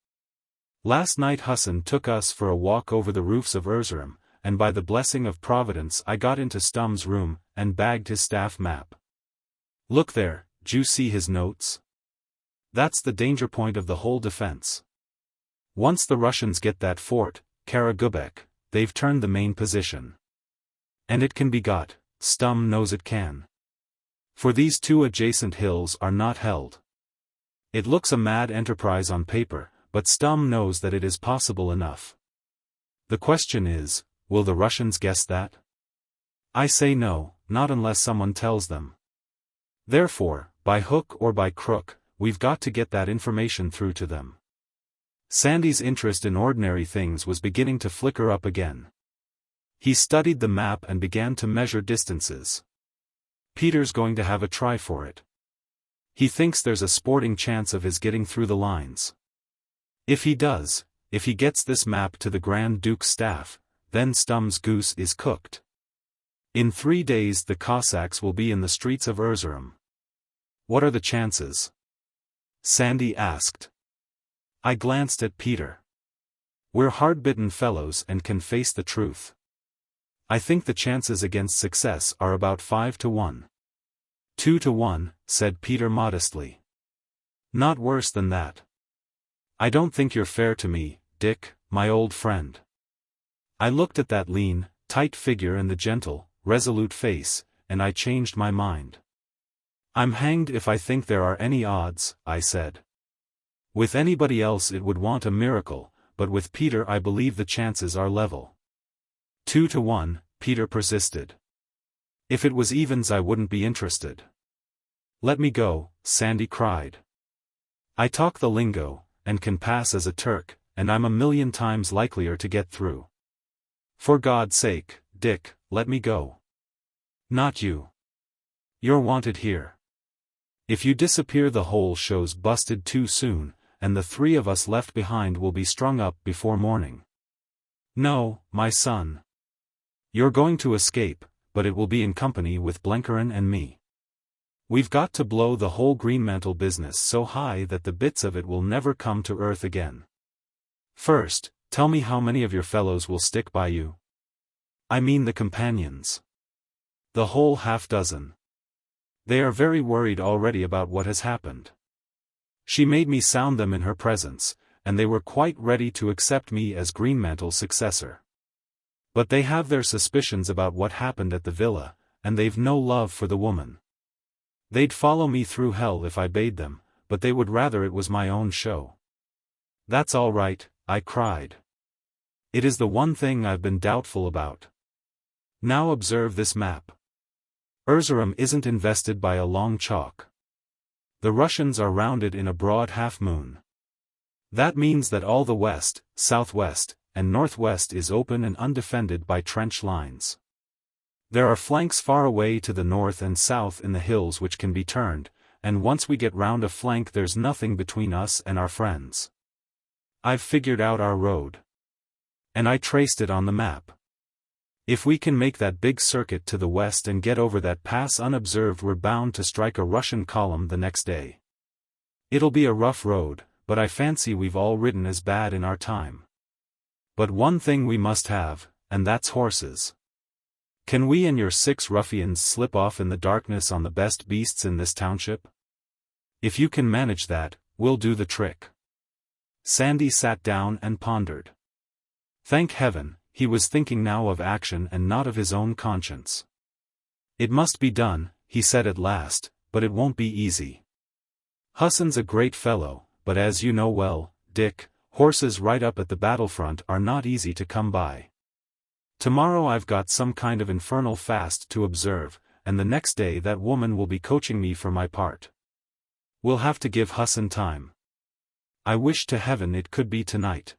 Last night Hassan took us for a walk over the roofs of Erzurum, and by the blessing of Providence I got into Stum's room, and bagged his staff map. Look there, d'you see his notes? That's the danger point of the whole defense. Once the Russians get that fort, Karagubek, they've turned the main position. And it can be got, Stum knows it can. For these 2 adjacent hills are not held. It looks a mad enterprise on paper, but Stum knows that it is possible enough. The question is, will the Russians guess that? I say no, not unless someone tells them. Therefore, by hook or by crook, we've got to get that information through to them." Sandy's interest in ordinary things was beginning to flicker up again. He studied the map and began to measure distances. "Peter's going to have a try for it. He thinks there's a sporting chance of his getting through the lines. If he does, if he gets this map to the Grand Duke's staff, then Stum's goose is cooked. In 3 days the Cossacks will be in the streets of Erzurum." "What are the chances?" Sandy asked. I glanced at Peter. "We're hard-bitten fellows and can face the truth. I think the chances against success are about 5 to 1. 2 to 1, said Peter modestly. "Not worse than that." "I don't think you're fair to me, Dick, my old friend." I looked at that lean, tight figure and the gentle, resolute face, and I changed my mind. "I'm hanged if I think there are any odds," I said. "With anybody else it would want a miracle, but with Peter I believe the chances are level." 2 to 1, Peter persisted. "If it was evens I wouldn't be interested." "Let me go," Sandy cried. "I talk the lingo, and can pass as a Turk, and I'm a million times likelier to get through. For God's sake, Dick, let me go." "Not you. You're wanted here. If you disappear the whole show's busted too soon, and the 3 of us left behind will be strung up before morning. No, my son. You're going to escape, but it will be in company with Blenheim and me. We've got to blow the whole Greenmantle business so high that the bits of it will never come to earth again. First, tell me how many of your fellows will stick by you. I mean the companions." "The whole half dozen." They are very worried already about what has happened. She made me sound them in her presence, and they were quite ready to accept me as Greenmantle's successor. But they have their suspicions about what happened at the villa, and they've no love for the woman. They'd follow me through hell if I bade them, but they would rather it was my own show. That's all right, I cried. It is the one thing I've been doubtful about. Now observe this map. Erzurum isn't invested by a long chalk. The Russians are rounded in a broad half-moon. That means that all the west, southwest, and northwest is open and undefended by trench lines. There are flanks far away to the north and south in the hills which can be turned, and once we get round a flank there's nothing between us and our friends. I've figured out our road. And I traced it on the map. If we can make that big circuit to the west and get over that pass unobserved, we're bound to strike a Russian column the next day. It'll be a rough road, but I fancy we've all ridden as bad in our time. But one thing we must have, and that's horses. Can we and your 6 ruffians slip off in the darkness on the best beasts in this township? If you can manage that, we'll do the trick. Sandy sat down and pondered. Thank heaven, he was thinking now of action and not of his own conscience. It must be done, he said at last, but it won't be easy. Hassan's a great fellow, but as you know well, Dick, horses right up at the battlefront are not easy to come by. Tomorrow I've got some kind of infernal fast to observe, and the next day that woman will be coaching me for my part. We'll have to give Hassan time. I wish to heaven it could be tonight.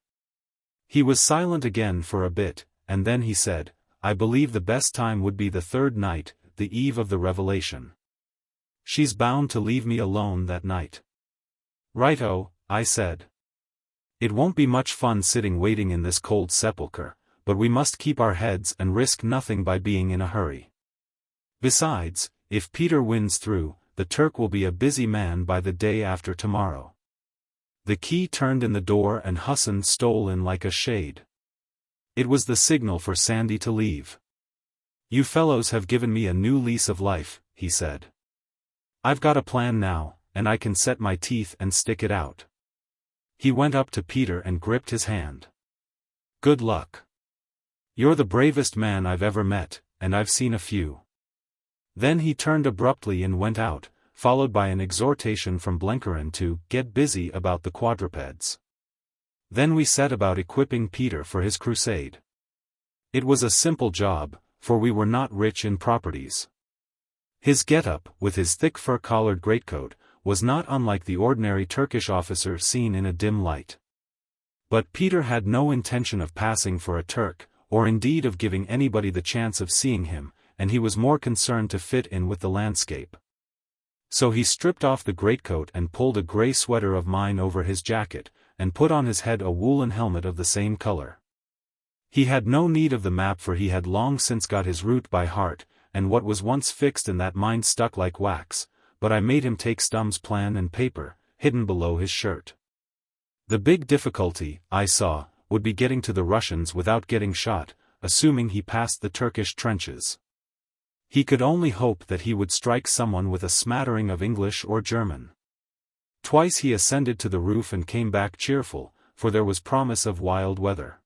He was silent again for a bit, and then he said, I believe the best time would be the 3rd night, the eve of the revelation. She's bound to leave me alone that night. Right-o, I said. It won't be much fun sitting waiting in this cold sepulchre, but we must keep our heads and risk nothing by being in a hurry. Besides, if Peter wins through, the Turk will be a busy man by the day after tomorrow. The key turned in the door and Hassan stole in like a shade. It was the signal for Sandy to leave. You fellows have given me a new lease of life, he said. I've got a plan now, and I can set my teeth and stick it out. He went up to Peter and gripped his hand. Good luck. You're the bravest man I've ever met, and I've seen a few. Then he turned abruptly and went out, followed by an exhortation from Blenkerin to get busy about the quadrupeds. Then we set about equipping Peter for his crusade. It was a simple job, for we were not rich in properties. His get-up, with his thick fur-collared greatcoat, was not unlike the ordinary Turkish officer seen in a dim light. But Peter had no intention of passing for a Turk, or indeed of giving anybody the chance of seeing him, and he was more concerned to fit in with the landscape. So he stripped off the greatcoat and pulled a grey sweater of mine over his jacket, and put on his head a woolen helmet of the same color. He had no need of the map, for he had long since got his route by heart, and what was once fixed in that mind stuck like wax, but I made him take Stumm's plan and paper, hidden below his shirt. The big difficulty, I saw, would be getting to the Russians without getting shot, assuming he passed the Turkish trenches. He could only hope that he would strike someone with a smattering of English or German. Twice he ascended to the roof and came back cheerful, for there was promise of wild weather.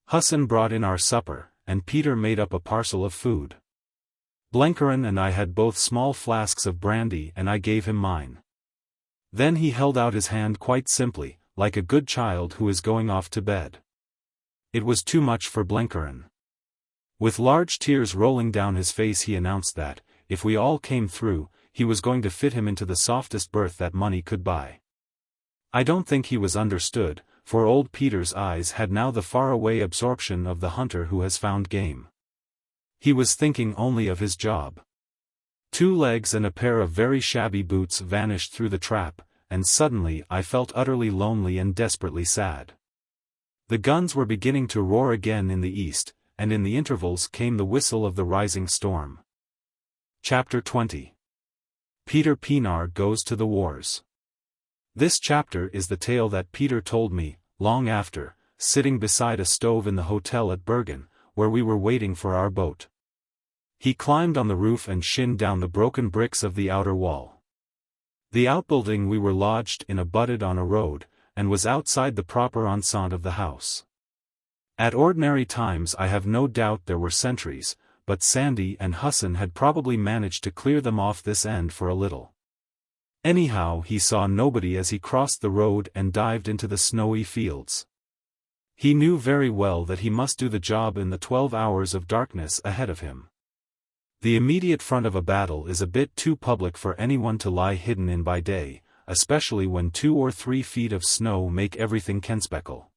Hassan brought in our supper, and Peter made up a parcel of food. Blenkerin and I had both small flasks of brandy, and I gave him mine. Then he held out his hand quite simply, like a good child who is going off to bed. It was too much for Blenkerin. With large tears rolling down his face, he announced that, if we all came through, he was going to fit him into the softest berth that money could buy. I don't think he was understood, for old Peter's eyes had now the far-away absorption of the hunter who has found game. He was thinking only of his job. 2 legs and a pair of very shabby boots vanished through the trap, and suddenly I felt utterly lonely and desperately sad. The guns were beginning to roar again in the east, and in the intervals came the whistle of the rising storm. Chapter 20. Peter Pienaar Goes to the Wars. This chapter is the tale that Peter told me, long after, sitting beside a stove in the hotel at Bergen, where we were waiting for our boat. He climbed on the roof and shinned down the broken bricks of the outer wall. The outbuilding we were lodged in abutted on a road, and was outside the proper enceinte of the house. At ordinary times I have no doubt there were sentries, but Sandy and Husson had probably managed to clear them off this end for a little. Anyhow, he saw nobody as he crossed the road and dived into the snowy fields. He knew very well that he must do the job in the 12 hours of darkness ahead of him. The immediate front of a battle is a bit too public for anyone to lie hidden in by day, especially when 2 or 3 feet of snow make everything kenspeckle.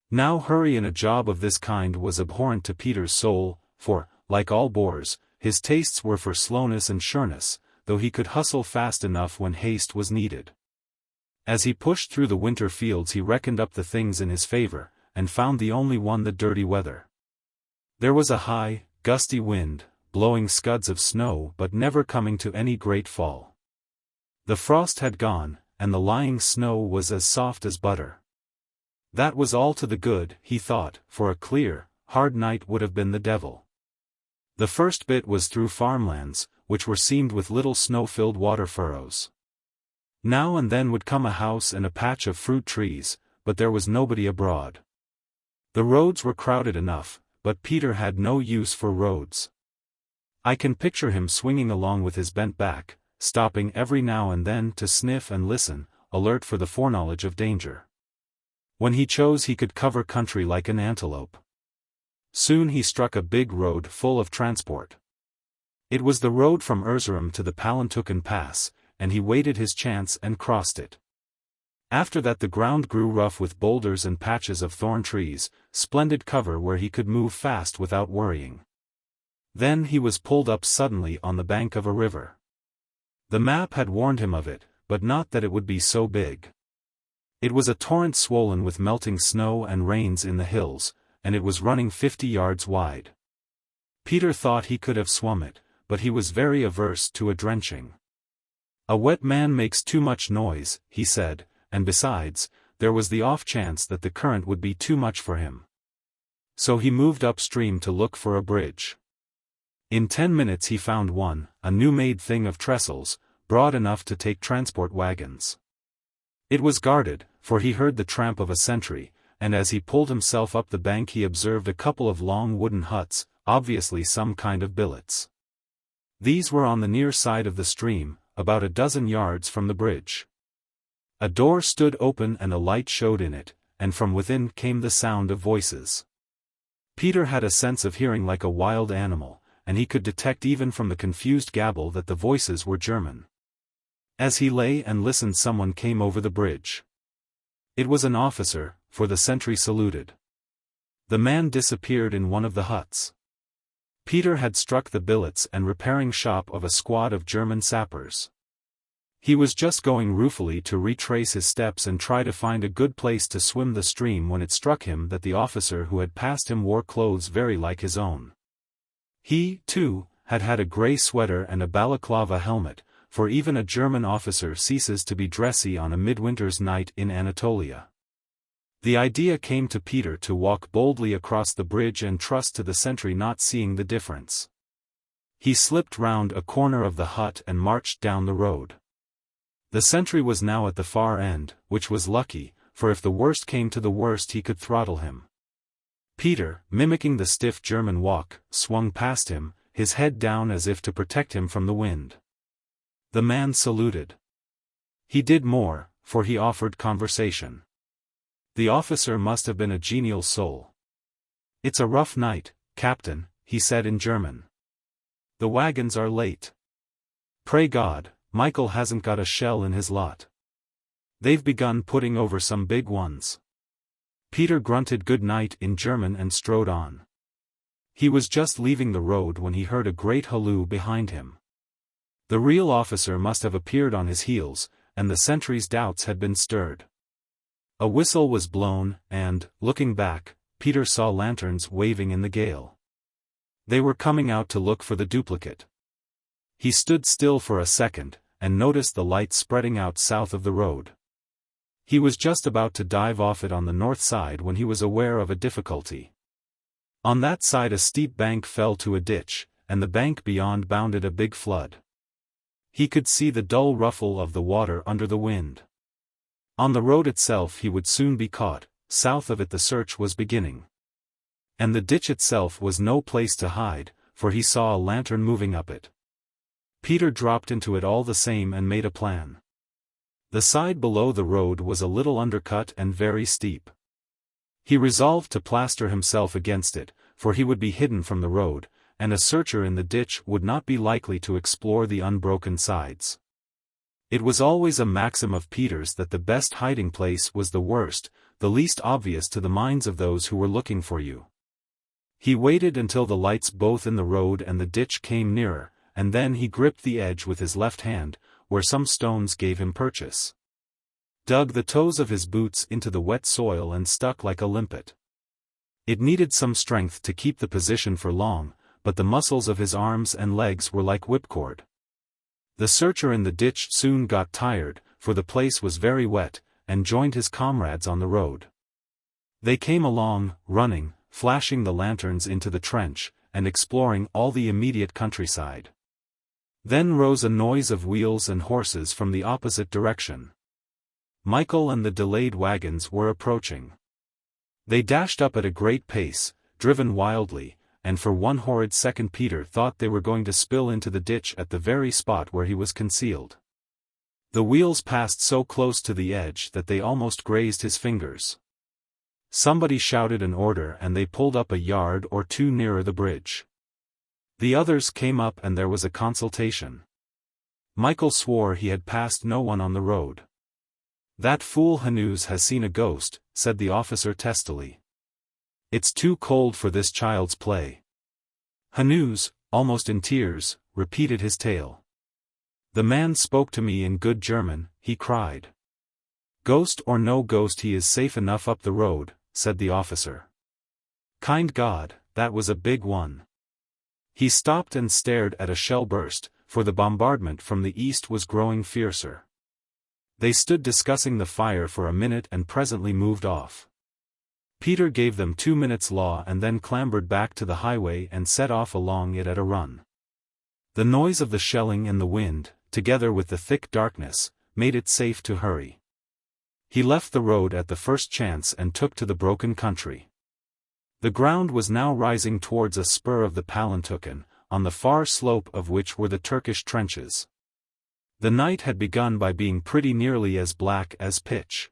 Now hurry in a job of this kind was abhorrent to Peter's soul, for, like all Boers, his tastes were for slowness and sureness, though he could hustle fast enough when haste was needed. As he pushed through the winter fields he reckoned up the things in his favor, and found the only one the dirty weather. There was a high, gusty wind, blowing scuds of snow but never coming to any great fall. The frost had gone, and the lying snow was as soft as butter. That was all to the good, he thought, for a clear, hard night would have been the devil. The first bit was through farmlands, which were seamed with little snow-filled water furrows. Now and then would come a house and a patch of fruit trees, but there was nobody abroad. The roads were crowded enough, but Peter had no use for roads. I can picture him swinging along with his bent back, stopping every now and then to sniff and listen, alert for the foreknowledge of danger. When he chose he could cover country like an antelope. Soon he struck a big road full of transport. It was the road from Erzurum to the Palantuken Pass, and he waited his chance and crossed it. After that the ground grew rough with boulders and patches of thorn trees, splendid cover where he could move fast without worrying. Then he was pulled up suddenly on the bank of a river. The map had warned him of it, but not that it would be so big. It was a torrent swollen with melting snow and rains in the hills, and it was running 50 yards wide. Peter thought he could have swum it, but he was very averse to a drenching. A wet man makes too much noise, he said, and besides, there was the off chance that the current would be too much for him. So he moved upstream to look for a bridge. In 10 minutes he found one, a new-made thing of trestles, broad enough to take transport wagons. It was guarded, for he heard the tramp of a sentry, and as he pulled himself up the bank he observed a couple of long wooden huts, obviously some kind of billets. These were on the near side of the stream, about a dozen yards from the bridge. A door stood open and a light showed in it, and from within came the sound of voices. Peter had a sense of hearing like a wild animal, and he could detect even from the confused gabble that the voices were German. As he lay and listened someone came over the bridge. It was an officer, for the sentry saluted. The man disappeared in one of the huts. Peter had struck the billets and repairing shop of a squad of German sappers. He was just going ruefully to retrace his steps and try to find a good place to swim the stream when it struck him that the officer who had passed him wore clothes very like his own. He, too, had had a grey sweater and a balaclava helmet, for even a German officer ceases to be dressy on a midwinter's night in Anatolia. The idea came to Peter to walk boldly across the bridge and trust to the sentry not seeing the difference. He slipped round a corner of the hut and marched down the road. The sentry was now at the far end, which was lucky, for if the worst came to the worst he could throttle him. Peter, mimicking the stiff German walk, swung past him, his head down as if to protect him from the wind. The man saluted. He did more, for he offered conversation. The officer must have been a genial soul. "It's a rough night, Captain," he said in German. "The wagons are late. Pray God, Michael hasn't got a shell in his lot. They've begun putting over some big ones." Peter grunted good night in German and strode on. He was just leaving the road when he heard a great halloo behind him. The real officer must have appeared on his heels, and the sentry's doubts had been stirred. A whistle was blown, and, looking back, Peter saw lanterns waving in the gale. They were coming out to look for the duplicate. He stood still for a second, and noticed the light spreading out south of the road. He was just about to dive off it on the north side when he was aware of a difficulty. On that side a steep bank fell to a ditch, and the bank beyond bounded a big flood. He could see the dull ruffle of the water under the wind. On the road itself he would soon be caught, south of it the search was beginning. And the ditch itself was no place to hide, for he saw a lantern moving up it. Peter dropped into it all the same and made a plan. The side below the road was a little undercut and very steep. He resolved to plaster himself against it, for he would be hidden from the road, and a searcher in the ditch would not be likely to explore the unbroken sides. It was always a maxim of Peter's that the best hiding place was the worst, the least obvious to the minds of those who were looking for you. He waited until the lights both in the road and the ditch came nearer, and then he gripped the edge with his left hand, where some stones gave him purchase. Dug the toes of his boots into the wet soil and stuck like a limpet. It needed some strength to keep the position for long, but the muscles of his arms and legs were like whipcord. The searcher in the ditch soon got tired, for the place was very wet, and joined his comrades on the road. They came along, running, flashing the lanterns into the trench, and exploring all the immediate countryside. Then rose a noise of wheels and horses from the opposite direction. Michael and the delayed wagons were approaching. They dashed up at a great pace, driven wildly, and for one horrid second Peter thought they were going to spill into the ditch at the very spot where he was concealed. The wheels passed so close to the edge that they almost grazed his fingers. Somebody shouted an order and they pulled up a yard or two nearer the bridge. The others came up and there was a consultation. Michael swore he had passed no one on the road. "That fool Hannay has seen a ghost," said the officer testily. "It's too cold for this child's play." Hannay, almost in tears, repeated his tale. "The man spoke to me in good German," he cried. "Ghost or no ghost, he is safe enough up the road," said the officer. Kind God, that was a big one. He stopped and stared at a shell burst, for the bombardment from the east was growing fiercer. They stood discussing the fire for a minute and presently moved off. Peter gave them 2 minutes' law and then clambered back to the highway and set off along it at a run. The noise of the shelling and the wind, together with the thick darkness, made it safe to hurry. He left the road at the first chance and took to the broken country. The ground was now rising towards a spur of the Palantuken, on the far slope of which were the Turkish trenches. The night had begun by being pretty nearly as black as pitch.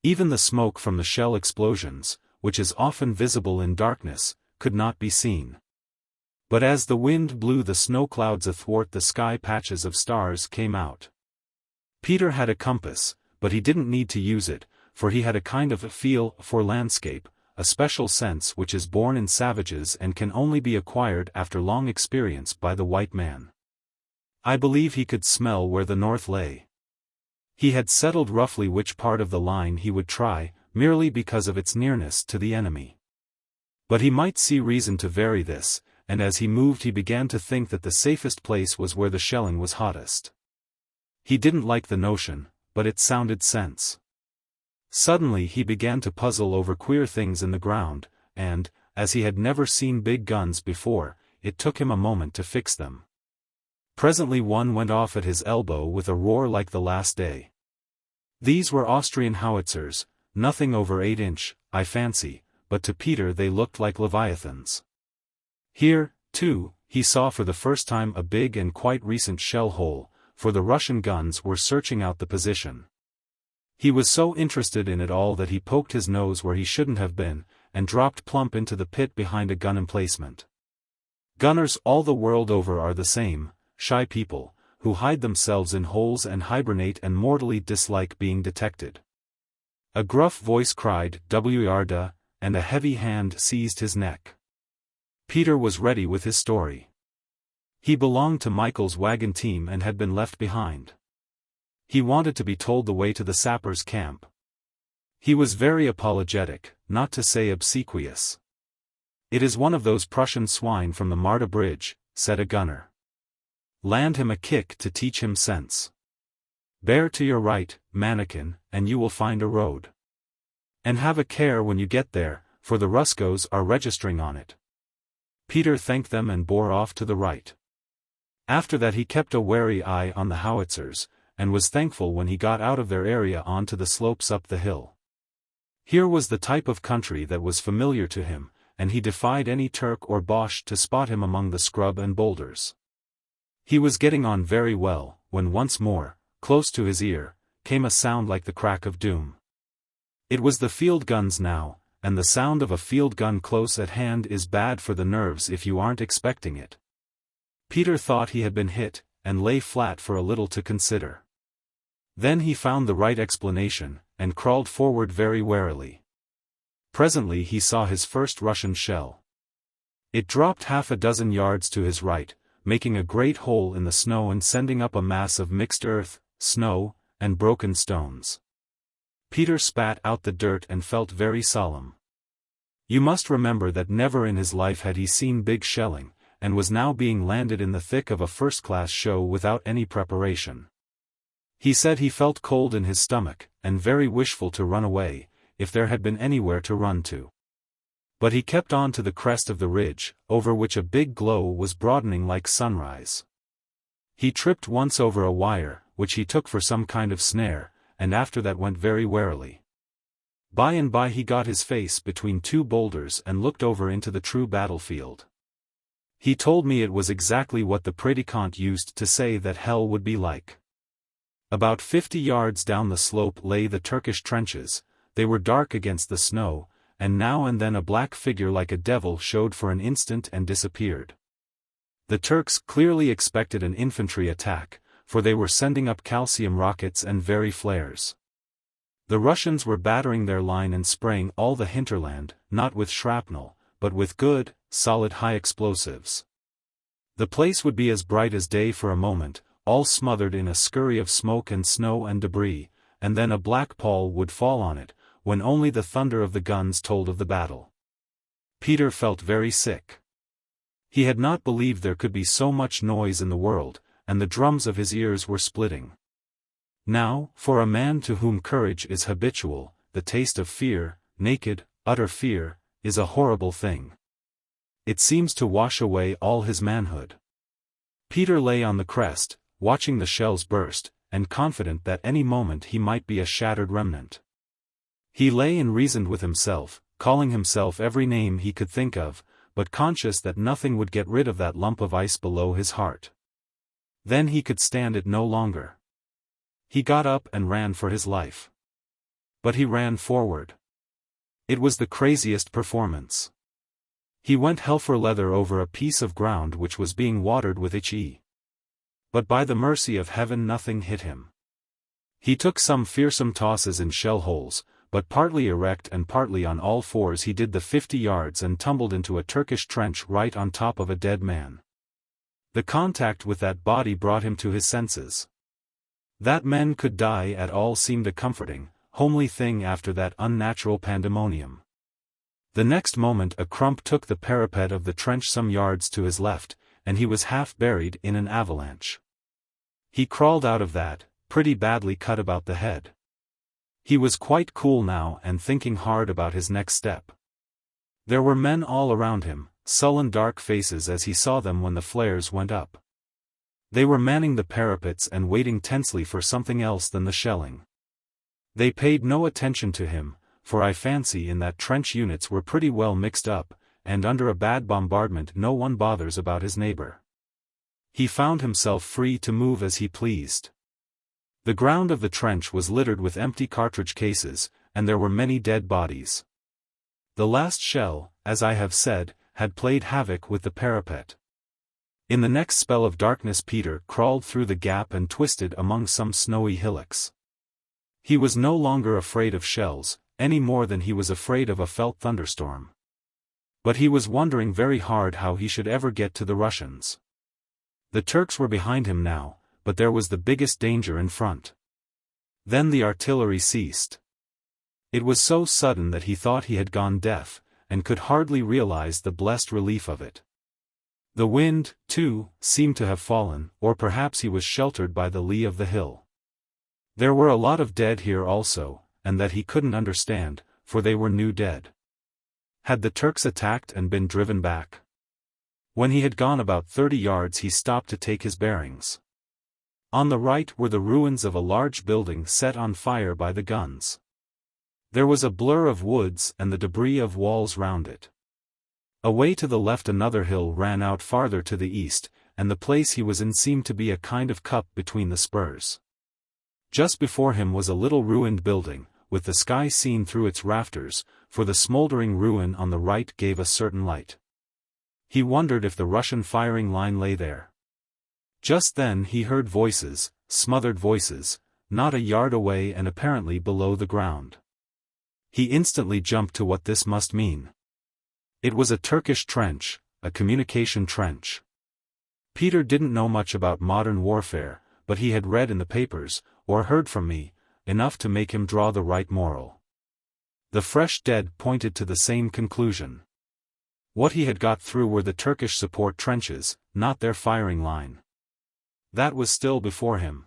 Even the smoke from the shell explosions, which is often visible in darkness, could not be seen. But as the wind blew the snow clouds athwart the sky, patches of stars came out. Peter had a compass, but he didn't need to use it, for he had a kind of a feel for landscape, a special sense which is born in savages and can only be acquired after long experience by the white man. I believe he could smell where the north lay. He had settled roughly which part of the line he would try, merely because of its nearness to the enemy. But he might see reason to vary this, and as he moved he began to think that the safest place was where the shelling was hottest. He didn't like the notion, but it sounded sense. Suddenly he began to puzzle over queer things in the ground, and, as he had never seen big guns before, it took him a moment to fix them. Presently one went off at his elbow with a roar like the last day. These were Austrian howitzers, nothing over 8-inch, I fancy, but to Peter they looked like leviathans. Here, too, he saw for the first time a big and quite recent shell hole, for the Russian guns were searching out the position. He was so interested in it all that he poked his nose where he shouldn't have been, and dropped plump into the pit behind a gun emplacement. Gunners all the world over are the same, shy people, who hide themselves in holes and hibernate and mortally dislike being detected. A gruff voice cried, "W-yarda," and a heavy hand seized his neck. Peter was ready with his story. He belonged to Michael's wagon team and had been left behind. He wanted to be told the way to the sappers' camp. He was very apologetic, not to say obsequious. "It is one of those Prussian swine from the Marta Bridge," said a gunner. "Land him a kick to teach him sense. Bear to your right, mannikin, and you will find a road. And have a care when you get there, for the Ruskos are registering on it." Peter thanked them and bore off to the right. After that he kept a wary eye on the howitzers, and was thankful when he got out of their area onto the slopes up the hill. Here was the type of country that was familiar to him, and he defied any Turk or Boche to spot him among the scrub and boulders. He was getting on very well, when once more, close to his ear, came a sound like the crack of doom. It was the field guns now, and the sound of a field gun close at hand is bad for the nerves if you aren't expecting it. Peter thought he had been hit, and lay flat for a little to consider. Then he found the right explanation, and crawled forward very warily. Presently he saw his first Russian shell. It dropped half a dozen yards to his right, making a great hole in the snow and sending up a mass of mixed earth, snow, and broken stones. Peter spat out the dirt and felt very solemn. You must remember that never in his life had he seen big shelling, and was now being landed in the thick of a first-class show without any preparation. He said he felt cold in his stomach, and very wishful to run away, if there had been anywhere to run to. But he kept on to the crest of the ridge, over which a big glow was broadening like sunrise. He tripped once over a wire, which he took for some kind of snare, and after that went very warily. By and by he got his face between two boulders and looked over into the true battlefield. He told me it was exactly what the predicant used to say that hell would be like. About 50 yards down the slope lay the Turkish trenches. They were dark against the snow, and now and then a black figure like a devil showed for an instant and disappeared. The Turks clearly expected an infantry attack, for they were sending up calcium rockets and very flares. The Russians were battering their line and spraying all the hinterland, not with shrapnel, but with good, solid high explosives. The place would be as bright as day for a moment, all smothered in a scurry of smoke and snow and debris, and then a black pall would fall on it, when only the thunder of the guns told of the battle. Peter felt very sick. He had not believed there could be so much noise in the world, and the drums of his ears were splitting. Now, for a man to whom courage is habitual, the taste of fear, naked, utter fear, is a horrible thing. It seems to wash away all his manhood. Peter lay on the crest, watching the shells burst, and confident that any moment he might be a shattered remnant. He lay and reasoned with himself, calling himself every name he could think of, but conscious that nothing would get rid of that lump of ice below his heart. Then he could stand it no longer. He got up and ran for his life. But he ran forward. It was the craziest performance. He went hell for leather over a piece of ground which was being watered with XIII. But by the mercy of heaven nothing hit him. He took some fearsome tosses in shell holes, but partly erect and partly on all fours he did the 50 yards and tumbled into a Turkish trench right on top of a dead man. The contact with that body brought him to his senses. That men could die at all seemed a comforting, homely thing after that unnatural pandemonium. The next moment a crump took the parapet of the trench some yards to his left, and he was half buried in an avalanche. He crawled out of that, pretty badly cut about the head. He was quite cool now and thinking hard about his next step. There were men all around him, sullen dark faces as he saw them when the flares went up. They were manning the parapets and waiting tensely for something else than the shelling. They paid no attention to him, for I fancy in that trench units were pretty well mixed up, and under a bad bombardment no one bothers about his neighbor. He found himself free to move as he pleased. The ground of the trench was littered with empty cartridge cases, and there were many dead bodies. The last shell, as I have said, had played havoc with the parapet. In the next spell of darkness Peter crawled through the gap and twisted among some snowy hillocks. He was no longer afraid of shells, any more than he was afraid of a felt thunderstorm. But he was wondering very hard how he should ever get to the Russians. The Turks were behind him now, but there was the biggest danger in front. Then the artillery ceased. It was so sudden that he thought he had gone deaf, and could hardly realize the blessed relief of it. The wind, too, seemed to have fallen, or perhaps he was sheltered by the lee of the hill. There were a lot of dead here also, and that he couldn't understand, for they were new dead. Had the Turks attacked and been driven back? When he had gone about 30 yards he stopped to take his bearings. On the right were the ruins of a large building set on fire by the guns. There was a blur of woods and the debris of walls round it. Away to the left another hill ran out farther to the east, and the place he was in seemed to be a kind of cup between the spurs. Just before him was a little ruined building, with the sky seen through its rafters, for the smouldering ruin on the right gave a certain light. He wondered if the Russian firing line lay there. Just then he heard voices, smothered voices, not a yard away and apparently below the ground. He instantly jumped to what this must mean. It was a Turkish trench, a communication trench. Peter didn't know much about modern warfare, but he had read in the papers, or heard from me, enough to make him draw the right moral. The fresh dead pointed to the same conclusion. What he had got through were the Turkish support trenches, not their firing line. That was still before him.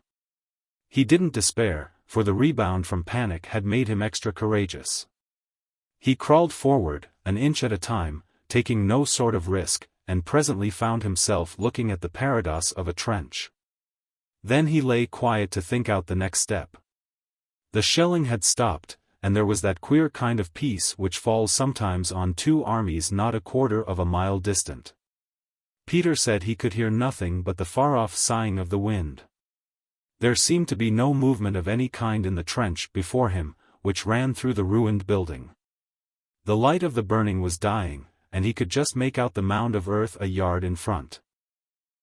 He didn't despair, for the rebound from panic had made him extra courageous. He crawled forward, an inch at a time, taking no sort of risk, and presently found himself looking at the parados of a trench. Then he lay quiet to think out the next step. The shelling had stopped, and there was that queer kind of peace which falls sometimes on two armies not a quarter of a mile distant. Peter said he could hear nothing but the far-off sighing of the wind. There seemed to be no movement of any kind in the trench before him, which ran through the ruined building. The light of the burning was dying, and he could just make out the mound of earth a yard in front.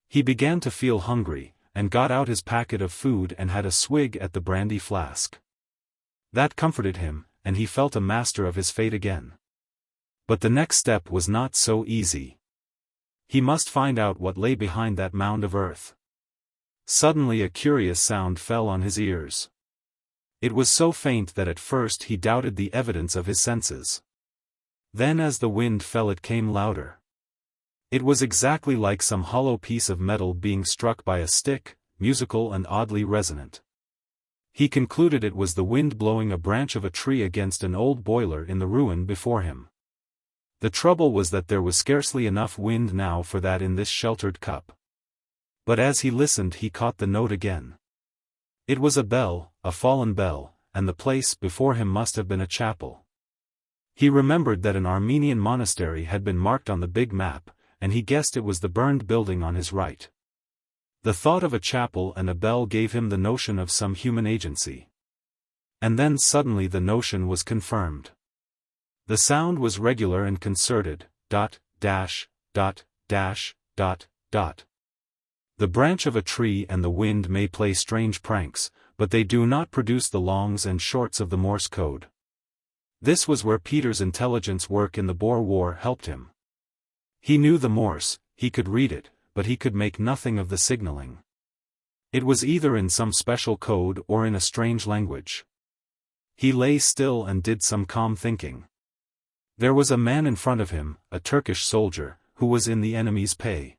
He began to feel hungry, and got out his packet of food and had a swig at the brandy flask. That comforted him, and he felt a master of his fate again. But the next step was not so easy. He must find out what lay behind that mound of earth. Suddenly a curious sound fell on his ears. It was so faint that at first he doubted the evidence of his senses. Then as the wind fell it came louder. It was exactly like some hollow piece of metal being struck by a stick, musical and oddly resonant. He concluded it was the wind blowing a branch of a tree against an old boiler in the ruin before him. The trouble was that there was scarcely enough wind now for that in this sheltered cup. But as he listened he caught the note again. It was a bell, a fallen bell, and the place before him must have been a chapel. He remembered that an Armenian monastery had been marked on the big map, and he guessed it was the burned building on his right. The thought of a chapel and a bell gave him the notion of some human agency. And then suddenly the notion was confirmed. The sound was regular and concerted, dot, dash, dot, dash, dot, dot. The branch of a tree and the wind may play strange pranks, but they do not produce the longs and shorts of the Morse code. This was where Peter's intelligence work in the Boer War helped him. He knew the Morse, he could read it, but he could make nothing of the signaling. It was either in some special code or in a strange language. He lay still and did some calm thinking. There was a man in front of him, a Turkish soldier, who was in the enemy's pay.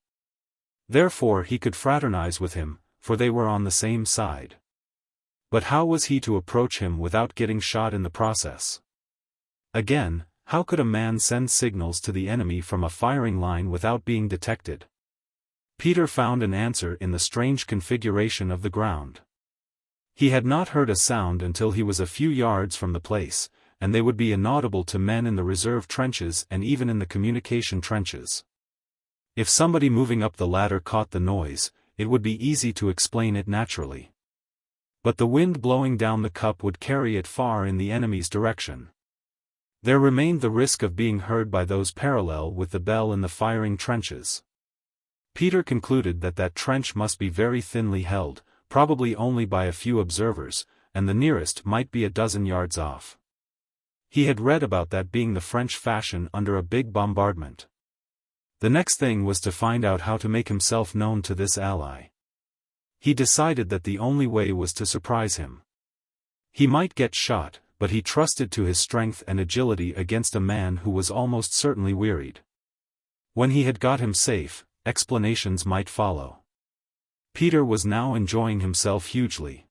Therefore he could fraternize with him, for they were on the same side. But how was he to approach him without getting shot in the process? Again, how could a man send signals to the enemy from a firing line without being detected? Peter found an answer in the strange configuration of the ground. He had not heard a sound until he was a few yards from the place, and they would be inaudible to men in the reserve trenches and even in the communication trenches. If somebody moving up the ladder caught the noise, it would be easy to explain it naturally. But the wind blowing down the cup would carry it far in the enemy's direction. There remained the risk of being heard by those parallel with the bell in the firing trenches. Peter concluded that that trench must be very thinly held, probably only by a few observers, and the nearest might be a dozen yards off. He had read about that being the French fashion under a big bombardment. The next thing was to find out how to make himself known to this ally. He decided that the only way was to surprise him. He might get shot, but he trusted to his strength and agility against a man who was almost certainly wearied. When he had got him safe, explanations might follow. Peter was now enjoying himself hugely.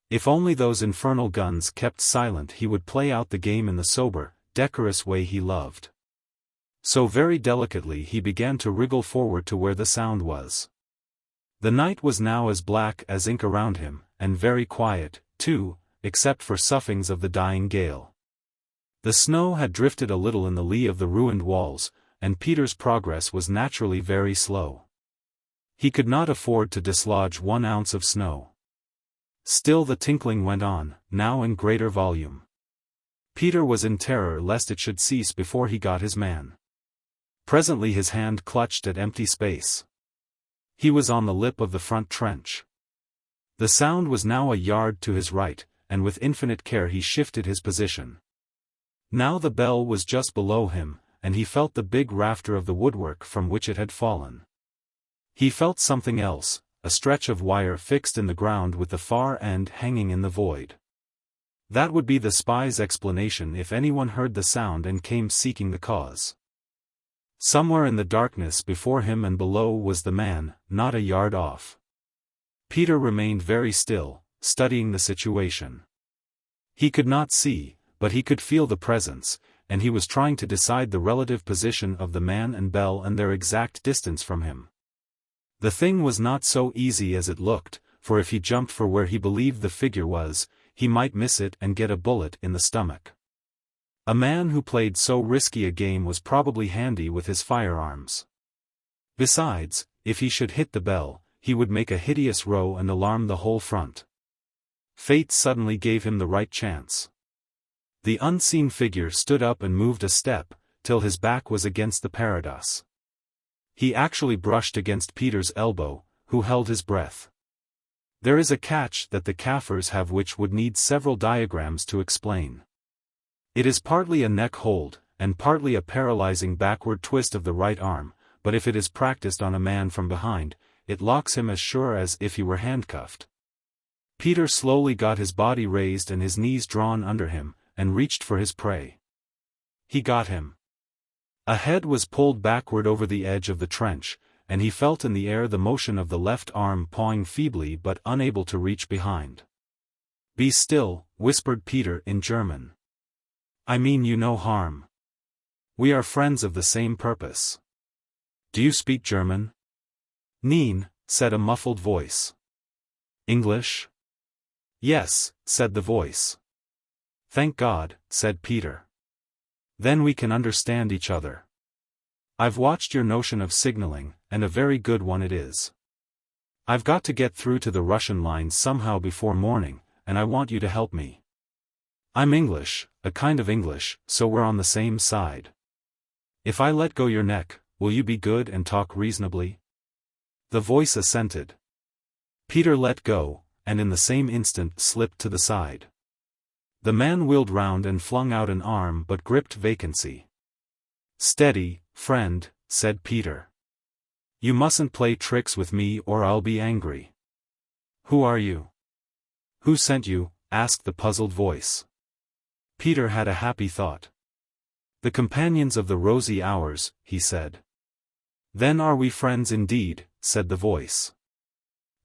If only those infernal guns kept silent he would play out the game in the sober, decorous way he loved. So very delicately he began to wriggle forward to where the sound was. The night was now as black as ink around him, and very quiet, too, except for soughings of the dying gale. The snow had drifted a little in the lee of the ruined walls, and Peter's progress was naturally very slow. He could not afford to dislodge 1 ounce of snow. Still the tinkling went on, now in greater volume. Peter was in terror lest it should cease before he got his man. Presently his hand clutched at empty space. He was on the lip of the front trench. The sound was now a yard to his right, and with infinite care he shifted his position. Now the bell was just below him, and he felt the big rafter of the woodwork from which it had fallen. He felt something else, a stretch of wire fixed in the ground with the far end hanging in the void. That would be the spy's explanation if anyone heard the sound and came seeking the cause. Somewhere in the darkness before him and below was the man, not a yard off. Peter remained very still, studying the situation. He could not see, but he could feel the presence, and he was trying to decide the relative position of the man and bell and their exact distance from him. The thing was not so easy as it looked, for if he jumped for where he believed the figure was, he might miss it and get a bullet in the stomach. A man who played so risky a game was probably handy with his firearms. Besides, if he should hit the bell, he would make a hideous row and alarm the whole front. Fate suddenly gave him the right chance. The unseen figure stood up and moved a step, till his back was against the parados. He actually brushed against Peter's elbow, who held his breath. There is a catch that the Kaffirs have which would need several diagrams to explain. It is partly a neck hold, and partly a paralyzing backward twist of the right arm, but if it is practiced on a man from behind, it locks him as sure as if he were handcuffed. Peter slowly got his body raised and his knees drawn under him, and reached for his prey. He got him. A head was pulled backward over the edge of the trench, and he felt in the air the motion of the left arm pawing feebly but unable to reach behind. "Be still," whispered Peter in German. "I mean you no harm. We are friends of the same purpose." "Do you speak German?" "Nein," said a muffled voice. "English?" "Yes," said the voice. "Thank God," said Peter. "Then we can understand each other. I've watched your notion of signaling, and a very good one it is. I've got to get through to the Russian lines somehow before morning, and I want you to help me. I'm English, a kind of English, so we're on the same side. If I let go your neck, will you be good and talk reasonably?" The voice assented. Peter let go, and in the same instant slipped to the side. The man wheeled round and flung out an arm but gripped vacancy. "Steady, friend," said Peter. "You mustn't play tricks with me or I'll be angry." "Who are you?" "Who sent you?" asked the puzzled voice. Peter had a happy thought. "The companions of the rosy hours," he said. "Then are we friends indeed," said the voice.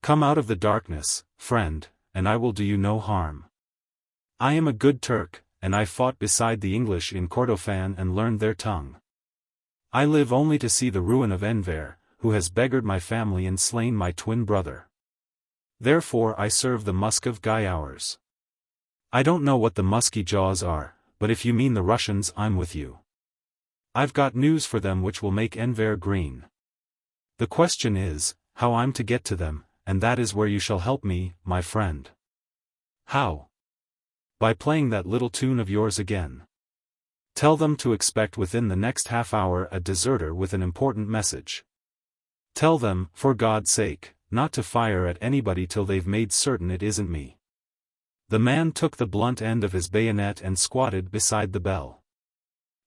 "Come out of the darkness, friend, and I will do you no harm. I am a good Turk, and I fought beside the English in Kordofan and learned their tongue. I live only to see the ruin of Enver, who has beggared my family and slain my twin brother. Therefore I serve the Muscov Gaiawars. I don't know what the musky jaws are, but if you mean the Russians I'm with you. I've got news for them which will make Enver green. The question is, how I'm to get to them, and that is where you shall help me, my friend." "How?" "By playing that little tune of yours again. Tell them to expect within the next half hour a deserter with an important message. Tell them, for God's sake, not to fire at anybody till they've made certain it isn't me." The man took the blunt end of his bayonet and squatted beside the bell.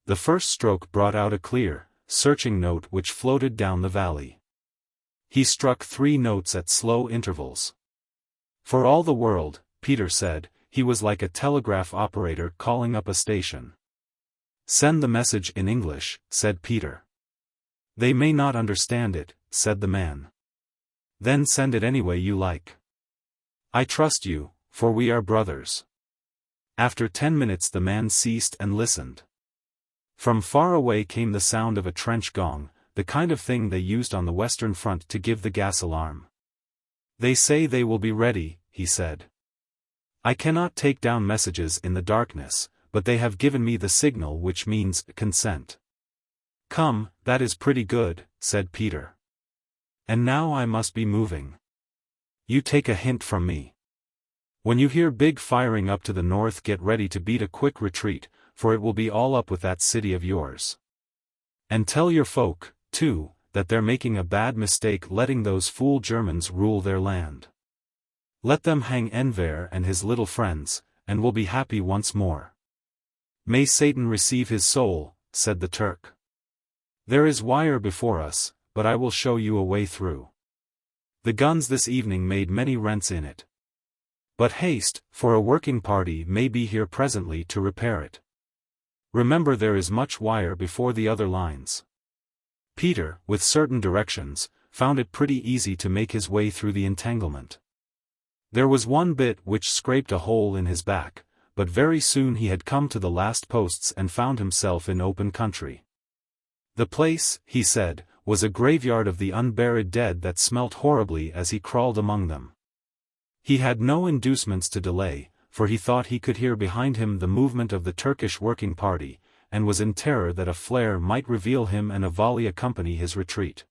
The first stroke brought out a clear, searching note which floated down the valley. He struck 3 notes at slow intervals. For all the world, Peter said, he was like a telegraph operator calling up a station. "Send the message in English," said Peter. "They may not understand it," said the man. "Then send it any way you like. I trust you, for we are brothers." After 10 minutes the man ceased and listened. From far away came the sound of a trench gong, the kind of thing they used on the Western Front to give the gas alarm. "They say they will be ready," he said. "I cannot take down messages in the darkness, but they have given me the signal which means consent." "Come, that is pretty good," said Peter. "And now I must be moving. You take a hint from me. When you hear big firing up to the north, get ready to beat a quick retreat, for it will be all up with that city of yours. And tell your folk, too, that they're making a bad mistake letting those fool Germans rule their land. Let them hang Enver and his little friends, and we'll be happy once more." "May Satan receive his soul," said the Turk. "There is wire before us, but I will show you a way through." The guns this evening made many rents in it. "But haste, for a working party may be here presently to repair it. Remember, there is much wire before the other lines." Peter, with certain directions, found it pretty easy to make his way through the entanglement. There was one bit which scraped a hole in his back, but very soon he had come to the last posts and found himself in open country. The place, he said, was a graveyard of the unburied dead that smelt horribly as he crawled among them. He had no inducements to delay, for he thought he could hear behind him the movement of the Turkish working party, and was in terror that a flare might reveal him and a volley accompany his retreat.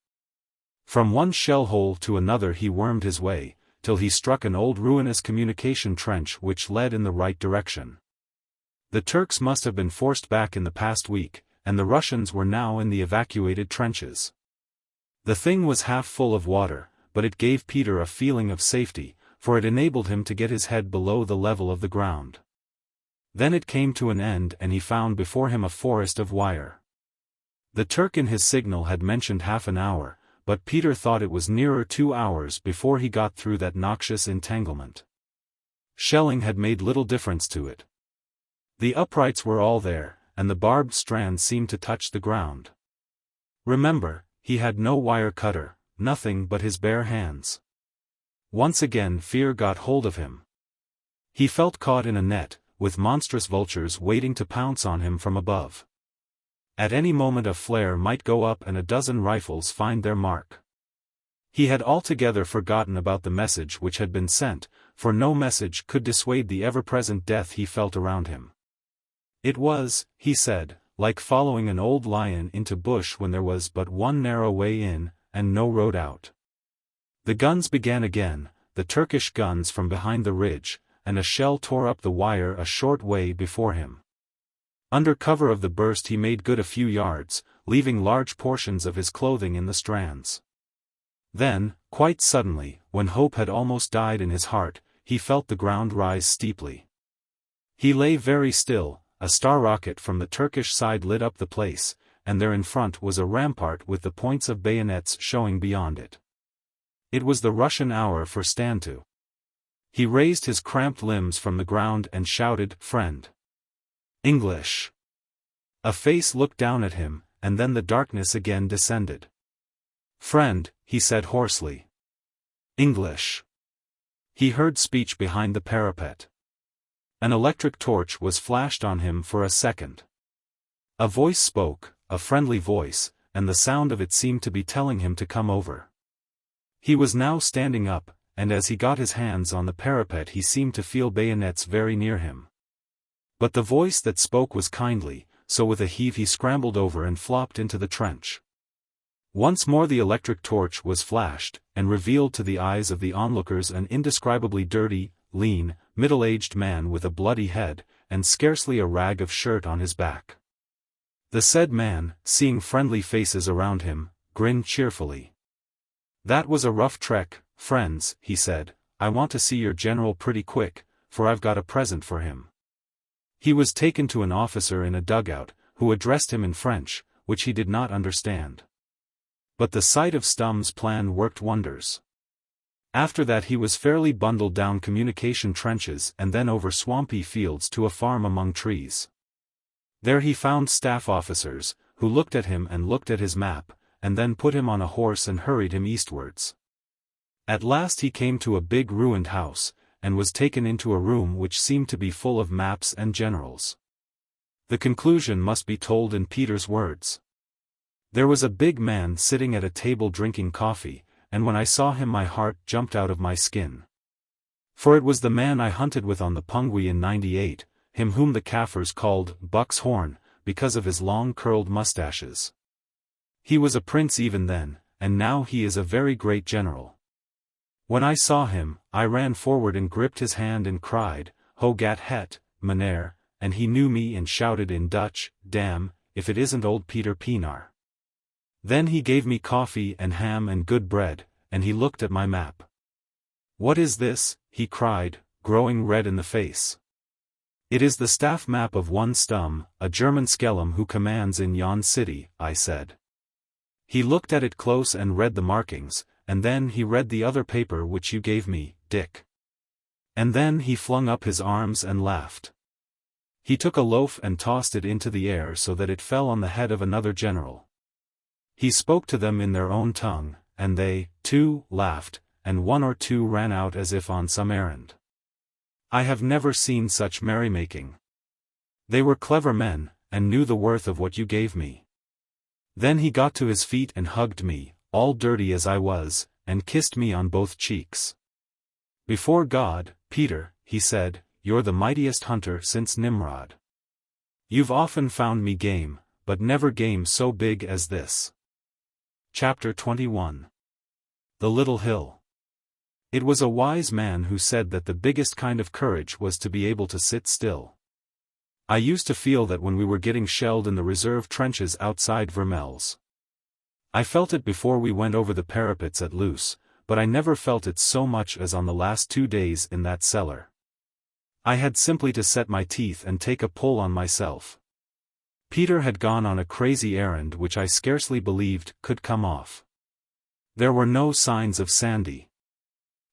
From one shell hole to another he wormed his way, till he struck an old ruinous communication trench which led in the right direction. The Turks must have been forced back in the past week, and the Russians were now in the evacuated trenches. The thing was half full of water, but it gave Peter a feeling of safety, for it enabled him to get his head below the level of the ground. Then it came to an end and he found before him a forest of wire. The Turk in his signal had mentioned half an hour, but Peter thought it was nearer 2 hours before he got through that noxious entanglement. Shelling had made little difference to it. The uprights were all there, and the barbed strands seemed to touch the ground. Remember, he had no wire cutter, nothing but his bare hands. Once again fear got hold of him. He felt caught in a net, with monstrous vultures waiting to pounce on him from above. At any moment a flare might go up and a dozen rifles find their mark. He had altogether forgotten about the message which had been sent, for no message could dissuade the ever-present death he felt around him. It was, he said, like following an old lion into bush when there was but one narrow way in, and no road out. The guns began again, the Turkish guns from behind the ridge, and a shell tore up the wire a short way before him. Under cover of the burst he made good a few yards, leaving large portions of his clothing in the strands. Then, quite suddenly, when hope had almost died in his heart, he felt the ground rise steeply. He lay very still, a star rocket from the Turkish side lit up the place, and there in front was a rampart with the points of bayonets showing beyond it. It was the Russian hour for stand to. He raised his cramped limbs from the ground and shouted, "Friend!" "English!" A face looked down at him, and then the darkness again descended. "Friend," he said hoarsely. "English!" He heard speech behind the parapet. An electric torch was flashed on him for a second. A voice spoke, a friendly voice, and the sound of it seemed to be telling him to come over. He was now standing up, and as he got his hands on the parapet he seemed to feel bayonets very near him. But the voice that spoke was kindly, so with a heave he scrambled over and flopped into the trench. Once more the electric torch was flashed, and revealed to the eyes of the onlookers an indescribably dirty, lean, middle-aged man with a bloody head, and scarcely a rag of shirt on his back. The said man, seeing friendly faces around him, grinned cheerfully. "That was a rough trek, friends," he said. "I want to see your general pretty quick, for I've got a present for him." He was taken to an officer in a dugout, who addressed him in French, which he did not understand. But the sight of Stumm's plan worked wonders. After that he was fairly bundled down communication trenches and then over swampy fields to a farm among trees. There he found staff officers, who looked at him and looked at his map, and then put him on a horse and hurried him eastwards. At last he came to a big ruined house, and was taken into a room which seemed to be full of maps and generals. The conclusion must be told in Peter's words. There was a big man sitting at a table drinking coffee, and when I saw him my heart jumped out of my skin. For it was the man I hunted with on the Pungwe in '98, him whom the Kaffirs called Buck's Horn, because of his long curled mustaches. He was a prince even then, and now he is a very great general. When I saw him, I ran forward and gripped his hand and cried, "Ho gat het, meneer," and he knew me and shouted in Dutch, "Damn, if it isn't old Peter Pienaar." Then he gave me coffee and ham and good bread, and he looked at my map. "What is this?" he cried, growing red in the face. "It is the staff map of one Stum, a German skellum who commands in yon city," I said. He looked at it close and read the markings, and then he read the other paper which you gave me, Dick. And then he flung up his arms and laughed. He took a loaf and tossed it into the air so that it fell on the head of another general. He spoke to them in their own tongue, and they, too, laughed, and one or two ran out as if on some errand. I have never seen such merrymaking. They were clever men, and knew the worth of what you gave me. Then he got to his feet and hugged me, all dirty as I was, and kissed me on both cheeks. "Before God, Peter," he said, "you're the mightiest hunter since Nimrod. You've often found me game, but never game so big as this." Chapter 21. The Little Hill. It was a wise man who said that the biggest kind of courage was to be able to sit still. I used to feel that when we were getting shelled in the reserve trenches outside Vermelles. I felt it before we went over the parapets at Loos, but I never felt it so much as on the last 2 days in that cellar. I had simply to set my teeth and take a pull on myself. Peter had gone on a crazy errand which I scarcely believed could come off. There were no signs of Sandy.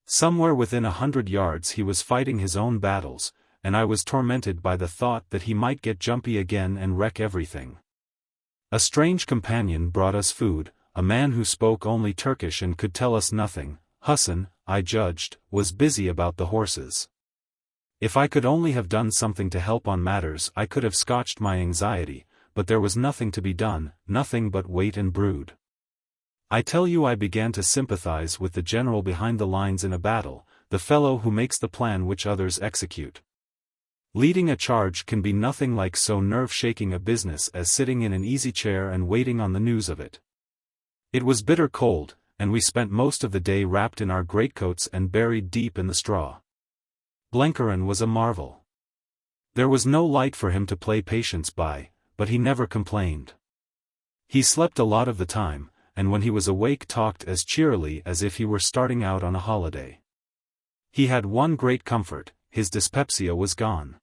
Somewhere within 100 yards he was fighting his own battles, and I was tormented by the thought that he might get jumpy again and wreck everything. A strange companion brought us food, a man who spoke only Turkish and could tell us nothing. Hassan, I judged, was busy about the horses. If I could only have done something to help on matters I could have scotched my anxiety, but there was nothing to be done, nothing but wait and brood. I tell you I began to sympathize with the general behind the lines in a battle, the fellow who makes the plan which others execute. Leading a charge can be nothing like so nerve-shaking a business as sitting in an easy chair and waiting on the news of it. It was bitter cold, and we spent most of the day wrapped in our greatcoats and buried deep in the straw. Blenkerin was a marvel. There was no light for him to play patience by, but he never complained. He slept a lot of the time, and when he was awake talked as cheerily as if he were starting out on a holiday. He had one great comfort, his dyspepsia was gone.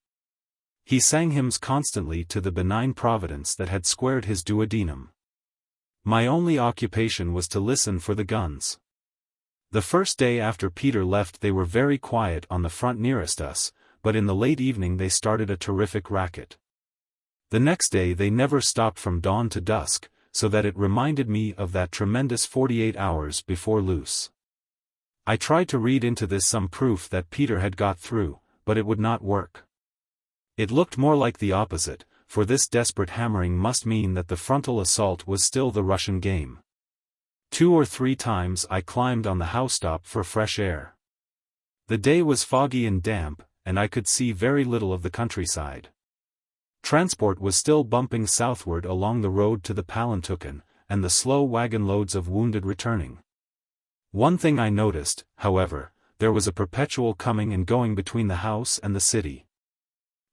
He sang hymns constantly to the benign providence that had squared his duodenum. My only occupation was to listen for the guns. The first day after Peter left they were very quiet on the front nearest us, but in the late evening they started a terrific racket. The next day they never stopped from dawn to dusk, so that it reminded me of that tremendous 48 hours before Loos. I tried to read into this some proof that Peter had got through, but it would not work. It looked more like the opposite, for this desperate hammering must mean that the frontal assault was still the Russian game. 2 or 3 times I climbed on the housetop for fresh air. The day was foggy and damp, and I could see very little of the countryside. Transport was still bumping southward along the road to the Palantuken, and the slow wagon loads of wounded returning. One thing I noticed, however, there was a perpetual coming and going between the house and the city.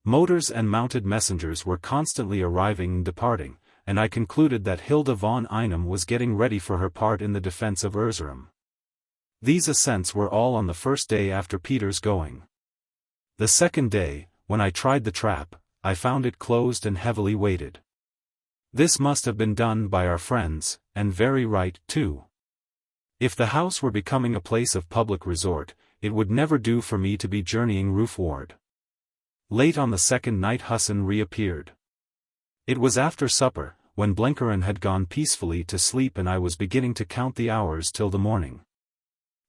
Motors and mounted messengers were constantly arriving and departing, and I concluded that Hilda von Einem was getting ready for her part in the defense of Erzurum. These ascents were all on the first day after Peter's going. The second day, when I tried the trap, I found it closed and heavily weighted. This must have been done by our friends, and very right, too. If the house were becoming a place of public resort, it would never do for me to be journeying roofward. Late on the second night Hassan reappeared. It was after supper, when Blenkerin had gone peacefully to sleep and I was beginning to count the hours till the morning.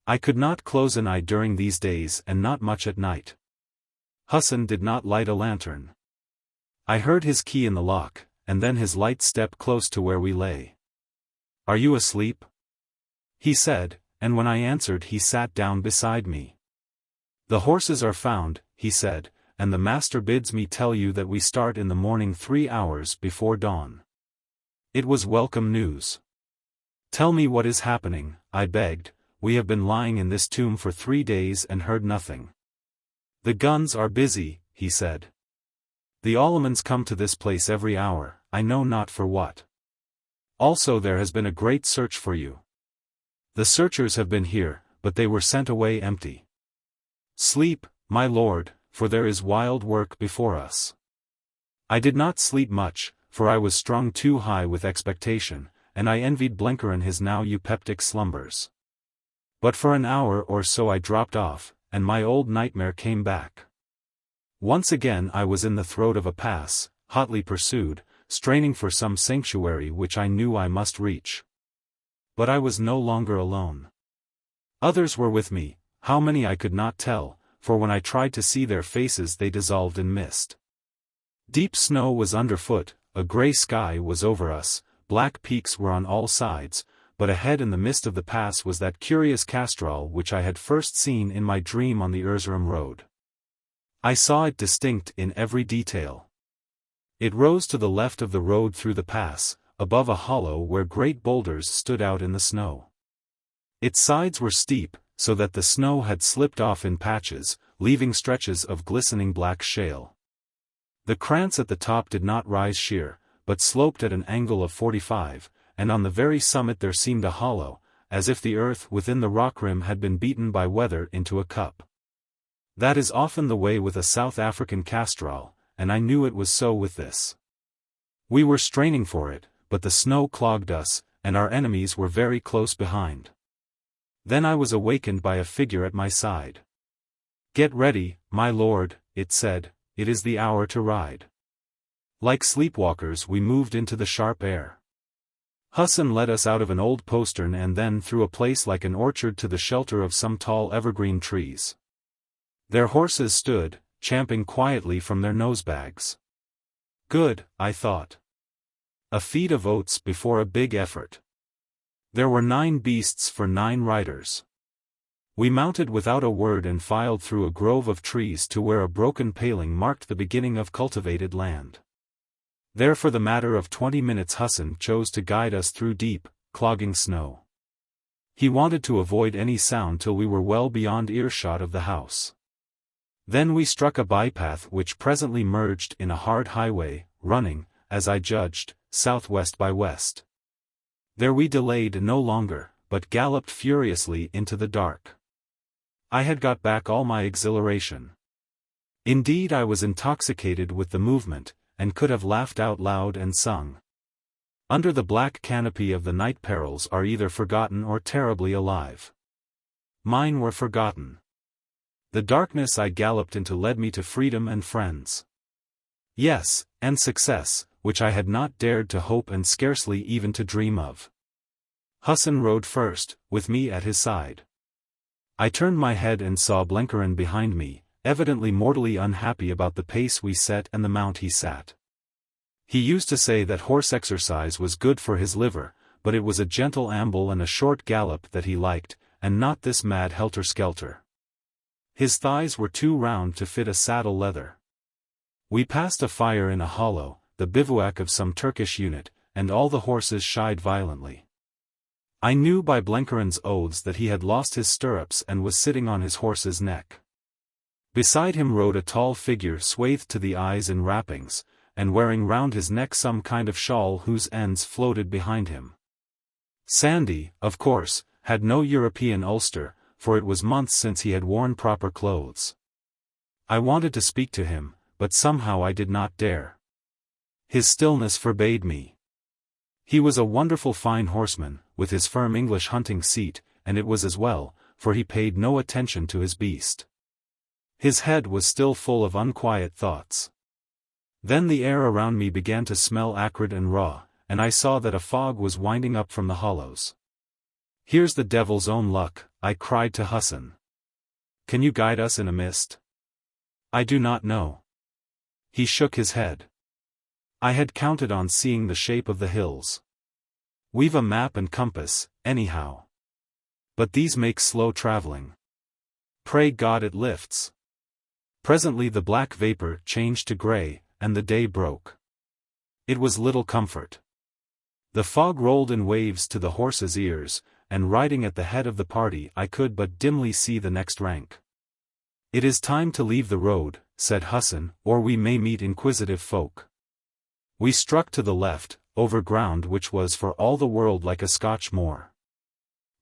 I could not close an eye during these days and not much at night. Hassan did not light a lantern. I heard his key in the lock, and then his light step close to where we lay. "Are you asleep?" he said, and when I answered he sat down beside me. "The horses are found," he said, "and the master bids me tell you that we start in the morning 3 hours before dawn." It was welcome news. "Tell me what is happening," I begged. "We have been lying in this tomb for 3 days and heard nothing." "The guns are busy," he said. "The Allemans come to this place every hour, I know not for what. Also there has been a great search for you. The searchers have been here, but they were sent away empty. Sleep, my lord, for there is wild work before us." I did not sleep much, for I was strung too high with expectation, and I envied Blenkerin his now eupeptic slumbers. But for an hour or so I dropped off, and my old nightmare came back. Once again I was in the throat of a pass, hotly pursued, straining for some sanctuary which I knew I must reach. But I was no longer alone. Others were with me, how many I could not tell, for when I tried to see their faces they dissolved in mist. Deep snow was underfoot, a grey sky was over us, black peaks were on all sides, but ahead in the mist of the pass was that curious castral which I had first seen in my dream on the Erzurum road. I saw it distinct in every detail. It rose to the left of the road through the pass, above a hollow where great boulders stood out in the snow. Its sides were steep, so that the snow had slipped off in patches, leaving stretches of glistening black shale. The krantz at the top did not rise sheer, but sloped at an angle of 45, and on the very summit there seemed a hollow, as if the earth within the rock rim had been beaten by weather into a cup. That is often the way with a South African castral, and I knew it was so with this. We were straining for it, but the snow clogged us, and our enemies were very close behind. Then I was awakened by a figure at my side. "Get ready, my lord," it said, "it is the hour to ride." Like sleepwalkers we moved into the sharp air. Hassan led us out of an old postern and then through a place like an orchard to the shelter of some tall evergreen trees. Their horses stood, champing quietly from their nosebags. Good, I thought. A feed of oats before a big effort. There were 9 beasts for 9 riders. We mounted without a word and filed through a grove of trees to where a broken paling marked the beginning of cultivated land. There for the matter of 20 minutes Hassan chose to guide us through deep, clogging snow. He wanted to avoid any sound till we were well beyond earshot of the house. Then we struck a bypath which presently merged in a hard highway, running, as I judged, southwest by west. There we delayed no longer, but galloped furiously into the dark. I had got back all my exhilaration. Indeed I was intoxicated with the movement, and could have laughed out loud and sung. Under the black canopy of the night perils are either forgotten or terribly alive. Mine were forgotten. The darkness I galloped into led me to freedom and friends. Yes, and success, which I had not dared to hope and scarcely even to dream of. Hassan rode first, with me at his side. I turned my head and saw Blenkerin behind me, evidently mortally unhappy about the pace we set and the mount he sat. He used to say that horse exercise was good for his liver, but it was a gentle amble and a short gallop that he liked, and not this mad helter-skelter. His thighs were too round to fit a saddle leather. We passed a fire in a hollow, the bivouac of some Turkish unit, and all the horses shied violently. I knew by Blenkerin's oaths that he had lost his stirrups and was sitting on his horse's neck. Beside him rode a tall figure swathed to the eyes in wrappings, and wearing round his neck some kind of shawl whose ends floated behind him. Sandy, of course, had no European ulster, for it was months since he had worn proper clothes. I wanted to speak to him, but somehow I did not dare. His stillness forbade me. He was a wonderful fine horseman, with his firm English hunting seat, and it was as well, for he paid no attention to his beast. His head was still full of unquiet thoughts. Then the air around me began to smell acrid and raw, and I saw that a fog was winding up from the hollows. "Here's the devil's own luck," I cried to Hassan. "Can you guide us in a mist?" "I do not know." He shook his head. I had counted on seeing the shape of the hills. We've a map and compass, anyhow. But these make slow traveling. Pray God it lifts. Presently the black vapor changed to grey, and the day broke. It was little comfort. The fog rolled in waves to the horses' ears, and riding at the head of the party I could but dimly see the next rank. "It is time to leave the road," said Hassan, "or we may meet inquisitive folk." We struck to the left, over ground which was for all the world like a Scotch moor.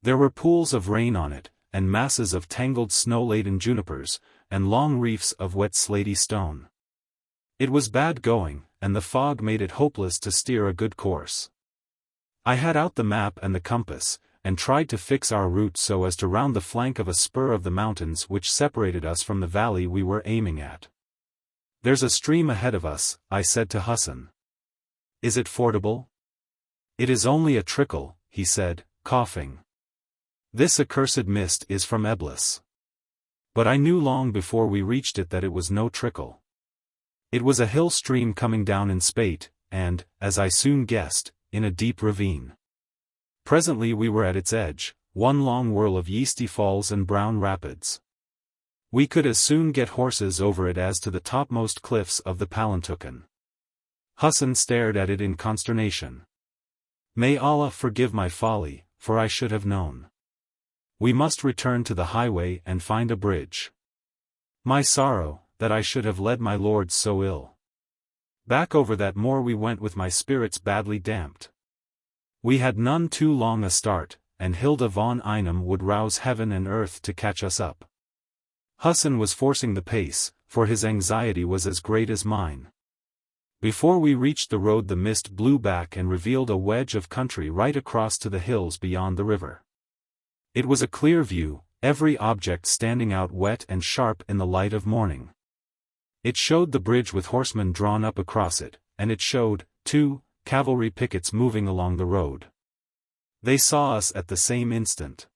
There were pools of rain on it, and masses of tangled snow-laden junipers, and long reefs of wet slaty stone. It was bad going, and the fog made it hopeless to steer a good course. I had out the map and the compass, and tried to fix our route so as to round the flank of a spur of the mountains which separated us from the valley we were aiming at. "There's a stream ahead of us," I said to Hassan. "Is it fordable?" "It is only a trickle," he said, coughing. "This accursed mist is from Eblis." But I knew long before we reached it that it was no trickle. It was a hill stream coming down in spate, and, as I soon guessed, in a deep ravine. Presently we were at its edge, one long whirl of yeasty falls and brown rapids. We could as soon get horses over it as to the topmost cliffs of the Palantuken. Hassan stared at it in consternation. "May Allah forgive my folly, for I should have known. We must return to the highway and find a bridge. My sorrow, that I should have led my lords so ill." Back over that moor we went with my spirits badly damped. We had none too long a start, and Hilda von Einem would rouse heaven and earth to catch us up. Hassan was forcing the pace, for his anxiety was as great as mine. Before we reached the road the mist blew back and revealed a wedge of country right across to the hills beyond the river. It was a clear view, every object standing out wet and sharp in the light of morning. It showed the bridge with horsemen drawn up across it, and it showed, too, cavalry pickets moving along the road. They saw us at the same instant.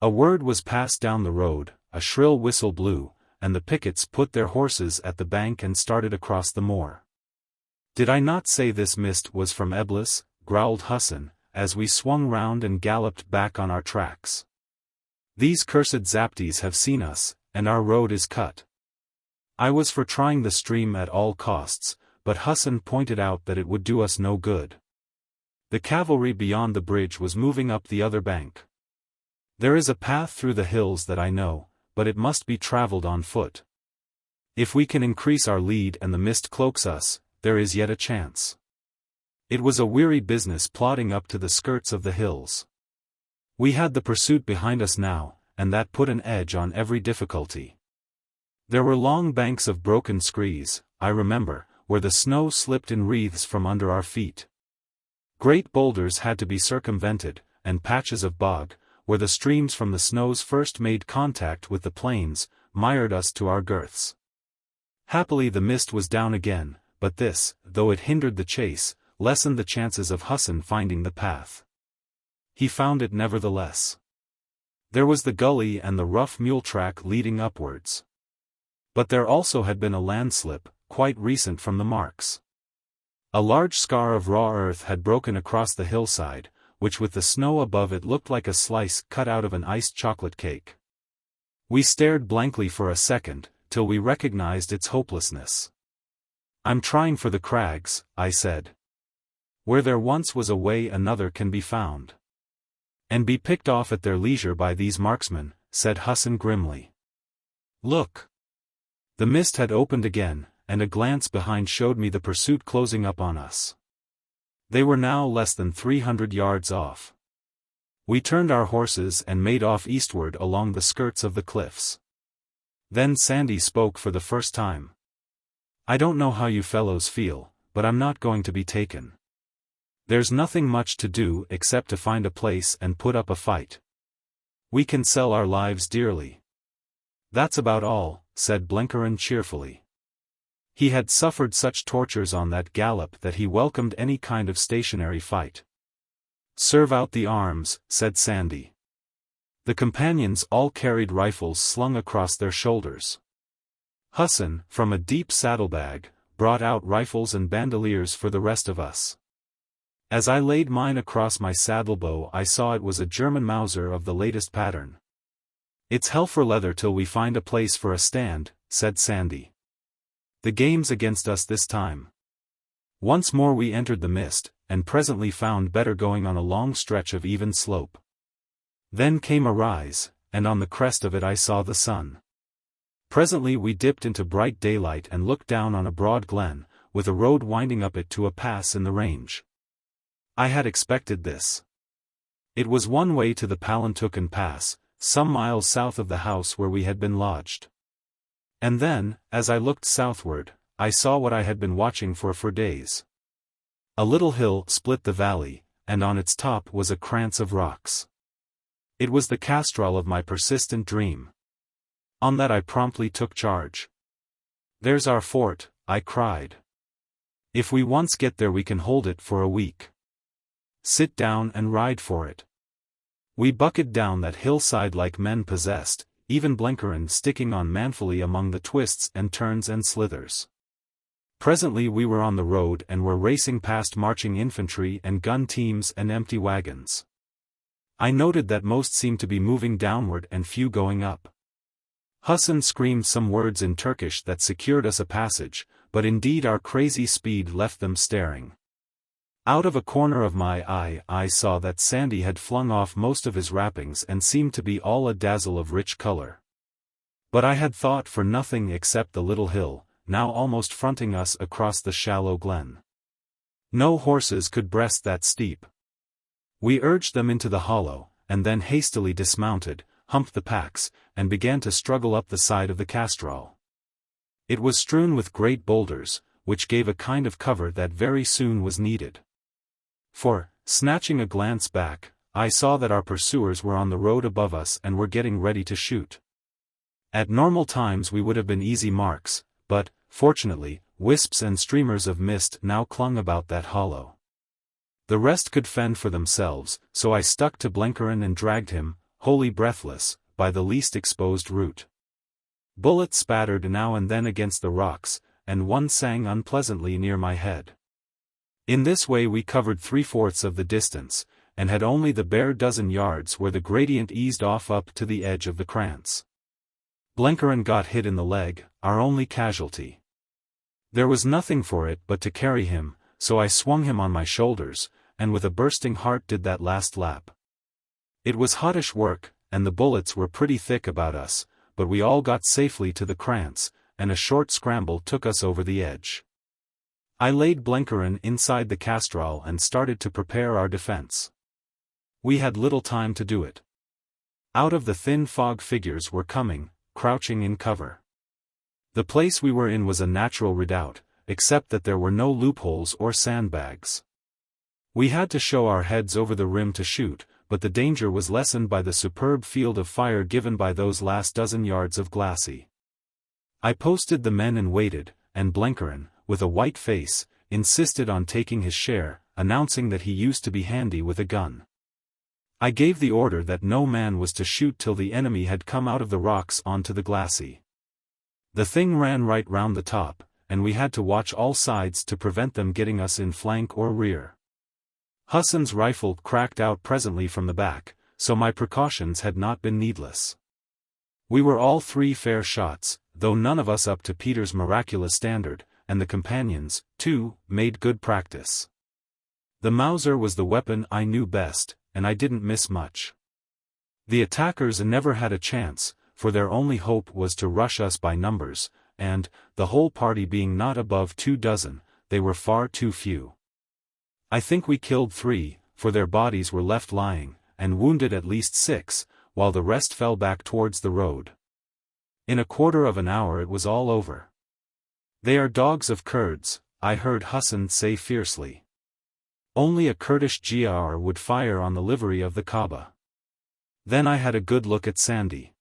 A word was passed down the road, a shrill whistle blew, and the pickets put their horses at the bank and started across the moor. "Did I not say this mist was from Eblis?" growled Hassan, as we swung round and galloped back on our tracks. "These cursed Zaptis have seen us, and our road is cut." I was for trying the stream at all costs, but Hassan pointed out that it would do us no good. The cavalry beyond the bridge was moving up the other bank. "There is a path through the hills that I know, but it must be travelled on foot. If we can increase our lead and the mist cloaks us, there is yet a chance." It was a weary business plodding up to the skirts of the hills. We had the pursuit behind us now, and that put an edge on every difficulty. There were long banks of broken screes, I remember, where the snow slipped in wreaths from under our feet. Great boulders had to be circumvented, and patches of bog, where the streams from the snows first made contact with the plains, mired us to our girths. Happily the mist was down again, but this, though it hindered the chase, lessened the chances of Hassan finding the path. He found it nevertheless. There was the gully and the rough mule track leading upwards. But there also had been a landslip, quite recent from the marks. A large scar of raw earth had broken across the hillside, which with the snow above it looked like a slice cut out of an iced chocolate cake. We stared blankly for a second, till we recognized its hopelessness. "I'm trying for the crags," I said. "Where there once was a way another can be found." "And be picked off at their leisure by these marksmen," said Hassan grimly. "Look!" The mist had opened again, and a glance behind showed me the pursuit closing up on us. They were now less than 300 yards off. We turned our horses and made off eastward along the skirts of the cliffs. Then Sandy spoke for the first time. "I don't know how you fellows feel, but I'm not going to be taken. There's nothing much to do except to find a place and put up a fight. We can sell our lives dearly." "That's about all," said Blenkerin cheerfully. He had suffered such tortures on that gallop that he welcomed any kind of stationary fight. "Serve out the arms," said Sandy. The companions all carried rifles slung across their shoulders. Hassan, from a deep saddlebag, brought out rifles and bandoliers for the rest of us. As I laid mine across my saddlebow, I saw it was a German Mauser of the latest pattern. "It's hell for leather till we find a place for a stand," said Sandy. "The game's against us this time." Once more we entered the mist, and presently found better going on a long stretch of even slope. Then came a rise, and on the crest of it I saw the sun. Presently we dipped into bright daylight and looked down on a broad glen, with a road winding up it to a pass in the range. I had expected this. It was one way to the Palantuken Pass, some miles south of the house where we had been lodged. And then, as I looked southward, I saw what I had been watching for days. A little hill split the valley, and on its top was a krantz of rocks. It was the castrol of my persistent dream. On that I promptly took charge. "There's our fort," I cried. "If we once get there we can hold it for a week. Sit down and ride for it." We bucketed down that hillside like men possessed, even Blenkerin sticking on manfully among the twists and turns and slithers. Presently we were on the road and were racing past marching infantry and gun teams and empty wagons. I noted that most seemed to be moving downward and few going up. Hassan screamed some words in Turkish that secured us a passage, but indeed our crazy speed left them staring. Out of a corner of my eye I saw that Sandy had flung off most of his wrappings and seemed to be all a dazzle of rich color. But I had thought for nothing except the little hill, now almost fronting us across the shallow glen. No horses could breast that steep. We urged them into the hollow, and then hastily dismounted, humped the packs, and began to struggle up the side of the castrol. It was strewn with great boulders, which gave a kind of cover that very soon was needed. For, snatching a glance back, I saw that our pursuers were on the road above us and were getting ready to shoot. At normal times we would have been easy marks, but, fortunately, wisps and streamers of mist now clung about that hollow. The rest could fend for themselves, so I stuck to Blenkerin and dragged him, wholly breathless, by the least exposed route. Bullets spattered now and then against the rocks, and one sang unpleasantly near my head. In this way we covered 3/4 of the distance, and had only the bare dozen yards where the gradient eased off up to the edge of the krantz. Blenkerin got hit in the leg, our only casualty. There was nothing for it but to carry him, so I swung him on my shoulders, and with a bursting heart did that last lap. It was hottish work, and the bullets were pretty thick about us, but we all got safely to the krantz, and a short scramble took us over the edge. I laid Blenkerin inside the castrol and started to prepare our defense. We had little time to do it. Out of the thin fog figures were coming, crouching in cover. The place we were in was a natural redoubt, except that there were no loopholes or sandbags. We had to show our heads over the rim to shoot, but the danger was lessened by the superb field of fire given by those last dozen yards of glacis. I posted the men and waited, and Blenkerin, with a white face, insisted on taking his share, announcing that he used to be handy with a gun. I gave the order that no man was to shoot till the enemy had come out of the rocks onto the glacis. The thing ran right round the top, and we had to watch all sides to prevent them getting us in flank or rear. Hassan's rifle cracked out presently from the back, so my precautions had not been needless. We were all 3 fair shots, though none of us up to Peter's miraculous standard, and the companions, too, made good practice. The Mauser was the weapon I knew best, and I didn't miss much. The attackers never had a chance, for their only hope was to rush us by numbers, and, the whole party being not above 2 dozen, they were far too few. I think we killed 3, for their bodies were left lying, and wounded at least 6, while the rest fell back towards the road. In a quarter of an hour it was all over. "They are dogs of Kurds," I heard Hassan say fiercely. "Only a Kurdish Giaour would fire on the livery of the Kaaba." Then I had a good look at Sandy.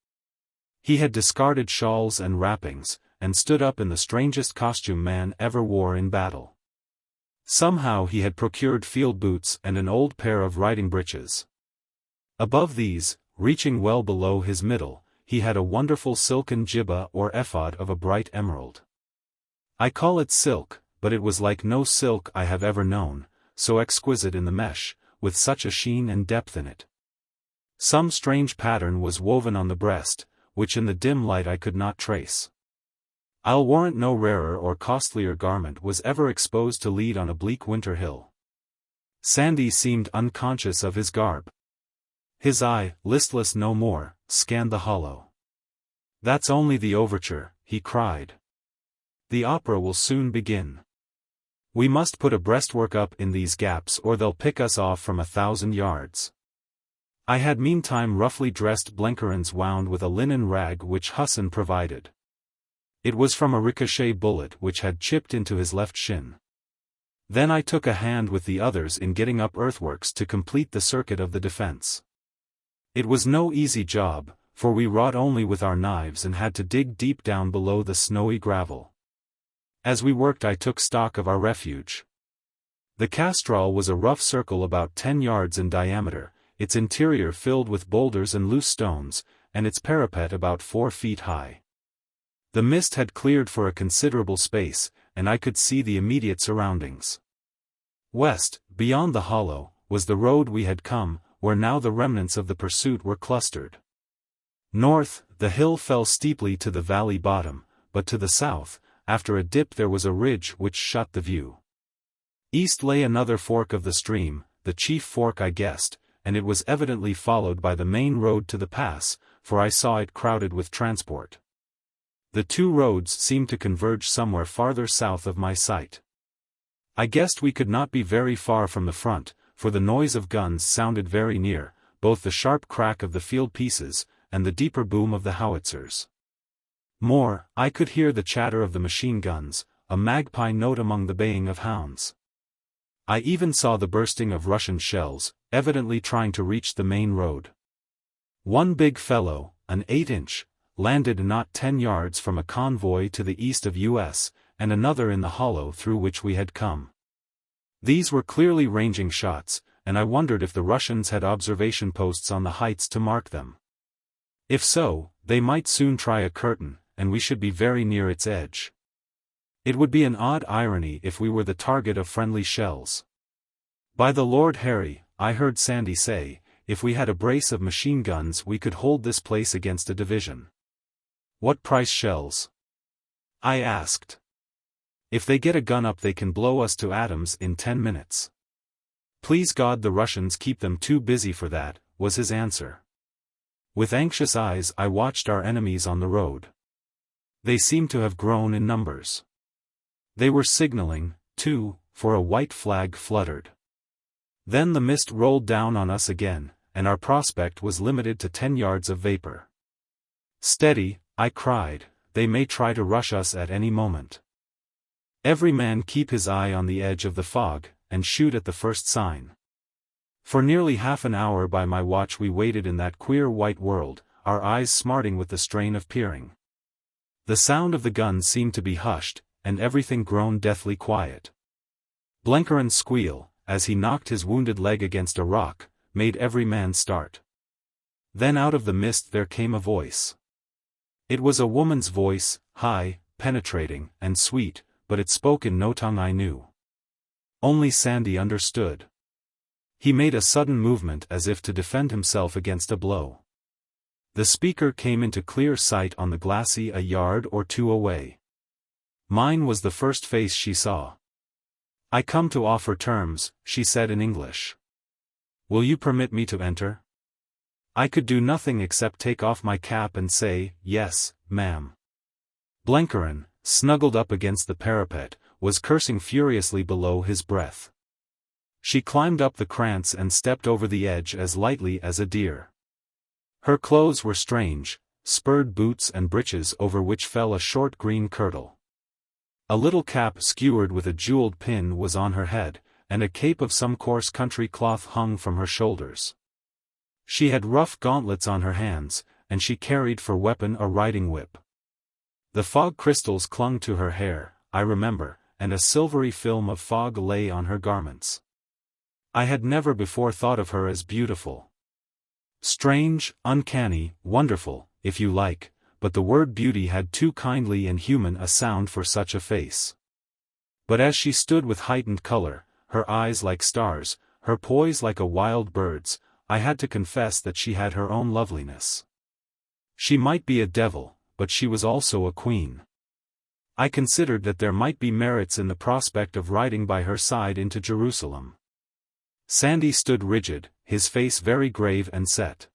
He had discarded shawls and wrappings, and stood up in the strangest costume man ever wore in battle. Somehow he had procured field boots and an old pair of riding breeches. Above these, reaching well below his middle, he had a wonderful silken jibbah or ephod of a bright emerald. I call it silk, but it was like no silk I have ever known, so exquisite in the mesh, with such a sheen and depth in it. Some strange pattern was woven on the breast, which in the dim light I could not trace. I'll warrant no rarer or costlier garment was ever exposed to lead on a bleak winter hill. Sandy seemed unconscious of his garb. His eye, listless no more, scanned the hollow. "That's only the overture," he cried. "The opera will soon begin. We must put a breastwork up in these gaps or they'll pick us off from 1,000 yards." I had meantime roughly dressed Blenkerens wound with a linen rag which Hassan provided. It was from a ricochet bullet which had chipped into his left shin. Then I took a hand with the others in getting up earthworks to complete the circuit of the defense. It was no easy job, for we wrought only with our knives and had to dig deep down below the snowy gravel. As we worked I took stock of our refuge. The castral was a rough circle about 10 yards in diameter, its interior filled with boulders and loose stones, and its parapet about 4 feet high. The mist had cleared for a considerable space, and I could see the immediate surroundings. West, beyond the hollow, was the road we had come, where now the remnants of the pursuit were clustered. North, the hill fell steeply to the valley bottom, but to the south, after a dip there was a ridge which shut the view. East lay another fork of the stream, the chief fork I guessed, and it was evidently followed by the main road to the pass, for I saw it crowded with transport. The two roads seemed to converge somewhere farther south of my sight. I guessed we could not be very far from the front, for the noise of guns sounded very near, both the sharp crack of the field pieces, and the deeper boom of the howitzers. More, I could hear the chatter of the machine guns, a magpie note among the baying of hounds. I even saw the bursting of Russian shells, evidently trying to reach the main road. One big fellow, an 8-inch, landed not 10 yards from a convoy to the east of US, and another in the hollow through which we had come. These were clearly ranging shots, and I wondered if the Russians had observation posts on the heights to mark them. If so, they might soon try a curtain, and we should be very near its edge. It would be an odd irony if we were the target of friendly shells. "By the Lord Harry," I heard Sandy say, "if we had a brace of machine guns we could hold this place against a division." "What price shells?" I asked. "If they get a gun up they can blow us to atoms in 10 minutes. Please God the Russians keep them too busy for that," was his answer. With anxious eyes I watched our enemies on the road. They seemed to have grown in numbers. They were signaling, too, for a white flag fluttered. Then the mist rolled down on us again, and our prospect was limited to 10 yards of vapor. "Steady," I cried, "they may try to rush us at any moment. Every man keep his eye on the edge of the fog, and shoot at the first sign." For nearly half an hour by my watch we waited in that queer white world, our eyes smarting with the strain of peering. The sound of the guns seemed to be hushed, and everything grown deathly quiet. Blenkeren's squeal, as he knocked his wounded leg against a rock, made every man start. Then out of the mist there came a voice. It was a woman's voice, high, penetrating, and sweet, but it spoke in no tongue I knew. Only Sandy understood. He made a sudden movement as if to defend himself against a blow. The speaker came into clear sight on the glacis a yard or two away. Mine was the first face she saw. "I come to offer terms," she said in English. "Will you permit me to enter?" I could do nothing except take off my cap and say, "Yes, ma'am." Blenkeren, snuggled up against the parapet, was cursing furiously below his breath. She climbed up the krantz and stepped over the edge as lightly as a deer. Her clothes were strange, spurred boots and breeches over which fell a short green kirtle. A little cap skewered with a jeweled pin was on her head, and a cape of some coarse country cloth hung from her shoulders. She had rough gauntlets on her hands, and she carried for weapon a riding whip. The fog crystals clung to her hair, I remember, and a silvery film of fog lay on her garments. I had never before thought of her as beautiful. Strange, uncanny, wonderful, if you like, but the word beauty had too kindly and human a sound for such a face. But as she stood with heightened color, her eyes like stars, her poise like a wild bird's, I had to confess that she had her own loveliness. She might be a devil, but she was also a queen. I considered that there might be merits in the prospect of riding by her side into Jerusalem. Sandy stood rigid, his face very grave and set.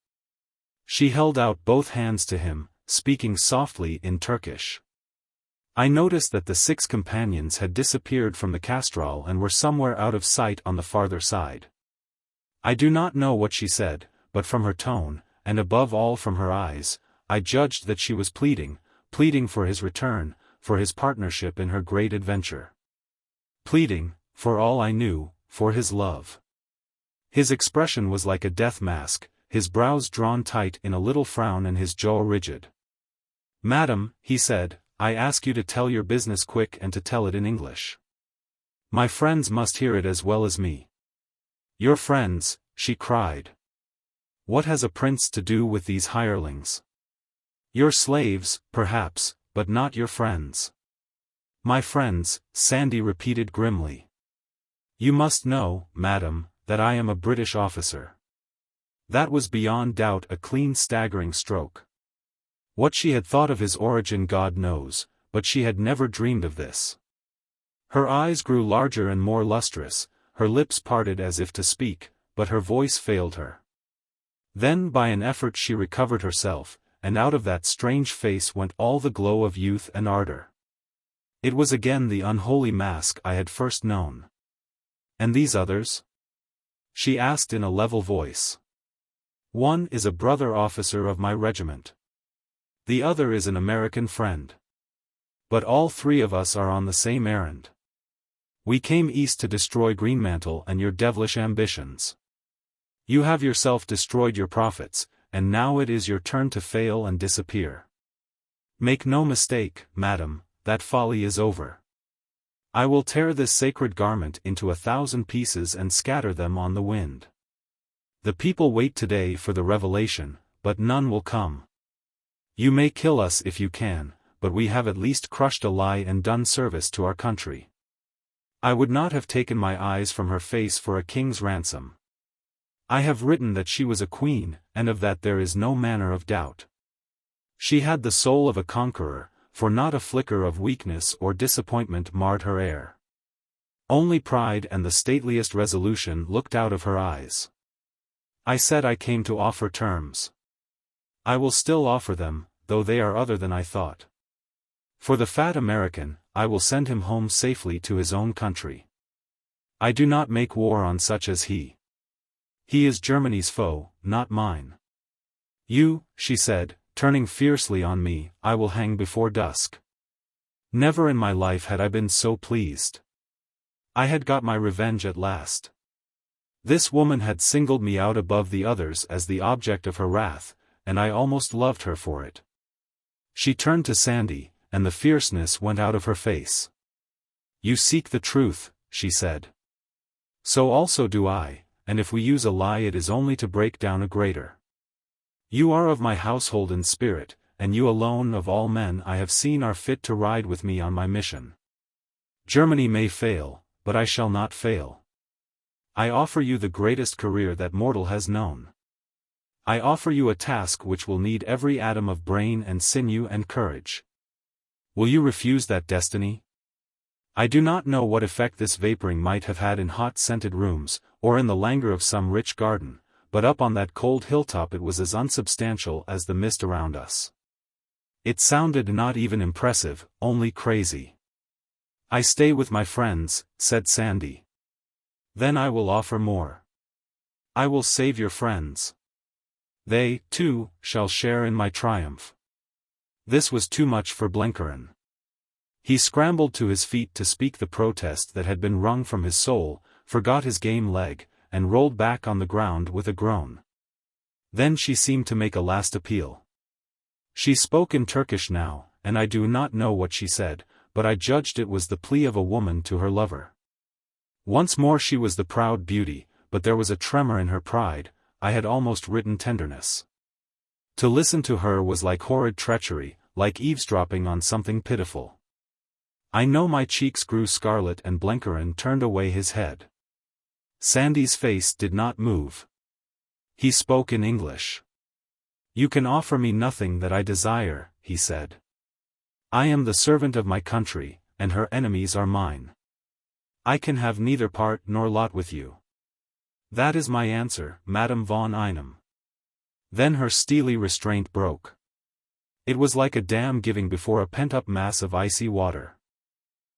She held out both hands to him, speaking softly in Turkish. I noticed that the 6 companions had disappeared from the castral and were somewhere out of sight on the farther side. I do not know what she said, but from her tone, and above all from her eyes, I judged that she was pleading for his return, for his partnership in her great adventure. Pleading, for all I knew, for his love. His expression was like a death mask, his brows drawn tight in a little frown and his jaw rigid. "Madam," he said, "I ask you to tell your business quick and to tell it in English. My friends must hear it as well as me." "Your friends," she cried. "What has a prince to do with these hirelings? Your slaves, perhaps, but not your friends." "My friends," Sandy repeated grimly. "You must know, madam, that I am a British officer." That was beyond doubt a clean staggering stroke. What she had thought of his origin God knows, but she had never dreamed of this. Her eyes grew larger and more lustrous, her lips parted as if to speak, but her voice failed her. Then by an effort she recovered herself, and out of that strange face went all the glow of youth and ardor. It was again the unholy mask I had first known. "And these others?" she asked in a level voice. "One is a brother officer of my regiment. The other is an American friend. But all 3 of us are on the same errand. We came east to destroy Greenmantle and your devilish ambitions. You have yourself destroyed your prophets, and now it is your turn to fail and disappear. Make no mistake, madam, that folly is over. I will tear this sacred garment into 1,000 pieces and scatter them on the wind. The people wait today for the revelation, but none will come. You may kill us if you can, but we have at least crushed a lie and done service to our country." I would not have taken my eyes from her face for a king's ransom. I have written that she was a queen, and of that there is no manner of doubt. She had the soul of a conqueror, for not a flicker of weakness or disappointment marred her air. Only pride and the stateliest resolution looked out of her eyes. I said I came to offer terms. I will still offer them, though they are other than I thought. For the fat American, I will send him home safely to his own country. I do not make war on such as he. He is Germany's foe, not mine. You," she said, turning fiercely on me, "I will hang before dusk." Never in my life had I been so pleased. I had got my revenge at last. This woman had singled me out above the others as the object of her wrath, and I almost loved her for it. She turned to Sandy, and the fierceness went out of her face. "You seek the truth," she said. "So also do I, and if we use a lie it is only to break down a greater. You are of my household in spirit, and you alone of all men I have seen are fit to ride with me on my mission. Germany may fail, but I shall not fail. I offer you the greatest career that mortal has known. I offer you a task which will need every atom of brain and sinew and courage. Will you refuse that destiny? I do not know what effect this vaporing might have had in hot scented rooms, or in the languor of some rich garden, but up on that cold hilltop it was as unsubstantial as the mist around us. It sounded not even impressive, only crazy. "I stay with my friends," said Sandy. "Then I will offer more. I will save your friends. They, too, shall share in my triumph." This was too much for Blenheim. He scrambled to his feet to speak the protest that had been wrung from his soul, forgot his game leg, and rolled back on the ground with a groan. Then she seemed to make a last appeal. She spoke in Turkish now, and I do not know what she said, but I judged it was the plea of a woman to her lover. Once more she was the proud beauty, but there was a tremor in her pride, I had almost written tenderness. To listen to her was like horrid treachery, like eavesdropping on something pitiful. I know my cheeks grew scarlet and Blenkerin turned away his head. Sandy's face did not move. He spoke in English. "You can offer me nothing that I desire," he said. "I am the servant of my country, and her enemies are mine. I can have neither part nor lot with you. That is my answer, Madame von Einem." Then her steely restraint broke. It was like a dam giving before a pent-up mass of icy water.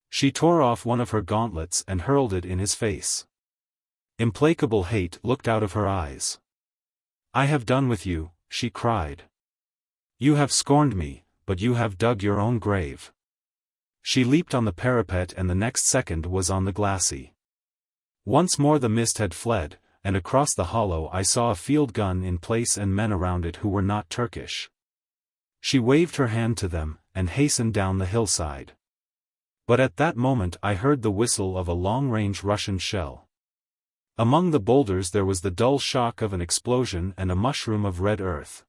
She tore off one of her gauntlets and hurled it in his face. Implacable hate looked out of her eyes. "I have done with you," she cried. "You have scorned me, but you have dug your own grave." She leaped on the parapet and the next second was on the glacis. Once more the mist had fled, and across the hollow I saw a field gun in place and men around it who were not Turkish. She waved her hand to them, and hastened down the hillside. But at that moment I heard the whistle of a long-range Russian shell. Among the boulders there was the dull shock of an explosion and a mushroom of red earth.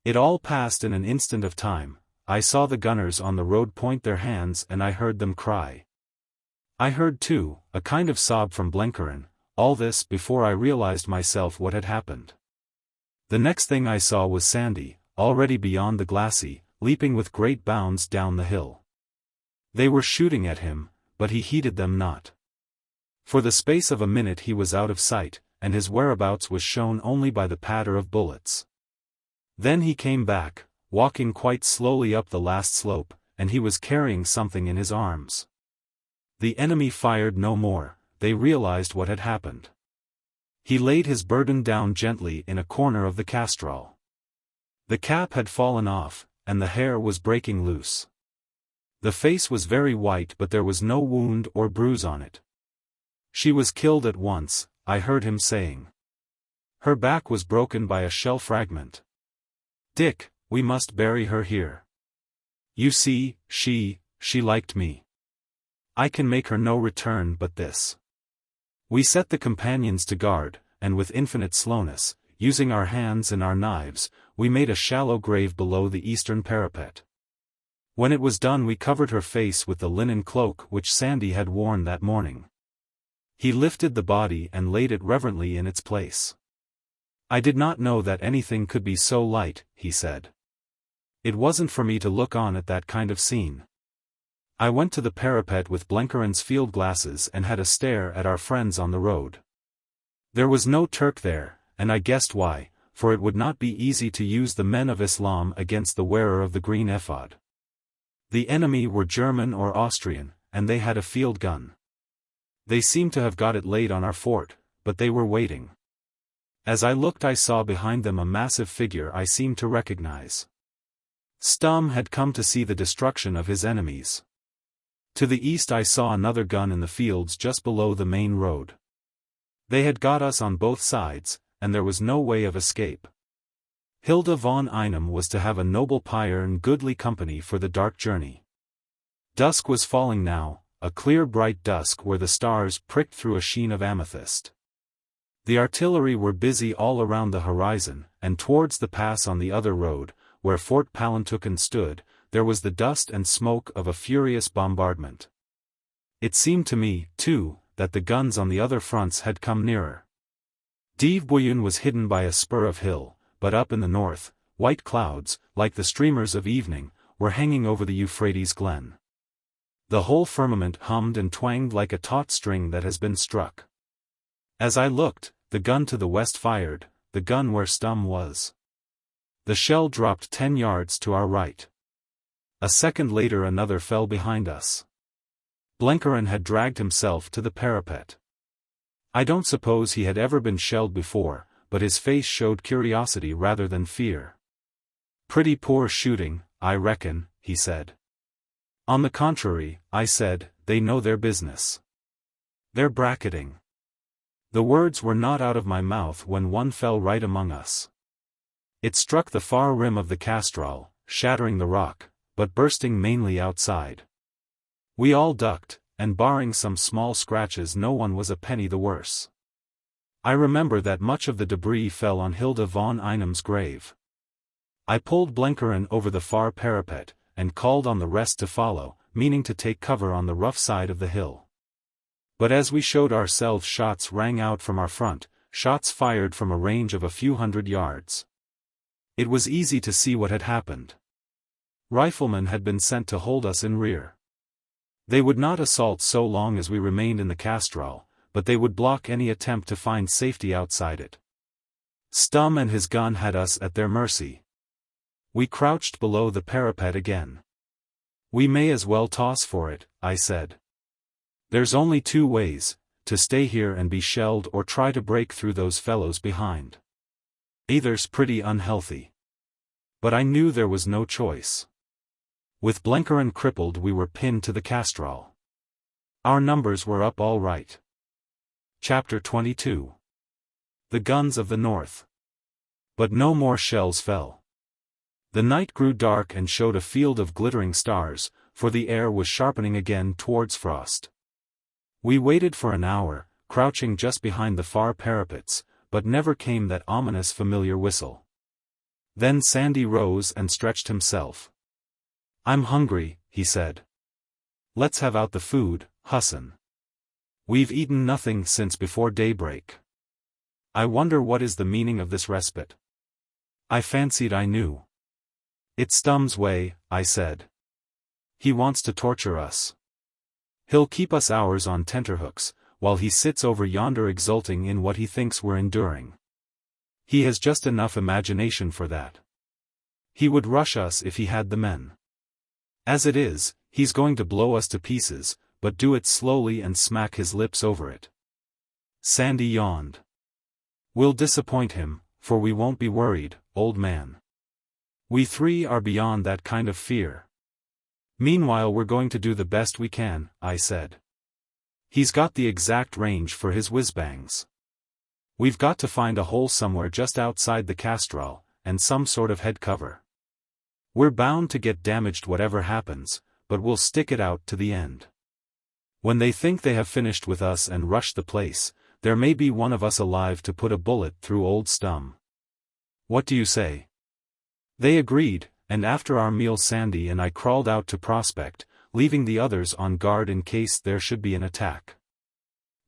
It all passed in an instant of time. I saw the gunners on the road point their hands and I heard them cry. I heard too, a kind of sob from Blenkerin, all this before I realized myself what had happened. The next thing I saw was Sandy, already beyond the glacis, leaping with great bounds down the hill. They were shooting at him, but he heeded them not. For the space of a minute he was out of sight, and his whereabouts was shown only by the patter of bullets. Then he came back, walking quite slowly up the last slope, and he was carrying something in his arms. The enemy fired no more, they realized what had happened. He laid his burden down gently in a corner of the castral. The cap had fallen off, and the hair was breaking loose. The face was very white but there was no wound or bruise on it. "She was killed at once," I heard him saying. "Her back was broken by a shell fragment. Dick, we must bury her here. You see, she liked me. I can make her no return but this." We set the companions to guard, and with infinite slowness, using our hands and our knives, we made a shallow grave below the eastern parapet. When it was done we covered her face with the linen cloak which Sandy had worn that morning. He lifted the body and laid it reverently in its place. "I did not know that anything could be so light," he said. "It wasn't for me to look on at that kind of scene." I went to the parapet with Blenkerin's field glasses and had a stare at our friends on the road. There was no Turk there, and I guessed why, for it would not be easy to use the men of Islam against the wearer of the green ephod. The enemy were German or Austrian, and they had a field gun. They seemed to have got it laid on our fort, but they were waiting. As I looked I saw behind them a massive figure I seemed to recognize. Sturm had come to see the destruction of his enemies. To the east I saw another gun in the fields just below the main road. They had got us on both sides, and there was no way of escape. Hilda von Einem was to have a noble pyre and goodly company for the dark journey. Dusk was falling now, a clear bright dusk where the stars pricked through a sheen of amethyst. The artillery were busy all around the horizon, and towards the pass on the other road, where Fort Palantuken stood, there was the dust and smoke of a furious bombardment. It seemed to me, too, that the guns on the other fronts had come nearer. Buchan was hidden by a spur of hill, but up in the north, white clouds, like the streamers of evening, were hanging over the Euphrates glen. The whole firmament hummed and twanged like a taut string that has been struck. As I looked, the gun to the west fired, the gun where Sturm was. The shell dropped 10 yards to our right. A second later another fell behind us. Blenkerin had dragged himself to the parapet. I don't suppose he had ever been shelled before, but his face showed curiosity rather than fear. "Pretty poor shooting, I reckon," he said. "On the contrary," I said, "they know their business. They're bracketing." The words were not out of my mouth when one fell right among us. It struck the far rim of the castral, shattering the rock, but bursting mainly outside. We all ducked, and barring some small scratches no one was a penny the worse. I remember that much of the debris fell on Hilda von Einem's grave. I pulled Blenheim over the far parapet, and called on the rest to follow, meaning to take cover on the rough side of the hill. But as we showed ourselves, shots rang out from our front, shots fired from a range of a few hundred yards. It was easy to see what had happened. Riflemen had been sent to hold us in rear. They would not assault so long as we remained in the castral, but they would block any attempt to find safety outside it. Stum and his gun had us at their mercy. We crouched below the parapet again. "We may as well toss for it," I said. "There's only two ways, to stay here and be shelled or try to break through those fellows behind. Either's pretty unhealthy." But I knew there was no choice. With Blenheim crippled, we were pinned to the castral. Our numbers were up all right. Chapter 22. The Guns of the North. But no more shells fell. The night grew dark and showed a field of glittering stars, for the air was sharpening again towards frost. We waited for an hour, crouching just behind the far parapets, but never came that ominous familiar whistle. Then Sandy rose and stretched himself. "I'm hungry," he said. "Let's have out the food, Husson. We've eaten nothing since before daybreak. I wonder what is the meaning of this respite." I fancied I knew. "It's Stum's way," I said. "He wants to torture us. He'll keep us hours on tenterhooks, while he sits over yonder exulting in what he thinks we're enduring. He has just enough imagination for that. He would rush us if he had the men. As it is, he's going to blow us to pieces, but do it slowly and smack his lips over it." Sandy yawned. "We'll disappoint him, for we won't be worried, old man. We three are beyond that kind of fear. Meanwhile we're going to do the best we can," I said. "He's got the exact range for his whiz-bangs. We've got to find a hole somewhere just outside the castral, and some sort of head cover. We're bound to get damaged whatever happens, but we'll stick it out to the end. When they think they have finished with us and rush the place, there may be one of us alive to put a bullet through old Stum. What do you say?" They agreed, and after our meal Sandy and I crawled out to prospect, leaving the others on guard in case there should be an attack.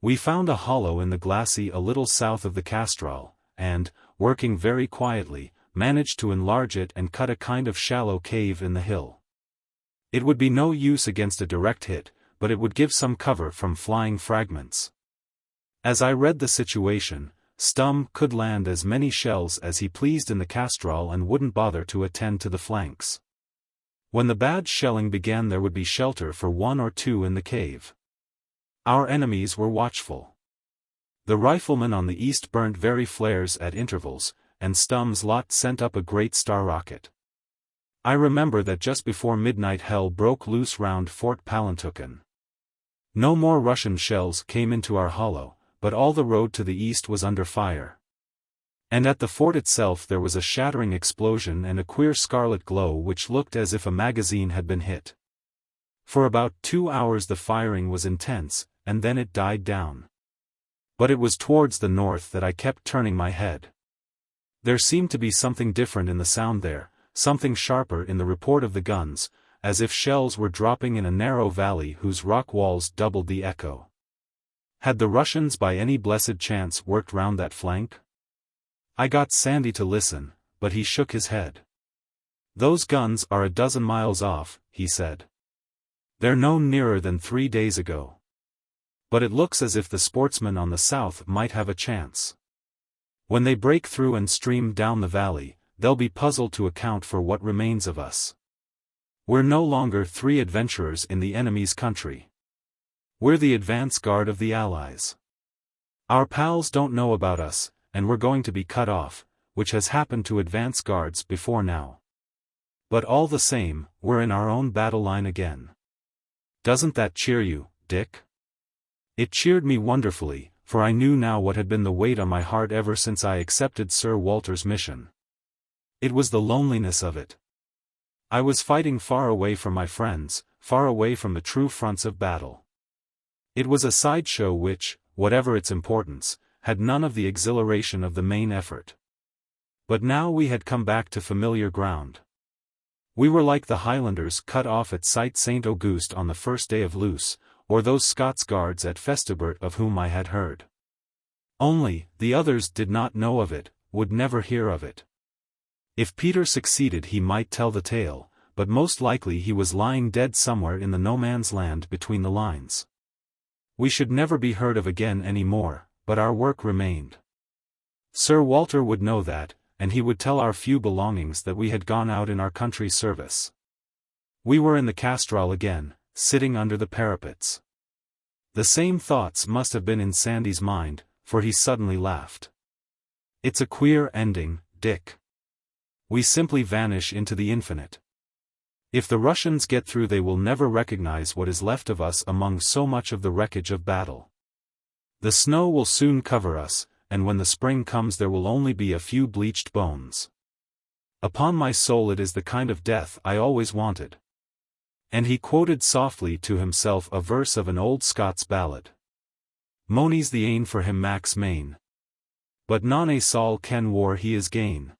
We found a hollow in the glacis a little south of the castral, and, working very quietly, managed to enlarge it and cut a kind of shallow cave in the hill. It would be no use against a direct hit, but it would give some cover from flying fragments. As I read the situation, Stum could land as many shells as he pleased in the castral and wouldn't bother to attend to the flanks. When the bad shelling began there would be shelter for one or two in the cave. Our enemies were watchful. The riflemen on the east burnt very flares at intervals, and Stum's lot sent up a great star rocket. I remember that just before midnight hell broke loose round Fort Palantuken. No more Russian shells came into our hollow, but all the road to the east was under fire. And at the fort itself there was a shattering explosion and a queer scarlet glow which looked as if a magazine had been hit. For about 2 hours the firing was intense, and then it died down. But it was towards the north that I kept turning my head. There seemed to be something different in the sound there, something sharper in the report of the guns, as if shells were dropping in a narrow valley whose rock walls doubled the echo. Had the Russians by any blessed chance worked round that flank? I got Sandy to listen, but he shook his head. "Those guns are a dozen miles off," he said. "They're no nearer than 3 days ago. But it looks as if the sportsmen on the south might have a chance. When they break through and stream down the valley, they'll be puzzled to account for what remains of us. We're no longer 3 adventurers in the enemy's country. We're the advance guard of the Allies. Our pals don't know about us, and we're going to be cut off, which has happened to advance guards before now. But all the same, we're in our own battle line again. Doesn't that cheer you, Dick?" It cheered me wonderfully, for I knew now what had been the weight on my heart ever since I accepted Sir Walter's mission. It was the loneliness of it. I was fighting far away from my friends, far away from the true fronts of battle. It was a sideshow which, whatever its importance, had none of the exhilaration of the main effort. But now we had come back to familiar ground. We were like the Highlanders cut off at Cite St. Auguste on the first day of Loos, or those Scots guards at Festubert of whom I had heard. Only, the others did not know of it, would never hear of it. If Peter succeeded he might tell the tale, but most likely he was lying dead somewhere in the no-man's land between the lines. We should never be heard of again any more, but our work remained. Sir Walter would know that, and he would tell our few belongings that we had gone out in our country's service. We were in the Castral again, sitting under the parapets. The same thoughts must have been in Sandy's mind, for he suddenly laughed. "It's a queer ending, Dick. We simply vanish into the infinite. If the Russians get through they will never recognize what is left of us among so much of the wreckage of battle. The snow will soon cover us, and when the spring comes there will only be a few bleached bones. Upon my soul it is the kind of death I always wanted." And he quoted softly to himself a verse of an old Scots ballad. "Mony's the ane for him Max Main. But none a Saul ken war he is gain.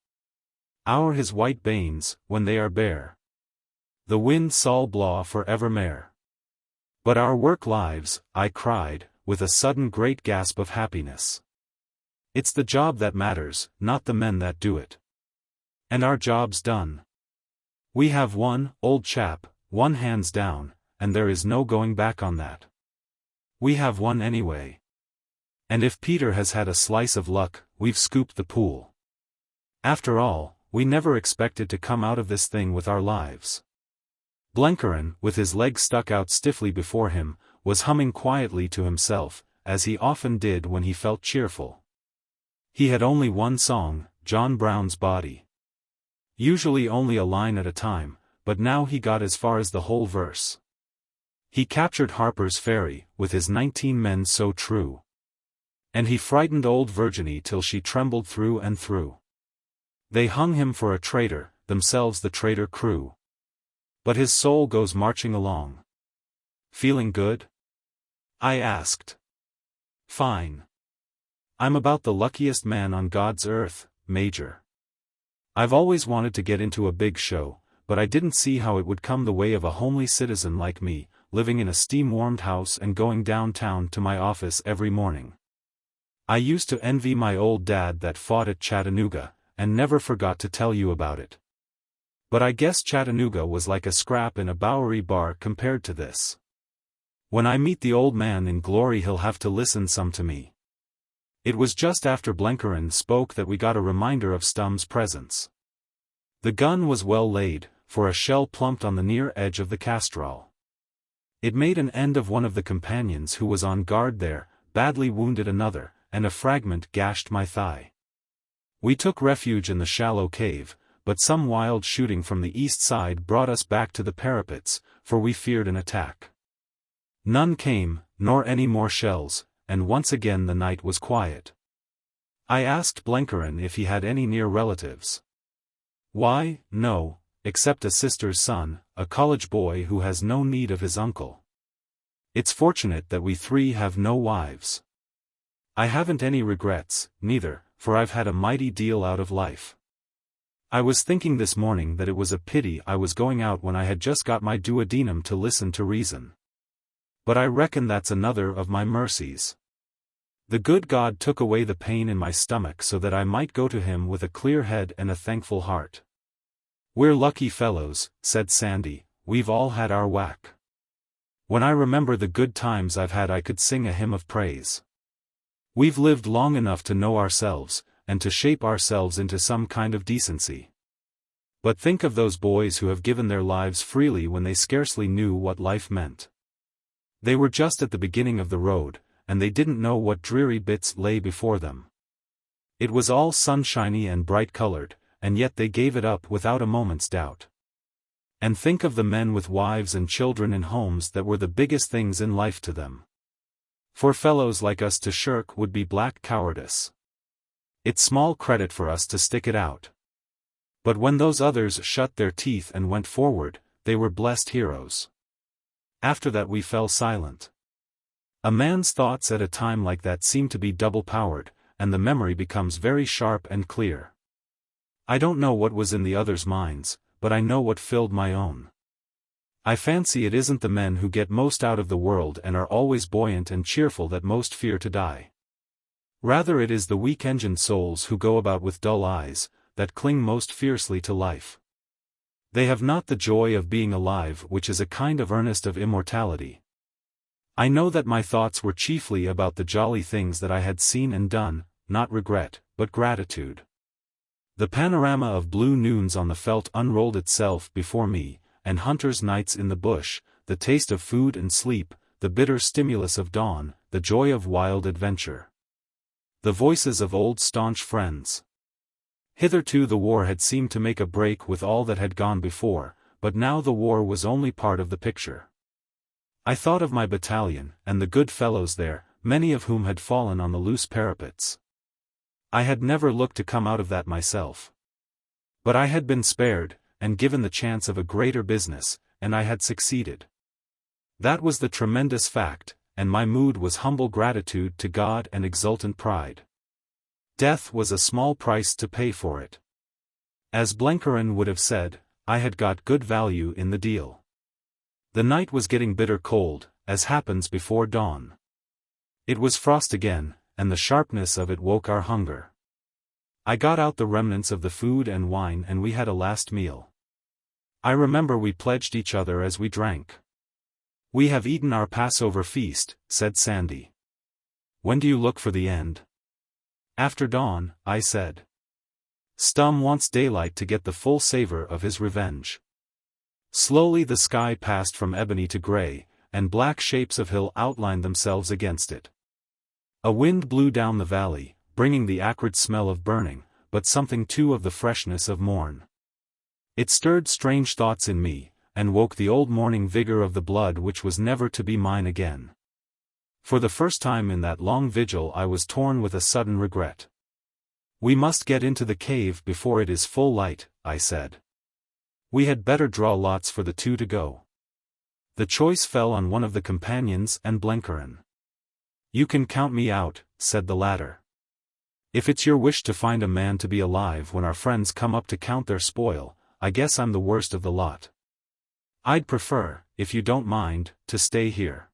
Our his white banes, when they are bare. The wind Saul blaw for evermare. But our work lives," I cried, with a sudden great gasp of happiness. "It's the job that matters, not the men that do it. And our job's done. We have won, old chap, won hands down, and there is no going back on that. We have won anyway. And if Peter has had a slice of luck, we've scooped the pool. After all, we never expected to come out of this thing with our lives." Blencarin, with his legs stuck out stiffly before him, was humming quietly to himself, as he often did when he felt cheerful. He had only one song, John Brown's Body. Usually only a line at a time, but now he got as far as the whole verse. He captured Harper's Ferry, with his 19 men so true. And he frightened old Virginie till she trembled through and through. They hung him for a traitor, themselves the traitor crew. But his soul goes marching along. "Feeling good?" I asked. "Fine. I'm about the luckiest man on God's earth, Major. I've always wanted to get into a big show, but I didn't see how it would come the way of a homely citizen like me, living in a steam-warmed house and going downtown to my office every morning. I used to envy my old dad that fought at Chattanooga, and never forgot to tell you about it. But I guess Chattanooga was like a scrap in a Bowery bar compared to this. When I meet the old man in glory he'll have to listen some to me." It was just after Blencarin spoke that we got a reminder of Stum's presence. The gun was well laid, for a shell plumped on the near edge of the Castral. It made an end of one of the companions who was on guard there, badly wounded another, and a fragment gashed my thigh. We took refuge in the shallow cave, but some wild shooting from the east side brought us back to the parapets, for we feared an attack. None came, nor any more shells, and once again the night was quiet. I asked Blencarin if he had any near relatives. "Why, no, except a sister's son, a college boy who has no need of his uncle. It's fortunate that we three have no wives. I haven't any regrets, neither, for I've had a mighty deal out of life. I was thinking this morning that it was a pity I was going out when I had just got my duodenum to listen to reason. But I reckon that's another of my mercies. The good God took away the pain in my stomach so that I might go to him with a clear head and a thankful heart." "We're lucky fellows," said Sandy, "we've all had our whack. When I remember the good times I've had I could sing a hymn of praise. We've lived long enough to know ourselves, and to shape ourselves into some kind of decency. But think of those boys who have given their lives freely when they scarcely knew what life meant. They were just at the beginning of the road, and they didn't know what dreary bits lay before them. It was all sunshiny and bright-colored, and yet they gave it up without a moment's doubt. And think of the men with wives and children in homes that were the biggest things in life to them. For fellows like us to shirk would be black cowardice. It's small credit for us to stick it out. But when those others shut their teeth and went forward, they were blessed heroes. After that we fell silent. A man's thoughts at a time like that seem to be double-powered, and the memory becomes very sharp and clear. I don't know what was in the others' minds, but I know what filled my own. I fancy it isn't the men who get most out of the world and are always buoyant and cheerful that most fear to die. Rather it is the weak-engined souls who go about with dull eyes, that cling most fiercely to life. They have not the joy of being alive, which is a kind of earnest of immortality. I know that my thoughts were chiefly about the jolly things that I had seen and done, not regret, but gratitude. The panorama of blue noons on the veldt unrolled itself before me, and hunters' nights in the bush, the taste of food and sleep, the bitter stimulus of dawn, the joy of wild adventure. The voices of old staunch friends. Hitherto the war had seemed to make a break with all that had gone before, but now the war was only part of the picture. I thought of my battalion, and the good fellows there, many of whom had fallen on the loose parapets. I had never looked to come out of that myself. But I had been spared, and given the chance of a greater business, and I had succeeded. That was the tremendous fact, and my mood was humble gratitude to God and exultant pride. Death was a small price to pay for it. As Blenheim would have said, I had got good value in the deal. The night was getting bitter cold, as happens before dawn. It was frost again, and the sharpness of it woke our hunger. I got out the remnants of the food and wine and we had a last meal. I remember we pledged each other as we drank. "We have eaten our Passover feast," said Sandy. "When do you look for the end?" "After dawn," I said. Stum wants daylight to get the full savor of his revenge. Slowly the sky passed from ebony to grey, and black shapes of hill outlined themselves against it. A wind blew down the valley, bringing the acrid smell of burning, but something too of the freshness of morn. It stirred strange thoughts in me, and woke the old morning vigor of the blood which was never to be mine again. For the first time in that long vigil I was torn with a sudden regret. "We must get into the cave before it is full light," I said. "We had better draw lots for the two to go." The choice fell on one of the companions and Blenheim. "You can count me out," said the latter. "If it's your wish to find a man to be alive when our friends come up to count their spoil, I guess I'm the worst of the lot. I'd prefer, if you don't mind, to stay here.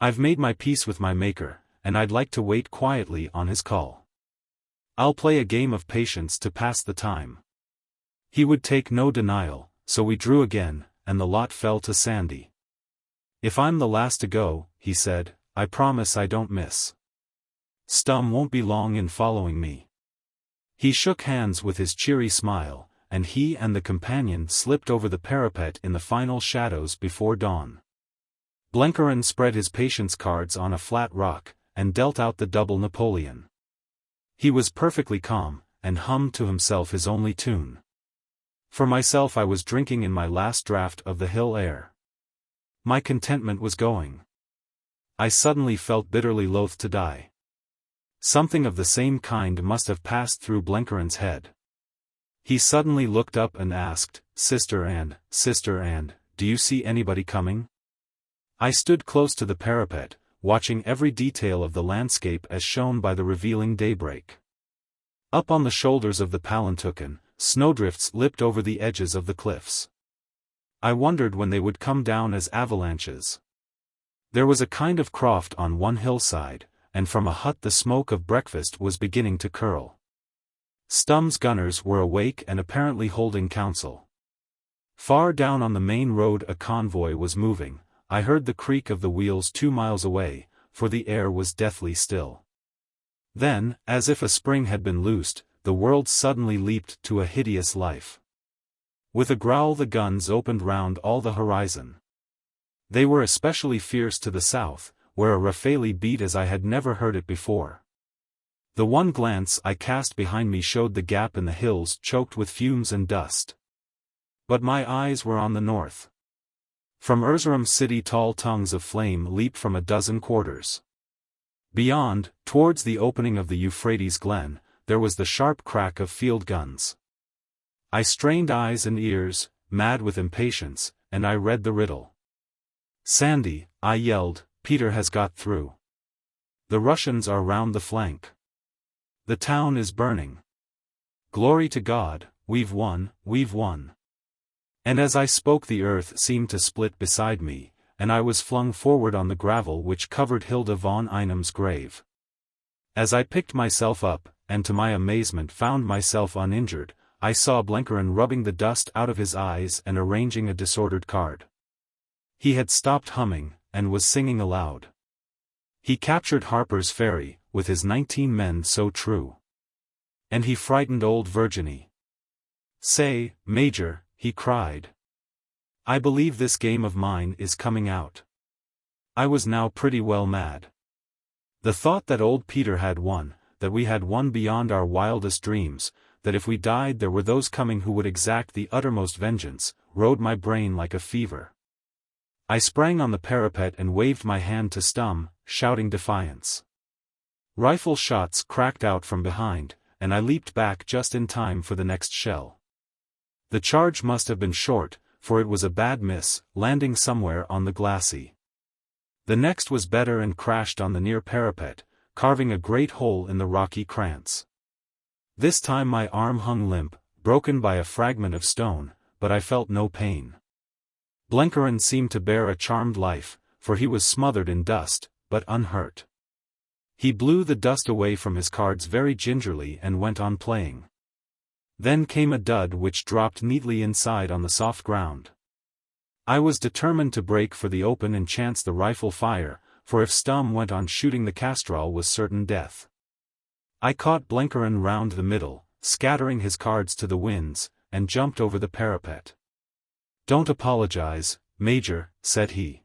I've made my peace with my Maker, and I'd like to wait quietly on his call. I'll play a game of patience to pass the time." He would take no denial, so we drew again, and the lot fell to Sandy. "If I'm the last to go," he said, "I promise I don't miss. Stum won't be long in following me." He shook hands with his cheery smile, and he and the companion slipped over the parapet in the final shadows before dawn. Blenheim spread his patience cards on a flat rock, and dealt out the double Napoleon. He was perfectly calm, and hummed to himself his only tune. For myself I was drinking in my last draught of the hill air. My contentment was going. I suddenly felt bitterly loath to die. Something of the same kind must have passed through Blenheim's head. He suddenly looked up and asked, Sister Anne, do you see anybody coming?" I stood close to the parapet, watching every detail of the landscape as shown by the revealing daybreak. Up on the shoulders of the Palantuken, snowdrifts lipped over the edges of the cliffs. I wondered when they would come down as avalanches. There was a kind of croft on one hillside, and from a hut the smoke of breakfast was beginning to curl. Stum's gunners were awake and apparently holding council. Far down on the main road a convoy was moving. I heard the creak of the wheels 2 miles away, for the air was deathly still. Then, as if a spring had been loosed, the world suddenly leaped to a hideous life. With a growl the guns opened round all the horizon. They were especially fierce to the south, where a rafale beat as I had never heard it before. The one glance I cast behind me showed the gap in the hills choked with fumes and dust. But my eyes were on the north. From Erzurum city tall tongues of flame leaped from a dozen quarters. Beyond, towards the opening of the Euphrates glen, there was the sharp crack of field guns. I strained eyes and ears, mad with impatience, and I read the riddle. "Sandy," I yelled, "Peter has got through. The Russians are round the flank. The town is burning. Glory to God, we've won, we've won. And as I spoke the earth seemed to split beside me, and I was flung forward on the gravel which covered Hilda von Einam's grave. As I picked myself up, and to my amazement found myself uninjured, I saw Blenkerin rubbing the dust out of his eyes and arranging a disordered card. He had stopped humming, and was singing aloud. He captured Harper's Ferry, with his 19 men so true. And he frightened old Virginie. Say, Major, he cried. I believe this game of mine is coming out. I was now pretty well mad. The thought that old Peter had won, that we had won beyond our wildest dreams, that if we died there were those coming who would exact the uttermost vengeance, rode my brain like a fever. I sprang on the parapet and waved my hand to Stum, shouting defiance. Rifle shots cracked out from behind, and I leaped back just in time for the next shell. The charge must have been short, for it was a bad miss, landing somewhere on the glacis. The next was better and crashed on the near parapet, carving a great hole in the rocky krantz. This time my arm hung limp, broken by a fragment of stone, but I felt no pain. Blenkerin seemed to bear a charmed life, for he was smothered in dust, but unhurt. He blew the dust away from his cards very gingerly and went on playing. Then came a dud which dropped neatly inside on the soft ground. I was determined to break for the open and chance the rifle fire, for if Stum went on shooting the Castrol was certain death. I caught Blenkerin round the middle, scattering his cards to the winds, and jumped over the parapet. Don't apologize, Major, said he.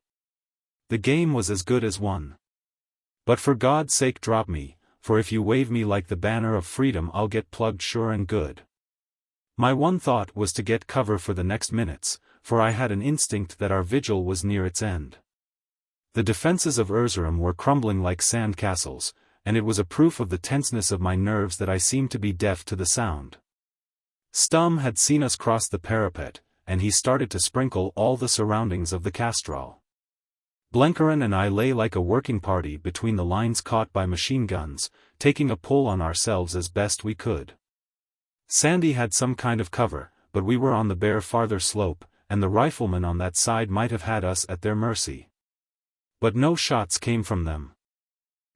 The game was as good as won. But for God's sake drop me, for if you wave me like the banner of freedom I'll get plugged sure and good. My one thought was to get cover for the next minutes, for I had an instinct that our vigil was near its end. The defenses of Erzurum were crumbling like sand castles, and it was a proof of the tenseness of my nerves that I seemed to be deaf to the sound. Stum had seen us cross the parapet, and he started to sprinkle all the surroundings of the Castrol. Blenkerin and I lay like a working party between the lines caught by machine guns, taking a pull on ourselves as best we could. Sandy had some kind of cover, but we were on the bare farther slope, and the riflemen on that side might have had us at their mercy. But no shots came from them.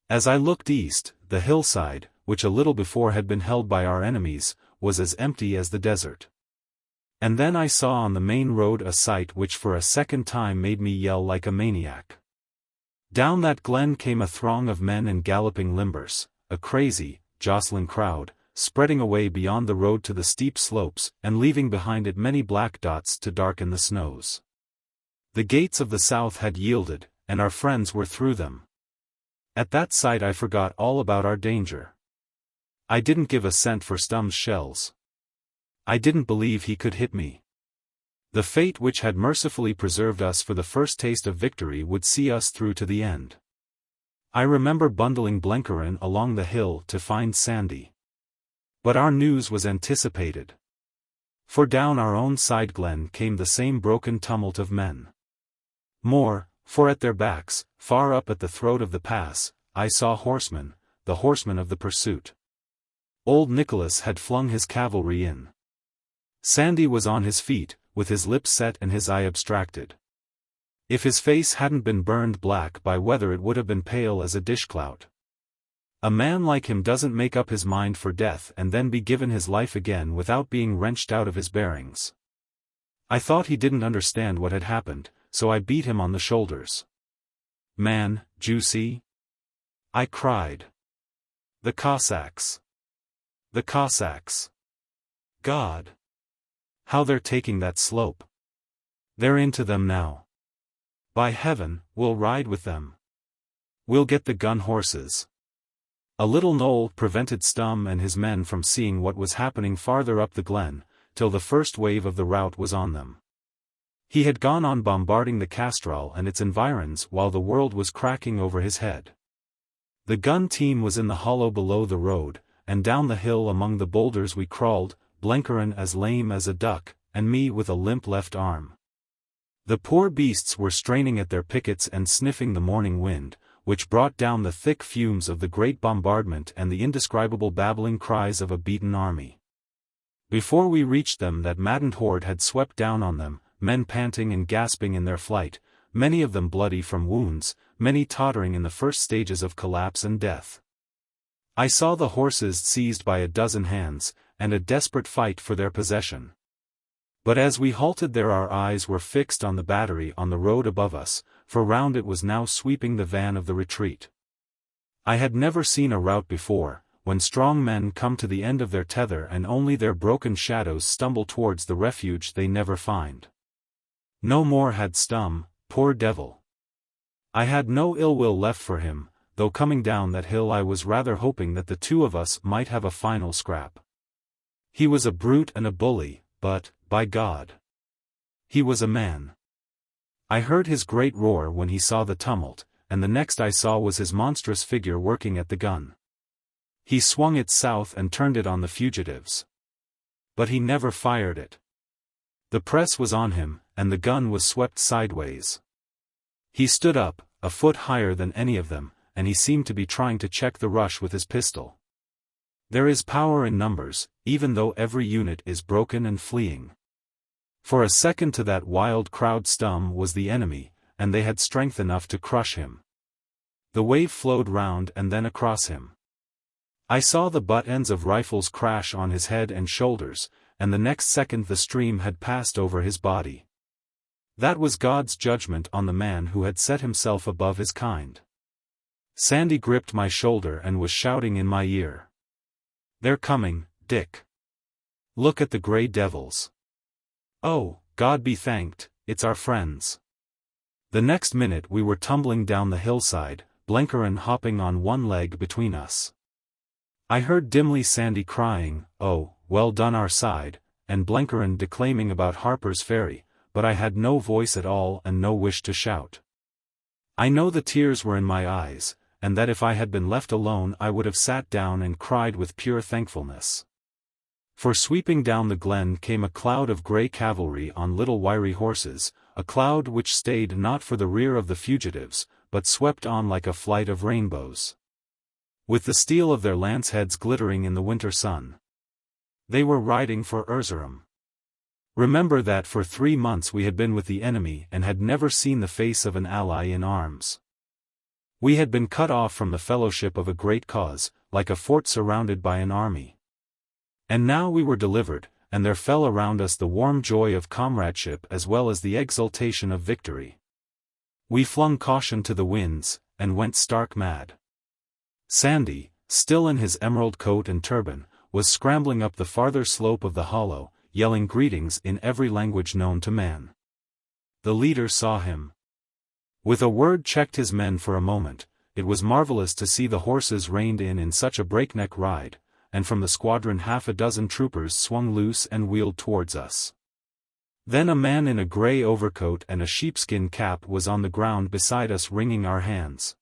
As I looked east, the hillside, which a little before had been held by our enemies, was as empty as the desert. And then I saw on the main road a sight which for a second time made me yell like a maniac. Down that glen came a throng of men and galloping limbers, a crazy, jostling crowd, spreading away beyond the road to the steep slopes and leaving behind it many black dots to darken the snows. The gates of the south had yielded, and our friends were through them. At that sight I forgot all about our danger. I didn't give a cent for Stum's shells. I didn't believe he could hit me. The fate which had mercifully preserved us for the first taste of victory would see us through to the end. I remember bundling Blenkerin along the hill to find Sandy. But our news was anticipated. For down our own side glen came the same broken tumult of men. More, for at their backs, far up at the throat of the pass, I saw horsemen, the horsemen of the pursuit. Old Nicholas had flung his cavalry in. Sandy was on his feet, with his lips set and his eye abstracted. If his face hadn't been burned black by weather it would have been pale as a dishclout. A man like him doesn't make up his mind for death and then be given his life again without being wrenched out of his bearings. I thought he didn't understand what had happened, so I beat him on the shoulders. Man, juicy? I cried. The Cossacks. The Cossacks. God! How they're taking that slope. They're into them now. By heaven, we'll ride with them. We'll get the gun horses. A little knoll prevented Stum and his men from seeing what was happening farther up the glen, till the first wave of the rout was on them. He had gone on bombarding the Castrol and its environs while the world was cracking over his head. The gun team was in the hollow below the road, and down the hill among the boulders we crawled, Blenkerin as lame as a duck, and me with a limp left arm. The poor beasts were straining at their pickets and sniffing the morning wind, which brought down the thick fumes of the great bombardment and the indescribable babbling cries of a beaten army. Before we reached them, that maddened horde had swept down on them, men panting and gasping in their flight, many of them bloody from wounds, many tottering in the first stages of collapse and death. I saw the horses seized by a dozen hands, and a desperate fight for their possession. But as we halted there, our eyes were fixed on the battery on the road above us, for round it was now sweeping the van of the retreat. I had never seen a rout before, when strong men come to the end of their tether and only their broken shadows stumble towards the refuge they never find. No more had Stum, poor devil. I had no ill will left for him, though coming down that hill I was rather hoping that the two of us might have a final scrap. He was a brute and a bully, but, by God, he was a man. I heard his great roar when he saw the tumult, and the next I saw was his monstrous figure working at the gun. He swung it south and turned it on the fugitives. But he never fired it. The press was on him, and the gun was swept sideways. He stood up, a foot higher than any of them, and he seemed to be trying to check the rush with his pistol. There is power in numbers, even though every unit is broken and fleeing. For a second to that wild crowd Stum was the enemy, and they had strength enough to crush him. The wave flowed round and then across him. I saw the butt ends of rifles crash on his head and shoulders, and the next second the stream had passed over his body. That was God's judgment on the man who had set himself above his kind. Sandy gripped my shoulder and was shouting in my ear. "They're coming, Dick. Look at the grey devils. Oh, God be thanked, it's our friends." The next minute we were tumbling down the hillside, Blenkerin hopping on one leg between us. I heard dimly Sandy crying, "Oh, well done our side," and Blenkerin declaiming about Harper's Ferry, but I had no voice at all and no wish to shout. I know the tears were in my eyes, and that if I had been left alone I would have sat down and cried with pure thankfulness. For sweeping down the glen came a cloud of grey cavalry on little wiry horses, a cloud which stayed not for the rear of the fugitives, but swept on like a flight of rainbows, with the steel of their lance heads glittering in the winter sun. They were riding for Erzurum. Remember that for 3 months we had been with the enemy and had never seen the face of an ally in arms. We had been cut off from the fellowship of a great cause, like a fort surrounded by an army. And now we were delivered, and there fell around us the warm joy of comradeship as well as the exultation of victory. We flung caution to the winds, and went stark mad. Sandy, still in his emerald coat and turban, was scrambling up the farther slope of the hollow, yelling greetings in every language known to man. The leader saw him. With a word checked his men for a moment. It was marvelous to see the horses reined in such a breakneck ride, and from the squadron half a dozen troopers swung loose and wheeled towards us. Then a man in a grey overcoat and a sheepskin cap was on the ground beside us wringing our hands.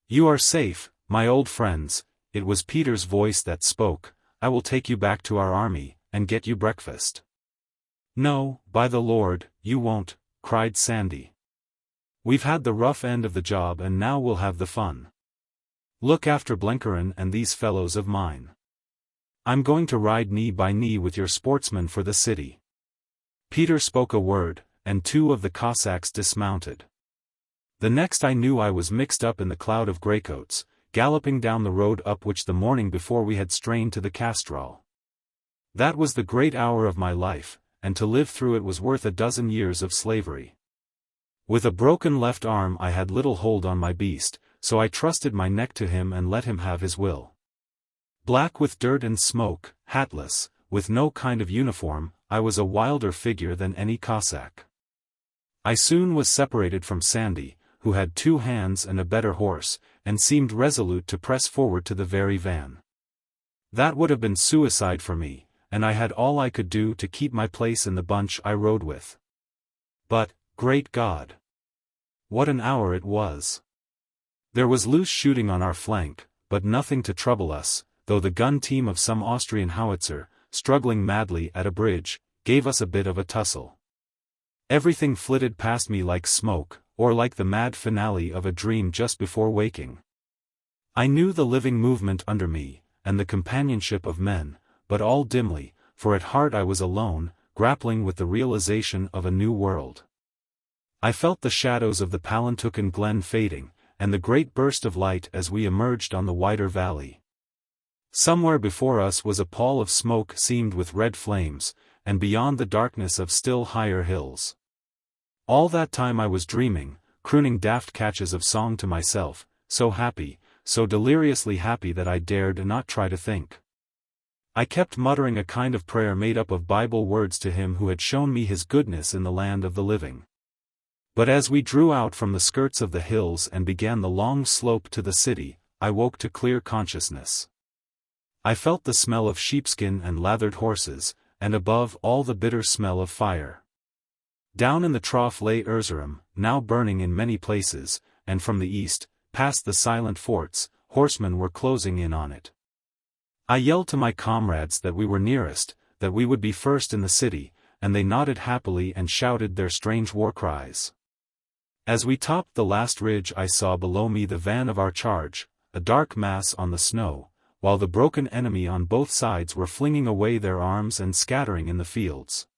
"You are safe, my old friends," it was Peter's voice that spoke. "I will take you back to our army, and get you breakfast." "No, by the Lord, you won't," cried Sandy. "We've had the rough end of the job and now we'll have the fun. Look after Blenkerin and these fellows of mine. I'm going to ride knee by knee with your sportsmen for the city." Peter spoke a word, and 2 of the Cossacks dismounted. The next I knew I was mixed up in the cloud of greycoats, galloping down the road up which the morning before we had strained to the Castral. That was the great hour of my life, and to live through it was worth a dozen years of slavery. With a broken left arm I had little hold on my beast, so I trusted my neck to him and let him have his will. Black with dirt and smoke, hatless, with no kind of uniform, I was a wilder figure than any Cossack. I soon was separated from Sandy, who had 2 hands and a better horse, and seemed resolute to press forward to the very van. That would have been suicide for me, and I had all I could do to keep my place in the bunch I rode with. But, great God! What an hour it was! There was loose shooting on our flank, but nothing to trouble us, though the gun team of some Austrian howitzer, struggling madly at a bridge, gave us a bit of a tussle. Everything flitted past me like smoke, or like the mad finale of a dream just before waking. I knew the living movement under me, and the companionship of men, but all dimly, for at heart I was alone, grappling with the realization of a new world. I felt the shadows of the Palantuken glen fading, and the great burst of light as we emerged on the wider valley. Somewhere before us was a pall of smoke seamed with red flames, and beyond the darkness of still higher hills. All that time I was dreaming, crooning daft catches of song to myself, so happy, so deliriously happy that I dared not try to think. I kept muttering a kind of prayer made up of Bible words to him who had shown me his goodness in the land of the living. But as we drew out from the skirts of the hills and began the long slope to the city, I woke to clear consciousness. I felt the smell of sheepskin and lathered horses, and above all the bitter smell of fire. Down in the trough lay Erzurum, now burning in many places, and from the east, past the silent forts, horsemen were closing in on it. I yelled to my comrades that we were nearest, that we would be first in the city, and they nodded happily and shouted their strange war cries. As we topped the last ridge I saw below me the van of our charge, a dark mass on the snow, while the broken enemy on both sides were flinging away their arms and scattering in the fields.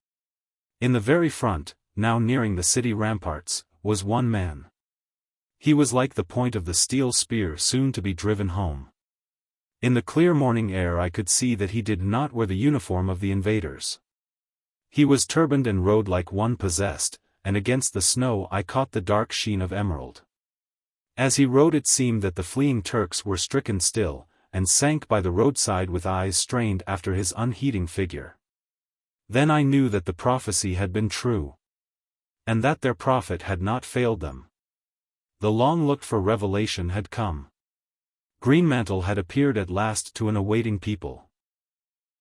In the very front, now nearing the city ramparts, was one man. He was like the point of the steel spear soon to be driven home. In the clear morning air I could see that he did not wear the uniform of the invaders. He was turbaned and rode like one possessed, and against the snow I caught the dark sheen of emerald. As he rode it seemed that the fleeing Turks were stricken still, and sank by the roadside with eyes strained after his unheeding figure. Then I knew that the prophecy had been true. And that their prophet had not failed them. The long-looked-for revelation had come. Greenmantle had appeared at last to an awaiting people.